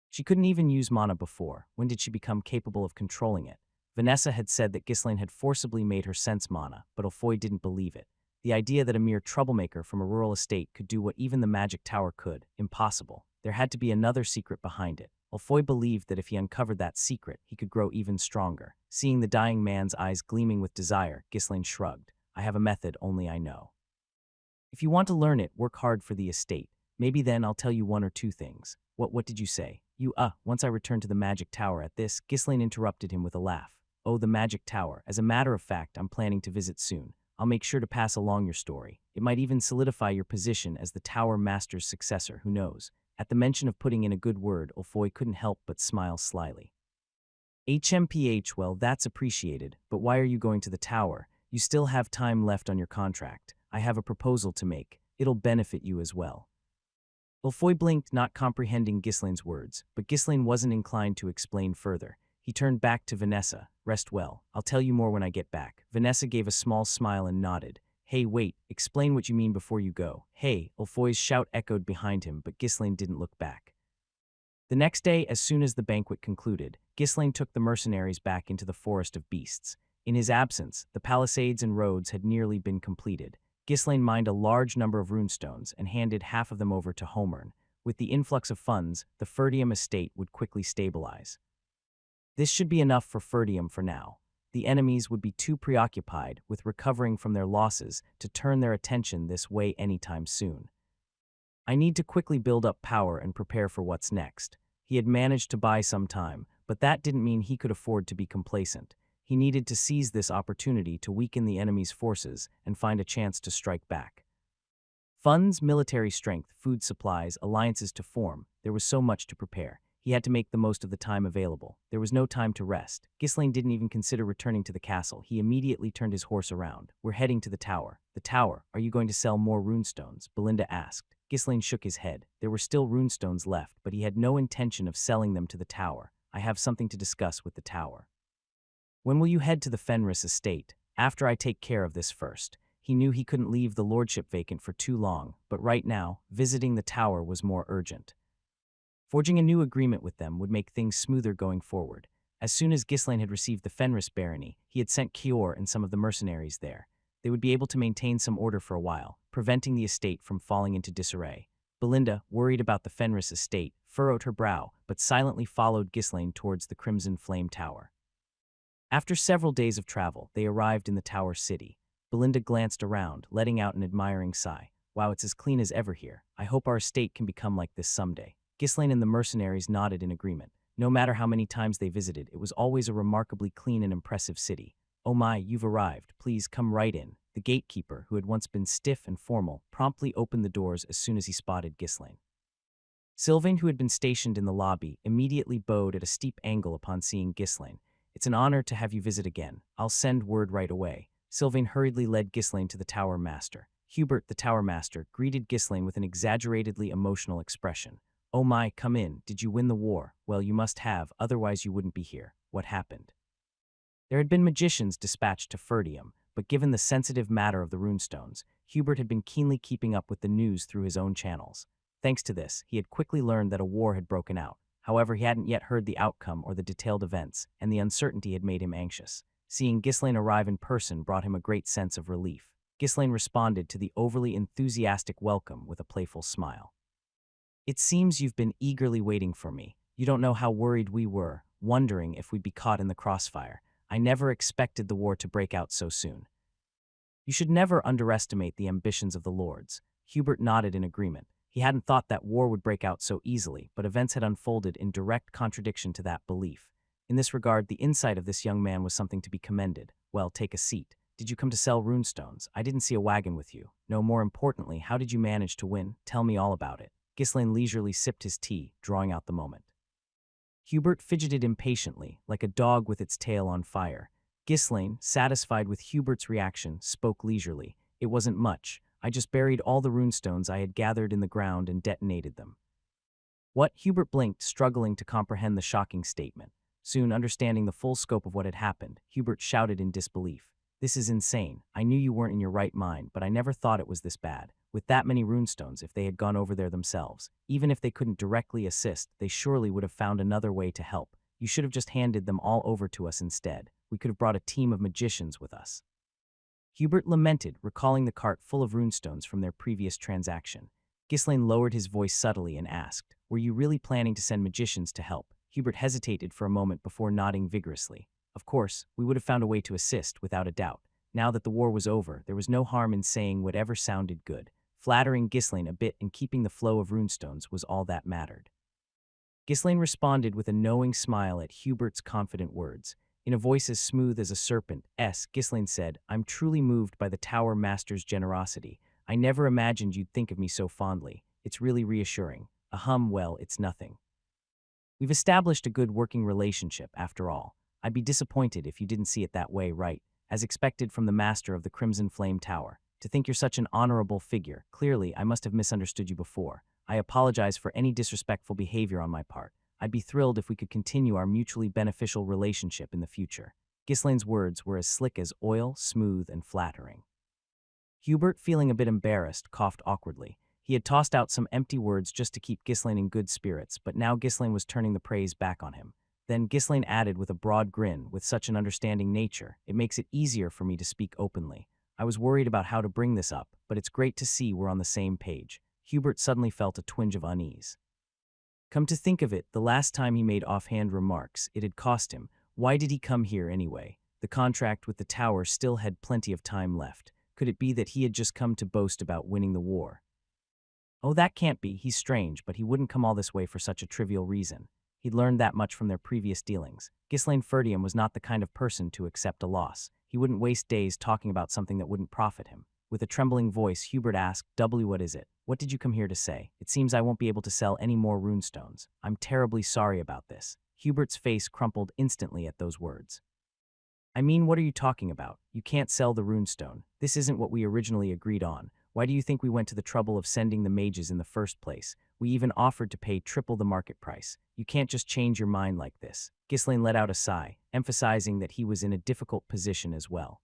She couldn't even use mana before. When did she become capable of controlling it? Vanessa had said that Ghislaine had forcibly made her sense mana, but Ulfoy didn't believe it. The idea that a mere troublemaker from a rural estate could do what even the magic tower could, impossible. There had to be another secret behind it. Ulfoy believed that if he uncovered that secret, he could grow even stronger. Seeing the dying man's eyes gleaming with desire, Ghislaine shrugged. I have a method only I know. If you want to learn it, work hard for the estate. Maybe then I'll tell you 1 or 2 things. What did you say? Once I returned to the magic tower at this, Ghislaine interrupted him with a laugh. Oh, the magic tower. As a matter of fact, I'm planning to visit soon. I'll make sure to pass along your story. It might even solidify your position as the tower master's successor, who knows? At the mention of putting in a good word, Ulfoy couldn't help but smile slyly. HMPH, well, that's appreciated, but why are you going to the tower? You still have time left on your contract. I have a proposal to make. It'll benefit you as well. Ulfoy blinked, not comprehending Ghislaine's words, but Ghislaine wasn't inclined to explain further. He turned back to Vanessa. Rest well. I'll tell you more when I get back. Vanessa gave a small smile and nodded. Hey, wait, explain what you mean before you go. Hey, Ulfoy's shout echoed behind him, but Ghislaine didn't look back. The next day, as soon as the banquet concluded, Ghislaine took the mercenaries back into the forest of beasts. In his absence, the palisades and roads had nearly been completed. Ghislaine mined a large number of runestones and handed half of them over to Homern. With the influx of funds, the Ferdium estate would quickly stabilize. This should be enough for Ferdium for now. The enemies would be too preoccupied with recovering from their losses to turn their attention this way anytime soon. I need to quickly build up power and prepare for what's next. He had managed to buy some time, but that didn't mean he could afford to be complacent. He needed to seize this opportunity to weaken the enemy's forces and find a chance to strike back. Funds, military strength, food supplies, alliances to form. There was so much to prepare. He had to make the most of the time available. There was no time to rest. Ghislaine didn't even consider returning to the castle. He immediately turned his horse around. We're heading to the tower. The tower? Are you going to sell more runestones? Belinda asked. Ghislaine shook his head. There were still runestones left, but he had no intention of selling them to the tower. I have something to discuss with the tower. When will you head to the Fenris estate? After I take care of this first. He knew he couldn't leave the lordship vacant for too long, but right now, visiting the tower was more urgent. Forging a new agreement with them would make things smoother going forward. As soon as Ghislaine had received the Fenris barony, he had sent Kior and some of the mercenaries there. They would be able to maintain some order for a while, preventing the estate from falling into disarray. Belinda, worried about the Fenris estate, furrowed her brow, but silently followed Ghislaine towards the Crimson Flame Tower. After several days of travel, they arrived in the tower city. Belinda glanced around, letting out an admiring sigh. Wow, it's as clean as ever here. I hope our estate can become like this someday. Ghislaine and the mercenaries nodded in agreement. No matter how many times they visited, it was always a remarkably clean and impressive city. Oh my, you've arrived. Please come right in. The gatekeeper, who had once been stiff and formal, promptly opened the doors as soon as he spotted Ghislaine. Sylvain, who had been stationed in the lobby, immediately bowed at a steep angle upon seeing Ghislaine. It's an honor to have you visit again. I'll send word right away. Sylvain hurriedly led Ghislaine to the Tower Master. Hubert, the Tower Master, greeted Ghislaine with an exaggeratedly emotional expression. Oh my, come in. Did you win the war? Well, you must have, otherwise you wouldn't be here. What happened? There had been magicians dispatched to Ferdium, but given the sensitive matter of the runestones, Hubert had been keenly keeping up with the news through his own channels. Thanks to this, he had quickly learned that a war had broken out. However, he hadn't yet heard the outcome or the detailed events, and the uncertainty had made him anxious. Seeing Ghislaine arrive in person brought him a great sense of relief. Ghislaine responded to the overly enthusiastic welcome with a playful smile. It seems you've been eagerly waiting for me. You don't know how worried we were, wondering if we'd be caught in the crossfire. I never expected the war to break out so soon. You should never underestimate the ambitions of the lords. Hubert nodded in agreement. He hadn't thought that war would break out so easily, but events had unfolded in direct contradiction to that belief. In this regard, the insight of this young man was something to be commended. Well, take a seat. Did you come to sell runestones? I didn't see a wagon with you. No, more importantly, how did you manage to win? Tell me all about it. Ghislaine leisurely sipped his tea, drawing out the moment. Hubert fidgeted impatiently, like a dog with its tail on fire. Ghislaine, satisfied with Hubert's reaction, spoke leisurely. It wasn't much. I just buried all the runestones I had gathered in the ground and detonated them. What? Hubert blinked, struggling to comprehend the shocking statement. Soon, understanding the full scope of what had happened, Hubert shouted in disbelief. This is insane. I knew you weren't in your right mind, but I never thought it was this bad. With that many runestones, if they had gone over there themselves, even if they couldn't directly assist, they surely would have found another way to help. You should have just handed them all over to us instead. We could have brought a team of magicians with us. Hubert lamented, recalling the cart full of runestones from their previous transaction. Ghislaine lowered his voice subtly and asked, Were you really planning to send magicians to help? Hubert hesitated for a moment before nodding vigorously. Of course, we would have found a way to assist, without a doubt. Now that the war was over, there was no harm in saying whatever sounded good. Flattering Ghislaine a bit and keeping the flow of runestones was all that mattered. Ghislaine responded with a knowing smile at Hubert's confident words. In a voice as smooth as a serpent's, Ghislaine said, I'm truly moved by the Tower Master's generosity. I never imagined you'd think of me so fondly. It's really reassuring. Well, it's nothing. We've established a good working relationship, after all. I'd be disappointed if you didn't see it that way, right? As expected from the master of the Crimson Flame Tower. To think you're such an honorable figure. Clearly, I must have misunderstood you before. I apologize for any disrespectful behavior on my part. I'd be thrilled if we could continue our mutually beneficial relationship in the future. Ghislaine's words were as slick as oil, smooth and flattering. Hubert, feeling a bit embarrassed, coughed awkwardly. He had tossed out some empty words just to keep Ghislaine in good spirits, but now Ghislaine was turning the praise back on him. Then Ghislaine added with a broad grin, with such an understanding nature, it makes it easier for me to speak openly. I was worried about how to bring this up, but it's great to see we're on the same page. Hubert suddenly felt a twinge of unease. Come to think of it, the last time he made offhand remarks, it had cost him. Why did he come here anyway? The contract with the tower still had plenty of time left. Could it be that he had just come to boast about winning the war? Oh, that can't be. He's strange, but he wouldn't come all this way for such a trivial reason. He'd learned that much from their previous dealings. Ghislaine Ferdium was not the kind of person to accept a loss. He wouldn't waste days talking about something that wouldn't profit him. With a trembling voice, Hubert asked, What is it? What did you come here to say? It seems I won't be able to sell any more runestones. I'm terribly sorry about this. Hubert's face crumpled instantly at those words. I mean, what are you talking about? You can't sell the runestone. This isn't what we originally agreed on. Why do you think we went to the trouble of sending the mages in the first place? We even offered to pay triple the market price. You can't just change your mind like this. Ghislaine let out a sigh, emphasizing that he was in a difficult position as well.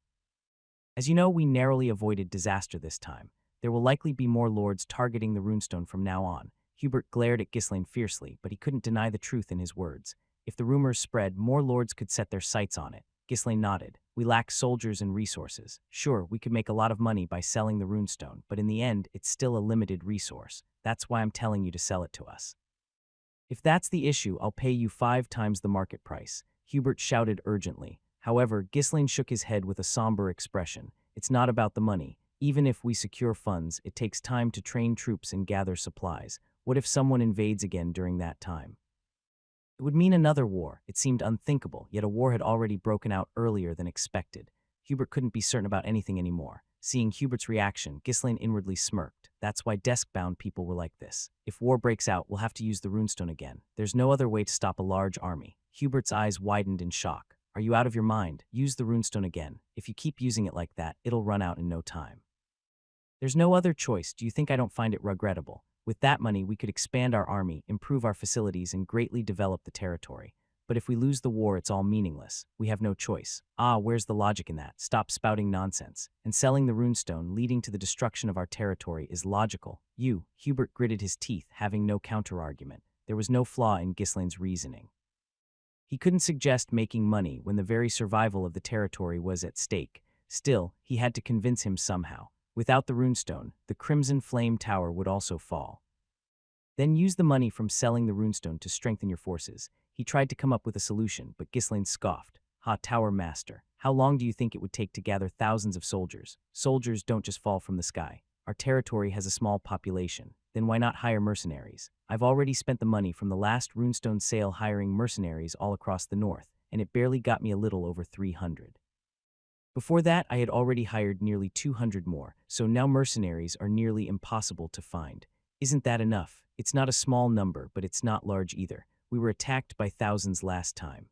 As you know, we narrowly avoided disaster this time. There will likely be more lords targeting the runestone from now on. Hubert glared at Ghislaine fiercely, but he couldn't deny the truth in his words. If the rumors spread, more lords could set their sights on it. Ghislaine nodded. We lack soldiers and resources. Sure, we could make a lot of money by selling the runestone, but in the end, it's still a limited resource. That's why I'm telling you to sell it to us. If that's the issue, I'll pay you 5 times the market price, Hubert shouted urgently. However, Ghislaine shook his head with a somber expression. It's not about the money. Even if we secure funds, it takes time to train troops and gather supplies. What if someone invades again during that time? It would mean another war. It seemed unthinkable, yet a war had already broken out earlier than expected. Hubert couldn't be certain about anything anymore. Seeing Hubert's reaction, Ghislaine inwardly smirked. That's why desk-bound people were like this. If war breaks out, we'll have to use the runestone again. There's no other way to stop a large army. Hubert's eyes widened in shock. Are you out of your mind? Use the runestone again. If you keep using it like that, it'll run out in no time. There's no other choice. Do you think I don't find it regrettable? With that money, we could expand our army, improve our facilities, and greatly develop the territory. But if we lose the war, it's all meaningless. We have no choice. Where's the logic in that? Stop spouting nonsense. And selling the runestone, leading to the destruction of our territory, is logical. Hubert gritted his teeth, having no counter-argument. There was no flaw in Ghislaine's reasoning. He couldn't suggest making money when the very survival of the territory was at stake. Still, he had to convince him somehow. Without the runestone, the Crimson Flame Tower would also fall. Then use the money from selling the runestone to strengthen your forces. He tried to come up with a solution, but Ghislaine scoffed. Tower Master, how long do you think it would take to gather thousands of soldiers? Soldiers don't just fall from the sky. Our territory has a small population. Then why not hire mercenaries? I've already spent the money from the last runestone sale hiring mercenaries all across the north, and it barely got me a little over 300. Before that, I had already hired nearly 200 more, so now mercenaries are nearly impossible to find. Isn't that enough? It's not a small number, but it's not large either. We were attacked by thousands last time.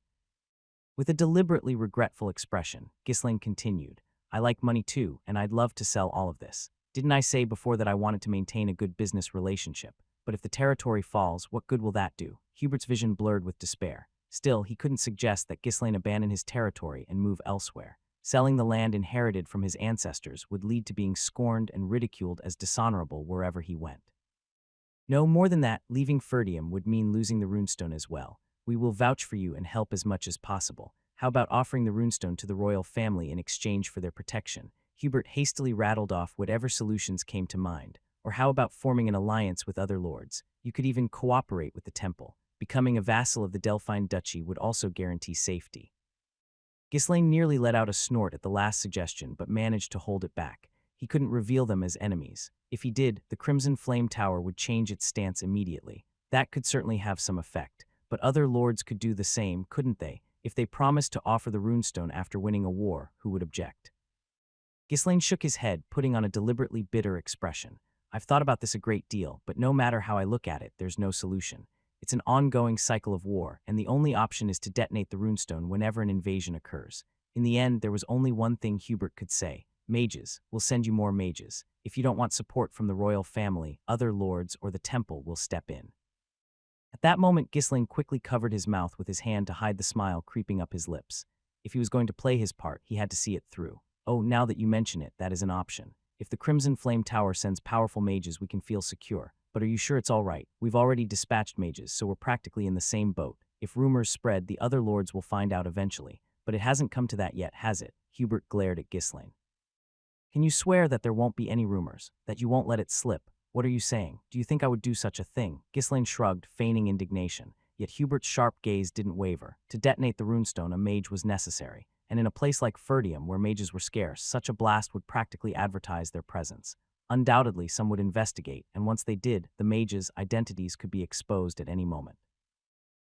With a deliberately regretful expression, Ghislaine continued, I like money too, and I'd love to sell all of this. Didn't I say before that I wanted to maintain a good business relationship? But if the territory falls, what good will that do? Hubert's vision blurred with despair. Still, he couldn't suggest that Ghislaine abandon his territory and move elsewhere. Selling the land inherited from his ancestors would lead to being scorned and ridiculed as dishonorable wherever he went. No, more than that, leaving Ferdium would mean losing the runestone as well. We will vouch for you and help as much as possible. How about offering the runestone to the royal family in exchange for their protection? Hubert hastily rattled off whatever solutions came to mind. Or how about forming an alliance with other lords? You could even cooperate with the temple. Becoming a vassal of the Delphine Duchy would also guarantee safety. Ghislaine nearly let out a snort at the last suggestion, but managed to hold it back. He couldn't reveal them as enemies. If he did, the Crimson Flame Tower would change its stance immediately. That could certainly have some effect. But other lords could do the same, couldn't they? If they promised to offer the runestone after winning a war, who would object? Ghislaine shook his head, putting on a deliberately bitter expression. I've thought about this a great deal, but no matter how I look at it, there's no solution. It's an ongoing cycle of war, and the only option is to detonate the runestone whenever an invasion occurs. In the end, there was only one thing Hubert could say. Mages, we'll send you more mages. If you don't want support from the royal family, other lords, or the temple will step in. At that moment, Ghislaine quickly covered his mouth with his hand to hide the smile creeping up his lips. If he was going to play his part, he had to see it through. Oh, now that you mention it, that is an option. If the Crimson Flame Tower sends powerful mages, we can feel secure. But are you sure it's all right? We've already dispatched mages, so we're practically in the same boat. If rumors spread, the other lords will find out eventually. But it hasn't come to that yet, has it? Hubert glared at Ghislaine. Can you swear that there won't be any rumors? That you won't let it slip? What are you saying? Do you think I would do such a thing? Ghislaine shrugged, feigning indignation. Yet Hubert's sharp gaze didn't waver. To detonate the runestone, a mage was necessary. And in a place like Ferdium, where mages were scarce, such a blast would practically advertise their presence. Undoubtedly, some would investigate, and once they did, the mages' identities could be exposed at any moment.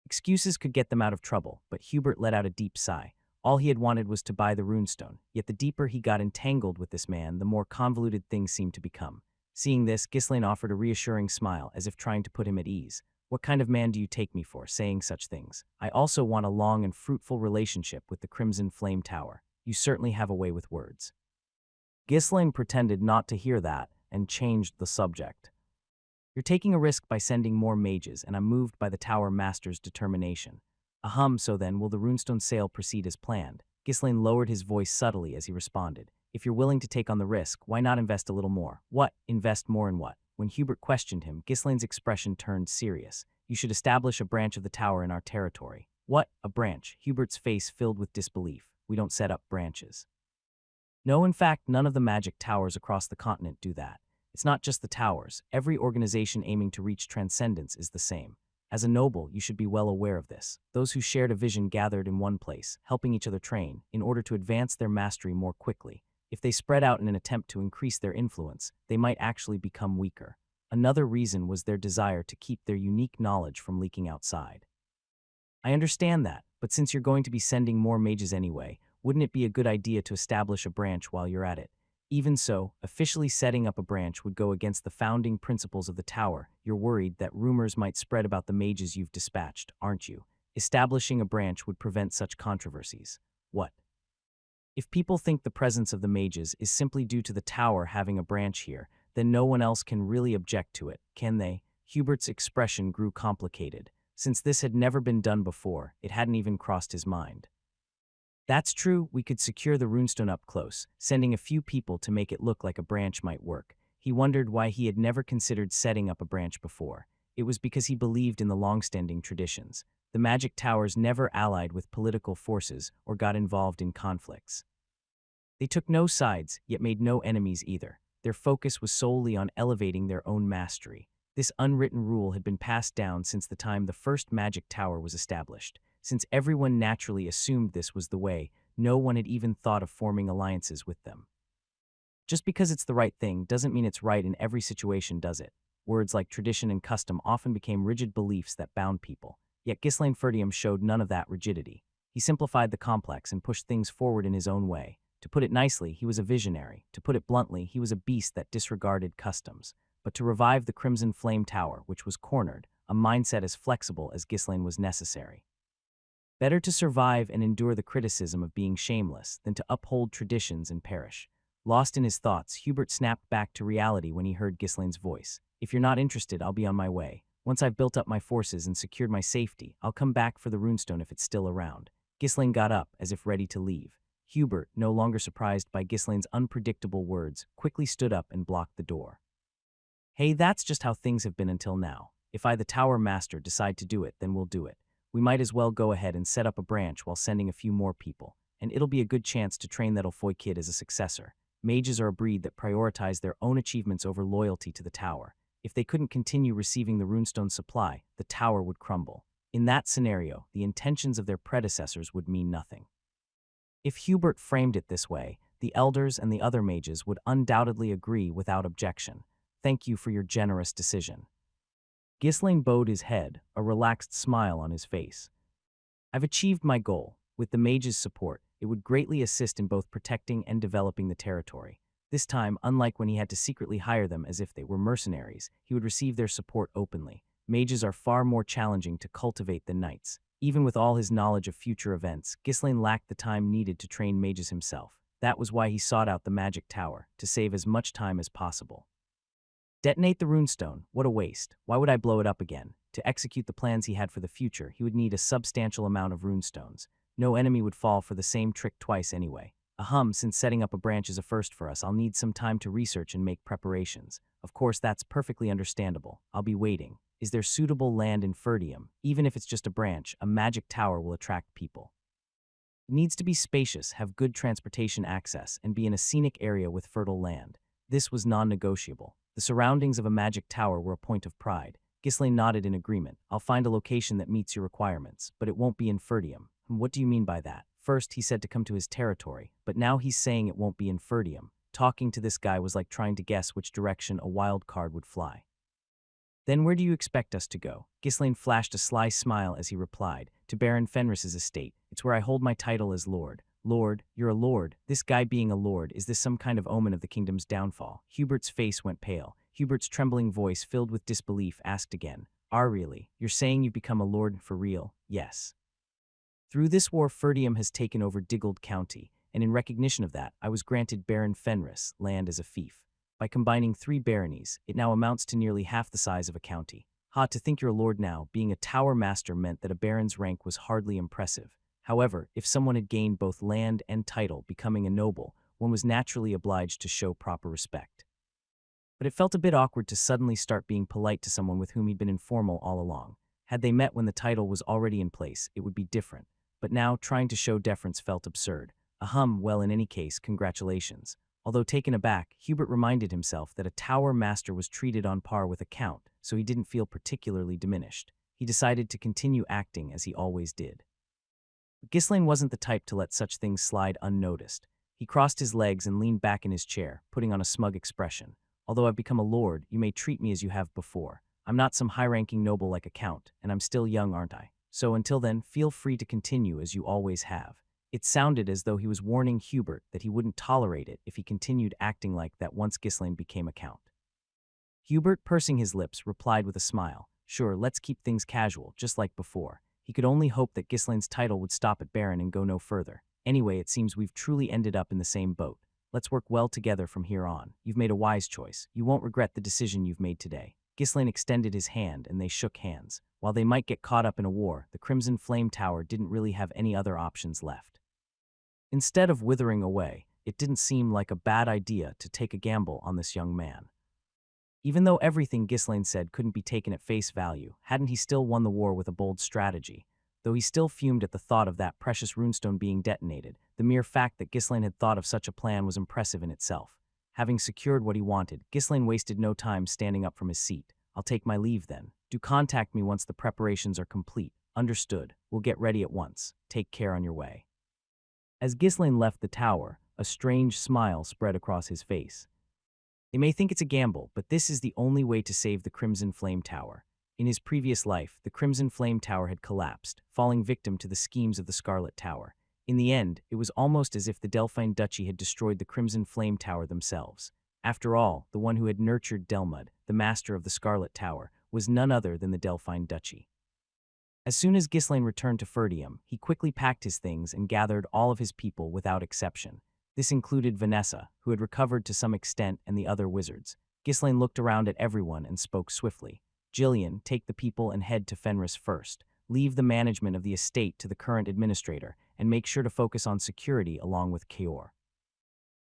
Excuses could get them out of trouble, but Hubert let out a deep sigh. All he had wanted was to buy the runestone, yet the deeper he got entangled with this man, the more convoluted things seemed to become. Seeing this, Ghislaine offered a reassuring smile, as if trying to put him at ease. What kind of man do you take me for, saying such things? I also want a long and fruitful relationship with the Crimson Flame Tower. You certainly have a way with words. Ghislaine pretended not to hear that, and changed the subject. You're taking a risk by sending more mages, and I'm moved by the Tower Master's determination. So then, will the runestone sale proceed as planned? Ghislaine lowered his voice subtly as he responded. If you're willing to take on the risk, why not invest a little more? What? Invest more in what? When Hubert questioned him, Ghislaine's expression turned serious. You should establish a branch of the tower in our territory. What? A branch? Hubert's face filled with disbelief. We don't set up branches. No, in fact, none of the magic towers across the continent do that. It's not just the towers. Every organization aiming to reach transcendence is the same. As a noble, you should be well aware of this. Those who shared a vision gathered in one place, helping each other train, in order to advance their mastery more quickly. If they spread out in an attempt to increase their influence, they might actually become weaker. Another reason was their desire to keep their unique knowledge from leaking outside. I understand that, but since you're going to be sending more mages anyway, wouldn't it be a good idea to establish a branch while you're at it? Even so, officially setting up a branch would go against the founding principles of the tower. You're worried that rumors might spread about the mages you've dispatched, aren't you? Establishing a branch would prevent such controversies. What? If people think the presence of the mages is simply due to the tower having a branch here, then no one else can really object to it, can they? Hubert's expression grew complicated. Since this had never been done before, it hadn't even crossed his mind. That's true, we could secure the runestone up close, sending a few people to make it look like a branch might work. He wondered why he had never considered setting up a branch before. It was because he believed in the long-standing traditions. The magic towers never allied with political forces or got involved in conflicts. They took no sides, yet made no enemies either. Their focus was solely on elevating their own mastery. This unwritten rule had been passed down since the time the first magic tower was established. Since everyone naturally assumed this was the way, no one had even thought of forming alliances with them. Just because it's the right thing doesn't mean it's right in every situation, does it? Words like tradition and custom often became rigid beliefs that bound people. Yet Ghislain Ferdium showed none of that rigidity. He simplified the complex and pushed things forward in his own way. To put it nicely, he was a visionary. To put it bluntly, he was a beast that disregarded customs. But to revive the Crimson Flame Tower, which was cornered, a mindset as flexible as Ghislain was necessary. Better to survive and endure the criticism of being shameless than to uphold traditions and perish. Lost in his thoughts, Hubert snapped back to reality when he heard Ghislain's voice. If you're not interested, I'll be on my way. Once I've built up my forces and secured my safety, I'll come back for the runestone if it's still around. Ghislain got up, as if ready to leave. Hubert, no longer surprised by Ghislain's unpredictable words, quickly stood up and blocked the door. Hey, that's just how things have been until now. If I, the Tower Master, decide to do it, then we'll do it. We might as well go ahead and set up a branch while sending a few more people, and it'll be a good chance to train that Ulfoy kid as a successor. Mages are a breed that prioritize their own achievements over loyalty to the tower. If they couldn't continue receiving the runestone supply, the tower would crumble. In that scenario, the intentions of their predecessors would mean nothing. If Hubert framed it this way, the elders and the other mages would undoubtedly agree without objection. Thank you for your generous decision. Ghislain bowed his head, a relaxed smile on his face. I've achieved my goal. With the mages' support, it would greatly assist in both protecting and developing the territory. This time, unlike when he had to secretly hire them as if they were mercenaries, he would receive their support openly. Mages are far more challenging to cultivate than knights. Even with all his knowledge of future events, Ghislain lacked the time needed to train mages himself. That was why he sought out the magic tower, to save as much time as possible. Detonate the runestone. What a waste. Why would I blow it up again? To execute the plans he had for the future, he would need a substantial amount of runestones. No enemy would fall for the same trick twice anyway. Since setting up a branch is a first for us, I'll need some time to research and make preparations. Of course, that's perfectly understandable. I'll be waiting. Is there suitable land in Ferdium? Even if it's just a branch, a magic tower will attract people. It needs to be spacious, have good transportation access, and be in a scenic area with fertile land. This was non-negotiable. The surroundings of a magic tower were a point of pride. Ghislain nodded in agreement. I'll find a location that meets your requirements, but it won't be in Ferdium. What do you mean by that? First, he said to come to his territory, but now he's saying it won't be in Ferdium. Talking to this guy was like trying to guess which direction a wild card would fly. Then where do you expect us to go? Ghislain flashed a sly smile as he replied, to Baron Fenris's estate. It's where I hold my title as lord. Lord, you're a lord. This guy being a lord, is this some kind of omen of the kingdom's downfall? Hubert's face went pale. Hubert's trembling voice, filled with disbelief, asked again, really? You're saying you've become a lord for real? Yes. Through this war, Ferdium has taken over Diggold County, and in recognition of that, I was granted Baron Fenris land as a fief. By combining 3 baronies, it now amounts to nearly half the size of a county. To think you're a lord now, being a tower master meant that a baron's rank was hardly impressive. However, if someone had gained both land and title, becoming a noble, one was naturally obliged to show proper respect. But it felt a bit awkward to suddenly start being polite to someone with whom he'd been informal all along. Had they met when the title was already in place, it would be different. But now, trying to show deference felt absurd. Well, in any case, congratulations. Although taken aback, Hubert reminded himself that a tower master was treated on par with a count, so he didn't feel particularly diminished. He decided to continue acting as he always did. But Ghislain wasn't the type to let such things slide unnoticed. He crossed his legs and leaned back in his chair, putting on a smug expression. Although I've become a lord, you may treat me as you have before. I'm not some high-ranking noble like a count, and I'm still young, aren't I? So until then, feel free to continue as you always have. It sounded as though he was warning Hubert that he wouldn't tolerate it if he continued acting like that once Ghislaine became a count. Hubert, pursing his lips, replied with a smile. Sure, let's keep things casual, just like before. He could only hope that Ghislaine's title would stop at Baron and go no further. Anyway, it seems we've truly ended up in the same boat. Let's work well together from here on. You've made a wise choice. You won't regret the decision you've made today. Ghislaine extended his hand, and they shook hands. While they might get caught up in a war, the Crimson Flame Tower didn't really have any other options left. Instead of withering away, it didn't seem like a bad idea to take a gamble on this young man. Even though everything Ghislaine said couldn't be taken at face value, hadn't he still won the war with a bold strategy? Though he still fumed at the thought of that precious runestone being detonated, the mere fact that Ghislaine had thought of such a plan was impressive in itself. Having secured what he wanted, Ghislaine wasted no time standing up from his seat. I'll take my leave then. Do contact me once the preparations are complete. Understood. We'll get ready at once. Take care on your way. As Ghislaine left the tower, a strange smile spread across his face. They may think it's a gamble, but this is the only way to save the Crimson Flame Tower. In his previous life, the Crimson Flame Tower had collapsed, falling victim to the schemes of the Scarlet Tower. In the end, it was almost as if the Delphine Duchy had destroyed the Crimson Flame Tower themselves. After all, the one who had nurtured Delmud, the master of the Scarlet Tower, was none other than the Delphine Duchy. As soon as Ghislaine returned to Ferdium, he quickly packed his things and gathered all of his people without exception. This included Vanessa, who had recovered to some extent, and the other wizards. Ghislaine looked around at everyone and spoke swiftly. Jillian, take the people and head to Fenris first. Leave the management of the estate to the current administrator, and make sure to focus on security along with Kaor.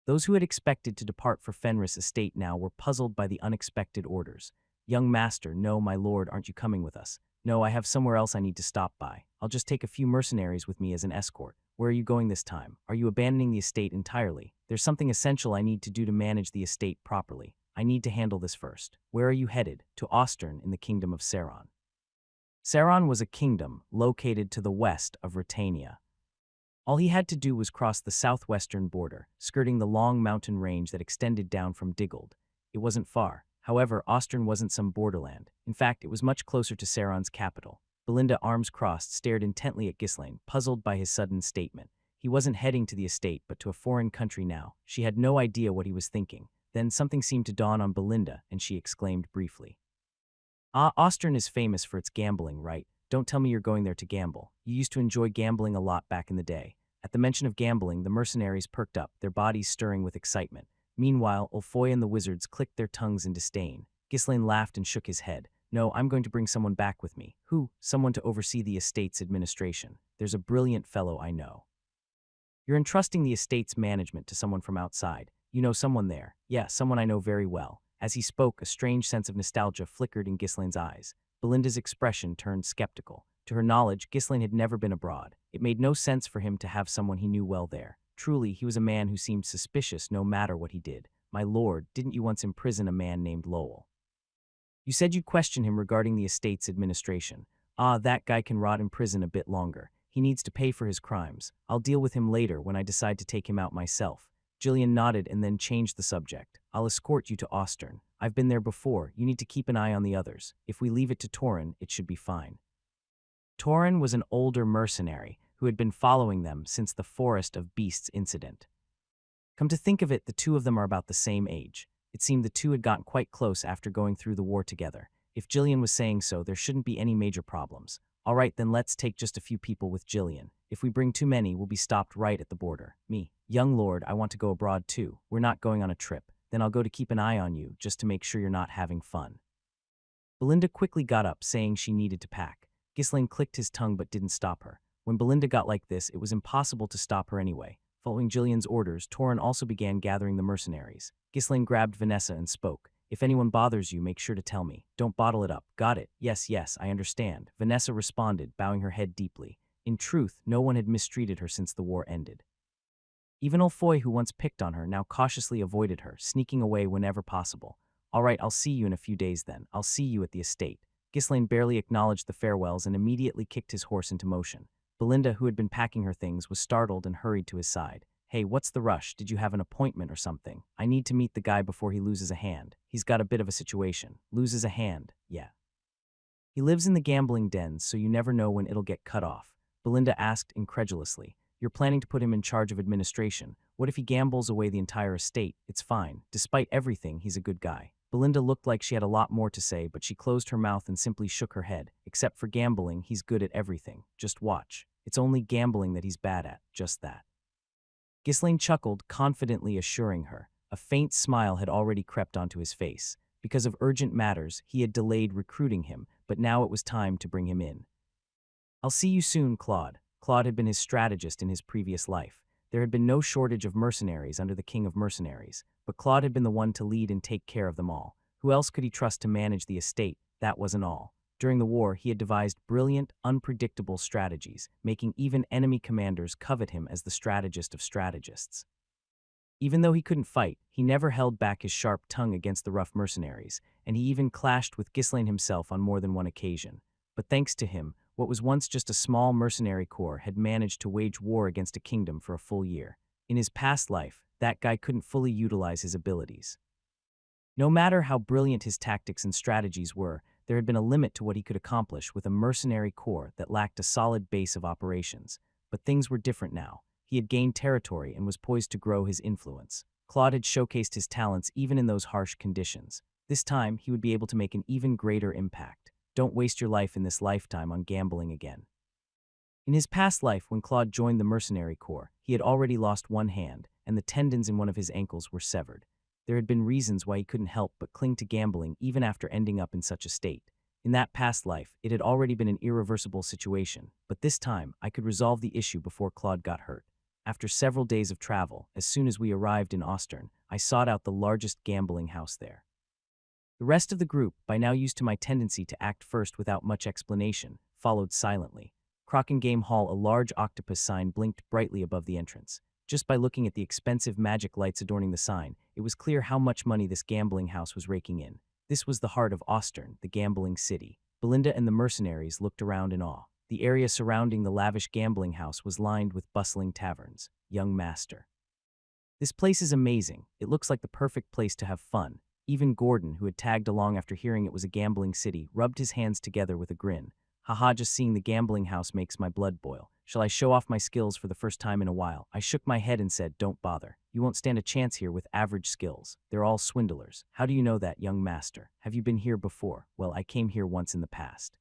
Those who had expected to depart for Fenris estate now were puzzled by the unexpected orders. Young master, no, my lord, aren't you coming with us? No, I have somewhere else I need to stop by. I'll just take a few mercenaries with me as an escort. Where are you going this time? Are you abandoning the estate entirely? There's something essential I need to do to manage the estate properly. I need to handle this first. Where are you headed? To Austern in the kingdom of Saron. Saron was a kingdom located to the west of Rutania. All he had to do was cross the southwestern border, skirting the long mountain range that extended down from Diggold. It wasn't far. However, Austern wasn't some borderland. In fact, it was much closer to Saron's capital. Belinda, arms crossed, stared intently at Ghislaine, puzzled by his sudden statement. He wasn't heading to the estate, but to a foreign country now. She had no idea what he was thinking. Then something seemed to dawn on Belinda, and she exclaimed briefly. Austern is famous for its gambling, right? Don't tell me you're going there to gamble. You used to enjoy gambling a lot back in the day. At the mention of gambling, the mercenaries perked up, their bodies stirring with excitement. Meanwhile, Ulfoy and the wizards clicked their tongues in disdain. Ghislaine laughed and shook his head. No, I'm going to bring someone back with me. Who? Someone to oversee the estate's administration. There's a brilliant fellow I know. You're entrusting the estate's management to someone from outside. You know someone there. Yeah, someone I know very well. As he spoke, a strange sense of nostalgia flickered in Ghislaine's eyes. Belinda's expression turned skeptical. To her knowledge, Ghislaine had never been abroad. It made no sense for him to have someone he knew well there. Truly, he was a man who seemed suspicious no matter what he did. My lord, didn't you once imprison a man named Lowell? You said you'd question him regarding the estate's administration. That guy can rot in prison a bit longer. He needs to pay for his crimes. I'll deal with him later when I decide to take him out myself. Jillian nodded and then changed the subject. I'll escort you to Austern. I've been there before. You need to keep an eye on the others. If we leave it to Torin, it should be fine. Torin was an older mercenary who had been following them since the Forest of Beasts incident. Come to think of it, the two of them are about the same age. It seemed the two had gotten quite close after going through the war together. If Jillian was saying so, there shouldn't be any major problems. All right, then let's take just a few people with Jillian. If we bring too many, we'll be stopped right at the border. Me, young lord, I want to go abroad too. We're not going on a trip. Then I'll go to keep an eye on you, just to make sure you're not having fun. Belinda quickly got up, saying she needed to pack. Ghislaine clicked his tongue but didn't stop her. When Belinda got like this, it was impossible to stop her anyway. Following Jillian's orders, Torin also began gathering the mercenaries. Ghislaine grabbed Vanessa and spoke. If anyone bothers you, make sure to tell me. Don't bottle it up. Got it? Yes, I understand. Vanessa responded, bowing her head deeply. In truth, no one had mistreated her since the war ended. Even Ulfoy, who once picked on her, now cautiously avoided her, sneaking away whenever possible. All right, I'll see you in a few days then. I'll see you at the estate. Ghislaine barely acknowledged the farewells and immediately kicked his horse into motion. Belinda, who had been packing her things, was startled and hurried to his side. "Hey, what's the rush? Did you have an appointment or something? I need to meet the guy before he loses a hand. He's got a bit of a situation. Loses a hand, yeah. He lives in the gambling dens, so you never know when it'll get cut off." Belinda asked incredulously. "You're planning to put him in charge of administration. What if he gambles away the entire estate? It's fine. Despite everything, he's a good guy." Belinda looked like she had a lot more to say, but she closed her mouth and simply shook her head. "Except for gambling, he's good at everything. Just watch. It's only gambling that he's bad at, just that." Ghislaine chuckled, confidently assuring her. A faint smile had already crept onto his face. Because of urgent matters, he had delayed recruiting him, but now it was time to bring him in. "I'll see you soon, Claude." Claude had been his strategist in his previous life. There had been no shortage of mercenaries under the king of mercenaries, but Claude had been the one to lead and take care of them all. Who else could he trust to manage the estate? That wasn't all. During the war, he had devised brilliant, unpredictable strategies, making even enemy commanders covet him as the strategist of strategists. Even though he couldn't fight, he never held back his sharp tongue against the rough mercenaries, and he even clashed with Ghislaine himself on more than one occasion. But thanks to him, what was once just a small mercenary corps had managed to wage war against a kingdom for a full year. In his past life, that guy couldn't fully utilize his abilities. No matter how brilliant his tactics and strategies were, there had been a limit to what he could accomplish with a mercenary corps that lacked a solid base of operations. But things were different now. He had gained territory and was poised to grow his influence. Claude had showcased his talents even in those harsh conditions. This time, he would be able to make an even greater impact. Don't waste your life in this lifetime on gambling again. In his past life, when Claude joined the mercenary corps, he had already lost one hand, and the tendons in one of his ankles were severed. There had been reasons why he couldn't help but cling to gambling even after ending up in such a state. In that past life, it had already been an irreversible situation, but this time, I could resolve the issue before Claude got hurt. After several days of travel, as soon as we arrived in Ostern, I sought out the largest gambling house there. The rest of the group, by now used to my tendency to act first without much explanation, followed silently. Crockengame Hall, a large octopus sign blinked brightly above the entrance. Just by looking at the expensive magic lights adorning the sign, it was clear how much money this gambling house was raking in. This was the heart of Ostern, the gambling city. Belinda and the mercenaries looked around in awe. The area surrounding the lavish gambling house was lined with bustling taverns. Young master. "This place is amazing. It looks like the perfect place to have fun." Even Gordon, who had tagged along after hearing it was a gambling city, rubbed his hands together with a grin. "Haha, just seeing the gambling house makes my blood boil. Shall I show off my skills for the first time in a while?" I shook my head and said, "Don't bother. You won't stand a chance here with average skills. They're all swindlers." "How do you know that, young master? Have you been here before?" "Well, I came here once in the past."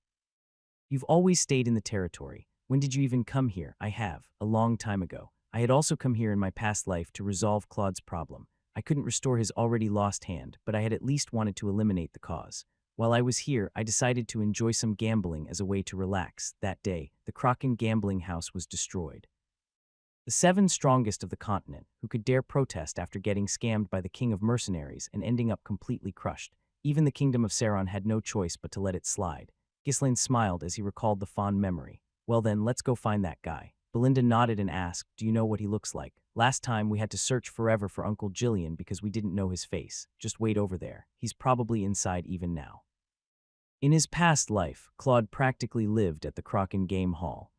"You've always stayed in the territory. When did you even come here?" "I have, a long time ago. I had also come here in my past life to resolve Claude's problem. I couldn't restore his already lost hand, but I had at least wanted to eliminate the cause. While I was here, I decided to enjoy some gambling as a way to relax. That day, the Kraken gambling house was destroyed. The 7 strongest of the continent, who could dare protest after getting scammed by the king of mercenaries and ending up completely crushed. Even the kingdom of Saron had no choice but to let it slide. Ghislaine smiled as he recalled the fond memory. "Well then, let's go find that guy." Belinda nodded and asked, "Do you know what he looks like? Last time we had to search forever for Uncle Jillian because we didn't know his face. Just wait over there. He's probably inside even now." In his past life, Claude practically lived at the Kraken Game Hall.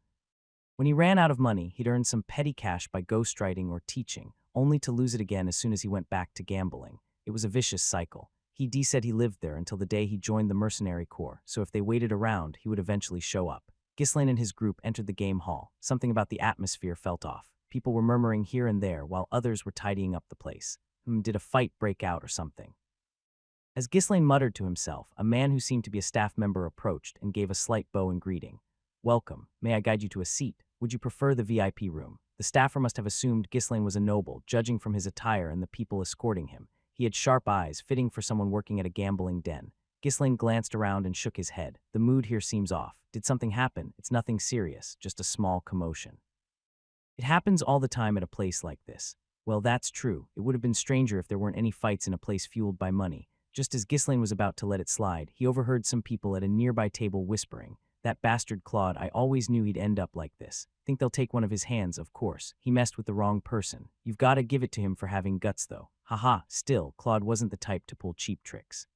When he ran out of money, he'd earned some petty cash by ghostwriting or teaching, only to lose it again as soon as he went back to gambling. It was a vicious cycle. He said he lived there until the day he joined the mercenary corps, so if they waited around, he would eventually show up. Ghislaine and his group entered the game hall. Something about the atmosphere felt off. People were murmuring here and there while others were tidying up the place. Did a fight break out or something? As Ghislaine muttered to himself, a man who seemed to be a staff member approached and gave a slight bow in greeting. "Welcome. May I guide you to a seat? Would you prefer the VIP room?" The staffer must have assumed Ghislaine was a noble, judging from his attire and the people escorting him. He had sharp eyes, fitting for someone working at a gambling den. Ghislaine glanced around and shook his head. "The mood here seems off. Did something happen? It's nothing serious, just a small commotion." "It happens all the time at a place like this." Well, that's true. It would have been stranger if there weren't any fights in a place fueled by money. Just as Ghislaine was about to let it slide, he overheard some people at a nearby table whispering, "That bastard Claude, I always knew he'd end up like this. Think they'll take one of his hands, of course. He messed with the wrong person. You've got to give it to him for having guts, though. Haha, still, Claude wasn't the type to pull cheap tricks.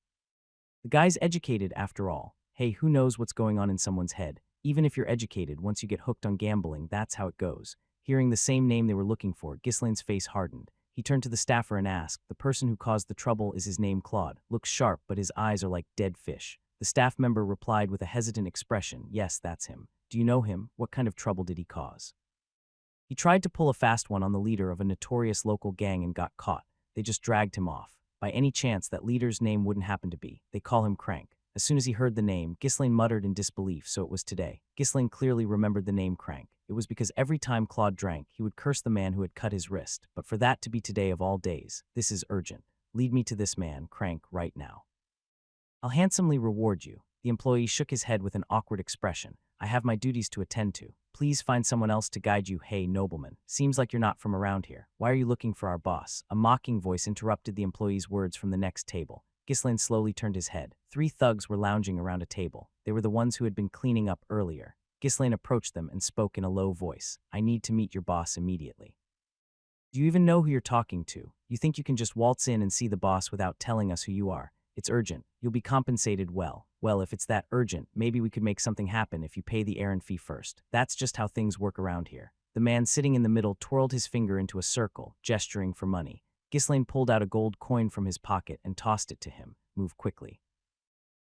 The guy's educated, after all. Hey, who knows what's going on in someone's head? Even if you're educated, once you get hooked on gambling, that's how it goes." Hearing the same name they were looking for, Ghislaine's face hardened. He turned to the staffer and asked, "The person who caused the trouble, is his name Claude? Looks sharp, but his eyes are like dead fish." The staff member replied with a hesitant expression, "Yes, that's him. Do you know him? What kind of trouble did he cause?" He tried to pull a fast one on the leader of a notorious local gang and got caught. They just dragged him off. By any chance, that leader's name wouldn't happen to be. They call him Crank. As soon as he heard the name, Ghislaine muttered in disbelief, so it was today. Ghislaine clearly remembered the name Crank. It was because every time Claude drank, he would curse the man who had cut his wrist. But for that to be today of all days, this is urgent. Lead me to this man, Crank, right now. I'll handsomely reward you. The employee shook his head with an awkward expression. I have my duties to attend to. Please find someone else to guide you. Hey, nobleman. Seems like you're not from around here. Why are you looking for our boss? A mocking voice interrupted the employee's words from the next table. Ghislaine slowly turned his head. 3 thugs were lounging around a table. They were the ones who had been cleaning up earlier. Ghislaine approached them and spoke in a low voice. I need to meet your boss immediately. Do you even know who you're talking to? You think you can just waltz in and see the boss without telling us who you are? It's urgent. You'll be compensated well. Well, if it's that urgent, maybe we could make something happen if you pay the errand fee first. That's just how things work around here. The man sitting in the middle twirled his finger into a circle, gesturing for money. Ghislaine pulled out a gold coin from his pocket and tossed it to him. Move quickly.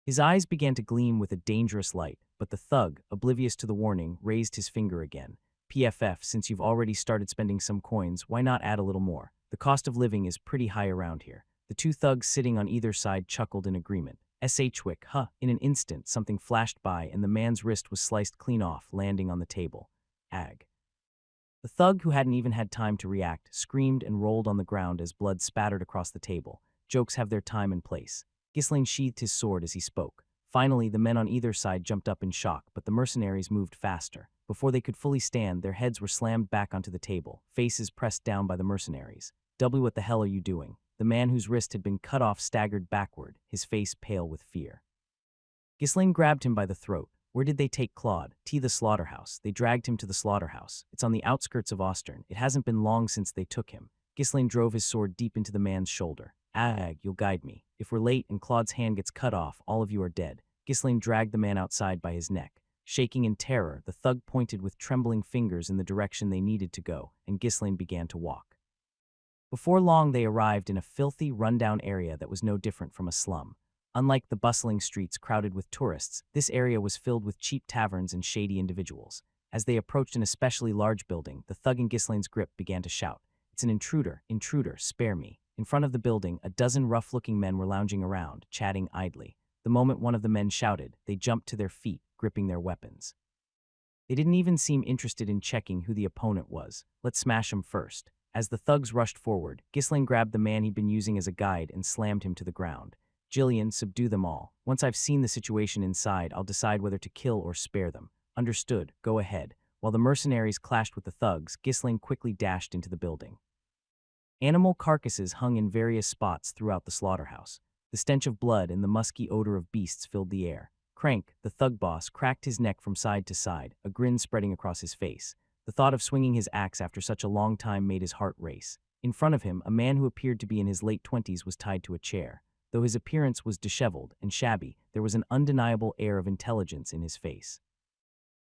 His eyes began to gleam with a dangerous light, but the thug, oblivious to the warning, raised his finger again. PFF, since you've already started spending some coins, why not add a little more? The cost of living is pretty high around here. The 2 thugs sitting on either side chuckled in agreement. SHwick, huh? In an instant, something flashed by and the man's wrist was sliced clean off, landing on the table. Ag. The thug, who hadn't even had time to react, screamed and rolled on the ground as blood spattered across the table. Jokes have their time and place. Ghislaine sheathed his sword as he spoke. Finally, the men on either side jumped up in shock, but the mercenaries moved faster. Before they could fully stand, their heads were slammed back onto the table, faces pressed down by the mercenaries. W, what the hell are you doing? The man whose wrist had been cut off staggered backward, his face pale with fear. Ghislaine grabbed him by the throat. Where did they take Claude? To the slaughterhouse. They dragged him to the slaughterhouse. It's on the outskirts of Austern. It hasn't been long since they took him. Ghislaine drove his sword deep into the man's shoulder. Ag, you'll guide me. If we're late and Claude's hand gets cut off, all of you are dead. Ghislaine dragged the man outside by his neck. Shaking in terror, the thug pointed with trembling fingers in the direction they needed to go, and Ghislaine began to walk. Before long, they arrived in a filthy, rundown area that was no different from a slum. Unlike the bustling streets crowded with tourists, this area was filled with cheap taverns and shady individuals. As they approached an especially large building, the thug in Ghislaine's grip began to shout, "It's an intruder! Intruder! Spare me!" In front of the building, a dozen rough-looking men were lounging around, chatting idly. The moment one of the men shouted, they jumped to their feet, gripping their weapons. They didn't even seem interested in checking who the opponent was. Let's smash him first. As the thugs rushed forward, Ghislaine grabbed the man he'd been using as a guide and slammed him to the ground. Jillian, subdue them all. Once I've seen the situation inside, I'll decide whether to kill or spare them. Understood. Go ahead. While the mercenaries clashed with the thugs, Ghislaine quickly dashed into the building. Animal carcasses hung in various spots throughout the slaughterhouse. The stench of blood and the musky odor of beasts filled the air. Crank, the thug boss, cracked his neck from side to side, a grin spreading across his face. The thought of swinging his axe after such a long time made his heart race. In front of him, a man who appeared to be in his late 20s was tied to a chair. Though his appearance was disheveled and shabby, there was an undeniable air of intelligence in his face.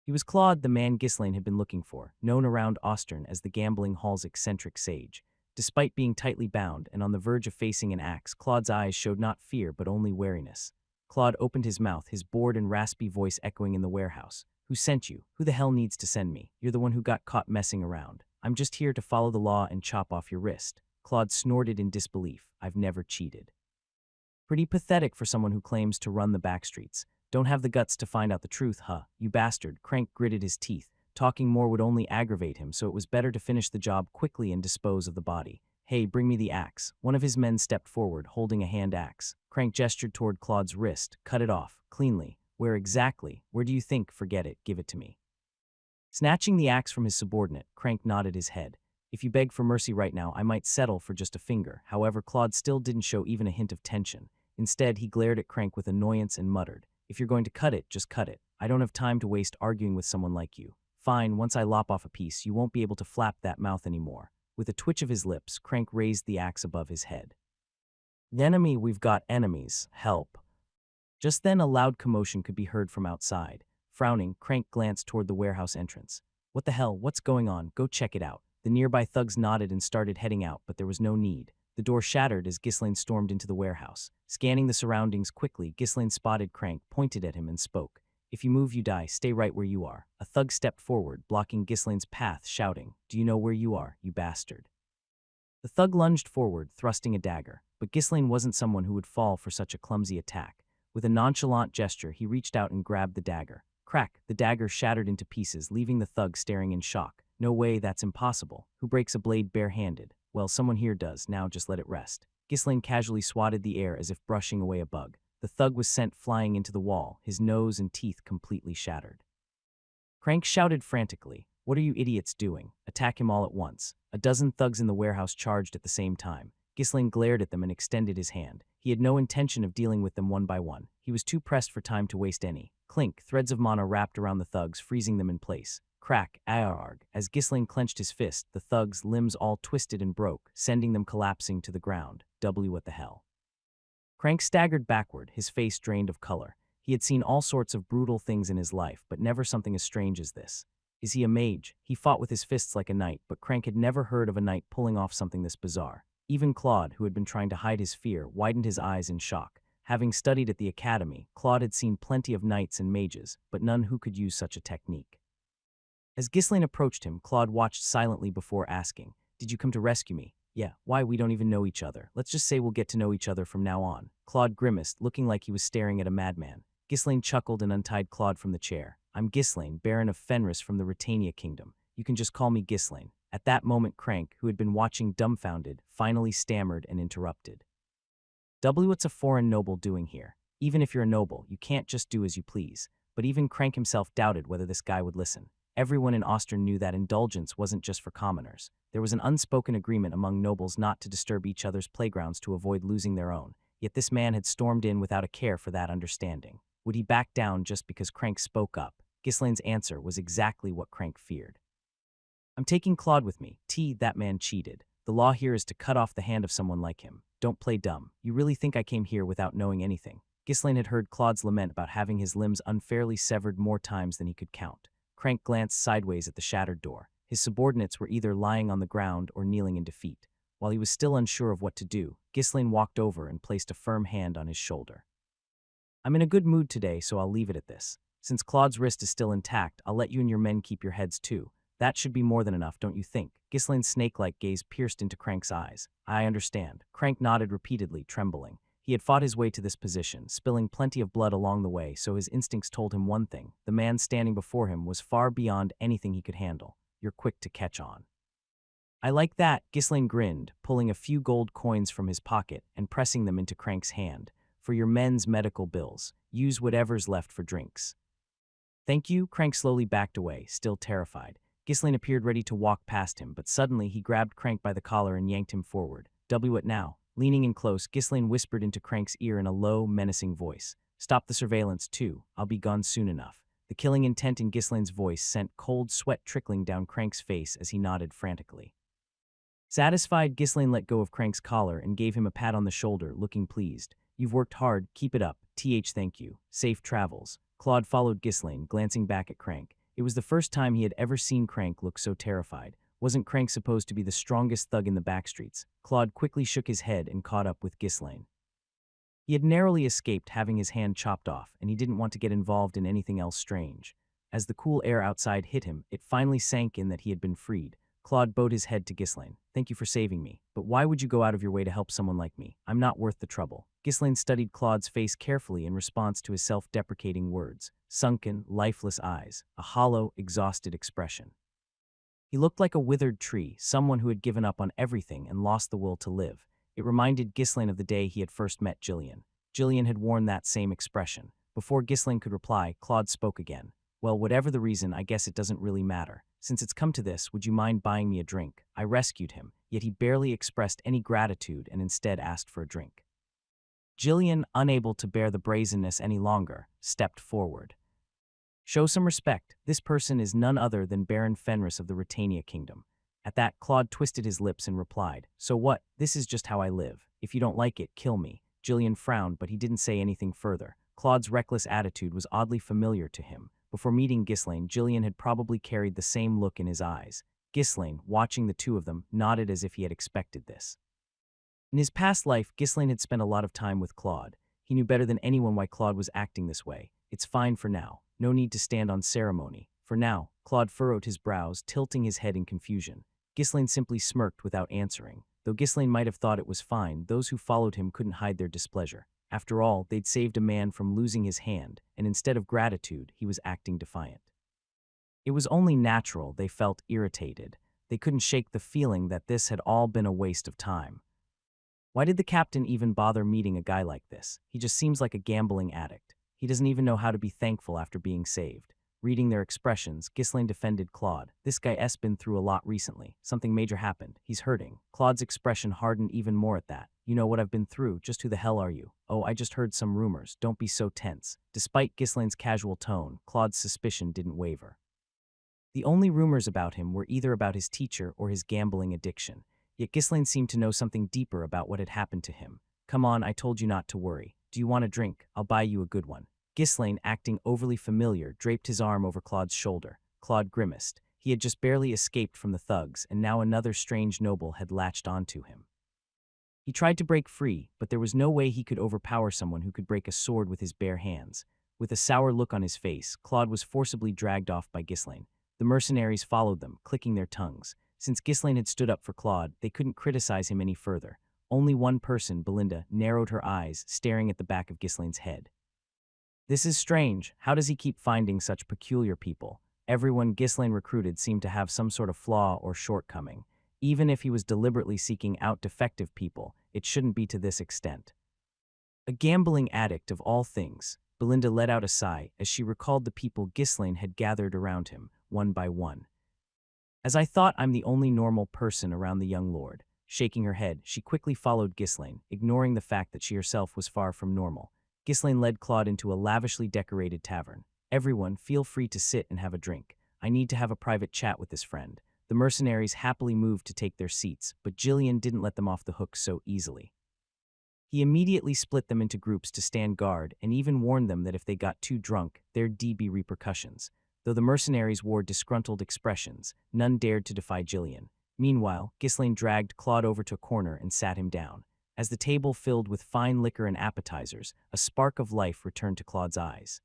He was Claude, the man Ghislaine had been looking for, known around Austern as the gambling hall's eccentric sage. Despite being tightly bound and on the verge of facing an axe, Claude's eyes showed not fear but only wariness. Claude opened his mouth, his bored and raspy voice echoing in the warehouse. Who sent you? Who the hell needs to send me? You're the one who got caught messing around. I'm just here to follow the law and chop off your wrist. Claude snorted in disbelief. I've never cheated. Pretty pathetic for someone who claims to run the backstreets. Don't have the guts to find out the truth, huh? You bastard. Crank gritted his teeth. Talking more would only aggravate him, so it was better to finish the job quickly and dispose of the body. Hey, bring me the axe. One of his men stepped forward, holding a hand axe. Crank gestured toward Claude's wrist. Cut it off, cleanly. Where exactly? Where do you think? Forget it. Give it to me. Snatching the axe from his subordinate, Crank nodded his head. If you beg for mercy right now, I might settle for just a finger. However, Claude still didn't show even a hint of tension. Instead, he glared at Crank with annoyance and muttered, If you're going to cut it, just cut it. I don't have time to waste arguing with someone like you. Fine, once I lop off a piece, you won't be able to flap that mouth anymore. With a twitch of his lips, Crank raised the axe above his head. Enemy, we've got enemies. Help. Just then, a loud commotion could be heard from outside. Frowning, Crank glanced toward the warehouse entrance. What the hell? What's going on? Go check it out. The nearby thugs nodded and started heading out, but there was no need. The door shattered as Ghislaine stormed into the warehouse. Scanning the surroundings quickly, Ghislaine spotted Crank, pointed at him, and spoke. If you move, you die. Stay right where you are. A thug stepped forward, blocking Ghislaine's path, shouting, Do you know where you are, you bastard? The thug lunged forward, thrusting a dagger, but Ghislaine wasn't someone who would fall for such a clumsy attack. With a nonchalant gesture, he reached out and grabbed the dagger. Crack! The dagger shattered into pieces, leaving the thug staring in shock. No way, that's impossible. Who breaks a blade barehanded? Well, someone here does. Now just let it rest. Ghislaine casually swatted the air as if brushing away a bug. The thug was sent flying into the wall, his nose and teeth completely shattered. Crank shouted frantically, What are you idiots doing? Attack him all at once. A dozen thugs in the warehouse charged at the same time. Ghislaine glared at them and extended his hand. He had no intention of dealing with them one by one. He was too pressed for time to waste any. Clink, threads of mana wrapped around the thugs, freezing them in place. Crack, arg. As Ghislaine clenched his fist, the thugs' limbs all twisted and broke, sending them collapsing to the ground. What the hell? Crank staggered backward, his face drained of color. He had seen all sorts of brutal things in his life, but never something as strange as this. Is he a mage? He fought with his fists like a knight, but Crank had never heard of a knight pulling off something this bizarre. Even Claude, who had been trying to hide his fear, widened his eyes in shock. Having studied at the academy, Claude had seen plenty of knights and mages, but none who could use such a technique. As Ghislaine approached him, Claude watched silently before asking, Did you come to rescue me? Yeah, why? We don't even know each other. Let's just say we'll get to know each other from now on. Claude grimaced, looking like he was staring at a madman. Ghislaine chuckled and untied Claude from the chair. I'm Ghislaine, Baron of Fenris from the Retania Kingdom. You can just call me Ghislaine. At that moment, Crank, who had been watching dumbfounded, finally stammered and interrupted. What's a foreign noble doing here? Even if you're a noble, you can't just do as you please. But even Crank himself doubted whether this guy would listen. Everyone in Ostern knew that indulgence wasn't just for commoners. There was an unspoken agreement among nobles not to disturb each other's playgrounds to avoid losing their own. Yet this man had stormed in without a care for that understanding. Would he back down just because Crank spoke up? Ghislaine's answer was exactly what Crank feared. I'm taking Claude with me. That man cheated. The law here is to cut off the hand of someone like him. Don't play dumb. You really think I came here without knowing anything? Ghislaine had heard Claude's lament about having his limbs unfairly severed more times than he could count. Crank glanced sideways at the shattered door. His subordinates were either lying on the ground or kneeling in defeat. While he was still unsure of what to do, Ghislaine walked over and placed a firm hand on his shoulder. I'm in a good mood today, so I'll leave it at this. Since Claude's wrist is still intact, I'll let you and your men keep your heads too. That should be more than enough, don't you think? Ghislaine's snake-like gaze pierced into Crank's eyes. I understand. Crank nodded repeatedly, trembling. He had fought his way to this position, spilling plenty of blood along the way, so his instincts told him one thing. The man standing before him was far beyond anything he could handle. You're quick to catch on. I like that, Ghislaine grinned, pulling a few gold coins from his pocket and pressing them into Crank's hand. For your men's medical bills. Use whatever's left for drinks. Thank you, Crank slowly backed away, still terrified. Ghislaine appeared ready to walk past him, but suddenly he grabbed Crank by the collar and yanked him forward. What now? Leaning in close, Ghislaine whispered into Crank's ear in a low, menacing voice. Stop the surveillance, too. I'll be gone soon enough. The killing intent in Ghislaine's voice sent cold sweat trickling down Crank's face as he nodded frantically. Satisfied, Ghislaine let go of Crank's collar and gave him a pat on the shoulder, looking pleased. You've worked hard, keep it up. Thank you. Safe travels. Claude followed Ghislaine, glancing back at Crank. It was the first time he had ever seen Crank look so terrified. Wasn't Crank supposed to be the strongest thug in the backstreets? Claude quickly shook his head and caught up with Ghislaine. He had narrowly escaped having his hand chopped off, and he didn't want to get involved in anything else strange. As the cool air outside hit him, it finally sank in that he had been freed. Claude bowed his head to Ghislaine. Thank you for saving me, but why would you go out of your way to help someone like me? I'm not worth the trouble. Ghislaine studied Claude's face carefully in response to his self-deprecating words. Sunken, lifeless eyes, a hollow, exhausted expression. He looked like a withered tree, someone who had given up on everything and lost the will to live. It reminded Ghislaine of the day he had first met Jillian. Jillian had worn that same expression. Before Ghislaine could reply, Claude spoke again. Well, whatever the reason, I guess it doesn't really matter. Since it's come to this, would you mind buying me a drink? I rescued him, yet he barely expressed any gratitude and instead asked for a drink. Jillian, unable to bear the brazenness any longer, stepped forward. Show some respect. This person is none other than Baron Fenris of the Retania Kingdom. At that, Claude twisted his lips and replied, So what? This is just how I live. If you don't like it, kill me. Jillian frowned, but he didn't say anything further. Claude's reckless attitude was oddly familiar to him. Before meeting Ghislaine, Gillian had probably carried the same look in his eyes. Ghislaine, watching the two of them, nodded as if he had expected this. In his past life, Ghislaine had spent a lot of time with Claude. He knew better than anyone why Claude was acting this way. It's fine for now. No need to stand on ceremony. For now, Claude furrowed his brows, tilting his head in confusion. Ghislaine simply smirked without answering. Though Ghislaine might have thought it was fine, those who followed him couldn't hide their displeasure. After all, they'd saved a man from losing his hand, and instead of gratitude, he was acting defiant. It was only natural they felt irritated. They couldn't shake the feeling that this had all been a waste of time. Why did the captain even bother meeting a guy like this? He just seems like a gambling addict. He doesn't even know how to be thankful after being saved. Reading their expressions, Ghislaine defended Claude. This guy's been through a lot recently. Something major happened. He's hurting. Claude's expression hardened even more at that. You know what I've been through. Just who the hell are you? Oh, I just heard some rumors. Don't be so tense. Despite Ghislaine's casual tone, Claude's suspicion didn't waver. The only rumors about him were either about his teacher or his gambling addiction. Yet Ghislaine seemed to know something deeper about what had happened to him. Come on, I told you not to worry. Do you want a drink? I'll buy you a good one. Ghislaine, acting overly familiar, draped his arm over Claude's shoulder. Claude grimaced. He had just barely escaped from the thugs, and now another strange noble had latched onto him. He tried to break free, but there was no way he could overpower someone who could break a sword with his bare hands. With a sour look on his face, Claude was forcibly dragged off by Ghislaine. The mercenaries followed them, clicking their tongues. Since Ghislaine had stood up for Claude, they couldn't criticize him any further. Only one person, Belinda, narrowed her eyes, staring at the back of Ghislaine's head. This is strange. How does he keep finding such peculiar people? Everyone Ghislaine recruited seemed to have some sort of flaw or shortcoming. Even if he was deliberately seeking out defective people, it shouldn't be to this extent. A gambling addict of all things, Belinda let out a sigh as she recalled the people Ghislaine had gathered around him, one by one. As I thought, I'm the only normal person around the young lord. Shaking her head, she quickly followed Ghislaine, ignoring the fact that she herself was far from normal. Ghislaine led Claude into a lavishly decorated tavern. Everyone, feel free to sit and have a drink. I need to have a private chat with this friend. The mercenaries happily moved to take their seats, but Gillian didn't let them off the hook so easily. He immediately split them into groups to stand guard and even warned them that if they got too drunk, there'd be repercussions. Though the mercenaries wore disgruntled expressions, none dared to defy Gillian. Meanwhile, Ghislaine dragged Claude over to a corner and sat him down. As the table filled with fine liquor and appetizers, a spark of life returned to Claude's eyes.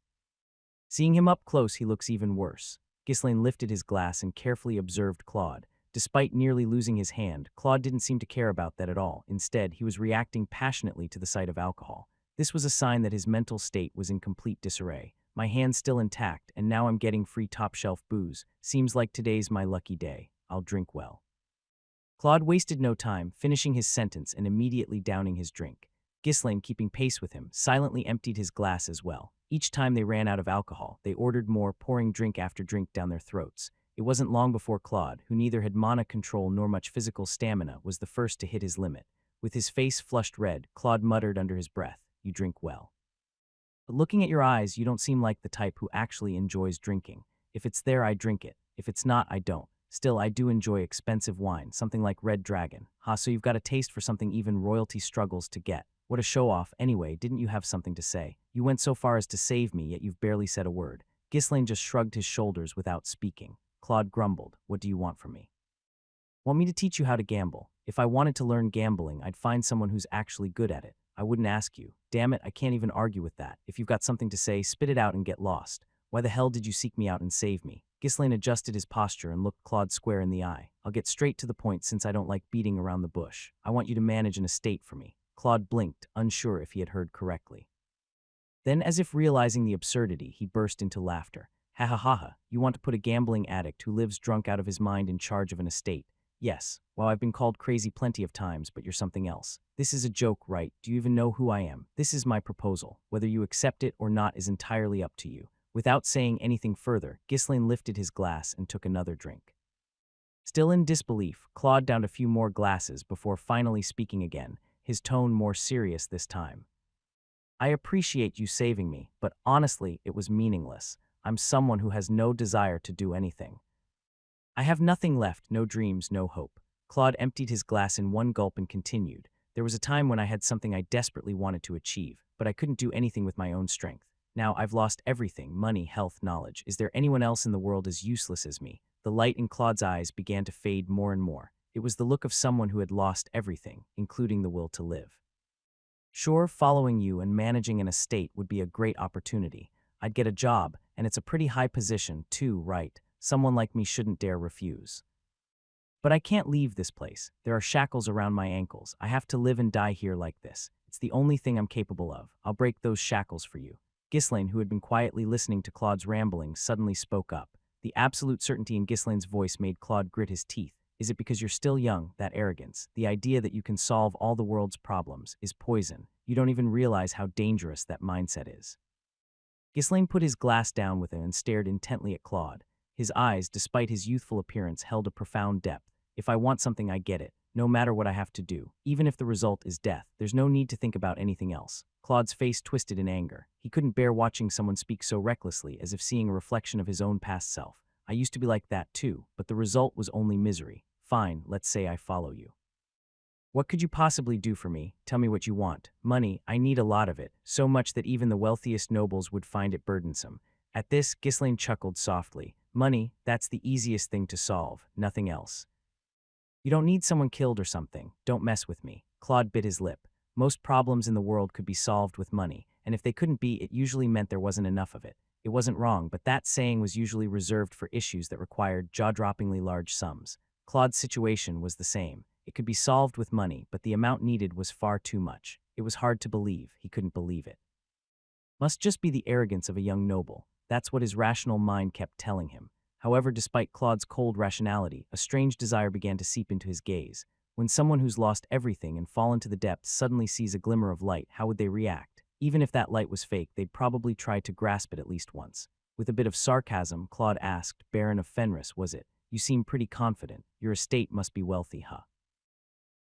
Seeing him up close, he looks even worse. Ghislaine lifted his glass and carefully observed Claude. Despite nearly losing his hand, Claude didn't seem to care about that at all. Instead, he was reacting passionately to the sight of alcohol. This was a sign that his mental state was in complete disarray. My hand's still intact, and now I'm getting free top-shelf booze. Seems like today's my lucky day. I'll drink well. Claude wasted no time, finishing his sentence and immediately downing his drink. Ghislaine, keeping pace with him, silently emptied his glass as well. Each time they ran out of alcohol, they ordered more, pouring drink after drink down their throats. It wasn't long before Claude, who neither had mana control nor much physical stamina, was the first to hit his limit. With his face flushed red, Claude muttered under his breath, "You drink well. But looking at your eyes, you don't seem like the type who actually enjoys drinking. If it's there, I drink it. If it's not, I don't. Still, I do enjoy expensive wine, something like Red Dragon. Ha, so you've got a taste for something even royalty struggles to get. What a show-off. Anyway, didn't you have something to say? You went so far as to save me, yet you've barely said a word." Ghislaine just shrugged his shoulders without speaking. Claude grumbled, "What do you want from me?" "Want me to teach you how to gamble? If I wanted to learn gambling, I'd find someone who's actually good at it. I wouldn't ask you. Damn it, I can't even argue with that. If you've got something to say, spit it out and get lost. Why the hell did you seek me out and save me?" Ghislaine adjusted his posture and looked Claude square in the eye. "I'll get straight to the point since I don't like beating around the bush. I want you to manage an estate for me." Claude blinked, unsure if he had heard correctly. Then, as if realizing the absurdity, he burst into laughter. "Ha ha ha ha, you want to put a gambling addict who lives drunk out of his mind in charge of an estate? Yes, well, I've been called crazy plenty of times, but you're something else. This is a joke, right? Do you even know who I am? This is my proposal. Whether you accept it or not is entirely up to you." Without saying anything further, Ghislaine lifted his glass and took another drink. Still in disbelief, Claude downed a few more glasses before finally speaking again, his tone more serious this time. "I appreciate you saving me, but honestly, it was meaningless. I'm someone who has no desire to do anything. I have nothing left, no dreams, no hope." Claude emptied his glass in one gulp and continued. "There was a time when I had something I desperately wanted to achieve, but I couldn't do anything with my own strength. Now I've lost everything, money, health, knowledge. Is there anyone else in the world as useless as me? The light in Claude's eyes began to fade more and more. It was the look of someone who had lost everything, including the will to live. Sure, following you and managing an estate would be a great opportunity. I'd get a job, and it's a pretty high position, too, right? Someone like me shouldn't dare refuse. But I can't leave this place. There are shackles around my ankles. I have to live and die here like this. It's the only thing I'm capable of. I'll break those shackles for you. Ghislaine, who had been quietly listening to Claude's ramblings, suddenly spoke up. The absolute certainty in Ghislaine's voice made Claude grit his teeth. Is it because you're still young, that arrogance, the idea that you can solve all the world's problems, is poison? You don't even realize how dangerous that mindset is. Ghislaine put his glass down with it and stared intently at Claude. His eyes, despite his youthful appearance, held a profound depth. If I want something, I get it, no matter what I have to do. Even if the result is death, there's no need to think about anything else. Claude's face twisted in anger. He couldn't bear watching someone speak so recklessly, as if seeing a reflection of his own past self. I used to be like that too, but the result was only misery. Fine, let's say I follow you. What could you possibly do for me? Tell me what you want. Money, I need a lot of it, so much that even the wealthiest nobles would find it burdensome. At this, Ghislaine chuckled softly. Money, that's the easiest thing to solve, nothing else. You don't need someone killed or something. Don't mess with me. Claude bit his lip. Most problems in the world could be solved with money, and if they couldn't be, it usually meant there wasn't enough of it. It wasn't wrong, but that saying was usually reserved for issues that required jaw-droppingly large sums. Claude's situation was the same. It could be solved with money, but the amount needed was far too much. It was hard to believe. He couldn't believe it. Must just be the arrogance of a young noble. That's what his rational mind kept telling him. However, despite Claude's cold rationality, a strange desire began to seep into his gaze. When someone who's lost everything and fallen to the depths suddenly sees a glimmer of light, how would they react? Even if that light was fake, they'd probably try to grasp it at least once. With a bit of sarcasm, Claude asked, Baron of Fenris, was it? You seem pretty confident. Your estate must be wealthy, huh?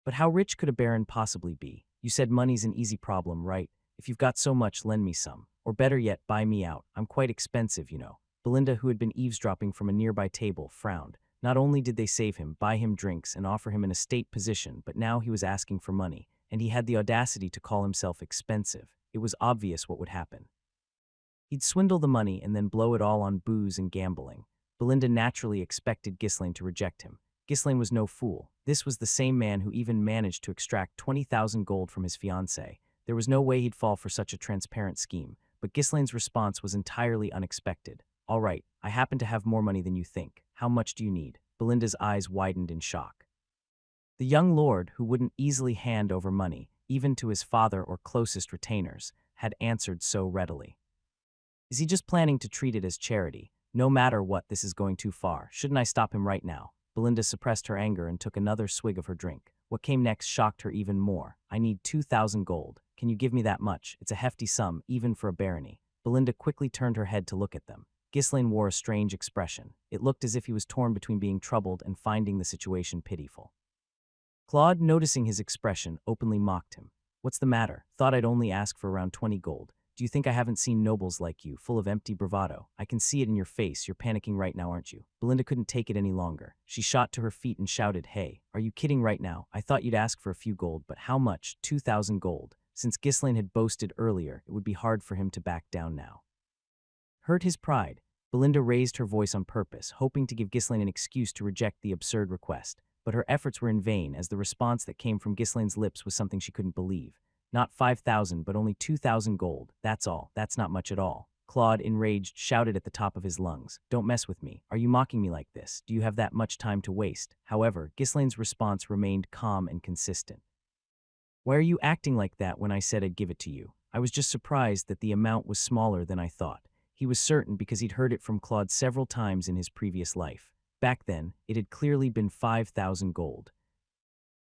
But how rich could a baron possibly be? You said money's an easy problem, right? If you've got so much, lend me some. Or better yet, buy me out. I'm quite expensive, you know. Belinda, who had been eavesdropping from a nearby table, frowned. Not only did they save him, buy him drinks, and offer him an estate position, but now he was asking for money, and he had the audacity to call himself expensive. It was obvious what would happen. He'd swindle the money and then blow it all on booze and gambling. Belinda naturally expected Ghislaine to reject him. Ghislaine was no fool. This was the same man who even managed to extract 20,000 gold from his fiancée. There was no way he'd fall for such a transparent scheme, but Ghislaine's response was entirely unexpected. All right, I happen to have more money than you think. How much do you need? Belinda's eyes widened in shock. The young lord, who wouldn't easily hand over money, even to his father or closest retainers, had answered so readily. Is he just planning to treat it as charity? No matter what, this is going too far. Shouldn't I stop him right now? Belinda suppressed her anger and took another swig of her drink. What came next shocked her even more. I need 2,000 gold. Can you give me that much? It's a hefty sum, even for a barony. Belinda quickly turned her head to look at them. Ghislaine wore a strange expression. It looked as if he was torn between being troubled and finding the situation pitiful. Claude, noticing his expression, openly mocked him. What's the matter? Thought I'd only ask for around 20 gold. Do you think I haven't seen nobles like you, full of empty bravado? I can see it in your face. You're panicking right now, aren't you? Belinda couldn't take it any longer. She shot to her feet and shouted, Hey, are you kidding right now? I thought you'd ask for a few gold, but how much? 2,000 gold. Since Ghislaine had boasted earlier, it would be hard for him to back down now. Hurt his pride. Belinda raised her voice on purpose, hoping to give Ghislaine an excuse to reject the absurd request. But her efforts were in vain, as the response that came from Ghislaine's lips was something she couldn't believe. Not 5,000, but only 2,000 gold. That's all. That's not much at all. Claude, enraged, shouted at the top of his lungs. Don't mess with me. Are you mocking me like this? Do you have that much time to waste? However, Ghislaine's response remained calm and consistent. Why are you acting like that when I said I'd give it to you? I was just surprised that the amount was smaller than I thought. He was certain because he'd heard it from Claude several times in his previous life. Back then, it had clearly been 5,000 gold.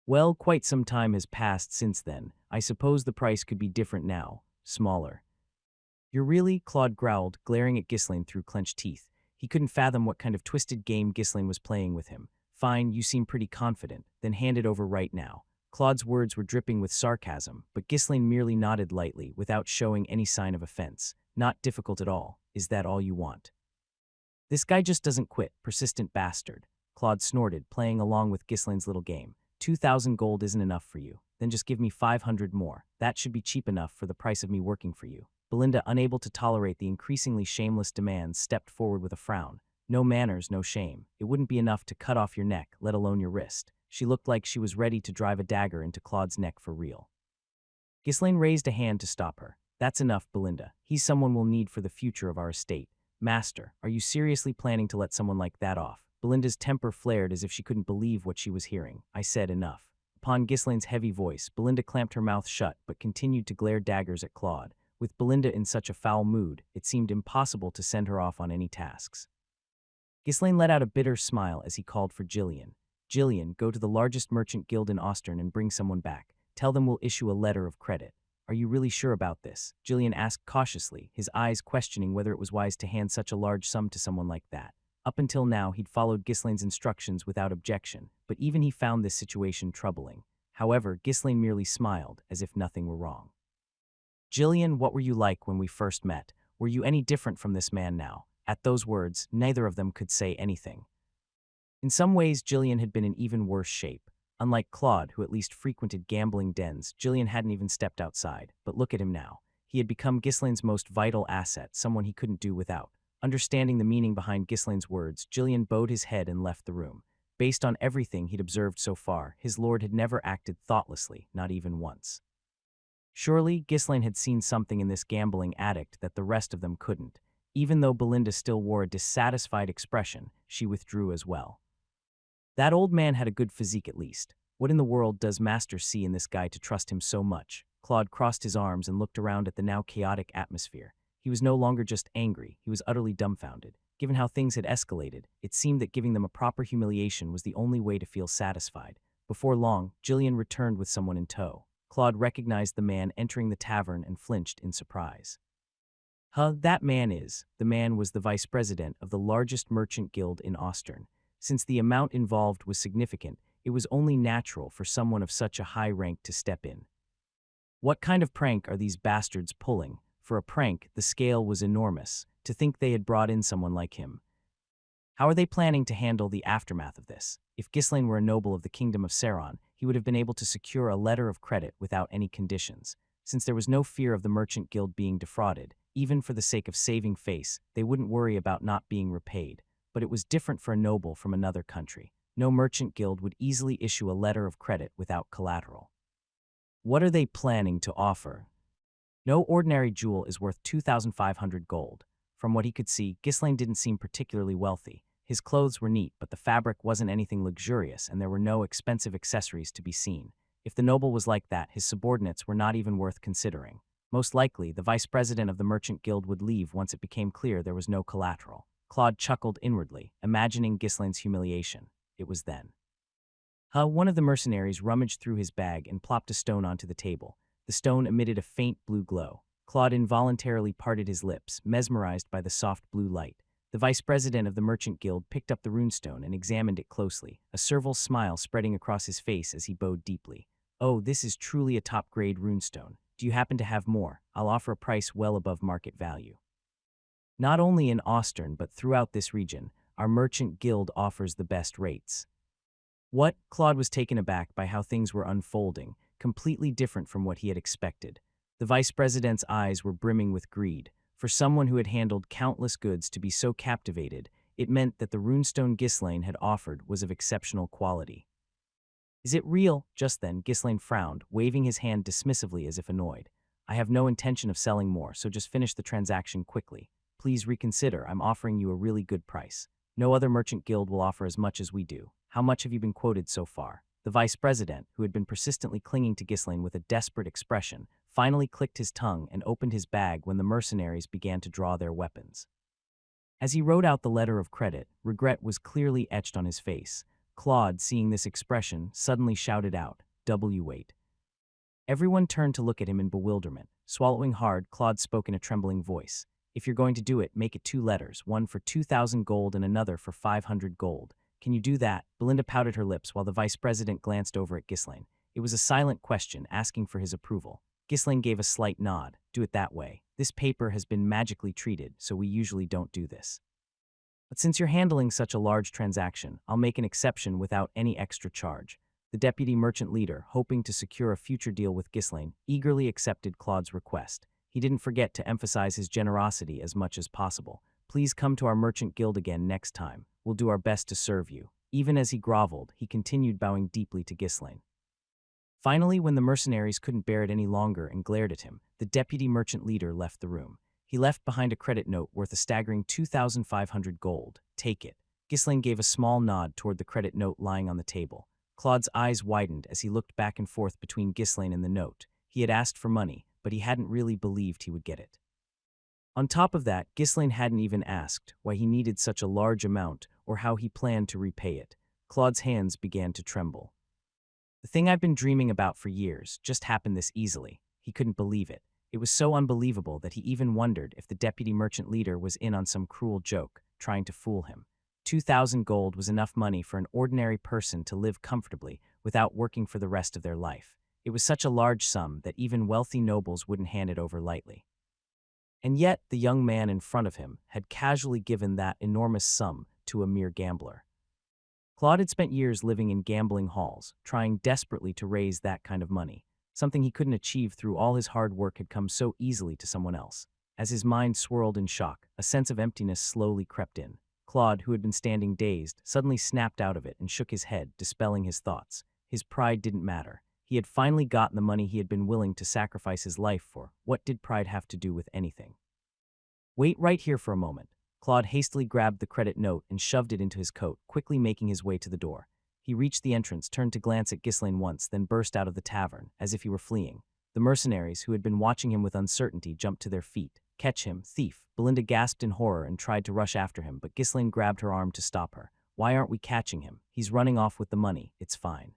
Well, quite some time has passed since then. I suppose the price could be different now, smaller. You're really? Claude growled, glaring at Ghislaine through clenched teeth. He couldn't fathom what kind of twisted game Ghislaine was playing with him. Fine, you seem pretty confident, then hand it over right now. Claude's words were dripping with sarcasm, but Ghislaine merely nodded lightly, without showing any sign of offense. Not difficult at all. Is that all you want? This guy just doesn't quit, persistent bastard. Claude snorted, playing along with Ghislaine's little game. 2,000 gold isn't enough for you. Then just give me 500 more. That should be cheap enough for the price of me working for you. Belinda, unable to tolerate the increasingly shameless demands, stepped forward with a frown. No manners, no shame. It wouldn't be enough to cut off your neck, let alone your wrist. She looked like she was ready to drive a dagger into Claude's neck for real. Ghislaine raised a hand to stop her. That's enough, Belinda. He's someone we'll need for the future of our estate. Master, are you seriously planning to let someone like that off? Belinda's temper flared as if she couldn't believe what she was hearing. I said enough. Upon Ghislaine's heavy voice, Belinda clamped her mouth shut but continued to glare daggers at Claude. With Belinda in such a foul mood, it seemed impossible to send her off on any tasks. Ghislaine let out a bitter smile as he called for Jillian. Jillian, go to the largest merchant guild in Austern and bring someone back. Tell them we'll issue a letter of credit. Are you really sure about this? Jillian asked cautiously, his eyes questioning whether it was wise to hand such a large sum to someone like that. Up until now, he'd followed Ghislaine's instructions without objection, but even he found this situation troubling. However, Ghislaine merely smiled, as if nothing were wrong. Jillian, what were you like when we first met? Were you any different from this man now? At those words, neither of them could say anything. In some ways, Jillian had been in even worse shape. Unlike Claude, who at least frequented gambling dens, Jillian hadn't even stepped outside. But look at him now. He had become Ghislaine's most vital asset, someone he couldn't do without. Understanding the meaning behind Ghislaine's words, Jillian bowed his head and left the room. Based on everything he'd observed so far, his lord had never acted thoughtlessly, not even once. Surely, Ghislaine had seen something in this gambling addict that the rest of them couldn't. Even though Belinda still wore a dissatisfied expression, she withdrew as well. That old man had a good physique at least. What in the world does Master see in this guy to trust him so much? Claude crossed his arms and looked around at the now chaotic atmosphere. He was no longer just angry, he was utterly dumbfounded. Given how things had escalated, it seemed that giving them a proper humiliation was the only way to feel satisfied. Before long, Jillian returned with someone in tow. Claude recognized the man entering the tavern and flinched in surprise. That man is. The man was the vice president of the largest merchant guild in Austern. Since the amount involved was significant, it was only natural for someone of such a high rank to step in. What kind of prank are these bastards pulling? For a prank, the scale was enormous. To think they had brought in someone like him. How are they planning to handle the aftermath of this? If Ghislaine were a noble of the kingdom of Saron, he would have been able to secure a letter of credit without any conditions. Since there was no fear of the merchant guild being defrauded, even for the sake of saving face, they wouldn't worry about not being repaid. But it was different for a noble from another country. No merchant guild would easily issue a letter of credit without collateral. What are they planning to offer? No ordinary jewel is worth 2,500 gold. From what he could see, Ghislaine didn't seem particularly wealthy. His clothes were neat, but the fabric wasn't anything luxurious, and there were no expensive accessories to be seen. If the noble was like that, his subordinates were not even worth considering. Most likely, the vice president of the merchant guild would leave once it became clear there was no collateral. Claude chuckled inwardly, imagining Ghislaine's humiliation. It was then. One of the mercenaries rummaged through his bag and plopped a stone onto the table. The stone emitted a faint blue glow. Claude involuntarily parted his lips, mesmerized by the soft blue light. The vice president of the merchant guild picked up the runestone and examined it closely, a servile smile spreading across his face as he bowed deeply. Oh, this is truly a top-grade runestone. Do you happen to have more? I'll offer a price well above market value. Not only in Austern but throughout this region, our merchant guild offers the best rates. What? Claude was taken aback by how things were unfolding, completely different from what he had expected. The vice president's eyes were brimming with greed. For someone who had handled countless goods to be so captivated, it meant that the runestone Ghislaine had offered was of exceptional quality. Is it real? Just then, Ghislaine frowned, waving his hand dismissively as if annoyed. I have no intention of selling more, so just finish the transaction quickly. Please reconsider, I'm offering you a really good price. No other merchant guild will offer as much as we do. How much have you been quoted so far? The vice president, who had been persistently clinging to Ghislaine with a desperate expression, finally clicked his tongue and opened his bag when the mercenaries began to draw their weapons. As he wrote out the letter of credit, regret was clearly etched on his face. Claude, seeing this expression, suddenly shouted out, "Wait." Everyone turned to look at him in bewilderment. Swallowing hard, Claude spoke in a trembling voice. If you're going to do it, make it 2 letters, one for 2,000 gold and another for 500 gold. Can you do that? Belinda pouted her lips while the vice president glanced over at Ghislaine. It was a silent question, asking for his approval. Ghislaine gave a slight nod. Do it that way. This paper has been magically treated, so we usually don't do this. But since you're handling such a large transaction, I'll make an exception without any extra charge. The deputy merchant leader, hoping to secure a future deal with Ghislaine, eagerly accepted Claude's request. He didn't forget to emphasize his generosity as much as possible. Please come to our merchant guild again next time. We'll do our best to serve you. Even as he groveled, he continued bowing deeply to Ghislaine. Finally, when the mercenaries couldn't bear it any longer and glared at him, the deputy merchant leader left the room. He left behind a credit note worth a staggering 2,500 gold. Take it. Ghislaine gave a small nod toward the credit note lying on the table. Claude's eyes widened as he looked back and forth between Ghislaine and the note. He had asked for money, but he hadn't really believed he would get it. On top of that, Ghislaine hadn't even asked why he needed such a large amount or how he planned to repay it. Claude's hands began to tremble. The thing I've been dreaming about for years just happened this easily. He couldn't believe it. It was so unbelievable that he even wondered if the deputy merchant leader was in on some cruel joke, trying to fool him. 2,000 gold was enough money for an ordinary person to live comfortably without working for the rest of their life. It was such a large sum that even wealthy nobles wouldn't hand it over lightly. And yet, the young man in front of him had casually given that enormous sum to a mere gambler. Claude had spent years living in gambling halls, trying desperately to raise that kind of money. Something he couldn't achieve through all his hard work had come so easily to someone else. As his mind swirled in shock, a sense of emptiness slowly crept in. Claude, who had been standing dazed, suddenly snapped out of it and shook his head, dispelling his thoughts. His pride didn't matter. He had finally gotten the money he had been willing to sacrifice his life for. What did pride have to do with anything? Wait right here for a moment. Claude hastily grabbed the credit note and shoved it into his coat, quickly making his way to the door. He reached the entrance, turned to glance at Ghislaine once, then burst out of the tavern, as if he were fleeing. The mercenaries, who had been watching him with uncertainty, jumped to their feet. Catch him, thief! Belinda gasped in horror and tried to rush after him, but Ghislaine grabbed her arm to stop her. Why aren't we catching him? He's running off with the money. It's fine.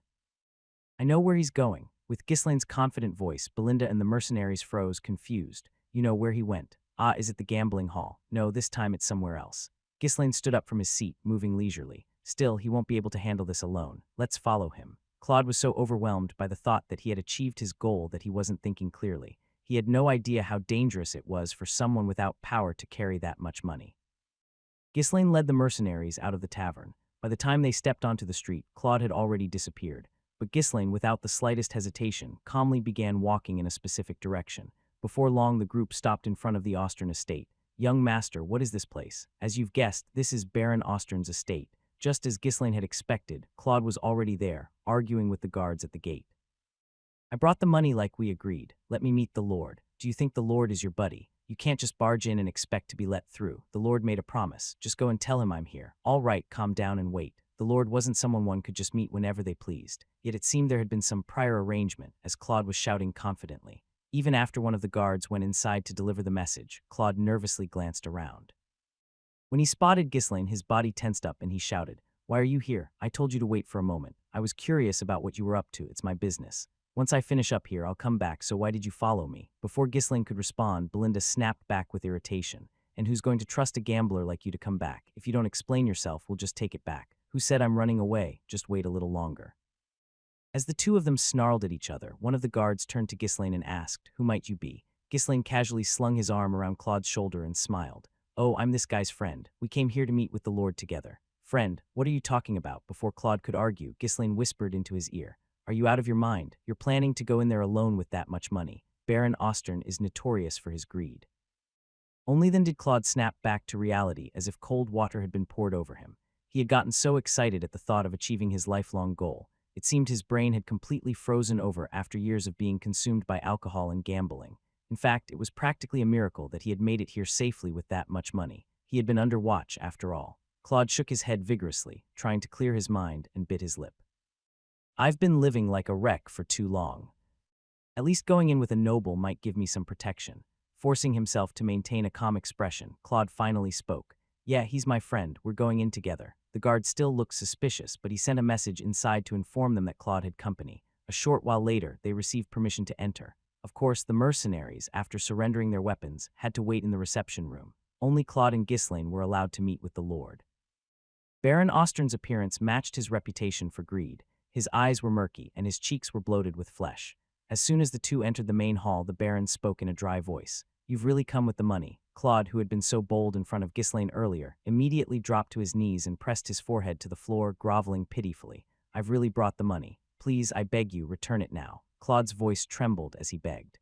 I know where he's going. With Ghislaine's confident voice, Belinda and the mercenaries froze, confused. You know where he went. Ah, is it the gambling hall? No, this time it's somewhere else. Ghislaine stood up from his seat, moving leisurely. Still, he won't be able to handle this alone. Let's follow him. Claude was so overwhelmed by the thought that he had achieved his goal that he wasn't thinking clearly. He had no idea how dangerous it was for someone without power to carry that much money. Ghislaine led the mercenaries out of the tavern. By the time they stepped onto the street, Claude had already disappeared. But Ghislaine, without the slightest hesitation, calmly began walking in a specific direction. Before long, the group stopped in front of the Austern estate. Young master, what is this place? As you've guessed, this is Baron Austern's estate. Just as Ghislaine had expected, Claude was already there, arguing with the guards at the gate. I brought the money like we agreed. Let me meet the Lord. Do you think the Lord is your buddy? You can't just barge in and expect to be let through. The Lord made a promise. Just go and tell him I'm here. All right, calm down and wait. The Lord wasn't someone one could just meet whenever they pleased. Yet it seemed there had been some prior arrangement, as Claude was shouting confidently. Even after one of the guards went inside to deliver the message, Claude nervously glanced around. When he spotted Ghislaine, his body tensed up and he shouted, "Why are you here? I told you to wait for a moment. I was curious about what you were up to. It's my business. Once I finish up here, I'll come back, so why did you follow me?" Before Ghislaine could respond, Belinda snapped back with irritation. "And who's going to trust a gambler like you to come back? If you don't explain yourself, we'll just take it back. Who said I'm running away? Just wait a little longer." As the two of them snarled at each other, one of the guards turned to Ghislaine and asked, "Who might you be?" Ghislaine casually slung his arm around Claude's shoulder and smiled. "Oh, I'm this guy's friend. We came here to meet with the Lord together." "Friend, what are you talking about?" Before Claude could argue, Ghislaine whispered into his ear. "Are you out of your mind? You're planning to go in there alone with that much money. Baron Austern is notorious for his greed." Only then did Claude snap back to reality, as if cold water had been poured over him. He had gotten so excited at the thought of achieving his lifelong goal. It seemed his brain had completely frozen over after years of being consumed by alcohol and gambling. In fact, it was practically a miracle that he had made it here safely with that much money. He had been under watch, after all. Claude shook his head vigorously, trying to clear his mind, and bit his lip. "I've been living like a wreck for too long. At least going in with a noble might give me some protection." Forcing himself to maintain a calm expression, Claude finally spoke. "Yeah, he's my friend. We're going in together." The guard still looked suspicious, but he sent a message inside to inform them that Claude had company. A short while later, they received permission to enter. Of course, the mercenaries, after surrendering their weapons, had to wait in the reception room. Only Claude and Ghislaine were allowed to meet with the Lord. Baron Austern's appearance matched his reputation for greed. His eyes were murky, and his cheeks were bloated with flesh. As soon as the two entered the main hall, the Baron spoke in a dry voice. "You've really come with the money." Claude, who had been so bold in front of Ghislaine earlier, immediately dropped to his knees and pressed his forehead to the floor, groveling pitifully. "I've really brought the money. Please, I beg you, return it now." Claude's voice trembled as he begged.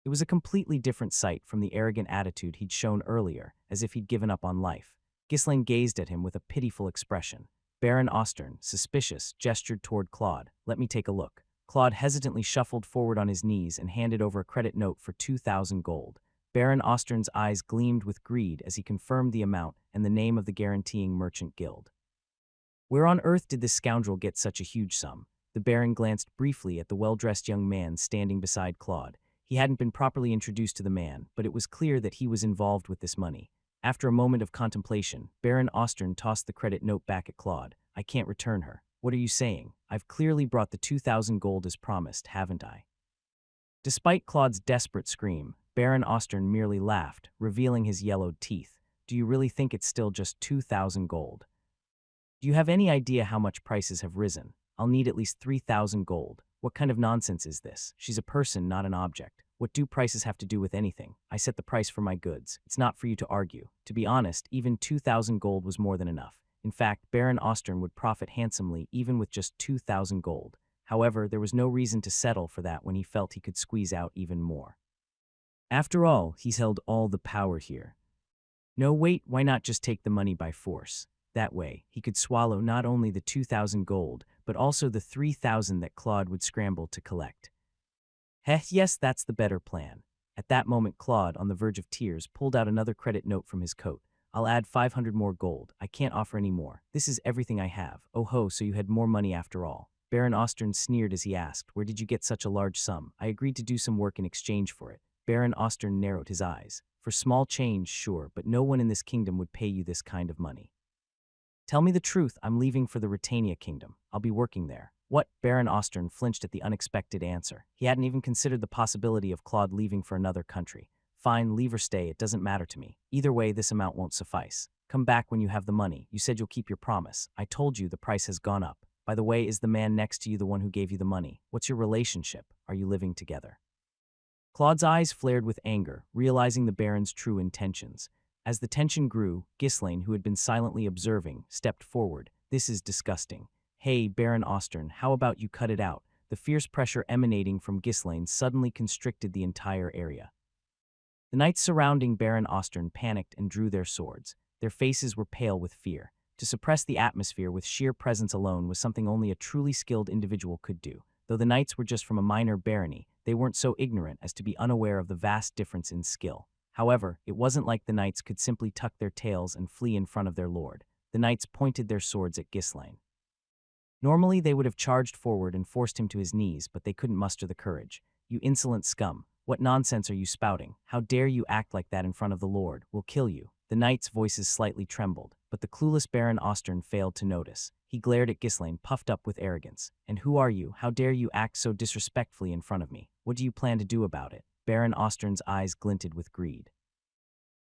It was a completely different sight from the arrogant attitude he'd shown earlier, as if he'd given up on life. Ghislaine gazed at him with a pitiful expression. Baron Austern, suspicious, gestured toward Claude. "Let me take a look." Claude hesitantly shuffled forward on his knees and handed over a credit note for 2,000 gold. Baron Austern's eyes gleamed with greed as he confirmed the amount and the name of the guaranteeing merchant guild. Where on earth did this scoundrel get such a huge sum? The Baron glanced briefly at the well-dressed young man standing beside Claude. He hadn't been properly introduced to the man, but it was clear that he was involved with this money. After a moment of contemplation, Baron Austern tossed the credit note back at Claude. "I can't return her." "What are you saying? I've clearly brought the 2,000 gold as promised, haven't I?" Despite Claude's desperate scream, Baron Austern merely laughed, revealing his yellowed teeth. "Do you really think it's still just 2,000 gold? Do you have any idea how much prices have risen? I'll need at least 3,000 gold. What kind of nonsense is this? She's a person, not an object. What do prices have to do with anything? I set the price for my goods. It's not for you to argue. To be honest, even 2,000 gold was more than enough. In fact, Baron Austern would profit handsomely even with just 2,000 gold. However, there was no reason to settle for that when he felt he could squeeze out even more. After all, he's held all the power here. No, wait, why not just take the money by force? That way, he could swallow not only the 2,000 gold, but also the 3,000 that Claude would scramble to collect. Yes, that's the better plan. At that moment, Claude, on the verge of tears, pulled out another credit note from his coat. "I'll add 500 more gold. I can't offer any more. This is everything I have." "Oh ho, so you had more money after all." Baron Austern sneered as he asked, "Where did you get such a large sum?" "I agreed to do some work in exchange for it." Baron Austern narrowed his eyes. "For small change, sure, but no one in this kingdom would pay you this kind of money." "Tell me the truth, I'm leaving for the Retania kingdom. I'll be working there." "What?" Baron Austern flinched at the unexpected answer. He hadn't even considered the possibility of Claude leaving for another country. "Fine, leave or stay, it doesn't matter to me. Either way, this amount won't suffice. Come back when you have the money. You said you'll keep your promise. I told you the price has gone up. By the way, is the man next to you the one who gave you the money? What's your relationship? Are you living together?" Claude's eyes flared with anger, realizing the Baron's true intentions. As the tension grew, Ghislaine, who had been silently observing, stepped forward. "This is disgusting." "Hey, Baron Austern, how about you cut it out?" The fierce pressure emanating from Ghislaine suddenly constricted the entire area. The knights surrounding Baron Austern panicked and drew their swords. Their faces were pale with fear. To suppress the atmosphere with sheer presence alone was something only a truly skilled individual could do. Though the knights were just from a minor barony, they weren't so ignorant as to be unaware of the vast difference in skill. However, it wasn't like the knights could simply tuck their tails and flee in front of their lord. The knights pointed their swords at Ghislaine. Normally, they would have charged forward and forced him to his knees, but they couldn't muster the courage. "You insolent scum! What nonsense are you spouting? How dare you act like that in front of the lord? We'll kill you." The knights' voices slightly trembled, but the clueless Baron Austern failed to notice. He glared at Ghislaine, puffed up with arrogance. "And who are you? How dare you act so disrespectfully in front of me? What do you plan to do about it?" Baron Austern's eyes glinted with greed.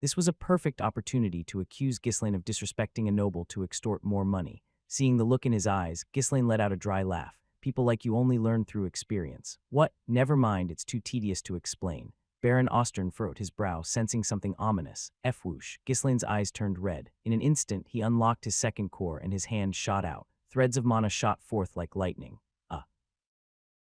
This was a perfect opportunity to accuse Ghislaine of disrespecting a noble to extort more money. Seeing the look in his eyes, Ghislaine let out a dry laugh. "People like you only learn through experience." "What? Never mind, it's too tedious to explain." Baron Austern furrowed his brow, sensing something ominous. Whoosh! Ghislaine's eyes turned red. In an instant, he unlocked his second core and his hand shot out. Threads of mana shot forth like lightning.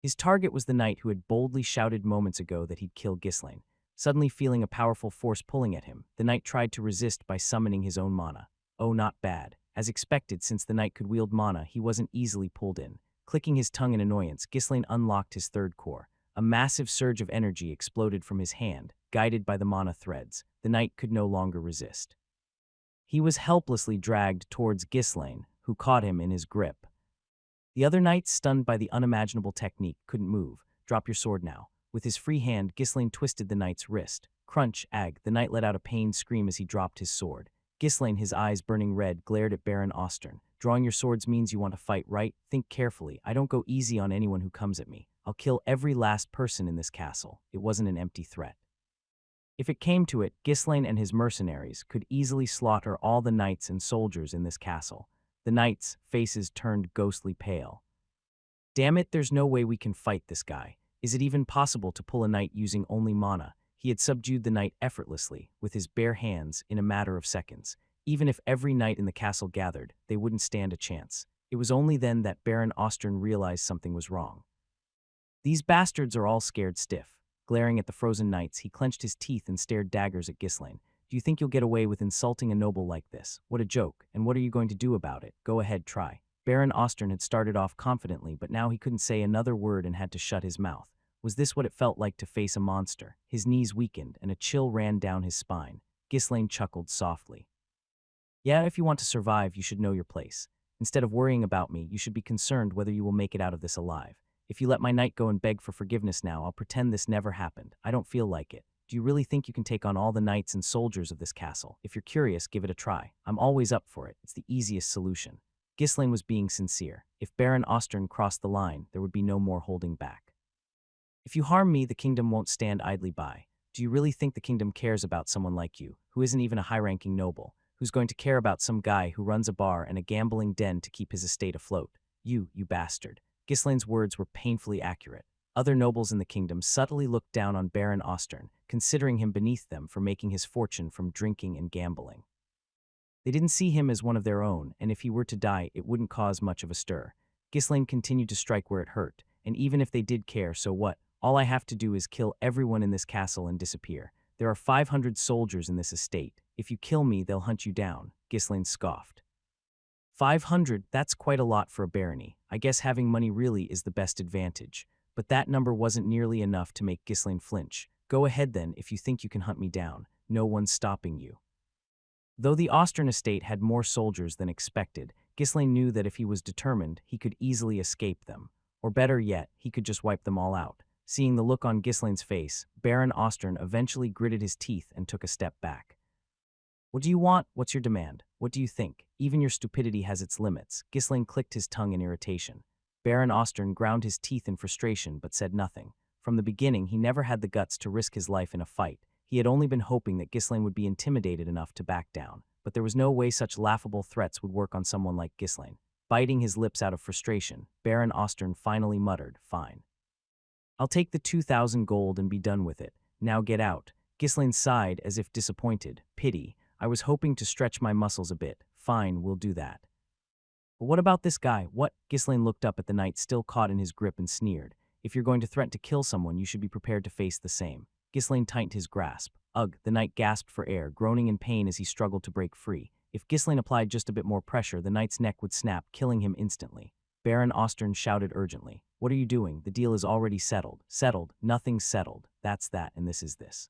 His target was the knight who had boldly shouted moments ago that he'd kill Ghislaine. Suddenly feeling a powerful force pulling at him, the knight tried to resist by summoning his own mana. Oh, not bad. As expected, since the knight could wield mana, he wasn't easily pulled in. Clicking his tongue in annoyance, Ghislaine unlocked his third core. A massive surge of energy exploded from his hand, guided by the mana threads. The knight could no longer resist. He was helplessly dragged towards Ghislaine, who caught him in his grip. The other knights, stunned by the unimaginable technique, couldn't move. "Drop your sword now." With his free hand, Ghislaine twisted the knight's wrist. Crunch, ag, the knight let out a pained scream as he dropped his sword. Ghislaine, his eyes burning red, glared at Baron Austern. "Drawing your swords means you want to fight, right? Think carefully. I don't go easy on anyone who comes at me. I'll kill every last person in this castle." It wasn't an empty threat. If it came to it, Ghislaine and his mercenaries could easily slaughter all the knights and soldiers in this castle. The knights' faces turned ghostly pale. "Damn it, there's no way we can fight this guy. Is it even possible to pull a knight using only mana?" He had subdued the knight effortlessly, with his bare hands, in a matter of seconds. Even if every knight in the castle gathered, they wouldn't stand a chance. It was only then that Baron Austern realized something was wrong. "These bastards are all scared stiff. Glaring at the frozen knights, he clenched his teeth and stared daggers at Ghislaine. Do you think you'll get away with insulting a noble like this? What a joke, and what are you going to do about it? Go ahead, try. Baron Ostern had started off confidently, but now he couldn't say another word and had to shut his mouth. Was this what it felt like to face a monster? His knees weakened, and a chill ran down his spine. Ghislaine chuckled softly. Yeah, if you want to survive, you should know your place. Instead of worrying about me, you should be concerned whether you will make it out of this alive. If you let my knight go and beg for forgiveness now, I'll pretend this never happened. I don't feel like it. Do you really think you can take on all the knights and soldiers of this castle? If you're curious, give it a try. I'm always up for it. It's the easiest solution. Ghislaine was being sincere. If Baron Ostern crossed the line, there would be no more holding back. If you harm me, the kingdom won't stand idly by. Do you really think the kingdom cares about someone like you, who isn't even a high-ranking noble, who's going to care about some guy who runs a bar and a gambling den to keep his estate afloat? You bastard. Ghislaine's words were painfully accurate. Other nobles in the kingdom subtly looked down on Baron Ostern, considering him beneath them for making his fortune from drinking and gambling. They didn't see him as one of their own, and if he were to die, it wouldn't cause much of a stir. Ghislaine continued to strike where it hurt, and even if they did care, so what? All I have to do is kill everyone in this castle and disappear. There are 500 soldiers in this estate. If you kill me, they'll hunt you down. Ghislaine scoffed. 500, that's quite a lot for a barony. I guess having money really is the best advantage. But that number wasn't nearly enough to make Ghislaine flinch. Go ahead then, if you think you can hunt me down. No one's stopping you. Though the Ostern estate had more soldiers than expected, Ghislaine knew that if he was determined, he could easily escape them. Or better yet, he could just wipe them all out. Seeing the look on Ghislaine's face, Baron Ostern eventually gritted his teeth and took a step back. What do you want? What's your demand? What do you think? Even your stupidity has its limits. Ghislaine clicked his tongue in irritation. Baron Ostern ground his teeth in frustration but said nothing. From the beginning, he never had the guts to risk his life in a fight. He had only been hoping that Ghislaine would be intimidated enough to back down. But there was no way such laughable threats would work on someone like Ghislaine. Biting his lips out of frustration, Baron Ostern finally muttered, "Fine. I'll take the 2,000 gold and be done with it. Now get out." Ghislaine sighed as if disappointed. Pity. I was hoping to stretch my muscles a bit. Fine, we'll do that. But what about this guy? What? Ghislaine looked up at the knight still caught in his grip and sneered. If you're going to threaten to kill someone, you should be prepared to face the same. Ghislaine tightened his grasp. Ugh, the knight gasped for air, groaning in pain as he struggled to break free. If Ghislaine applied just a bit more pressure, the knight's neck would snap, killing him instantly. Baron Ostern shouted urgently. What are you doing? The deal is already settled. Settled? Nothing's settled. That's that, and this is this.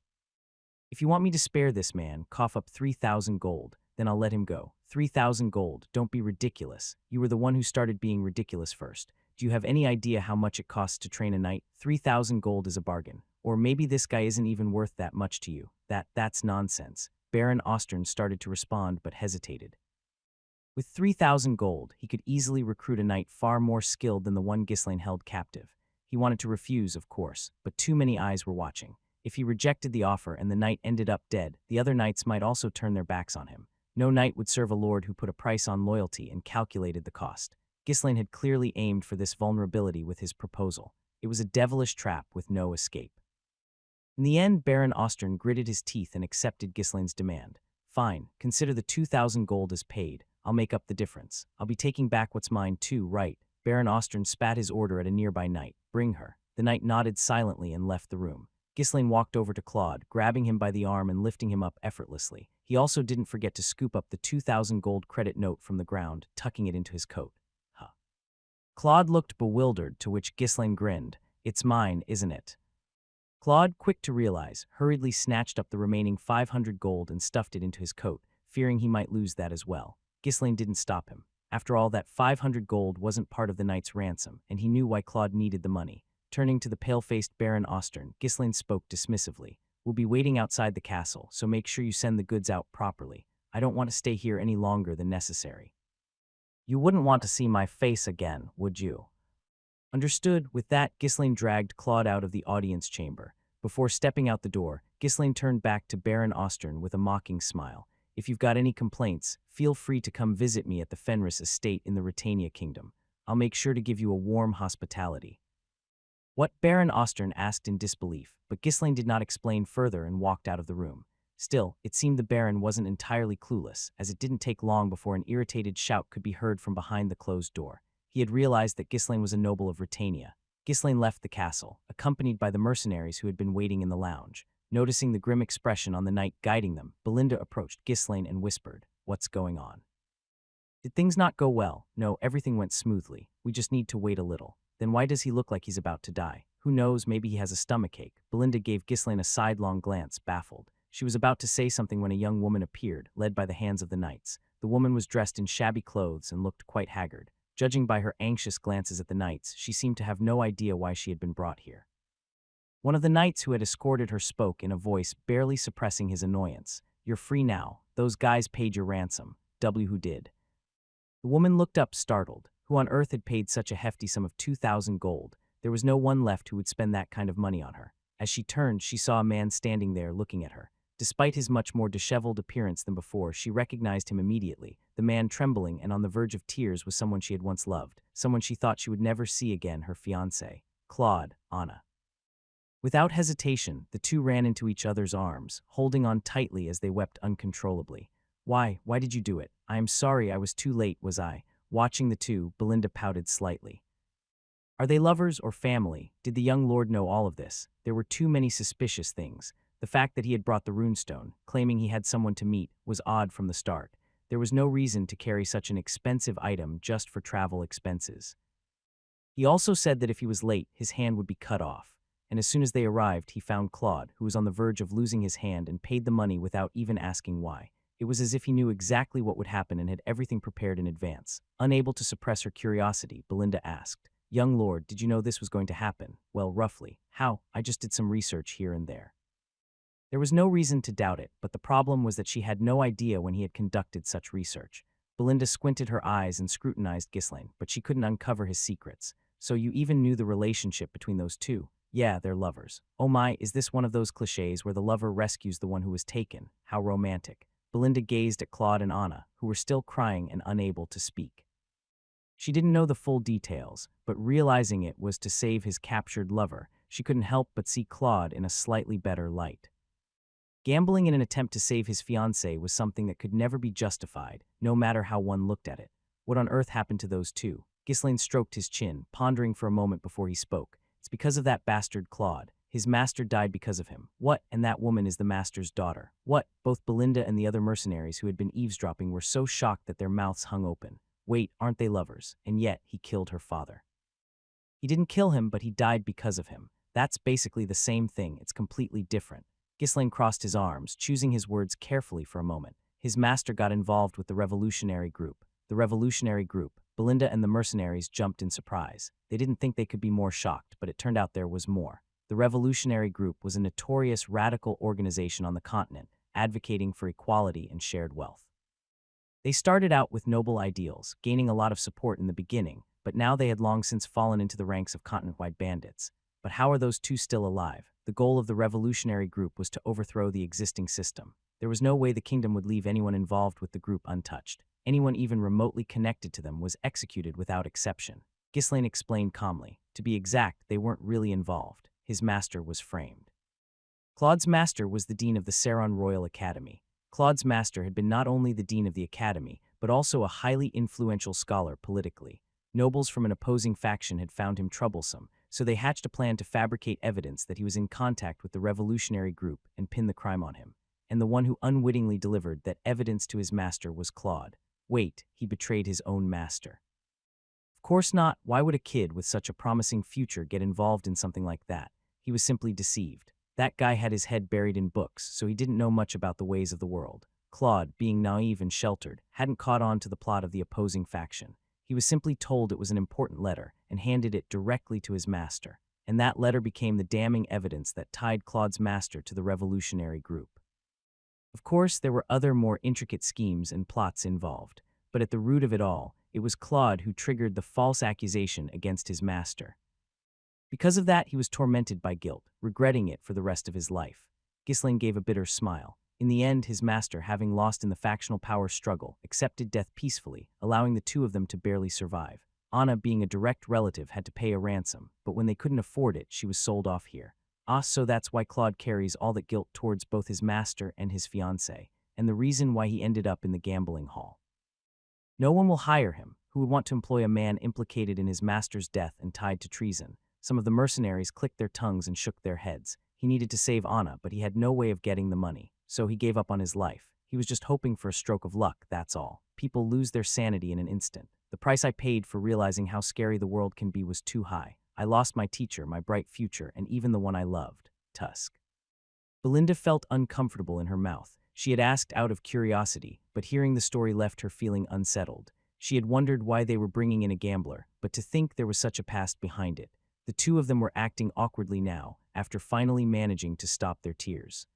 If you want me to spare this man, cough up 3,000 gold, then I'll let him go. 3,000 gold, don't be ridiculous. You were the one who started being ridiculous first. Do you have any idea how much it costs to train a knight? 3,000 gold is a bargain. Or maybe this guy isn't even worth that much to you. That's nonsense. Baron Ostern started to respond but hesitated. With 3,000 gold, he could easily recruit a knight far more skilled than the one Ghislaine held captive. He wanted to refuse, of course, but too many eyes were watching. If he rejected the offer and the knight ended up dead, the other knights might also turn their backs on him. No knight would serve a lord who put a price on loyalty and calculated the cost. Ghislaine had clearly aimed for this vulnerability with his proposal. It was a devilish trap with no escape. In the end, Baron Ostern gritted his teeth and accepted Ghislaine's demand. Fine, consider the 2,000 gold as paid. I'll make up the difference. I'll be taking back what's mine too, right? Baron Ostern spat his order at a nearby knight. Bring her. The knight nodded silently and left the room. Ghislaine walked over to Claude, grabbing him by the arm and lifting him up effortlessly. He also didn't forget to scoop up the 2,000 gold credit note from the ground, tucking it into his coat. Huh. Claude looked bewildered, to which Ghislaine grinned. It's mine, isn't it? Claude, quick to realize, hurriedly snatched up the remaining 500 gold and stuffed it into his coat, fearing he might lose that as well. Ghislaine didn't stop him. After all, that 500 gold wasn't part of the knight's ransom, and he knew why Claude needed the money. Turning to the pale-faced Baron Ostern, Ghislaine spoke dismissively. We'll be waiting outside the castle, so make sure you send the goods out properly. I don't want to stay here any longer than necessary. You wouldn't want to see my face again, would you? Understood. With that, Ghislaine dragged Claude out of the audience chamber. Before stepping out the door, Ghislaine turned back to Baron Ostern with a mocking smile. If you've got any complaints, feel free to come visit me at the Fenris estate in the Britannia Kingdom. I'll make sure to give you a warm hospitality. What? Baron Ostern asked in disbelief, but Ghislaine did not explain further and walked out of the room. Still, it seemed the Baron wasn't entirely clueless, as it didn't take long before an irritated shout could be heard from behind the closed door. He had realized that Ghislaine was a noble of Britannia. Ghislaine left the castle, accompanied by the mercenaries who had been waiting in the lounge. Noticing the grim expression on the knight guiding them, Belinda approached Ghislaine and whispered, "What's going on?" "Did things not go well?" "No, everything went smoothly. We just need to wait a little." "Then why does he look like he's about to die?" "Who knows, maybe he has a stomachache." Belinda gave Ghislaine a sidelong glance, baffled. She was about to say something when a young woman appeared, led by the hands of the knights. The woman was dressed in shabby clothes and looked quite haggard. Judging by her anxious glances at the knights, she seemed to have no idea why she had been brought here. One of the knights who had escorted her spoke in a voice barely suppressing his annoyance. "You're free now. Those guys paid your ransom." "Who did?" The woman looked up, startled. Who on earth had paid such a hefty sum of 2,000 gold? There was no one left who would spend that kind of money on her. As she turned, she saw a man standing there looking at her. Despite his much more disheveled appearance than before, she recognized him immediately. The man, trembling and on the verge of tears, was someone she had once loved, someone she thought she would never see again, her fiancé, Claude, Anna. Without hesitation, the two ran into each other's arms, holding on tightly as they wept uncontrollably. Why did you do it?" "I am sorry, I was too late, was I?" Watching the two, Belinda pouted slightly. Are they lovers or family? Did the young lord know all of this? There were too many suspicious things. The fact that he had brought the runestone, claiming he had someone to meet, was odd from the start. There was no reason to carry such an expensive item just for travel expenses. He also said that if he was late, his hand would be cut off. And as soon as they arrived, he found Claude, who was on the verge of losing his hand, and paid the money without even asking why. It was as if he knew exactly what would happen and had everything prepared in advance. Unable to suppress her curiosity, Belinda asked, "Young lord, did you know this was going to happen?" "Well, roughly." "How?" "I just did some research here and there." There was no reason to doubt it, but the problem was that she had no idea when he had conducted such research. Belinda squinted her eyes and scrutinized Ghislaine, but she couldn't uncover his secrets. "So you even knew the relationship between those two?" "Yeah, they're lovers." "Oh my, is this one of those cliches where the lover rescues the one who was taken? How romantic." Belinda gazed at Claude and Anna, who were still crying and unable to speak. She didn't know the full details, but realizing it was to save his captured lover, she couldn't help but see Claude in a slightly better light. Gambling in an attempt to save his fiancée was something that could never be justified, no matter how one looked at it. What on earth happened to those two? Ghislaine stroked his chin, pondering for a moment before he spoke. "It's because of that bastard Claude. His master died because of him." "What? And that woman is the master's daughter." "What?" Both Belinda and the other mercenaries who had been eavesdropping were so shocked that their mouths hung open. "Wait, aren't they lovers? And yet, he killed her father." "He didn't kill him, but he died because of him." "That's basically the same thing. It's completely different." Ghislaine crossed his arms, choosing his words carefully for a moment. "His master got involved with the revolutionary group." "The revolutionary group?" Belinda and the mercenaries jumped in surprise. They didn't think they could be more shocked, but it turned out there was more. The revolutionary group was a notorious radical organization on the continent, advocating for equality and shared wealth. They started out with noble ideals, gaining a lot of support in the beginning, but now they had long since fallen into the ranks of continent-wide bandits. But how are those two still alive? The goal of the revolutionary group was to overthrow the existing system. There was no way the kingdom would leave anyone involved with the group untouched. Anyone even remotely connected to them was executed without exception. Ghislaine explained calmly. To be exact, they weren't really involved. His master was framed. Claude's master was the dean of the Saron Royal Academy. Claude's master had been not only the dean of the academy, but also a highly influential scholar politically. Nobles from an opposing faction had found him troublesome, so they hatched a plan to fabricate evidence that he was in contact with the revolutionary group and pin the crime on him. And the one who unwittingly delivered that evidence to his master was Claude. Wait, he betrayed his own master. Of course not. Why would a kid with such a promising future get involved in something like that? He was simply deceived. That guy had his head buried in books, so he didn't know much about the ways of the world. Claude, being naive and sheltered, hadn't caught on to the plot of the opposing faction. He was simply told it was an important letter and handed it directly to his master. And that letter became the damning evidence that tied Claude's master to the revolutionary group. Of course, there were other more intricate schemes and plots involved, but at the root of it all, it was Claude who triggered the false accusation against his master. Because of that, he was tormented by guilt, regretting it for the rest of his life. Ghislaine gave a bitter smile. In the end, his master, having lost in the factional power struggle, accepted death peacefully, allowing the two of them to barely survive. Anna, being a direct relative, had to pay a ransom, but when they couldn't afford it, she was sold off here. So that's why Claude carries all that guilt towards both his master and his fiancée, and the reason why he ended up in the gambling hall. No one will hire him, who would want to employ a man implicated in his master's death and tied to treason. Some of the mercenaries clicked their tongues and shook their heads. He needed to save Anna, but he had no way of getting the money, so he gave up on his life. He was just hoping for a stroke of luck, that's all. People lose their sanity in an instant. The price I paid for realizing how scary the world can be was too high. I lost my teacher, my bright future, and even the one I loved. Tusk. Belinda felt uncomfortable in her mouth. She had asked out of curiosity, but hearing the story left her feeling unsettled. She had wondered why they were bringing in a gambler, but to think there was such a past behind it. The two of them were acting awkwardly now, after finally managing to stop their tears.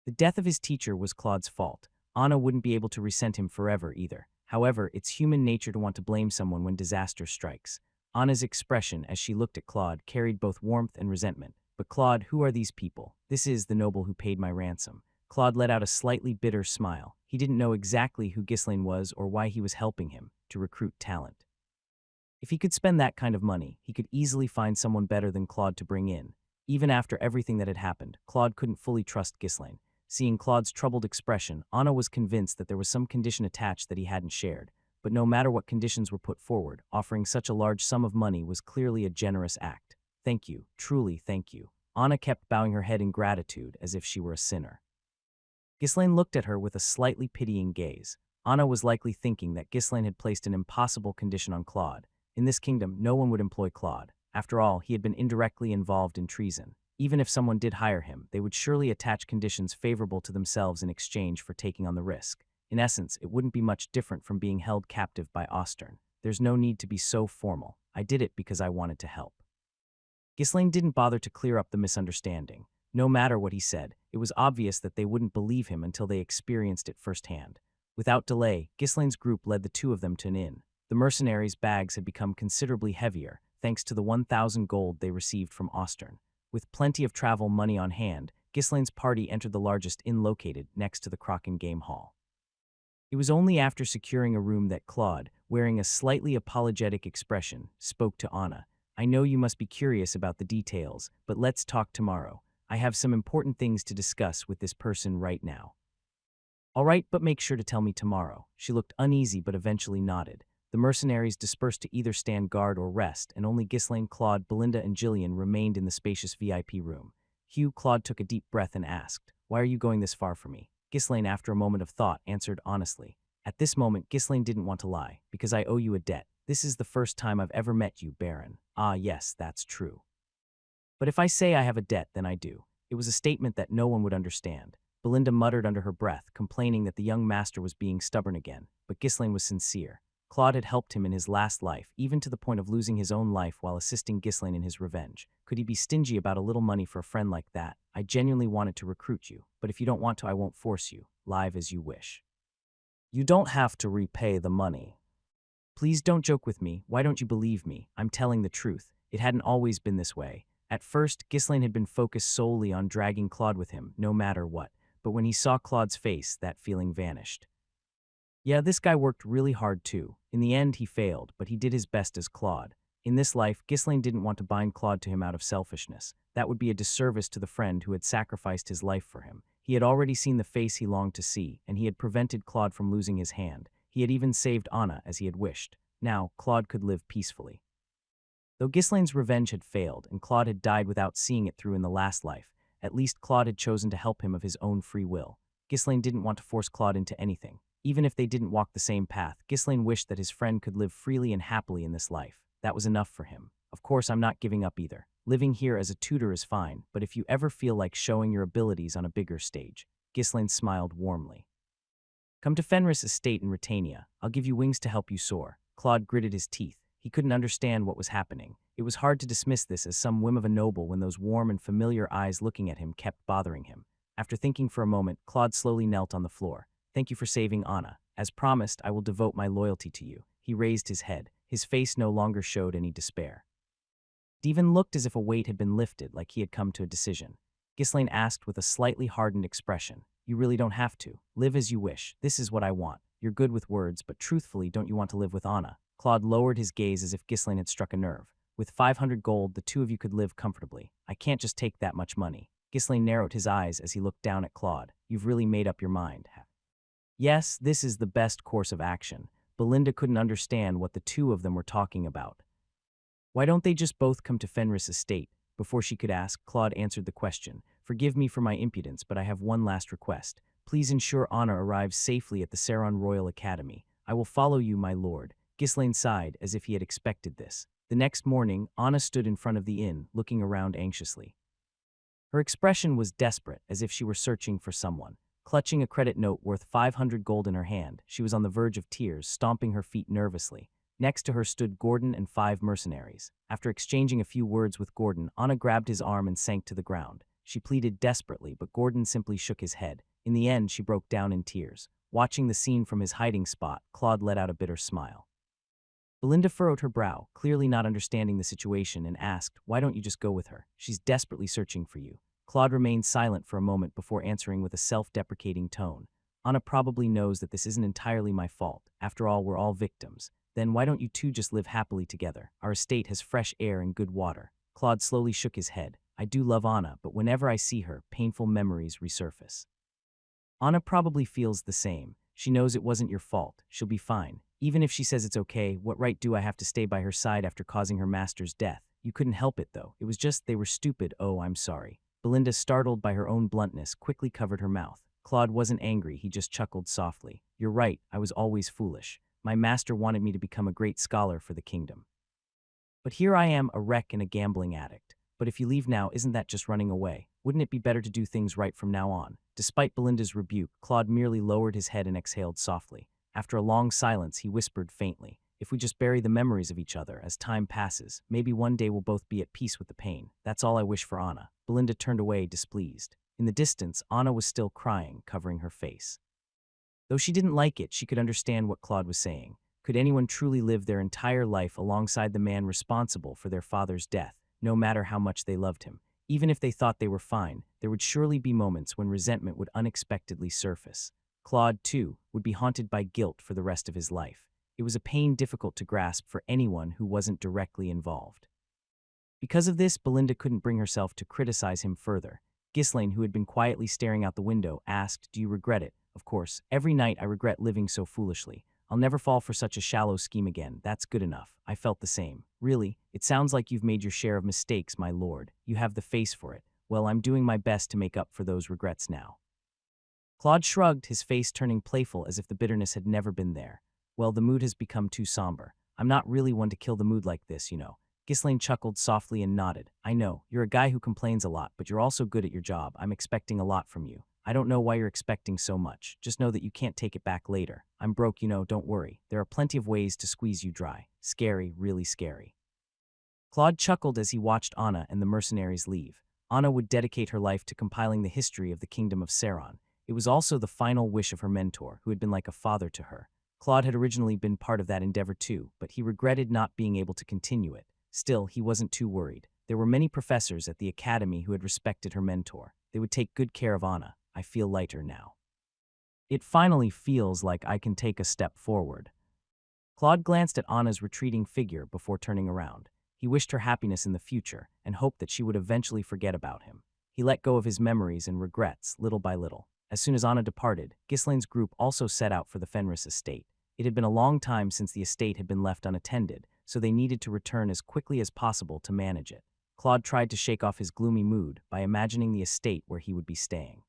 The death of his teacher was Claude's fault. Anna wouldn't be able to resent him forever either. However, it's human nature to want to blame someone when disaster strikes. Anna's expression as she looked at Claude carried both warmth and resentment. But Claude, who are these people? This is the noble who paid my ransom. Claude let out a slightly bitter smile. He didn't know exactly who Ghislaine was or why he was helping him to recruit talent. If he could spend that kind of money, he could easily find someone better than Claude to bring in. Even after everything that had happened, Claude couldn't fully trust Ghislaine. Seeing Claude's troubled expression, Anna was convinced that there was some condition attached that he hadn't shared. But no matter what conditions were put forward, offering such a large sum of money was clearly a generous act. Thank you, truly thank you. Anna kept bowing her head in gratitude as if she were a sinner. Ghislaine looked at her with a slightly pitying gaze. Anna was likely thinking that Ghislaine had placed an impossible condition on Claude. In this kingdom, no one would employ Claude. After all, he had been indirectly involved in treason. Even if someone did hire him, they would surely attach conditions favorable to themselves in exchange for taking on the risk. In essence, it wouldn't be much different from being held captive by Austern. There's no need to be so formal. I did it because I wanted to help. Ghislaine didn't bother to clear up the misunderstanding. No matter what he said, it was obvious that they wouldn't believe him until they experienced it firsthand. Without delay, Ghislaine's group led the two of them to an inn. The mercenaries' bags had become considerably heavier, thanks to the 1,000 gold they received from Austern. With plenty of travel money on hand, Ghislaine's party entered the largest inn located next to the Kraken Game Hall. It was only after securing a room that Claude, wearing a slightly apologetic expression, spoke to Anna. I know you must be curious about the details, but let's talk tomorrow. I have some important things to discuss with this person right now. All right, but make sure to tell me tomorrow. She looked uneasy but eventually nodded. The mercenaries dispersed to either stand guard or rest, and only Ghislaine, Claude, Belinda, and Jillian remained in the spacious VIP room. Claude took a deep breath and asked, "Why are you going this far for me?" Ghislaine, after a moment of thought, answered honestly. At this moment, Ghislaine didn't want to lie. "Because I owe you a debt. This is the first time I've ever met you, Baron." "Ah, yes, that's true. But if I say I have a debt, then I do." It was a statement that no one would understand. Belinda muttered under her breath, complaining that the young master was being stubborn again, but Ghislaine was sincere. Claude had helped him in his last life, even to the point of losing his own life while assisting Ghislaine in his revenge. Could he be stingy about a little money for a friend like that? "I genuinely wanted to recruit you, but if you don't want to, I won't force you. Live as you wish. You don't have to repay the money." "Please don't joke with me. Why don't you believe me? I'm telling the truth. It hadn't always been this way." At first, Ghislaine had been focused solely on dragging Claude with him, no matter what. But when he saw Claude's face, that feeling vanished. Yeah, this guy worked really hard too. In the end, he failed, but he did his best as Claude. In this life, Ghislaine didn't want to bind Claude to him out of selfishness. That would be a disservice to the friend who had sacrificed his life for him. He had already seen the face he longed to see, and he had prevented Claude from losing his hand. He had even saved Anna as he had wished. Now, Claude could live peacefully. Though Ghislaine's revenge had failed, and Claude had died without seeing it through in the last life, at least Claude had chosen to help him of his own free will. Ghislaine didn't want to force Claude into anything. Even if they didn't walk the same path, Ghislaine wished that his friend could live freely and happily in this life. That was enough for him. Of course, I'm not giving up either. Living here as a tutor is fine, but if you ever feel like showing your abilities on a bigger stage, Ghislaine smiled warmly. Come to Fenris Estate in Retania. I'll give you wings to help you soar. Claude gritted his teeth. He couldn't understand what was happening. It was hard to dismiss this as some whim of a noble when those warm and familiar eyes looking at him kept bothering him. After thinking for a moment, Claude slowly knelt on the floor. "Thank you for saving Anna. As promised, I will devote my loyalty to you." He raised his head. His face no longer showed any despair. It even looked as if a weight had been lifted, like he had come to a decision. Ghislaine asked with a slightly hardened expression, "You really don't have to. Live as you wish. This is what I want. You're good with words, but truthfully, don't you want to live with Anna?" Claude lowered his gaze as if Ghislaine had struck a nerve. "With 500 gold, the two of you could live comfortably. I can't just take that much money." Ghislaine narrowed his eyes as he looked down at Claude. "You've really made up your mind." Yes, this is the best course of action. Belinda couldn't understand what the two of them were talking about. Why don't they just both come to Fenris Estate? Before she could ask, Claude answered the question. Forgive me for my impudence, but I have one last request. Please ensure Anna arrives safely at the Saron Royal Academy. I will follow you, my lord. Ghislaine sighed, as if he had expected this. The next morning, Anna stood in front of the inn, looking around anxiously. Her expression was desperate, as if she were searching for someone. Clutching a credit note worth 500 gold in her hand, she was on the verge of tears, stomping her feet nervously. Next to her stood Gordon and 5 mercenaries. After exchanging a few words with Gordon, Anna grabbed his arm and sank to the ground. She pleaded desperately, but Gordon simply shook his head. In the end, she broke down in tears. Watching the scene from his hiding spot, Claude let out a bitter smile. Belinda furrowed her brow, clearly not understanding the situation, and asked, "Why don't you just go with her? She's desperately searching for you." Claude remained silent for a moment before answering with a self-deprecating tone. "Anna probably knows that this isn't entirely my fault. After all, we're all victims. Then why don't you two just live happily together? Our estate has fresh air and good water." Claude slowly shook his head. "I do love Anna, but whenever I see her, painful memories resurface." "Anna probably feels the same. She knows it wasn't your fault. She'll be fine. Even if she says it's okay, what right do I have to stay by her side after causing her master's death? You couldn't help it, though. It was just they were stupid. Oh, I'm sorry." Belinda, startled by her own bluntness, quickly covered her mouth. Claude wasn't angry, he just chuckled softly. "You're right, I was always foolish. My master wanted me to become a great scholar for the kingdom. But here I am, a wreck and a gambling addict. But if you leave now, isn't that just running away? Wouldn't it be better to do things right from now on?" Despite Belinda's rebuke, Claude merely lowered his head and exhaled softly. After a long silence, he whispered faintly, "If we just bury the memories of each other as time passes, maybe one day we'll both be at peace with the pain. That's all I wish for Anna." Belinda turned away, displeased. In the distance, Anna was still crying, covering her face. Though she didn't like it, she could understand what Claude was saying. Could anyone truly live their entire life alongside the man responsible for their father's death, no matter how much they loved him? Even if they thought they were fine, there would surely be moments when resentment would unexpectedly surface. Claude, too, would be haunted by guilt for the rest of his life. It was a pain difficult to grasp for anyone who wasn't directly involved. Because of this, Belinda couldn't bring herself to criticize him further. Ghislaine, who had been quietly staring out the window, asked, "Do you regret it?" "Of course. Every night I regret living so foolishly. I'll never fall for such a shallow scheme again. That's good enough." I felt the same. "Really? It sounds like you've made your share of mistakes, my lord. You have the face for it. Well, I'm doing my best to make up for those regrets now." Claude shrugged, his face turning playful as if the bitterness had never been there. "Well, the mood has become too somber. I'm not really one to kill the mood like this, you know." Ghislaine chuckled softly and nodded. "I know, you're a guy who complains a lot, but you're also good at your job. I'm expecting a lot from you. I don't know why you're expecting so much. Just know that you can't take it back later. I'm broke, you know, don't worry. There are plenty of ways to squeeze you dry. Scary, really scary." Claude chuckled as he watched Anna and the mercenaries leave. Anna would dedicate her life to compiling the history of the kingdom of Saron. It was also the final wish of her mentor, who had been like a father to her. Claude had originally been part of that endeavor too, but he regretted not being able to continue it. Still, he wasn't too worried. There were many professors at the academy who had respected her mentor. They would take good care of Anna. "I feel lighter now. It finally feels like I can take a step forward." Claude glanced at Anna's retreating figure before turning around. He wished her happiness in the future and hoped that she would eventually forget about him. He let go of his memories and regrets, little by little. As soon as Anna departed, Ghislaine's group also set out for the Fenris estate. It had been a long time since the estate had been left unattended, so they needed to return as quickly as possible to manage it. Claude tried to shake off his gloomy mood by imagining the estate where he would be staying.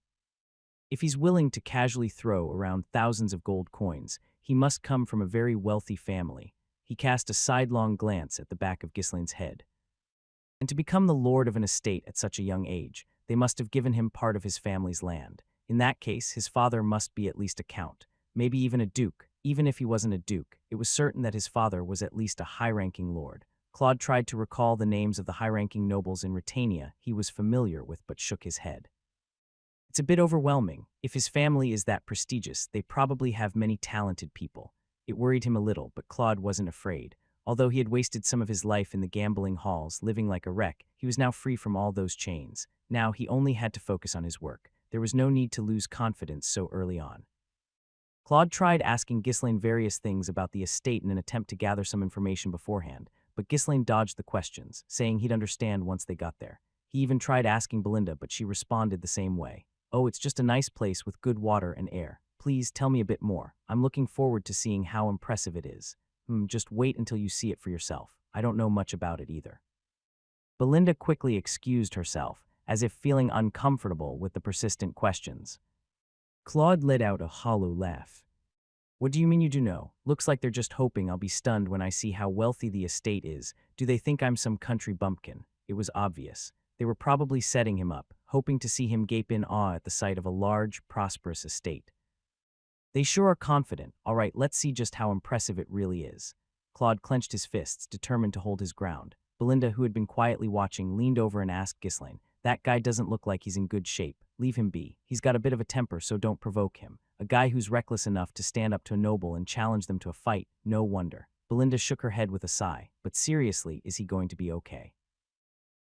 If he's willing to casually throw around thousands of gold coins, he must come from a very wealthy family. He cast a sidelong glance at the back of Ghislaine's head. And to become the lord of an estate at such a young age, they must have given him part of his family's land. In that case, his father must be at least a count, maybe even a duke. Even if he wasn't a duke, it was certain that his father was at least a high-ranking lord. Claude tried to recall the names of the high-ranking nobles in Britannia he was familiar with, but shook his head. It's a bit overwhelming. If his family is that prestigious, they probably have many talented people. It worried him a little, but Claude wasn't afraid. Although he had wasted some of his life in the gambling halls, living like a wreck, he was now free from all those chains. Now he only had to focus on his work. There was no need to lose confidence so early on. Claude tried asking Ghislaine various things about the estate in an attempt to gather some information beforehand, but Ghislaine dodged the questions, saying he'd understand once they got there. He even tried asking Belinda, but she responded the same way. "Oh, it's just a nice place with good water and air. Please tell me a bit more. I'm looking forward to seeing how impressive it is." Just wait until you see it for yourself." I don't know much about it either. Belinda quickly excused herself, as if feeling uncomfortable with the persistent questions. Claude let out a hollow laugh. What do you mean you do know? Looks like they're just hoping I'll be stunned when I see how wealthy the estate is. Do they think I'm some country bumpkin? It was obvious. They were probably setting him up, hoping to see him gape in awe at the sight of a large, prosperous estate. They sure are confident. All right, let's see just how impressive it really is. Claude clenched his fists, determined to hold his ground. Belinda, who had been quietly watching, leaned over and asked Ghislaine, "That guy doesn't look like he's in good shape. Leave him be. He's got a bit of a temper, so don't provoke him. A guy who's reckless enough to stand up to a noble and challenge them to a fight, no wonder." Belinda shook her head with a sigh. But seriously, is he going to be okay?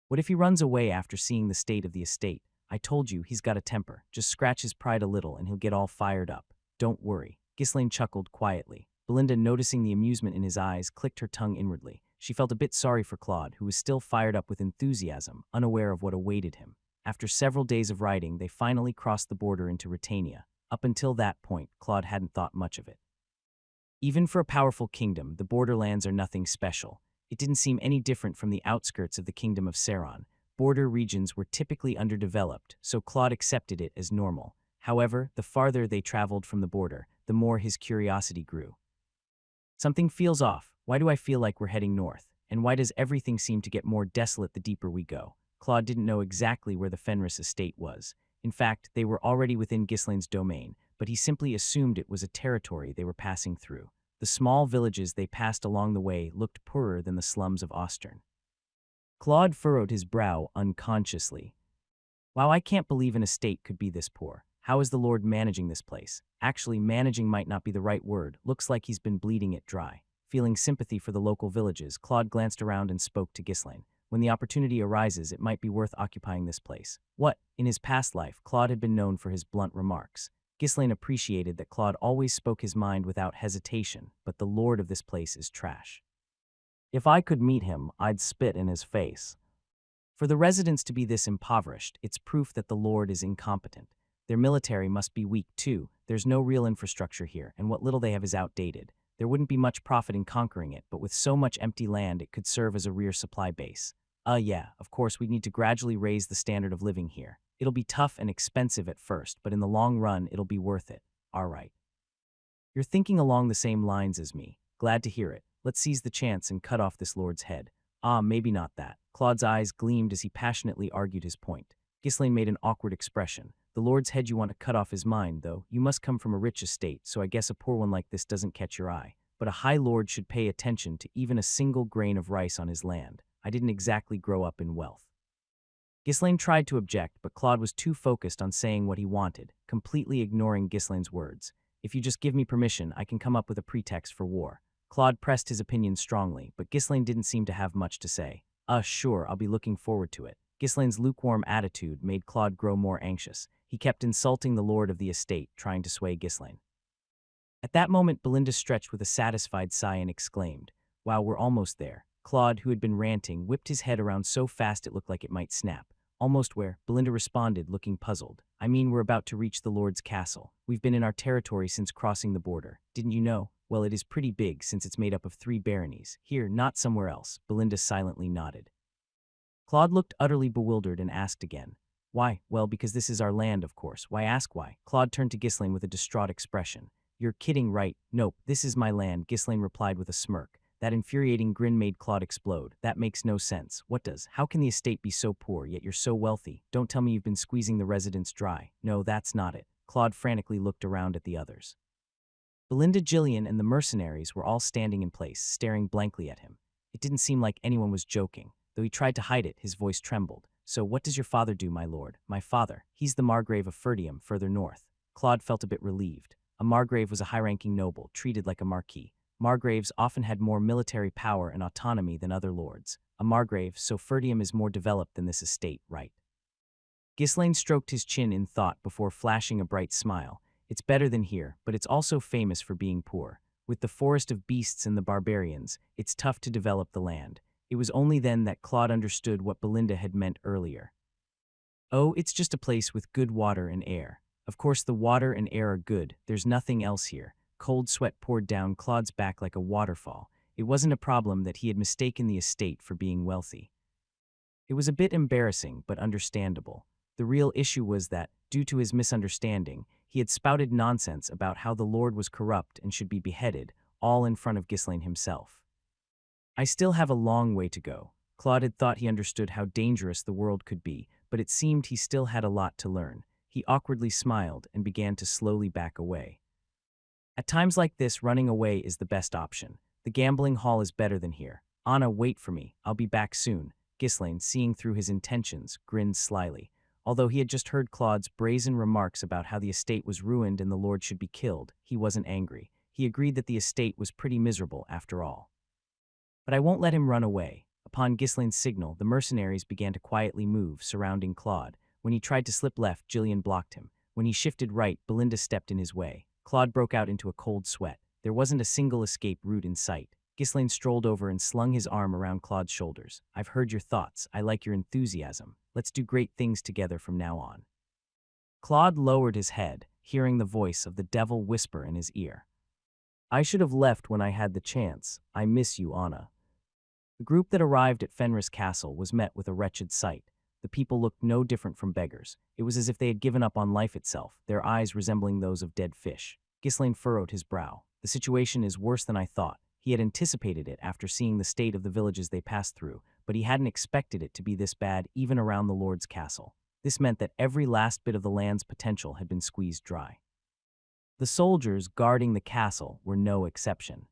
What if he runs away after seeing the state of the estate? I told you, he's got a temper. Just scratch his pride a little and he'll get all fired up. Don't worry. Ghislaine chuckled quietly. Belinda, noticing the amusement in his eyes, clicked her tongue inwardly. She felt a bit sorry for Claude, who was still fired up with enthusiasm, unaware of what awaited him. After several days of riding, they finally crossed the border into Britannia. Up until that point, Claude hadn't thought much of it. Even for a powerful kingdom, the borderlands are nothing special. It didn't seem any different from the outskirts of the kingdom of Saron. Border regions were typically underdeveloped, so Claude accepted it as normal. However, the farther they traveled from the border, the more his curiosity grew. Something feels off. Why do I feel like we're heading north? And why does everything seem to get more desolate the deeper we go? Claude didn't know exactly where the Fenris estate was. In fact, they were already within Ghislaine's domain, but he simply assumed it was a territory they were passing through. The small villages they passed along the way looked poorer than the slums of Austern. Claude furrowed his brow unconsciously. Wow, I can't believe an estate could be this poor. How is the Lord managing this place? Actually, managing might not be the right word. Looks like he's been bleeding it dry. Feeling sympathy for the local villages, Claude glanced around and spoke to Ghislaine. When the opportunity arises, it might be worth occupying this place. What? In his past life, Claude had been known for his blunt remarks. Ghislaine appreciated that Claude always spoke his mind without hesitation, but the lord of this place is trash. If I could meet him, I'd spit in his face. For the residents to be this impoverished, it's proof that the lord is incompetent. Their military must be weak too. There's no real infrastructure here, and what little they have is outdated. There wouldn't be much profit in conquering it, but with so much empty land, it could serve as a rear supply base. Yeah, of course, we'd need to gradually raise the standard of living here. It'll be tough and expensive at first, but in the long run, it'll be worth it. All right. You're thinking along the same lines as me. Glad to hear it. Let's seize the chance and cut off this lord's head. Maybe not that. Claude's eyes gleamed as he passionately argued his point. Ghislaine made an awkward expression. The lord's head you want to cut off is mine, though. You must come from a rich estate, so I guess a poor one like this doesn't catch your eye. But a high lord should pay attention to even a single grain of rice on his land. I didn't exactly grow up in wealth. Ghislaine tried to object, but Claude was too focused on saying what he wanted, completely ignoring Ghislaine's words. If you just give me permission, I can come up with a pretext for war. Claude pressed his opinion strongly, but Ghislaine didn't seem to have much to say. Sure, I'll be looking forward to it. Ghislaine's lukewarm attitude made Claude grow more anxious. He kept insulting the lord of the estate, trying to sway Ghislaine. At that moment, Belinda stretched with a satisfied sigh and exclaimed, "Wow, we're almost there." Claude, who had been ranting, whipped his head around so fast it looked like it might snap. "Almost where?" Belinda responded, looking puzzled. "I mean, we're about to reach the lord's castle. We've been in our territory since crossing the border. Didn't you know? Well, it is pretty big since it's made up of 3 baronies. Here, not somewhere else." Belinda silently nodded. Claude looked utterly bewildered and asked again, "Why?" "Well, because this is our land, of course. Why ask why?" Claude turned to Ghislaine with a distraught expression. "You're kidding, right?" "Nope, this is my land," Ghislaine replied with a smirk. That infuriating grin made Claude explode. "That makes no sense." "What does? How can the estate be so poor, yet you're so wealthy? Don't tell me you've been squeezing the residents dry." "No, that's not it." Claude frantically looked around at the others. Belinda, Jillian, and the mercenaries were all standing in place, staring blankly at him. It didn't seem like anyone was joking. Though he tried to hide it, his voice trembled. "So what does your father do, my lord?" "My father? He's the Margrave of Ferdium, further north." Claude felt a bit relieved. A Margrave was a high-ranking noble, treated like a marquis. Margraves often had more military power and autonomy than other lords. A Margrave, so Ferdium is more developed than this estate, right? Ghislaine stroked his chin in thought before flashing a bright smile. "It's better than here, but it's also famous for being poor. With the forest of beasts and the barbarians, it's tough to develop the land." It was only then that Claude understood what Belinda had meant earlier. "Oh, it's just a place with good water and air." Of course the water and air are good, there's nothing else here. Cold sweat poured down Claude's back like a waterfall. It wasn't a problem that he had mistaken the estate for being wealthy. It was a bit embarrassing, but understandable. The real issue was that, due to his misunderstanding, he had spouted nonsense about how the Lord was corrupt and should be beheaded, all in front of Ghislaine himself. I still have a long way to go. Claude had thought he understood how dangerous the world could be, but it seemed he still had a lot to learn. He awkwardly smiled and began to slowly back away. At times like this, running away is the best option. The gambling hall is better than here. Anna, wait for me. I'll be back soon. Ghislaine, seeing through his intentions, grinned slyly. Although he had just heard Claude's brazen remarks about how the estate was ruined and the Lord should be killed, he wasn't angry. He agreed that the estate was pretty miserable after all. But I won't let him run away. Upon Ghislaine's signal, the mercenaries began to quietly move, surrounding Claude. When he tried to slip left, Gillian blocked him. When he shifted right, Belinda stepped in his way. Claude broke out into a cold sweat. There wasn't a single escape route in sight. Ghislaine strolled over and slung his arm around Claude's shoulders. I've heard your thoughts. I like your enthusiasm. Let's do great things together from now on. Claude lowered his head, hearing the voice of the devil whisper in his ear. I should have left when I had the chance. I miss you, Anna. The group that arrived at Fenris Castle was met with a wretched sight. The people looked no different from beggars. It was as if they had given up on life itself, their eyes resembling those of dead fish. Ghislaine furrowed his brow. The situation is worse than I thought. He had anticipated it after seeing the state of the villages they passed through, but he hadn't expected it to be this bad even around the Lord's castle. This meant that every last bit of the land's potential had been squeezed dry. The soldiers guarding the castle were no exception.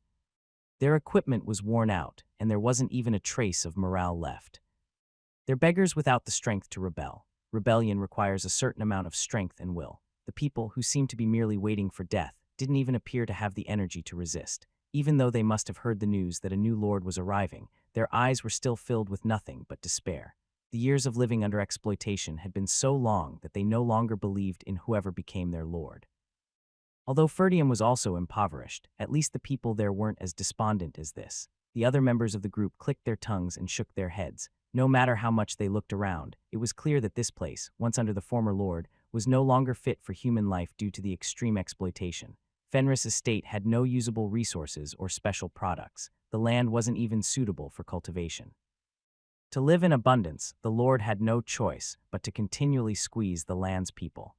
Their equipment was worn out, and there wasn't even a trace of morale left. They're beggars without the strength to rebel. Rebellion requires a certain amount of strength and will. The people, who seemed to be merely waiting for death, didn't even appear to have the energy to resist. Even though they must have heard the news that a new lord was arriving, their eyes were still filled with nothing but despair. The years of living under exploitation had been so long that they no longer believed in whoever became their lord. Although Ferdium was also impoverished, at least the people there weren't as despondent as this. The other members of the group clicked their tongues and shook their heads. No matter how much they looked around, it was clear that this place, once under the former lord, was no longer fit for human life due to the extreme exploitation. Fenris Estate had no usable resources or special products. The land wasn't even suitable for cultivation. To live in abundance, the lord had no choice but to continually squeeze the land's people.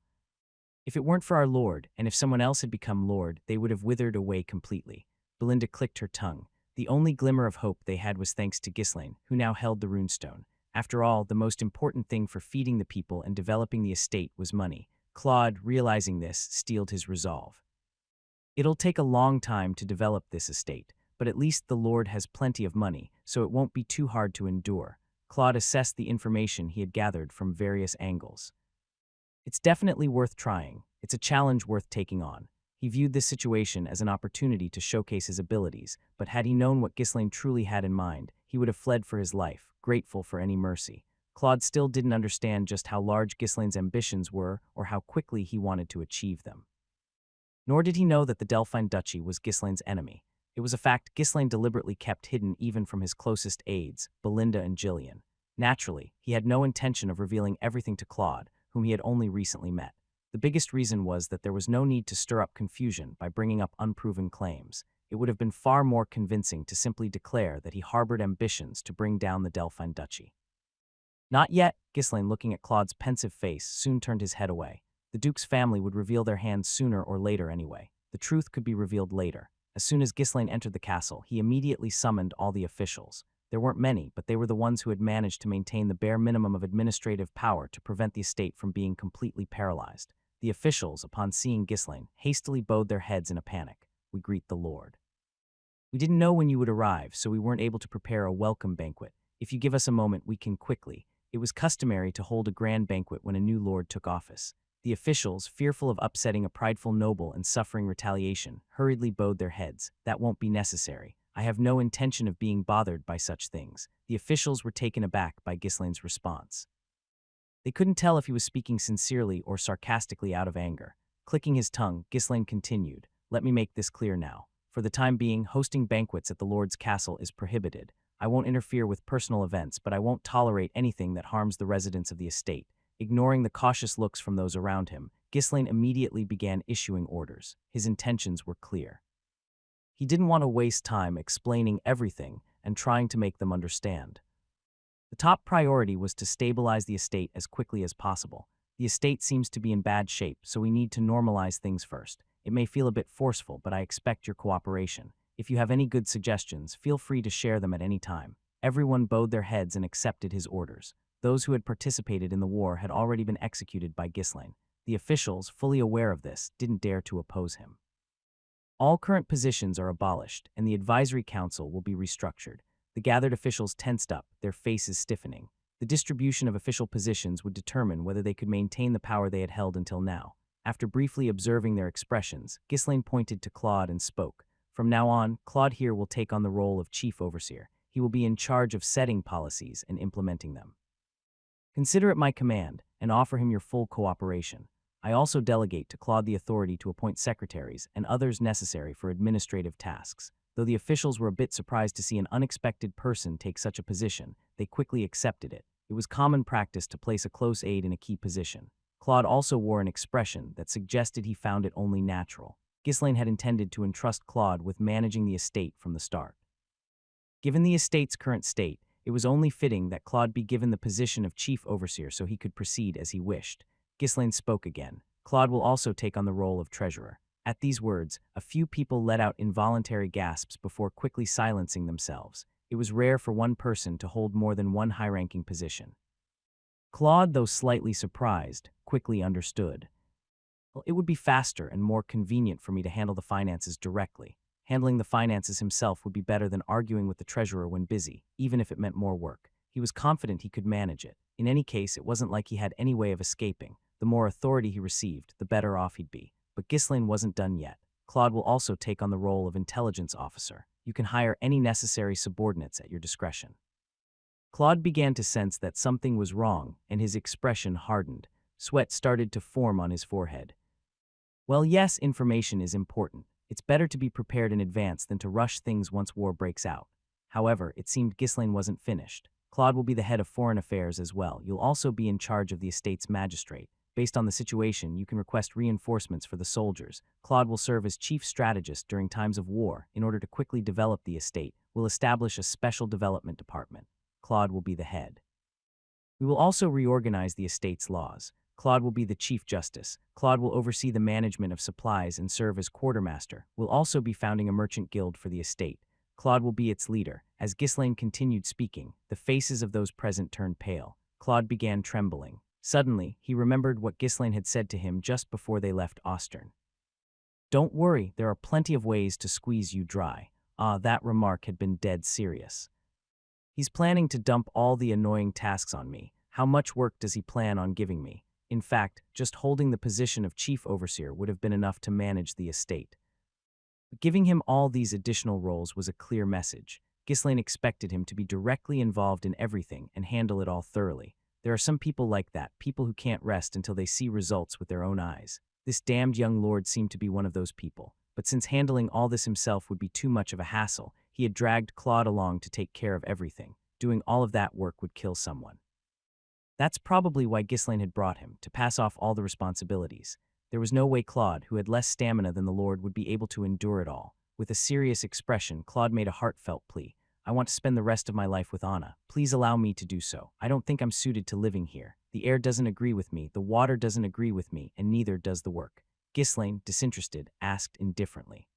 If it weren't for our lord, and if someone else had become lord, they would have withered away completely. Belinda clicked her tongue. The only glimmer of hope they had was thanks to Ghislaine, who now held the runestone. After all, the most important thing for feeding the people and developing the estate was money. Claude, realizing this, steeled his resolve. It'll take a long time to develop this estate, but at least the lord has plenty of money, so it won't be too hard to endure. Claude assessed the information he had gathered from various angles. It's definitely worth trying. It's a challenge worth taking on. He viewed this situation as an opportunity to showcase his abilities, but had he known what Ghislaine truly had in mind, he would have fled for his life, grateful for any mercy. Claude still didn't understand just how large Ghislaine's ambitions were or how quickly he wanted to achieve them. Nor did he know that the Delphine Duchy was Ghislaine's enemy. It was a fact Ghislaine deliberately kept hidden even from his closest aides, Belinda and Gillian. Naturally, he had no intention of revealing everything to Claude, whom he had only recently met. The biggest reason was that there was no need to stir up confusion by bringing up unproven claims. It would have been far more convincing to simply declare that he harbored ambitions to bring down the Delphine Duchy. Not yet, Ghislaine, looking at Claude's pensive face, soon turned his head away. The Duke's family would reveal their hand sooner or later anyway. The truth could be revealed later. As soon as Ghislaine entered the castle, he immediately summoned all the officials. There weren't many, but they were the ones who had managed to maintain the bare minimum of administrative power to prevent the estate from being completely paralyzed. The officials, upon seeing Ghislaine, hastily bowed their heads in a panic. We greet the Lord. We didn't know when you would arrive, so we weren't able to prepare a welcome banquet. If you give us a moment, we can quickly. It was customary to hold a grand banquet when a new lord took office. The officials, fearful of upsetting a prideful noble and suffering retaliation, hurriedly bowed their heads. That won't be necessary. I have no intention of being bothered by such things. The officials were taken aback by Ghislaine's response. They couldn't tell if he was speaking sincerely or sarcastically out of anger. Clicking his tongue, Ghislaine continued, Let me make this clear now. For the time being, hosting banquets at the Lord's castle is prohibited. I won't interfere with personal events, but I won't tolerate anything that harms the residents of the estate. Ignoring the cautious looks from those around him, Ghislaine immediately began issuing orders. His intentions were clear. He didn't want to waste time explaining everything and trying to make them understand. The top priority was to stabilize the estate as quickly as possible. The estate seems to be in bad shape, so we need to normalize things first. It may feel a bit forceful, but I expect your cooperation. If you have any good suggestions, feel free to share them at any time. Everyone bowed their heads and accepted his orders. Those who had participated in the war had already been executed by Ghislaine. The officials, fully aware of this, didn't dare to oppose him. All current positions are abolished, and the advisory council will be restructured. The gathered officials tensed up, their faces stiffening. The distribution of official positions would determine whether they could maintain the power they had held until now. After briefly observing their expressions, Ghislaine pointed to Claude and spoke. From now on, Claude here will take on the role of chief overseer. He will be in charge of setting policies and implementing them. Consider it my command and offer him your full cooperation. I also delegate to Claude the authority to appoint secretaries and others necessary for administrative tasks. Though the officials were a bit surprised to see an unexpected person take such a position, they quickly accepted it. It was common practice to place a close aide in a key position. Claude also wore an expression that suggested he found it only natural. Ghislaine had intended to entrust Claude with managing the estate from the start. Given the estate's current state, it was only fitting that Claude be given the position of chief overseer so he could proceed as he wished. Ghislaine spoke again. Claude will also take on the role of treasurer. At these words, a few people let out involuntary gasps before quickly silencing themselves. It was rare for one person to hold more than one high-ranking position. Claude, though slightly surprised, quickly understood. Well, it would be faster and more convenient for me to handle the finances directly. Handling the finances himself would be better than arguing with the treasurer when busy, even if it meant more work. He was confident he could manage it. In any case, it wasn't like he had any way of escaping. The more authority he received, the better off he'd be. But Ghislaine wasn't done yet. Claude will also take on the role of intelligence officer. You can hire any necessary subordinates at your discretion. Claude began to sense that something was wrong, and his expression hardened. Sweat started to form on his forehead. Well, yes, information is important. It's better to be prepared in advance than to rush things once war breaks out. However, it seemed Ghislaine wasn't finished. Claude will be the head of foreign affairs as well. You'll also be in charge of the estate's magistrate. Based on the situation, you can request reinforcements for the soldiers. Claude will serve as chief strategist during times of war. In order to quickly develop the estate, we'll establish a special development department. Claude will be the head. We will also reorganize the estate's laws. Claude will be the chief justice. Claude will oversee the management of supplies and serve as quartermaster. We'll also be founding a merchant guild for the estate. Claude will be its leader. As Ghislaine continued speaking, the faces of those present turned pale. Claude began trembling. Suddenly, he remembered what Ghislaine had said to him just before they left Ostern. Don't worry, there are plenty of ways to squeeze you dry. That remark had been dead serious. He's planning to dump all the annoying tasks on me. How much work does he plan on giving me? In fact, just holding the position of chief overseer would have been enough to manage the estate. But giving him all these additional roles was a clear message. Ghislaine expected him to be directly involved in everything and handle it all thoroughly. There are some people like that, people who can't rest until they see results with their own eyes. This damned young lord seemed to be one of those people. But since handling all this himself would be too much of a hassle, he had dragged Claude along to take care of everything. Doing all of that work would kill someone. That's probably why Ghislaine had brought him, to pass off all the responsibilities. There was no way Claude, who had less stamina than the Lord, would be able to endure it all. With a serious expression, Claude made a heartfelt plea. I want to spend the rest of my life with Anna. Please allow me to do so. I don't think I'm suited to living here. The air doesn't agree with me, the water doesn't agree with me, and neither does the work. Ghislaine, disinterested, asked indifferently.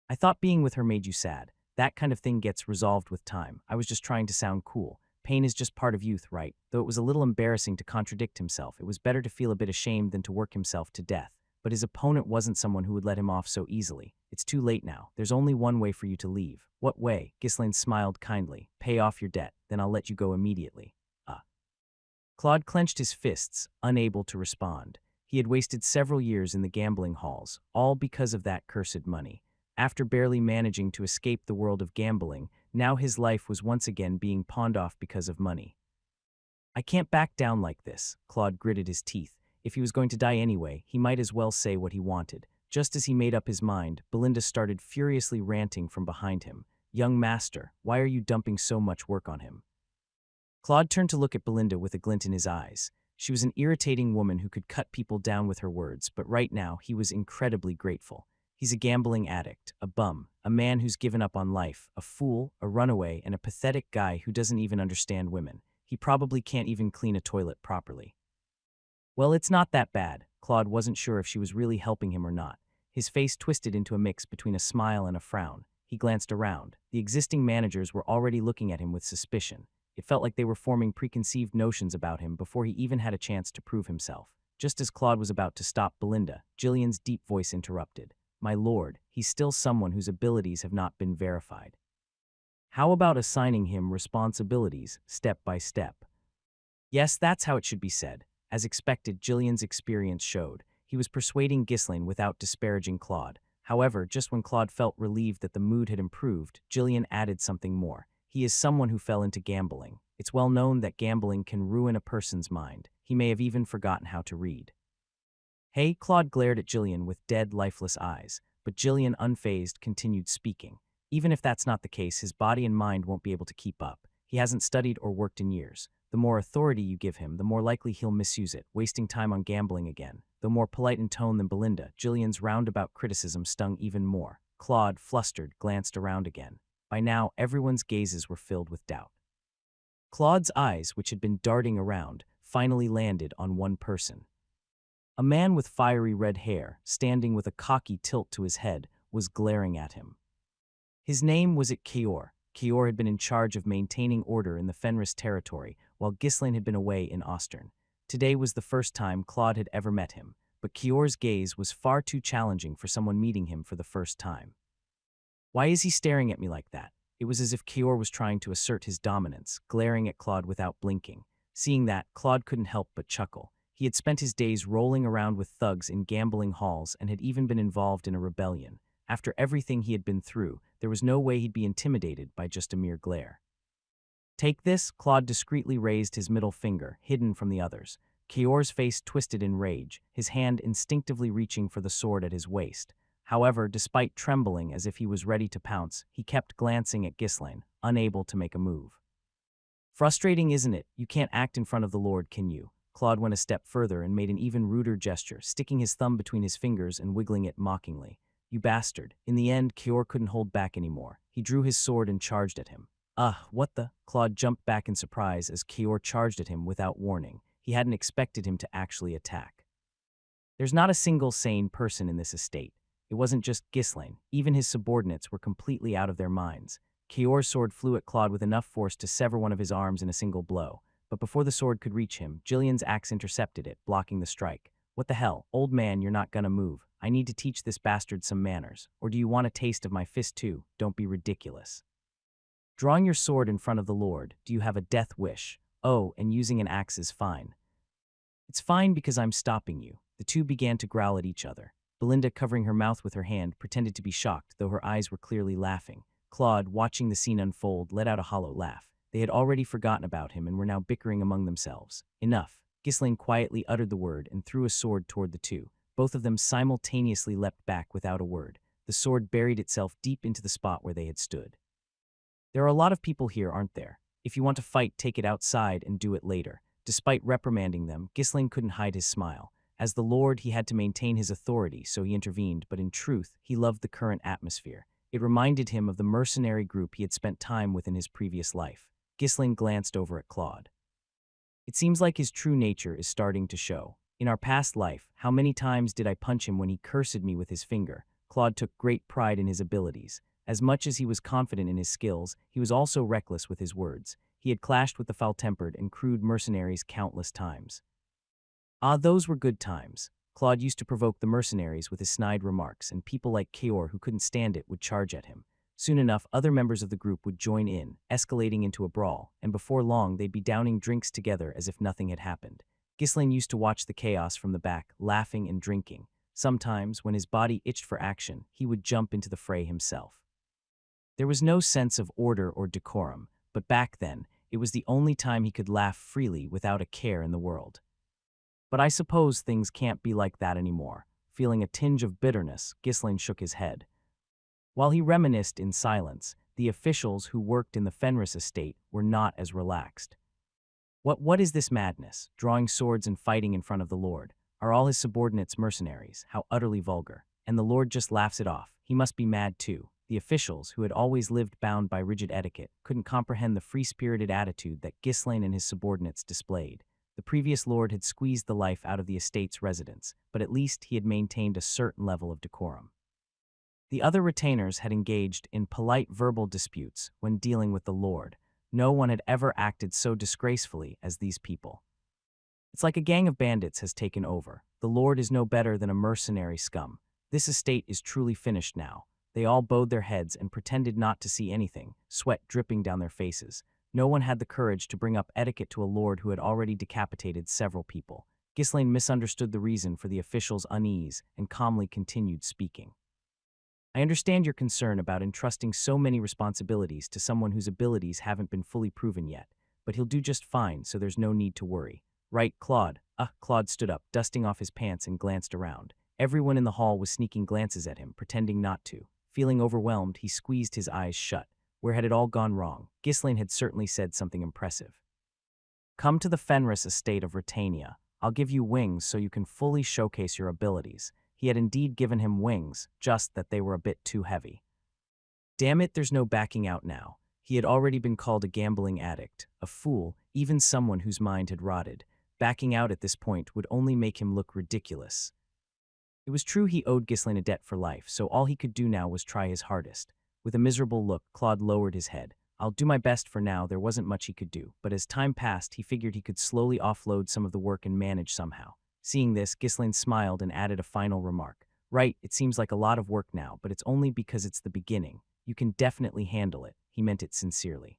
I thought being with her made you sad. That kind of thing gets resolved with time. I was just trying to sound cool. Pain is just part of youth, right? Though it was a little embarrassing to contradict himself, it was better to feel a bit ashamed than to work himself to death. But his opponent wasn't someone who would let him off so easily. It's too late now. There's only one way for you to leave. What way? Ghislaine smiled kindly. Pay off your debt, then I'll let you go immediately. Claude clenched his fists, unable to respond. He had wasted several years in the gambling halls, all because of that cursed money. After barely managing to escape the world of gambling, now his life was once again being pawned off because of money. I can't back down like this, Claude gritted his teeth. If he was going to die anyway, he might as well say what he wanted. Just as he made up his mind, Belinda started furiously ranting from behind him. Young master, why are you dumping so much work on him? Claude turned to look at Belinda with a glint in his eyes. She was an irritating woman who could cut people down with her words, but right now he was incredibly grateful. He's a gambling addict, a bum, a man who's given up on life, a fool, a runaway, and a pathetic guy who doesn't even understand women. He probably can't even clean a toilet properly. Well, it's not that bad. Claude wasn't sure if she was really helping him or not. His face twisted into a mix between a smile and a frown. He glanced around. The existing managers were already looking at him with suspicion. It felt like they were forming preconceived notions about him before he even had a chance to prove himself. Just as Claude was about to stop Belinda, Jillian's deep voice interrupted. "My lord, he's still someone whose abilities have not been verified. How about assigning him responsibilities, step by step?" Yes, that's how it should be said. As expected, Jillian's experience showed. He was persuading Ghislaine without disparaging Claude. However, just when Claude felt relieved that the mood had improved, Jillian added something more. He is someone who fell into gambling. It's well known that gambling can ruin a person's mind. He may have even forgotten how to read. Hey, Claude glared at Jillian with dead, lifeless eyes, but Jillian, unfazed, continued speaking. Even if that's not the case, his body and mind won't be able to keep up. He hasn't studied or worked in years. The more authority you give him, the more likely he'll misuse it, wasting time on gambling again. Though more polite in tone than Belinda, Jillian's roundabout criticism stung even more. Claude, flustered, glanced around again. By now, everyone's gazes were filled with doubt. Claude's eyes, which had been darting around, finally landed on one person. A man with fiery red hair, standing with a cocky tilt to his head, was glaring at him. His name was Kior. Kior had been in charge of maintaining order in the Fenris territory, while Ghislaine had been away in Ostern. Today was the first time Claude had ever met him, but Kior's gaze was far too challenging for someone meeting him for the first time. "Why is he staring at me like that?" It was as if Kior was trying to assert his dominance, glaring at Claude without blinking. Seeing that, Claude couldn't help but chuckle. He had spent his days rolling around with thugs in gambling halls and had even been involved in a rebellion. After everything he had been through, there was no way he'd be intimidated by just a mere glare. "Take this," Claude discreetly raised his middle finger, hidden from the others. Kior's face twisted in rage, his hand instinctively reaching for the sword at his waist. However, despite trembling as if he was ready to pounce, he kept glancing at Ghislaine, unable to make a move. "Frustrating, isn't it? You can't act in front of the Lord, can you?" Claude went a step further and made an even ruder gesture, sticking his thumb between his fingers and wiggling it mockingly. "You bastard." In the end, Kior couldn't hold back anymore. He drew his sword and charged at him. What the?" Claude jumped back in surprise as Kior charged at him without warning. He hadn't expected him to actually attack. There's not a single sane person in this estate. It wasn't just Ghislaine. Even his subordinates were completely out of their minds. Kior's sword flew at Claude with enough force to sever one of his arms in a single blow. But before the sword could reach him, Jillian's axe intercepted it, blocking the strike. "What the hell? Old man, you're not gonna move. I need to teach this bastard some manners. Or do you want a taste of my fist too? Don't be ridiculous. Drawing your sword in front of the Lord, do you have a death wish? Oh, and using an axe is fine." "It's fine because I'm stopping you." The two began to growl at each other. Belinda, covering her mouth with her hand, pretended to be shocked, though her eyes were clearly laughing. Claude, watching the scene unfold, let out a hollow laugh. They had already forgotten about him and were now bickering among themselves. "Enough." Ghislaine quietly uttered the word and threw a sword toward the two. Both of them simultaneously leapt back without a word. The sword buried itself deep into the spot where they had stood. "There are a lot of people here, aren't there? If you want to fight, take it outside and do it later." Despite reprimanding them, Ghislaine couldn't hide his smile. As the Lord, he had to maintain his authority, so he intervened, but in truth, he loved the current atmosphere. It reminded him of the mercenary group he had spent time with in his previous life. Ghislaine glanced over at Claude. "It seems like his true nature is starting to show. In our past life, how many times did I punch him when he cursed me with his finger?" Claude took great pride in his abilities. As much as he was confident in his skills, he was also reckless with his words. He had clashed with the foul-tempered and crude mercenaries countless times. Those were good times. Claude used to provoke the mercenaries with his snide remarks, and people like Kior, who couldn't stand it, would charge at him. Soon enough, other members of the group would join in, escalating into a brawl, and before long they'd be downing drinks together as if nothing had happened. Ghislaine used to watch the chaos from the back, laughing and drinking. Sometimes, when his body itched for action, he would jump into the fray himself. There was no sense of order or decorum, but back then, it was the only time he could laugh freely without a care in the world. But I suppose things can't be like that anymore. Feeling a tinge of bitterness, Ghislaine shook his head. While he reminisced in silence, the officials who worked in the Fenris estate were not as relaxed. What is this madness? Drawing swords and fighting in front of the Lord? Are all his subordinates mercenaries? How utterly vulgar. And the Lord just laughs it off. He must be mad too. The officials, who had always lived bound by rigid etiquette, couldn't comprehend the free-spirited attitude that Ghislaine and his subordinates displayed. The previous lord had squeezed the life out of the estate's residents, but at least he had maintained a certain level of decorum. The other retainers had engaged in polite verbal disputes when dealing with the lord. No one had ever acted so disgracefully as these people. It's like a gang of bandits has taken over. The lord is no better than a mercenary scum. This estate is truly finished now. They all bowed their heads and pretended not to see anything, sweat dripping down their faces. No one had the courage to bring up etiquette to a lord who had already decapitated several people. Ghislaine misunderstood the reason for the officials' unease and calmly continued speaking. I understand your concern about entrusting so many responsibilities to someone whose abilities haven't been fully proven yet, but he'll do just fine, so there's no need to worry. Right, Claude? Claude stood up, dusting off his pants and glanced around. Everyone in the hall was sneaking glances at him, pretending not to. Feeling overwhelmed, he squeezed his eyes shut. Where had it all gone wrong? Ghislaine had certainly said something impressive. Come to the Fenris estate of Retania. I'll give you wings so you can fully showcase your abilities. He had indeed given him wings, just that they were a bit too heavy. Damn it, there's no backing out now. He had already been called a gambling addict, a fool, even someone whose mind had rotted. Backing out at this point would only make him look ridiculous. It was true he owed Ghislaine a debt for life, so all he could do now was try his hardest. With a miserable look, Claude lowered his head. I'll do my best for now. There wasn't much he could do, but as time passed, he figured he could slowly offload some of the work and manage somehow. Seeing this, Ghislaine smiled and added a final remark. Right, it seems like a lot of work now, but it's only because it's the beginning. You can definitely handle it. He meant it sincerely.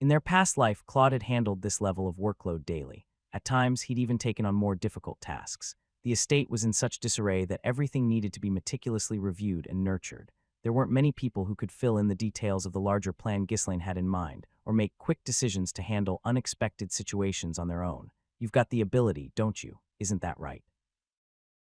In their past life, Claude had handled this level of workload daily. At times, he'd even taken on more difficult tasks. The estate was in such disarray that everything needed to be meticulously reviewed and nurtured. There weren't many people who could fill in the details of the larger plan Ghislaine had in mind, or make quick decisions to handle unexpected situations on their own. You've got the ability, don't you? Isn't that right?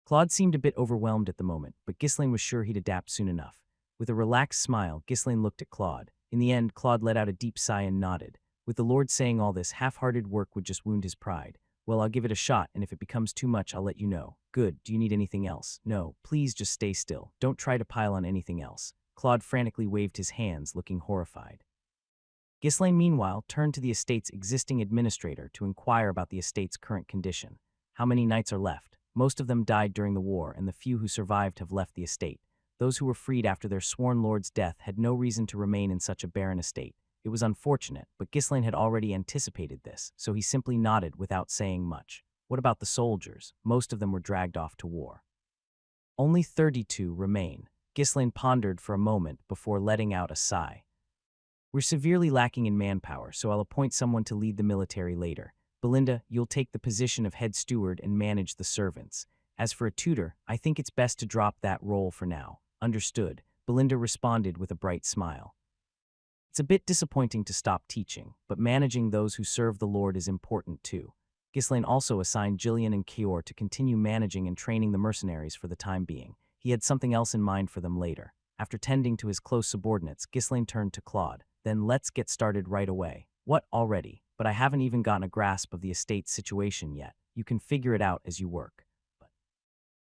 Claude seemed a bit overwhelmed at the moment, but Ghislaine was sure he'd adapt soon enough. With a relaxed smile, Ghislaine looked at Claude. In the end, Claude let out a deep sigh and nodded. With the Lord saying all this, half-hearted work would just wound his pride. Well, I'll give it a shot, and if it becomes too much, I'll let you know. Good. Do you need anything else? No. Please just stay still. Don't try to pile on anything else. Claude frantically waved his hands, looking horrified. Ghislaine, meanwhile, turned to the estate's existing administrator to inquire about the estate's current condition. How many knights are left? Most of them died during the war, and the few who survived have left the estate. Those who were freed after their sworn lord's death had no reason to remain in such a barren estate. It was unfortunate, but Ghislaine had already anticipated this, so he simply nodded without saying much. What about the soldiers? Most of them were dragged off to war. Only 32 remain. Ghislaine pondered for a moment before letting out a sigh. We're severely lacking in manpower, so I'll appoint someone to lead the military later. Belinda, you'll take the position of head steward and manage the servants. As for a tutor, I think it's best to drop that role for now. Understood, Belinda responded with a bright smile. It's a bit disappointing to stop teaching, but managing those who serve the Lord is important too. Ghislaine also assigned Jillian and Kior to continue managing and training the mercenaries for the time being. He had something else in mind for them later. After tending to his close subordinates, Ghislaine turned to Claude. Then let's get started right away. What, already? But I haven't even gotten a grasp of the estate's situation yet. You can figure it out as you work. But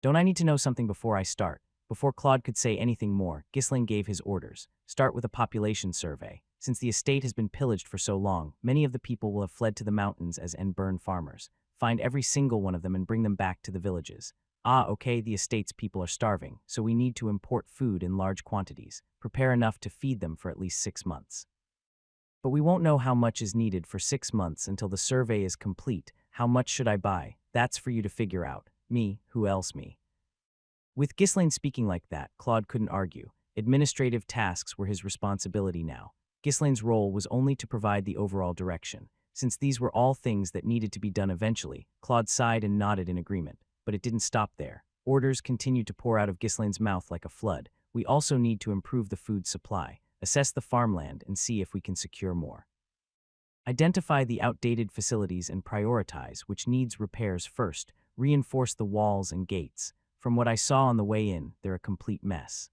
don't I need to know something before I start? Before Claude could say anything more, Ghislaine gave his orders. Start with a population survey. Since the estate has been pillaged for so long, many of the people will have fled to the mountains as N-burn farmers. Find every single one of them and bring them back to the villages. Okay, the estate's people are starving, so we need to import food in large quantities. Prepare enough to feed them for at least 6 months. But we won't know how much is needed for 6 months until the survey is complete. How much should I buy? That's for you to figure out. Me, who else me? With Ghislaine speaking like that, Claude couldn't argue. Administrative tasks were his responsibility now. Ghislaine's role was only to provide the overall direction. Since these were all things that needed to be done eventually, Claude sighed and nodded in agreement. But it didn't stop there. Orders continued to pour out of Ghislaine's mouth like a flood. We also need to improve the food supply, assess the farmland, and see if we can secure more. Identify the outdated facilities and prioritize which needs repairs first. Reinforce the walls and gates. From what I saw on the way in, they're a complete mess.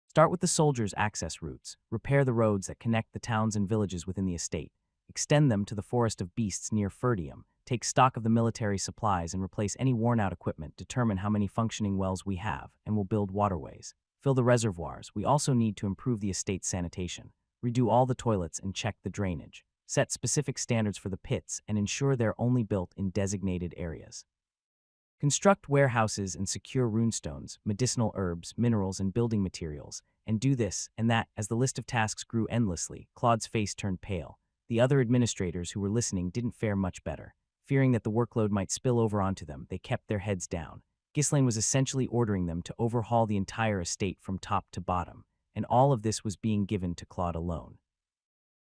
Start with the soldiers' access routes. Repair the roads that connect the towns and villages within the estate. Extend them to the forest of beasts near Ferdium. Take stock of the military supplies and replace any worn-out equipment. Determine how many functioning wells we have, and we'll build waterways. fill the reservoirs. We also need to improve the estate's sanitation, redo all the toilets and check the drainage, set specific standards for the pits and ensure they're only built in designated areas. Construct warehouses and secure runestones, medicinal herbs, minerals, and building materials, and do this and that. As the list of tasks grew endlessly, Claude's face turned pale. The other administrators who were listening didn't fare much better. Fearing that the workload might spill over onto them, they kept their heads down. Ghislaine was essentially ordering them to overhaul the entire estate from top to bottom, and all of this was being given to Claude alone.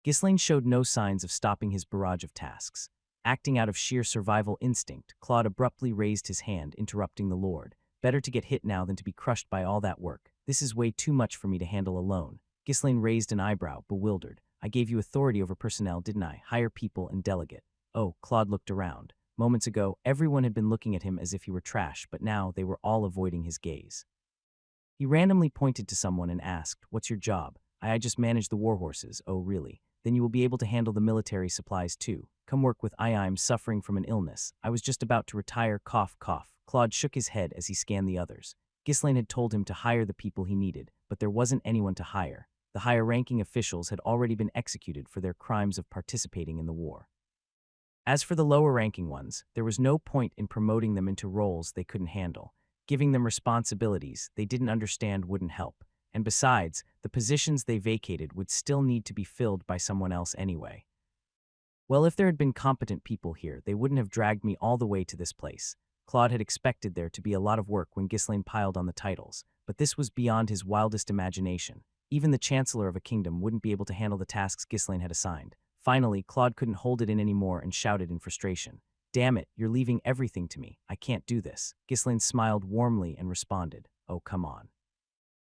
Ghislaine showed no signs of stopping his barrage of tasks. Acting out of sheer survival instinct, Claude abruptly raised his hand, interrupting the Lord. Better to get hit now than to be crushed by all that work. This is way too much for me to handle alone. Ghislaine raised an eyebrow, bewildered. I gave you authority over personnel, didn't I? Hire people and delegate. Oh, Claude looked around. Moments ago, everyone had been looking at him as if he were trash, but now they were all avoiding his gaze. He randomly pointed to someone and asked, "What's your job?" I just manage the warhorses." "Oh, really? Then you will be able to handle the military supplies too. Come work with I'm suffering from an illness. I was just about to retire, cough, cough." Claude shook his head as he scanned the others. Ghislaine had told him to hire the people he needed, but there wasn't anyone to hire. The higher-ranking officials had already been executed for their crimes of participating in the war. As for the lower-ranking ones, there was no point in promoting them into roles they couldn't handle. Giving them responsibilities they didn't understand wouldn't help. And besides, the positions they vacated would still need to be filled by someone else anyway. Well, if there had been competent people here, they wouldn't have dragged me all the way to this place. Claude had expected there to be a lot of work when Ghislaine piled on the titles, but this was beyond his wildest imagination. Even the chancellor of a kingdom wouldn't be able to handle the tasks Ghislaine had assigned. Finally, Claude couldn't hold it in anymore and shouted in frustration, "Damn it, you're leaving everything to me. I can't do this." Ghislaine smiled warmly and responded, "Oh, come on.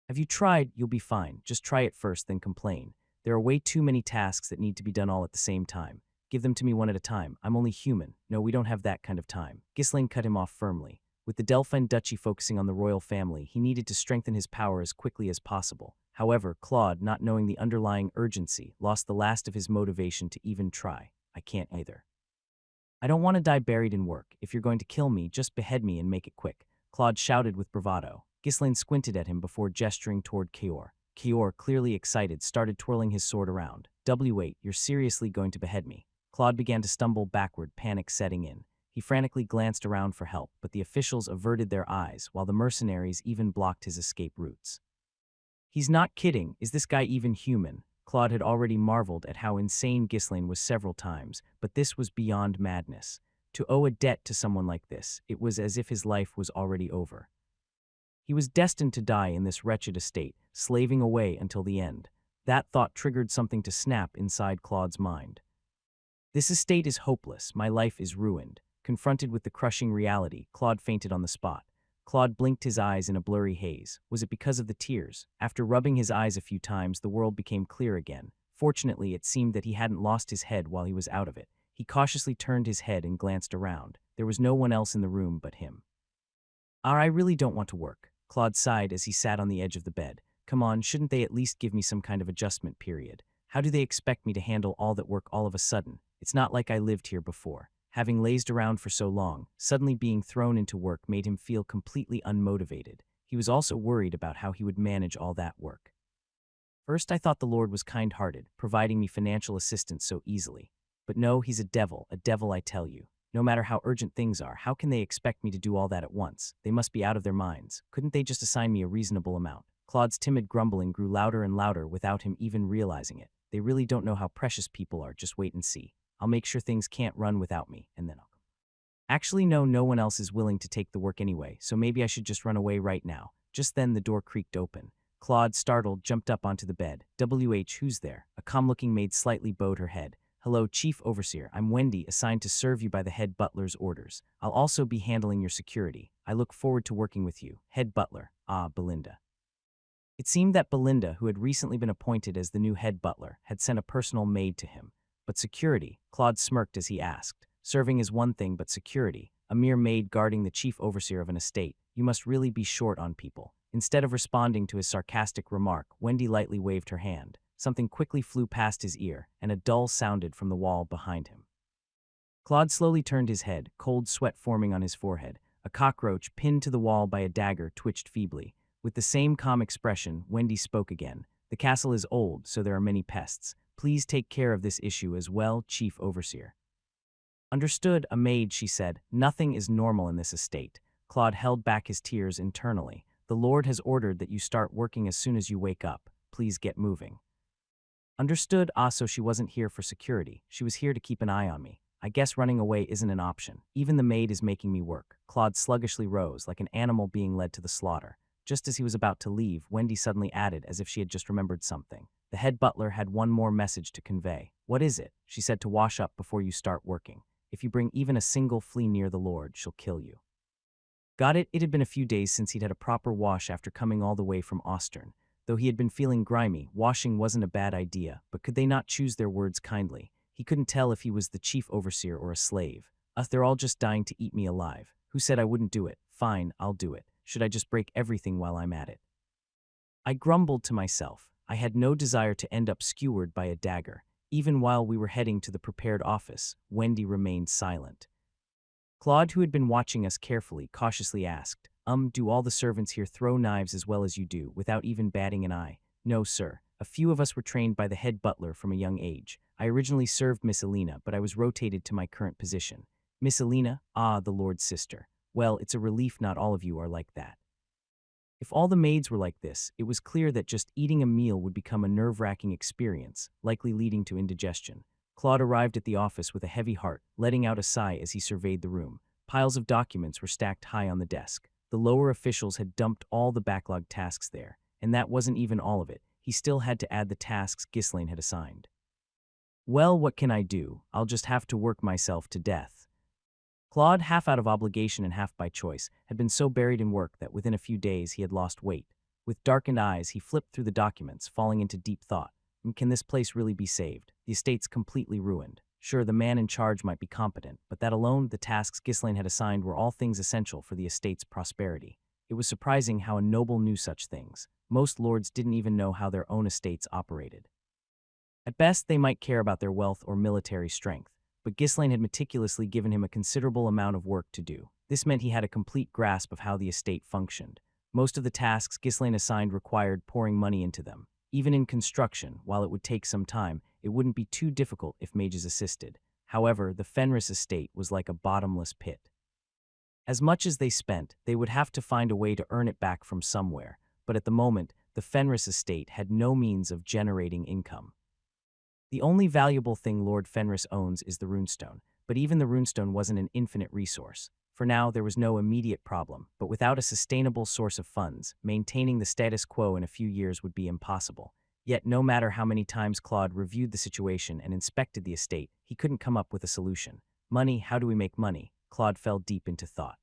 Have you tried? You'll be fine. Just try it first, then complain. There are way too many tasks that need to be done all at the same time. Give them to me one at a time. I'm only human. No, we don't have that kind of time." Ghislaine cut him off firmly. With the Delphine Duchy focusing on the royal family, he needed to strengthen his power as quickly as possible. However, Claude, not knowing the underlying urgency, lost the last of his motivation to even try. "I can't either. I don't want to die buried in work. If you're going to kill me, just behead me and make it quick," Claude shouted with bravado. Ghislaine squinted at him before gesturing toward Keor. Keor, clearly excited, started twirling his sword around. "Wait, you're seriously going to behead me?" Claude began to stumble backward, panic setting in. He frantically glanced around for help, but the officials averted their eyes, while the mercenaries even blocked his escape routes. "He's not kidding. Is this guy even human?" Claude had already marveled at how insane Ghislaine was several times, but this was beyond madness. To owe a debt to someone like this, it was as if his life was already over. He was destined to die in this wretched estate, slaving away until the end. That thought triggered something to snap inside Claude's mind. "This estate is hopeless. My life is ruined." Confronted with the crushing reality, Claude fainted on the spot. Claude blinked his eyes in a blurry haze. Was it because of the tears? After rubbing his eyes a few times, the world became clear again. Fortunately, it seemed that he hadn't lost his head while he was out of it. He cautiously turned his head and glanced around. There was no one else in the room but him. I really don't want to work," Claude sighed as he sat on the edge of the bed. "Come on, shouldn't they at least give me some kind of adjustment period? How do they expect me to handle all that work all of a sudden? It's not like I lived here before." Having lazed around for so long, suddenly being thrown into work made him feel completely unmotivated. He was also worried about how he would manage all that work. "First, I thought the Lord was kind-hearted, providing me financial assistance so easily. But no, he's a devil I tell you. No matter how urgent things are, how can they expect me to do all that at once? They must be out of their minds. Couldn't they just assign me a reasonable amount?" Claude's timid grumbling grew louder and louder without him even realizing it. "They really don't know how precious people are. Just wait and see. I'll make sure things can't run without me, and then I'll..." "Actually, no one else is willing to take the work anyway, so maybe I should just run away right now." Just then, the door creaked open. Claude, startled, jumped up onto the bed. Who's there?" A calm-looking maid slightly bowed her head. "Hello, Chief Overseer. I'm Wendy, assigned to serve you by the head butler's orders. I'll also be handling your security. I look forward to working with you." Head butler. Belinda. It seemed that Belinda, who had recently been appointed as the new head butler, had sent a personal maid to him. But security? Claude smirked as he asked. Serving is one thing, but security? A mere maid guarding the chief overseer of an estate? You must really be short on people. Instead of responding to his sarcastic remark, Wendy lightly waved her hand. Something quickly flew past his ear, and a dull sounded from the wall behind him. Claude slowly turned his head, cold sweat forming on his forehead. A cockroach, pinned to the wall by a dagger, twitched feebly. With the same calm expression, Wendy spoke again. The castle is old, so there are many pests. Please take care of this issue as well, Chief Overseer. Understood, a maid, she said. Nothing is normal in this estate. Claude held back his tears internally. The Lord has ordered that you start working as soon as you wake up. Please get moving. Understood, so she wasn't here for security. She was here to keep an eye on me. I guess running away isn't an option. Even the maid is making me work. Claude sluggishly rose, like an animal being led to the slaughter. Just as he was about to leave, Wendy suddenly added, as if she had just remembered something. The head butler had one more message to convey. What is it? She said, to wash up before you start working. If you bring even a single flea near the Lord, she'll kill you. Got it? It had been a few days since he'd had a proper wash after coming all the way from Austern. Though he had been feeling grimy, washing wasn't a bad idea, but could they not choose their words kindly? He couldn't tell if he was the chief overseer or a slave. They're all just dying to eat me alive. Who said I wouldn't do it? Fine, I'll do it. Should I just break everything while I'm at it? I grumbled to myself. I had no desire to end up skewered by a dagger. Even while we were heading to the prepared office, Wendy remained silent. Claude, who had been watching us carefully, cautiously asked, do all the servants here throw knives as well as you do, without even batting an eye? No, sir. A few of us were trained by the head butler from a young age. I originally served Miss Alina, but I was rotated to my current position. Miss Alina? The Lord's sister. Well, it's a relief not all of you are like that. If all the maids were like this, it was clear that just eating a meal would become a nerve-wracking experience, likely leading to indigestion. Claude arrived at the office with a heavy heart, letting out a sigh as he surveyed the room. Piles of documents were stacked high on the desk. The lower officials had dumped all the backlogged tasks there, and that wasn't even all of it. He still had to add the tasks Ghislaine had assigned. Well, what can I do? I'll just have to work myself to death. Claude, half out of obligation and half by choice, had been so buried in work that within a few days he had lost weight. With darkened eyes, he flipped through the documents, falling into deep thought. Can this place really be saved? The estate's completely ruined. Sure, the man in charge might be competent, but that alone, the tasks Ghislaine had assigned were all things essential for the estate's prosperity. It was surprising how a noble knew such things. Most lords didn't even know how their own estates operated. At best, they might care about their wealth or military strength, but Ghislaine had meticulously given him a considerable amount of work to do. This meant he had a complete grasp of how the estate functioned. Most of the tasks Ghislaine assigned required pouring money into them. Even in construction, while it would take some time, it wouldn't be too difficult if mages assisted. However, the Fenris estate was like a bottomless pit. As much as they spent, they would have to find a way to earn it back from somewhere, but at the moment, the Fenris estate had no means of generating income. The only valuable thing Lord Fenris owns is the runestone, but even the runestone wasn't an infinite resource. For now, there was no immediate problem, but without a sustainable source of funds, maintaining the status quo in a few years would be impossible. Yet, no matter how many times Claude reviewed the situation and inspected the estate, he couldn't come up with a solution. Money, how do we make money? Claude fell deep into thought.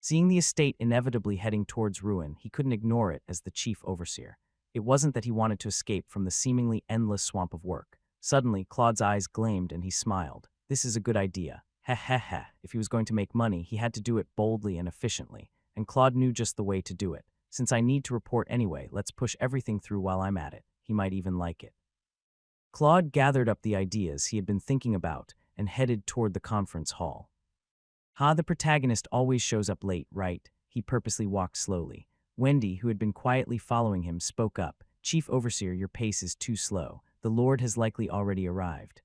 Seeing the estate inevitably heading towards ruin, he couldn't ignore it as the chief overseer. It wasn't that he wanted to escape from the seemingly endless swamp of work. Suddenly, Claude's eyes gleamed and he smiled. This is a good idea. If he was going to make money, he had to do it boldly and efficiently, and Claude knew just the way to do it. Since I need to report anyway, let's push everything through while I'm at it. He might even like it. Claude gathered up the ideas he had been thinking about and headed toward the conference hall. The protagonist always shows up late, right? He purposely walked slowly. Wendy, who had been quietly following him, spoke up. Chief Overseer, your pace is too slow. The Lord has likely already arrived.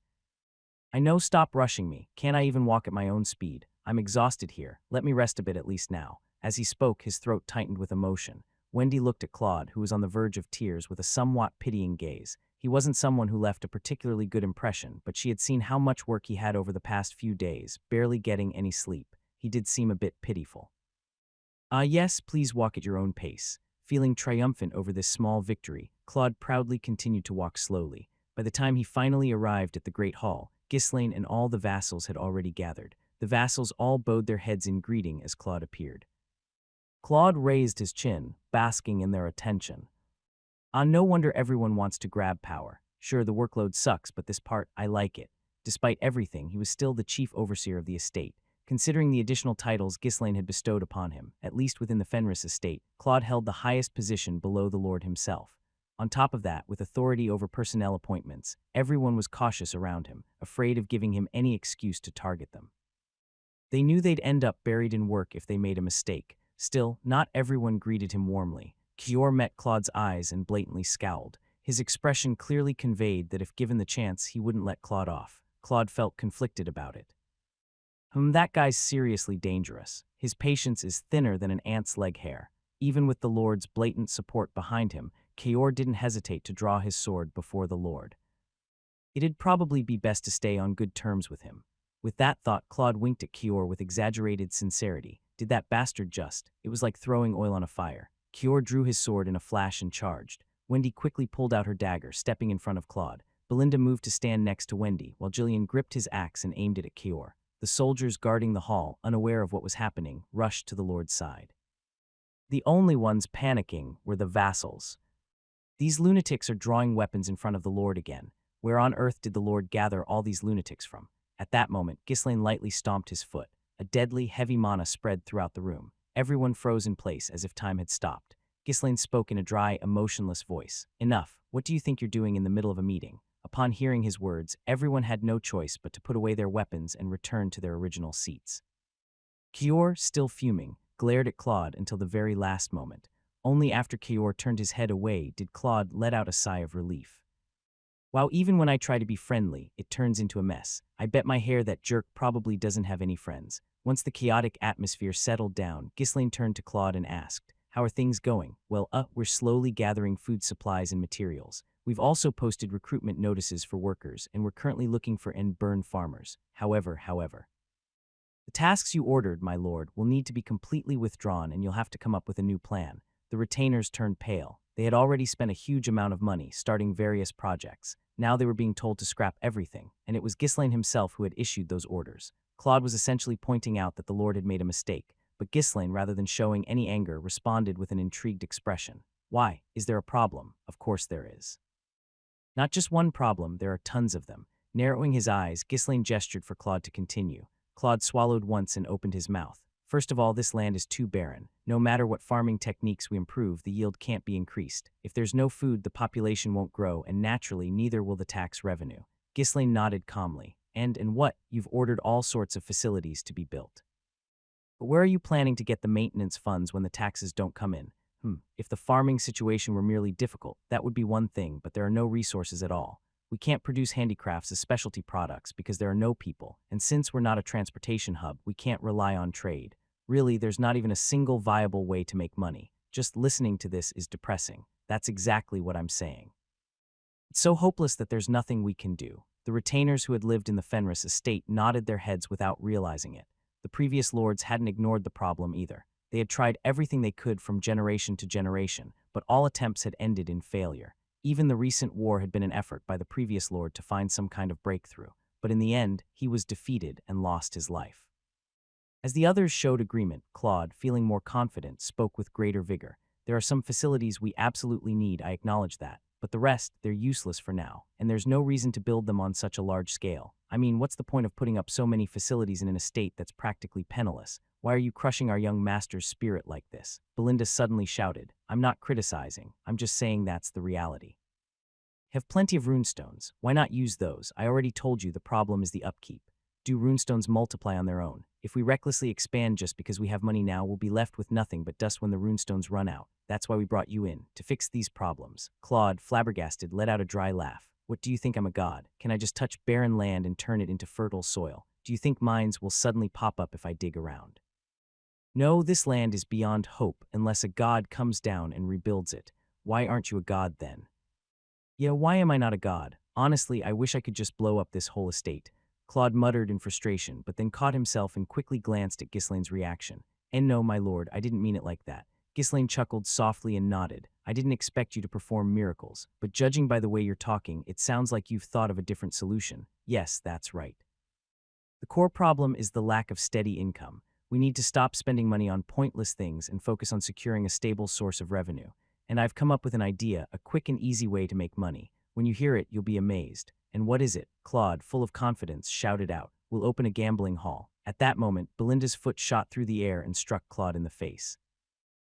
I know, stop rushing me. Can't I even walk at my own speed? I'm exhausted here. Let me rest a bit at least now. As he spoke, his throat tightened with emotion. Wendy looked at Claude, who was on the verge of tears, with a somewhat pitying gaze. He wasn't someone who left a particularly good impression, but she had seen how much work he had over the past few days, barely getting any sleep. He did seem a bit pitiful. Yes, please walk at your own pace. Feeling triumphant over this small victory, Claude proudly continued to walk slowly. By the time he finally arrived at the Great Hall, Ghislaine and all the vassals had already gathered. The vassals all bowed their heads in greeting as Claude appeared. Claude raised his chin, basking in their attention. No wonder everyone wants to grab power. Sure, the workload sucks, but this part, I like it. Despite everything, he was still the chief overseer of the estate. Considering the additional titles Ghislaine had bestowed upon him, at least within the Fenris estate, Claude held the highest position below the Lord himself. On top of that, with authority over personnel appointments, everyone was cautious around him, afraid of giving him any excuse to target them. They knew they'd end up buried in work if they made a mistake. Still, not everyone greeted him warmly. Kior met Claude's eyes and blatantly scowled. His expression clearly conveyed that if given the chance, he wouldn't let Claude off. Claude felt conflicted about it. That guy's seriously dangerous. His patience is thinner than an ant's leg hair. Even with the Lord's blatant support behind him, Kior didn't hesitate to draw his sword before the Lord. It'd probably be best to stay on good terms with him. With that thought, Claude winked at Kior with exaggerated sincerity. Did that bastard just? It was like throwing oil on a fire. Kior drew his sword in a flash and charged. Wendy quickly pulled out her dagger, stepping in front of Claude. Belinda moved to stand next to Wendy, while Jillian gripped his axe and aimed it at Kior. The soldiers guarding the hall, unaware of what was happening, rushed to the Lord's side. The only ones panicking were the vassals. These lunatics are drawing weapons in front of the Lord again. Where on earth did the Lord gather all these lunatics from? At that moment, Ghislaine lightly stomped his foot. A deadly, heavy mana spread throughout the room. Everyone froze in place as if time had stopped. Ghislaine spoke in a dry, emotionless voice. Enough. What do you think you're doing in the middle of a meeting? Upon hearing his words, everyone had no choice but to put away their weapons and return to their original seats. Kior, still fuming, glared at Claude until the very last moment. Only after Kior turned his head away did Claude let out a sigh of relief. Wow, even when I try to be friendly, it turns into a mess. I bet my hair that jerk probably doesn't have any friends. Once the chaotic atmosphere settled down, Ghislaine turned to Claude and asked, "How are things going?" "Well, we're slowly gathering food supplies and materials. We've also posted recruitment notices for workers, and we're currently looking for burn farmers. However, the tasks you ordered, my lord, will need to be completely withdrawn and you'll have to come up with a new plan." The retainers turned pale. They had already spent a huge amount of money starting various projects. Now they were being told to scrap everything, and it was Ghislaine himself who had issued those orders. Claude was essentially pointing out that the Lord had made a mistake, but Ghislaine, rather than showing any anger, responded with an intrigued expression. "Why? Is there a problem?" "Of course there is. Not just one problem, there are tons of them." Narrowing his eyes, Ghislaine gestured for Claude to continue. Claude swallowed once and opened his mouth. "First of all, this land is too barren. No matter what farming techniques we improve, the yield can't be increased. If there's no food, the population won't grow, and naturally, neither will the tax revenue." Ghislaine nodded calmly. And what? You've ordered all sorts of facilities to be built. But where are you planning to get the maintenance funds when the taxes don't come in? If the farming situation were merely difficult, that would be one thing, but there are no resources at all. We can't produce handicrafts as specialty products because there are no people, and since we're not a transportation hub, we can't rely on trade. Really, there's not even a single viable way to make money. Just listening to this is depressing. That's exactly what I'm saying. It's so hopeless that there's nothing we can do. The retainers who had lived in the Fenris estate nodded their heads without realizing it. The previous lords hadn't ignored the problem either. They had tried everything they could from generation to generation, but all attempts had ended in failure. Even the recent war had been an effort by the previous lord to find some kind of breakthrough, but in the end, he was defeated and lost his life. As the others showed agreement, Claude, feeling more confident, spoke with greater vigor. "There are some facilities we absolutely need, I acknowledge that. But the rest, they're useless for now, and there's no reason to build them on such a large scale. I mean, what's the point of putting up so many facilities in an estate that's practically penniless? Why are you crushing our young master's spirit like this?" Belinda suddenly shouted. "I'm not criticizing, I'm just saying that's the reality. Have plenty of runestones. Why not use those? I already told you the problem is the upkeep. Do runestones multiply on their own? If we recklessly expand just because we have money now, we'll be left with nothing but dust when the runestones run out. That's why we brought you in, to fix these problems." Claude, flabbergasted, let out a dry laugh. "What, do you think I'm a god? Can I just touch barren land and turn it into fertile soil? Do you think mines will suddenly pop up if I dig around? No, this land is beyond hope unless a god comes down and rebuilds it. Why aren't you a god then?" "Yeah, why am I not a god? Honestly, I wish I could just blow up this whole estate." Claude muttered in frustration, but then caught himself and quickly glanced at Ghislaine's reaction. "And no, my lord, I didn't mean it like that." Ghislaine chuckled softly and nodded. "I didn't expect you to perform miracles, but judging by the way you're talking, it sounds like you've thought of a different solution." "Yes, that's right. The core problem is the lack of steady income. We need to stop spending money on pointless things and focus on securing a stable source of revenue. And I've come up with an idea, a quick and easy way to make money. When you hear it, you'll be amazed." "And what is it?" Claude, full of confidence, shouted out. "We'll open a gambling hall." At that moment, Belinda's foot shot through the air and struck Claude in the face.